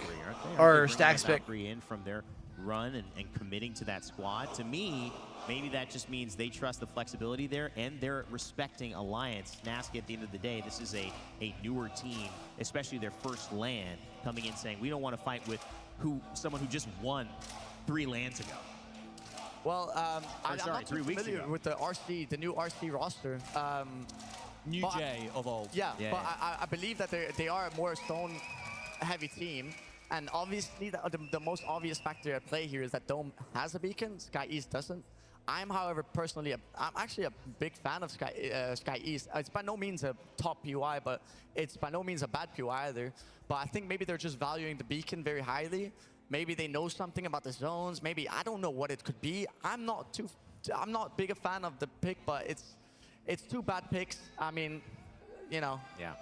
or Stacks pick. In from their run and committing to that squad. To me, maybe that just means they trust the flexibility there, and they're respecting Alliance. Nasky, at the end of the day, this is a newer team, especially their first LAN, coming in saying, we don't want to fight with someone who just won 3 LANs ago. Well, I'm sorry, not too 3 weeks familiar ago. with the new RC roster. New but J of old. Yeah, Yeah, but yeah. I believe that they are a more stone-heavy team. And obviously, the most obvious factor at play here is that Dome has a beacon, Sky East doesn't. I'm, however, personally, I'm actually a big fan of Sky East. It's by no means a top POI, but it's by no means a bad POI either. But I think maybe they're just valuing the beacon very highly. Maybe they know something about the zones. Maybe I don't know what it could be. I'm not big a fan of the pick, but it's 2 bad picks. I mean, you know. Yeah.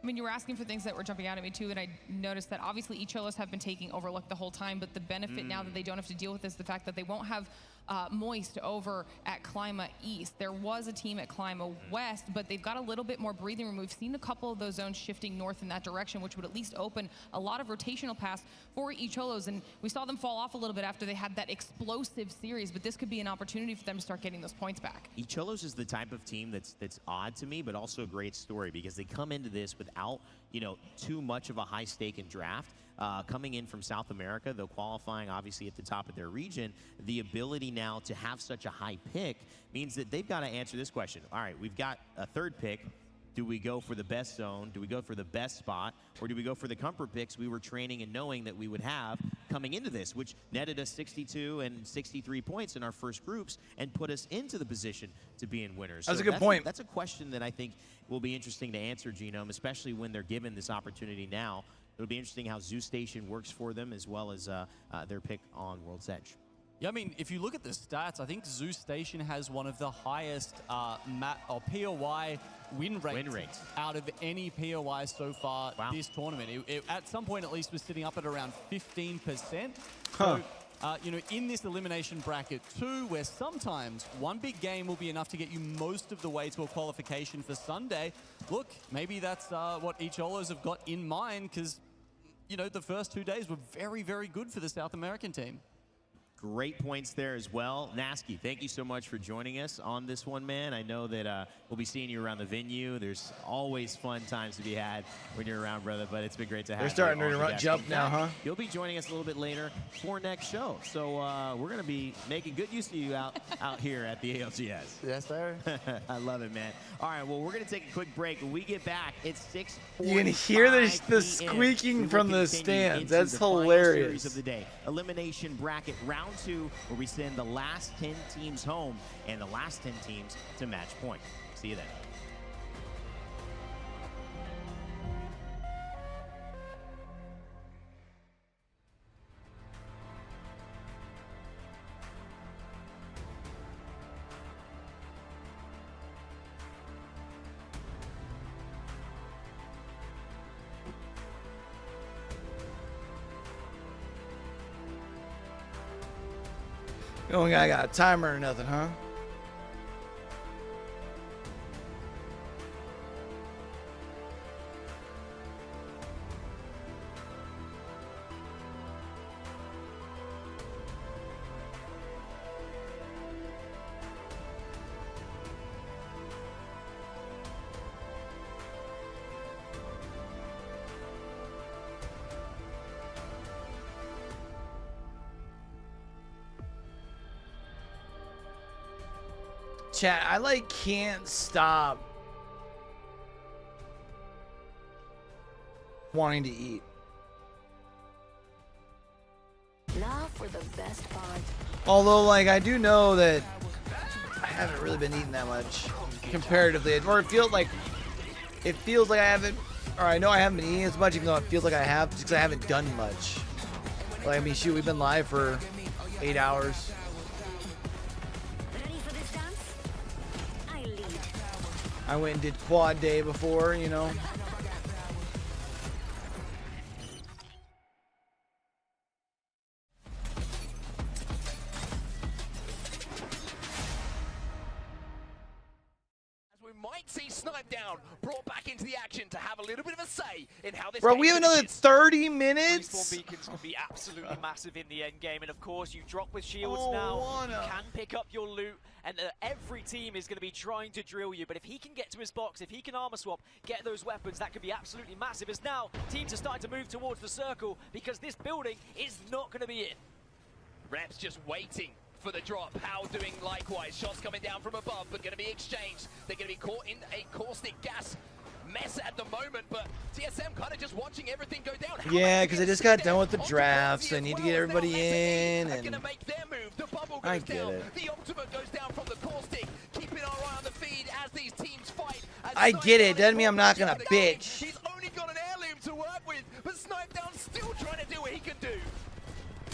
I mean, you were asking for things that were jumping out at me too, and I noticed that obviously Echolos have been taking Overlook the whole time, but the benefit now that they don't have to deal with this is the fact that they won't have Moist over at Clima East. There was a team at Clima West, but they've got a little bit more breathing room. We've seen a couple of those zones shifting north in that direction, which would at least open a lot of rotational paths for Echolos, and we saw them fall off a little bit after they had that explosive series, but this could be an opportunity for them to start getting those points back. Echolos is the type of team that's odd to me, but also a great story because they come into this without, too much of a high stake in draft. Coming in from South America, though qualifying obviously at the top of their region, the ability now to have such a high pick means that they've got to answer this question. All right, we've got a 3rd pick. Do we go for the best zone? Do we go for the best spot? Or do we go for the comfort picks we were training and knowing that we would have coming into this, which netted us 62 and 63 points in our first groups and put us into the position to be in winners? That's a good point. That's a question that I think will be interesting to answer, Genome, especially when they're given this opportunity now. It'll be interesting how Zoo Station works for them, as well as their pick on World's Edge. Yeah, I mean, if you look at the stats, I think Zoo Station has one of the highest POI win rates out of any POI so far this tournament. It, at some point, at least, was sitting up at around 15%. Huh. So, in this elimination bracket too, where sometimes one big game will be enough to get you most of the way to a qualification for Sunday, look, maybe that's what Echolos have got in mind, because, the first 2 days were very, very good for the South American team. Great points there as well. Nasky, thank you so much for joining us on this one, man. I know that we'll be seeing you around the venue. There's always fun times to be had when you're around, brother, but it's been great to have you. They're starting on to the jump now, huh? You'll be joining us a little bit later for next show. So we're going to be making good use of you out here at the ALGS. Yes, sir. I love it, man. All right, well, we're going to take a quick break. When we get back, it's 6:45 You can hear the squeaking from the stands. That's hilarious. Of the day. Elimination Bracket Round 2, where we send the last 10 teams home and the last 10 teams to match point. See you then. You don't got a timer or nothing, huh? Chat, I can't stop wanting to eat. Now for the best part. Although, I do know that I haven't really been eating that much comparatively, or it feels like I haven't, or I know I haven't been eating as much, even though it feels like I have, just because I haven't done much. Shoot, we've been live for 8 hours. I went and did quad day before, we might see Snipe Down brought back into the action to have a little bit of a say in how this Bro, game we have another finishes. 30 minutes? Respawn beacons can be absolutely massive in the end game, and of course you drop with shields Oh, now, Wanna. you can pick up your loot, and every team is going to be trying to drill you, but if he can get to his box, if he can armor swap, get those weapons, that could be absolutely massive, as now teams are starting to move towards the circle, because this building is not going to be it. Reps just waiting for the drop. Hal doing likewise. Shots coming down from above, but going to be exchanged. They're going to be caught in a caustic gas mess at the moment, but TSM kind of just watching everything go down. Yeah, because I just got done with the draft, so I need to get everybody in, and I get it. The ultimate goes down from the caustic, keeping our eye on the feed as these teams fight. I get it. Doesn't mean I'm not gonna bitch. He's only got an heirloom to work with, but Snipe Down still trying to do what he can do.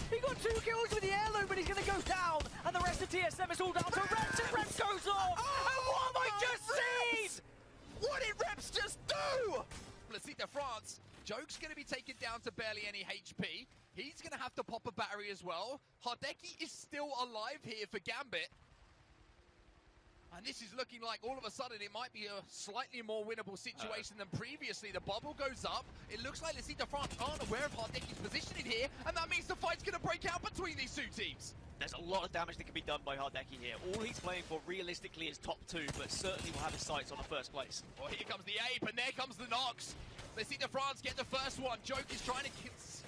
He got 2 kills with the heirloom, but he's going to go down, and the rest of TSM is all down to Reps, and Reps goes off. And what have I just seen? What did Reps just do? Let's see the France. Joke's going to be taken down to barely any HP. He's going to have to pop a battery as well. Hardeki is still alive here for Gambit. And this is looking like all of a sudden it might be a slightly more winnable situation than previously. The bubble goes up. It looks like Lecita France aren't aware of Hardeki's positioning here, and that means the fight's going to break out between these two teams. There's a lot of damage that can be done by Hardeki here. All he's playing for realistically is top 2, but certainly will have his sights on the first place. Well, here comes the Ape, and there comes the Nox. Lecita France get the first one. Joke is trying to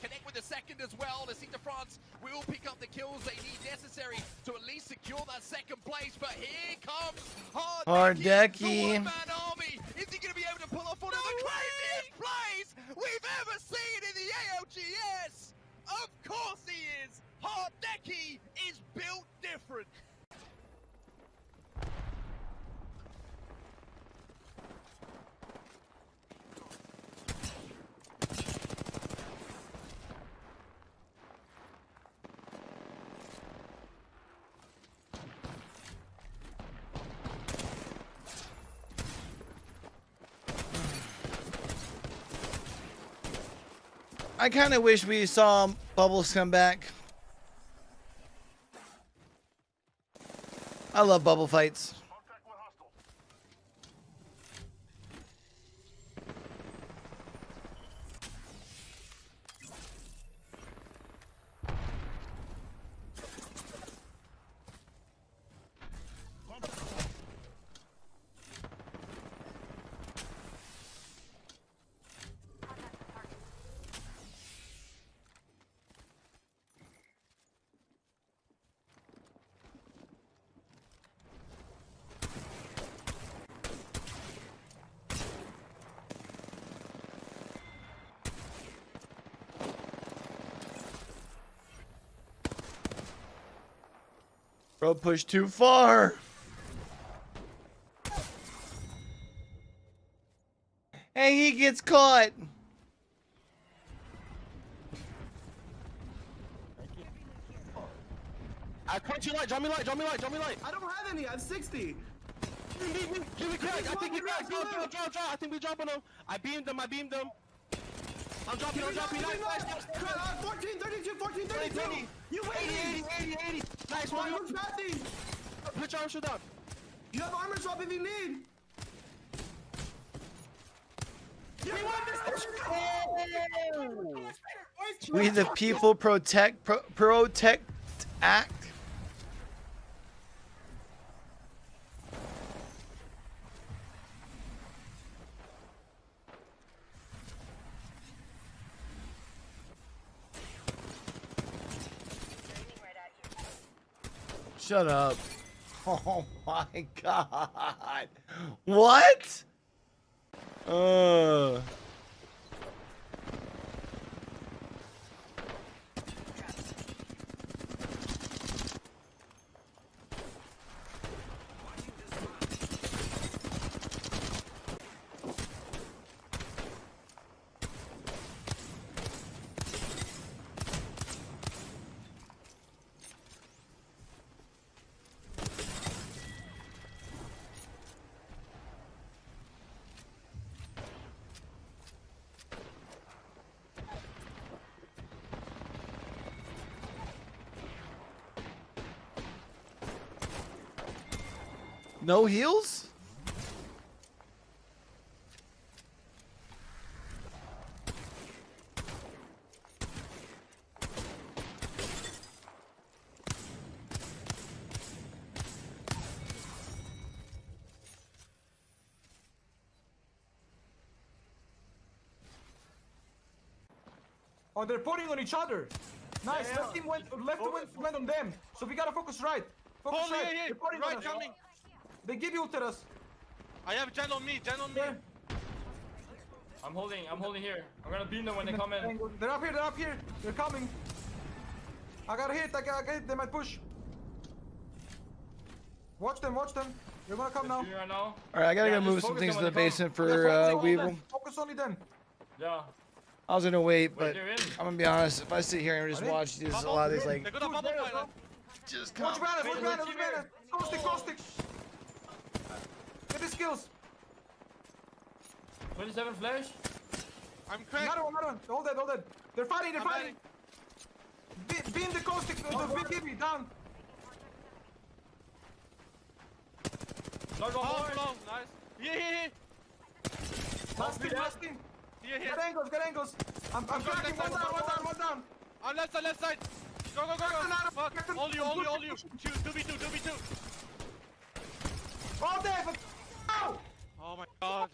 connect with the second as well. Lecita France will pick up the kills they need necessary to at least secure that second place. But here comes Hardeki. The one-man army. Is he going to be able to pull off one of the craziest plays we've ever seen in the ALGS? Of course he is. Hardeki is built different. I kind of wish we saw Bubbles come back. I love bubble fights. Bro, push too far. Hey, he gets caught. I point you light, drop me light, drop me light, drop me light. I don't have any, I have 60. Give me crack, I think we crack, drop, I think we dropping them. I beamed them. I'm dropping, nice. 14, 32, 14, 32. You win. 80. Nice one. Who's passing? Put your arm shield down. You have armor swap if you need. You won this. We the people protect act. Shut up. Oh my god. What? No heals? Oh, they're putting on each other. Nice. Yeah, Left team went on them. So we gotta focus right. Focus Holy, right. yeah. They're putting Right on us. coming. They give you ultiras. I have Gen on me. I'm holding here. I'm gonna beam them when they come in. They're up here. They're coming. I got hit. They might push. Watch them. They're gonna come now. Right now. All right, I gotta go move some things to the basement for Weevil. Focus only them. Yeah. I was gonna wait, but I'm gonna be honest. If I sit here and just watch these, a lot of these like. Just come. Watch Banner. Caustic. Get the skills. 27 flash. I'm cracked. Another one. Hold that. They're fighting. Beam the caustic. The big heavy down. Log on board. Nice. Yeah. Last team. Yeah. Get angles. I'm cracking. One down. On left side. Go. Fuck. All you. Shoot. 2v2. All day, but ow! Oh my god.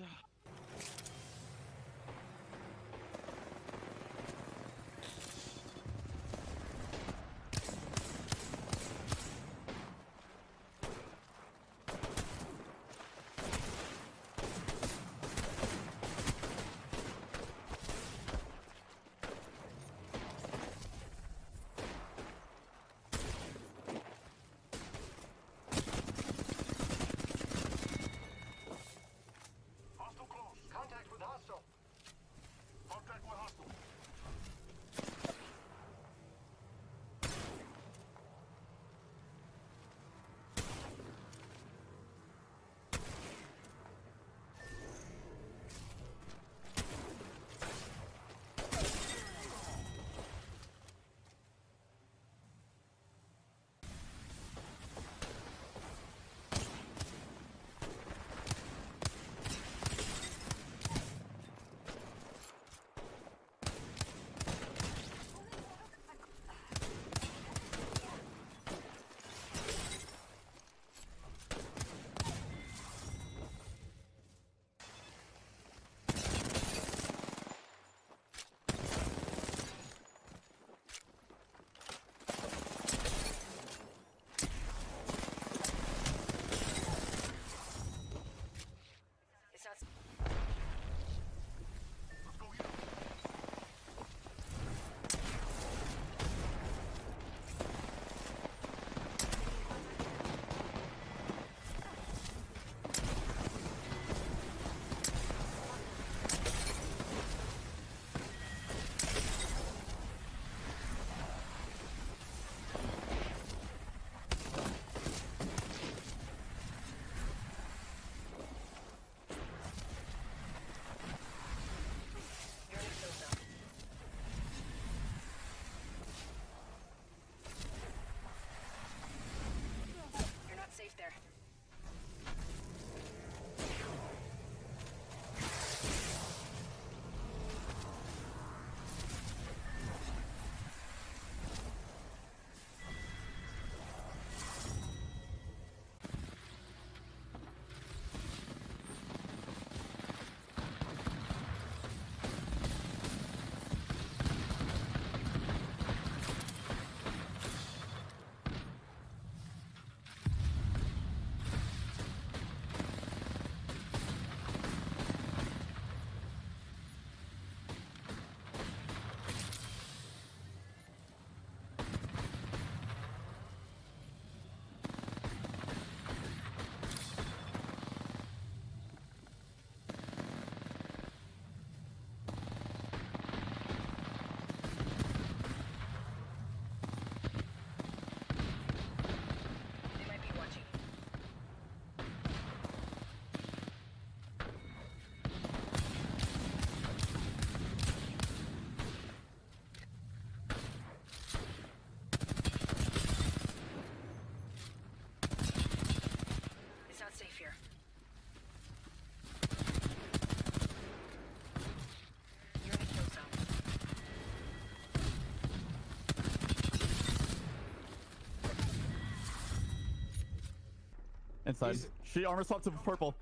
Inside. She armor swap to purple.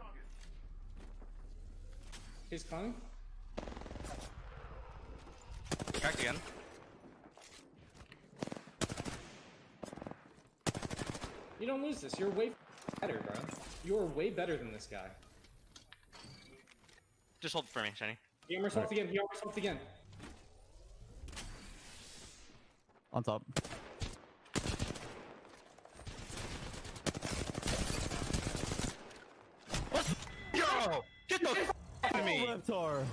He's coming. Cracked again. You don't lose this. You're way better, bro. You're way better than this guy. Just hold it for me, Shiny. He armor swapped again. He armor swapped again. On top. Let's go! Get the f out of me! Reptar.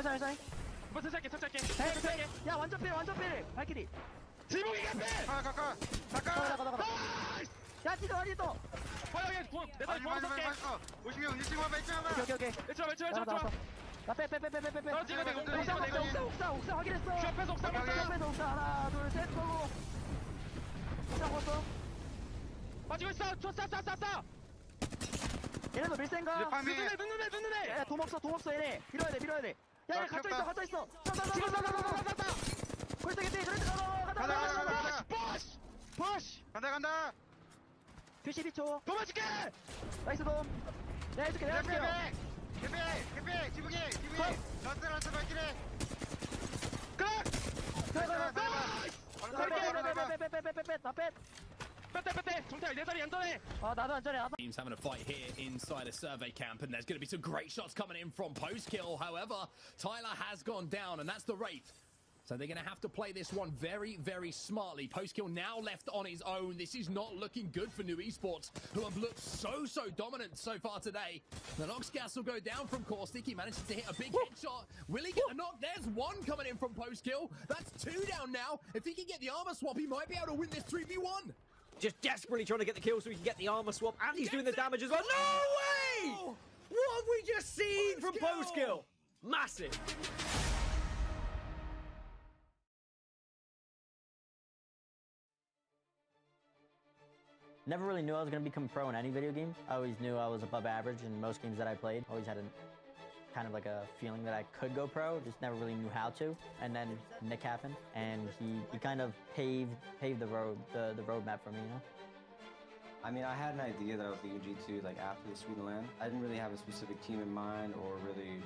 살살. 한번 살살게. 살살게. 야 완전 필. 발키리. 지붕이가 필. 가가. 야 지금 어디 또? 화영이 구. 내가 구워 쏠게. 50명 1층만. 오케이. 왼쪽. 나 빼. 떨어지면 돼. 옥상 확인했어. 슈퍼에서 옥상. 하나 둘 셋 고고. 옥상 왔어. 빠지고 있어. 쏴. 얘네도 밀센가? 눈눈에. 야 돔 없어 얘네. 밀어야 돼. 야 갇혀있어. 지금 나. 그랬다. 가다. 푸시. 간다. 72초. 도망칠게. 나이스 돔. 내가 해줄게. 개피. 지붕이. 라스 발길이. 그래. 빼. 정탈 내 다리 안전해. 나도 안전해. Teams having a fight here inside a survey camp, and there's going to be some great shots coming in from post-kill. However, Tyler has gone down, and that's the Wraith. So they're going to have to play this one very, very smartly. Post-kill now left on his own. This is not looking good for New Esports, who have looked so dominant so far today. The Nox gas will go down from Caustic. He manages to hit a big headshot. Will he get a knock? There's one coming in from post-kill. That's two down now. If he can get the armor swap, he might be able to win this 3v1. Just desperately trying to get the kill so he can get the armor swap, and he's doing the damage as well. No way! What have we just seen from post-kill? Massive. Never really knew I was going to become pro in any video game. I always knew I was above average in most games that I played. Always had a kind of like a feeling that I could go pro, just never really knew how to. And then Nick happened, and he kind of paved the roadmap for me, you know? I mean, I had an idea that I was leaving G2 like after the Sweden LAN. I didn't really have a specific team in mind or really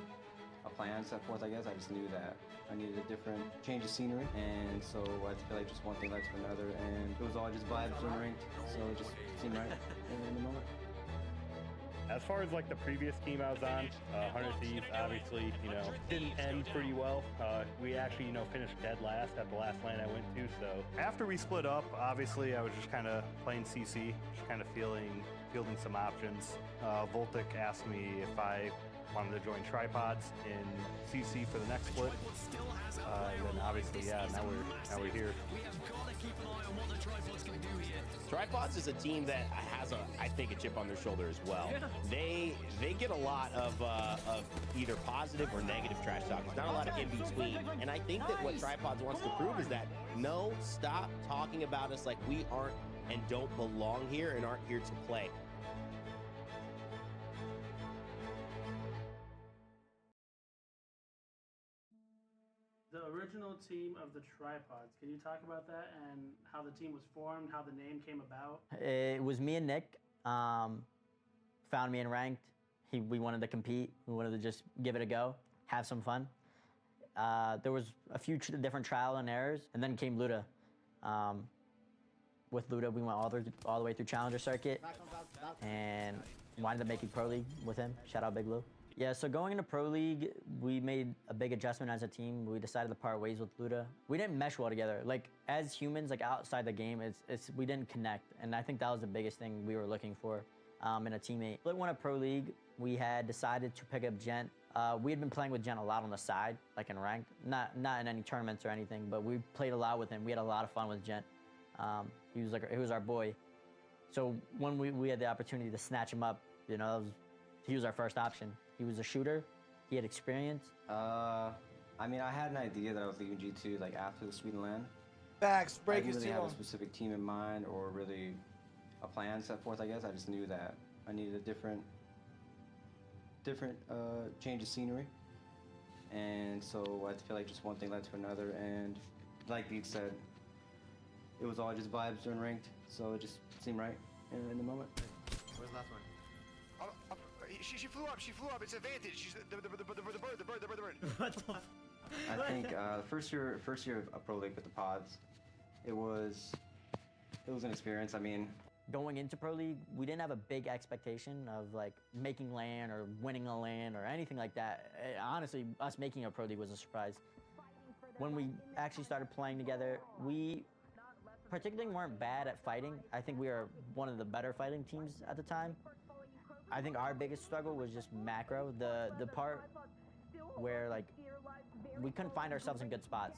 a plan set forth, I guess. I just knew that I needed a different change of scenery, and so I feel like just one thing led to another, and it was all just vibes and ranked, so it just seemed right in the moment. As far as like the previous team I was on, 100 Thieves, obviously, you know, didn't end pretty well. We actually, you know, finished dead last at the last LAN I went to. So after we split up, obviously I was just kind of playing CC, just kind of fielding some options. Voltic asked me if I wanted to join Tripods in CC for the next split. Then obviously, yeah, now we're here. Tripods is a team that has I think, a chip on their shoulder as well. Yeah. They get a lot of either positive or negative trash talk. There's not a lot of in between. And I think that what Tripods wants to prove is that no, stop talking about us like we aren't and don't belong here and aren't here to play. The original team of the Tripods, can you talk about that and how the team was formed, how the name came about? It was me and Nick. Found me in ranked. We wanted to compete. We wanted to just give it a go, have some fun. There was a few different trial and errors, and then came Luda. With Luda, we went all the way through Challenger Circuit, and wanted to make it Pro League with him. Shout out Big Lou. Yeah, so going into Pro League, we made a big adjustment as a team. We decided to part ways with Luda. We didn't mesh well together. Like, as humans, like outside the game, we didn't connect. And I think that was the biggest thing we were looking for in a teammate. When we won a Pro League, we had decided to pick up Gent. We had been playing with Gent a lot on the side, like in ranked. Not in any tournaments or anything, but we played a lot with him. We had a lot of fun with Gent. He was our boy. So when we had the opportunity to snatch him up, you know, he was our first option. He was a shooter. He had experience. I mean, I had an idea that I was leaving G2 like after the Sweden LAN. Facts, break I didn't his really team have a specific team in mind or really a plan set forth, I guess. I just knew that I needed a different change of scenery. And so I feel like just one thing led to another, and like Beat said, it was all just vibes during ranked, so it just seemed right in the moment. Where's the last one? She flew up. She flew up. It's advantage. She's the bird. What the? I think first year of Pro League with the pods, it was an experience. I mean, going into Pro League, we didn't have a big expectation of like making LAN or winning a LAN or anything like that. Honestly, us making a Pro League was a surprise. When we actually started playing together, we particularly weren't bad at fighting. I think we were one of the better fighting teams at the time. I think our biggest struggle was just macro, the part where like we couldn't find ourselves in good spots.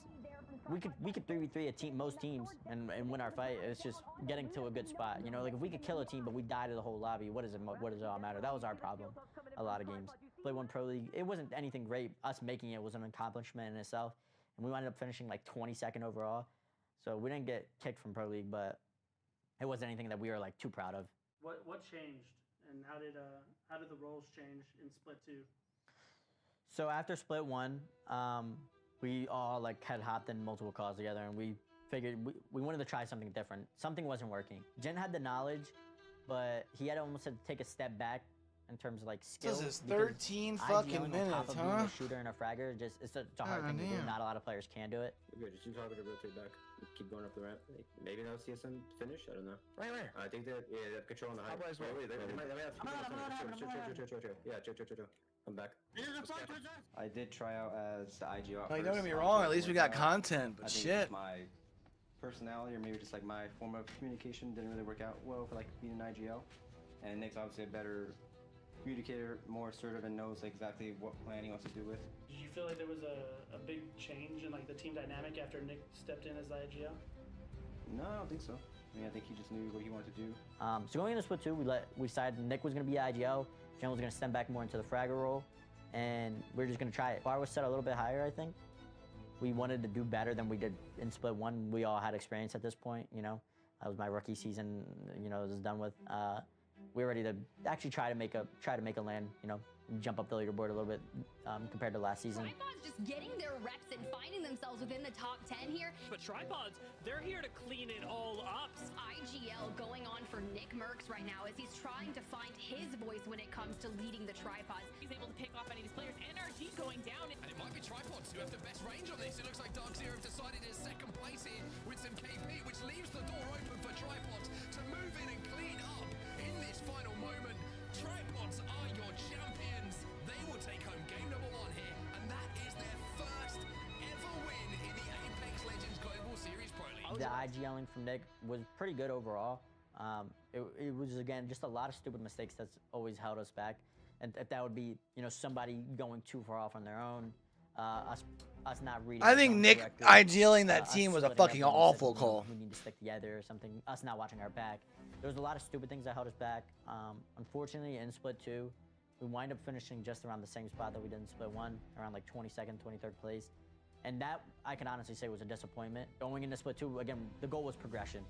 We could 3v3 most teams and win our fight. It's just getting to a good spot. You know, like if we could kill a team but we die to the whole lobby, what does it all matter? That was our problem a lot of games. Play one Pro League, it wasn't anything great. Us making it was an accomplishment in itself, and we wound up finishing like 22nd overall. So we didn't get kicked from Pro League, but it wasn't anything that we were like too proud of. What changed, and how did the roles change in Split 2? So after Split 1, we all like had hopped in multiple calls together, and we figured we wanted to try something different. Something wasn't working. Jen had the knowledge, but he had almost had to take a step back in terms of like skill. This is 13 fucking minutes, on top of huh? being a shooter and a fragger, it's a hard thing to do. Not a lot of players can do it. Good. Just keep talking to rotate back. Keep going up the ramp. Maybe now CSM finish. I don't know. Where? I think that they have control on the high. Wait, they might have chill. Yeah, chill. Come back. I did try out as the IGL. Like, don't get me wrong. At least we got content, but I think shit. just my personality, or maybe just like my form of communication, didn't really work out well for like being an IGL. And Nick's obviously a better communicator, more assertive, and knows exactly what plan he wants to do with. Did you feel like there was a big change in like the team dynamic after Nick stepped in as the IGL? No, I don't think so. I mean, I think he just knew what he wanted to do. So going into Split 2, we decided Nick was going to be IGL, Jen was going to step back more into the fragger role, and we were just going to try it. Bar was set a little bit higher, I think. We wanted to do better than we did in Split 1. We all had experience at this point, you know. That was my rookie season, you know, it was done with. We were ready to actually try to make a LAN, you know, jump up the leaderboard a little bit compared to last season. Tripods just getting their reps and finding themselves within the top 10 here. But Tripods, they're here to clean it all up. IGL going on for Nick Merckx right now as he's trying to find his voice when it comes to leading the Tripods. He's able to pick off any of these players. NRG going down. And it might be Tripods who have the best range on this. It looks like Dark Zero have decided his second place here with some KP, which leaves the door open for Tripods to move in and clean up in this final moment. Tripods are your champions. They will take home game number 1 here, and that is their first ever win in the Apex Legends Global Series Pro League. The IGLing from Nick was pretty good overall. It was, again, just a lot of stupid mistakes that's always held us back. And that would be, you know, somebody going too far off on their own, us not reading. I think Nick IGLing that team was a fucking awful call. We need to stick together or something. Us not watching our back. There was a lot of stupid things that held us back. Unfortunately, in Split 2, we wind up finishing just around the same spot that we did in Split 1, around like 22nd, 23rd place. And that, I can honestly say, was a disappointment. Going into Split 2, again, the goal was progression.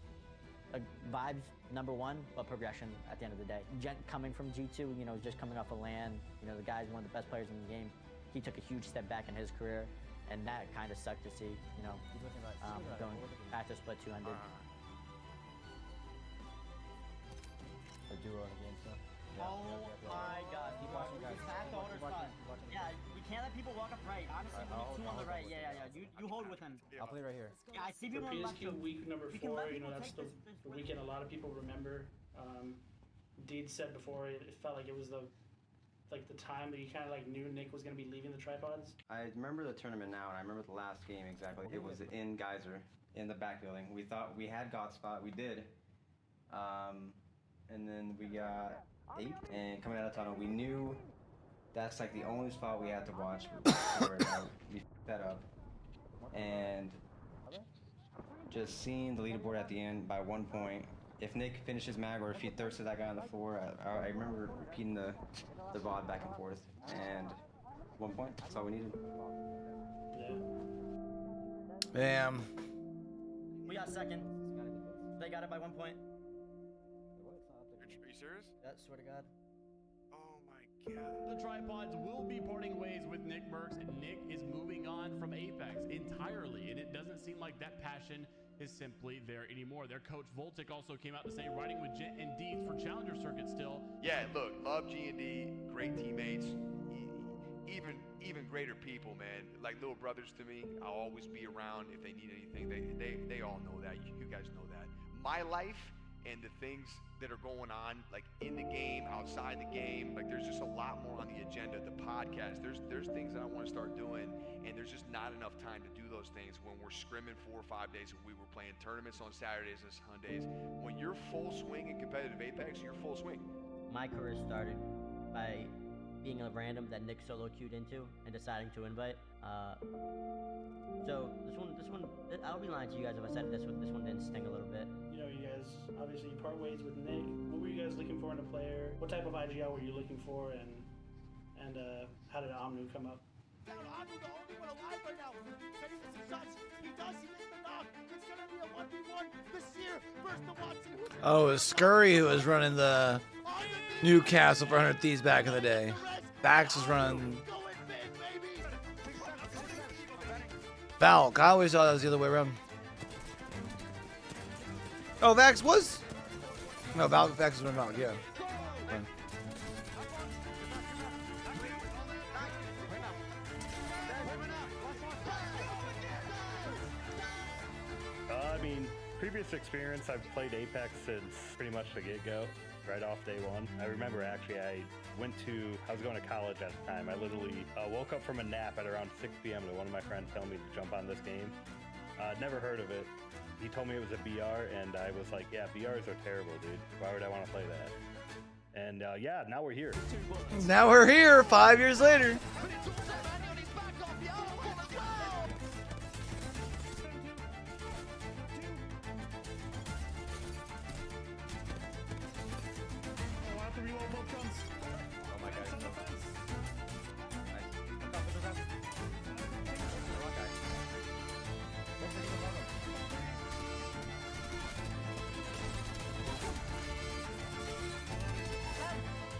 Like, vibes, number 1, but progression at the end of the day. Gent coming from G2, you know, just coming off a LAN, you know, the guy's one of the best players in the game. He took a huge step back in his career, and that kind of sucked to see, you know, going after Split 2 ended. A duo in the game, so. Oh my god, keep watching, guys. Yeah, we can't let people walk up right. Honestly, we need 2 on the right. Yeah. You hold with him. I'll play right here. Yeah, I see people For on left. PSQ week number 4, you know, that's the weekend a lot of people remember. Deed said before, it felt like it was the time that you kind of like knew Nick was going to be leaving the Tripods. I remember the tournament now, and I remember the last game exactly. It was in Geyser, in the back building. We thought we had God Spot. We did. And then we got 8, and coming out of tunnel, we knew that's like the only spot we had to watch. We fed up, and just seeing the leaderboard at the end by 1 point. If Nick finishes mag or if he thirsted that guy on the floor, I remember repeating the VOD back and forth, and 1 point, that's all we needed. Damn. We got second. They got it by 1 point. Are you serious? Yeah, swear to God. Oh my God. The Tripods will be parting ways with Nick Mercs, and Nick is moving on from Apex entirely, and it doesn't seem like that passion is simply there anymore. Their coach Voltic also came out to say riding with Gent and Deeds for Challenger Circuit still. Yeah, look, love G&D, great teammates, even greater people, man. Like little brothers to me. I'll always be around if they need anything. They all know that. You guys know that. My life and the things that are going on, like in the game, outside the game, like there's just a lot more on the agenda. The podcast, there's things that I want to start doing, and there's just not enough time to do those things when we're scrimming 4 or 5 days a week. We're playing tournaments on Saturdays and Sundays. When you're full swing in competitive Apex, you're full swing. My career started by being a random that Nick solo queued into and deciding to invite. So this one, I'll be lying to you guys if I said this one didn't sting a little bit. You know, you guys obviously part ways with Nick. What were you guys looking for in a player? What type of IGL were you looking for, and how did Omnu come up? Omnu, the only one alive right now. Can he miss some shots? He does. He missed the knock. It's gonna be a 1v1. The Seer versus the Watson. Oh, it was Scurry who was running the Newcastle for 100 Thieves back in the day. Vax was running. Valk. I always thought that was the other way around. Oh, Vax was? No, Vax was running Valk, yeah. Fine. I mean, previous experience, I've played Apex since pretty much the get-go, right off day one. I remember actually I was going to college at the time. I literally woke up from a nap at around 6 p.m. to one of my friends telling me to jump on this game. Never heard of it. He told me it was a BR, and I was like, yeah, BRs are terrible, dude. Why would I want to play that? And yeah, now we're here. Now we're here 5 years later.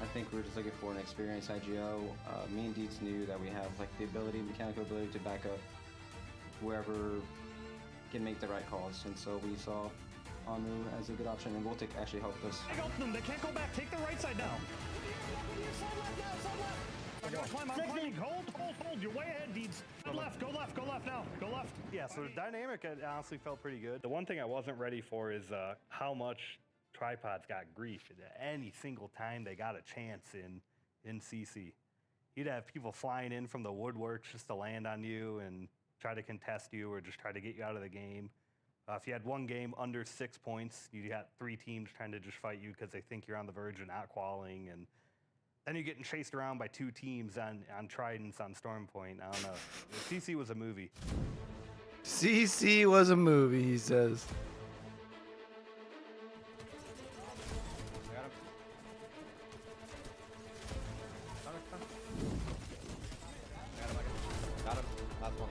I think we were just looking for an experienced IGO. Me and Deeds knew that we have like the mechanical ability to back up whoever can make the right calls, and so we saw Omnu as a good option, and Voltic actually helped us. I got them. They can't go back. Take the right side now. I gotta climb. I'm climbing. Hold. You're way ahead, Deeds. Go left now. Go left. Yeah, so the dynamic honestly felt pretty good. The one thing I wasn't ready for is how much Tripods got grief any single time they got a chance in CC. You'd have people flying in from the woodworks just to land on you and try to contest you or just try to get you out of the game. If you had one game under 6 points, you got 3 teams trying to just fight you because they think you're on the verge of not qualing, and then you're getting chased around by 2 teams on Tridents on Storm Point. I don't know. CC was a movie. CC was a movie, he says. Got him. Last one.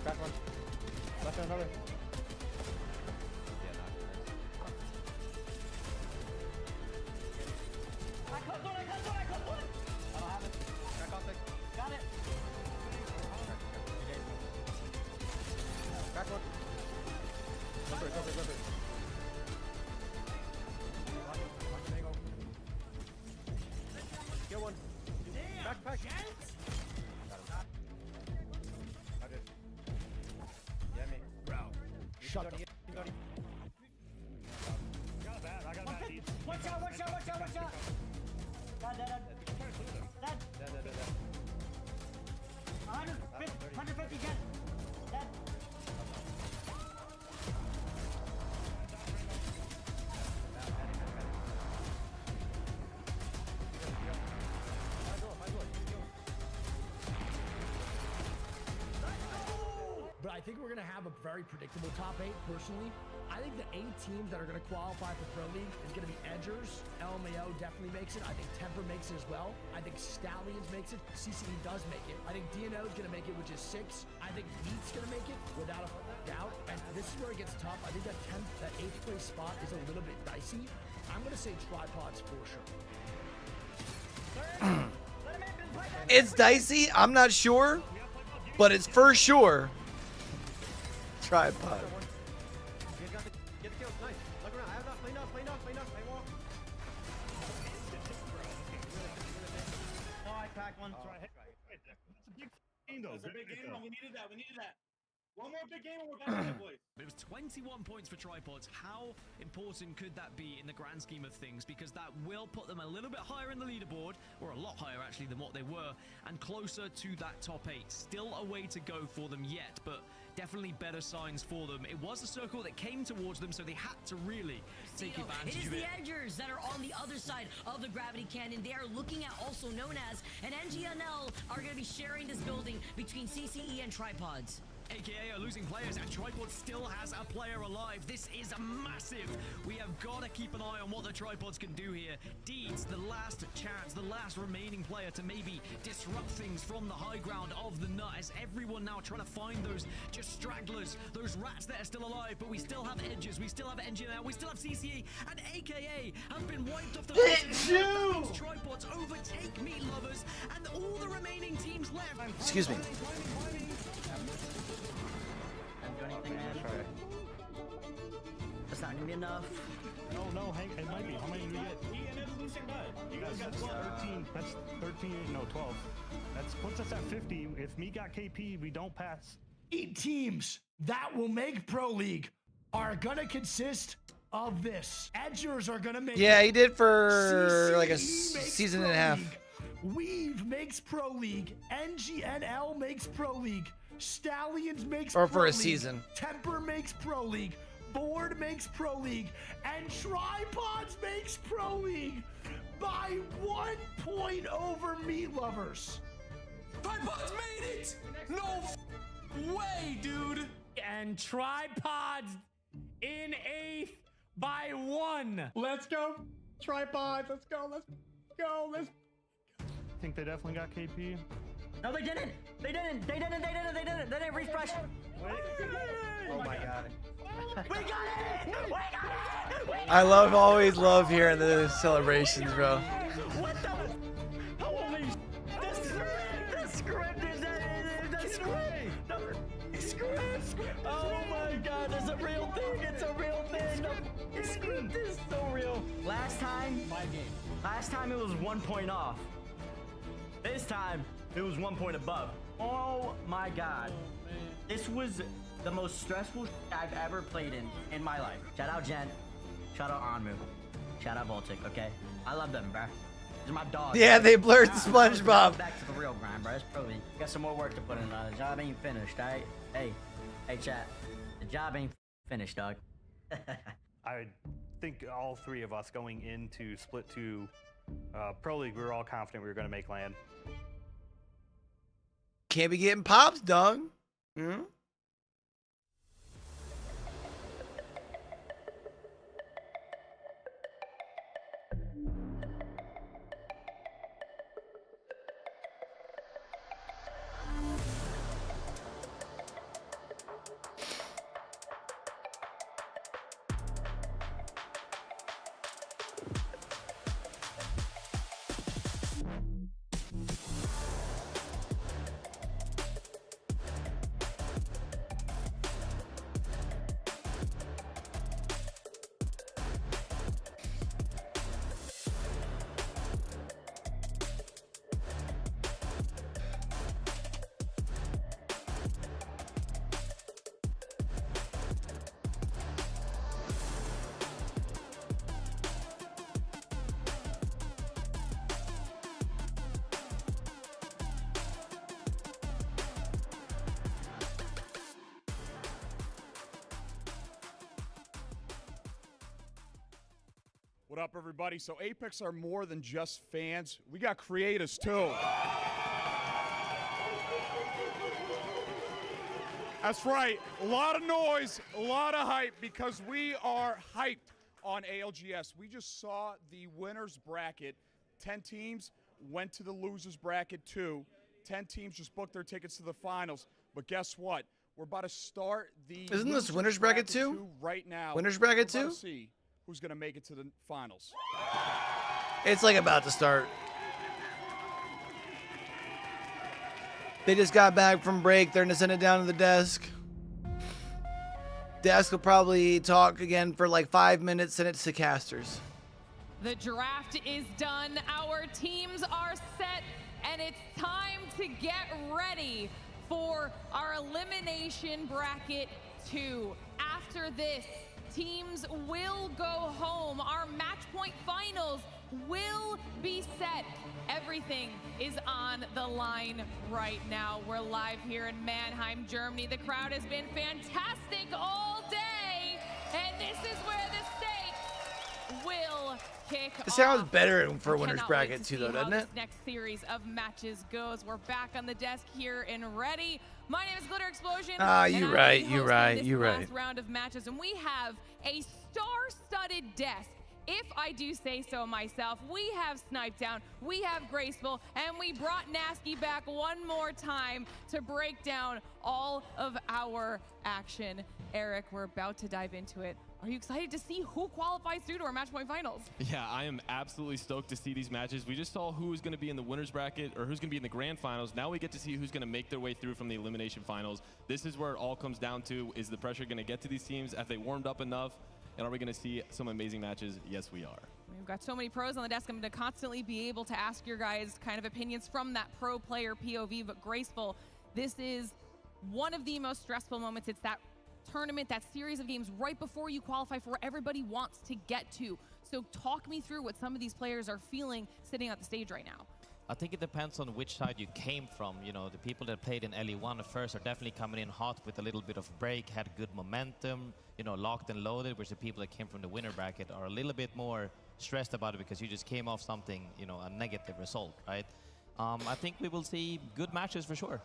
Crack one. Left hand another. Yeah, not good. I cut one. I don't have it. Crack off it. Got it. Crack one. Go for it. Kill one. Back. Shut up. I got a bad Deeds. One shot. Dead. 150 dead. I think we're going to have a very predictable top 8, personally. I think the 8 teams that are going to qualify for Pro League is going to be Edgers. LMAO definitely makes it. I think Temper makes it as well. I think Stallions makes it. CCE does make it. I think DNO is going to make it, which is 6. I think Beat's going to make it without a doubt. And this is where it gets tough. I think that 8th place spot is a little bit dicey. I'm going to say Tripods for sure. It's dicey. I'm not sure, but it's for sure Tripod. Get the kill. Nice. Look around. I have not. Play enough. I walk. Oh, I cracked one. That's a big game. We needed that. One more big game and we're back to it, boys. It was 21 points for Tripods. How important could that be in the grand scheme of things? Because that will put them a little bit higher in the leaderboard, or a lot higher actually than what they were, and closer to that top 8. Still a way to go for them yet, but definitely better signs for them. It was a circle that came towards them, so they had to really take advantage It is of the it. Edgers that are on the other side of the Gravity Canyon. They are looking at also known as, and NGNL are going to be sharing this building between CCE and Tripods. AKA are losing players, and Tripod still has a player alive. This is massive. We have got to keep an eye on what the Tripods can do here. Deeds, the last chance, the last remaining player to maybe disrupt things from the high ground of the nut, as everyone now trying to find those just stragglers, those rats that are still alive. But we still have Edges, we still have NGNL, we still have CCE, and AKA have been wiped off the face. Tripods overtake Meat Lovers, and all the remaining teams left. Excuse me. That's not gonna be enough. No, Hank, it might be. How many did we get? You guys got 13. That's 13. No, 12. That puts us at 50. If me got KP, we don't pass. 8 teams that will make Pro League are gonna consist of this. Edgers are gonna make Yeah, it. he did for like a CCE makes season Pro and a half. League. Weave makes Pro League. NGNL makes Pro League. Stallions makes Or Pro for a League. season. Temper makes Pro League. Board makes Pro League. And Tripods makes Pro League by 1 point over Meat Lovers. Tripods made it! No way, dude! And Tripods in 8th by 1. Let's go, Tripods. Let's go. I think they definitely got KP. No, they didn't. They didn't refresh. Oh my god. We got it! I always love hearing the celebrations, bro. What the? Holy the script is the script. Oh my god, it's a real thing. It's a real thing. The script is so real. Last time it was 1 point off. This time it was 1 point above. Oh my god. This was the most stressful I've ever played in my life. Shout out Gent. Shout out Onmu. Shout out Voltic, okay? I love them, bruh. These are my dogs. Yeah, they blurred the SpongeBob. Back to the real grind, bro. It's probably got some more work to put in. The job ain't finished, alright? Hey, chat. The job ain't finished, dog. I think all 3 of us going into Split 2 Pro League, we were all confident we were going to make land. Can't be getting pops, dog. Hmm? What up, everybody? So Apex are more than just fans. We got creators, too. That's right. A lot of noise, a lot of hype, because we are hyped on ALGS. We just saw the winners bracket. 10 teams went to the losers bracket too. 10 teams just booked their tickets to the finals. But guess what? We're about to start the Isn't this winners bracket too? Right now. Winners bracket We're about too? to see who's going to make it to the finals. It's like about to start. They just got back from break. They're gonna send it down to the desk. Desk will probably talk again for like 5 minutes, send it to casters. The draft is done. Our teams are set, and it's time to get ready for our Elimination Bracket 2. After this, teams will go home. Our match point finals will be set. Everything is on the line right now. We're live here in Mannheim, Germany. The crowd has been fantastic all day, and this is where the state will kick It sounds off. better for winners Cannot bracket wait to too, see though, how doesn't this it? next series of matches goes. We're back on the desk here and ready. My name is Glitter Explosion. Ah, and you I'm right, the you host right, of this you last right. round of matches, and we have a star-studded desk. If I do say so myself, we have Snipe Down, we have Graceful, and we brought Nasky back one more time to break down all of our action. Eric, we're about to dive into it. Are you excited to see who qualifies through to our match point finals? Yeah, I am absolutely stoked to see these matches. We just saw who was going to be in the winners bracket or who's going to be in the grand finals. Now we get to see who's going to make their way through from the elimination finals. This is where it all comes down to. Is the pressure going to get to these teams? Have they warmed up enough? And are we going to see some amazing matches? Yes, we are. We've got so many pros on the desk. I'm going to constantly be able to ask your guys kind of opinions from that pro player POV, but Graceful, this is one of the most stressful moments. It's that tournament, that series of games right before you qualify for where everybody wants to get to. So talk me through what some of these players are feeling sitting on the stage right now. I think it depends on which side you came from. You know, the people that played in LE1 at first are definitely coming in hot with a little bit of break, had good momentum, you know, locked and loaded, whereas the people that came from the winner bracket are a little bit more stressed about it because you just came off something, you know, a negative result, right? I think we will see good matches for sure.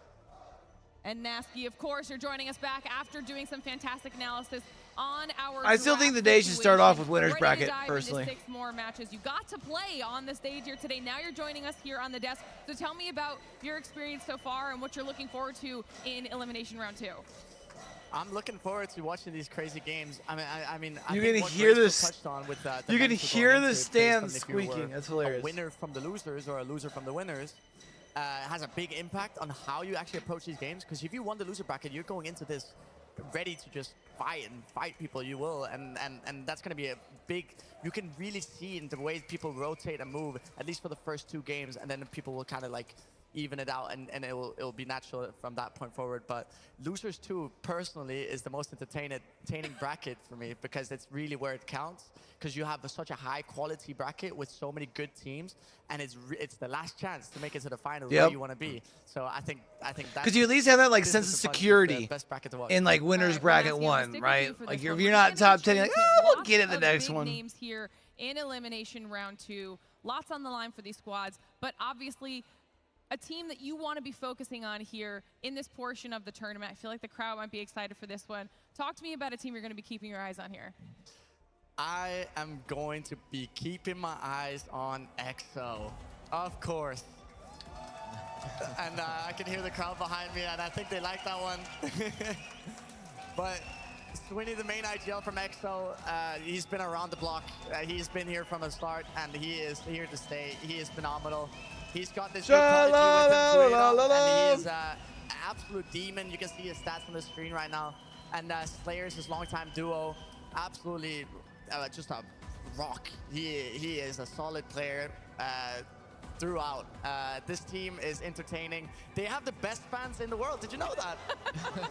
And Nasky, of course, you're joining us back after doing some fantastic analysis on our I still think the day should start off with winners bracket, personally. 6 more matches. You got to play on the stage here today. Now you're joining us here on the desk. So tell me about your experience so far and what you're looking forward to in Elimination Round 2. I'm looking forward to watching these crazy games. I mean, You think can what hear Graceful this. touched on with, the You can mental hear going the into it based stands on if you were squeaking. That's hilarious. A winner from the losers or a loser from the winners has a big impact on how you actually approach these games. Because if you won the loser bracket, you're going into this ready to just fight people. You will, and that's going to be a big. You can really see in the way people rotate and move, at least for the first 2 games, and then people will kind of like even it out, and it'll be natural from that point forward. But losers 2 personally is the most entertaining bracket for me, because it's really where it counts, because you have such a high quality bracket with so many good teams, and it's the last chance to make it to the finals where you want to be. So I think that's, Because you at least have that like this sense is of the fun- security the best bracket to watch. in like winners bracket 1, right? Like if you're not top 10, you're like, oh, we'll get it the next big one. Names here in Elimination Round 2. Lots on the line for these squads, but obviously a team that you want to be focusing on here in this portion of the tournament. I feel like the crowd might be excited for this one. Talk to me about a team you're going to be keeping your eyes on here. I am going to be keeping my eyes on EXO, of course. And I can hear the crowd behind me, and I think they like that one. But Swinny, the main IGL from EXO, he's been around the block. He's been here from the start, and he is here to stay. He is phenomenal. He's got this good prodigy with him, and he is an absolute demon. You can see his stats on the screen right now. And Slayer's his longtime duo, absolutely just a rock. He is a solid player throughout. This team is entertaining. They have the best fans in the world. Did you know that?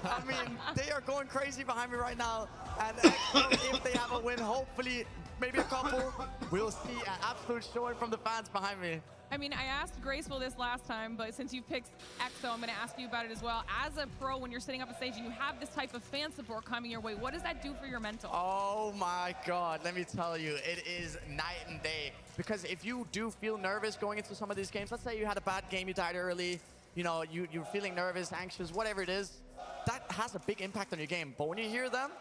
I mean, they are going crazy behind me right now. And if they have a win, hopefully, maybe a couple, we'll see an absolute showing from the fans behind me. I mean, I asked Graceful this last time, but since you picked EXO, I'm going to ask you about it as well. As a pro, when you're sitting up on stage and you have this type of fan support coming your way, what does that do for your mental? Oh my God, let me tell you, it is night and day. Because if you do feel nervous going into some of these games, let's say you had a bad game, you died early, you know, you're feeling nervous, anxious, whatever it is, that has a big impact on your game. But when you hear them,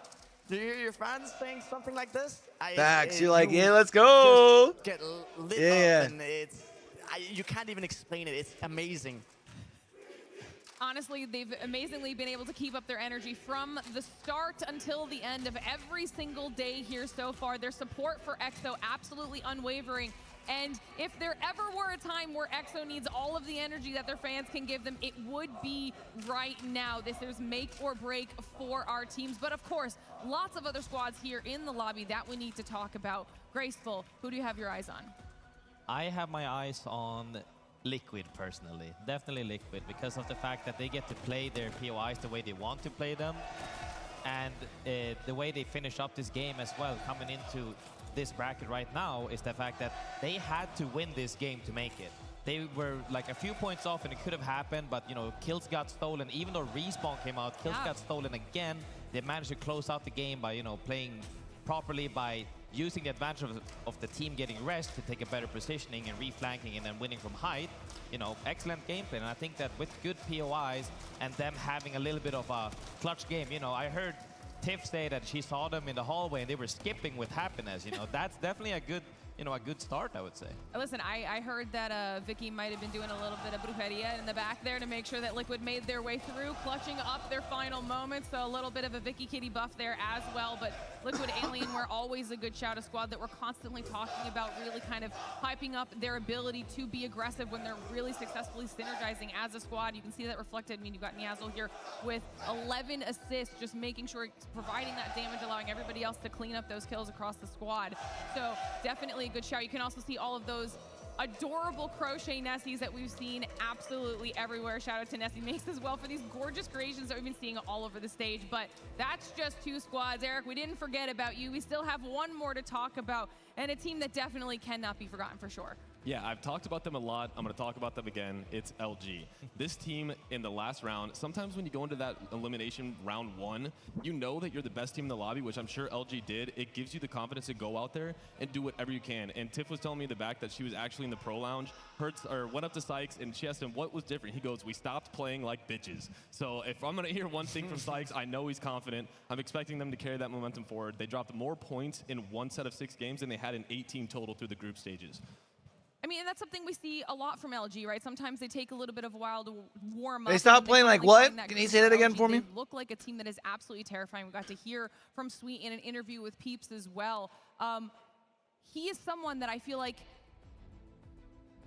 do you hear your fans saying something like this? Facts. You're like, yeah, let's go. Just get lit up, and you can't even explain it. It's amazing. Honestly, they've amazingly been able to keep up their energy from the start until the end of every single day here so far. Their support for EXO absolutely unwavering. And if there ever were a time where EXO needs all of the energy that their fans can give them, it would be right now. This is make or break for our teams. But of course, lots of other squads here in the lobby that we need to talk about. Graceful, who do you have your eyes on? I have my eyes on Liquid personally, definitely Liquid, because of the fact that they get to play their POIs the way they want to play them, and the way they finish up this game as well, coming into this bracket right now, is the fact that they had to win this game to make it. They were like a few points off and it could have happened, but you know, kills got stolen. Even though Respawn came out, kills got stolen again. They managed to close out the game by, you know, playing properly, by using the advantage of the team getting rest to take a better positioning and reflanking and then winning from height. You know, excellent gameplay. And I think that with good POIs and them having a little bit of a clutch game, you know, I heard Tiff say that she saw them in the hallway and they were skipping with happiness. You know, that's definitely a good, you know, a good start, I would say. Listen, I heard that Vicky might have been doing a little bit of brujeria in the back there to make sure that Liquid made their way through, clutching up their final moments. So a little bit of a Vicky Kitty buff there as well. But Liquid Alien were always a good shout, a squad that we're constantly talking about, really kind of hyping up their ability to be aggressive when they're really successfully synergizing as a squad. You can see that reflected. I mean, you've got Niazzle here with 11 assists, just making sure it's providing that damage, allowing everybody else to clean up those kills across the squad. So definitely a good shout. You can also see all of those adorable crochet Nessies that we've seen absolutely everywhere. Shout out to Nessie Makes as well for these gorgeous creations that we've been seeing all over the stage. But that's just two squads. Eric, we didn't forget about you. We still have one more to talk about, and a team that definitely cannot be forgotten for sure. Yeah, I've talked about them a lot. I'm going to talk about them again. It's LG. This team in the last round, sometimes when you go into that elimination round one, you know that you're the best team in the lobby, which I'm sure LG did. It gives you the confidence to go out there and do whatever you can. And Tiff was telling me in the back that she was actually in the pro lounge, went up to Sykes, and she asked him what was different. He goes, we stopped playing like bitches. So if I'm going to hear one thing from Sykes, I know he's confident. I'm expecting them to carry that momentum forward. They dropped more points in one set of 6 games than they had in 18 total through the group stages. I mean, and that's something we see a lot from LG, right? Sometimes they take a little bit of a while to warm up. They stopped playing like what? Can you say that again for me? They look like a team that is absolutely terrifying. We got to hear from Sweet in an interview with Peeps as well. He is someone that I feel like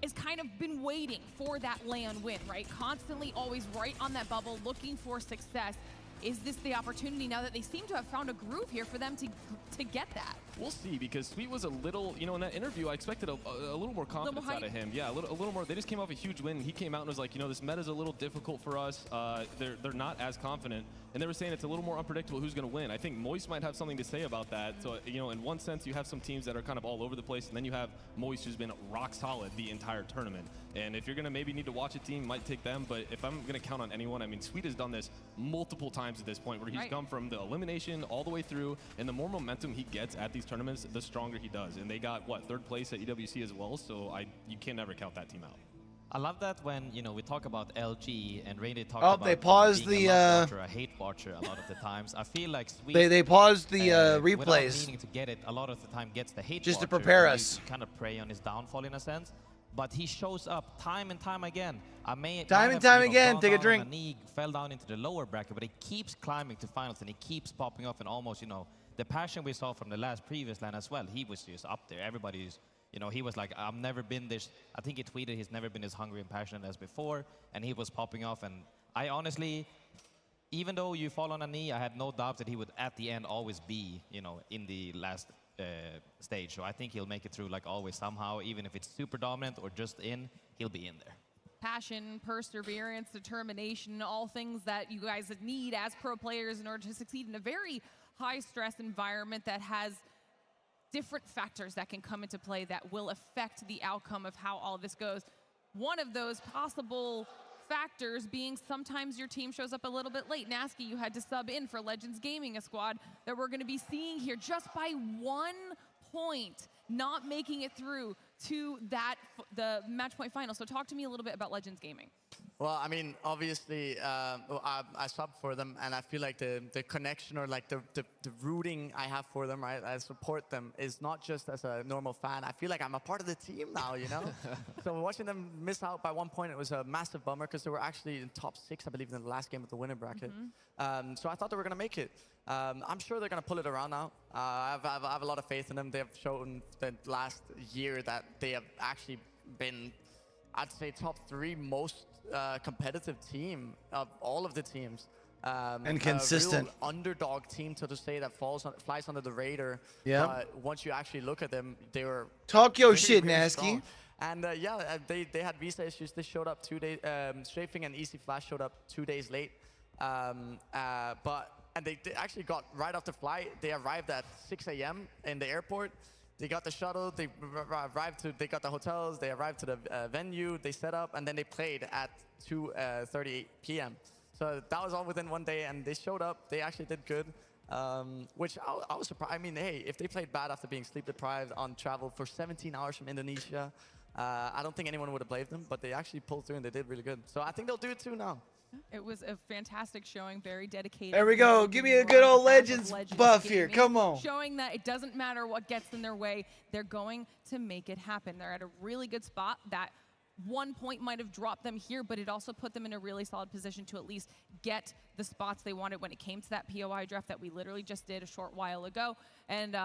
has kind of been waiting for that land win, right? Constantly always right on that bubble, looking for success. Is this the opportunity now that they seem to have found a groove here for them to get that? We'll see, because Sweet was a little, you know, in that interview, I expected a little more confidence out of him. Yeah, a little more. They just came off a huge win. And he came out and was like, you know, this meta's a little difficult for us. They're not as confident. And they were saying it's a little more unpredictable who's going to win. I think Moist might have something to say about that. So, you know, in one sense, you have some teams that are kind of all over the place, and then you have Moist, who's been rock solid the entire tournament. And if you're going to maybe need to watch a team, might take them. But if I'm going to count on anyone, I mean, Sweet has done this multiple times at this point, where he's come from the elimination all the way through. And the more momentum he gets at these tournaments, the stronger he does. And they got, what, 3rd place at EWC as well. So you can never count that team out. I love that when, you know, we talk about LG and Rainy talk about they paused being a love watcher, a hate watcher a lot of the times. I feel like Sweet, they paused the replays. Without meaning to get it, a lot of the time gets the hate just watcher, to prepare us. Kind of prey on his downfall in a sense. But he shows up time and time again. Time and time again, take a drink. He fell down into the lower bracket, but he keeps climbing to finals and he keeps popping off, and almost, you know, the passion we saw from the previous LAN as well, he was just up there. Everybody's, you know, he was like, I've never been this, I think he tweeted he's never been as hungry and passionate as before, and he was popping off. And I honestly, even though you fall on a knee, I had no doubt that he would at the end always be, you know, in the last stage. So I think he'll make it through like always somehow, even if it's super dominant or just in, he'll be in there. Passion, perseverance, determination, all things that you guys need as pro players in order to succeed in a very high stress environment that has different factors that can come into play that will affect the outcome of how all this goes. One of those possible factors being sometimes your team shows up a little bit late. Nasky, you had to sub in for Legends Gaming, a squad that we're going to be seeing here just by 1 point, not making it through to the match point final. So talk to me a little bit about Legends Gaming. Well, I mean, obviously, I sub for them, and I feel like the connection or like the rooting I have for them, right? I support them is not just as a normal fan. I feel like I'm a part of the team now, you know? So watching them miss out by 1 point, it was a massive bummer because they were actually in top 6, I believe, in the last game of the winner bracket. So I thought they were going to make it. I'm sure they're going to pull it around now. I have a lot of faith in them. They have shown the last year that they have actually been, I'd say, top 3 most competitive team of all of the teams. And consistent. A real underdog team, so to say, that flies under the radar. Yeah. But once you actually look at them, they were Talk your very, shit, very Nasky. strong. And yeah, they had visa issues. They showed up 2 days. Strafing and Easy Flash showed up 2 days late. And they actually got right off the flight. They arrived at 6 a.m. in the airport. They got the shuttle. They got the hotels. They arrived to the venue. They set up, and then they played at 2:38 p.m. So that was all within 1 day, and they showed up. They actually did good, which I was surprised. I mean, hey, if they played bad after being sleep deprived on travel for 17 hours from Indonesia, I don't think anyone would have blamed them. But they actually pulled through, and they did really good. So I think they'll do it too now. It was a fantastic showing, very dedicated. There we go. Give me a good old Legends buff here. Come on. Showing that it doesn't matter what gets in their way, they're going to make it happen. They're at a really good spot. That 1 point might have dropped them here, but it also put them in a really solid position to at least get the spots they wanted when it came to that POI draft that we literally just did a short while ago. And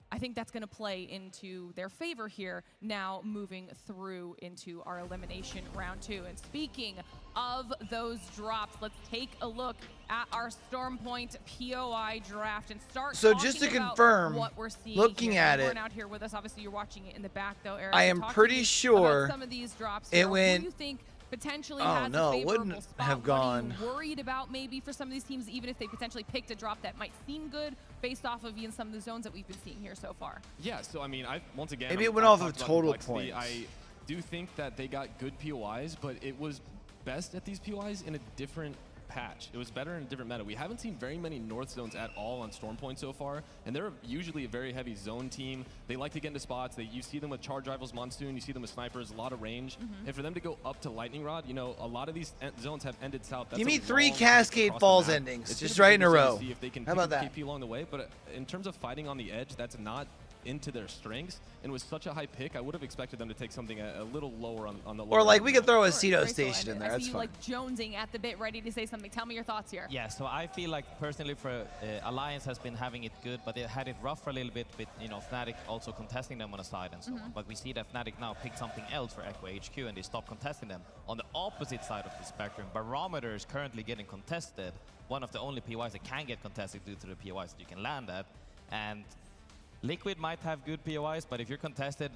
I think that's going to play into their favor here now moving through into our elimination round 2. And speaking of those drops, let's take a look at our Stormpoint POI draft and start So talking just to about confirm, what we're seeing looking here. at You it, weren't out here with us. Obviously, you're watching it in the back, though, Eric. I am Talk to pretty me sure about some of these drops. it Who went- do you think potentially Oh, has no, a it favorable wouldn't spot? have What are gone. you worried about maybe for some of these teams, even if they potentially picked a drop that might seem good based off of even some of the zones that we've been seeing here so far? Yeah, so I mean, once again, Maybe it I went off of talked about total complexity. points. I do think that they got good POIs, but it was best at these POIs in a different patch. It was better in a different meta. We haven't seen very many North zones at all on Stormpoint so far, and they're usually a very heavy zone team. They like to get into spots. You see them with Charge Rivals Monsoon, you see them with Snipers, a lot of range. And for them to go up to Lightning Rod, you know, a lot of these zones have ended south. That's Give me a 3 long Cascade across the Falls map. endings, It's just gonna be right in a interesting to row. see if they can How pick about up that? KP along the way, but in terms of fighting on the edge, that's not into their strengths, and with such a high pick, I would have expected them to take something a little lower on the lower Or like we could throw a Sure, Cedo Rachel, station in and there. I That's see you fine. like jonesing at the bit, ready to say something. Tell me your thoughts here. Yeah, so I feel like personally for Alliance has been having it good, but they had it rough for a little bit with, you know, Fnatic also contesting them on a side and so on. But we see that Fnatic now picked something else for Echo HQ and they stopped contesting them. On the opposite side of the spectrum, Barometer is currently getting contested. One of the only POIs that can get contested due to the POIs that you can land at. And Liquid might have good POIs, but if you're contested,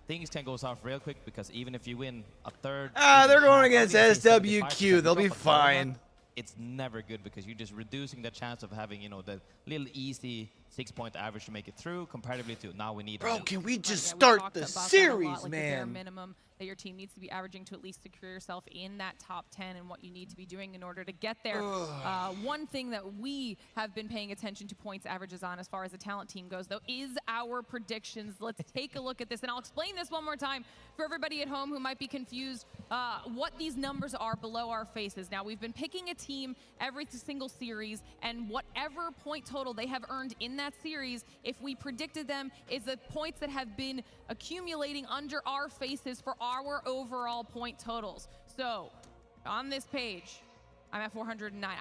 things can go south real quick because even if you win a third... They're going even against half, I think it's SWQ. They'll be 75% drop a third fine. map, it's never good because you're just reducing the chance of having, you know, the little easy 6-point average to make it through comparatively to now we need... Bro, can we just Yeah, we start talked the about that a lot, series, like the bare man? minimum that your team needs to be averaging to at least secure yourself in that top 10 and what you need to be doing in order to get there. One thing that we have been paying attention to points averages on as far as the talent team goes, though, is our predictions. Let's take a look at this, and I'll explain this one more time for everybody at home who might be confused what these numbers are below our faces. Now, we've been picking a team every single series, and whatever point total they have earned in that series, if we predicted them, is the points that have been accumulating under our faces for our overall point totals. So on this page, I'm at 409.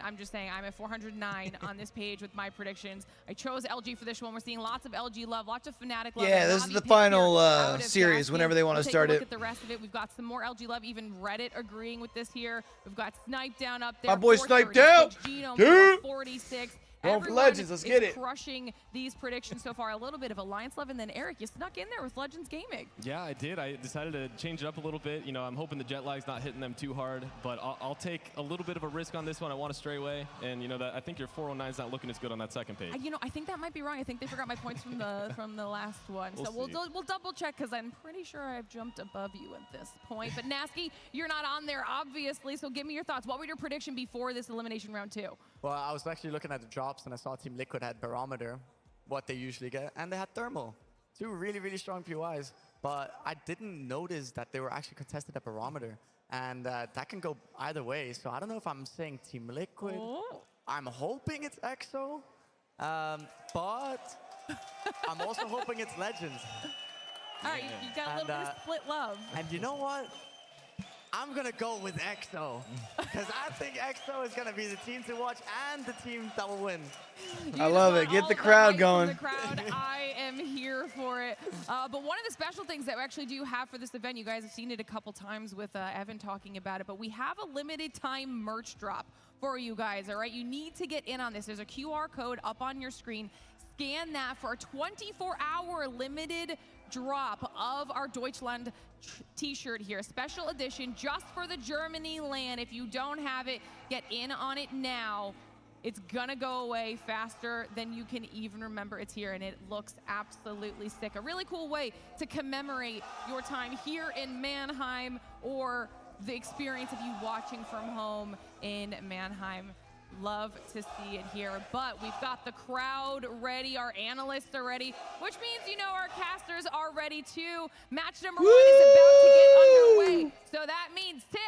I'm just saying I'm at 409 on this page with my predictions. I chose LG for this one. We're seeing lots of LG love, lots of Fnatic love. Yeah, this is the final series whenever they want to start Take a it. look at the rest of it. We've got some more LG love, even Reddit agreeing with this here. We've got Snipe down up there. My boy Snipe 436, down. Genome Dude. 46. Going for Everyone Legends, let's get is it. crushing these predictions so far. A little bit of Alliance love, and then Eric, you snuck in there with Legends Gaming. Yeah, I did. I decided to change it up a little bit. You know, I'm hoping the jet lag's not hitting them too hard, but I'll take a little bit of a risk on this one. I want to stray away, and you know that I think your 409 is not looking as good on that second page. You know, I think that might be wrong. I think they forgot my points from the last one. So we'll double check because I'm pretty sure I've jumped above you at this point. But Nasky, you're not on there obviously. So give me your thoughts. What were your prediction before this elimination round 2? Well, I was actually looking at the drops, and I saw Team Liquid had Barometer, what they usually get, and they had Thermal. 2 really, really strong POIs. But I didn't notice that they were actually contested at Barometer. and that can go either way. So I don't know if I'm saying Team Liquid. I'm hoping it's EXO, but I'm also hoping it's Legends. All right, you got a little bit of split love. And you know what? I'm going to go with EXO, because I think EXO is going to be the team to watch and the team that will win. I love it. Get the crowd going. The crowd, I am here for it. But one of the special things that we actually do have for this event, you guys have seen it a couple times with Evan talking about it, but we have a limited time merch drop for you guys, all right? You need to get in on this. There's a QR code up on your screen. Scan that for a 24-hour limited drop of our Deutschland t-shirt here, special edition just for the Germany land. If you don't have it, get in on it now. It's gonna go away faster than you can even remember it's here, and it looks absolutely sick. A really cool way to commemorate your time here in Mannheim, or the experience of you watching from home in Mannheim. Love to see it here, but we've got the crowd ready, our analysts are ready, which means, you know, our casters are ready too. Match number 1 is about to get underway, so that means Tiff,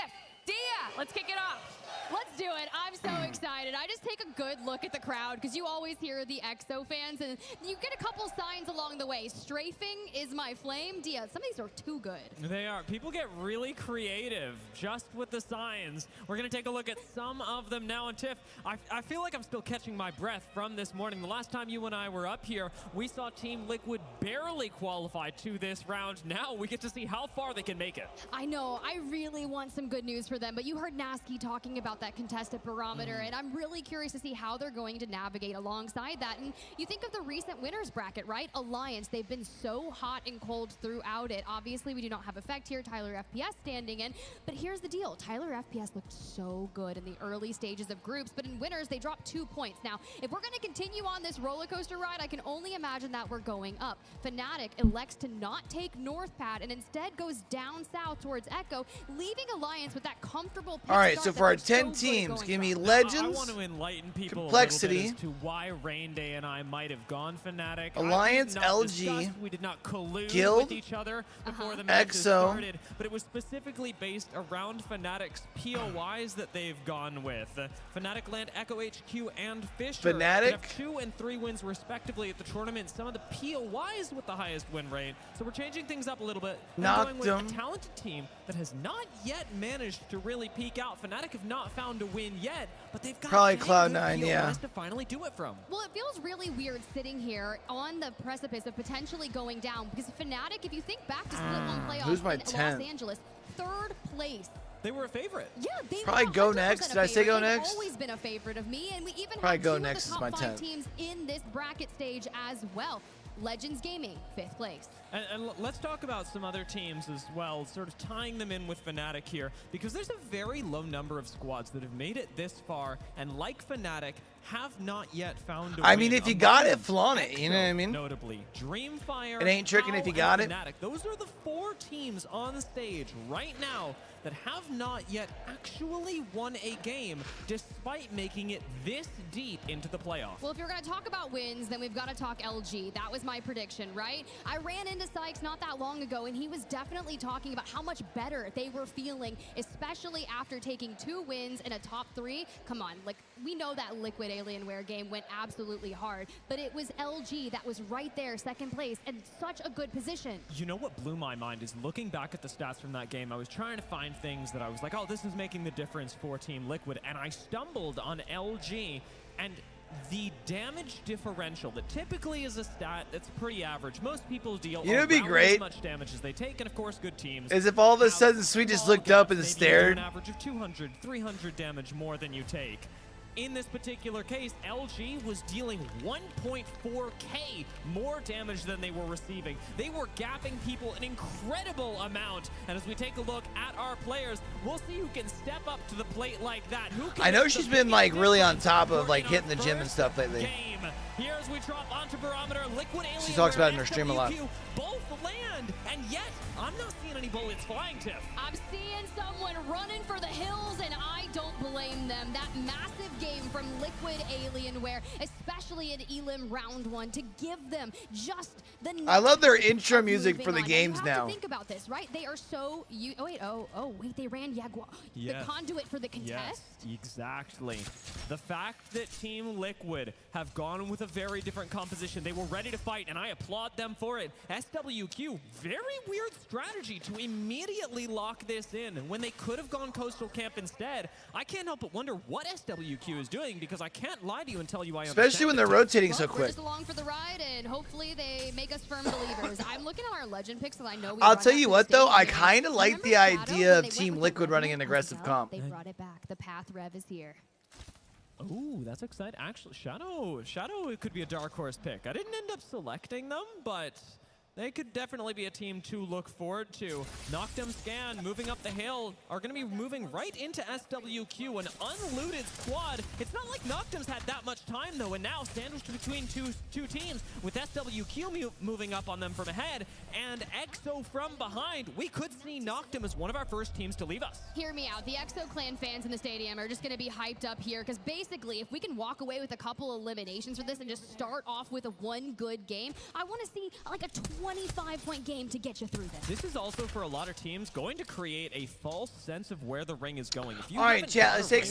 Dia, let's kick it off. Let's do it. I'm so excited. I just take a good look at the crowd, because you always hear the EXO fans, and you get a couple signs along the way. Strafing is my flame. Dia, some of these are too good. They are. People get really creative just with the signs. We're going to take a look at some of them now. And Tiff, I feel like I'm still catching my breath from this morning. The last time you and I were up here, we saw Team Liquid barely qualify to this round. Now we get to see how far they can make it. I know. I really want some good news for them, but you heard Nasky talking about that contested barometer, and I'm really curious to see how they're going to navigate alongside that. And you think of the recent winners bracket, right? Alliance, they've been so hot and cold throughout it. Obviously, we do not have effect here. Tyler FPS standing in, but here's the deal. Tyler FPS looked so good in the early stages of groups, but in winners, they dropped 2 points. Now, if we're going to continue on this roller coaster ride, I can only imagine that we're going up. Fnatic elects to not take North Pad and instead goes down south towards Echo, leaving Alliance with that comfortable pick. All right, so for our 10 teams, give me Legends, I want to enlighten people Complexity, a little bit as to why Rain Day and I might have gone Fnatic. Alliance, LG, we did not collude Guild, with each other before the match EXO, started, but it was specifically based around Fnatic's POIs that they've gone with. Fnatic land Echo HQ and Fisher. Fnatic have 2 and 3 wins respectively at the tournament. Some of the POIs with the highest win rate. So we're changing things up a little bit. Knocked going with a talented team that has not yet managed to really peak out. Fnatic have not found a win yet, but they've got probably Cloud9, yeah, to finally do it from. Well, it feels really weird sitting here on the precipice of potentially going down, because Fnatic, if you think back to Split 1 playoffs who's my in 10th? Los Angeles, 3rd place. They were a favorite. Yeah, they probably were go next. Did I say go next? They've always been a favorite of me, and we even probably have go 2 next of the is top my 5 10th. teams in this bracket stage as well. Legends Gaming, 5th place. And let's talk about some other teams as well, sort of tying them in with Fnatic here, because there's a very low number of squads that have made it this far, and like Fnatic, have not yet found a I mean, win if you got it, among flaunt it, you know what I mean? Notably, Dreamfire, It ain't tricking if you got it. Fnatic. Those are the 4 teams on the stage right now that have not yet actually won a game, despite making it this deep into the playoffs. Well, if you're going to talk about wins, then we've got to talk LG. That was my prediction, right? I ran into Sykes not that long ago, and he was definitely talking about how much better they were feeling, especially after taking 2 wins in a top 3. Come on, like, we know that Liquid Alienware game went absolutely hard, but it was LG that was right there, 2nd place, and such a good position. You know what blew my mind is looking back at the stats from that game, I was trying to find things that I was like, oh, this is making the difference for Team Liquid, and I stumbled on LG, and the damage differential that typically is a stat that's pretty average. Most people deal it'd be around great as much damage as they take, and of course good teams is if all of a sudden Sweet just looked up and maybe stared. an average of 200, 300 damage more than you take. In this particular case, LG was dealing 1.4k more damage than they were receiving. They were gapping people an incredible amount. And as we take a look at our players, we'll see who can step up to the plate like that. Who can I know she's been like really on top of like hitting the gym and stuff lately. game. Here as we drop onto barometer, Liquid Alien She talks about it in her stream a lot. both land, and yet I'm not seeing any bullets flying, Tiff. I'm seeing someone running for the hills, and I don't blame them. That massive game from Liquid Alienware, especially in Elim round 1, to give them just the... I love their intro music for the games you have now. To think about this, right? They are so... Oh, wait, they ran Jaguar. Yes. The conduit for the contest? Yes, exactly. The fact that Team Liquid have gone with a very different composition, they were ready to fight, and I applaud them for it. SWQ, very weird strategy to immediately lock this in. And when they could have gone Coastal Camp instead, I can't help but wonder what SWQ is doing, because I can't lie to you and tell you I understand. Especially when they're rotating so We're quick. just along for the ride, and hopefully they make us firm believers. I'm looking at our legend picks, and I know I'll tell you what, though, I kind of like the idea of Team Liquid running an aggressive comp. They brought it back. The Path Rev is here. Ooh, that's exciting. Actually, Shadow could be a dark horse pick. I didn't end up selecting them, but they could definitely be a team to look forward to. Noctem Scan moving up the hill are going to be moving right into SWQ, an unlooted squad. It's not like Noctem's had that much time, though, and now sandwiched between two teams with SWQ moving up on them from ahead and EXO from behind. We could see Noctem as one of our first teams to leave us. Hear me out. The EXO clan fans in the stadium are just going to be hyped up here, because basically, if we can walk away with a couple eliminations for this and just start off with a one good game, I want to see like a 25-point game to get you through this. This is also, for a lot of teams, going to create a false sense of where the ring is going. If you All right, chat, let's take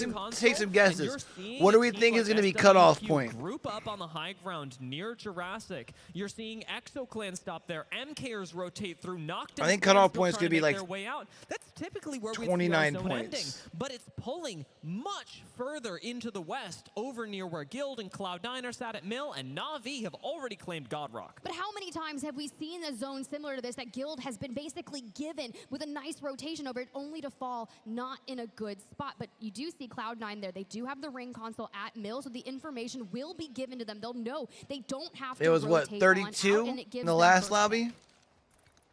some guesses. What do we think is going to be cutoff point? Group up on the high ground near Jurassic. You're seeing EXO clan stop there. MKers rotate through. Noctem. I think cutoff point is going to be like their way out. That's typically where 29 we see our zone points. ending, but it's pulling much further into the west, over near where Guild and Cloud9 are sat at Mill, and Na'Vi have already claimed Godrock. But how many times have we seen a zone similar to this that Guild has been basically given with a nice rotation over it, only to fall not in a good spot? But you do see Cloud9 there. They do have the ring console at Mill, so the information will be given to them. They'll know they don't have to. It was what, 32 in the last lobby?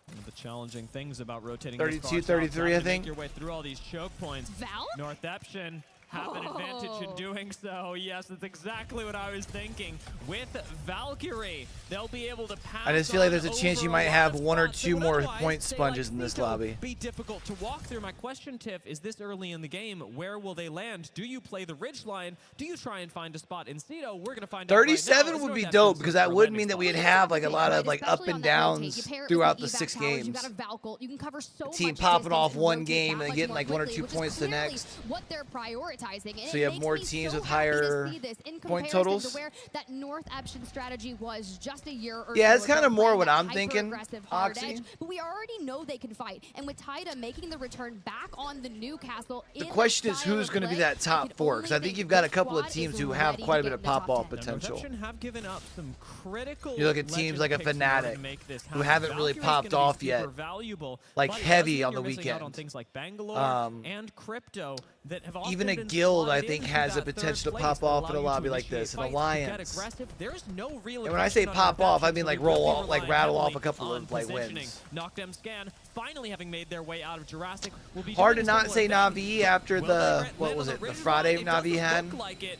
One of the challenging things about rotating 32, 33, I think. Make your way through all these choke points. Val? North Eption have an advantage in doing so. Yes, that's exactly what I was thinking. With Valkyrie, they'll be able to pass. I just feel like there's a chance you might have one or two more otherwise, point sponges in this lobby. Be difficult to walk through. My question, Tiff, is this early in the game, where will they land? Do you play the ridge line? Do you try and find a spot in Cedo? We're going to find out 37 right would now. be dope, because that would mean that we'd have like a lot of like up and downs throughout the 6 games. You got a Valkyrie. You can cover so The team much popping off distance one and game rotate and that getting much like more 1 or quickly, 2 which is points the clearly next. What they're prioritizing. And So you have makes more me teams so with happy to higher see this in point comparison totals. to where that North Eption strategy was just a year or Yeah, so it's kind ago, of more playing what that I'm thinking, hyper-aggressive hard Oxy. edge. But we already know they can fight. And with Taida making the return back on the Newcastle, The question is who's going to be that top 4, because I think you've got a couple of teams who have quite a bit of pop-off potential. North Eption have given up some critical. You look at teams like a legend picks in order to Fnatic, make this who happen. haven't really Valkyrie's popped gonna be off yet, super valuable, like but it heavy does on mean the you're missing out weekend. on things like Bangalore and Crypto that have often Even a been Guild, I slotted think, into has the that third potential to place pop that off in allow a you to lobby like initiate this, an fights, to get alliance. aggressive. There's no real And when I say aggression on pop North off, I Eption, mean so like they roll will off, like rely rattle off heavily a couple on of like positioning. wins. Noctem Scan finally having made their way out of Jurassic. Will be Hard to doing a not say similar thing. Na'Vi after Will the, they what land was on it, the the ridge Friday line? It Na'Vi doesn't had? look like it.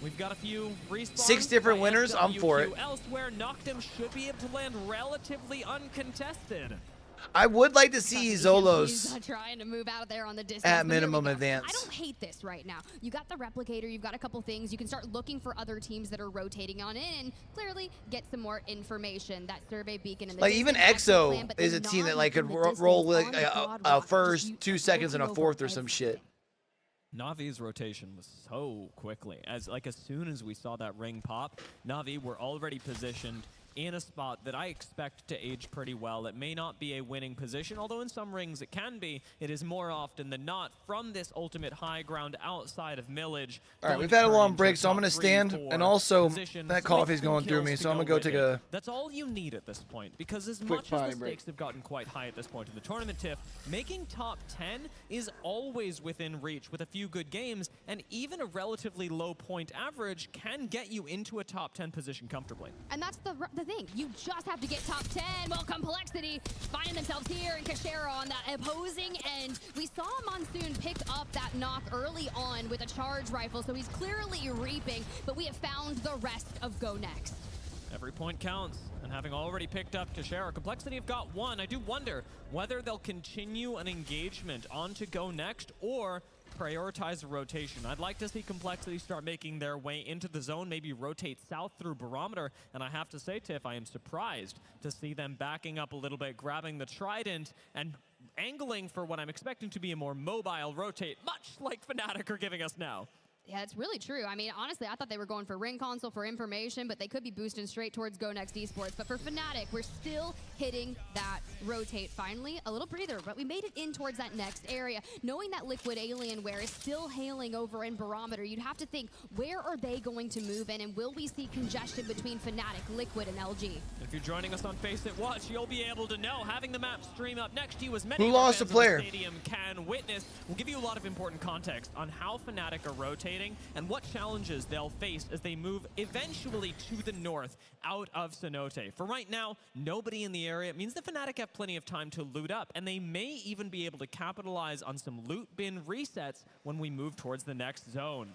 We've got a few respawns 6 different by winners, I'm for it. SWQ. Elsewhere, Noctem should be able to land relatively uncontested. I would like to see He's Zolos trying to move out of there on the distance. at but here we minimum go. advance. I don't hate this right now. You got the replicator, you've got a couple things. You can start looking for other teams that are rotating on in and clearly get some more information. That survey beacon in the Like even EXO plan, but is the a team that like Na'Vi could in the roll distance with on the a Godrock, first, just 2 seconds and a looking fourth over or some shit. Navi's rotation was so quickly. As soon as we saw that ring pop, Na'Vi were already positioned in a spot that I expect to age pretty well. It may not be a winning position, although in some rings it can be. It is more often than not from this ultimate high ground outside of Millage. All right, we've had a long break, so I'm going to stand. And also, that coffee's going through me, so I'm going to go take a... That's all you need at this point, because as quick much as potty the break. stakes have gotten quite high at this point in the tournament, Tiff, making top 10 is always within reach with a few good games, and even a relatively low point average can get you into a top 10 position comfortably. And that's the thing. You just have to get top 10. Well, Complexity finding themselves here and Kashera on that opposing end. We saw Monsoon pick up that knock early on with a charge rifle, so he's clearly reaping, but we have found the rest of Go Next. Every point counts, And having already picked up Kashara, Complexity have got one. I do wonder whether they'll continue an engagement on to go next or prioritize a rotation. I'd like to see Complexity start making their way into the zone, maybe rotate south through Barometer. And I have to say, Tiff, I am surprised to see them backing up a little bit, grabbing the Trident and angling for what I'm expecting to be a more mobile rotate, much like Fnatic are giving us now. Yeah, it's really true. I mean, honestly, I thought they were going for ring console for information, but they could be boosting straight towards Go Next Esports. But for Fnatic, we're still hitting that rotate. Finally, a little breather, but we made it in towards that next area. Knowing that Liquid Alienware is still hailing over in Barometer, you'd have to think, where are they going to move in, and will we see congestion between Fnatic, Liquid, and LG? If you're joining us on Face It Watch, you'll be able to know. Having the map stream up next to you as many Who lost a player? Stadium can witness will give you a lot of important context on how Fnatic are rotating and what challenges they'll face as they move eventually to the north out of Cenote. For right now, nobody in the area. It means the Fnatic have plenty of time to loot up, and they may even be able to capitalize on some loot bin resets when we move towards the next zone.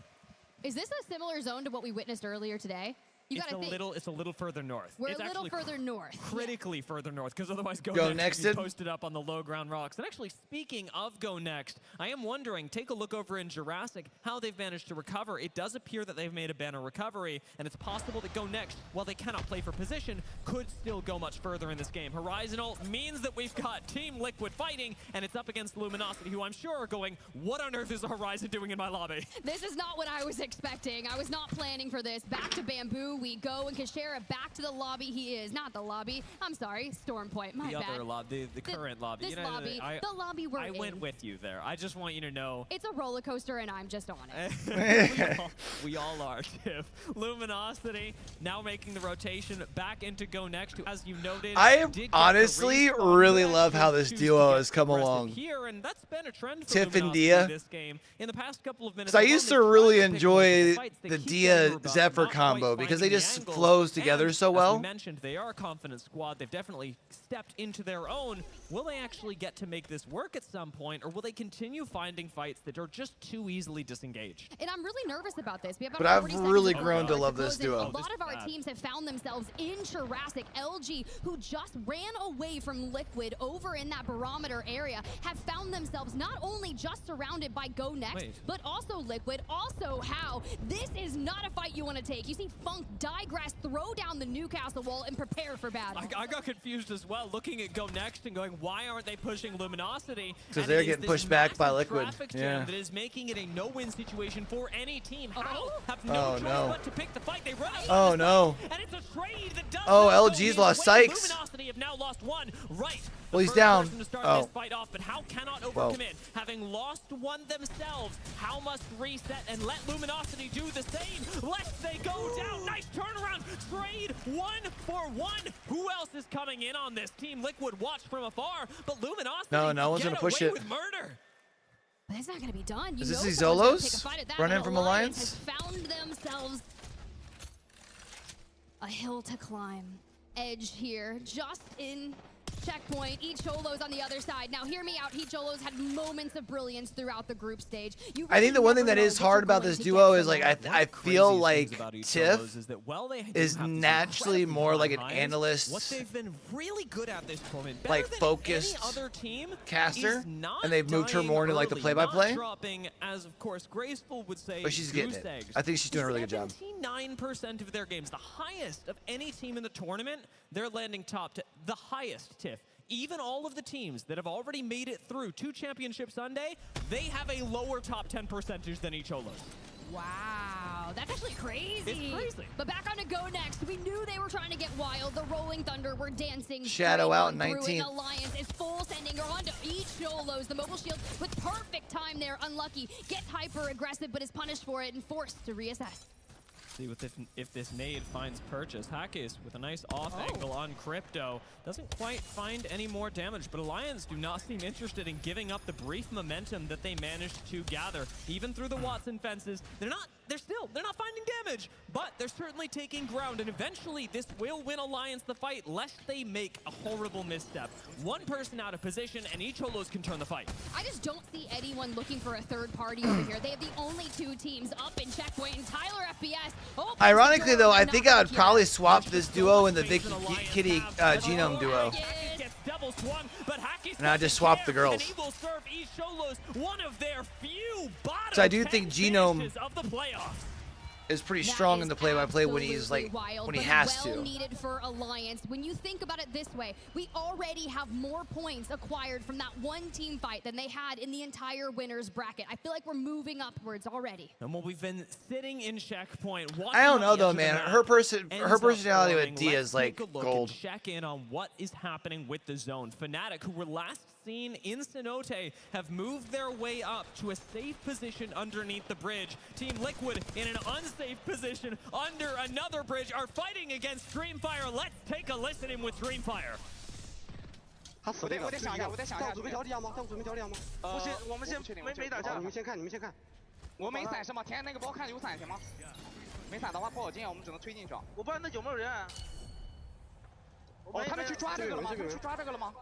Is this a similar zone to what we witnessed earlier today? It's a little further north. We're it's a little further north. Critically further north, because otherwise Go Next would be posted up on the low ground rocks. And actually, speaking of Go Next, I am wondering, take a look over in Jurassic, how they've managed to recover. It does appear that they've made a banner recovery, and it's possible that Go Next, while they cannot play for position, could still go much further in this game. Horizon ult means that we've got Team Liquid fighting, and it's up against Luminosity, who I'm sure are going, what on earth is Horizon doing in my lobby? This is not what I was expecting. I was not planning for this. Back to Bamboo we go, and Kashara back to the lobby he is. Not the lobby. I'm sorry, Storm Point. My bad. The other lobby, the current lobby. This lobby, the lobby we're in. I went with you there. I just want you to know. It's a roller coaster, and I'm just on it. we all are, Tiff. Luminosity now making the rotation back into Go Next, who, as you noted, I honestly really love how this duo has come along. Here, and that's been a trend for Tiff and Luminosity Dia. this game. In the past couple of minutes, Because I used to really enjoy the Dia Zephyr combo because they just flows together so well. As we mentioned, they are a confident squad. They've definitely stepped into their own. Will they actually get to make this work at some point, or will they continue finding fights that are just too easily disengaged? And I'm really nervous about this. We have But I've really grown to love this duo. A lot of our teams have found themselves in Jurassic. LG, who just ran away from Liquid over in that Barometer area, have found themselves not only just surrounded by Go Next, but also Liquid, also How. This is not a fight you want to take. You see Funk, Digrass throw down the Newcastle wall and prepare for battle. I got confused as well, looking at Go Next and going, why aren't they pushing Luminosity? Because they're getting pushed back by Liquid. Yeah. That is making it a no-win situation for any team. How have no choice but to pick the fight. They run Oh no. And it's a trade that does LG's lost Sykes. Luminosity have now lost one. Right. Well, he's down. To start this fight off, but How cannot overcommit. Having lost one themselves, How must reset and let Luminosity do the same. Lest they go down. Nice turnaround. Trade 1-for-1. Who else is coming in on this? Team Liquid watch from afar, but Luminosity no one's gonna push it. With murder. But it's not going to be done. Is this these Zolos running from Alliance? Has found themselves a hill to climb. Edge here, just in checkpoint. Each Cholos on the other side. Now, hear me out. Each Cholos had moments of brilliance throughout the group stage. I think the one thing that is hard about this duo is like I feel like Tiff is naturally more like an analyst, what they've been really good at this tournament, like focused caster, and they've moved her more into like the play-by-play. As of course Graceful would say, but she's getting it. I think she's doing a really good job. 79% of their games, the highest of any team in the tournament, they're landing top to the highest, Tiff. Even all of the teams that have already made it through to Championship Sunday, they have a lower top 10 percentage than each Cholos. Wow, that's actually crazy. It's crazy. But back on to Go Next. We knew they were trying to get wild. The Rolling Thunder were dancing. Shadow out 19. Alliance is full sending her onto each Cholos. The mobile shield with perfect time there. Unlucky. Gets hyper aggressive, but is punished for it and forced to reassess. See if this nade finds purchase. Hackis with a nice off angle on Crypto. Doesn't quite find any more damage, but Alliance do not seem interested in giving up the brief momentum that they managed to gather. Even through the Watson fences, they're not finding damage, but they're certainly taking ground, and eventually this will win Alliance the fight, lest they make a horrible misstep. One person out of position, and each Cholos can turn the fight. I just don't see anyone looking for a third party over here. They have the only two teams up in checkpoint, and Tyler FPS. Oh, Ironically, though, I think I would probably swap this duo in the Vicky Kitty Genome duo. And I'd just swap the girls. So I do think Genome is pretty strong in the play-by-play when he's like when he has to. Needed for Alliance. When you think about it this way, we already have more points acquired from that one team fight than they had in the entire winners bracket. I feel like we're moving upwards already. And what we've been sitting in checkpoint. I don't know though, man. Her personality with D is like gold. Check in on what is happening with the zone. Fnatic, who were last seen in Cenote, have moved their way up to a safe position underneath the bridge. Team Liquid in an unsafe position under another bridge are fighting against Dreamfire. Let's take a listen in with Dreamfire. 他死定了。我得想一下，我得想一下。准备交力吗？准备交力吗？不行，我们先没打架。你们先看，你们先看。我没闪是吗？填那个包看有闪行吗？没闪的话不好进，我们只能推进去。我不知道那有没有人。哦，他们去抓这个了吗？他们去抓这个了吗？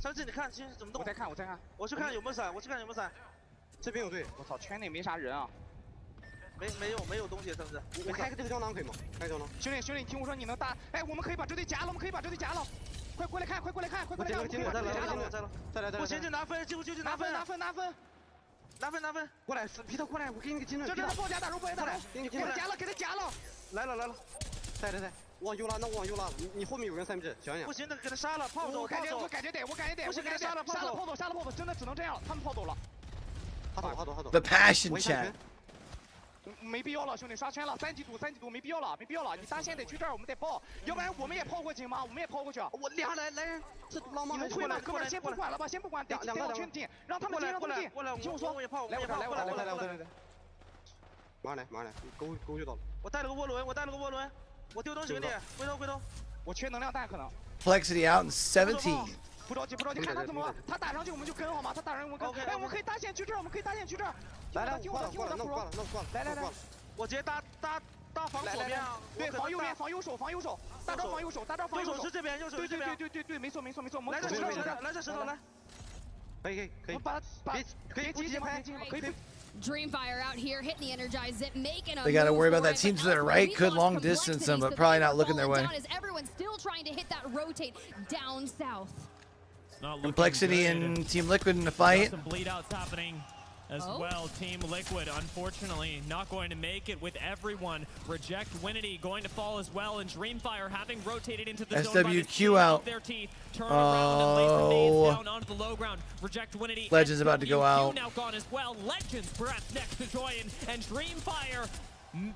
上次你看，其实怎么动？我在看，我在看。我去看有没有闪，我去看有没有闪。这边有队。我操，圈内没啥人啊。没有东西，是不是？我开个这个胶囊可以吗？开胶囊。兄弟，你听我说，你能打？哎，我们可以把这队夹了，我们可以把这队夹了。快过来看，快过来看，快过来看！我再来！不行就拿分，就拿分！拿分！过来，皮特过来，我给你个金盾。这爆夹打入，爆夹打入！给他夹了，给他夹了！来了！带！往右拉，那往右拉！你后面有人3米，小心点。不行，那给他杀了，炮走！我感觉得，不行，给他杀了，炮走！真的只能这样，他们炮走了。他走。 The passion chat。 没必要了，兄弟，刷圈了，3级堵，没必要了，你单线得去这儿，我们得炮，要不然我们也炮过去吗？我们也炮过去。我俩来人，这狼吗？你们会吗？哥们儿，先不管了吧，先不管，得往圈进，让他们进，过来，听我说，我也炮，来，马上来，勾就到了。我带了个涡轮，我丢东西给你，回头，我缺能量弹可能。Complexity out in 17. 不着急，看他怎么，他打上去我们就跟好吗？他打上去我们跟。哎，我们可以单线去这儿，来，听我的，那挂了。来，我直接搭防左边，对，防右边，防右手，大招防右手，右手是这边，对，没错，来这石头来，可以，别急拍，可以。 Dreamfire out here hitting the energize zip, making a They got to worry about that team to their right. Could long distance them, but probably not looking their way. Everyone's still trying to hit that rotate down south. Complexity and Team Liquid in the fight. Some bleed outs happening as well. Team Liquid, unfortunately, not going to make it with everyone. Reject Winity going to fall as well, and Dreamfire having rotated into the zone by the skin of their teeth. Turn around and laser nades down onto the low ground. Reject Winity. Legends about to go out. Now gone as well. Legends Breath next to join, and Dreamfire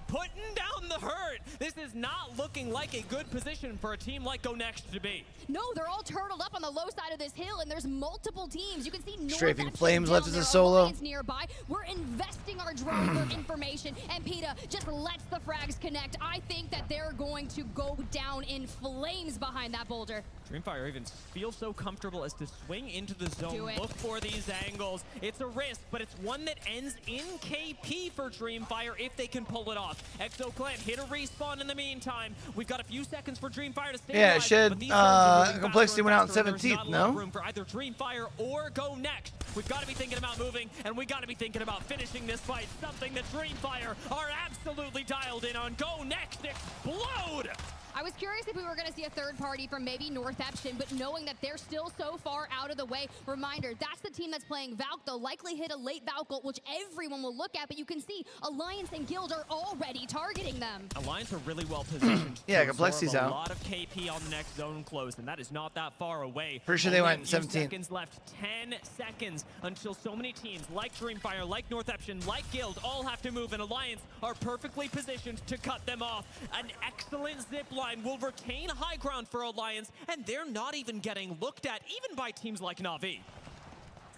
putting down the hurt. This is not looking like a good position for a team like Go Next to be. No, they're all turtled up on the low side of this hill, and there's multiple teams. You can see Strafing Flames left as a solo. Nearby. We're investing our drone for information, and PETA just lets the frags connect. I think that they're going to go down in flames behind that boulder. Dreamfire even feels so comfortable as to swing into the zone, look for these angles. It's a risk, but it's one that ends in KP for Dreamfire if they can pull it off. Exo Clan hit a respawn in the meantime. We've got a few seconds for Dreamfire to stay alive. Yeah, Complexity went out in 17th, no? Room for either Dreamfire or Go Next. We've got to be thinking about moving, and we got to be thinking about finishing this fight. Something that Dreamfire are absolutely dialed in on. Go Next, explode! I was curious if we were going to see a third party from maybe North Epson, but knowing that they're still so far out of the way, reminder, that's the team that's playing Valk. They'll likely hit a late Valk ult, which everyone will look at, but you can see Alliance and Guild are already targeting them. Alliance are really well positioned. Yeah, Complexity's out. A lot of KP on the next zone close, and that is not that far away. Pretty sure they went in 17. Seconds left, 10 seconds until so many teams like Dreamfire, like North Epson, like Guild all have to move, and Alliance are perfectly positioned to cut them off. An excellent zip line will retain high ground for Alliance, and they're not even getting looked at, even by teams like Na'Vi.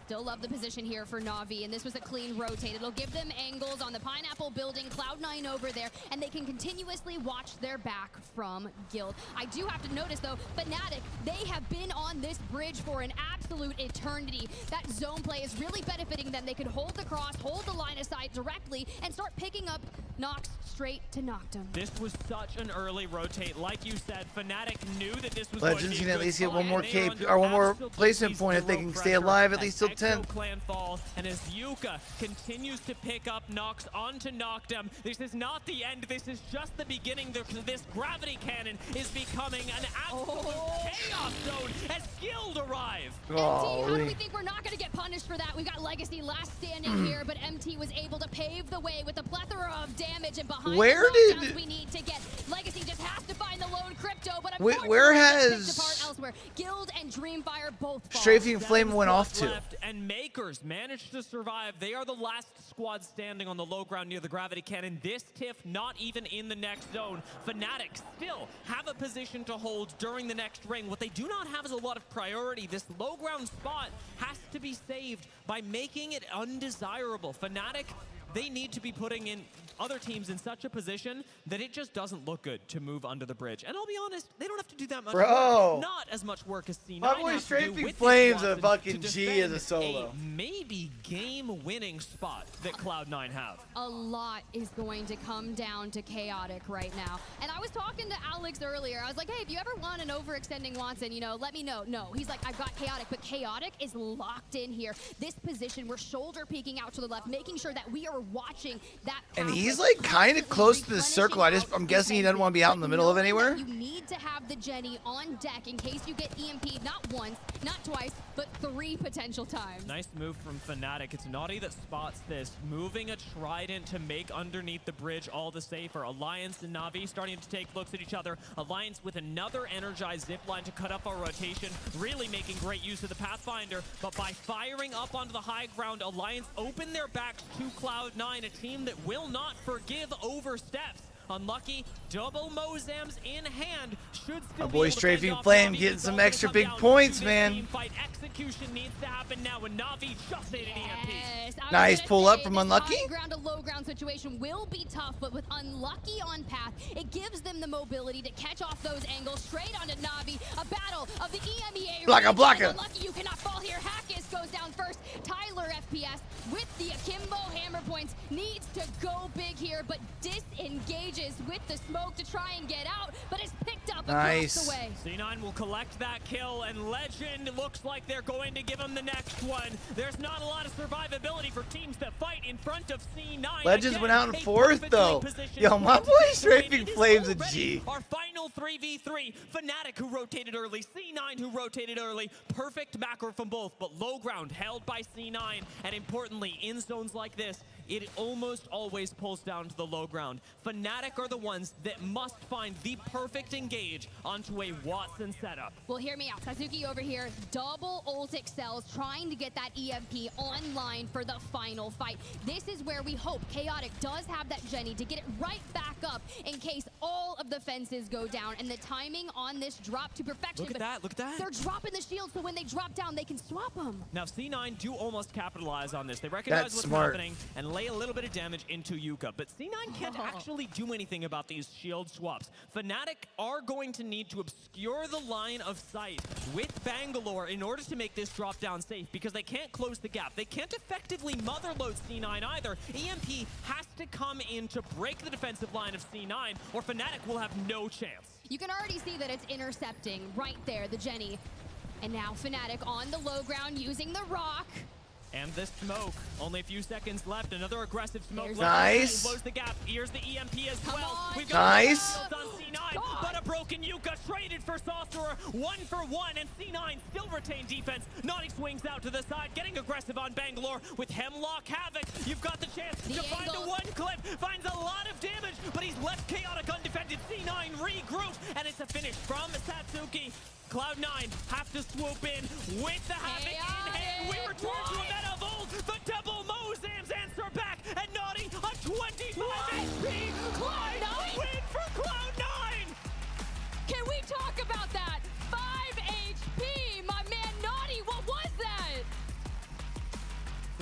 Still love the position here for Na'Vi, and this was a clean rotate. It'll give them angles on the Pineapple building, Cloud9 over there, and they can continuously watch their back from Guild. I do have to notice, though, Fnatic, they have been on this bridge for an absolute eternity. That zone play is really benefiting them. They could hold the cross, hold the line of sight directly, and start picking up knocks straight to Noctum. This was such an early rotate. Like you said, Fnatic knew that this was Legends can at least get one more KP or one more placement point if they can stay alive at least till 10th. Clan fall, and as Yuka continues to pick up knocks onto Knockdown, this is not the end. This is just the beginning. This gravity cannon is becoming an absolute chaos zone as Guild arrive. MT, how do we think we're not going to get punished for that? We've got Legacy last standing here, but MT was able to pave the way with a plethora of damage, and behind where the did we need to get Legacy just has to find the lone crypto, but where has elsewhere. Guild and Dreamfire both fall. Strafing Flame went off to? And Makers managed to survive. They are the last squad standing on the low ground near the gravity cannon. This TIF not even in the next zone. Fnatic still have a position to hold during the next ring. What they do not have is a lot of priority. This low ground spot has to be saved by making it undesirable. Fnatic, they need to be putting in other teams in such a position that it just doesn't look good to move under the bridge. And I'll be honest, they don't have to do that much work. Not as much work as C9 my boy has to do Strafing with Flame's this a fucking G as a defend solo. Maybe game-winning spot that Cloud9 have. A lot is going to come down to Chaotic right now. And I was talking to Alex earlier. I was like, hey, if you ever want an overextending Watson, you know, let me know. No, he's like, I've got Chaotic, but Chaotic is locked in here. This position, we're shoulder peeking out to the left, making sure that we are watching that. And he's like kind of close to the circle. I'm guessing he doesn't want to be out in the middle of anywhere. You need to have the Jenny on deck in case you get EMP'd not once, not twice, but 3 potential times. Nice move from Fnatic. It's Naughty that spots this, moving a Trident to make underneath the bridge all the safer. Alliance and Na'Vi starting to take looks at each other. Alliance with another energized zipline to cut up our rotation, really making great use of the Pathfinder, but by firing up onto the high ground, Alliance open their backs to Cloud9, a team that will not forgive oversteps. Unlucky, double Mozams in hand. Should still my boy Strafing Flame getting some extra big points, man. Execution needs to happen now, and Na'Vi just ate an EMP. Nice pull up from Unlucky. High ground to low ground situation will be tough, but with Unlucky on path, it gives them the mobility to catch off those angles straight onto Na'Vi. A battle of the EMEA. Blocka. Unlucky, you cannot fall here. Hackis goes down first. Tyler FPS with the Akimbo hammer points needs to go big here, but disengages with the smoke to try and get out, but it's picked up across the way. C9 will collect that kill, and Legend looks like they're going to give him the next one. There's not a lot of survivability for teams that fight in front of C9. Legends went out in 4th though. Yo, my boy Strafing Flame's a G. Our final 3v3. Fnatic who rotated early, C9 who rotated early. Perfect macro from both, but low ground held by C9. And importantly, in zones like this, it almost always pulls down to the low ground. Fnatic are the ones that must find the perfect engage onto a Watson setup. Well, hear me out. Kazuki over here, double ult excels, trying to get that EMP online for the final fight. This is where we hope Chaotic does have that Jenny to get it right back up in case all of the fences go down, and the timing on this drop to perfection. Look at that. They're dropping the shield, so when they drop down, they can swap them. Now, C9 do almost capitalize on this. They recognize what's happening and lay a little bit of damage into Yuka, but C9 can't actually do anything about these shield swaps. Fnatic are going to need to obscure the line of sight with Bangalore in order to make this drop down safe, because they can't close the gap. They can't effectively motherload C9 either. EMP has to come in to break the defensive line of C9, or Fnatic will have no chance. You can already see that it's intercepting right there, the Jenny. And now Fnatic on the low ground using the rock. And this smoke, only a few seconds left. Another aggressive smoke. Nice. Close the gap. Here's the EMP as well. We've got nice. on C9, but a broken Yuka traded for Sorcerer. 1-for-1, and C9 still retain defense. Naughty swings out to the side, getting aggressive on Bangalore with Hemlock Havoc. You've got the chance to find a one clip. Finds a lot of damage, but he's left Chaotic undefended. C9 regroup, and it's a finish from Satsuki. Cloud9 have to swoop in with the Havoc in hand. We return to a meta of old. The double Mozams answer back, and Naughty a 25 HP. Cloud9 win for Cloud9. Can we talk about that? 5 HP, my man Naughty. What was that?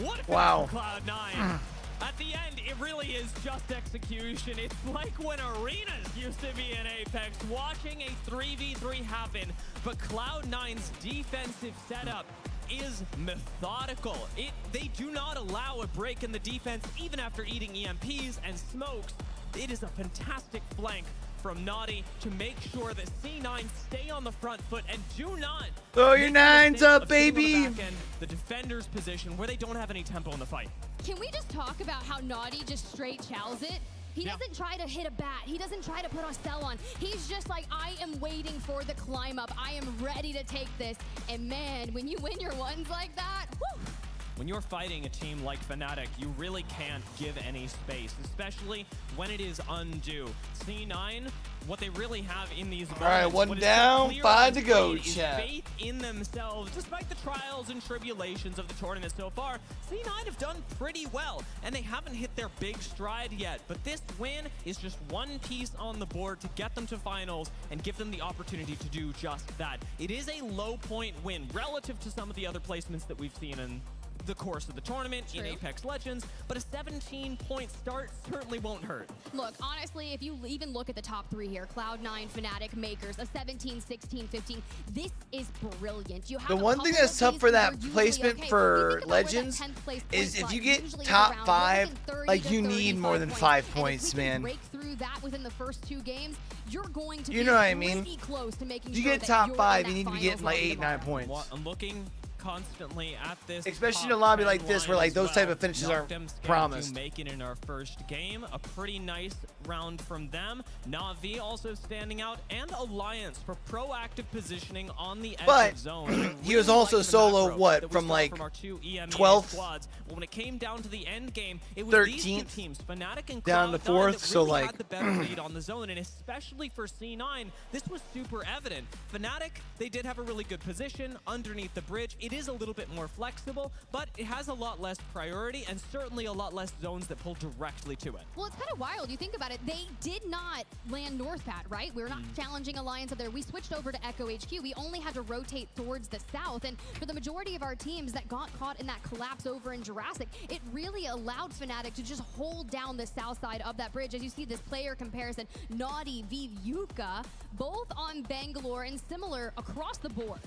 What a wow. Cloud9. At the end, it really is just execution. It's like when arenas used to be in Apex, watching a 3v3 happen, but Cloud9's defensive setup is methodical. They do not allow a break in the defense, even after eating EMPs and smokes. It is a fantastic flank from Naughty to make sure that C9 stay on the front foot and do not throw your nines up, baby. The defender's position where they don't have any tempo in the fight. Can we just talk about how Naughty just straight chows it? He doesn't try to hit a bat. He doesn't try to put a cell on. He's just like, I am waiting for the climb up. I am ready to take this. And man, when you win your ones like that, whew. When you're fighting a team like Fnatic, you really can't give any space, especially when it is undue. C9, what they really have in these moments, all right, one down, 5 to go, chat. Faith in themselves, despite the trials and tribulations of the tournament so far. C9 have done pretty well, and they haven't hit their big stride yet. But this win is just one piece on the board to get them to finals and give them the opportunity to do just that. It is a low point win relative to some of the other placements that we've seen in the course of the tournament in Apex Legends, but a 17-point start certainly won't hurt. Look, honestly, if you even look at the top 3 here, Cloud9, Fnatic, Makers, a 17, 16, 15, this is brilliant. You have the one thing that's tough for that placement for Legends is if you get top 5, like you need more than 5 points, man. Break through that within the first 2 games, you're going to be what I mean? close to making you sure get top that 5, you need to be getting like 8, 9 points. I'm looking constantly at this, especially in a lobby like this where like those type of finishes aren't promised. Making in our first game, a pretty nice round from them. Na'Vi also standing out, and Alliance for proactive positioning on the edge of zone. He was also solo from like 12th squads. But when it came down to the end game, it was 13th these 2 teams, Fnatic and down to 4th, Cloud9, that so really like had the better lead on the zone, and especially for C9, this was super evident. Fnatic, they did have a really good position underneath the bridge. It is a little bit more flexible, but it has a lot less priority and certainly a lot less zones that pull directly to it. Well, it's kind of wild. You think about it. They did not land North Pat, right? We're not challenging Alliance up there. We switched over to Echo HQ. We only had to rotate towards the south. And for the majority of our teams that got caught in that collapse over in Jurassic, it really allowed Fnatic to just hold down the south side of that bridge. As you see this player comparison, Naughty v Yuka, both on Bangalore and similar across the board.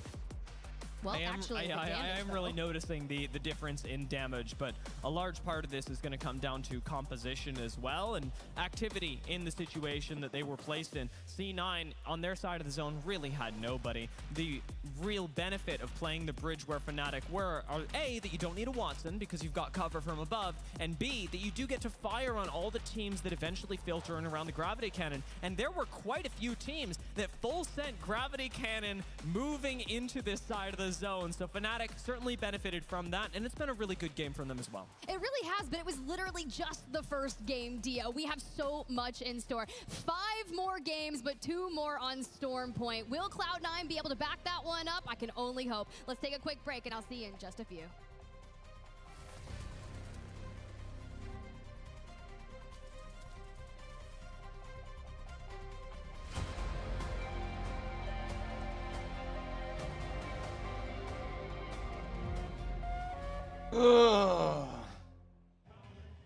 Well, I am really noticing the difference in damage, but a large part of this is going to come down to composition as well and activity in the situation that they were placed in. C9 on their side of the zone really had nobody. The real benefit of playing the bridge where Fnatic were are A, that you don't need a Watson because you've got cover from above, and B, that you do get to fire on all the teams that eventually filter in around the gravity cannon. And there were quite a few teams that full sent gravity cannon moving into this side of the zone, so Fnatic certainly benefited from that, and it's been a really good game from them as well. It really has, but it was literally just the first game, Dio. We have so much in store. 5 more games, but 2 more on Storm Point. Will Cloud9 be able to back that one up? I can only hope. Let's take a quick break, and I'll see you in just a few.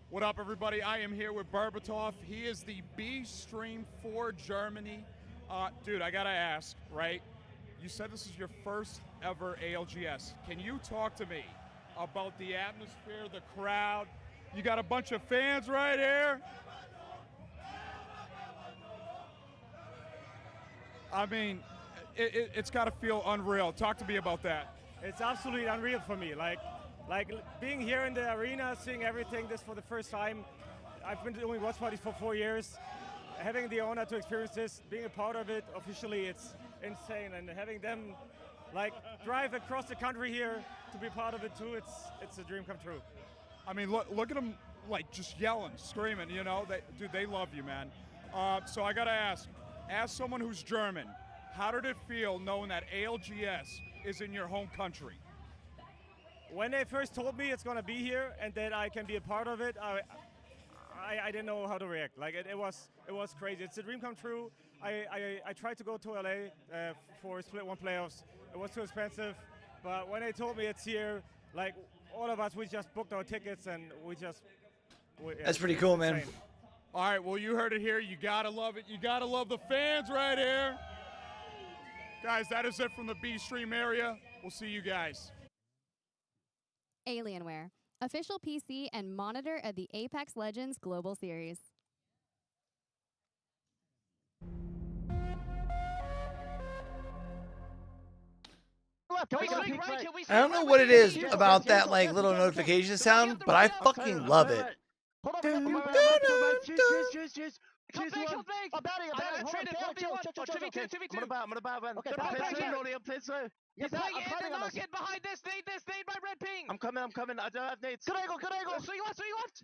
What up, everybody? I am here with Berbatov. He is the B stream for Germany. Dude, I gotta ask, right? You said this is your first ever ALGS. Can you talk to me about the atmosphere, the crowd? You got a bunch of fans right here. I mean, it's got to feel unreal. Talk to me about that. It's absolutely unreal for me. Like being here in the arena, seeing everything this for the first time. I've been doing watch parties for 4 years. Having the honor to experience this, being a part of it officially, it's insane. And having them like drive across the country here to be part of it too, it's a dream come true. I mean, look at them like just yelling, screaming, you know, dude, they love you, man. So I gotta ask, as someone who's German, how did it feel knowing that ALGS is in your home country? When they first told me it's gonna be here and that I can be a part of it, I didn't know how to react. Like it was crazy. It's a dream come true. I tried to go to LA for Split 1 playoffs. It was too expensive, but when they told me it's here, like all of us, we just booked our tickets and that's pretty cool, man. Insane. All right, well, you heard it here. You gotta love it. You gotta love the fans right here. Guys, that is it from the B stream area. We'll see you guys. Alienware, official PC and monitor of the Apex Legends Global Series. I don't know what it is about that like little notification sound, but I fucking love it. I'm coming. I don't have nades. Good angle. Swing left.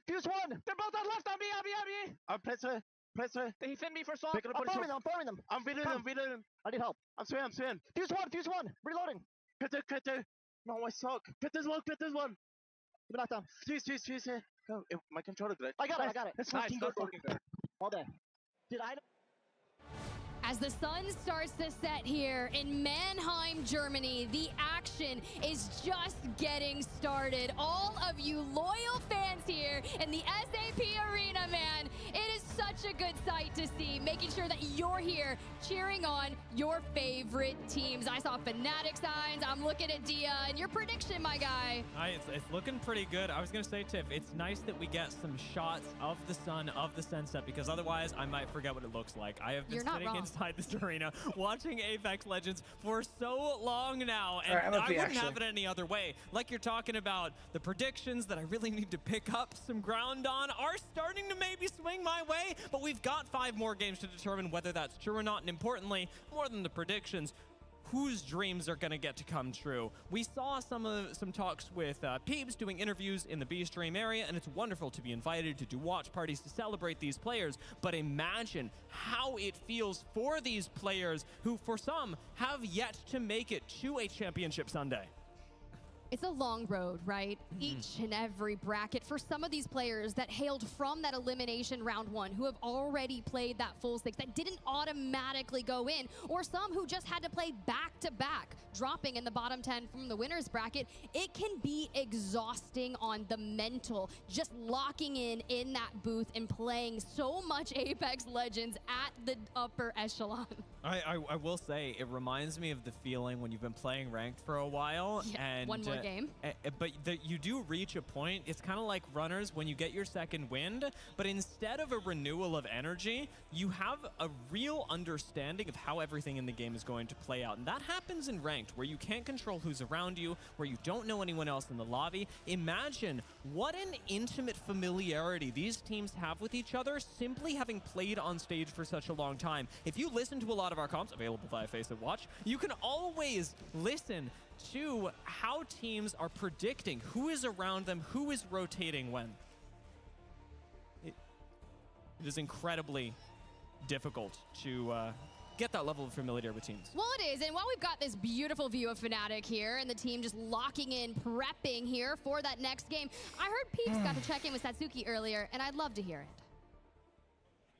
Fuse one. They're both on left on me. I'm placing. He sent me for song. I'm farming them. I'm reloading. I need help. I'm swinging. Fuse one. Reloading. Crit two. No, I suck. Crit this one. Give me knockdown. Fuse here. Go. My controller good. I got it. It's fucking good. All day. Did I? As the sun starts to set here in Mannheim, Germany, the action is just getting started. All of you loyal fans here in the SAP Arena, man, it is such a good sight to see, making sure that you're here cheering on your favorite teams. I saw Fnatic signs. I'm looking at Dia, and your prediction, my guy. It's looking pretty good. I was going to say, Tiff, it's nice that we get some shots of the sun, of the sunset, because otherwise I might forget what it looks like. I have been sitting inside this arena watching Apex Legends for so long now, and I wouldn't have it any other way. Like you're talking about, the predictions that I really need to pick up some ground on are starting to maybe swing my way, but we've got 5 more games to determine whether that's true or not, and importantly, more than the predictions, whose dreams are going to get to come true. We saw some talks with Peebs doing interviews in the B stream area, and it's wonderful to be invited to do watch parties to celebrate these players, but imagine how it feels for these players who, for some, have yet to make it to a championship Sunday. It's a long road, right? Each and every bracket for some of these players that hailed from that elimination round 1, who have already played that full 6, that didn't automatically go in, or some who just had to play back-to-back, dropping in the bottom 10 from the winners bracket. It can be exhausting on the mental, just locking in that booth and playing so much Apex Legends at the upper echelon. I will say, it reminds me of the feeling when you've been playing ranked for a while, and one more game. But you do reach a point, it's kind of like runners when you get your second wind, but instead of a renewal of energy, you have a real understanding of how everything in the game is going to play out. And that happens in ranked, where you can't control who's around you, where you don't know anyone else in the lobby. Imagine what an intimate familiarity these teams have with each other, simply having played on stage for such a long time. If you listen to a lot of our comps, available via Face and Watch, you can always listen to how teams are predicting who is around them, who is rotating when. It is incredibly difficult to get that level of familiarity with teams. Well, it is, and while we've got this beautiful view of Fnatic here and the team just locking in, prepping here for that next game, I heard Peeps got to check in with Satsuki earlier, and I'd love to hear it.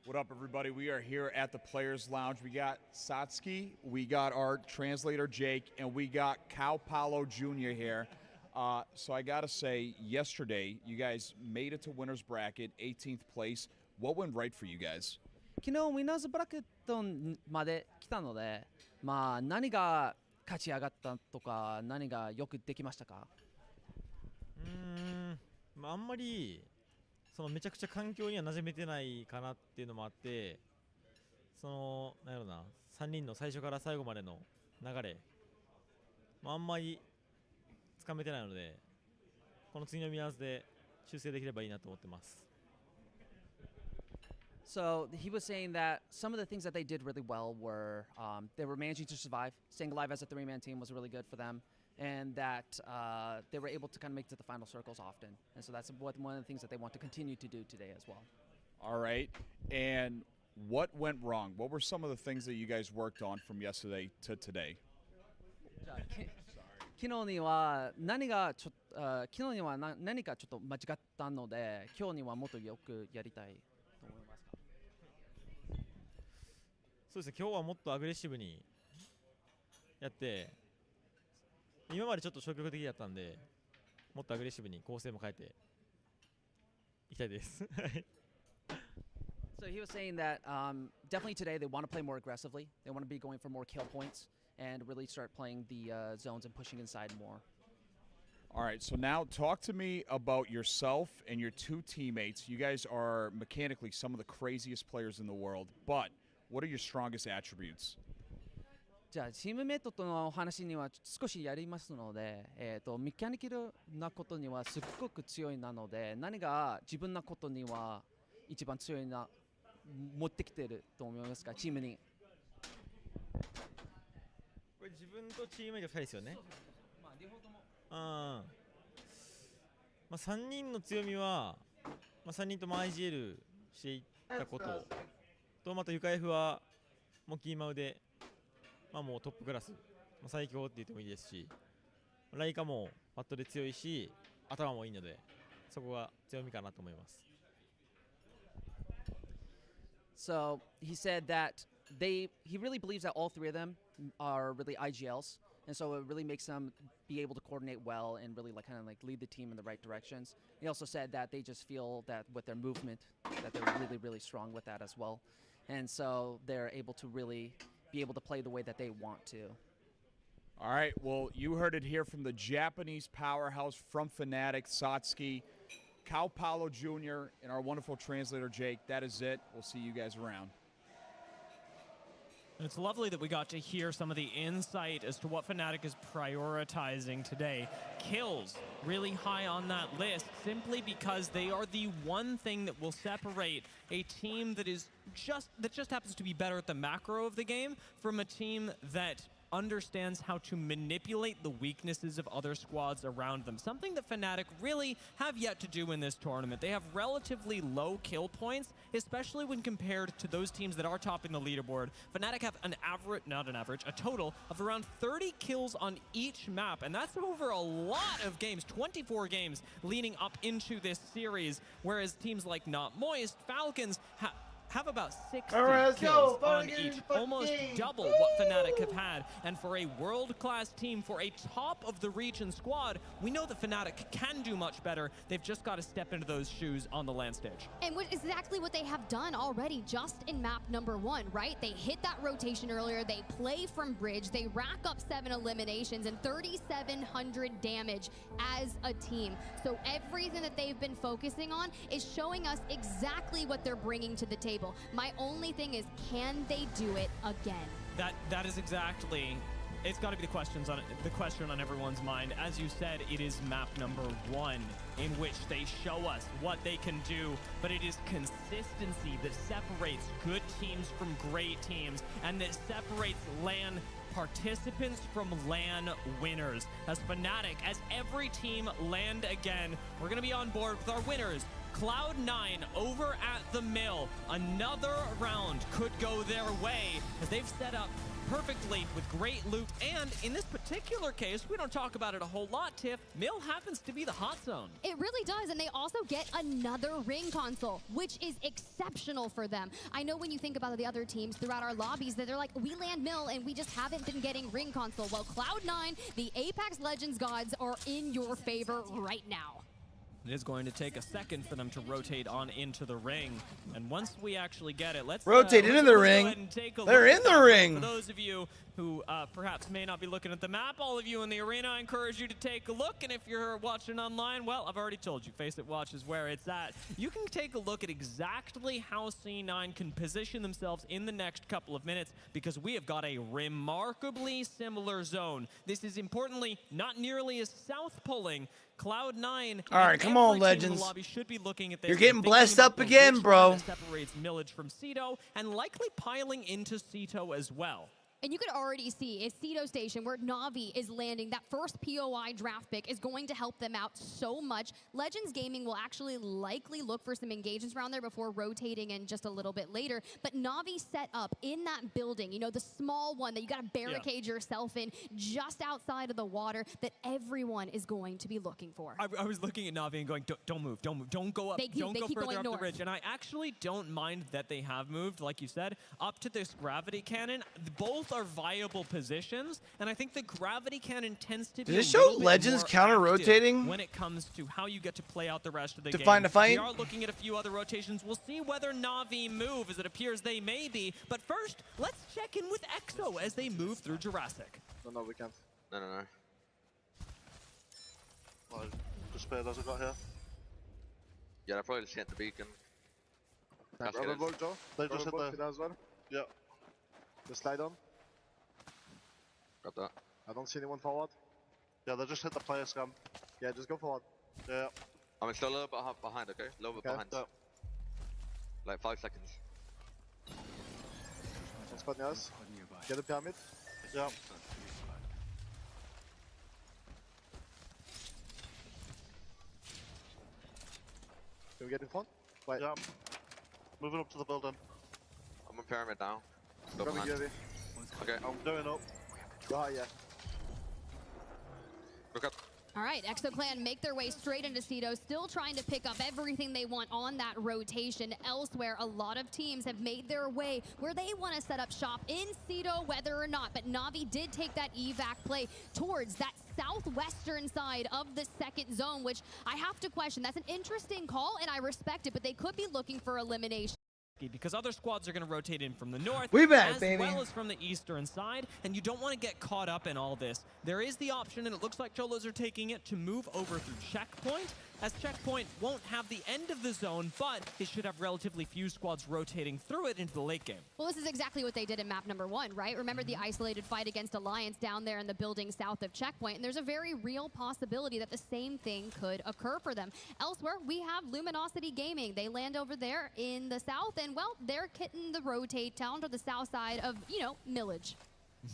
What up, everybody? We are here at the Players Lounge. We got Satsuki, we got our translator Jake, and we got Cal Paulo Jr. here. So I gotta say, yesterday you guys made it to winners bracket, 18th place. What went right for you guys? 昨日ウィナーズブラケットまで来たので、まあ何が勝ち上がったとか何がよくできましたか？あんまりそのめちゃくちゃ環境には馴染めてないかなっていうのもあって、そのなんやろな、3人の最初から最後までの流れ、あんまりつかめてないので、この次の見合わせで修正できればいいなと思ってます。So he was saying that some of the things that they did really well were they were managing to survive. Staying alive as a 3-man team was really good for them, and that they were able to kind of make it to the final circles often. And so that's one of the things that they want to continue to do today as well. All right. And what went wrong? What were some of the things that you guys worked on from yesterday to today? 昨日には何かちょっと間違ったので、今日にはもっとよくやりたいと思いますか？そうですね、今日はもっとアグレッシブにやって、今までちょっと消極的だったんで、もっとアグレッシブに構成も変えていきたいです。So he was saying that definitely today they want to play more aggressively. They want to be going for more kill points and really start playing the zones and pushing inside more. All right, so now talk to me about yourself and your two teammates. You guys are mechanically some of the craziest players in the world, but what are your strongest attributes? じゃあチームメイトとの話には少しやりますので、メカニカルなことにはすっごく強いなので、何が自分のことには一番強いな持ってきてると思いますか、チームに。これ自分とチームメイト2人ですよね。まあ両方とも。まあ3人の強みは、まあ、3人とも IGL していったことと、またユカ F はもうキーマウで、まあ、もうトップクラス、最強って言ってもいいですし、ライカもパッドで強いし頭もいいので、そこが強みかなと思います。So he said that he really believes that all three of them are really IGLs, and so it really makes them be able to coordinate well and really kind of lead the team in the right directions. He also said that they just feel that with their movement that they're really strong with that as well, and so they're able to really be able to play the way that they want to. All right, well, you heard it here from the Japanese powerhouse from Fnatic, Satsuki, Kao Paulo Jr., and our wonderful translator, Jake. That is it. We'll see you guys around. It's lovely that we got to hear some of the insight as to what Fnatic is prioritizing today. Kills really high on that list simply because they are the one thing that will separate a team that just happens to be better at the macro of the game from a team that understands how to manipulate the weaknesses of other squads around them. Something that Fnatic really have yet to do in this tournament. They have relatively low kill points, especially when compared to those teams that are topping the leaderboard. Fnatic have a total of around 30 kills on each map, and that's over a lot of games, 24 games leading up into this series, whereas teams like Not Moist, Falcons, have about 60 kills on each, almost double what Fnatic have had. And for a world-class team, for a top-of-the-region squad, we know that Fnatic can do much better. They've just got to step into those shoes on the LAN stage. And exactly what they have done already just in map number 1, right? They hit that rotation earlier, they play from bridge, they rack up 7 eliminations and 3,700 damage as a team. So everything that they've been focusing on is showing us exactly what they're bringing to the table. My only thing is, can they do it again? That is exactly. It's got to be the question on everyone's mind. As you said, it is map number 1 in which they show us what they can do, but it is consistency that separates good teams from great teams, and that separates LAN participants from LAN winners. As Fnatic, as every team land again, we're going to be on board with our winners. Cloud9 over at the mill. Another round could go their way as they've set up perfectly with great loot, and in this particular case, we don't talk about it a whole lot, Tiff, mill happens to be the hot zone. It really does, and they also get another ring console, which is exceptional for them. I know when you think about the other teams throughout our lobbies that they're like, we land mill and we just haven't been getting ring console. Well, Cloud9, the Apex Legends gods, are in your favor right now. It is going to take a second for them to rotate on into the ring. And once we actually get it, let's rotate into the ring. They're in the ring. For those of you who perhaps may not be looking at the map, all of you in the arena, I encourage you to take a look. And if you're watching online, well, I've already told you, Face It Watch is where it's at. You can take a look at exactly how C9 can position themselves in the next couple of minutes, because we have got a remarkably similar zone. This is importantly not nearly as south pulling. Cloud9. All right, come on, Legends. Should be looking at this. You're getting blessed up again, bro. Separates Millage from Ceto, and likely piling into Ceto as well. And you could already see it's Ceto Station where Na'Vi is landing. That first POI draft pick is going to help them out so much. Legends Gaming will actually likely look for some engagements around there before rotating in just a little bit later. But Na'Vi set up in that building, you know, the small one that you got to barricade yourself in just outside of the water, that everyone is going to be looking for. I was looking at Na'Vi and going, don't move, don't go up, don't go further up the ridge. And I actually don't mind that they have moved, like you said, up to this gravity cannon. Both are viable positions, and I think the gravity cannon tends to be Does it show Legends counter-rotating when it comes to how you get to play out the rest of the to game. find a fight? We are looking at a few other rotations. We'll see whether Na'Vi move, as it appears they may be. But first, let's check in with EXO as they move through Jurassic. No, we can't. No. What speed has it got here? Yeah, they're probably just hitting the beacon. They've just hit the... Yeah. Just slide on. Got that. I don't see anyone forward. Yeah, they just hit the player scum. Yeah, just go forward. Yeah. I'm still a little bit behind, okay? A little bit behind. Yeah. Like 5 seconds. One spot near us. Get the pyramid. Yeah. Can we get in front? Wait. Yeah. Moving up to the building. I'm on pyramid now. Still Coming, behind. Gary. Okay. I'm doing up. Yeah. Look up. All right, ExoClan make their way straight into Cedo, still trying to pick up everything they want on that rotation. Elsewhere, a lot of teams have made their way where they want to set up shop in Cedo, whether or not. But Na'Vi did take that evac play towards that southwestern side of the second zone, which I have to question. That's an interesting call, and I respect it, but they could be looking for elimination. Because other squads are going to rotate in from the north as well as from the eastern side, and you don't want to get caught up in all this. There is the option, and it looks like Cholos are taking it, to move over through Checkpoint, as Checkpoint won't have the end of the zone, but it should have relatively few squads rotating through it into the late game. Well, this is exactly what they did in map number 1, right? Remember the isolated fight against Alliance down there in the building south of Checkpoint, and there's a very real possibility that the same thing could occur for them. Elsewhere, we have Luminosity Gaming. They land over there in the south, and well, they're hitting the rotate down to the south side of, you know, Millage.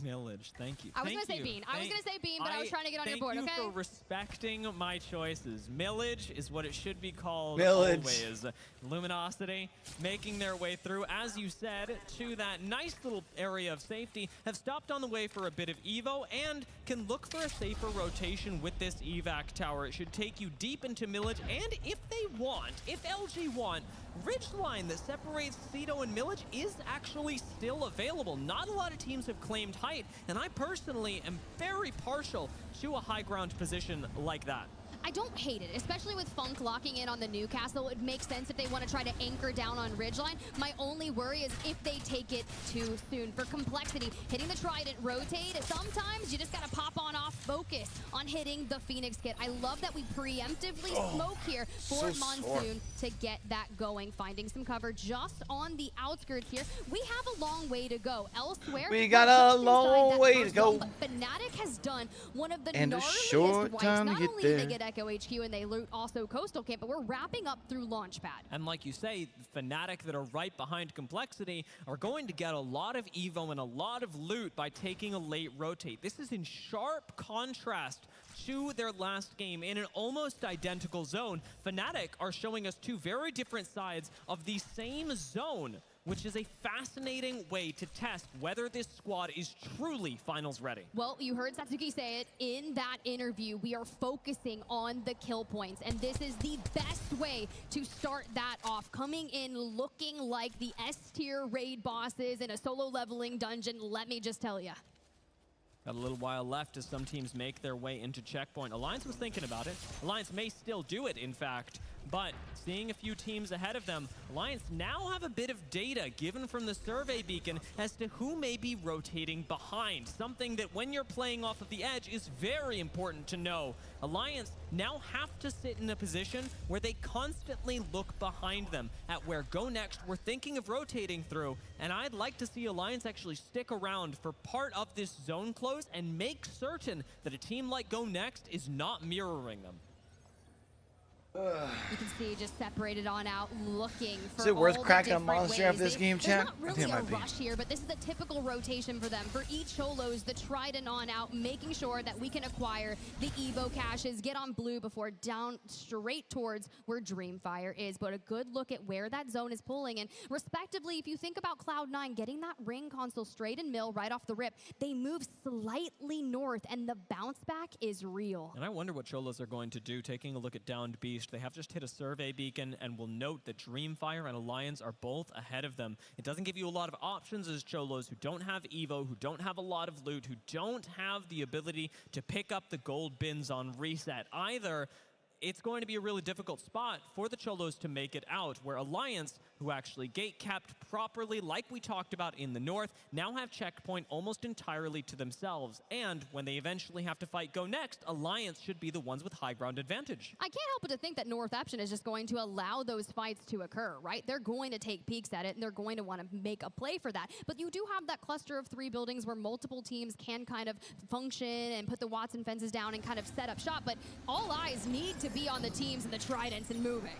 Millage, thank you. I was going to say Bean. I was going to say Bean, but I was trying to get on your board, okay? Thank you for respecting my choices. Millage is what it should be called Millage. always. Luminosity making their way through, as you said, to that nice little area of safety, have stopped on the way for a bit of Evo and can look for a safer rotation with this evac tower. It should take you deep into Millage, and if they want, if LG want, Ridgeline that separates Cedo and Millage is actually still available. Not a lot of teams have claimed height, and I personally am very partial to a high ground position like that. I don't hate it, especially with Funk locking in on the Newcastle. It makes sense if they want to try to anchor down on Ridgeline. My only worry is if they take it too soon. For Complexity, hitting the Trident rotate, sometimes you just got to pop on off focus on hitting the Phoenix kit. I love that we preemptively smoke here for Monsoon to get that going, finding some cover just on the outskirts here. We have a long way to go. Elsewhere, we got a long way to go. But Fnatic has done one of the and a gnarliest short wipes. time Not to get only there. they get Echo HQ and they loot also Coastal Camp, but we're wrapping up through Launchpad. And like you say, Fnatic that are right behind Complexity are going to get a lot of Evo and a lot of loot by taking a late rotate. This is in sharp contrast to their last game in an almost identical zone. Fnatic are showing us two very different sides of the same zone, which is a fascinating way to test whether this squad is truly finals ready. Well, you heard Satsuki say it in that interview. We are focusing on the kill points, and this is the best way to start that off. Coming in looking like the S-tier raid bosses in a solo leveling dungeon, let me just tell you. Got a little while left as some teams make their way into Checkpoint. Alliance was thinking about it. Alliance may still do it, in fact, but seeing a few teams ahead of them, Alliance now have a bit of data given from the survey beacon as to who may be rotating behind. Something that when you're playing off of the edge is very important to know. Alliance now have to sit in a position where they constantly look behind them at where Go Next we're thinking of rotating through, and I'd like to see Alliance actually stick around for part of this zone close and make certain that a team like Go Next is not mirroring them. You can see just separated on out, looking for Is it worth all cracking the a different monster ways. after this game, chat? There's not I think really it a might be. rush here, but this is a typical rotation for them. For each Cholos, the Trident on out, making sure that we can acquire the Evo caches, get on blue before down straight towards where Dreamfire is. But a good look at where that zone is pulling. And respectively, if you think about Cloud9 getting that ring console straight in mill right off the rip, they move slightly north, and the bounce back is real. And I wonder what Cholos are going to do. Taking a look at Downed Beast, they have just hit a survey beacon, and will note that Dreamfire and Alliance are both ahead of them. It doesn't give you a lot of options as Cholos who don't have Evo, who don't have a lot of loot, who don't have the ability to pick up the gold bins on reset either. It's going to be a really difficult spot for the Cholos to make it out, where Alliance who actually gate kept properly like we talked about in the north, now have checkpoint almost entirely to themselves. And when they eventually have to fight Go Next, Alliance should be the ones with high ground advantage. I can't help but to think that North Option is just going to allow those fights to occur, right? They're going to take peeks at it, and they're going to want to make a play for that. But you do have that cluster of 3 buildings where multiple teams can kind of function and put the Watson fences down and kind of set up shop. But all eyes need to be on the teams and the Tridents and moving.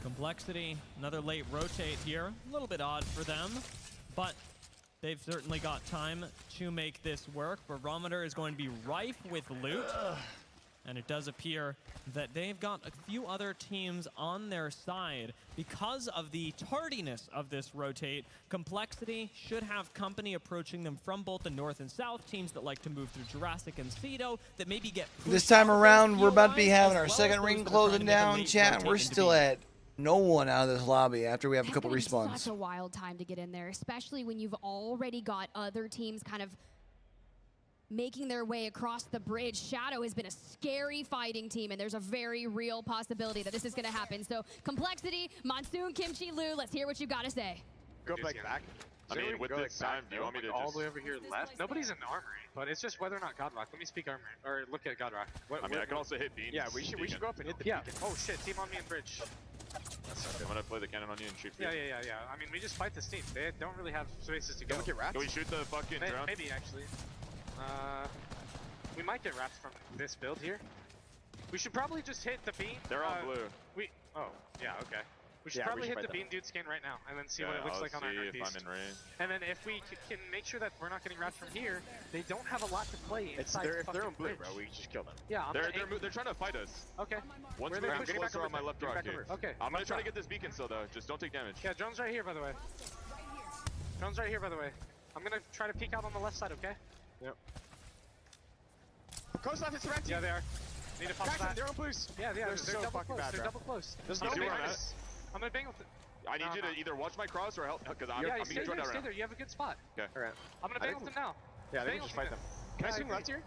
Complexity, another late rotate here. A little bit odd for them, but they've certainly got time to make this work. Barometer is going to be rife with loot. And it does appear that they've got a few other teams on their side. Because of the tardiness of this rotate, Complexity should have company approaching them from both the north and south, teams that like to move through Jurassic and Cedo, that maybe get This time around, we're about to be having our second ring closing down, chat, and we're still at no one out of this lobby after we have a couple respawns. Such a wild time to get in there, especially when you've already got other teams kind of making their way across the bridge. Shadow has been a scary fighting team, and there's a very real possibility that this is going to happen. So Complexity, Monsoon, Kimchi, Lu, let's hear what you got to say. Go back. I mean, with this time, do you want me to all just... the way over here left? Nobody's in armory, but it's just whether or not Godrock. Let me speak armory, or look at Godrock. I mean, I can also hit beams. Yeah, we should go up and hit the beacon. Oh shit, team on me and bridge. Okay, I'm gonna play the cannon on you and shoot for you. Yeah. I mean, we just fight this team. They don't really have spaces to go. Can we shoot the fucking drone? Maybe, actually. We might get wrapped from this build here. We should probably just hit the beam. They're on blue. Oh, yeah, okay. We should probably hit the beam dude scan right now and then see what it looks like on our northeast. I'm in range. And then if we can make sure that we're not getting wrapped from here, they don't have a lot to play inside. If they're on blue, bro, we just kill them. Yeah, they're trying to fight us. Okay. Once we're closer on my left rocket. Okay. I'm gonna try to get this beacon still though. Just don't take damage. Yeah, drone's right here, by the way. Drone's right here, by the way. I'm gonna try to peek out on the left side, okay? Yep. Coast left is red team. Yeah, they are. Need to pop that. They're on blues. Yeah, they're so double fucking close. bad. They're double close. There's no behind us. I'm gonna bang with it. I need you to either watch my cross or help, because I'm gonna stay join that there, round. stay there. You have a good spot. Okay. Alright. I'm gonna bang with them now. Yeah, they can just fight them. Can I swing left here?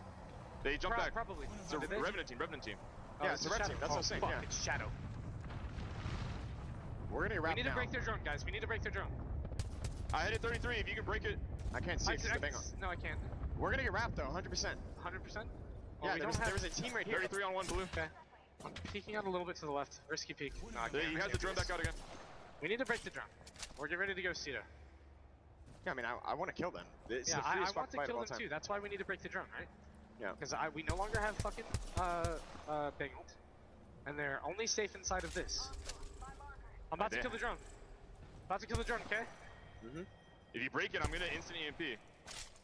They jump back. Probably. It's a Revenant team. Yeah, it's a red team. That's what I'm saying. It's Shadow. We're gonna get wrapped We need to break their drone, guys. We need to break their drone. I hit it 33. If you can break it. I can't see it. No, I can't. We're gonna get wrapped though, 100%. 100%? Yeah, there's a team right here. 33 on one blue. Okay. I'm peeking out a little bit to the left. Risky peek. No, I can't. He has the drone back out again. We need to break the drone. We're getting ready to go Cedo. Yeah, I mean, I want to kill them. Yeah, I want to kill them too. That's why we need to break the drone, right? Yeah. Because we no longer have fucking Bangled. And they're only safe inside of this. I'm about to kill the drone. About to kill the drone, okay? If you break it, I'm gonna instant EMP.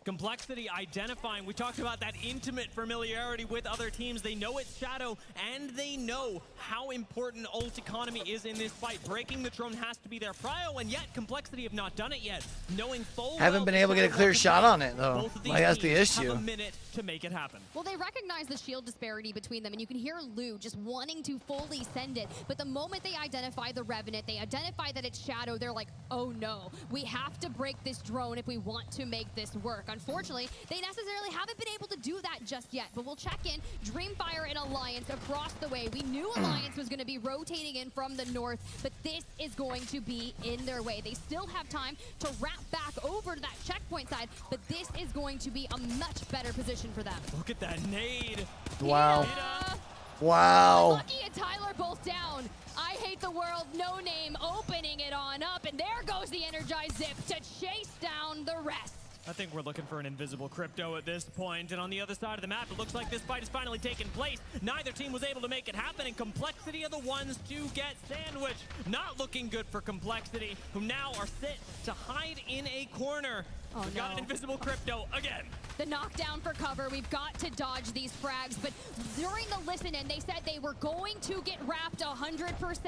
Complexity identifying. We talked about that intimate familiarity with other teams. They know it's Shadow, and they know how important ult economy is in this fight. Breaking the drone has to be their prio, and yet Complexity have not done it yet. Knowing full Haven't been able to get a clear shot on it though. Like that's the issue. Have a minute to make it happen. Well, they recognize the shield disparity between them, and you can hear Lu just wanting to fully send it. But the moment they identify the Revenant, they identify that it's Shadow, they're like, oh no, we have to break this drone if we want to make this work. Unfortunately, they necessarily haven't been able to do that just yet, but we'll check in. Dreamfire and Alliance across the way. We knew Alliance was going to be rotating in from the north, but this is going to be in their way. They still have time to wrap back over to that checkpoint side, but this is going to be a much better position for them. Look at that nade. Wow. Yeah. Wow. Lucky and Tyler both down. I hate the world, no name, opening it on up, and there goes the Energized Zip to chase down the rest. I think we're looking for an invisible crypto at this point, and on the other side of the map, it looks like this fight has finally taken place. Neither team was able to make it happen, and Complexity are the ones to get sandwiched. Not looking good for Complexity, who now are set to hide in a corner. Oh, We've got an invisible crypto again. The knockdown for cover. We've got to dodge these frags, but during the listen-in, they said they were going to get wrapped 100%,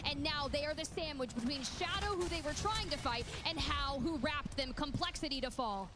and now they are the sandwich between Shadow, who they were trying to fight, and How, who wrapped them. Complexity to fall.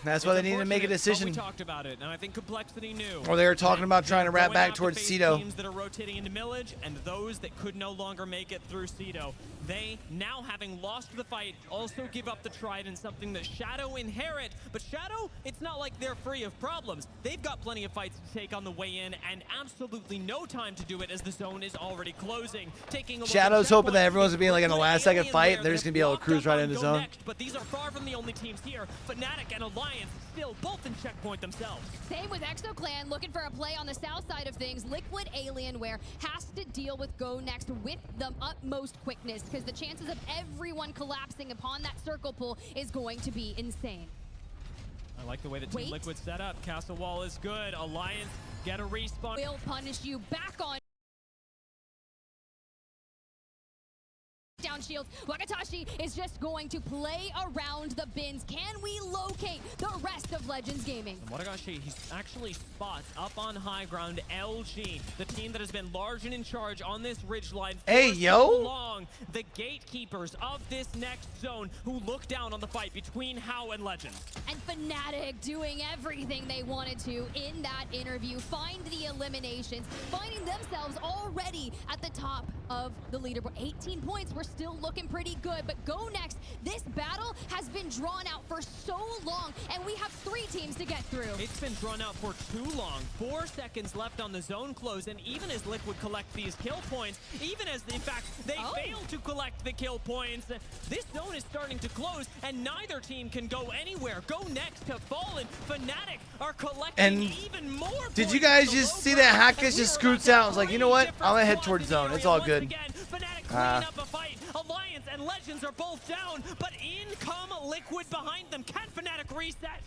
That's why they needed to make a decision. We talked about it, and I think Complexity knew. Or they were talking about trying to wrap back towards Cedo. Teams that are rotating into Millage and those that could no longer make it through Cedo. They, now having lost the fight, also give up the Trident, something that Shadow inherit. But Shadow, it's not like they're free of problems. They've got plenty of fights to take on the way in, and absolutely no time to do it as the zone is already closing. Taking a Shadow's hoping that everyone's gonna be like in the last second fight, and they're just gonna be able to cruise right into zone. Next, but these are far from the only teams here. Fnatic and Alliance still both in checkpoint themselves. Same with Exo Clan, looking for a play on the south side of things. Liquid Alienware has to deal with Go Next with the utmost quickness, because the chances of everyone collapsing upon that circle pull is going to be insane. I like the way that Team Liquid set up. Castle Wall is good. Alliance get a respawn. Will punish you back on. Down shields. Wakatashi is just going to play around the bins. Can we locate the rest of Legends Gaming? And Watagashi, he actually spots up on high ground LG, the team that has been large and in charge on this ridgeline for so long. The gatekeepers of this next zone who look down on the fight between How and Legends. And Fnatic doing everything they wanted to in that interview. Find the eliminations, finding themselves already at the top of the leaderboard. 18 points. We're still looking pretty good, but Go Next, this battle has been drawn out for so long, and we have 3 teams to get through. It's been drawn out for too long. 4 seconds left on the zone close, and even as Liquid collect these kill points, even as, in fact, they fail to collect the kill points, this zone is starting to close, and neither team can go anywhere. Go Next have fallen. Fnatic are collecting even more points. Did you guys just see that Hackus just scoots out? I was like, you know what? I'm gonna head towards zone. It's all good. Fnatic clean up a fight. Alliance and Legends are both down, but in come Liquid behind them. Can Fnatic reset?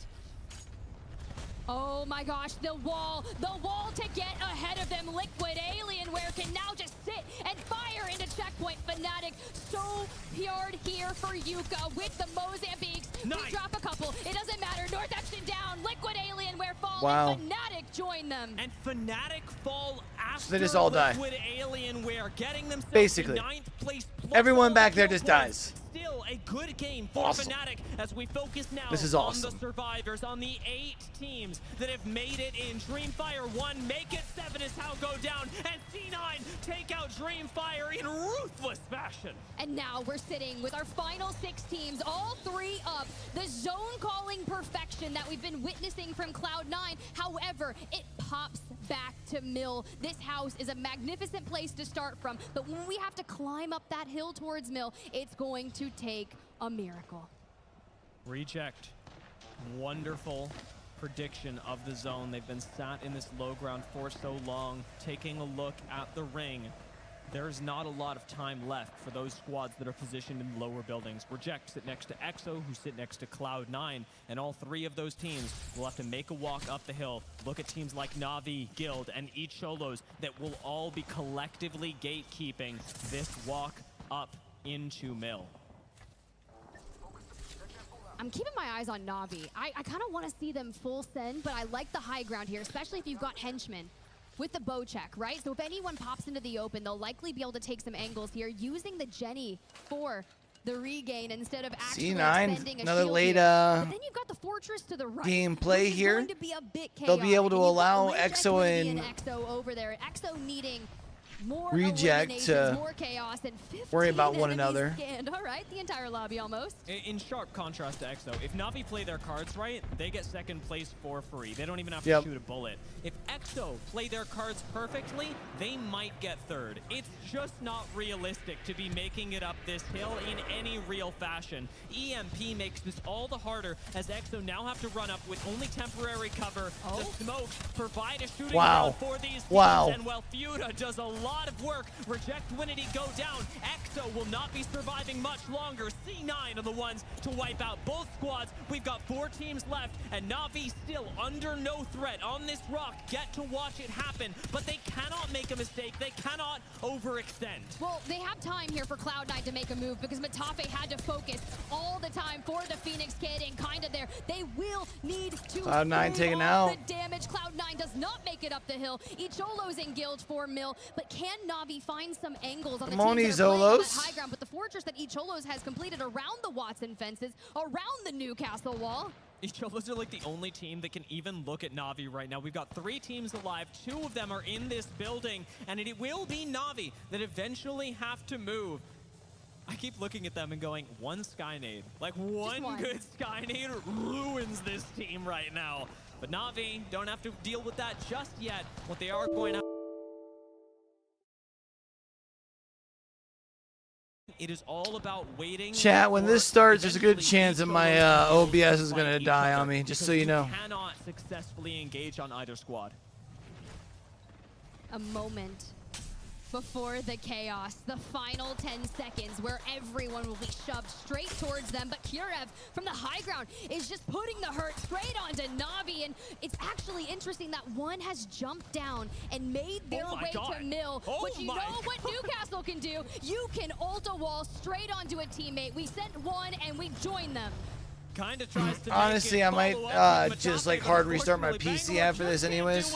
Oh my gosh, the wall to get ahead of them. Liquid Alienware can now just sit and fire into checkpoint. Fnatic so hard here for Yuka with the Mozambiques. Nice. We drop a couple, it doesn't matter. North Action down, Liquid Alienware fall, wow. and Fnatic join them. And Fnatic fall after so they just all die. Liquid Alienware getting themselves basically. to 9th place. Everyone back there just dies. Still a good game for Fnatic as we focus now this is awesome. on the survivors, on the 8 teams that have made it in. Dreamfire 1, make it 7 is how go down, and C9 take out Dreamfire in ruthless fashion. And now we're sitting with our final 6 teams, all 3 up. The zone calling perfection that we've been witnessing from Cloud9. However, it pops back to Mill. This house is a magnificent place to start from, but when we have to climb up that hill towards Mill, it's going to take a miracle. Reject. Wonderful prediction of the zone. They've been sat in this low ground for so long. Taking a look at the ring, there's not a lot of time left for those squads that are positioned in lower buildings. Reject sit next to EXO, who sit next to Cloud9, and all 3 of those teams will have to make a walk up the hill. Look at teams like Na'Vi, Guild, and Icholos that will all be collectively gatekeeping this walk up into Mill. I'm keeping my eyes on Na'Vi. I kind of want to see them full send, but I like the high ground here, especially if you've got henchmen with the bow check, right? So if anyone pops into the open, they'll likely be able to take some angles here, using the Jenny for the regain instead of actually C9, another late but then you've got the fortress to the right, gameplay here. going to be a bit They'll be able to allow EXO and over there. EXO needing more Reject to more chaos, and worry about one enemies another. scanned. All right, the entire lobby almost. In sharp contrast to EXO, if Na'Vi play their cards right, they get 2nd place for free. They don't even have to shoot a bullet. If EXO play their cards perfectly, they might get 3rd. It's just not realistic to be making it up this hill in any real fashion. EMP makes this all the harder as EXO now have to run up with only temporary cover. The smokes provide a shooting wall for these teams, and while Fuda does a lot of work, Reject Winity go down. EXO will not be surviving much longer. C9 are the ones to wipe out both squads. We've got 4 teams left, and Na'Vi still under no threat on this rock. Get to watch it happen, but they cannot make a mistake. They cannot overextend. Well, they have time here for Cloud9 to make a move because Matafe had to focus all the time for the Phoenix Kid and kind of there. They will need to Cloud9 taken out. The damage. Cloud9 does not make it up the hill. Icholo's in guild for Mill, but can Na'Vi find some angles on the teams that are playing on that high ground? But the fortress that Icholos has completed around the Watson fences, around the Newcastle wall. Icholos are like the only team that can even look at Na'Vi right now. We've got 3 teams alive. 2 of them are in this building, and it will be Na'Vi that eventually have to move. I keep looking at them and going, one Skynade. Like one good Skynade ruins this team right now. But Na'Vi don't have to deal with that just yet. What they are going to... It is all about waiting. Chat, when this starts, there's a good chance that my OBS is going to die on me, just so you know. Cannot successfully engage on either squad. A moment before the chaos, the final 10 seconds where everyone will be shoved straight towards them, but Kurev from the high ground is just putting the hurt straight onto Na'Vi, and it's actually interesting that one has jumped down and made their way to Mill, but you know what Newcastle can do? You can ult a wall straight onto a teammate. We sent one and we joined them. Kind of tries to Honestly, I might just like hard restart my PC after this anyways.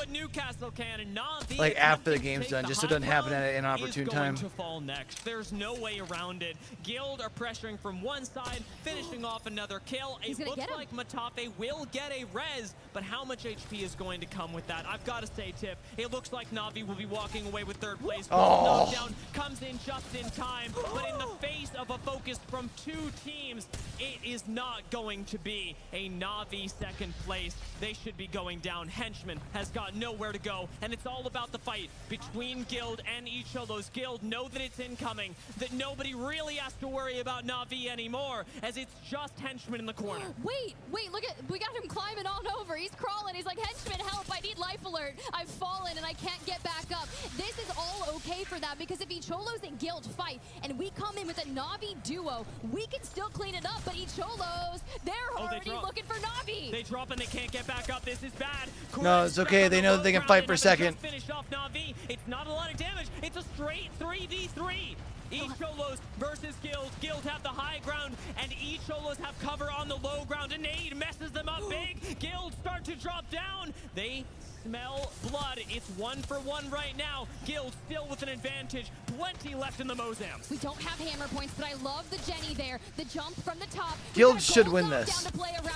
Like after the game's done, just so it doesn't happen at an inopportune time. To fall next. There's no way around it. Guild are pressuring from one side, finishing off another kill. It looks like Matafe will get a res, but how much HP is going to come with that? I've got to say, Tip, it looks like Na'Vi will be walking away with 3rd place. Knockdown comes in just in time, but in the face of a focus from 2 teams, it is not going to be a Na'Vi 2nd place. They should be going down. Henchman has got nowhere to go, and it's all about the fight between Guild and Icholos. Guild know that it's incoming, that nobody really has to worry about Na'Vi anymore, as it's just Henchman in the corner. Wait, look at, we got him climbing on over. He's crawling. He's like, Henchman, help, I need life alert. I've fallen and I can't get back up. This is all okay for that, because if Icholos and Guild fight and we come in with a Na'Vi duo, we can still clean it up, but Icholos, they're already looking for Na'Vi. They drop and they can't get back up. This is bad. No, it's okay. They know that they can fight for 2nd. Finish off Na'Vi. It's not a lot of damage. It's a straight 3v3. Icholos versus Guild. Guild have the high ground, and Icholos have cover on the low ground. A nade messes them up big. Guild start to drop down. They smell blood. It's 1-for-1 right now. Guild still with an advantage. Plenty left in the Mozam. We don't have hammer points, but I love the Jenny there. The jump from the top. Guild should win this.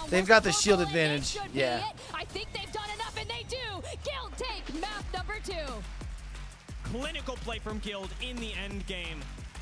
They've got the shield advantage. Yeah. I think they've done enough, and they do. Guild take map number 2. Clinical play from Guild in the end game.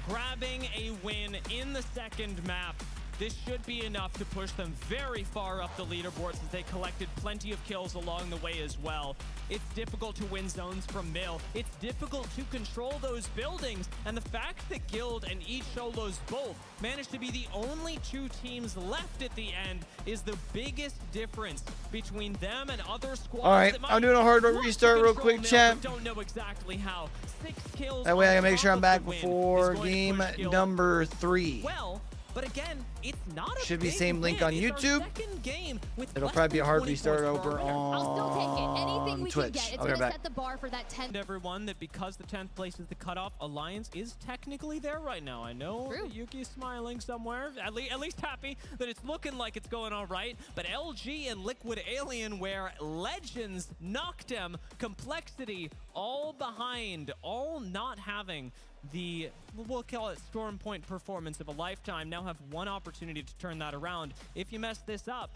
Grabbing a win in the 2nd map. This should be enough to push them very far up the leaderboards, as they collected plenty of kills along the way as well. It's difficult to win zones from Mill. It's difficult to control those buildings. And the fact that Guild and Icholos both managed to be the only 2 teams left at the end is the biggest difference between them and other squads. All right, I'm doing a hard restart real quick, chat. Don't know exactly how. 6 kills. That way I can make sure I'm back before game number 3. Well, but again, it's not a should be big same link win. on YouTube. It'll probably be a hard restart over on Twitch. I'll get back. Set the bar for that 10th. Everyone, that because the 10th place is the cutoff, Alliance is technically there right now. I know Yuki's smiling somewhere, at least happy that it's looking like it's going all right. But LG and Liquid Alienware, Legends, Noctem, Complexity, all behind, all not having the, we'll call it Storm Point performance of a lifetime. Now have one opportunity to turn that around. If you mess this up,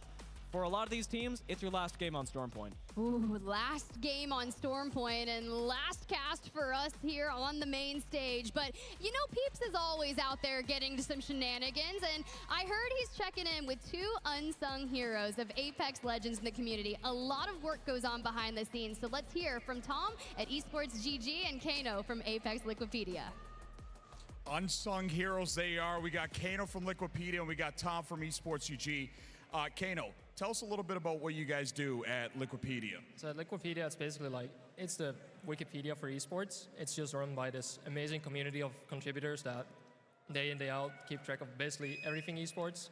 for a lot of these teams, it's your last game on Storm Point. Ooh, last game on Storm Point and last cast for us here on the main stage. But you know, Peeps is always out there getting to some shenanigans, and I heard he's checking in with 2 unsung heroes of Apex Legends in the community. A lot of work goes on behind the scenes, so let's hear from Tom at Esports GG and Kano from Apex Liquipedia. Unsung heroes they are. We got Kano from Liquipedia and we got Tom from Esports UG. Kano, tell us a little bit about what you guys do at Liquipedia. So at Liquipedia, it's basically like, it's the Wikipedia for esports. It's just run by this amazing community of contributors that day in, day out keep track of basically everything esports.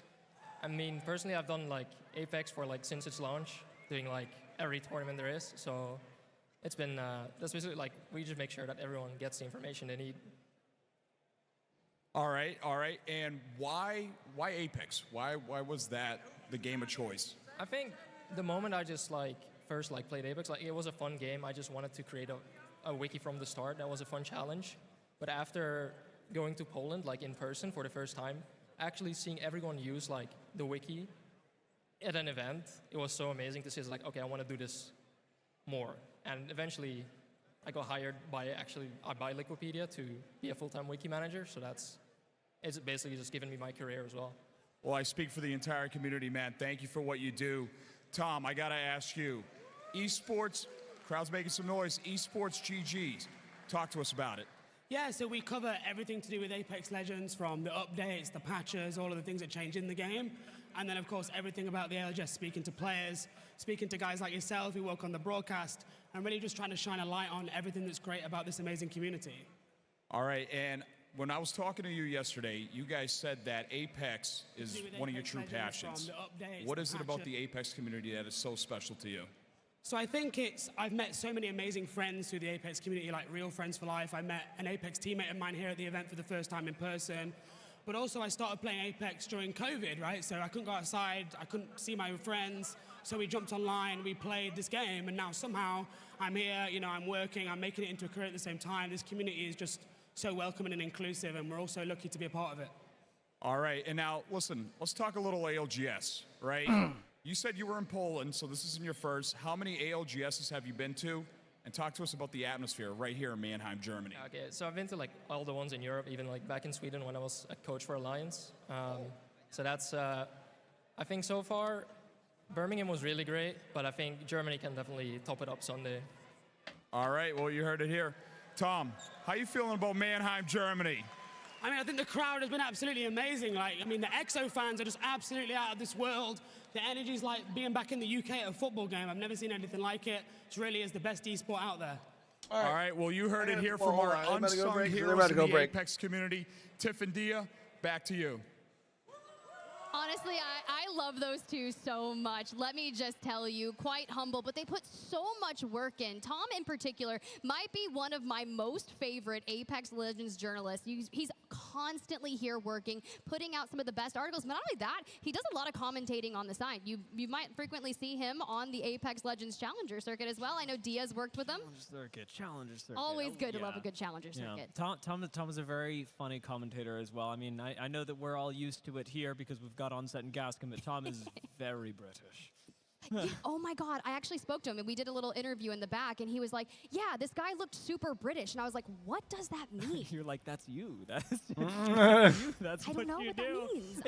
I mean, personally, I've done like Apex for like since its launch, doing like every tournament there is. So it's been, that's basically like, we just make sure that everyone gets the information they need. All right. And why Apex? Why was that the game of choice? I think the moment I just like first like played Apex, like it was a fun game. I just wanted to create a wiki from the start. That was a fun challenge. But after going to Poland like in person for the first time, actually seeing everyone use like the wiki at an event, it was so amazing to see. It's like, okay, I want to do this more. And eventually, I got hired by Liquipedia to be a full-time wiki manager. So it's basically just given me my career as well. Well, I speak for the entire community, man. Thank you for what you do. Tom, I got to ask you, esports, crowd's making some noise, esports GGs. Talk to us about it. Yeah, so we cover everything to do with Apex Legends, from the updates, the patches, all of the things that change in the game. And then, of course, everything about the ALGS, speaking to players, speaking to guys like yourself who work on the broadcast, and really just trying to shine a light on everything that's great about this amazing community. All right, and when I was talking to you yesterday, you guys said that Apex is one of your true passions. What is it about the Apex community that is so special to you? So I think I've met so many amazing friends through the Apex community, like real friends for life. I met an Apex teammate of mine here at the event for the first time in person. But also I started playing Apex during COVID, right? So I couldn't go outside, I couldn't see my friends. So we jumped online, we played this game, and now somehow I'm here, you know, I'm working, I'm making it into a career at the same time. This community is just so welcoming and inclusive, and we're all so lucky to be a part of it. All right, and now, listen, let's talk a little ALGS, right? You said you were in Poland, so this isn't your first. How many ALGSs have you been to? And talk to us about the atmosphere right here in Mannheim, Germany. Okay, so I've been to like all the ones in Europe, even like back in Sweden when I was a coach for Alliance. So that's, I think so far, Birmingham was really great, but I think Germany can definitely top it up Sunday. All right, well, you heard it here. Tom, how you feeling about Mannheim, Germany? I mean, I think the crowd has been absolutely amazing. Like, I mean, the EXO fans are just absolutely out of this world. The energy's like being back in the UK at a football game. I've never seen anything like it. It really is the best esport out there. All right, well, you heard it here from our unsung heroes in the Apex community. Tiff and Dia, back to you. Honestly, I love those two so much. Let me just tell you, quite humble, but they put so much work in. Tom, in particular, might be one of my most favorite Apex Legends journalists. He's constantly here working, putting out some of the best articles. But not only that, he does a lot of commentating on the side. You might frequently see him on the Apex Legends Challenger circuit as well. I know Dia's worked with him. Challenger circuit. Always good to love a good Challenger circuit. Tom is a very funny commentator as well. I mean, I know that we're all used to it here because we've got on-set in Gascon, but Tom is very British. Oh my God, I actually spoke to him and we did a little interview in the back and he was like, yeah, this guy looked super British. And I was like, what does that mean? You're like, that's you. That's I don't know what that means.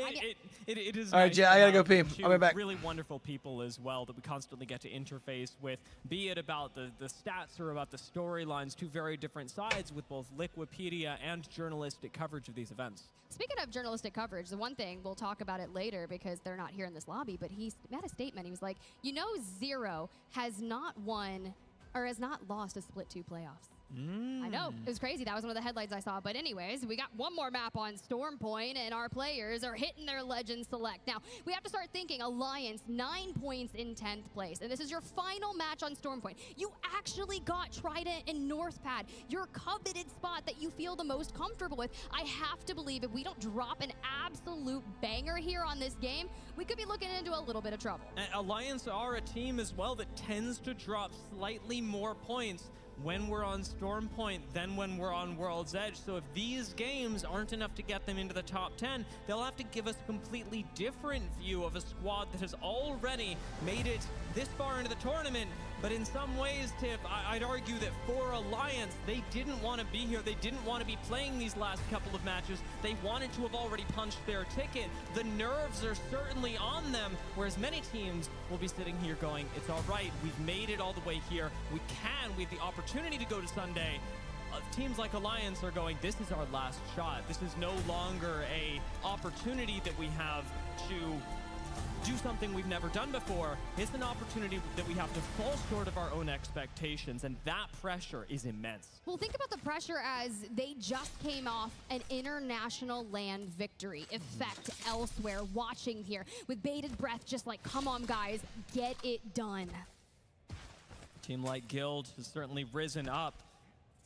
It is all right, nice Jay, I gotta go pee. I'll be back. Really wonderful people as well that we constantly get to interface with, be it about the stats or about the storylines, two very different sides with both Liquipedia and journalistic coverage of these events. Speaking of journalistic coverage, the one thing, we'll talk about it later because they're not here in this lobby, but he had a statement. He was like, you know, Zero has not won or has not lost a Split 2 playoffs. I know, it was crazy. That was one of the headlines I saw. But anyways, we got one more map on Storm Point, and our players are hitting their Legend Select. Now, we have to start thinking Alliance, 9 points in 10th place. And this is your final match on Storm Point. You actually got Trident and North Pad, your coveted spot that you feel the most comfortable with. I have to believe if we don't drop an absolute banger here on this game, we could be looking into a little bit of trouble. Alliance are a team as well that tends to drop slightly more points when we're on Storm Point than when we're on World's Edge. So if these games aren't enough to get them into the top 10, they'll have to give us a completely different view of a squad that has already made it this far into the tournament. But in some ways, Tiff, I'd argue that for Alliance, they didn't want to be here. They didn't want to be playing these last couple of matches. They wanted to have already punched their ticket. The nerves are certainly on them, whereas many teams will be sitting here going, it's all right, we've made it all the way here. We have the opportunity to go to Sunday. Teams like Alliance are going, this is our last shot. This is no longer a opportunity that we have to do something we've never done before. It's an opportunity that we have to fall short of our own expectations, and that pressure is immense. Well, think about the pressure as they just came off an international land victory. Effect elsewhere, watching here with bated breath, just like, come on guys, get it done. A team like Guild has certainly risen up.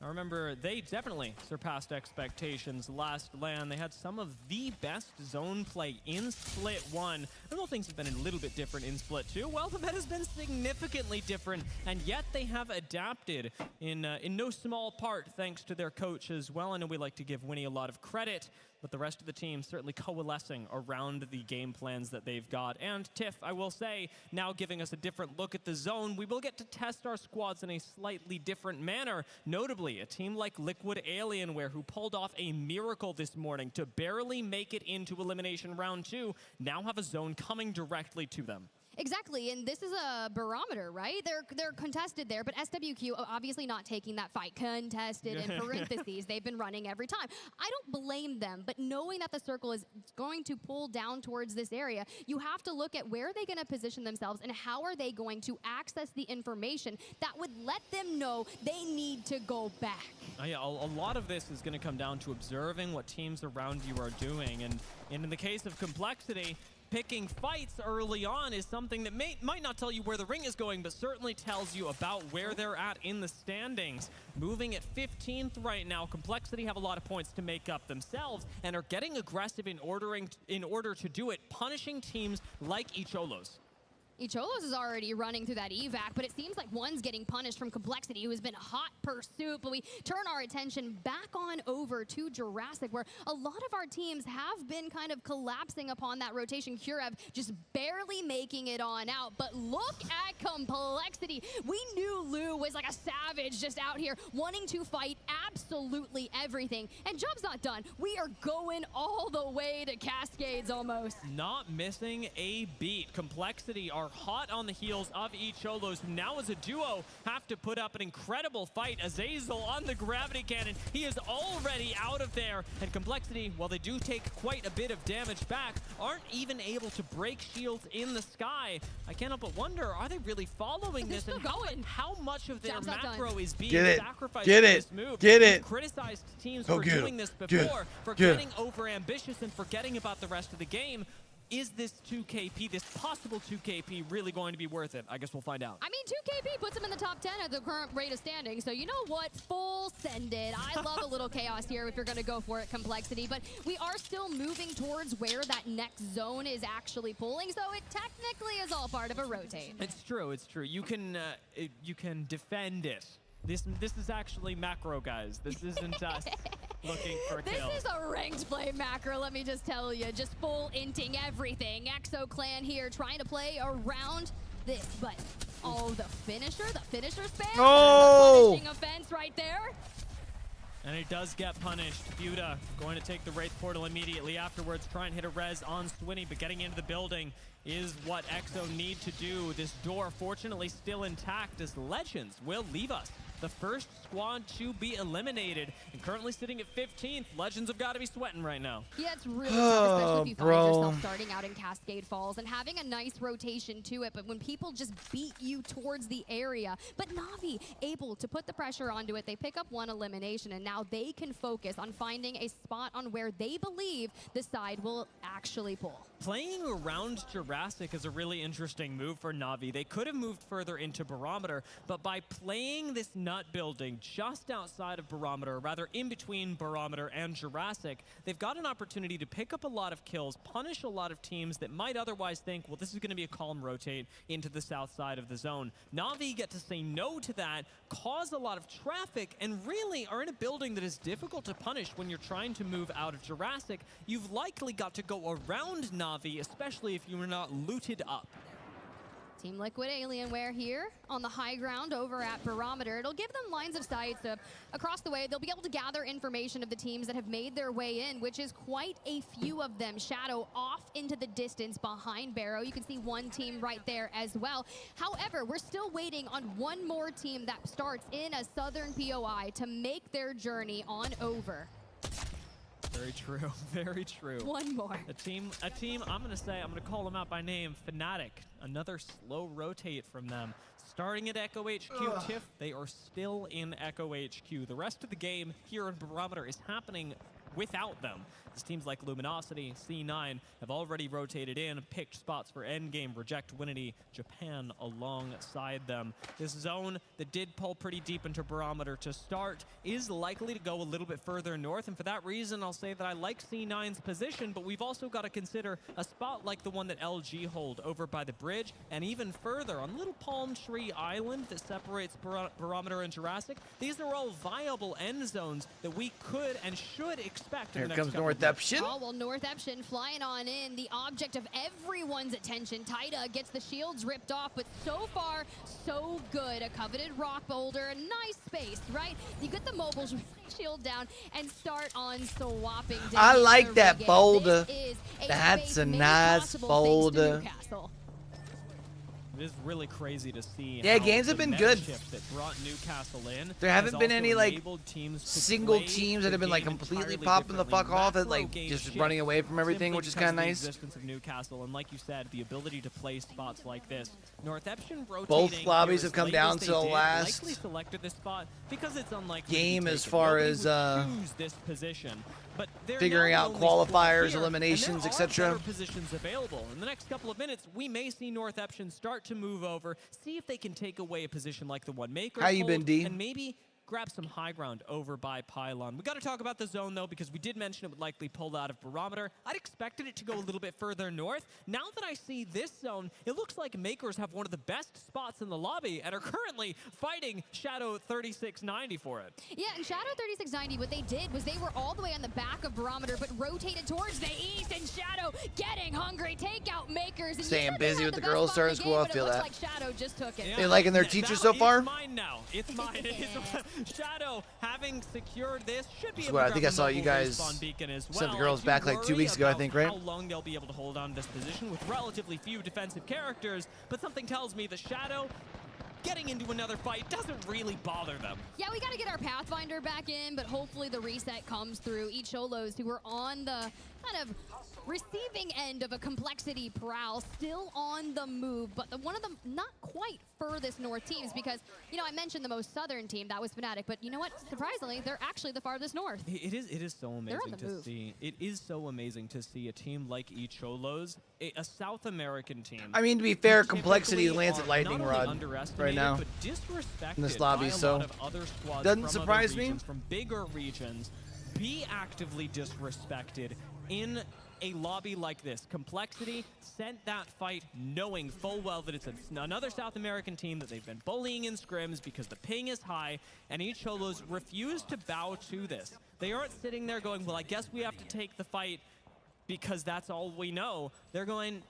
I remember they definitely surpassed expectations last LAN. They had some of the best zone play in Split 1. I know things have been a little bit different in Split 2. Well, the meta has been significantly different, and yet they have adapted in no small part thanks to their coach as well. I know we like to give Winnie a lot of credit, but the rest of the team certainly coalescing around the game plans that they've got. And Tiff, I will say, now giving us a different look at the zone, we will get to test our squads in a slightly different manner. Notably, a team like Liquid Alienware, who pulled off a miracle this morning to barely make it into Elimination Round 2, now have a zone coming directly to them. Exactly, and this is a barometer, right? They're contested there, but SWQ obviously not taking that fight. Contested in parentheses. They've been running every time. I don't blame them, but knowing that the circle is going to pull down towards this area, you have to look at where are they going to position themselves and how are they going to access the information that would let them know they need to go back. Yeah, a lot of this is going to come down to observing what teams around you are doing, and in the case of Complexity, picking fights early on is something that might not tell you where the ring is going, but certainly tells you about where they're at in the standings. Moving at 15th right now, Complexity have a lot of points to make up themselves and are getting aggressive in order to do it, punishing teams like Icholos. Icholos is already running through that evac, but it seems like one's getting punished from Complexity, who has been hot pursuit. But we turn our attention back on over to Jurassic, where a lot of our teams have been kind of collapsing upon that rotation. Kurev just barely making it on out. But look at Complexity. We knew Lou was like a savage just out here wanting to fight absolutely everything. And job's not done. We are going all the way to Cascades almost. Not missing a beat. Complexity are hot on the heels of Icholos, who now as a duo have to put up an incredible fight. Azazel on the gravity cannon. He is already out of there. And Complexity, while they do take quite a bit of damage back, aren't even able to break shields in the sky. I can't help but wonder, are they really following this? And how much of their macro is being sacrificed for this move? We've criticized teams for doing this before, for getting over ambitious and forgetting about the rest of the game. Is this 2KP, this possible 2KP, really going to be worth it? I guess we'll find out. I mean, 2KP puts him in the top 10 at the current rate of standing, so you know what? Full send it. I love a little chaos here if you're going to go for it, Complexity, but we are still moving towards where that next zone is actually pulling, so it technically is all part of a rotate. It's true, it's true. You can defend it. This is actually macro, guys. This isn't us looking for a kill. This is a ranked play macro, let me just tell you. Just full inting everything. Exo Clan here trying to play around this, but the finisher spam. Oh! Punishing offense right there. And it does get punished. Fuda going to take the Wraith Portal immediately afterwards, try and hit a res on Swinny, but getting into the building is what Exo need to do. This door, fortunately, still intact as Legends will leave us. The first squad to be eliminated, and currently sitting at 15th. Legends have got to be sweating right now. Yeah, it's really tough, especially if you find yourself starting out in Cascade Falls and having a nice rotation to it, but when people just beat you towards the area. But Na'Vi able to put the pressure onto it. They pick up one elimination, and now they can focus on finding a spot on where they believe the side will actually pull. Playing around Jurassic is a really interesting move for Na'Vi. They could have moved further into Barometer, but by playing this nut building just outside of Barometer, rather in between Barometer and Jurassic, they've got an opportunity to pick up a lot of kills, punish a lot of teams that might otherwise think, well, this is going to be a calm rotate into the south side of the zone. Na'Vi get to say no to that, cause a lot of traffic, and really are in a building that is difficult to punish when you're trying to move out of Jurassic. You've likely got to go around Na'Vi, especially if you were not looted up. Team Liquid Alienware here on the high ground over at Barometer. It'll give them lines of sight across the way. They'll be able to gather information of the teams that have made their way in, which is quite a few of them. Shadow off into the distance behind Barrow. You can see one team right there as well. However, we're still waiting on one more team that starts in a Southern POI to make their journey on over. Very true, very true. One more. A team, I'm going to call them out by name, Fnatic. Another slow rotate from them. Starting at Echo HQ, Tiff, they are still in Echo HQ. The rest of the game here in Barometer is happening without them. As teams like Luminosity, C9 have already rotated in, picked spots for endgame, Reject, Winity, Japan alongside them. This zone that did pull pretty deep into Barometer to start is likely to go a little bit further north, and for that reason I'll say that I like C9's position, but we've also got to consider a spot like the one that LG hold over by the bridge, and even further on Little Palm Tree Island that separates Barometer and Jurassic. These are all viable end zones that we could and should expect in the next couple of months. Eption. Oh, well, North Eption flying on in, the object of everyone's attention. Taida gets the shields ripped off, but so far, so good. A coveted rock boulder, a nice space, right? You get the mobile shield down and start on swapping. I like that boulder. That's a nice boulder. It is really crazy to see. Yeah, how games have the been meta good. shift that brought Newcastle in There haven't has been also any like enabled teams to single play teams the that have been like game completely entirely popping the differently. fuck off and Macro like game just shift running away from everything, simply which is because kind of the nice. existence of Newcastle, and like you said, the ability to play spots like this. North Eption rotating Both lobbies here have come as late down as they to the did, last likely selected this spot because it's unlikely game to be as taken. far Nobody as would choose this position. But they're figuring now out the only squad qualifiers, here, eliminations, and there are etc. better positions available. In the next couple of minutes, we may see North Eption start to move over, see if they can take away a position like the one Makers How you been, hold, D? and maybe grab some high ground over by Pylon. We got to talk about the zone, though, because we did mention it would likely pull out of Barometer. I'd expected it to go a little bit further north. Now that I see this zone, it looks like Makers have one of the best spots in the lobby and are currently fighting Shadow 3690 for it. Yeah, and Shadow 3690, what they did was they were all the way on the back of Barometer, but rotated towards the east, and Shadow getting hungry, take out Makers. And Staying you said they busy had with the best girls spot in starting the school, game, I but feel it looks that. like Shadow just took it. They liking their teacher so far? It's mine now. It's mine. It is Shadow having secured this should be able Well, to I think grab I saw the you mobile guys respawn beacon as sent the well. girls I do back like 2 worry weeks ago, I about think, right? How long they'll be able to hold on to this position with relatively few defensive characters, but something tells me that Shadow getting into another fight doesn't really bother them. Yeah, we got to get our Pathfinder back in, but hopefully the reset comes through. Each Cholos who were on the kind of receiving end of a complexity prowl, still on the move, but one of the not quite furthest north teams, because, you know, I mentioned the most southern team, that was Fnatic, but you know what? Surprisingly, they're actually the farthest north. It is so They're on amazing the to move. see. It is so amazing to see a team like Cholos, a South American team. I mean, to be fair, who complexity typically lands at are lightning not only rod underestimated, right now but disrespected in this lobby, by a so lot of other squads doesn't from surprise other me. regions, from bigger regions, be actively disrespected in a lobby like this. Complexity sent that fight knowing full well that it's another South American team that they've been bullying in scrims because the ping is high, and Cholos refuse to bow to this. They aren't sitting there going, well, I guess we have to take the fight because that's all we know. They're going,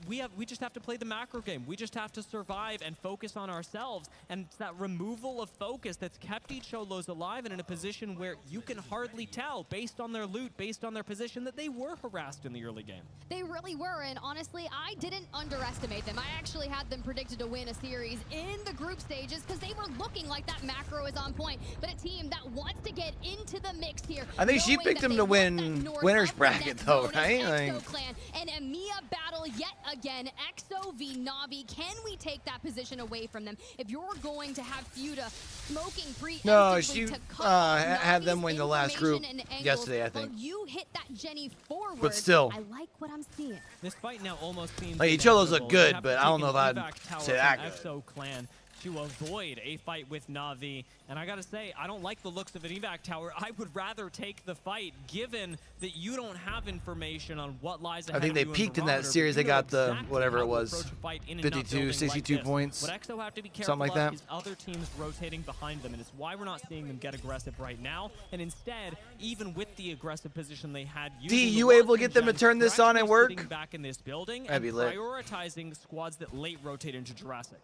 we just have to play the macro game. We just have to survive and focus on ourselves. And it's that removal of focus that's kept Cholos alive and in a position where you can hardly tell, based on their loot, based on their position, that they were harassed in the early game. They really were, and honestly, I didn't underestimate them. I actually had them predicted to win a series in the group stages because they were looking like that macro is on point. But a team that wants to get into the mix here. I think she picked him to win winners bracket though, right? Like, Clan, an EMEA battle yet again. EXO v Na'Vi. Can we take that position away from them? If you're going to have Fuda smoking no, preemptively she to cut had them Na'Vi's win the last group information and angles, yesterday, I think. well, you hit that Jenny forward. But still. I like what I'm seeing. This fight now almost seems Like, Cholos look inevitable. good, They have but to I don't take know an if I'd evac tower say from that good. EXO Clan to avoid a fight with Na'Vi. And I gotta say, I don't like the looks of an evac tower. I would rather take the fight, given that you don't have information on what lies ahead I think of they you peaked in that Barometer, series. but They you know got the exactly whatever how it to was, approach a fight in a nut 52, building 62 like this. points, What EXO have to be careful something like that. of is other teams rotating behind them, and it's why we're not seeing them get aggressive right now. And instead, even with the aggressive position they had, D, using the you able to Watson get them to gens, turn this they're on and actually work? sitting back in this building That'd and be lit. prioritizing squads that late rotate into Jurassic.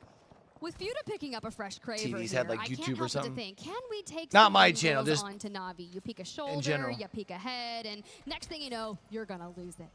With Fuda picking up a fresh Kraber TV's here, had, like, I can't YouTube help or but to something. think, can we take Not some my angles channel, just onto Na'Vi? You peek a shoulder, general. you peek a head, and next thing you know, you're gonna lose it.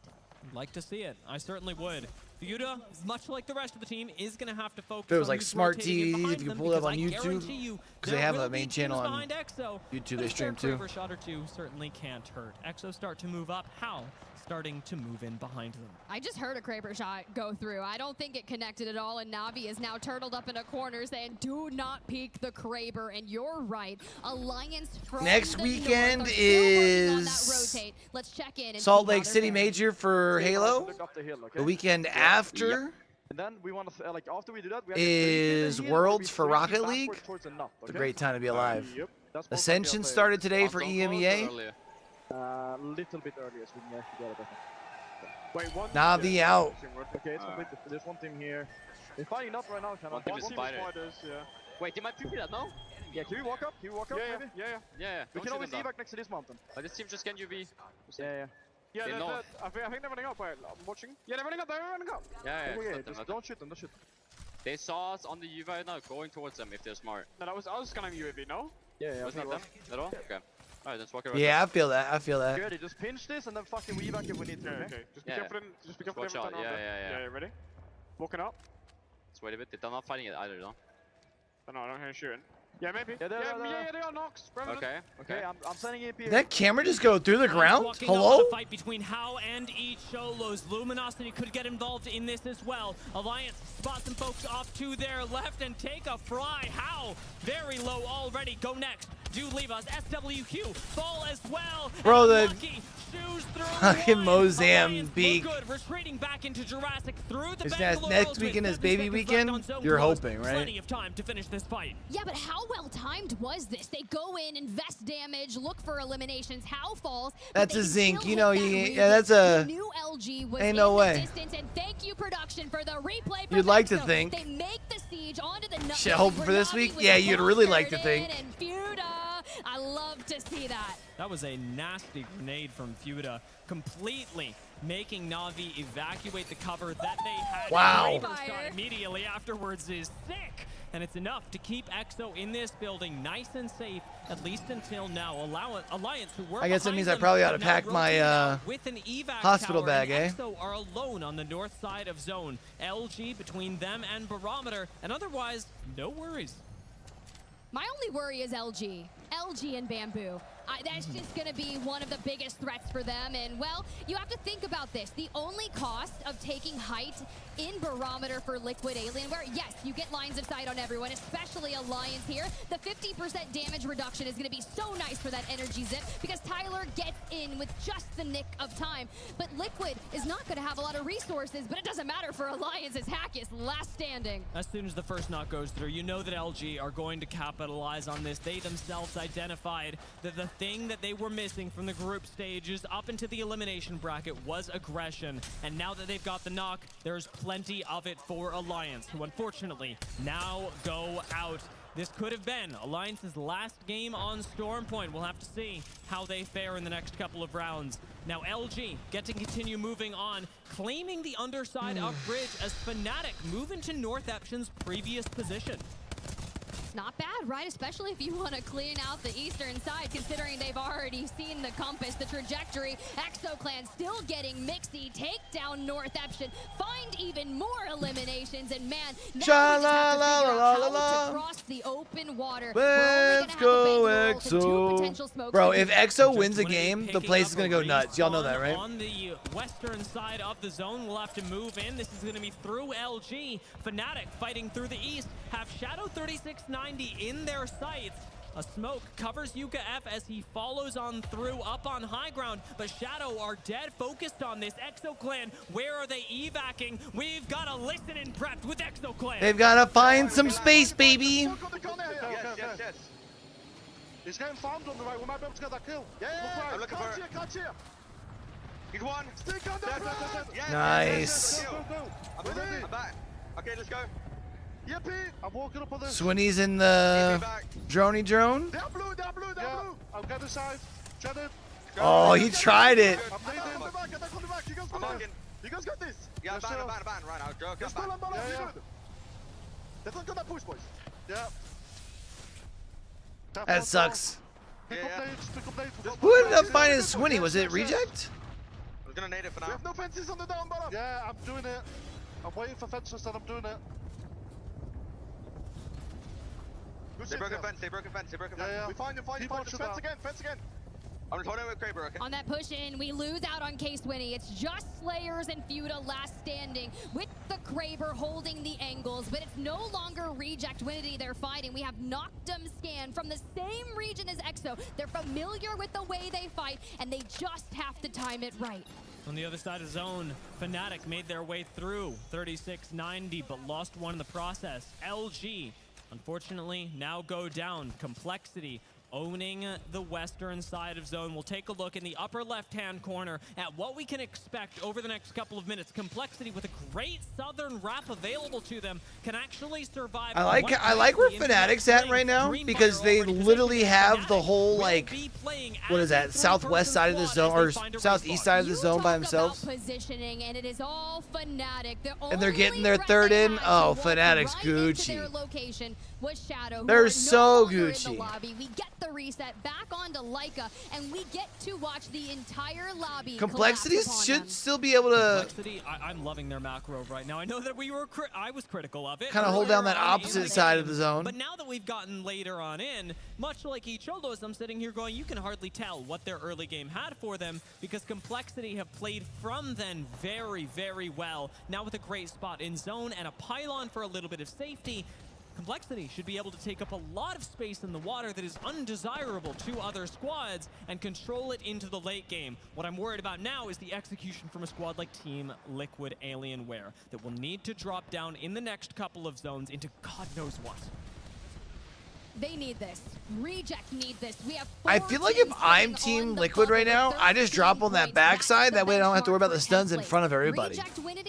I'd like to see it. I certainly would. Fuda, much like the rest of the team, is going to have to focus If it was on like who's Smart rotating in TV, behind if you them, pull it up because on I YouTube, guarantee you because they there have will a be main teams channel on behind EXO, YouTube but they a stream fair too. Kraber shot or two certainly can't hurt. EXO start to move up. How? Starting to move in behind them. I just heard a Kraber shot go through. I don't think it connected at all, and Na'Vi is now turtled up in a corner saying, do not peek the Kraber, and you're right. Alliance from Next the weekend north are still working on that is rotate. Let's check in and Salt see how Lake they're City faring. Major for Halo. Look up the hill, okay? The weekend Yeah. after Yep. And then we want to, like, after we do that, we have to is the hill, Worlds we for swing Rocket backwards League. towards the nut, It's a okay? great time to be alive. Yep. That's most Ascension likely started today for Outdoor EMEA. earlier. a little bit earlier, so we can actually get it. I think. Wait, one. Na'Vi yeah, out. Okay, it's complete. There's one team here. They're fighting up right now, kind of. One team is Spider. Spiders, yeah. Wait, they might pre that now? Yeah, can we walk up? Can we walk up, maybe? Yeah. We can always evac next to this mountain. But this team just can UV. Yeah. Yeah, They know. I think they're running up. Wait, I'm watching. Yeah, they're running up. They're running up. Yeah, Oh, yeah. just don't shoot them. Don't shoot them. They saw us on the UV right now, going towards them if they're smart. No, I was scanning UAV. No. Yeah. Was not them at all? Okay. Alright, let's walk around. Yeah, I feel that. I feel that. Good, just pinch this and then fucking we evac if we need to. Okay. Just be Yeah. careful. Just be careful. Watch out. Yeah. Ready? Walking up. Let's wait a bit. They're not fighting it either, though. No, I don't hear shooting. Yeah, maybe. Yeah, they are knocks. Okay. I'm sending AP. Did that camera just go through the ground? Walking Hello? off the fight between How and Cholos. Luminosity could get involved in this as well. Alliance spot some folks off to their left and take a fry. How? Very low already. Go next. Do leave us. SWQ fall as well. Bro, the fucking Mozambique. Good. Retreating back into Jurassic through the Is Bangalore next Ultimates. weekend is 30 baby seconds weekend? left on zone You're close. hoping, right? Plenty of time to finish this fight. Yeah, but how well timed was this? They go in, invest damage, look for eliminations. How falls? That's a zinc. You know, that's a. New LG was Ain't no in way. the distance, and thank you, production, for the replay. You'd like to So think. they make the siege onto the Shit, hoping for this week? Yeah, you'd really like to think. And Fuda, I love to see that. That was a nasty grenade from Fuda, completely making Na'Vi evacuate the cover that they had. Wow. The shot immediately afterwards is sick, and it's enough to keep EXO in this building nice and safe, at least until now. Alliance, who were I guess that behind means I them, probably ought to are now pack my rotating out with an evac hospital tower, bag, and eh? EXO are alone on the north side of zone. LG between them and Barometer, and otherwise, no worries. My only worry is LG. LG and Bamboo. That's just going to be one of the biggest threats for them. And, well, you have to think about this. The only cost of taking height in Barometer for Liquid Alienware, yes, you get lines of sight on everyone, especially Alliance here. The 50% damage reduction is going to be so nice for that energy zip because Tyler gets in with just the nick of time. But Liquid is not going to have a lot of resources, but it doesn't matter for Alliance as Hack is last standing. As soon as the first knock goes through, you know that LG are going to capitalize on this. They themselves identified that the thing that they were missing from the group stages up into the elimination bracket was aggression. And now that they've got the knock, there's plenty of it for Alliance, who unfortunately now go out. This could have been Alliance's last game on Stormpoint. We'll have to see how they fare in the next couple of rounds. Now LG get to continue moving on, claiming the underside of Bridge as Fnatic move into North Eption's previous position. Not bad, right? Especially if you want to clean out the eastern side, considering they've already seen the compass, the trajectory. ExoClan still getting mixy, take down North Potception, find even more eliminations, and man, now we just have to figure out how to cross the open water. Let's go, EXO. Bro, if EXO wins a game, the place is going to go nuts. Y'all know that, right? On the western side of the zone, we'll have to move in. This is going to be through LG. Fnatic fighting through the east, have Shadow 3690 in their sights. A smoke covers Yuka F as he follows on through up on high ground, but Shadow are dead focused on this. ExoClan, where are they evacing? We've got to listen and prep with ExoClan. They've got to find some space, baby. Yes. He's getting farmed on the right. We might be able to get that kill. Yeah, I'm looking for it. Catch here. He's one. Stick on the Yes, Nice. Go. I'm back. Okay, let's go. Yippee! I'm walking up on this. Swinny's in the droney drone. They're blue, they're blue, they're blue. I'll get the side. Shannon. Oh, he tried it. I'm back. You guys got this. You guys got this. Yeah, I'm ban, right now. Go, Just pull them back. Let's not go that push, boys. Yeah. That sucks. Pick up nades. Who ended up finding Swinny? Was it Reject? I'm gonna nade it for now. We have no fences on the down bottom. Yeah, I'm doing it. I'm waiting for fences and I'm doing it. They broke a fence, they broke a fence. We find him, fence again. I'm just holding with Kraber, okay? On that push in, we lose out on K-Swinny. It's just Slayers and Fuda last standing with the Kraber holding the angles, but it's no longer Reject Winity they're fighting. We have knocked them Scan from the same region as EXO. They're familiar with the way they fight, and they just have to time it right. On the other side of zone, Fnatic made their way through 3690, but lost one in the process. LG, unfortunately, now go down. Complexity owning the western side of zone. We'll take a look in the upper left-hand corner at what we can expect over the next couple of minutes. Complexity, with a great southern wrap available to them, can actually survive. I like where Fnatic's at right now, because they literally have the whole, like, what is that, southwest side of the zone or southeast side of the zone by themselves. Positioning, and it is all Fnatic. And they're getting their third in. Oh, Fnatic's Gucci. Their location was Shadow. They're so Gucci. In the lobby. We get the reset back onto Leica, and we get to watch the entire lobby. Complexity should still be able to. Complexity, I'm loving their macro right now. I know that I was critical of it. Kind of hold down that opposite side of the zone. But now that we've gotten later on in, much like Ichildos, I'm sitting here going, you can hardly tell what their early game had for them, because Complexity have played from then very, very well. Now with a great spot in zone and a pylon for a little bit of safety, Complexity should be able to take up a lot of space in the water that is undesirable to other squads and control it into the late game. What I'm worried about now is the execution from a squad like Team Liquid Alienware that will need to drop down in the next couple of zones into God knows what. They need this. Reject need this. We have. I feel like if I'm Team Liquid right now, I just drop on that backside. That way I don't have to worry about the stuns in front of everybody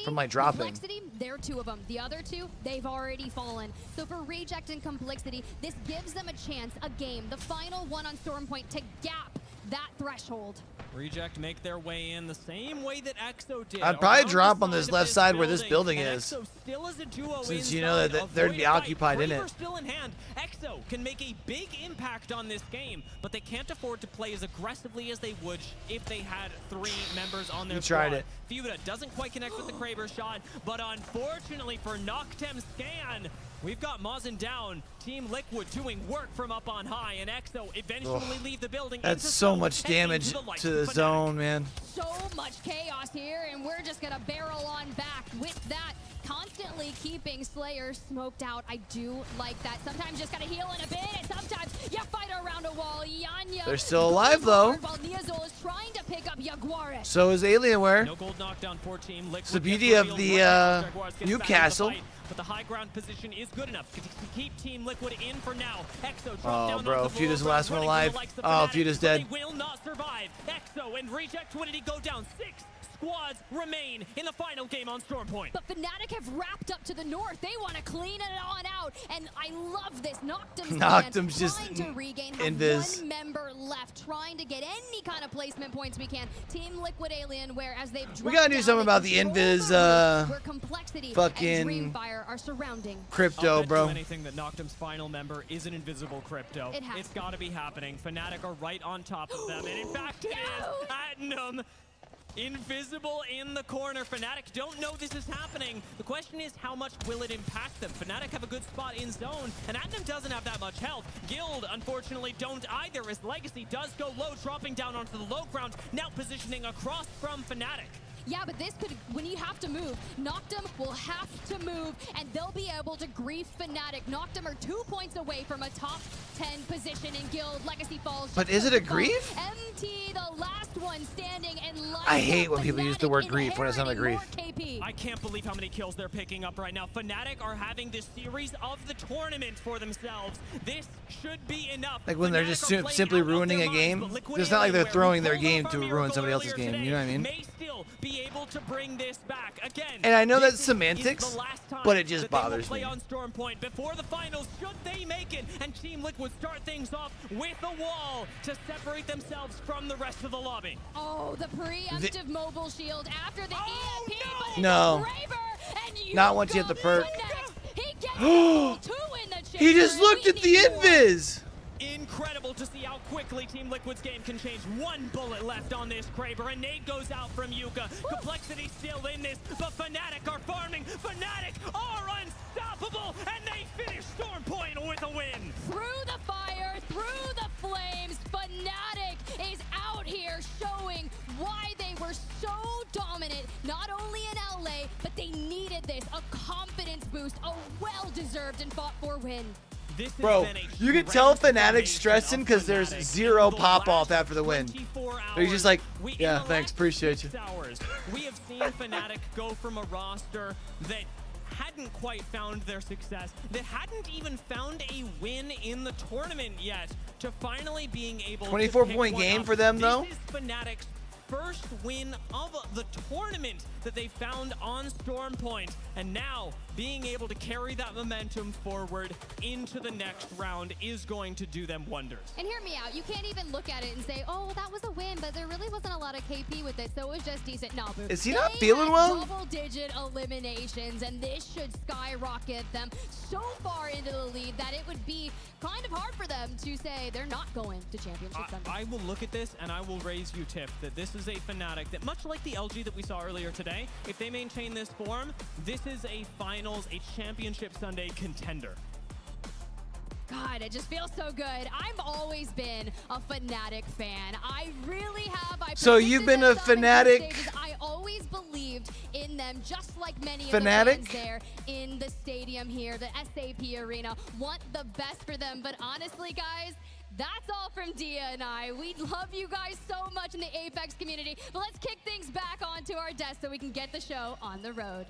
from like dropping. Complexity, there are two of them. The other two, they've already fallen. So for Reject and Complexity, this gives them a chance, a game, the final one on Stormpoint, to gap that threshold. Reject make their way in the same way that EXO did. I'd probably drop on this left side where this building is, since you know that they'd be occupied in it. Still in hand. EXO can make a big impact on this game, but they can't afford to play as aggressively as they would if they had 3 members on their squad. Tried it. Fiuta doesn't quite connect with the Kraber shot, but unfortunately for Noctem's scan, we've got Mazen down. Team Liquid doing work from up on high, and EXO eventually leave the building. That's so much damage to the zone, man. So much chaos here, and we're just gonna barrel on back with that. Constantly keeping Slayer smoked out. I do like that. Sometimes you just gotta heal in a bit, and sometimes you fight around a wall. Yanya. They're still alive though. While Niazol is trying to pick up Jaguares. So is Alienware. No gold knockdown for Team Liquid. It's the beauty of the Newcastle. But the high ground position is good enough to keep Team Liquid in for now. EXO dropped down. Bro, Feuta's the last one alive. Oh, Feuta's dead. They will not survive. EXO and Reject Twinity go down. 6 squads remain in the final game on Stormpoint. But Fnatic have wrapped up to the north. They want to clean it on out, and I love this. Noctem's just to regain. invis. 1 member left, trying to get any kind of placement points we can. Team Liquid Alienware, as they've we gotta do something about the invis. Fucking Dreamfire are surrounding crypto, bro. Anything that Noctem's final member is an invisible crypto. It's got to be happening. Fnatic are right on top of them, and in fact, it is Adnum. Invisible in the corner. Fnatic don't know this is happening. The question is, how much will it impact them? Fnatic have a good spot in zone, and Adnum doesn't have that much health. Guild, unfortunately, don't either, as Legacy does go low, dropping down onto the low ground, now positioning across from Fnatic. Yeah, but this could, when you have to move, Noctem will have to move, and they'll be able to grief Fnatic. Noctem are 2 points away from a top 10 position in Guild. Legacy falls. But is it a grief? MT, the last one standing, and I hate when people use the word grief when it's not a grief. I can't believe how many kills they're picking up right now. Fnatic are having this series of the tournament for themselves. This should be enough. Like when they're just simply ruining a game. It's not like they're throwing their game to ruin somebody else's game. You know what I mean? May still be able to bring this back again. And I know that's semantics, but it just bothers me. On Stormpoint before the finals, should they make it, and Team Liquid start things off with a wall to separate themselves from the rest of the lobby. Oh, the preemptive mobile shield after the EMP. No, not once you have the perk. He just looked at the invis. Incredible to see how quickly Team Liquid's game can change. 1 bullet left on this Kraber. A nade goes out from Yuka. Complexity still in this, but Fnatic are farming. Fnatic are unstoppable, and they finish Stormpoint with a win. Through the fire, through the flames, Fnatic is out here showing why they were so dominant, not only in LA, but they needed this, a confidence boost, a well-deserved and fought-for win. Bro, you can tell Fnatic's stressing because there's 0 pop-off after the win. He's just like, yeah, thanks, appreciate you. We have seen Fnatic go from a roster that hadn't quite found their success, that hadn't even found a win in the tournament yet, to finally being able 24-point game for them, though. This is Fnatic's first win of the tournament that they found on Storm Point, and now being able to carry that momentum forward into the next round is going to do them wonders. And hear me out, you can't even look at it and say, oh, that was a win, but there really wasn't a lot of KP with it, so it was just decent. No, Boo. Is he not feeling well? Double-digit eliminations, and this should skyrocket them so far into the lead that it would be kind of hard for them to say they're not going to Championship Sunday. I will look at this and I will raise you, Tiff, that this is a Fnatic that, much like the LG that we saw earlier today, if they maintain this form, this is a finals, a Championship Sunday contender. God, it just feels so good. I've always been a Fnatic fan. I really have. So you've been a Fnatic? I always believed in them, just like many of Fnatic? the fans there in the stadium here, the SAP Arena. Want the best for them, but honestly, guys, that's all from Dia and I. We love you guys so much in the Apex community, but let's kick things back onto our desk so we can get the show on the road.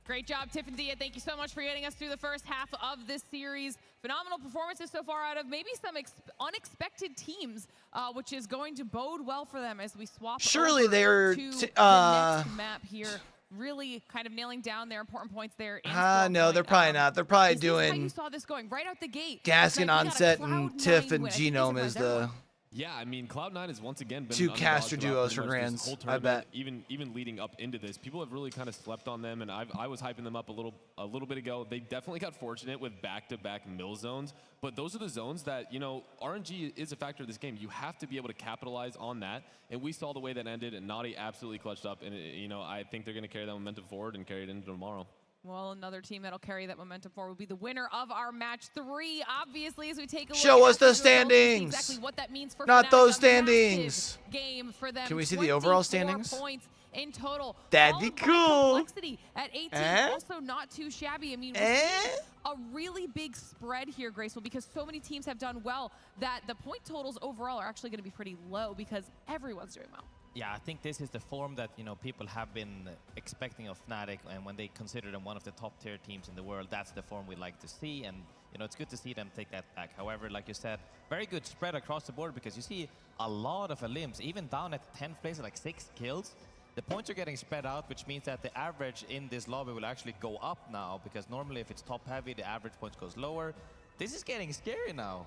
Great job, Tiff and Dia. Thank you so much for getting us through the first half of this series. Phenomenal performances so far out of maybe some unexpected teams, which is going to bode well for them as we swap Surely over they're to the next map here. Really kind of nailing down their important points there. No, they're probably not. They're probably This is how you doing saw this going right out the gate. Gaskin, Like, we got a Onset, and Cloud9 Tiff and win. I think Genome these is are the Yeah, I mean, Cloud9 has once again been two an underdog caster throughout duos pretty for much this Grands, whole I bet. tournament, even leading up into this. People have really kind of slept on them, and I was hyping them up a little bit ago. They definitely got fortunate with back-to-back mill zones, but those are the zones that, you know, RNG is a factor of this game. You have to be able to capitalize on that, and we saw the way that ended, and Naughty absolutely clutched up, and you know, I think they're going to carry that momentum forward and carry it into tomorrow. Well, another team that'll carry that momentum forward will be the winner of our match 3. Obviously, as we take a look Show at us the the results, we see standings. exactly what that means for Not Fnatic, those a standings. massive game for them. Can we see the overall 24 standings? Points in total. That'd be Followed by cool. Complexity at 18, also not too shabby. I mean, we're seeing a really big spread here, Graceful, because so many teams have done well that the point totals overall are actually going to be pretty low because everyone's doing well. Yeah, I think this is the form that, you know, people have been expecting of Fnatic, and when they consider them one of the top tier teams in the world, that's the form we like to see, and you know, it's good to see them take that back. However, like you said, very good spread across the board because you see a lot of elims, even down at 10th place, like 6 kills. The points are getting spread out, which means that the average in this lobby will actually go up now, because normally if it's top heavy, the average points goes lower. This is getting scary now.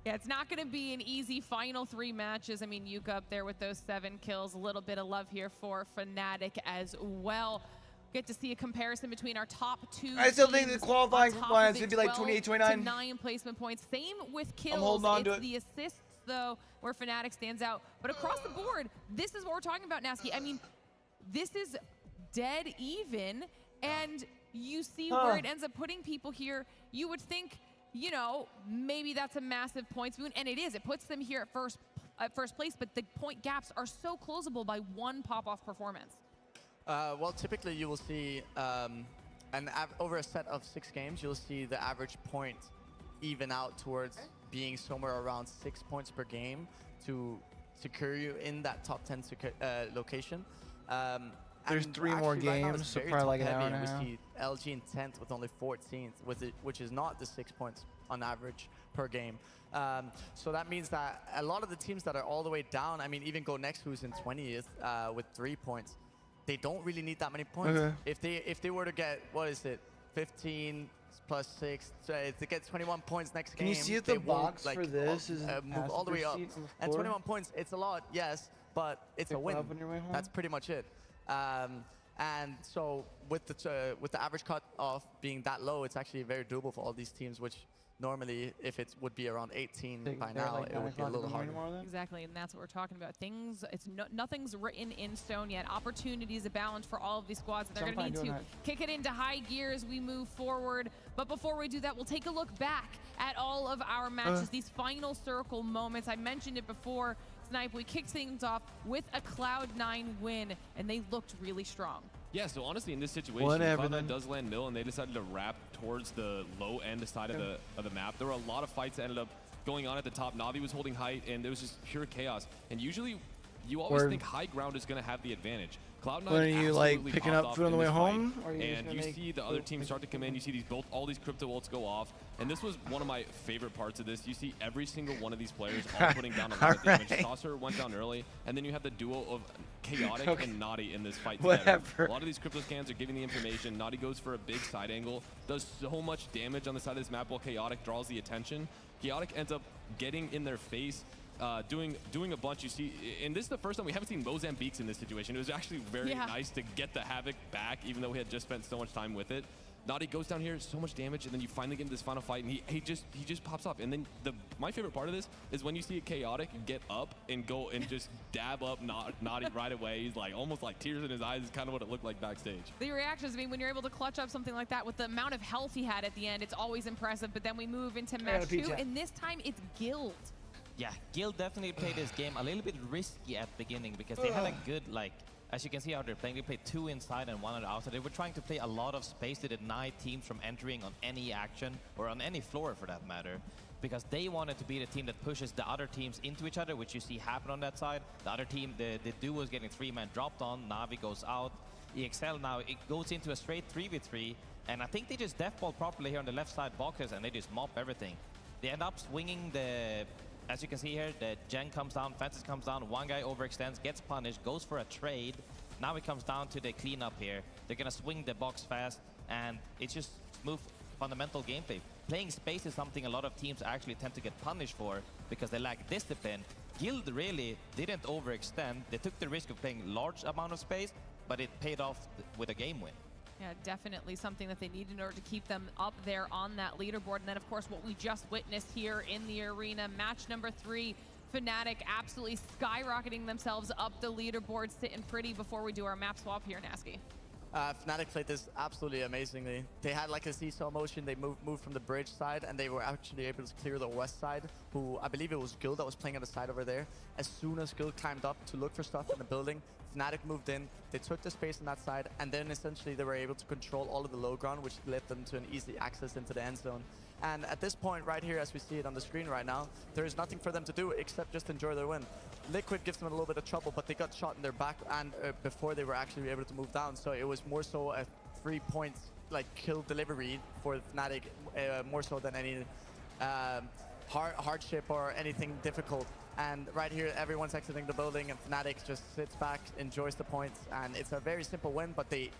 Yeah, it's not going to be an easy final 3 matches. I mean, Yuka up there with those 7 kills. A little bit of love here for Fnatic as well. Get to see a comparison between our top 2 I still think the teams. qualifying On top compliance of would it, be like 12 28-29. to 9 placement points. Same with kills. holding on to it's it. the assists, though, where Fnatic stands out. But across the board, this is what we're talking about, Nasky. I mean, this is dead even, and you see where it ends up putting people here. You would think, you know, maybe that's a massive points boon, and it is. It puts them here at first place, but the point gaps are so closable by 1 pop-off performance. Well, typically you will see, over a set of 6 games, you'll see the average point even out towards being somewhere around 6 points per game to secure you in that top 10 location. There's 3 more actually, right now, games, it's so very probably like an top hour heavy, and a half. We see LG in 10th with only 14th, which is not the 6 points on average per game. So that means that a lot of the teams that are all the way down, I mean, even Go Next, who's in 20th with 3 points, they don't really need that many points. Okay. If they were to get, what is it, 15 plus 6, so if they get 21 points next Can game, you see if they the won't, box like, for this is move all the way up. And 21 points, it's a lot, yes, but it's a win. That's pretty much it. And so with the average cut off being that low, it's actually very doable for all these teams, which normally, if it would be around 18 by now, like it would be a little harder. Exactly, and that's what we're talking about. Nothing's written in stone yet. Opportunities abound for all of these squads, and they're going to need to kick it into high gear as we move forward. But before we do that, we'll take a look back at all of our matches, these final circle moments. I mentioned it before. Snipe, we kicked things off with a Cloud9 win, and they looked really strong. Yeah, so honestly, in this situation, Cloud9 does land mill, and they decided to wrap towards the low end side of the map. There were a lot of fights that ended up going on at the top. Navi was holding height, and there was just pure chaos. And usually, you always Or- think high ground is going to have the advantage. Cloud9 When are you, like, absolutely picking popped up off food on in the way this home? fight, Or are you just and gonna you make see the other teams start to come in. You see all these crypto ults go off, and this was one of my favorite parts of this. You see every single one of these players all putting down a lot of damage. Alright. Saucer went down early, and then you have the duo of Chaotic Okay. and Naughty in this fight Whatever. together. A lot of these crypto scans are giving the information. Naughty goes for a big side angle, does so much damage on the side of this map while Chaotic draws the attention. Chaotic ends up getting in their face, doing a bunch. You see, and this is the first time we haven't seen Mozambiques in this situation. It was actually very nice to get the Havoc back, even though we had just spent so much time with it. Naughty goes down here, so much damage, and then you finally get into this final fight, and he just pops up. And then my favorite part of this is when you see a Chaotic get up and go and just dab up Naughty right away. He's like almost like tears in his eyes is kind of what it looked like backstage. The reactions, I mean, when you're able to clutch up something like that with the amount of health he had at the end, it's always impressive. But then we move into match 2, and this time it's Guild. Yeah, Guild definitely played this game a little bit risky at the beginning because they had a good, like, as you can see how they're playing, they played 2 inside and 1 on the outside. They were trying to play a lot of space to deny teams from entering on any action or on any floor for that matter, because they wanted to be the team that pushes the other teams into each other, which you see happen on that side. The other team, the duo is getting 3-man dropped on, Na'Vi goes out. EXL now, it goes into a straight 3v3, and I think they just deathball properly here on the left side boxes and they just mop everything. They end up swinging the, as you can see here, the Gen comes down, Fences comes down, one guy overextends, gets punished, goes for a trade. Now it comes down to the cleanup here. They're gonna swing the box fast, and it's just smooth, fundamental gameplay. Playing space is something a lot of teams actually tend to get punished for because they lack discipline. Guild really didn't overextend. They took the risk of playing large amount of space, but it paid off with a game win. Yeah, definitely something that they need in order to keep them up there on that leaderboard. And then, of course, what we just witnessed here in the arena, match number 3, Fnatic absolutely skyrocketing themselves up the leaderboard, sitting pretty before we do our map swap here, Nasky. Fnatic played this absolutely amazingly. They had like a seesaw motion. They moved from the bridge side, and they were actually able to clear the west side, who I believe it was Guild that was playing on the side over there. As soon as Guild climbed up to look for stuff in the building, Fnatic moved in, they took the space on that side, and then essentially they were able to control all of the low ground, which led them to an easy access into the end zone. And at this point right here, as we see it on the screen right now, there is nothing for them to do except just enjoy their win. Liquid gives them a little bit of trouble, but they got shot in their back and before they were actually able to move down. So it was more so a 3-point like kill delivery for Fnatic, more so than any hardship or anything difficult. And right here, everyone's exiting the building, and Fnatic just sits back, enjoys the points, and it's a very simple win. But they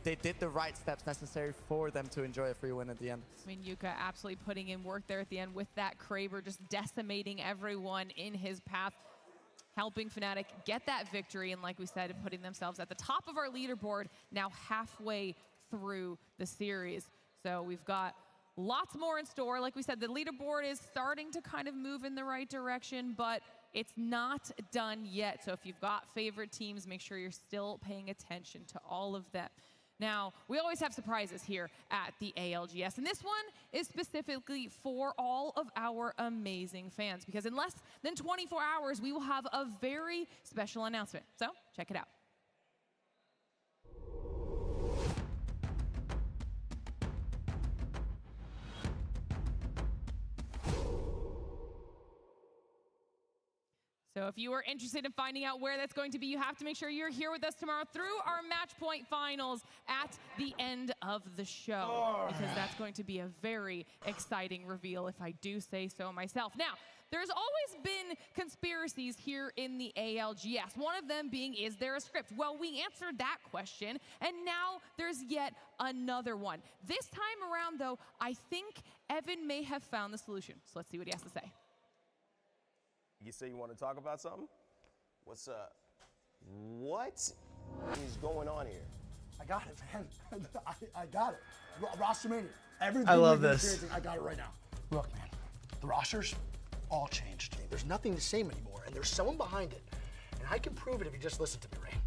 did the right steps necessary for them to enjoy a free win at the end. I mean, Yuka absolutely putting in work there at the end with that Kraber, just decimating everyone in his path, helping Fnatic get that victory. And like we said, putting themselves at the top of our leaderboard, now halfway through the series. So we've got lots more in store. Like we said, the leaderboard is starting to kind of move in the right direction, but it's not done yet. So if you've got favorite teams, make sure you're still paying attention to all of them. Now, we always have surprises here at the ALGS, and this one is specifically for all of our amazing fans, because in less than 24 hours, we will have a very special announcement. So, check it out. So if you are interested in finding out where that's going to be, you have to make sure you're here with us tomorrow through our match point finals at the end of the show, because that's going to be a very exciting reveal, if I do say so myself. Now, there's always been conspiracies here in the ALGS, one of them being, is there a script? Well, we answered that question, and now there's yet another one. This time around, though, I think Evan may have found the solution. So let's see what he has to say. You say you want to talk about something? What's up? What is going on here? I got it, man. I got it. Roster mania. Everything I love you've been this. experiencing, I got it right now. Look, man, the rosters all changed. There's nothing the same anymore, and there's someone behind it. And I can prove it if you just listen to me, Ray.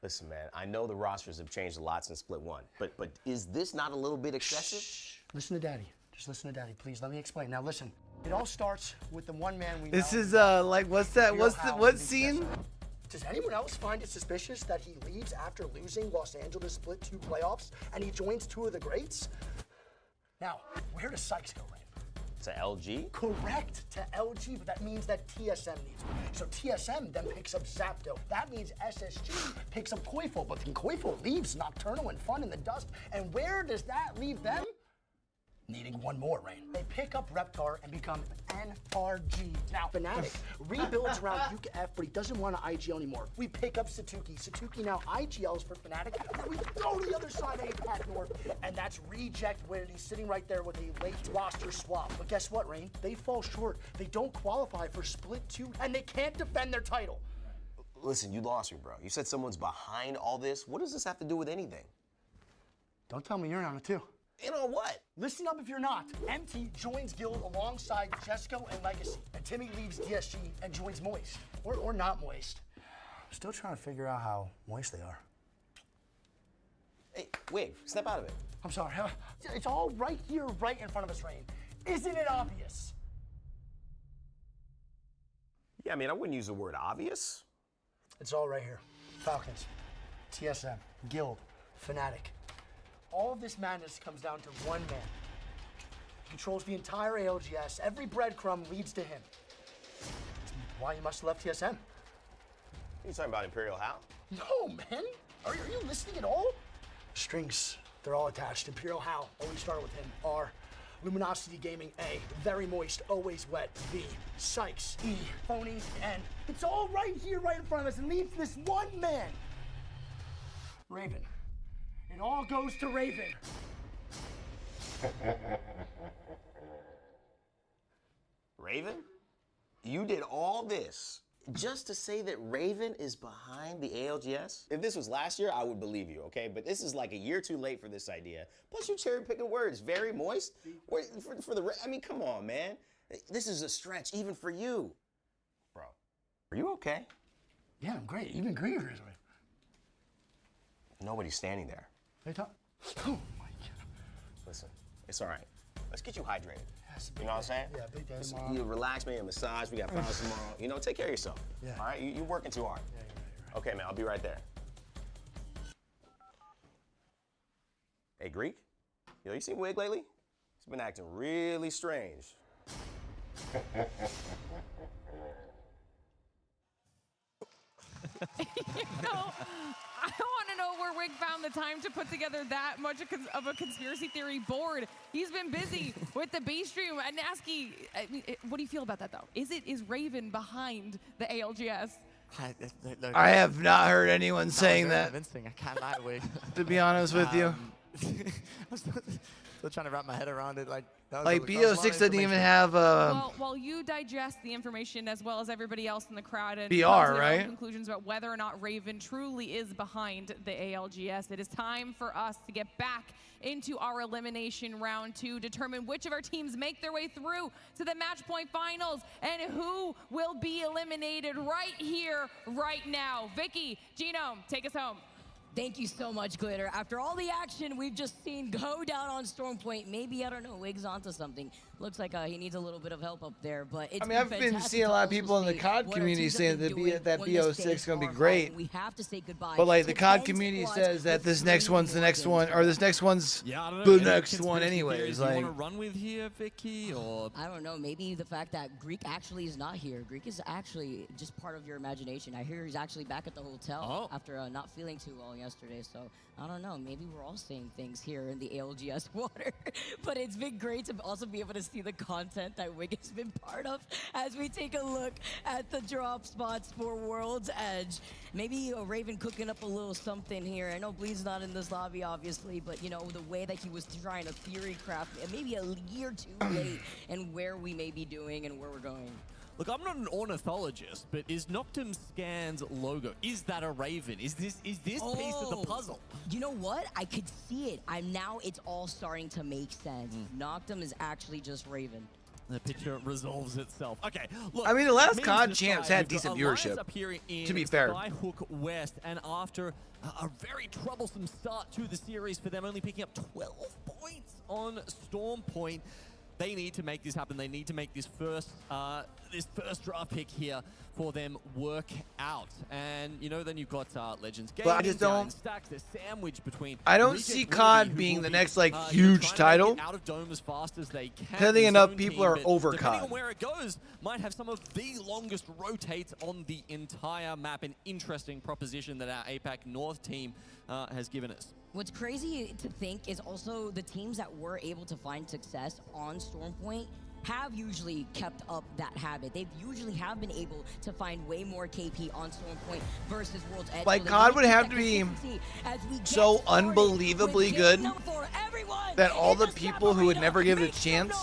Listen, man, I know the rosters have changed a lot since Split 1, but is this not a little bit excessive? Shh. Listen to Daddy. Just listen to Daddy, please. Let me explain. Now, listen. It all starts with the one man we know. This is like, what's that? What scene? Does anyone else find it suspicious that he leaves after losing Los Angeles Split 2 playoffs and he joins two of the greats? Now, where does Sykes go, Rain? To LG? Correct, to LG, but that means that TSM needs one. So TSM then picks up Zapdo. That means SSG picks up Koifo, but then Koifo leaves Nocturnal and Fun in the dust. And where does that leave them? Needing one more, Rain. They pick up Reptar and become NRG. Now, Fnatic rebuilds around UKF, but he doesn't want to IGL anymore. We pick up Satuki. Satuki now IGLs for Fnatic. Then we go to the other side, APAC North, and that's Reject when he's sitting right there with a late roster swap. But guess what, Rain? They fall short. They don't qualify for Split 2, and they can't defend their title. Listen, you lost me, bro. You said someone's behind all this. What does this have to do with anything? Don't tell me you're in on it, too. In on what? Listen up if you're not. MT joins Guild alongside Jesco and Legacy. And Timmy leaves DSG and joins Moist. Or not Moist. I'm still trying to figure out how moist they are. Hey, Wave, step out of it. I'm sorry. It's all right here, right in front of us, Rain. Isn't it obvious? Yeah, I mean, I wouldn't use the word obvious. It's all right here. Falcons, TSM, Guild, Fnatic. All of this madness comes down to one man. He controls the entire ALGS. Every breadcrumb leads to him. That's why he must have left TSM. You talking about Imperial Hal? No, man. Are you listening at all? Strings, they're all attached. Imperial Hal, always start with him. R. Luminosity Gaming, A. Very Moist, Always Wet, V. Sykes, E. Phony, N. It's all right here, right in front of us, and leads to this one man. Raven. It all goes to Raven. Raven? You did all this just to say that Raven is behind the ALGS? If this was last year, I would believe you, okay? But this is like a year too late for this idea. Plus, you cherry-picking words. Very moist? I mean, come on, man. This is a stretch, even for you. Bro, are you okay? Yeah, I'm great. Even Griever is. Nobody's standing there. They talk. Oh, my God. Listen, it's all right. Let's get you hydrated. Yes, you know what I'm saying? Yeah, big day Just, tomorrow. you relax, maybe a massage. We got finals tomorrow. You know, take care of yourself. Yeah. All right? You're working too hard. Yeah, you're right. Okay, man, I'll be right there. Hey, Greek? You know, you seen Wig lately? He's been acting really strange. I want to know where Wig found the time to put together that much of a conspiracy theory board. He's been busy with the B stream. And Nasky, what do you feel about that, though? Is Raven behind the ALGS? I have not heard anyone saying that. I can't lie, Wig. To be honest with you. I'm still trying to wrap my head around it. Like BO6 doesn't even have Well, while you digest the information as well as everybody else in the crowd and BR, come to their own right? conclusions about whether or not Raven truly is behind the ALGS, it is time for us to get back into our elimination round 2, determine which of our teams make their way through to the match point finals and who will be eliminated right here, right now. Vicky, Genome, take us home. Thank you so much, Glitter. After all the action we've just seen go down on Storm Point, maybe, I don't know, Wig's onto something. Looks like he needs a little bit of help up there, but it's I've been seeing a lot of people in the COD community saying that BO6 is going to be great. We have to say goodbye. But like the COD community says that this next one's the next one, or this next one's the next one anyways. Like, do you want to run with here, Vicky, or? I don't know, maybe the fact that Greek actually is not here. Greek is actually just part of your imagination. I hear he's actually back at the hotel after not feeling too well yesterday, so I don't know, maybe we're all saying things here in the ALGS water. But it's been great to also be able to see the content that Wig has been part of as we take a look at the drop spots for World's Edge. Maybe Raven cooking up a little something here. I know Bleed's not in this lobby, obviously, but you know, the way that he was trying to theory craft, maybe a year too late, and where we may be doing and where we're going. Look, I'm not an ornithologist, but is Noctum Scan's logo, is that a Raven? Is this piece of the puzzle? You know what? I could see it. Now it's all starting to make sense. Noctum is actually just Raven. The picture resolves itself. Okay, look. I mean, the last COD champs had decent viewership, to be fair. Skyhook West, and after a very troublesome start to the series for them, only picking up 12 points on Storm Point, They need to make this happen. They need to make this first draft pick here for them work out. And, you know, then you've got Legends Gaming. But I just don't. Stacks, the sandwich between I don't Reject see Remedy, COD who being will the be, next like you know, huge trying to title. make it out of Dome as fast as they can. I think The enough zone people team, are but over depending COD. on where it goes, might have some of the longest rotates on the entire map. An interesting proposition that our APAC North team has given us. What's crazy to think is also the teams that were able to find success on Stormpoint have usually kept up that habit. They've usually have been able to find way more KP on Stormpoint versus World's Edge. Like, So COD they would need have that to be consistency as we get so started unbelievably with good game number 4. Everyone that all in the people who would never give it a chance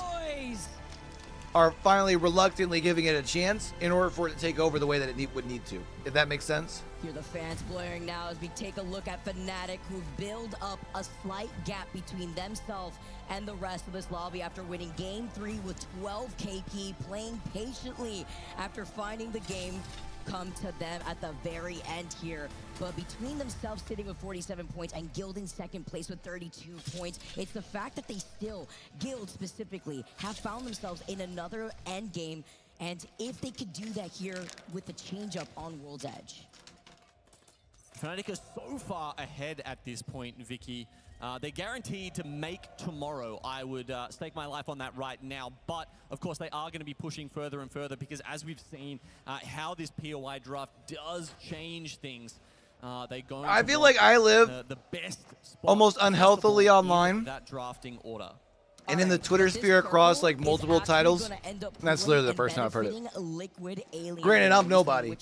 are finally reluctantly giving it a chance in order for it to take over the way that it would need to. If that makes sense. Hear the fans blaring now as we take a look at Fnatic, who've built up a slight gap between themselves and the rest of this lobby after winning Game 3 with 12 KP, playing patiently after finding the game come to them at the very end here. But between themselves sitting with 47 points and Guild in second place with 32 points, it's the fact that they still, Guild specifically, have found themselves in another end game. And if they could do that here with the change up on World's Edge. Fnatic are so far ahead at this point, Vicky. They're guaranteed to make tomorrow. I would stake my life on that right now. But, of course, they are going to be pushing further and further because, as we've seen, how this POI draft does change things. They go. I feel like I live the best spot almost unhealthily online. That drafting order. And in the Twitter sphere across like multiple titles, that's literally the first time I've heard it. Granted, I'm nobody,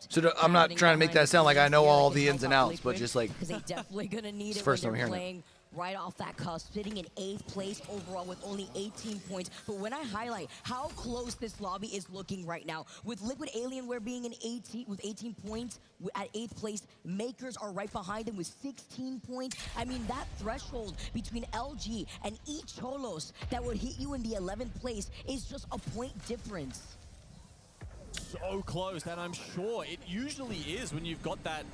so I'm not trying to make that sound like I know all the ins and outs, but just like Because they definitely gonna need it's it the first when time they're I'm hearing playing right off that cusp, sitting in 8th place overall with only 18 points. But when I highlight how close this lobby is looking right now, with Liquid Alienware being in 18 points at 8th place, Makers are right behind them with 16 points. I mean, that threshold between LG and each Cholos that would hit you in the 11th place is just a point difference. So close, and I'm sure it usually is when you've got that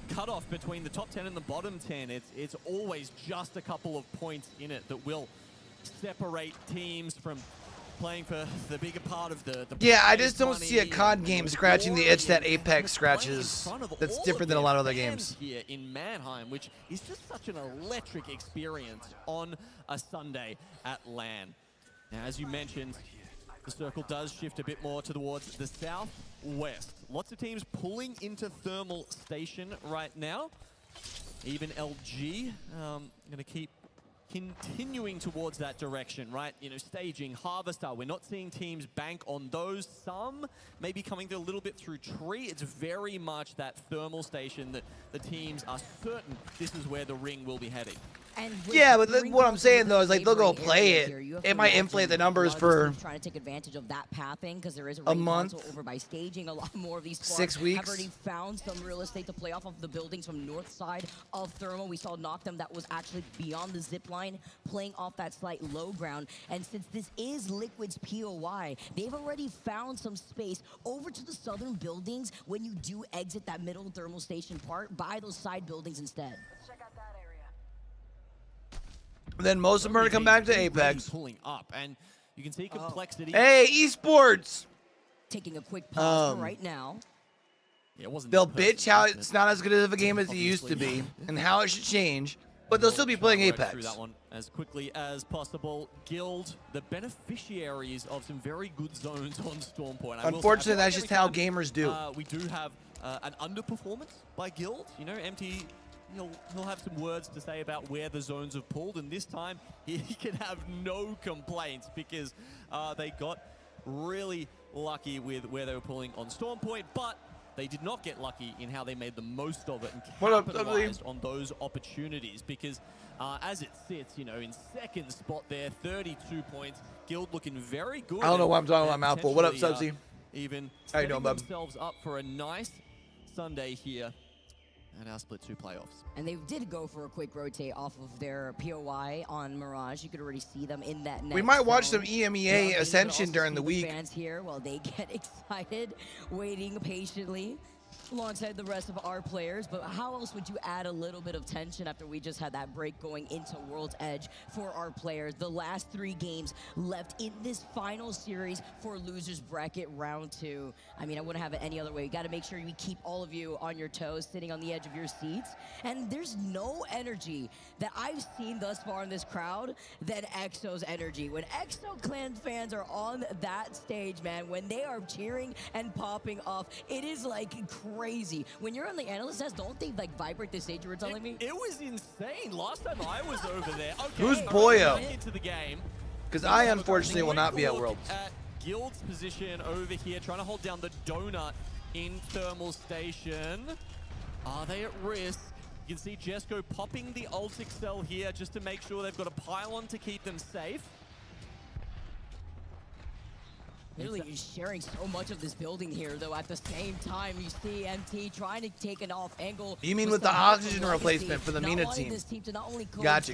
cutoff between the top 10 and the bottom 10. It's always just a couple of points in it that will separate teams from playing for the bigger part of the yeah, I just don't see a COD game scratching the itch that Apex scratches. That's different than a lot of other games. Here in Mannheim, which is just such an electric experience on a Sunday at LAN. Now, as you mentioned, the circle does shift a bit more towards the southwest. Lots of teams pulling into Thermal Station right now. Even LG going to keep continuing towards that direction, right? You know, staging, Harvester. We're not seeing teams bank on those. Some maybe coming through a little bit through Tree. It's very much that Thermal Station that the teams are certain this is where the ring will be heading. Yeah, but what I'm saying though is like they'll go play it. It might inflate the numbers for trying to take advantage of that pathing because there is a month, over by staging. A lot more of these squads 6 weeks. have already found some real estate to play off of the buildings from north side of Thermal. We saw Noctem that was actually beyond the zip line, playing off that slight low ground. And since this is Liquid's POI, they've already found some space over to the southern buildings when you do exit that middle Thermal Station part, by those side buildings instead. Then most of them are going to come back to Apex. Pulling up, and you can see complexity. Hey, Esports! Taking a quick pause for right now. Yeah, it wasn't They'll bitch how it's not as good of a game as it used to be, and how it should change, but they'll still be playing Apex. Through that one as quickly as possible. Guild, the beneficiaries of some very good zones on Stormpoint. Unfortunately, that's just how gamers do. We do have an underperformance by Guild. You know, MT. He'll have some words to say about where the zones have pulled, and this time he can have no complaints because they got really lucky with where they were pulling on Stormpoint, but they did not get lucky in how they made the most of it and capitalized on those opportunities because as it sits, you know, in second spot there, 32 points. Guild looking very good. I don't know why I'm talking about mouthful. What up, Subsy? Even how you doing, bub? Themselves up for a nice Sunday here. And our Split 2 playoffs. And they did go for a quick rotate off of their POI on Mirage. You could already see them in that net. We might watch some EMEA Ascension during the week. Fans here while they get excited, waiting patiently. alongside the rest of our players, but how else would you add a little bit of tension after we just had that break going into World's Edge for our players? The last 3 games left in this final series for Losers Bracket Round 2. I mean, I wouldn't have it any other way. You got to make sure we keep all of you on your toes, sitting on the edge of your seats. And there's no energy that I've seen thus far in this crowd than EXO's energy. When EXO Clan fans are on that stage, man, when they are cheering and popping off, it is like crazy. When you're on the analyst desk, don't they like vibrate the stage you were telling me? It was insane. Last time I was over there. Okay, Who's Boyo? Into the game. Because I unfortunately will not be at Worlds. At Guild's position over here, trying to hold down the donut in Thermal Station. Are they at risk? You can see Jesco popping the ult Excel here just to make sure they've got a pylon to keep them safe. Literally sharing so much of this building here, though. At the same time, you see MT trying to take an off angle. You mean with the oxygen replacement for the Mina team? This team to not only Gotcha.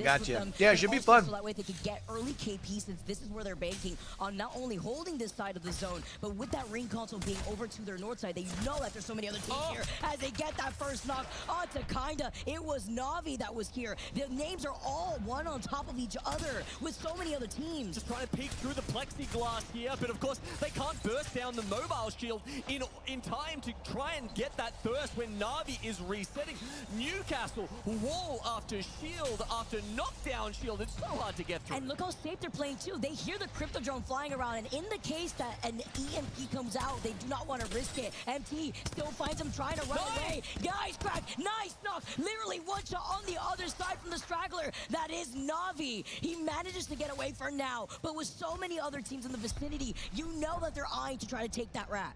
Yeah, it should be fun. So that way they could get early KP, since this is where they're banking on not only holding this side of the zone, but with that ring console being over to their north side, they know that there's so many other teams here as they get that first knock onto Kinda. It was Na'Vi that was here. The names are all one on top of each other with so many other teams. Just trying to peek through the plexiglass here, but of course they can't burst down the mobile shield in time to try and get that thirst when Na'Vi is resetting. Newcastle, wall after shield after knockdown shield. It's so hard to get through. And look how safe they're playing too. They hear the crypto drone flying around, and in the case that an EMP comes out, they do not want to risk it. MT still finds him trying to run away. Guys, crack, nice knock. Literally one shot on the other side from the straggler. That is Na'Vi. He manages to get away for now, but with so many other teams in the vicinity, you know that they're eyeing to try to take that rat.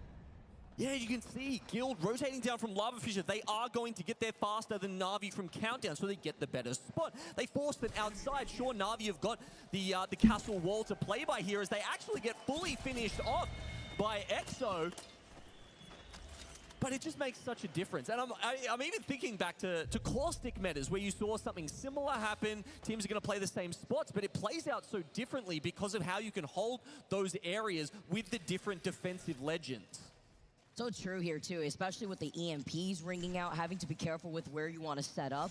Yeah, you can see Guild rotating down from Lava Fissure. They are going to get there faster than Na'Vi from Countdown, so they get the better spot. They force them outside. Sure, Na'Vi have got the castle wall to play by here as they actually get fully finished off by EXO. But it just makes such a difference. And I'm even thinking back to caustic metas where you saw something similar happen. Teams are going to play the same spots, but it plays out so differently because of how you can hold those areas with the different defensive legends. So true here too, especially with the EMPs ringing out, having to be careful with where you want to set up.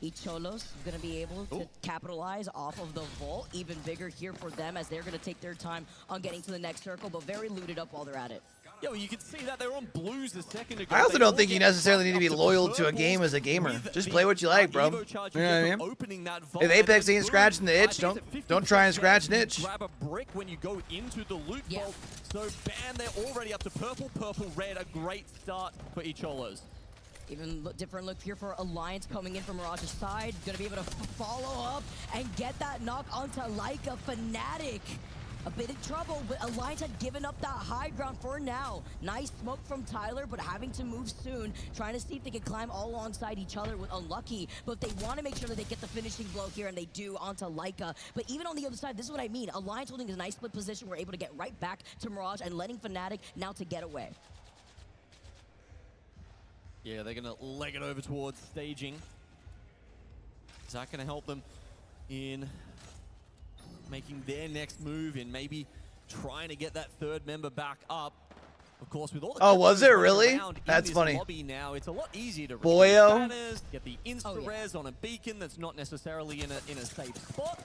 Icholos is going to be able to capitalize off of the vault. Even bigger here for them as they're going to take their time on getting to the next circle, but very looted up while they're at it. Yeah, well, you can see that they were on blues a second ago. I also don't think you necessarily need to be loyal to a game as a gamer. Just play what you like, bro. You know what I mean? If Apex ain't scratching the itch, don't try and scratch an itch. Grab a brick when you go into the loot vault. So Ban, they're already up to purple, red. A great start for Icholos. Even different look here for Alliance coming in from Mirage's side. Gonna be able to follow up and get that knock onto Leica Fnatic. A bit in trouble, but Alliance had given up that high ground for now. Nice smoke from Tyler, but having to move soon. Trying to see if they can climb all alongside each other with Unlucky, but they want to make sure that they get the finishing blow here, and they do onto Leica. But even on the other side, this is what I mean. Alliance holding a nice split position. We're able to get right back to Mirage and letting Fnatic now to get away. Yeah, they're going to leg it over towards staging. Is that going to help them in making their next move and maybe trying to get that third member back up? Of course, with all the was it really? That's funny. Now, it's a lot easier to Boyo. Get the insta-res on a beacon that's not necessarily in a safe spot.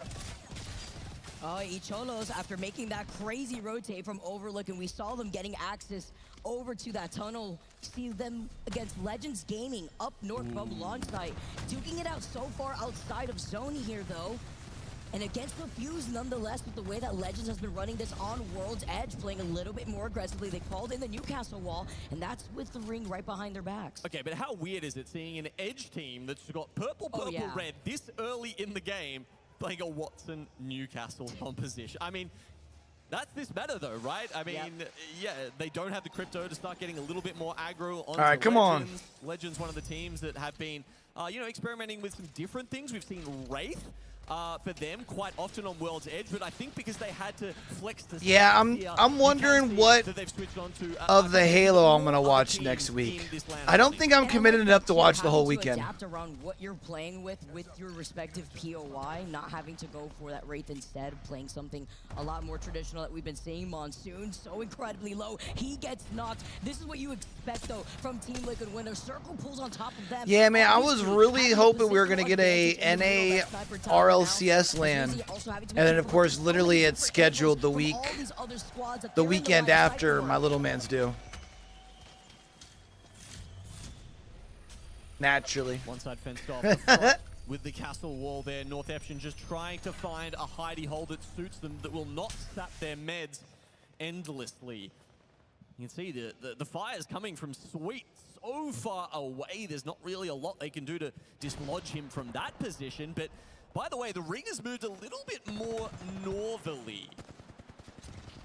Icholos, after making that crazy rotate from Overlook, and we saw them getting access over to that tunnel. See them against Legends Gaming up north from launch site. Duking it out so far outside of zone here, though. And against the Fuse, nonetheless, with the way that Legends has been running this on World's Edge, playing a little bit more aggressively. They called in the Newcastle wall, and that's with the ring right behind their backs. Okay, but how weird is it seeing an Edge team that's got purple, red this early in the game playing a Watson Newcastle composition? I mean, that's this meta though, right? I mean, yeah, they don't have the crypto to start getting a little bit more aggro on. All right, come on. Legends, one of the teams that have been, you know, experimenting with some different things. We've seen Wraith for them quite often on World's Edge, but I think because they had to flex to Yeah, I'm wondering what of the Halo I'm gonna watch next week. I don't think I'm committed enough to watch the whole weekend. Adapt around what you're playing with your respective POI, not having to go for that Wraith instead, playing something a lot more traditional that we've been seeing. Monsoon so incredibly low, he gets knocked. This is what you expect though from Team Liquid when a circle pulls on top of them. Yeah, man, I was really hoping we were gonna get a NA RLCS LAN, and then of course literally it's scheduled the weekend after my little man's due. Naturally. One side fenced off the front with the castle wall there. North Eption just trying to find a hidey hole that suits them, that will not sap their meds endlessly. You can see the fire's coming from Sweet so far away. There's not really a lot they can do to dislodge him from that position. But by the way, the ring has moved a little bit more northerly.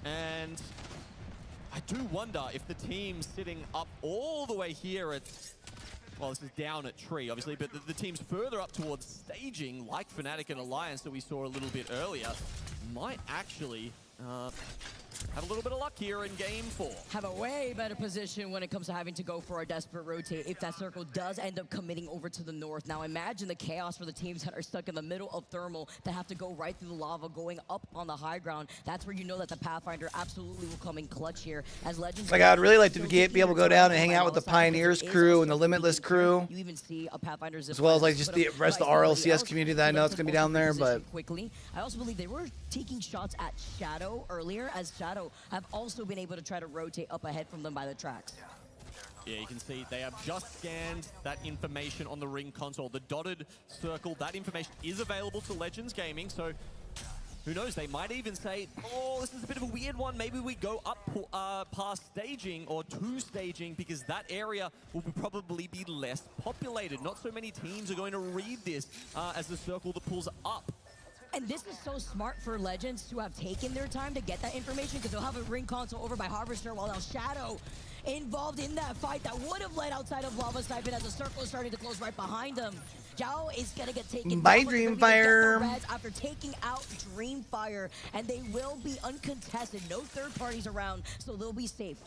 And I do wonder if the team sitting up all the way here at, well, this is down at Tree, obviously, but the teams further up towards staging, like Fnatic and Alliance that we saw a little bit earlier, might actually have a little bit of luck here in Game 4. Have a way better position when it comes to having to go for a desperate rotate if that circle does end up committing over to the north. Now imagine the chaos for the teams that are stuck in the middle of Thermal that have to go right through the lava, going up on the high ground. That's where you know that the Pathfinder absolutely will come in clutch here. As Legends, Like, I'd really like to be able to go down and hang out with the Pioneers crew and the Limitless crew, you even see a Pathfinder as well as like just the rest of the RLCS community that I know it's gonna be down there. But quickly, I also believe they were taking shots at Shadow earlier, as Shadow have also been able to try to rotate up ahead from them by the tracks. Yeah, you can see they have just scanned that information on the ring console. The dotted circle, that information is available to Legends Gaming, so who knows, they might even say, oh, this is a bit of a weird one. Maybe we go up past staging or to staging, because that area will probably be less populated. Not so many teams are going to read this as the circle that pulls up. And this is so smart for Legends to have taken their time to get that information, because they'll have a ring console over by Harvester while now Shadow involved in that fight that would have led outside of Lava Sniping as the circle is starting to close right behind him. Zhao is going to get taken by down Dreamfire after taking out Dreamfire, and they will be uncontested. No third parties around, so they'll be safe.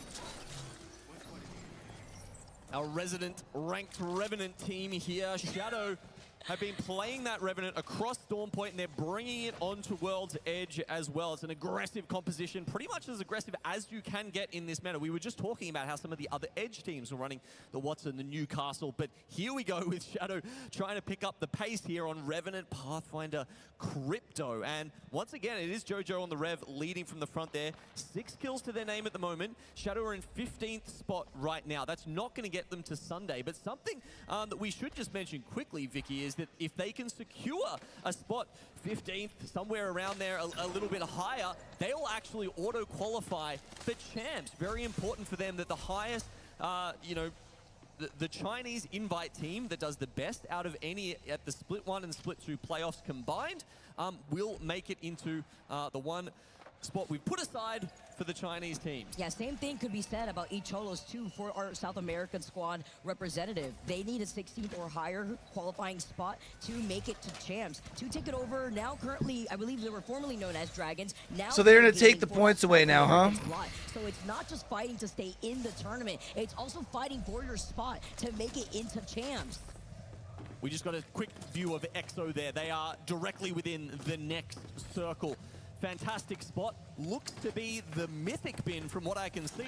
Our resident ranked Revenant team here, Shadow, have been playing that Revenant across Storm Point, and they're bringing it onto World's Edge as well. It's an aggressive composition, pretty much as aggressive as you can get in this meta. We were just talking about how some of the other Edge teams were running the Watson, the Newcastle, but here we go with Shadow trying to pick up the pace here on Revenant, Pathfinder, Crypto. And once again, it is JoJo on the Rev leading from the front there. 6 kills to their name at the moment. Shadow are in 15th spot right now. That's not going to get them to Sunday, but something that we should just mention quickly, Vicky, is that if they can secure a spot 15th, somewhere around there, a little bit higher, they will actually auto-qualify for champs. Very important for them that the highest, you know, the Chinese invite team that does the best out of any at the Split 1 and Split 2 playoffs combined will make it into the one spot we've put aside for the Chinese teams. Yeah, same thing could be said about Echolos too for our South American squad representative. They need a 16th or higher qualifying spot to make it to champs. To take it over now, currently, I believe they were formerly known as Dragons. Now so they're going to take the points away now, huh? So it's not just fighting to stay in the tournament, it's also fighting for your spot to make it into champs. We just got a quick view of EXO there. They are directly within the next circle. Fantastic spot. Looks to be the mythic bin from what I can see.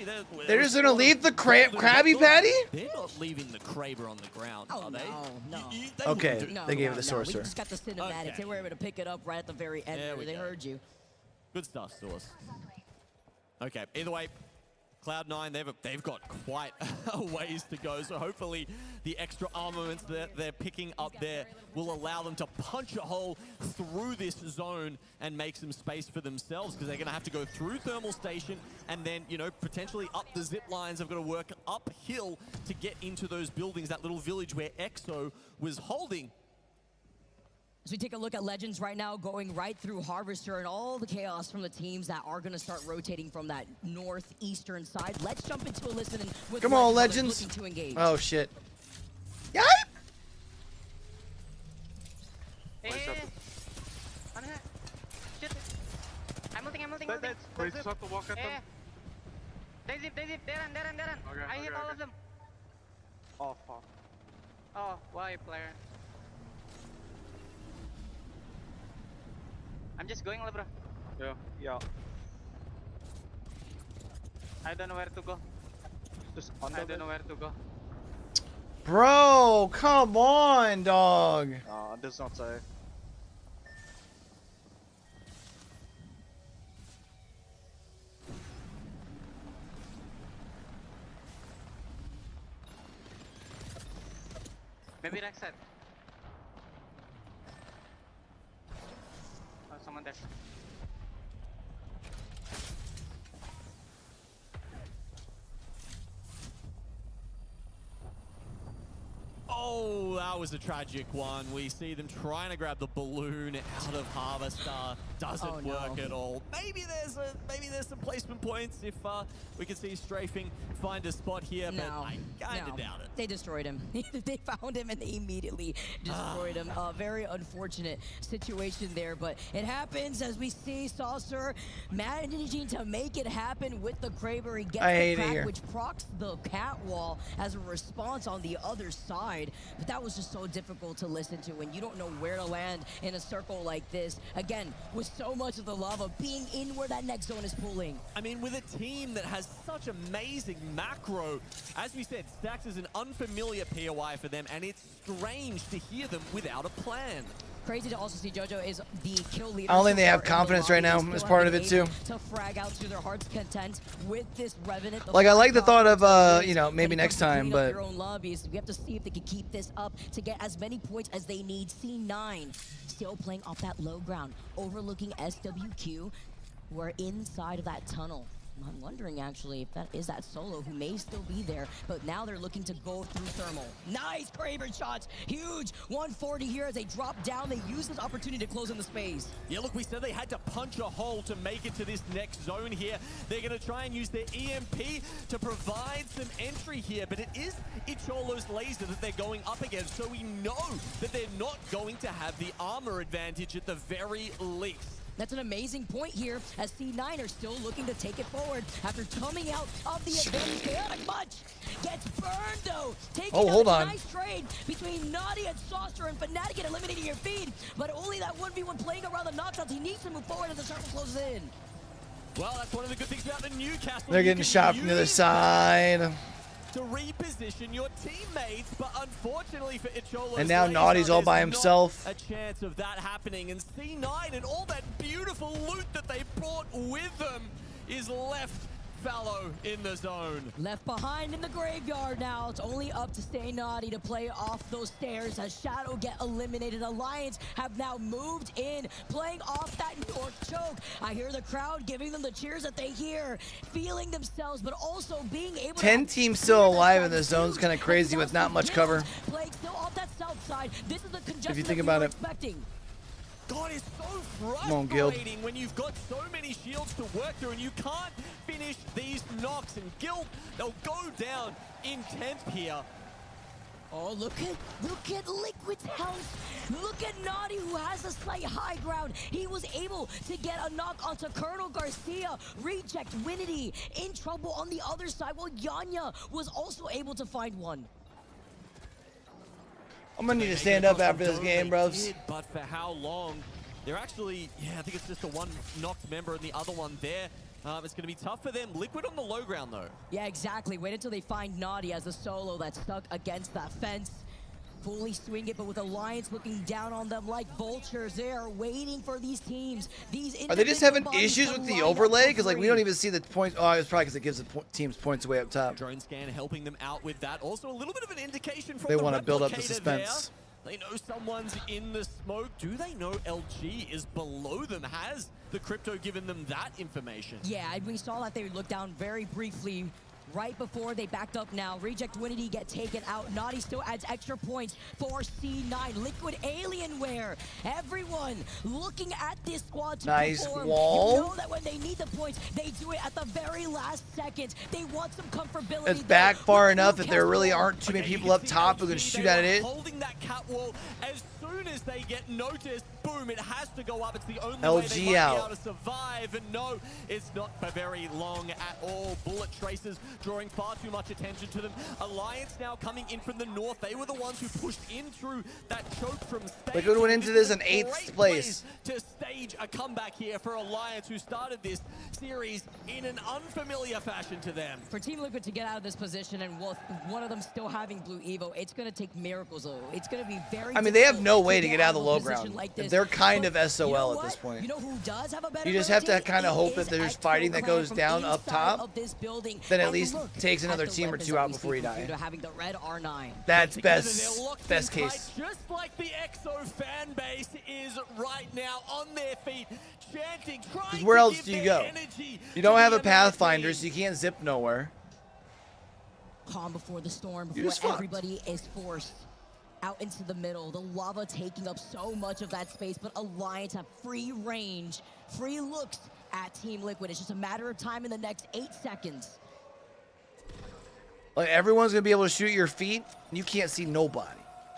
They're just going to leave the Krabby Patty? They're not leaving the Kraber on the ground, are they? No. Okay, they gave it the Sorcerer. We just got the cinematics. Okay. They were able to pick it up right at the very end. They heard you. Good stuff, Source. Okay, either way, Cloud9, they've got quite a ways to go, so hopefully the extra armaments that they're picking up there will allow them to punch a hole through this zone and make some space for themselves, because they're going to have to go through Thermal Station and then, you know, potentially up the zip lines. They've got to work uphill to get into those buildings, that little village where EXO was holding. As we take a look at Legends right now, going right through Harvester and all the chaos from the teams that are going to start rotating from that northeastern side. Let's jump into a listen with Come on, Legends. To engage. Oh, shit. Yipe! I'm ulting. Wait, just have to walk at them. They zip. They run. Okay, I hit all of them. Oh, fuck. Oh, why, player? I'm just going, bro. Yeah. I don't know where to go. Just I don't know where to go. Bro, come on, dog. This is not safe. Maybe Rexet. Oh, someone there. Oh, that was a tragic one. We see them trying to grab the balloon out of Harvester. Doesn't work at all. Maybe there's some placement points if we can see Strafing find a spot here, but I kind of doubt it. They destroyed him. They found him and they immediately destroyed him. Very unfortunate situation there, but it happens as we see Saucer managing to make it happen with the Kraber. He gets the crack, which procs the cat wall as a response on the other side. But that was just so difficult to listen to when you don't know where to land in a circle like this. Again, with so much of the lava being in where that next zone is pulling. I mean, with a team that has such amazing macro, as we said, Stax is an unfamiliar POI for them, and it's strange to hear them without a plan. Crazy to also see JoJo is the kill leader. I don't think they have confidence right now as part of it too. To frag out to their heart's content with this Revenant. Like I like the thought of you know, maybe next time, but their own lobbies. We have to see if they can keep this up to get as many points as they need. C9 still playing off that low ground, overlooking SWQ. We're inside of that tunnel. I'm wondering actually if that is that solo who may still be there, but now they're looking to go through thermal. Nice Kraber shots, huge 140 here as they drop down. They use this opportunity to close in the space. Yeah, look, we said they had to punch a hole to make it to this next zone here. They're going to try and use their EMP to provide some entry here, but it is Icholo's laser that they're going up against, so we know that they're not going to have the armor advantage at the very least. That's an amazing point here as C9 are still looking to take it forward after coming out of the event. Chaotic Much gets burned though. Taking hold on. A nice trade between Naughty and Saucer and Fnatic and eliminating your feed, but only that 1v1 playing around the knockouts. He needs to move forward as the circle closes in. Well, that's one of the good things about the Newcastle. They're getting shot from the other side. To reposition your teammates, but unfortunately for Icholo's and now Naughty's all by himself. A chance of that happening, and C9 and all that beautiful loot that they brought with them is left fallow in the zone. Left behind in the graveyard now. It's only up to Stay Naughty to play off those stairs as Shadow get eliminated. Alliance have now moved in, playing off that North choke. I hear the crowd giving them the cheers that they hear, feeling themselves, but also being able 10 teams still alive in this zone is kind of crazy with not much cover. Playing still off that south side. This is the congestion if you think about it. Expecting. God, it's so frustrating when you've got so many shields to work through and you can't finish these knocks. And Guild, they'll go down in 10th here. Oh, look at Liquid's health. Look at Naughty, who has the slight high ground. He was able to get a knock onto Colonel Garcia. Reject Winity in trouble on the other side, while Yanya was also able to find one. I'm gonna need to stand up after this game, bros. But for how long? They're actually, yeah, I think it's just the one knocked member and the other one there. It's going to be tough for them. Liquid on the low ground, though. Yeah, exactly. Wait until they find Naughty as a solo that's stuck against that fence. Fully swing it, but with Alliance looking down on them like vultures. They are waiting for these teams. Are they just having issues with the overlay? Because like we don't even see the points. Oh, it's probably because it gives the teams points way up top. Drone scan helping them out with that. Also a little bit of an indication from they the want to build up the replicator suspense. There. They know someone's in the smoke. Do they know LG is below them? Has the crypto given them that information? Yeah, we saw that they looked down very briefly right before they backed up now. Reject Winity get taken out. Naughty still adds extra points for C9. Liquid Alienware. Everyone looking at this squad to Nice perform. wall. You know that when they need the points, they do it at the very last second. They want some comfortability. It's back far enough that there really aren't too many people up top who can shoot at it. Holding that cat wall as soon as they get noticed, boom, it has to go up. It's the only way LG they might out. be able to survive. And no, it's not for very long at all. Bullet Tracers drawing far too much attention to them. Alliance now coming in from the north. They were the ones who pushed in through that choke from stage. Liquid went into this in 8th place. To stage a comeback here for Alliance, who started this series in an unfamiliar fashion to them. For Team Liquid to get out of this position and with one of them still having Blue Evo, it's going to take miracles, though. It's going to be very I mean, they have difficult no way to get out of the a low position ground. like this. They're kind But of SOL you know at what? this point. You know who does have a better You just have to rotate? kind of hope It that is there's Exo fighting that Clan goes from down up inside top. of this building. Then at And least look takes at another the team or weapons two that out we before see you from die. Fuda having the red R9. That's Together, they're locked best in tight, case. just like the EXO fan base is right now on their feet, chanting, trying Because where to else give do you their go? energy You don't to have the a Pathfinder, so you can't zip nowhere. Calm before the storm, You're before just fucked. everybody is forced out into the middle. The lava taking up so much of that space, but Alliance have free range, free looks at Team Liquid. It's just a matter of time in the next 8 seconds. Like, everyone's going to be able to shoot at your feet, and you can't see nobody.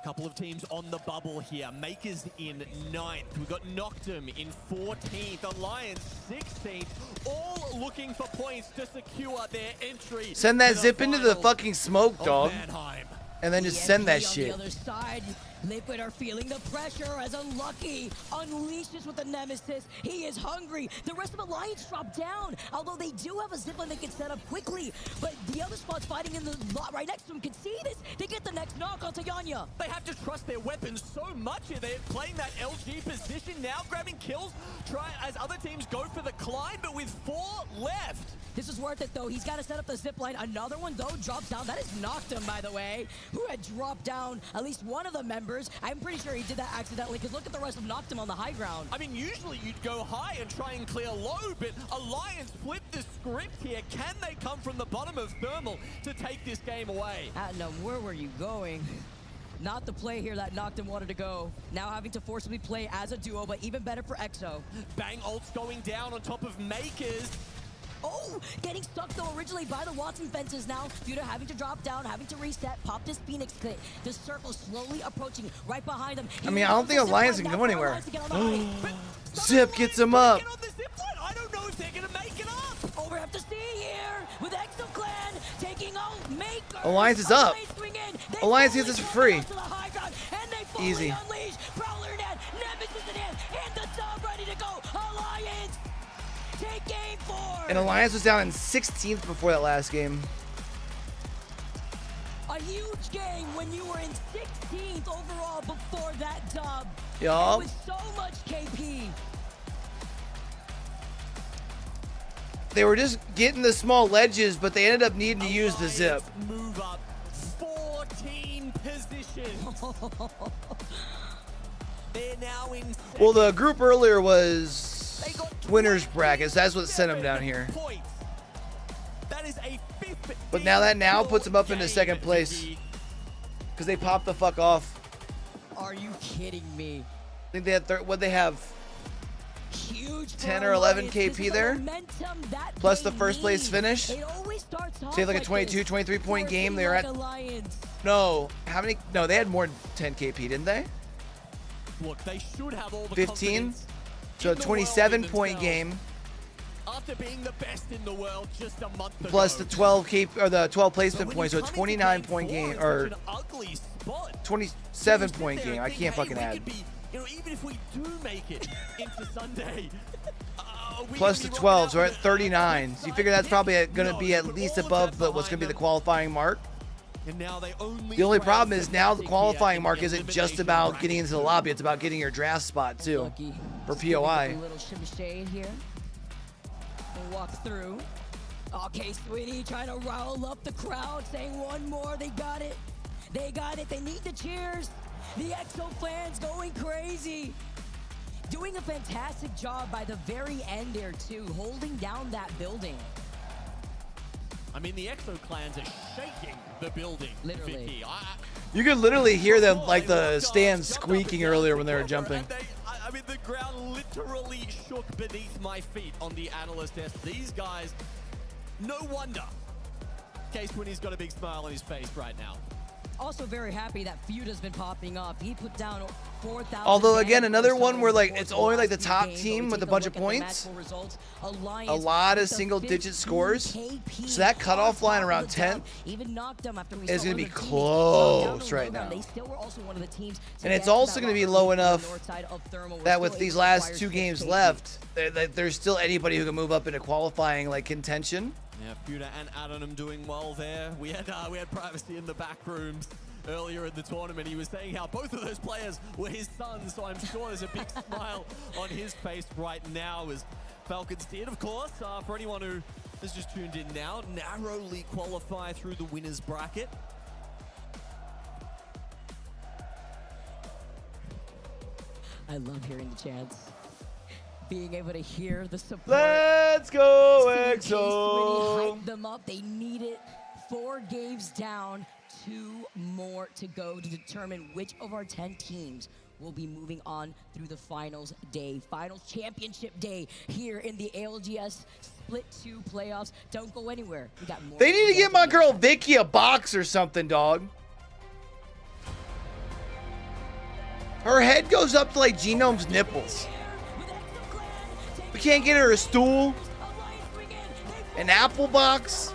Couple of teams on the bubble here. Makers in 9th. We've got Noctum in 14th. Alliance 16th. All looking for points to secure their entry. Send that to the zip into the finals fucking smoke, of dog. Mannheim. And then just send that on shit. The other side, Liquid are feeling the pressure as Unlucky unleashes with the Nemesis. He is hungry. The rest of Alliance drop down, although they do have a zipline they can set up quickly. But the other squads fighting in the lot right next to him can see this. They get the next knock onto Yanya. They have to trust their weapons so much here. They're playing that LG position now, grabbing kills, try as other teams go for the climb, but with 4 left. This is worth it, though. He's got to set up the zipline. Another one, though, drops down. That is Noctum, by the way, who had dropped down at least one of the members. I'm pretty sure he did that accidentally, because look at the rest of Noctum on the high ground. I mean, usually you'd go high and try and clear low, but Alliance flipped the script here. Can they come from the bottom of Thermal to take this game away? No, where were you going? Not the play here that Noctum wanted to go. Now having to forcibly play as a duo, but even better for EXO. Bang ults going down on top of Makers. Oh, getting stuck though originally by the Watson fences now. Fuda having to drop down, having to reset, pop this Phoenix kit. The circle slowly approaching right behind him. I mean, I don't think Alliance can go anywhere. Zip gets him up. I don't know if they're going to make it up. Oh, we have to see here with EXO Clan taking out Maker. Alliance is up. Alliance gets this for free. Easy. Unleash, Prowler in hand, Nemesis in hand, and the dub ready to go. Alliance, take game 4. And Alliance was down in 16th before that last game. A huge game when you were in 16th overall before that dub. Yup. With so much KP. They were just getting the small ledges, but they ended up needing to use the zip. Move up 14 positions. They're now in. Well, the group earlier was winners brackets. That's what sent them down here. That is a 5th. But now that puts them up into 2nd place because they popped the fuck off. Are you kidding me? I think they had what they have. Huge 10 or 11 Alliance. KP there, plus the first place finish. It always starts off So you have like a 22, 23 point game. They were at no, how many? No, they had more than 10 KP, didn't they? Look, they should have all the 15. So a 27 point game. After being the best in the world just a month ago. Plus the 12 KP or the 12 placement points, so a 29 point game or 27 point game. I can't fucking add. You know, even if we do make it into Sunday, plus the 12, so we're at 39. So you figure that's probably going to be at least above what's going to be the qualifying mark. And now they The only problem is now the qualifying mark isn't just about getting into the lobby, it's about getting your draft spot too for POI. A little shimmy shade here. We'll walk through. Okay, Sweetie trying to rile up the crowd, saying one more. They got it. They got it. They need the cheers. The EXO fans going crazy. Doing a fantastic job by the very end there too, holding down that building. I mean, the Exo clans are shaking the building. Literally. Vicky. You could literally hear them like the stands squeaking earlier when they were jumping. I mean, the ground literally shook beneath my feet on the analyst desk. These guys, no wonder Case Winnie's got a big smile on his face right now. Also very happy that Feud has been popping up. He put down 4,000. Although again, another one where like it's only like the top team with a bunch of points. A lot of single-digit scores. So that cutoff line around 10th is going to be close right now. And it's also going to be low enough that with these last 2 games left, there's still anybody who can move up into qualifying like contention. Yeah, Fuda and Adonam doing well there. We had Privacy in the back rooms earlier in the tournament. He was saying how both of those players were his sons, so I'm sure there's a big smile on his face right now as Falcons did, of course, for anyone who has just tuned in now, narrowly qualify through the winners bracket. I love hearing the chants. Being able to hear the support. Let's go, EXO! Really hype them up. They need it. 4 games down, 2 more to go to determine which of our 10 teams will be moving on through the finals day. Finals championship day here in the ALGS Split 2 playoffs. Don't go anywhere. We got more. They need to give my girl Vicky a box or something, dog. Her head goes up to like Genome's nipples. We can't get her a stool, an apple box.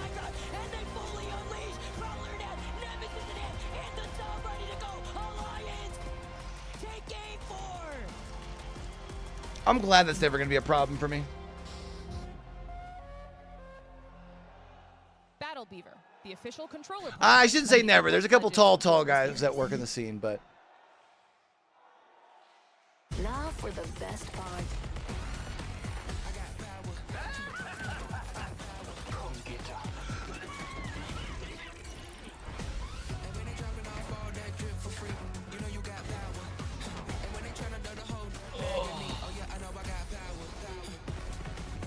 I'm glad that's never going to be a problem for me. Battle Beaver, the official controller. I shouldn't say never. There's a couple tall guys that work in the scene, but. Now for the best part.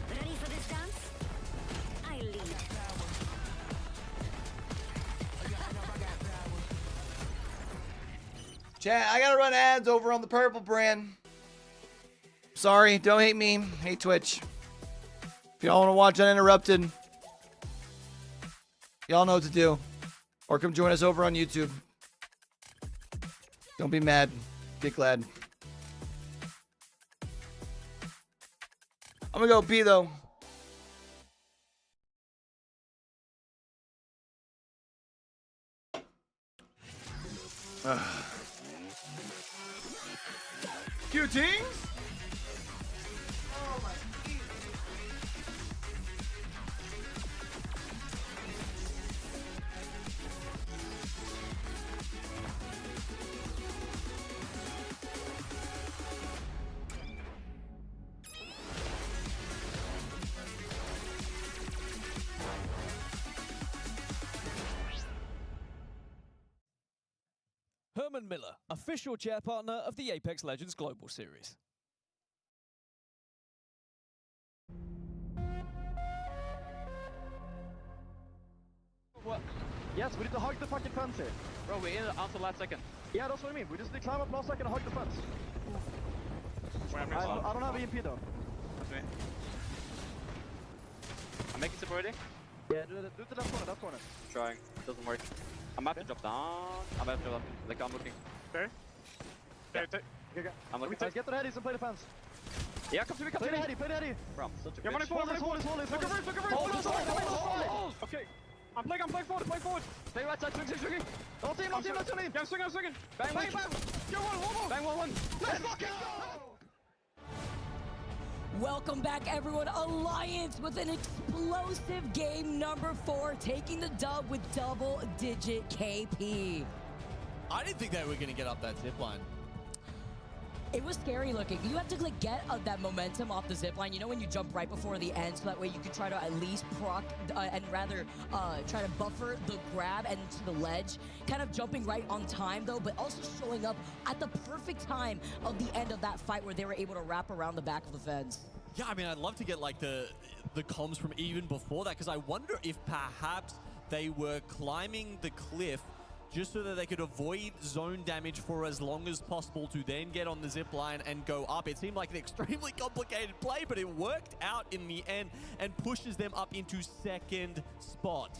Ready for this dance? I lead. Chat, I gotta run ads over on the Purple brand. Sorry, don't hate me. Hate Twitch. If y'all want to watch uninterrupted, y'all know what to do. Or come join us over on YouTube. Don't be mad. Get glad. I'm gonna go pee though. Q-Tings? Herman Miller, official chair partner of the Apex Legends Global Series. What? Yes, we need to hug the fucking fence here. Bro, we're in until last second. Yeah, that's what I mean. We just need to climb up last second and hug the fence. I don't have EMP though. That's me. I'm making separating. Yeah, do the left corner. Trying. Doesn't work. I'm about to drop down. I'm about to drop. Like, I'm looking. Okay. Yeah. Okay. I'm looking. Guys, get the headies and play the fence. Yeah, come to me, Play the heady. Bro, I'm such a Yeah, bitch. hold. Look at Hold. Okay. I'm playing forward. Play right side, swing. No team. Yeah, I'm swinging. Bang, Bang. Yo, one. Bang, one. Let's fucking go! Welcome back, everyone. Alliance with an explosive game number 4, taking the dub with double-digit KP. I didn't think they were going to get up that zip line. It was scary looking. You have to like get that momentum off the zip line. You know when you jump right before the end, so that way you can try to at least proc and rather try to buffer the grab and to the ledge. Kind of jumping right on time though, but also showing up at the perfect time of the end of that fight where they were able to wrap around the back of the fence. Yeah, I mean, I'd love to get like the comms from even before that, because I wonder if perhaps they were climbing the cliff just so that they could avoid zone damage for as long as possible to then get on the zip line and go up. It seemed like an extremely complicated play, but it worked out in the end and pushes them up into second spot.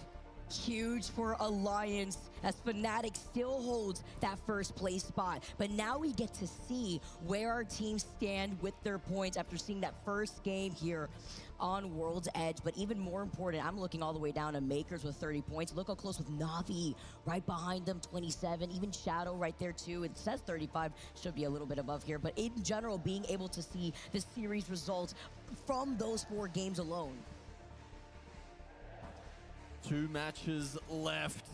Huge for Alliance as Fnatic still holds that first place spot. But now we get to see where our teams stand with their points after seeing that first game here on World's Edge. But even more important, I'm looking all the way down to Makers with 30 points. Look how close with Navi right behind them, 27. Even Shadow right there too. It says 35, should be a little bit above here. But in general, being able to see the series results from those 4 games alone. 2 matches left.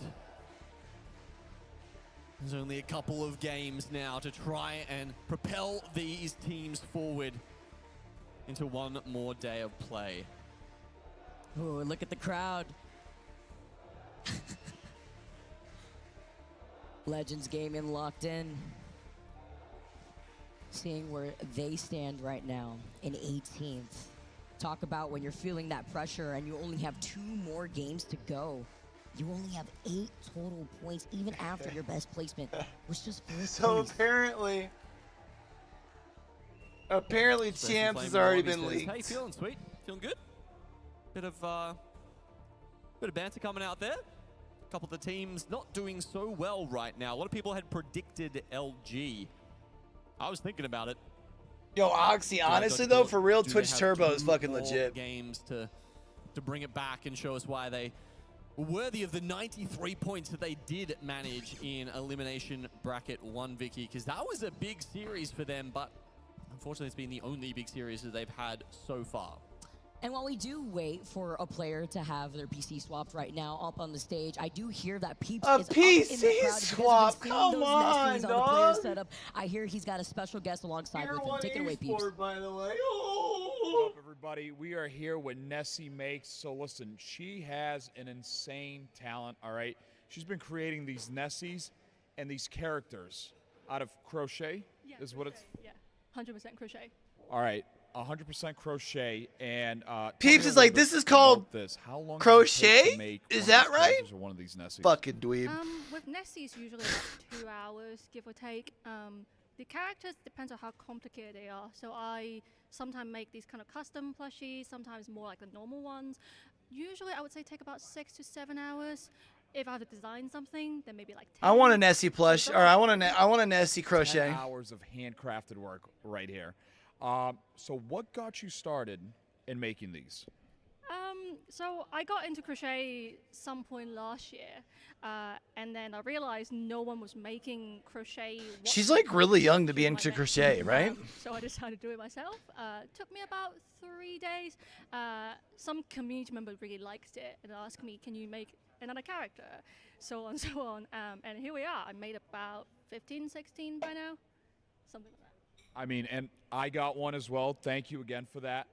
There's only a couple of games now to try and propel these teams forward into one more day of play. Oh, look at the crowd. Legends Gaming locked in. Seeing where they stand right now in 18th. Talk about when you're feeling that pressure and you only have 2 more games to go. You only have 8 total points, even after your best placement was just 4 So points. apparently Champs has already been leaked. How you feeling, sweet? Feeling good? Bit of banter coming out there. A couple of the teams not doing so well right now. A lot of people had predicted LG. I was thinking about it. Yo, Oxy, honestly though, for real, Twitch Turbo is fucking legit. Games to bring it back and show us why they were worthy of the 93 points that they did manage in Elimination Bracket 1, Vicky, because that was a big series for them, but unfortunately it's been the only big series that they've had so far. And while we do wait for a player to have their PC swapped right now up on the stage, I do hear that Peeps a is PC up in the crowd swap, come on, the dog. player setup. I hear he's got a special guest alongside with him. Take it away, Peeps. By the way. What's up, everybody? We are here with Nessie Makes. So listen, she has an insane talent, all right? She's been creating these Nessies and these characters out of crochet, is what it's... Yeah, 100% crochet. All right. 100% crochet, and Peeps is like, this is called How long crochet? Is that right? Or one of these Nessies? Fucking dweeb. With Nessies, usually about 2 hours, give or take. The characters depends on how complicated they are. So I sometimes make these kind of custom plushies, sometimes more like the normal ones. Usually, I would say take about 6 to 7 hours. If I have to design something, then maybe like 10. I want a Nessie plush, or I want a Nessie crochet. 10 hours of handcrafted work right here. So what got you started in making these? So I got into crochet some point last year, and then I realized no one was making crochet. She's like really young to be into crochet, right? So I decided to do it myself. Took me about 3 days. Some community member really liked it and asked me, can you make another character? So on, so on. And here we are. I made about 15, 16 by now. Something like that. I mean, and I got one as well. Thank you again for that.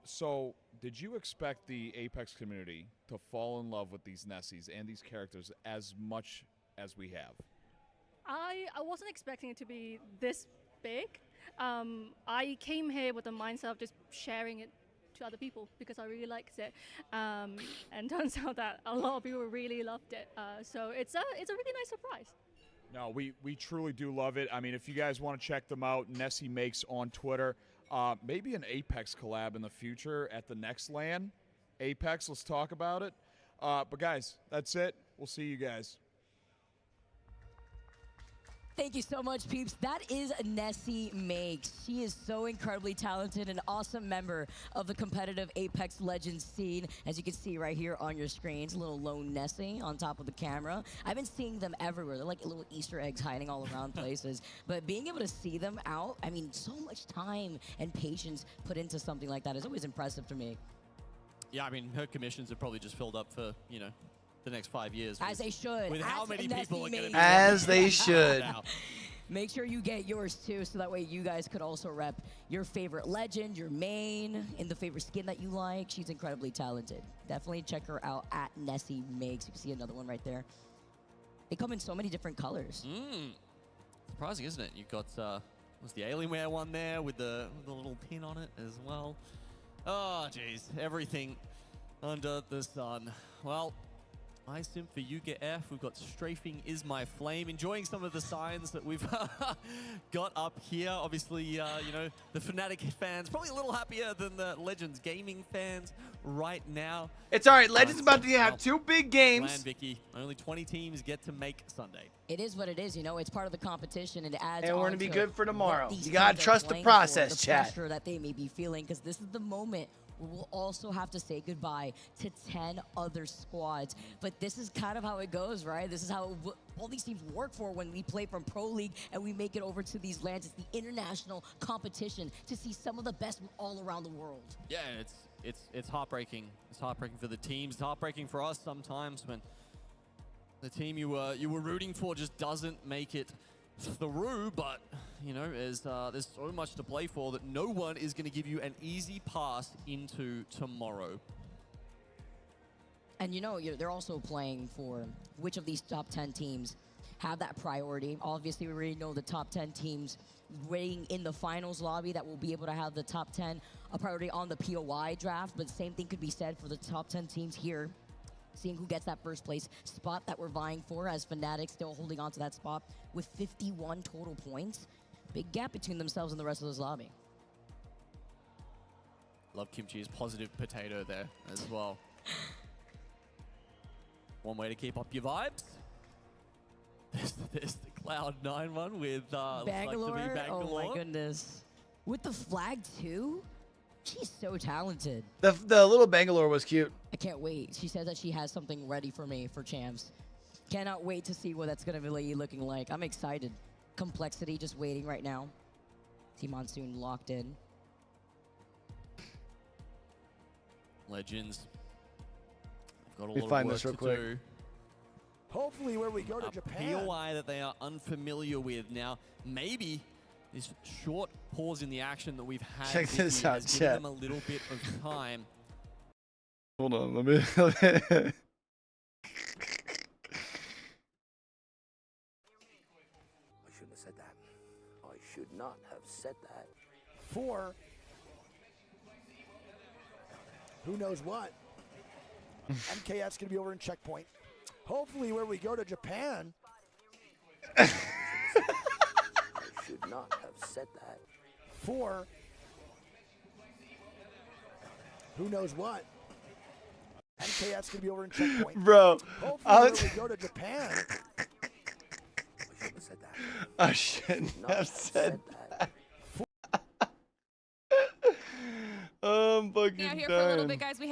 So did you expect the Apex community to fall in love with these Nessies and these characters as much as we have? I wasn't expecting it to be this big. I came here with the mindset of just sharing it to other people because I really liked it. And turns out that a lot of people really loved it. So it's a really nice surprise. No, we truly do love it. I mean, if you guys want to check them out, Nessie Makes on Twitter. Maybe an Apex collab in the future at the next LAN. Apex, let's talk about it. But guys, that's it. We'll see you guys. Thank you so much, Peeps. That is Nessie Makes. She is so incredibly talented, an awesome member of the competitive Apex Legends scene. As you can see right here on your screens, a little lone Nessie on top of the camera. I've been seeing them everywhere. They're like little Easter eggs hiding all around places. But being able to see them out, I mean, so much time and patience put into something like that is always impressive to me. Yeah, I mean, her commissions have probably just filled up for, you know, the next 5 years. As they should. With how many people are going to be As they should. make sure you get yours too, so that way you guys could also rep your favorite legend, your main, and the favorite skin that you like. She's incredibly talented. Definitely check her out at Nessie Makes. You can see another one right there. They come in so many different colors. Surprising, isn't it? You've got was the Alienware one there with the little pin on it as well. Oh, jeez, everything under the sun. Well, iSimp for Yuga F. We've got Strafing Is My Flame. Enjoying some of the signs that we've got up here. Obviously, you know, the Fnatic fans probably a little happier than the Legends Gaming fans right now. It's all right. Legends about to have 2 big games. Land, Vicky. Only 20 teams get to make Sunday. It is what it is, you know. It's part of the competition, and it adds. And we're gonna be good for tomorrow. You gotta trust the process, chat. Pressure that they may be feeling, because this is the moment where we'll also have to say goodbye to 10 other squads. But this is kind of how it goes, right? This is how all these teams work for when we play from Pro League and we make it over to these lands. It's the international competition to see some of the best from all around the world. Yeah, it's heartbreaking. It's heartbreaking for the teams. It's heartbreaking for us sometimes when the team you were rooting for just doesn't make it through. But you know, there's so much to play for that no one is going to give you an easy pass into tomorrow. And you know, they're also playing for which of these top 10 teams have that priority. Obviously, we already know the top 10 teams waiting in the finals lobby that will be able to have the top 10 a priority on the POI draft. But the same thing could be said for the top 10 teams here, seeing who gets that first place spot that we're vying for, as Fnatic still holding on to that spot with 51 total points. Big gap between themselves and the rest of this lobby. Love Kimchi's positive potato there as well. One way to keep up your vibes. There's the Cloud9 one with Bangalore. Bangalore. Oh my goodness. With the flag too? She's so talented. The little Bangalore was cute. I can't wait. She said that she has something ready for me for champs. Cannot wait to see what that's going to be looking like. I'm excited. Complexity just waiting right now. Team Monsoon locked in. Legends. Got a Let me lot find of this work real to quick. do. Hopefully where we go to Japan. POI that they are unfamiliar with. Now, maybe this short pause in the action that we've had Check this out, has given chat. them a little bit of time. Hold on, let me. I shouldn't have said that. I should not have said that. For who knows what? MKS gonna be over in checkpoint. Hopefully, where we go to Japan. I should not have said that. For who knows what? MKS gonna be over in checkpoint. Bro, Hopefully, where we go to Japan. I shouldn't have said that. I'm fucking Out here dying. for a little bit, guys. We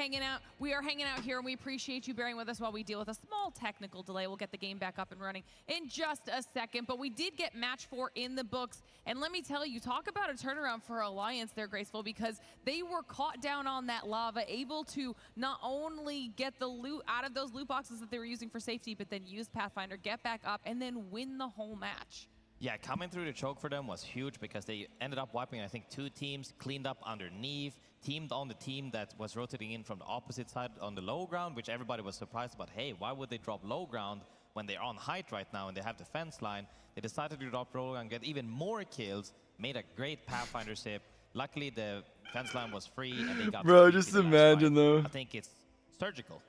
are hanging out here, and we appreciate you bearing with us while we deal with a small technical delay. We'll get the game back up and running in just a second, but we did get match 4 in the books, and let me tell you, talk about a turnaround for Alliance there, Graceful, because they were caught down on that lava, able to not only get the loot out of those loot boxes that they were using for safety, but then use Pathfinder, get back up, and then win the whole match. Yeah, coming through the choke for them was huge because they ended up wiping, I think, 2 teams, cleaned up underneath, teamed on the team that was rotating in from the opposite side on the low ground, which everybody was surprised about. Hey, why would they drop low ground when they're on height right now and they have the fence line? They decided to drop low ground, get even more kills, made a great Pathfinder sip. Luckily, the fence line was free and they got... Bro, just imagine though. I think it's surgical.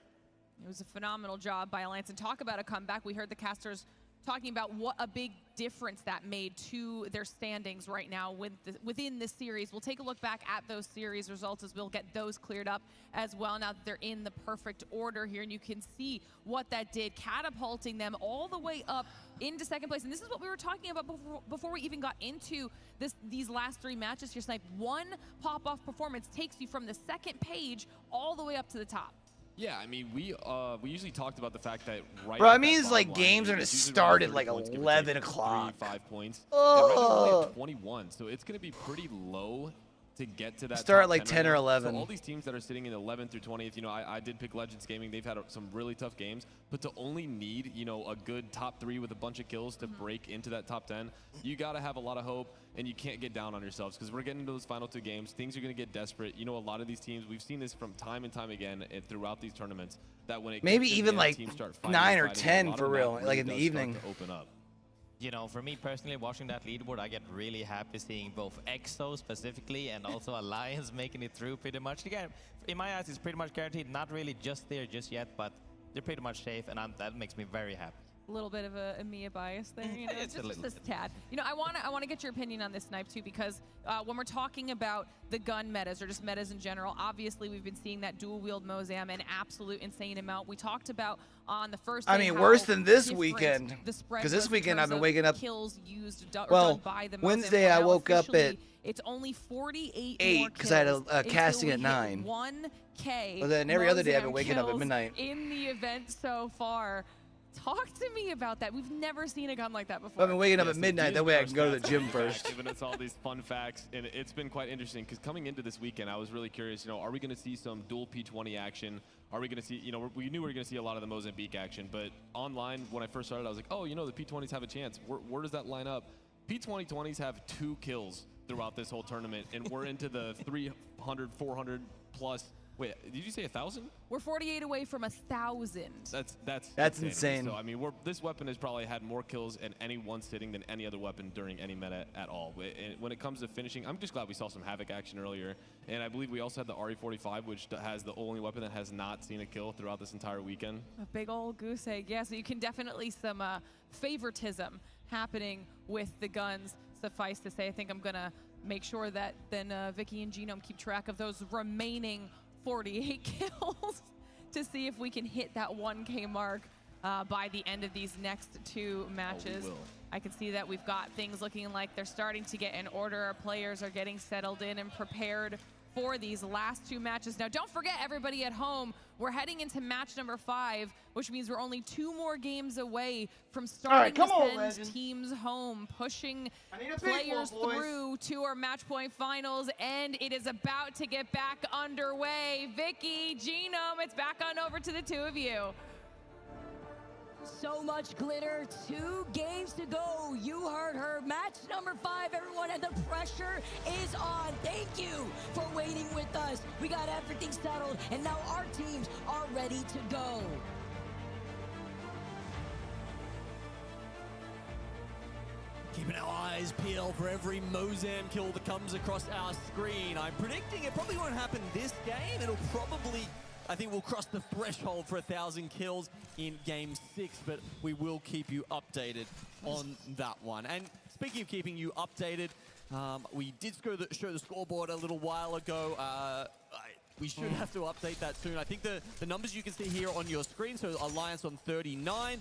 It was a phenomenal job by Alliance. And talk about a comeback. We heard the casters talking about what a big difference that made to their standings right now within this series. We'll take a look back at those series results as we'll get those cleared up as well now that they're in the perfect order here. And you can see what that did, catapulting them all the way up into second place. And this is what we were talking about before we even got into these last 3 matches here tonight. One pop-off performance takes you from the second page all the way up to the top. Yeah, I mean, we usually talked about the fact that Bro, I mean, it's like games are gonna start at like 11 o'clock. 5 points. Oh. And right now we're only at 21, so it's gonna be pretty low to get to that Start top at like 10 or right now. 11. So all these teams that are sitting in 11th through 20th, you know, I did pick Legends Gaming. They've had some really tough games, but to only need, you know, a good top 3 with a bunch of kills to break into that top 10, you got to have a lot of hope, and you can't get down on yourselves because we're getting into those final 2 games. Things are going to get desperate. You know, a lot of these teams, we've seen this from time and time again throughout these tournaments, that when it maybe gets to even the end, like teams start fighting 9 and or fighting, 10 a lot for of the real, map like really in the does evening. start to open up. You know, for me personally, watching that leaderboard, I get really happy seeing both EXO specifically and also Alliance making it through pretty much. Again, in my eyes, it's pretty much guaranteed. Not really just there just yet, but they're pretty much safe, and that makes me very happy. A little bit of a Mia bias there, you know, It's a just little this bit. tad. You know, I want to get your opinion on this, Snipe, too, because when we're talking about the gun metas or just metas in general, obviously we've been seeing that dual wield Mozam an absolute insane amount. We talked about on the first day I mean, how worse than this different weekend, the spread because this was in weekend I've terms been of waking up. kills used or Well, done by the Mozam. Wednesday Well, I now woke up at officially, it's only 48 more because I had kills a casting until at we hit 9. 1K. But then every other day I've been Mozam waking up at kills midnight. in the event so far. Talk to me about that. We've never seen a gun like that before. I've been waking up Yes, at midnight. it That is way I our can go to the stats gym back, first. Giving us all these fun facts, and it's been quite interesting because coming into this weekend, I was really curious. You know, are we going to see some dual P20 action? Are we going to see? You know, we knew we were going to see a lot of the Mozambique action, but online when I first started, I was like, oh, you know, the P20s have a chance. Where does that line up? P2020s have 2 kills throughout this whole tournament, and we're into the 300, 400 plus. Wait, did you say 1,000? We're 48 away from 1,000. That's insane. So I mean, this weapon has probably had more kills in any one sitting than any other weapon during any meta at all. When it comes to finishing, I'm just glad we saw some Havoc action earlier, and I believe we also had the RE45, which has the only weapon that has not seen a kill throughout this entire weekend. A big old goose egg, yeah. So you can definitely some favoritism happening with the guns. Suffice to say, I think I'm gonna make sure that then Vicky and Genome keep track of those remaining 48 kills to see if we can hit that 1K mark by the end of these next 2 matches. I can see that we've got things looking like they're starting to get in order. Our players are getting settled in and prepared for these last 2 matches. Now, don't forget, everybody at home, we're heading into match number 5, which means we're only 2 more games away from starting to send teams home, pushing players through to our match point finals, and it is about to get back underway. Vicky, Genome, it's back on over to the 2 of you. So much glitter, 2 games to go. You heard her. Match number 5, everyone, and the pressure is on. Thank you for waiting with us. We got everything settled, and now our teams are ready to go. Keeping our eyes peeled for every Mozam kill that comes across our screen. I'm predicting it probably won't happen this game. It'll probably, I think we'll cross the threshold for 1,000 kills in Game 6, but we will keep you updated on that one. And speaking of keeping you updated, we did show the scoreboard a little while ago. We should have to update that soon. I think the numbers you can see here on your screen, so Alliance on 39,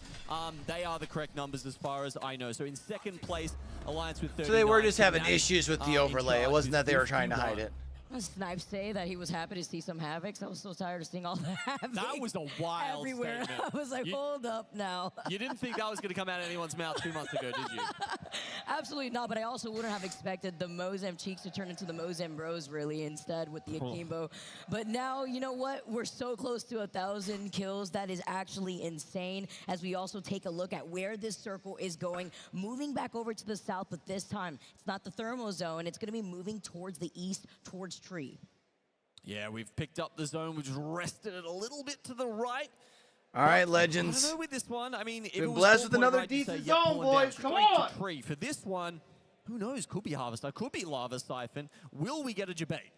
they are the correct numbers as far as I know. So in second place, Alliance with 39. So they were just having issues with the overlay. It wasn't that they were trying to hide it. Snipe say that he was happy to see some Havocs. I was so tired of seeing all the Havocs. That was a wild everywhere. statement. I was like, hold up now. You didn't think that was going to come out of anyone's mouth 2 months ago, did you? Absolutely not, but I also wouldn't have expected the Mozam cheeks to turn into the Mozam bros, really, instead with the Akimbo. But now, you know what? We're so close to 1,000 kills. That is actually insane, as we also take a look at where this circle is going, moving back over to the south, but this time, it's not the thermal zone. It's going to be moving towards the east, towards Tree. Yeah, we've picked up the zone. We've just rested it a little bit to the right. All right, Legends. I don't know with this one. I mean, if Been it was blessed with 4-point another right, you'd decent say, yep, zone, pulling down boys. Come straight to on. Tree. For this one, who knows? Could be Harvester. Could be Lava Siphon. Will we get a debate?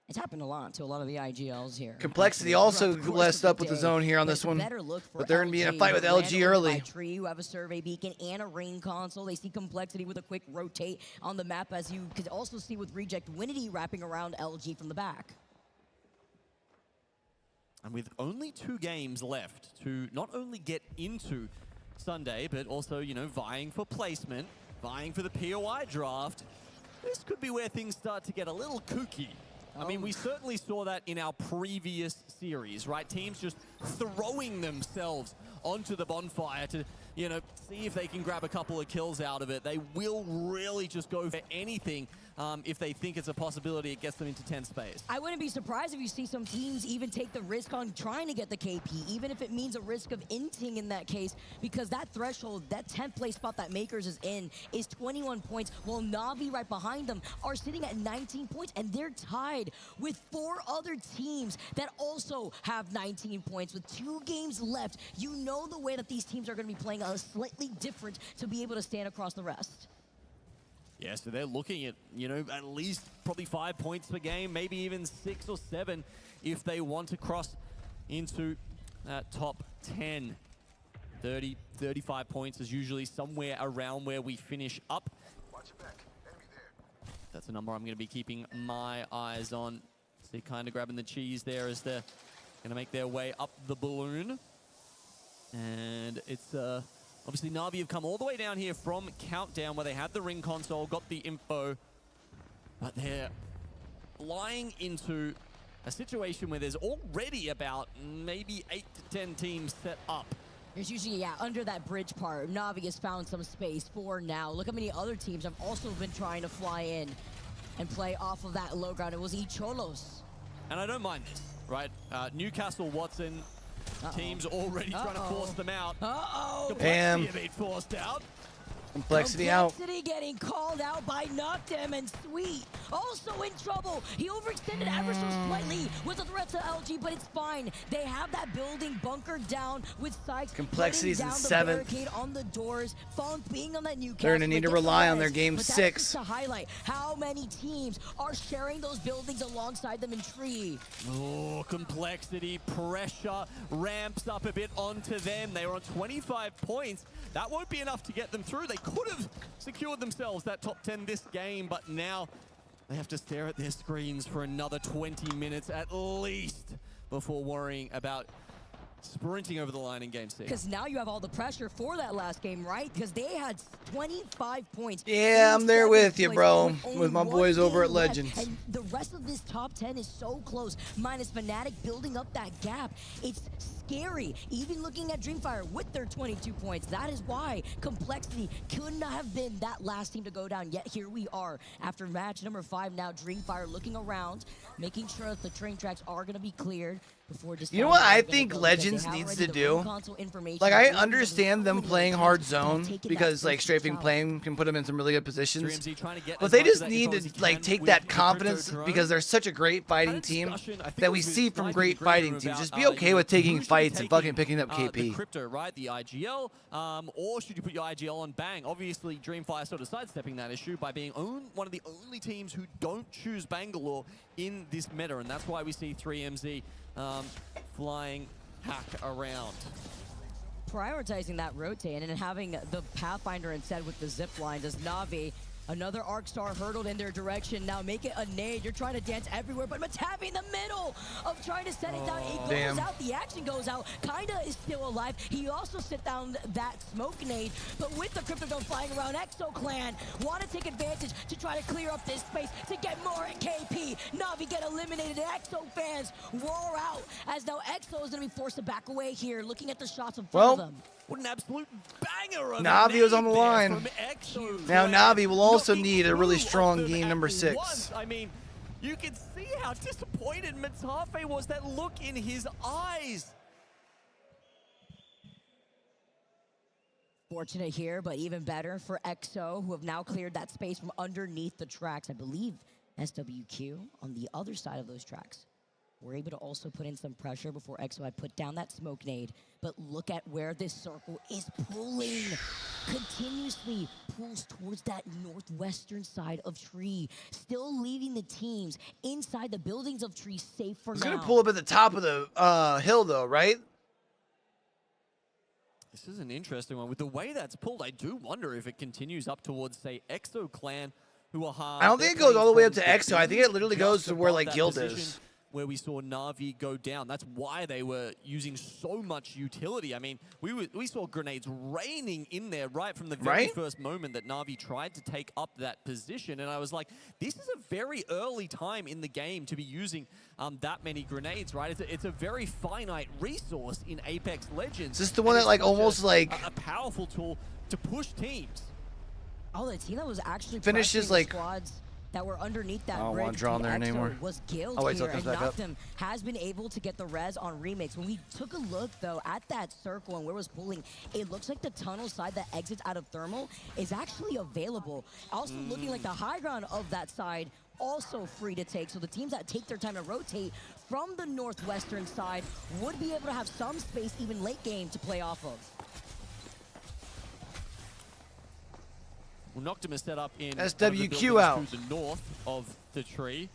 It's happened a lot to a lot of the IGLs here. Complexity also blessed up with the zone here on this one. But they're going to be in a fight with LG early. Tree, who have a survey beacon and a rain console. They see Complexity with a quick rotate on the map, as you could also see with Reject Winity wrapping around LG from the back. And with only 2 games left to not only get into Sunday, but also, you know, vying for placement, vying for the POI draft, this could be where things start to get a little kooky. I mean, we certainly saw that in our previous series, right? Teams just throwing themselves onto the bonfire to, you know, see if they can grab a couple of kills out of it. They will really just go for anything if they think it's a possibility, it gets them into 10th space. I wouldn't be surprised if you see some teams even take the risk on trying to get the KP, even if it means a risk of inting in that case, because that threshold, that 10th place spot that Makers is in, is 21 points, while Na'Vi right behind them are sitting at 19 points, and they're tied with 4 other teams that also have 19 points. With 2 games left, you know the way that these teams are going to be playing a slightly different to be able to stand across the rest. Yeah, so they're looking at, you know, at least probably 5 points per game, maybe even 6 or 7 if they want to cross into that top 10. 30, 35 points is usually somewhere around where we finish up. That's a number I'm going to be keeping my eyes on. See, kind of grabbing the cheese there as they're going to make their way up the balloon. And it's obviously Na'Vi have come all the way down here from Countdown where they had the ring console, got the info, but they're flying into a situation where there's already about maybe 8 to 10 teams set up. There's usually, yeah, under that bridge part, Na'Vi has found some space for now. Look how many other teams have also been trying to fly in and play off of that low ground. It was Cholos. And I don't mind this, right? Newcastle, Watson, teams already trying to force them out. Bam. Complexity being forced out. Complexity out. Complexity getting called out by Noctem, and Sweet also in trouble. He overextended ever so slightly with the threat to LG, but it's fine. They have that building bunkered down with Sykes. Complexity's in down 7th. The barricade on the doors. Funk being on that Newcastle. They're going to need to rely on their game but 6. That's just to highlight how many teams are sharing those buildings alongside them in Tree. Oh, Complexity, pressure ramps up a bit onto them. They were on 25 points. That won't be enough to get them through. They could have secured themselves that top 10 this game, but now they have to stare at their screens for another 20 minutes at least before worrying about sprinting over the line in game 6. Because now you have all the pressure for that last game, right? Because they had 25 points. Yeah, I'm there with you, bro. With my boys over at left, Legends. And the rest of this top 10 is so close. Minus Fnatic building up that gap. It's scary. Even looking at Dreamfire with their 22 points. That is why Complexity could not have been that last team to go down. Yet here we are. After match number 5 now, Dreamfire looking around, making sure that the train tracks are going to be cleared. You know what I think Legends needs to do? Like, I understand them playing hard zone because, like, strafing playing can put them in some really good positions. But they just need to, like, take that confidence because they're such a great fighting team that we see from great fighting teams. Just be okay with taking fights and fucking picking up KP. The crypto, right? The IGL. Or should you put your IGL on Bang? Obviously, Dreamfire sort of sidestepping that issue by being one of the only teams who don't choose Bangalore in this meta. And that's why we see 3MZ flying hack around. Prioritizing that rotate and having the Pathfinder instead with the zip lines as Na'Vi. Another Arc Star hurtled in their direction. Now make it a nade. You're trying to dance everywhere, but Matavi in the middle of trying to set it down. It goes out. The action goes out. Kinda is still alive. He also set down that smoke nade, but with the Cryptodome flying around, Exo Clan want to take advantage to try to clear up this space to get more at KP. Na'Vi get eliminated, and Exo fans roar out as now Exo is going to be forced to back away here, looking at the shots in front of them. What an absolute banger of Na'Vi was on the line. Now Na'Vi will also need a really strong game number 6. I mean, you can see how disappointed Matafe was. That look in his eyes. Fortunate here, but even better for EXO, who have now cleared that space from underneath the tracks. I believe SWQ on the other side of those tracks. We're able to also put in some pressure before EXO had put down that smoke nade. But look at where this circle is pulling. Continuously pulls towards that northwestern side of Tree. Still leaving the teams inside the buildings of Tree safe for now. It's going to pull up at the top of the hill, though, right? This is an interesting one. With the way that's pulled, I do wonder if it continues up towards, say, Exo Clan, who are hard. I don't think it goes all the way up to EXO. I think it literally goes to where, like, Guild is. Where we saw Na'Vi go down. That's why they were using so much utility. I mean, we saw grenades raining in there right from the very first moment that Na'Vi tried to take up that position. And I was like, this is a very early time in the game to be using that many grenades, right? It's a very finite resource in Apex Legends. Is this the one that, like, almost like a powerful tool to push teams? Oh, the team that was actually finishes like like squads that were underneath that I don't bridge. want to draw on there Team EXO anymore. was killed Oh, wait, till here, it comes and back up. Noctem has been able to get the res on Remix. When we took a look, though, at that circle and where it was pulling, it looks like the tunnel side that exits out of Thermal is actually available. Also looking like the high ground of that side also free to take. So the teams that take their time to rotate from the northwestern side would be able to have some space even late game to play off of. Well, Noctem is set up in SWQ out to the north of the tree.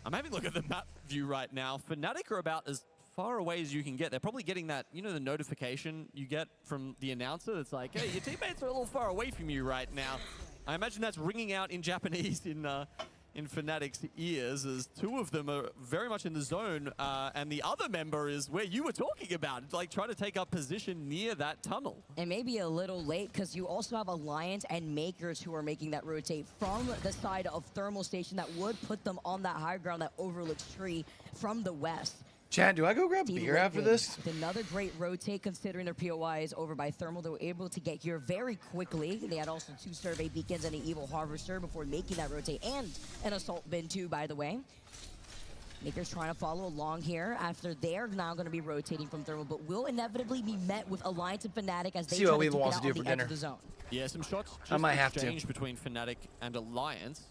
I'm having a look at the map view right now. Fnatic are about as far away as you can get. They're probably getting that, you know, the notification you get from the announcer that's like, hey, your teammates are a little far away from you right now. I imagine that's ringing out in Japanese in Fnatic's ears, as two of them are very much in the zone, and the other member is where you were talking about, like trying to take up position near that tunnel. And maybe a little late, because you also have Alliance and Makers who are making that rotate from the side of Thermal Station that would put them on that high ground that overlooks tree from the west. Chad, do I go grab Team beer after Liquid this? with another great rotate, considering their POI is over by Thermal. They were able to get here very quickly. They had also 2 survey beacons and an evil harvester before making that rotate, and an assault bin too, by the way. Makers trying to follow along here after they're now going to be rotating from Thermal, but will inevitably be met with Alliance and Fnatic as they See try what to Weevil duke it wants out to do on for the edge dinner. of the zone. Yeah, some shots just I might have to. exchanged between Fnatic and Alliance.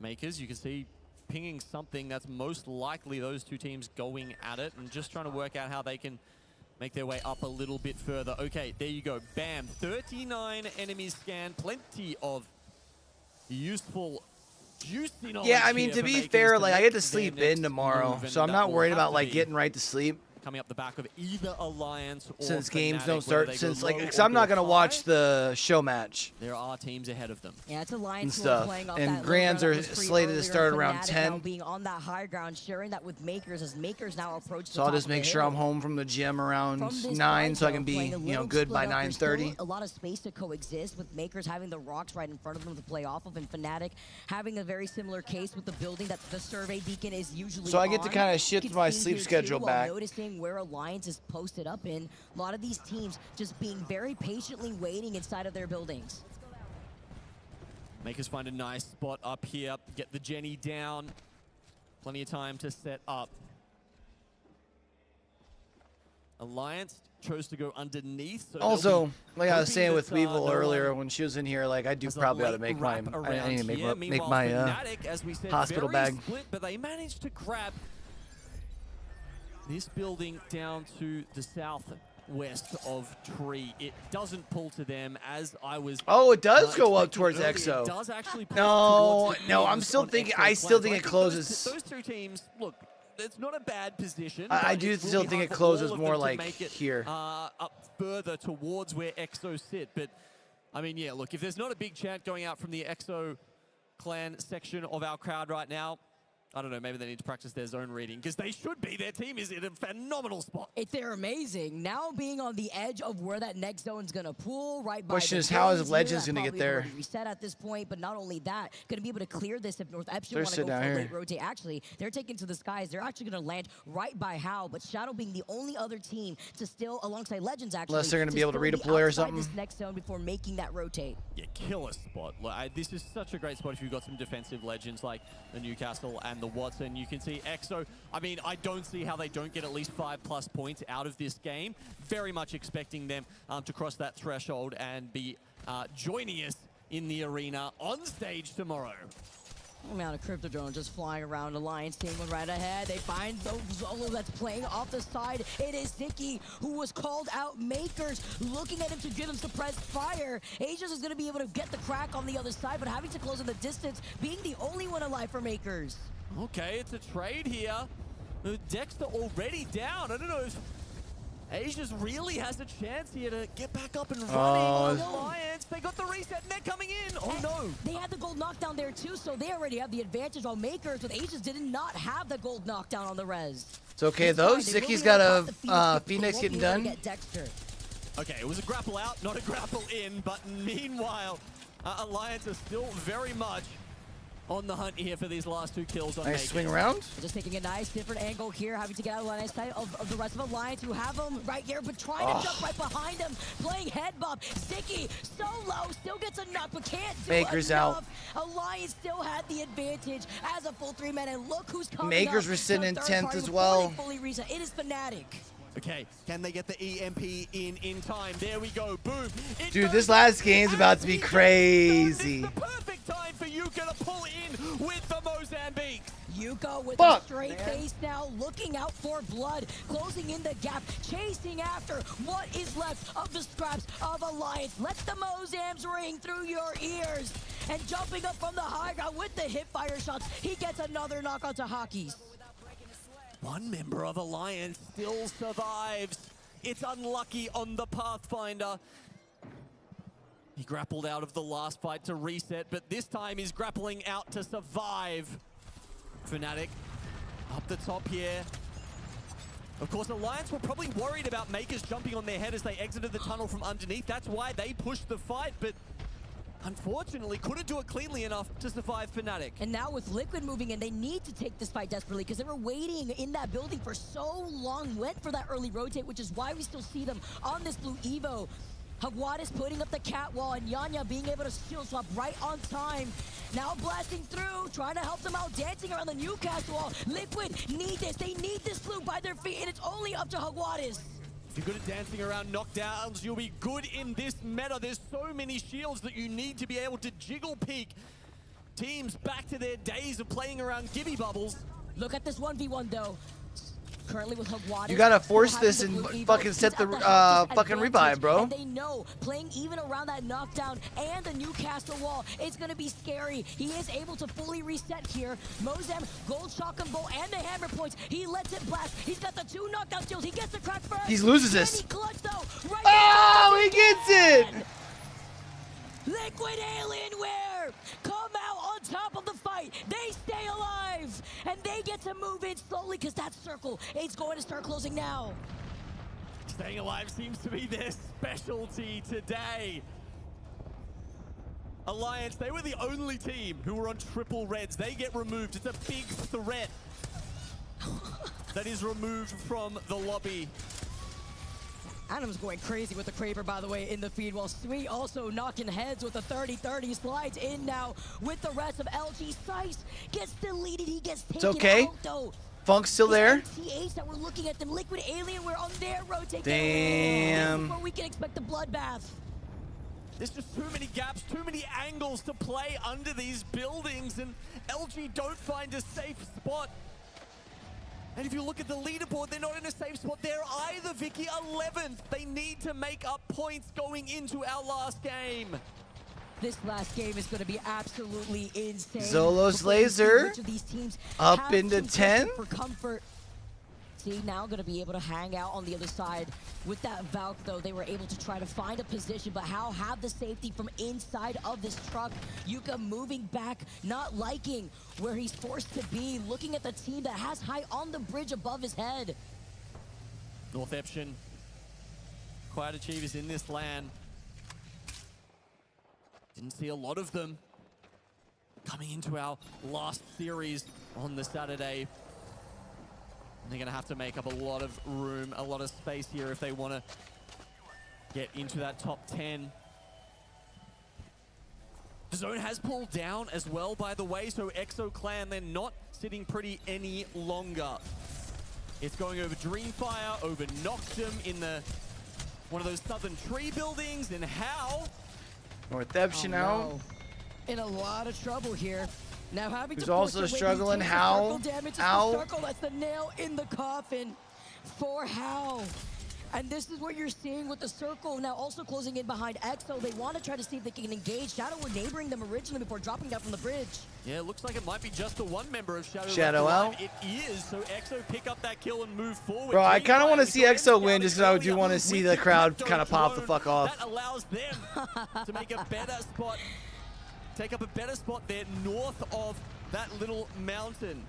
Makers, you can see pinging something that's most likely those two teams going at it and just trying to work out how they can make their way up a little bit further. Okay, there you go. Bam. 39 enemies scanned. Plenty of useful juicy knowledge. Yeah, I mean, here to for be Makers fair, to like I make get to their sleep next in tomorrow, move, and so I'm that not will worried have about to like be getting right to sleep. coming up the back of either Alliance or Since games Fnatic, don't whether start, they go since like, low because or I'm not go gonna high. watch the show match There are teams ahead of them. Yeah, it's and Alliance who are stuff, playing off and that low grands ground are that was free slated to earlier. start around Fnatic 10. now being on that high ground, sharing that with Makers as Makers now approach the So I'll top just of the make sure hill. I'm home from the gym around From this 9, fight, so I though, can be, playing a you know, little good by split up, there's still 9:30. A lot of space to coexist with Makers having the rocks right in front of them to play off of, and Fnatic having a very similar case with the building that the survey beacon is usually So I get to on. kinda You shift can my see sleep here, schedule too, while back. noticing where Alliance is posted up in. A lot of these teams just being very patiently waiting inside of their buildings. Makers find a nice spot up here, get the Jenny down. Plenty of time to set up. Alliance chose to go underneath. So Also, like I was saying with hoping that, Weevil no earlier one when she was in here, like I do has a probably ought to late make my, wrap I around need to make here. my, make Meanwhile, my Fnatic, as we said, hospital very bag. split, but they managed to grab this building down to the southwest of Tree. It doesn't pull to them, as I was. Oh, it does go up expecting towards earlier. EXO. It does actually pull No, towards the no, I'm teams still on thinking. EXO I still Clan. think So it think closes. Those two teams, look, it's not a bad position. I but do it will still be think hard it for closes all of more them to like make it, here. up further towards where EXO sit. But I mean, yeah, look, if there's not a big chant going out from the EXO clan section of our crowd right now, I don't know, maybe they need to practice their zone reading, because they should be. Their team is in a phenomenal spot. They're amazing. Now being on the edge of where that next zone's going to pull right by Question the is, how is gates Legends here. gonna That get probably there? already reset at this point, but not only that, going to be able to clear this if North Epsilon They're want to sitting go down for a here. late rotate. Actually, they're taking to the skies. They're actually going to land right by How, but Shadow being the only other team to still, alongside Legends actually, Unless they're gonna be able to still redeploy or outside something. this next zone before making that rotate. Yeah, killer spot. Like, this is such a great spot if you've got some defensive legends like the Newcastle and the Watson. You can see EXO. I mean, I don't see how they don't get at least 5+ points out of this game. Very much expecting them to cross that threshold and be joining us in the arena on stage tomorrow. Amount of crypto drone just flying around. Alliance team one right ahead. They find the Zolo that's playing off the side. It is Zicky who was called out. Makers looking at him to give him suppressed fire. Aegis is going to be able to get the crack on the other side, but having to close in the distance, being the only one alive for Makers. Okay, it's a trade here. Dexter already down. I don't know if Asia's really has a chance here to get back up and running. Alliance, they got the reset and they're coming in. Oh no. They had the gold knockdown there too, so they already have the advantage, while Makers with Aegis did not have the gold knockdown on the res. It's okay It's though. fine. They will Zicky's be got able to a pop the Phoenix They getting won't be able done. to get Dexter. Okay, it was a grapple out, not a grapple in, but meanwhile, Alliance is still very much on the hunt here for these last 2 kills on Nice Makers. swing around. Just taking a nice different angle here, having to get out of the line of sight of the rest of Alliance who have him right here, but trying to jump right behind him, playing head bob. Sticky, so low, still gets a knock, but can't do Makers enough. out. Alliance still had the advantage as a full 3-man, and look who's coming Makers up. were sitting The in third 10th party as before well. they fully reset. It is Fnatic. Okay, can they get the EMP in time? There we go, boom. It Dude, goes this last game's about to be crazy. the perfect time for Yuka to pull in with the Mozambique. Yuka with Fuck, a straight face now, looking out for blood, closing in the gap, chasing after what is left of the scraps of Alliance. Let the Mozams ring through your ears. And jumping up from the high ground with the hip fire shots, he gets another knock onto Hockey's. One member of Alliance still survives. It's unlucky on the Pathfinder. He grappled out of the last fight to reset, but this time he's grappling out to survive. Fnatic up the top here. Of course, Alliance were probably worried about Makers jumping on their head as they exited the tunnel from underneath. That's why they pushed the fight, but unfortunately couldn't do it cleanly enough to survive Fnatic. And now with Liquid moving in, they need to take this fight desperately because they were waiting in that building for so long, went for that early rotate, which is why we still see them on this blue Evo. Hagwadis putting up the cat wall and Yanya being able to shield swap right on time. Now blasting through, trying to help them out, dancing around the Newcastle wall. Liquid need this. They need this blue by their feet, and it's only up to Hagwadis. If you're good at dancing around knockdowns, you'll be good in this meta. There's so many shields that you need to be able to jiggle peek teams back to their days of playing around Gibby bubbles. Look at this 1v1 though. Currently with Hagwadis. You gotta force this and fucking set the fucking revive, bro. And they know playing even around that knockdown and the Newcastle wall, it's gonna be scary. He is able to fully reset here. Mozam, gold shotgun bolt and the hammer points. He lets it blast. He's got the 2 knockdown skills. He gets the crack first. He loses this. He clutch, though, right oh, he gets it. Liquid Alienware come out on top of the fight. They stay alive, and they get to move in slowly because that circle is going to start closing now. Staying alive seems to be their specialty today. Alliance, they were the only team who were on triple reds. They get removed. It's a big threat that is removed from the lobby. Adam's going crazy with the Kraber, by the way, in the feed, while Sweet also knocking heads with the 30-30. Slides in now with the rest of LG. Sice gets deleted. He gets taken out, though. Funk's still there. TH that we're looking at them. Liquid Alienware on their rotate. Damn. This is where we can expect a bloodbath. There's just too many gaps, too many angles to play under these buildings, and LG don't find a safe spot. And if you look at the leaderboard, they're not in a safe spot there either, Vicky. 11th. They need to make up points going into our last game. This last game is going to be absolutely insane. Zolo's laser Each of these teams up into 10. For comfort. See, now going to be able to hang out on the other side. With that Valk, though, they were able to try to find a position, but how have the safety from inside of this truck? Yuka moving back, not liking where he's forced to be, looking at the team that has high on the bridge above his head. North Eption, quite achievers in this LAN. Didn't see a lot of them coming into our last series on the Saturday. And they're going to have to make up a lot of room, a lot of space here if they want to get into that top 10. The zone has pulled down as well, by the way, so EXO Clan, they're not sitting pretty any longer. It's going over Dreamfire, over Noctum in the one of those southern tree buildings, and how? North Eption out. No. In a lot of trouble here. Now having Who's to also push away struggling, these How? circle damage is How? the circle. That's the nail in the coffin for How. And this is what you're seeing with the circle now also closing in behind EXO. They want to try to see if they can engage. Shadow were neighboring them originally before dropping down from the bridge. Yeah, it looks like it might be just the one member of Shadow. Shadow left alive. out. It is, so EXO pick up that kill and move forward. Bro, I kind of want to see EXO win just because I do earlier want to see the crowd kind of pop the fuck off. That allows them to make a better spot, take up a better spot there north of that little mountain.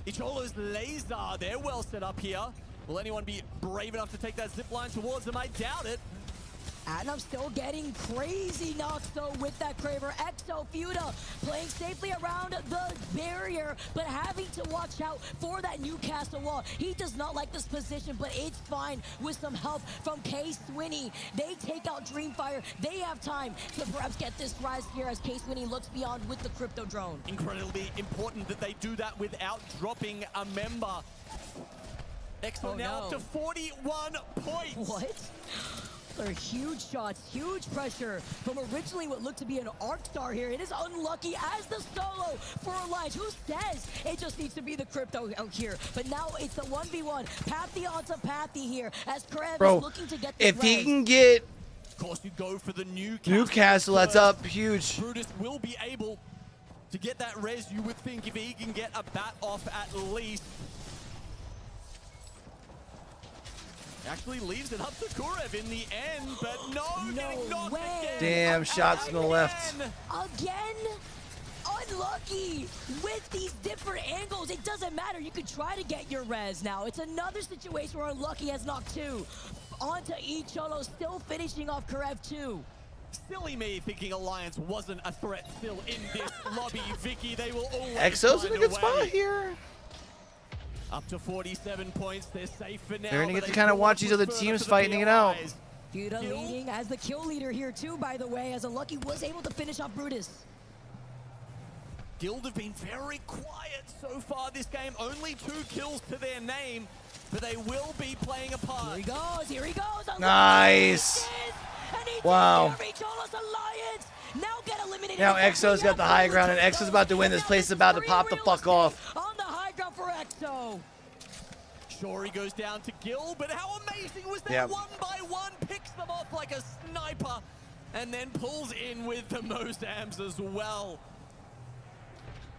Icholo's laser, they're well set up here. Will anyone be brave enough to take that zip line towards them? I doubt it. And I'm still getting crazy knocks though with that Kraber. Exo Fuda playing safely around the barrier, but having to watch out for that Newcastle wall. He does not like this position, but it's fine with some help from K Swinney. They take out Dreamfire. They have time to perhaps get this rise here as K Swinney looks beyond with the crypto drone. Incredibly important that they do that without dropping a member. Exo now up to 41 points. What? They're huge shots, huge pressure from originally what looked to be an arc star here. It is unlucky as the solo for Alliance. Who says it just needs to be the crypto out here? But now it's the 1v1. Pathy onto Pathy here as Krev is looking to get the if he can get of course, you go for the Newcastle, that's up huge. Brutus will be able to get that res, you would think, if he can get a bat off at least. Actually leaves it up to Kurev in the end, but no getting knocked again. Damn, shots from the left. Again? Unlucky with these different angles. It doesn't matter. You can try to get your res now. It's another situation where Unlucky has knocked 2. Onto Icholo, still finishing off Kurev 2. Silly me thinking Alliance wasn't a threat still in this lobby. Vicky, they will always Exo's in find a good way. spot here. Up to 47 points. They're safe for now. They're gonna get to kind of watch these other teams fighting it out. Fuda leading as the kill leader here too, by the way, as Unlucky was able to finish off Brutus. Guild have been very quiet so far this game. Only 2 kills to their name, but they will be playing a part. Here he goes, here he goes. Nice. Wow. Now Exo's got the high ground, and Exo's about to win. This place is about to pop the fuck off. On the high ground for Exo. Shori goes down to Gil, but how amazing was that? 1 by 1, picks them off like a sniper, and then pulls in with the Mozams as well.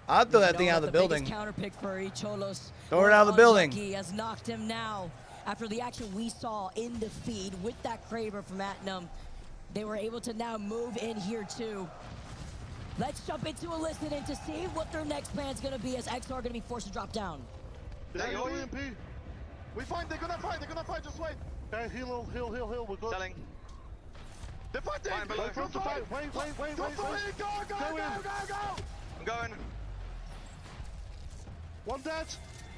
I'll throw that thing out of the building. Counter pick for Icholos. Throw it out of the building. He has knocked him now. After the action we saw in the feed with that Kraber from Atnum, they were able to now move in here too. Let's jump into a listen and to see what their next plan is going to be as XR are going to be forced to drop down. Yeah, you're EMP. We fight, they're gonna fight, just wait. Okay, heal, we're good. Selling. They're fighting! Wait for them to fight, wait. Go! I'm going. One dead.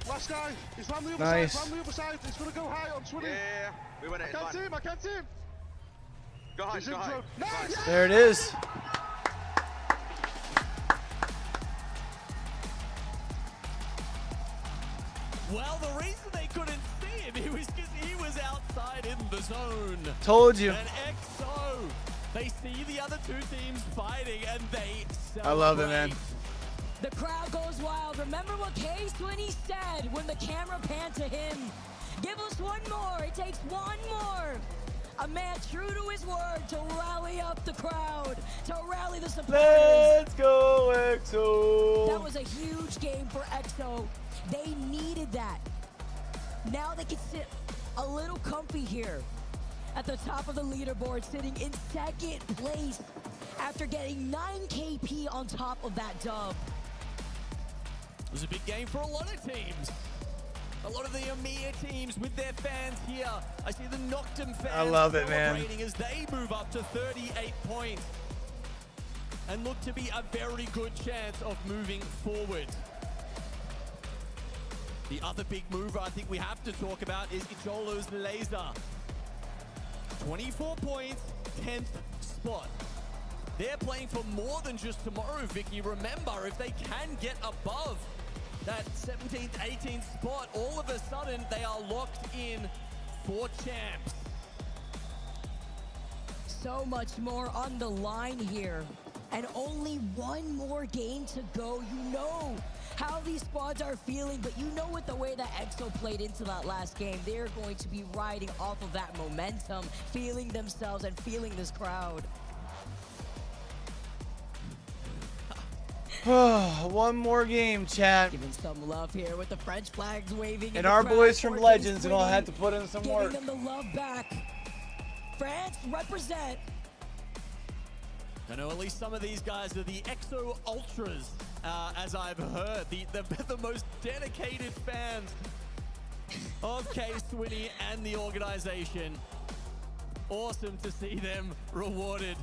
Last guy. He's on the other Nice. side, He's gonna go high on Swinny. Yeah. We win it. I can't see him. Go high, go high. Nice. There it is. Well, the reason they couldn't see him, it was because he was outside in the zone. Told you. And XO, they see the other 2 teams fighting, and they celebrate. I love it, man. The crowd goes wild. Remember what K Swinney said when the camera panned to him. Give us one more. It takes one more. A man true to his word to rally up the crowd, to rally the supporters. Let's go, EXO. That was a huge game for EXO. They needed that. Now they can sit a little comfy here at the top of the leaderboard, sitting in 2nd place after getting 9 KP on top of that dub. It was a big game for a lot of teams. A lot of the EMEA teams with their fans here. I see the Noctum fans I love it, man. celebrating as they move up to 38 points and look to be a very good chance of moving forward. The other big mover I think we have to talk about is Icholo's Laser. 24 points, 10th spot. They're playing for more than just tomorrow, Vicky. Remember, if they can get above that 17th, 18th spot, all of a sudden they are locked in for champs. So much more on the line here. And only one more game to go. You know how these squads are feeling, but you know with the way that EXO played into that last game, they're going to be riding off of that momentum, feeling themselves and feeling this crowd. One more game, chat. Giving some love here with the French flags waving. And our boys from Legends are gonna have to put in some work. Giving them the love back. France represent. I know at least some of these guys are the EXO Ultras, as I've heard, the most dedicated fans of K Swinney and the organization. awesome to see them rewarded.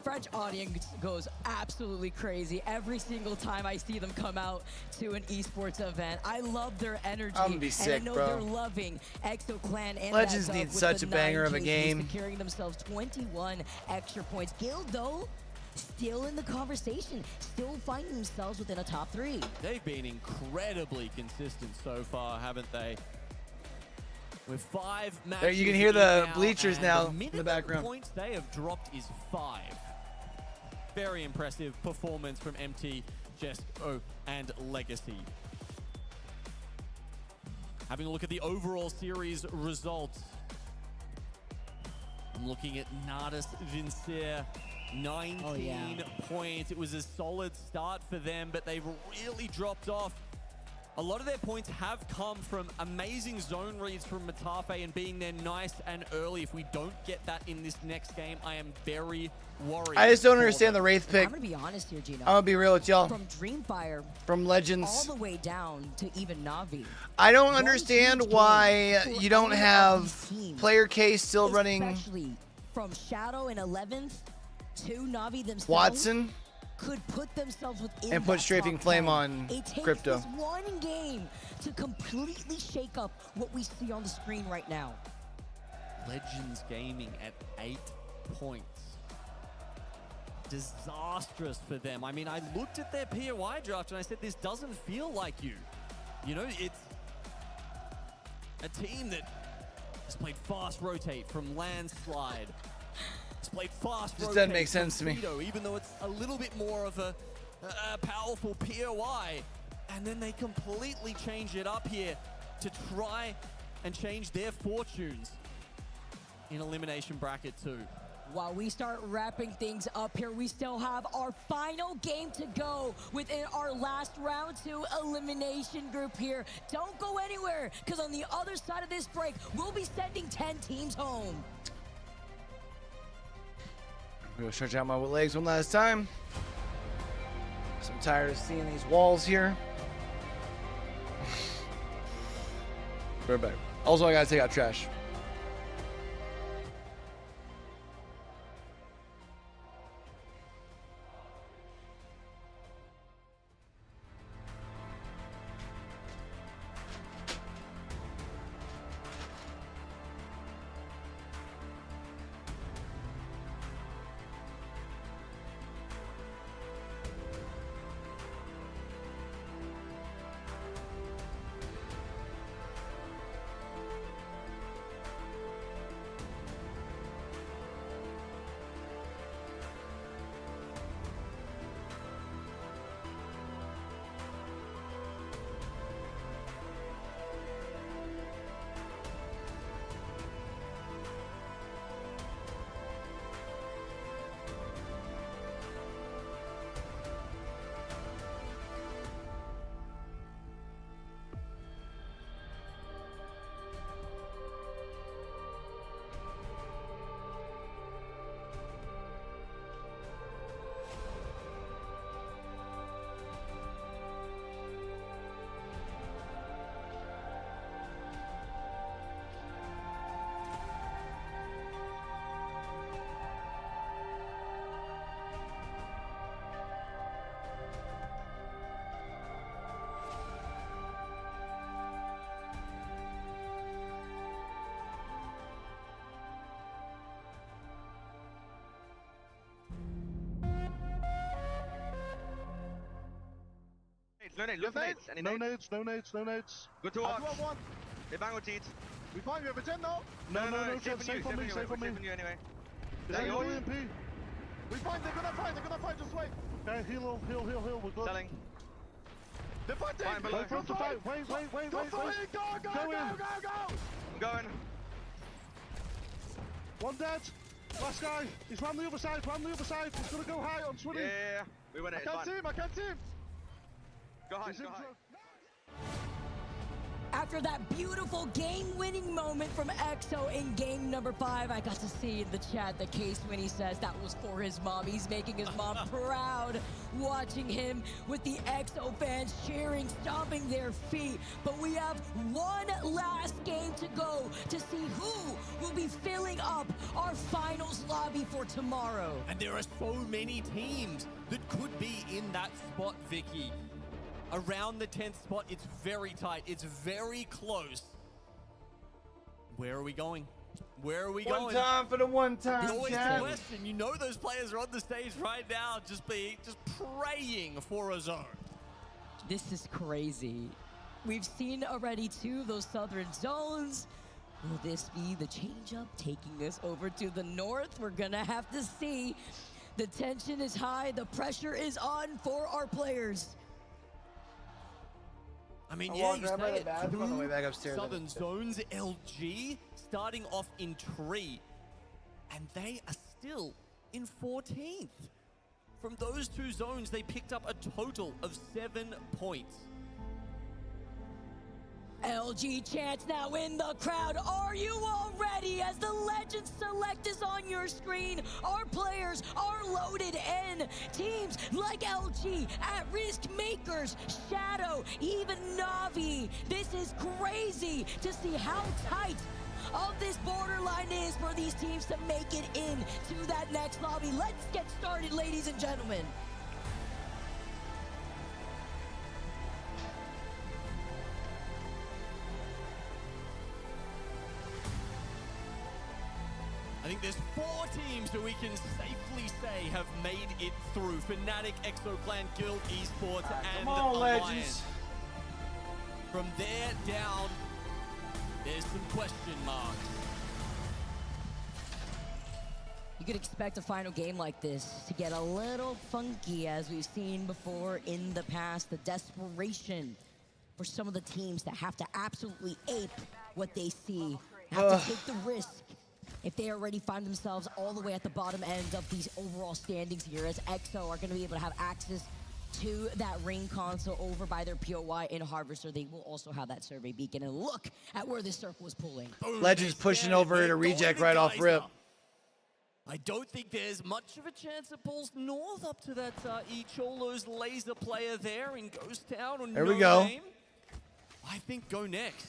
French audience goes absolutely crazy every single time I see them come out to an esports event. I love their energy. I'm gonna be sick, and I know bro. they're loving Exo Clan and Legends that need with such the a banger 9 of a KDs, game. securing themselves 21 extra points. Guild, though, still in the conversation, still finding themselves within a top 3. They've been incredibly consistent so far, haven't they? With 5 matches. There, you can hear the in bleachers and now the in the minimum background. points they have dropped is 5. Very impressive performance from MT, Jesko, and Legacy. Having a look at the overall series results. I'm looking at Nardus Vincere, 19 points. It was a solid start for them, but they've really dropped off. A lot of their points have come from amazing zone reads from Matafe and being there nice and early. If we don't get that in this next game, I am very worried. I just don't understand the Wraith pick. I'm gonna be honest here, Gino. I'm gonna be real with y'all. From Dreamfire, From Legends. all the way down to even Navi. I don't understand why you don't have player case still running Especially from Shadow in 11th to Navi themselves. Watson could put themselves within and put that Strafing top Flame 10. on It takes Crypto. this one game to completely shake up what we see on the screen right now. Legends Gaming at 8 points. Disastrous for them. I mean, I looked at their POI draft and I said, this doesn't feel like you. You know, it's a team that has played fast rotate from landslide. It's played fast Just rotate doesn't make from sense to me. Speedo, even though it's a little bit more of a powerful POI. And then they completely change it up here to try and change their fortunes in Elimination Bracket 2. While we start wrapping things up here, we still have our final game to go within our last round 2 elimination group here. Don't go anywhere, because on the other side of this break, we'll be sending 10 teams home. I'm gonna stretch out my legs one last time. 'Cause I'm tired of seeing these walls here. We're back. Also, I gotta take out trash. No nades, look for nades. Any No nades? nades, no nades, no nades. Good to watch. They bang with teeth. We find you have a 10 now? No, safe on me, safe on me. you anyway. Is that yours? your EMP? We find, they're gonna fight, just wait. Okay, heal, we're good. Selling. They're fighting! Fine, below. Wait for us to fight, wait. Go in! I'm going. One dead. Last guy. He's round the other side, He's gonna go high on Swinny. Yeah. We win it. I can't see him. Go high, go high. After that beautiful game-winning moment from EXO in game number 5, I got to see in the chat that Case Winnie says that was for his mom. He's making his mom proud, watching him with the EXO fans cheering, stomping their feet. But we have one last game to go to see who will be filling up our finals lobby for tomorrow. And there are so many teams that could be in that spot, Vicky. Around the 10th spot, it's very tight. It's very close. Where are we going? Where are we going? One time for the one time. It's always chat. the question. You know those players are on the stage right now, just praying for a zone. This is crazy. We've seen already 2 of those southern zones. Will this be the change-up taking us over to the north? We're gonna have to see. The tension is high. The pressure is on for our players. I mean, I yeah, walked you right by say the it. bathroom on the way back 2 upstairs. southern zones, LG, starting off in tree, and they are still in 14th. From those 2 zones, they picked up a total of 7 points. LG chants now in the crowd. Are you all ready? As the Legends select is on your screen, our players are loaded in. Teams like LG, At Risk Makers, Shadow, even Navi. This is crazy to see how tight of this borderline is for these teams to make it in to that next lobby. Let's get started, ladies and gentlemen. I think there's 4 teams that we can safely say have made it through. Fnatic, Exoclan, Guild, Esports, and come on, Alliance. Legends. From there down, there's some question marks. You could expect a final game like this to get a little funky, as we've seen before in the past. The desperation for some of the teams that have to absolutely ape what they see, have to take the risk. If they already find themselves all the way at the bottom end of these overall standings here, as EXO are going to be able to have access to that ring console over by their POI in Harvester, they will also have that survey beacon. And look at where this circle is pulling. Legends pushing over to reject right off rip. I don't think there's much of a chance it pulls north up to that Cholo's laser player there in Ghost Town or There we go. Name. I think go next.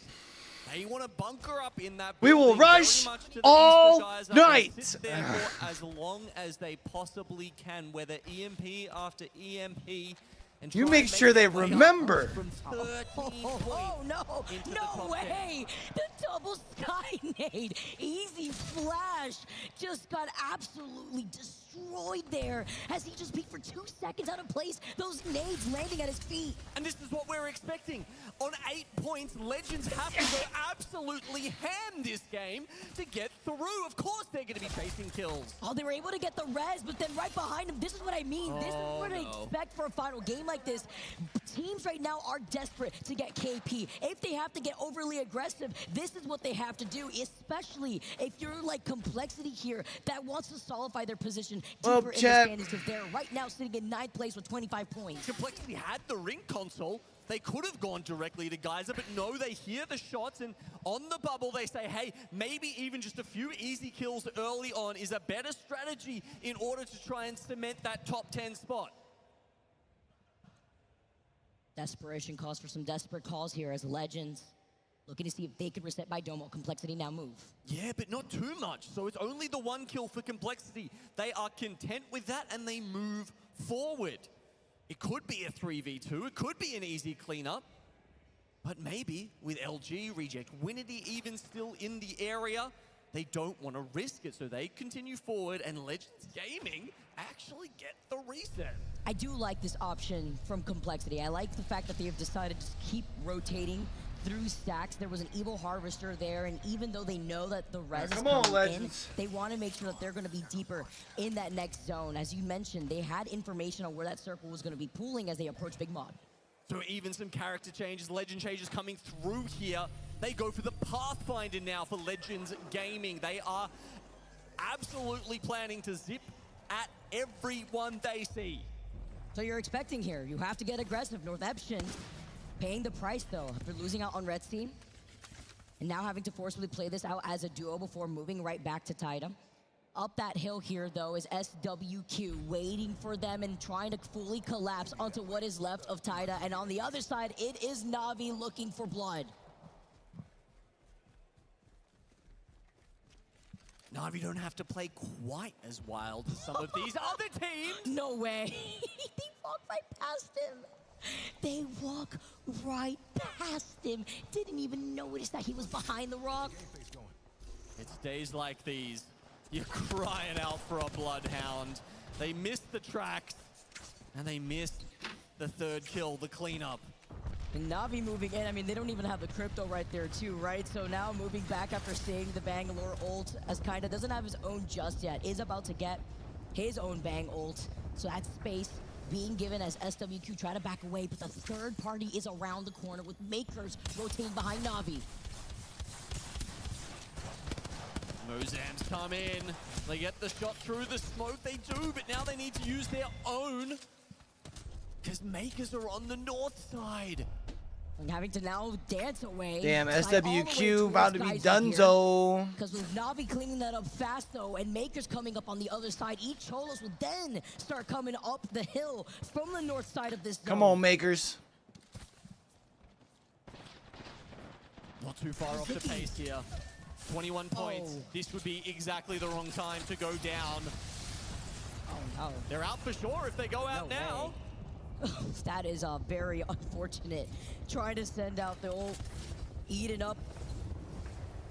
They want to bunker up in that We will building rush very much to the all east for Geyser night. and sit there for as long as they possibly can, whether EMP after EMP. And You try make and sure they their way up remember. From 13 Oh no, into the no top way! The double sky nade, easy flash, just got absolutely destroyed there as he just peeked for 2 seconds out of place. Those nades landing at his feet. And this is what we're expecting. On 8 points, Legends have to go absolutely ham this game to get through. Of course they're going to be chasing kills. Oh, they were able to get the res, but then right behind him, this is what I mean. This is what I expect for a final game like this. Teams right now are desperate to get KP. If they have to get overly aggressive, this is what they have to do, especially if you're like Complexity here that wants to solidify their position deeper in the standings, because they're right now sitting in 9th place with 25 points. Complexity had the ring console. They could have gone directly to Geyser, but no, they hear the shots, and on the bubble they say, hey, maybe even just a few easy kills early on is a better strategy in order to try and cement that top 10 spot. Desperation calls for some desperate calls here as Legends looking to see if they could reset by Domo. Complexity now move. Yeah, but not too much. So it's only the 1 kill for Complexity. They are content with that and they move forward. It could be a 3v2. It could be an easy cleanup. But maybe with LG, Reject, Winity even still in the area, they don't want to risk it. So they continue forward and Legends Gaming actually get the reset. I do like this option from Complexity. I like the fact that they have decided to keep rotating through stacks. There was an Evil Harvester there, and even though they know that the res is coming in, they want to make sure that they're going to be deeper in that next zone. As you mentioned, they had information on where that circle was going to be pooling as they approach Big Mod. So even some character changes, legend changes coming through here. They go for the Pathfinder now for Legends Gaming. They are absolutely planning to zip at everyone they see. So you're expecting here, you have to get aggressive. North Eption Paying the price, though, for losing out on Red Sea. And now having to forcibly play this out as a duo before moving right back to Taida. Up that hill here, though, is SWQ waiting for them and trying to fully collapse onto what is left of Taida. And on the other side, it is Na'Vi looking for blood. Na'Vi don't have to play quite as wild as some of these other teams. No way. They walk right past him. They walk right past him. Didn't even notice that he was behind the rock. It's days like these. You're crying out for a bloodhound. They missed the tracks, and they missed the third kill, the cleanup. And Na'Vi moving in, I mean, they don't even have the crypto right there too, right? So now moving back after seeing the Bangalore ult, as kinda doesn't have his own just yet, is about to get his own Bang ult. So that space being given as SWQ try to back away, but the third party is around the corner with Makers rotating behind Na'Vi. Mozam's come in. They get the shot through the smoke. They do, but now they need to use their own because Makers are on the north side. And having to now dance away. Damn, SWQ about to be donezo. Because with Na'Vi cleaning that up fast, though, and Makers coming up on the other side, each Cholos will then start coming up the hill from the north side of this zone. Come on, Makers. Not too far off the pace here. 21 points. This would be exactly the wrong time to go down. Oh, no. They're out for sure if they go out now. That is very unfortunate. Trying to send out the old Eden up.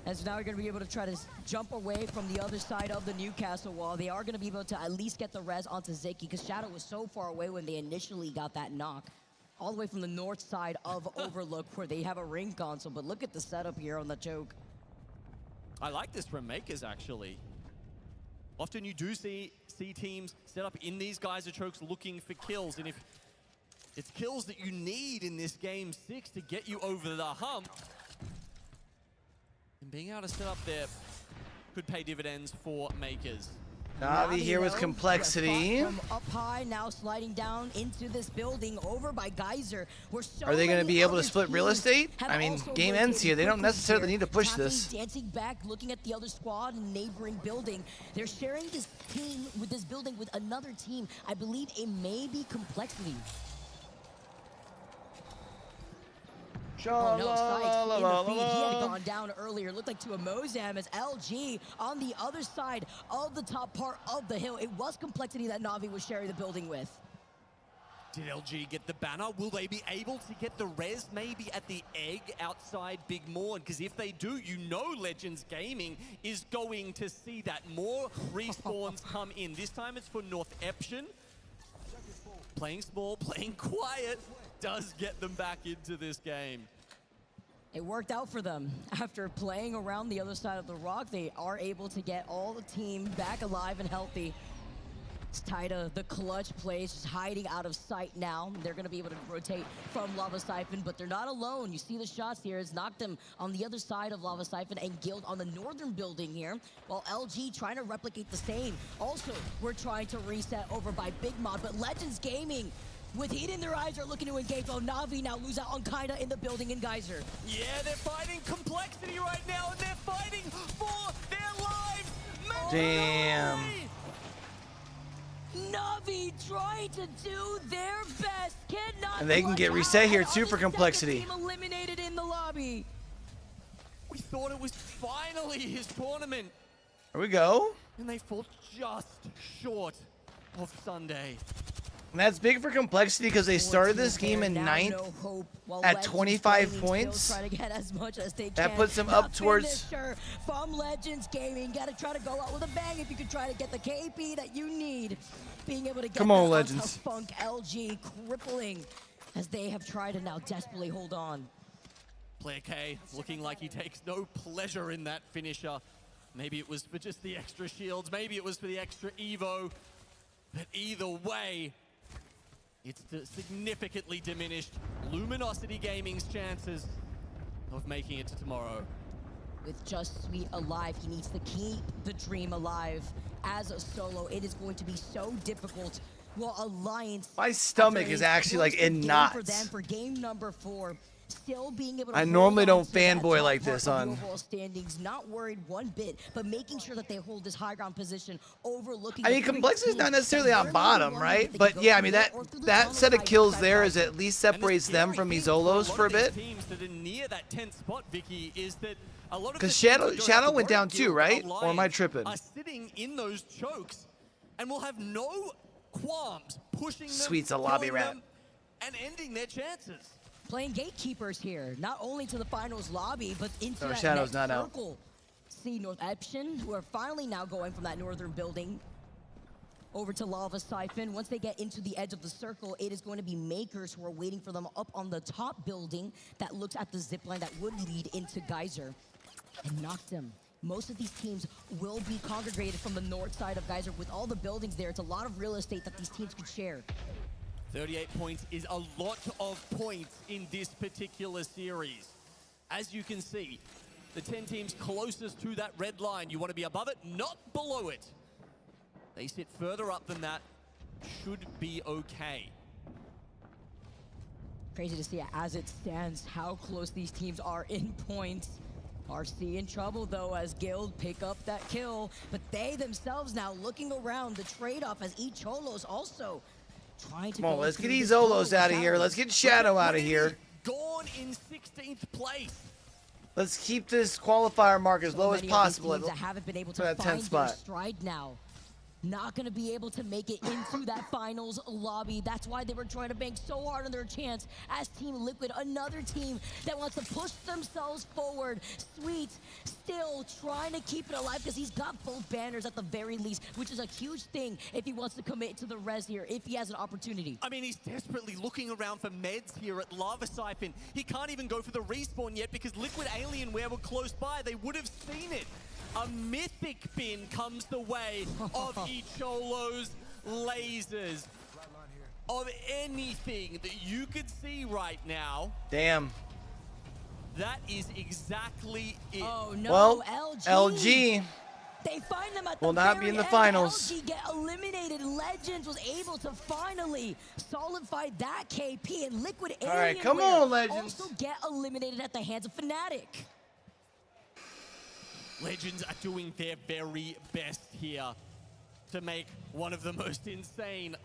As now you're going to be able to try to jump away from the other side of the Newcastle wall. They are going to be able to at least get the res onto Ziki because Shadow was so far away when they initially got that knock. All the way from the north side of Overlook where they have a ring console. But look at the setup here on the choke. I like this from Makers, actually. Often you do see teams set up in these geyser chokes looking for kills, and if it's kills that you need in this game 6 to get you over the hump, and being able to set up there could pay dividends for Makers. Na'Vi here with Complexity. From up high, now sliding down into this building over by Geyser. Are they going to be able to split real estate? I mean, game ends here. They don't necessarily need to push this. Dancing back, looking at the other squad and neighboring building. They're sharing this team with this building with another team. I believe it may be Complexity. Oh, no, Sykes in the feed. He had gone down earlier. Looked like to a Mozam as LG on the other side of the top part of the hill. It was Complexity that Na'Vi was sharing the building with. Did LG get the banner? Will they be able to get the res maybe at the egg outside Big Morn? Because if they do, you know Legends Gaming is going to see that. More respawns come in. This time it's for North Eption. Playing small, playing quiet does get them back into this game. It worked out for them. After playing around the other side of the rock, they are able to get all the team back alive and healthy. It's Taida, the clutch plays, just hiding out of sight now. They're going to be able to rotate from Lava Siphon, but they're not alone. You see the shots here. It's knocked them on the other side of Lava Siphon and Guild on the northern building here, while LG trying to replicate the same. Also, we're trying to reset over by Big Mod, but Legends Gaming, with heat in their eyes, are looking to engage, while Na'Vi now lose out on Kaida in the building in Geyser. Yeah, they're fighting Complexity right now, and they're fighting for their lives. Damn. Na'Vi trying to do their best. Cannot. And they can get reset here too for Complexity. Team eliminated in the lobby. We thought it was finally his tournament. Here we go. And they fall just short of Sunday. And that's big for Complexity because they started this game in 9th at 25 points. Try to get as much as they that can. puts them up towards. From Legends Gaming, got to try to go out with a bang if you can try to get the KP that you need. Being able to get Come on, Legends. Funk LG crippling as they have tried to now desperately hold on. Player K looking like he takes no pleasure in that finisher. Maybe it was for just the extra shields, maybe it was for the extra Evo, but either way, it's significantly diminished Luminosity Gaming's chances of making it to tomorrow. With Just Sweet alive, he needs to keep the dream alive. As a solo, it is going to be so difficult Well, Alliance. My stomach is actually like in knots. For them for game number 4, still being able to. I normally don't fanboy like this on. Overall standings, not worried one bit, but making sure that they hold this high ground position, overlooking. I mean, Complexity is not necessarily on bottom, right? But yeah, I mean that set of kills there is at least separates them from Izolos for a bit. Teams that are near that 10th spot, Vicky, is that a lot of because Shadow went down too, right? Or am I tripping? Are sitting in those chokes, and will have no qualms pushing them, Sweet's a lobby rat, and ending their chances. Playing gatekeepers here, not only to the finals lobby, but into that Shadow's next not circle. out. See North Epson, who are finally now going from that northern building over to Lava Siphon. Once they get into the edge of the circle, it is going to be Makers who are waiting for them up on the top building that looks at the zipline that would lead into Geyser. And knocked him. Most of these teams will be congregated from the north side of Geyser. With all the buildings there, it's a lot of real estate that these teams could share. 38 points is a lot of points in this particular series. As you can see, the 10 teams closest to that red line, you want to be above it, not below it. They sit further up than that, should be okay. Crazy to see as it stands how close these teams are in points. RC in trouble though as Guild pick up that kill, but they themselves now looking around the trade-off as Icholos also trying to. Come on, let's get Izolos out of here. Let's get Shadow out of here. Gone in 16th place. Let's keep this qualifier mark as low as possible that haven't been able to that 10th find spot. their stride now. Not going to be able to make it into that finals lobby. That's why they were trying to bank so hard on their chance as Team Liquid, another team that wants to push themselves forward. Sweet still trying to keep it alive because he's got both banners at the very least, which is a huge thing if he wants to commit to the res here, if he has an opportunity. I mean, he's desperately looking around for meds here at Lava Siphon. He can't even go for the respawn yet because Liquid Alienware were close by. They would have seen it. A mythic bin comes the way of Icholos lasers. Of anything that you could see right now. Damn. That is exactly it. Oh no, well, LG. They find them at will the not very be in the end. finals. LG get eliminated. Legends was able to finally solidify that KP, and Liquid Alienware all right, come on, Legends. also get eliminated at the hands of Fnatic. Legends are doing their very best here to make one of the most insane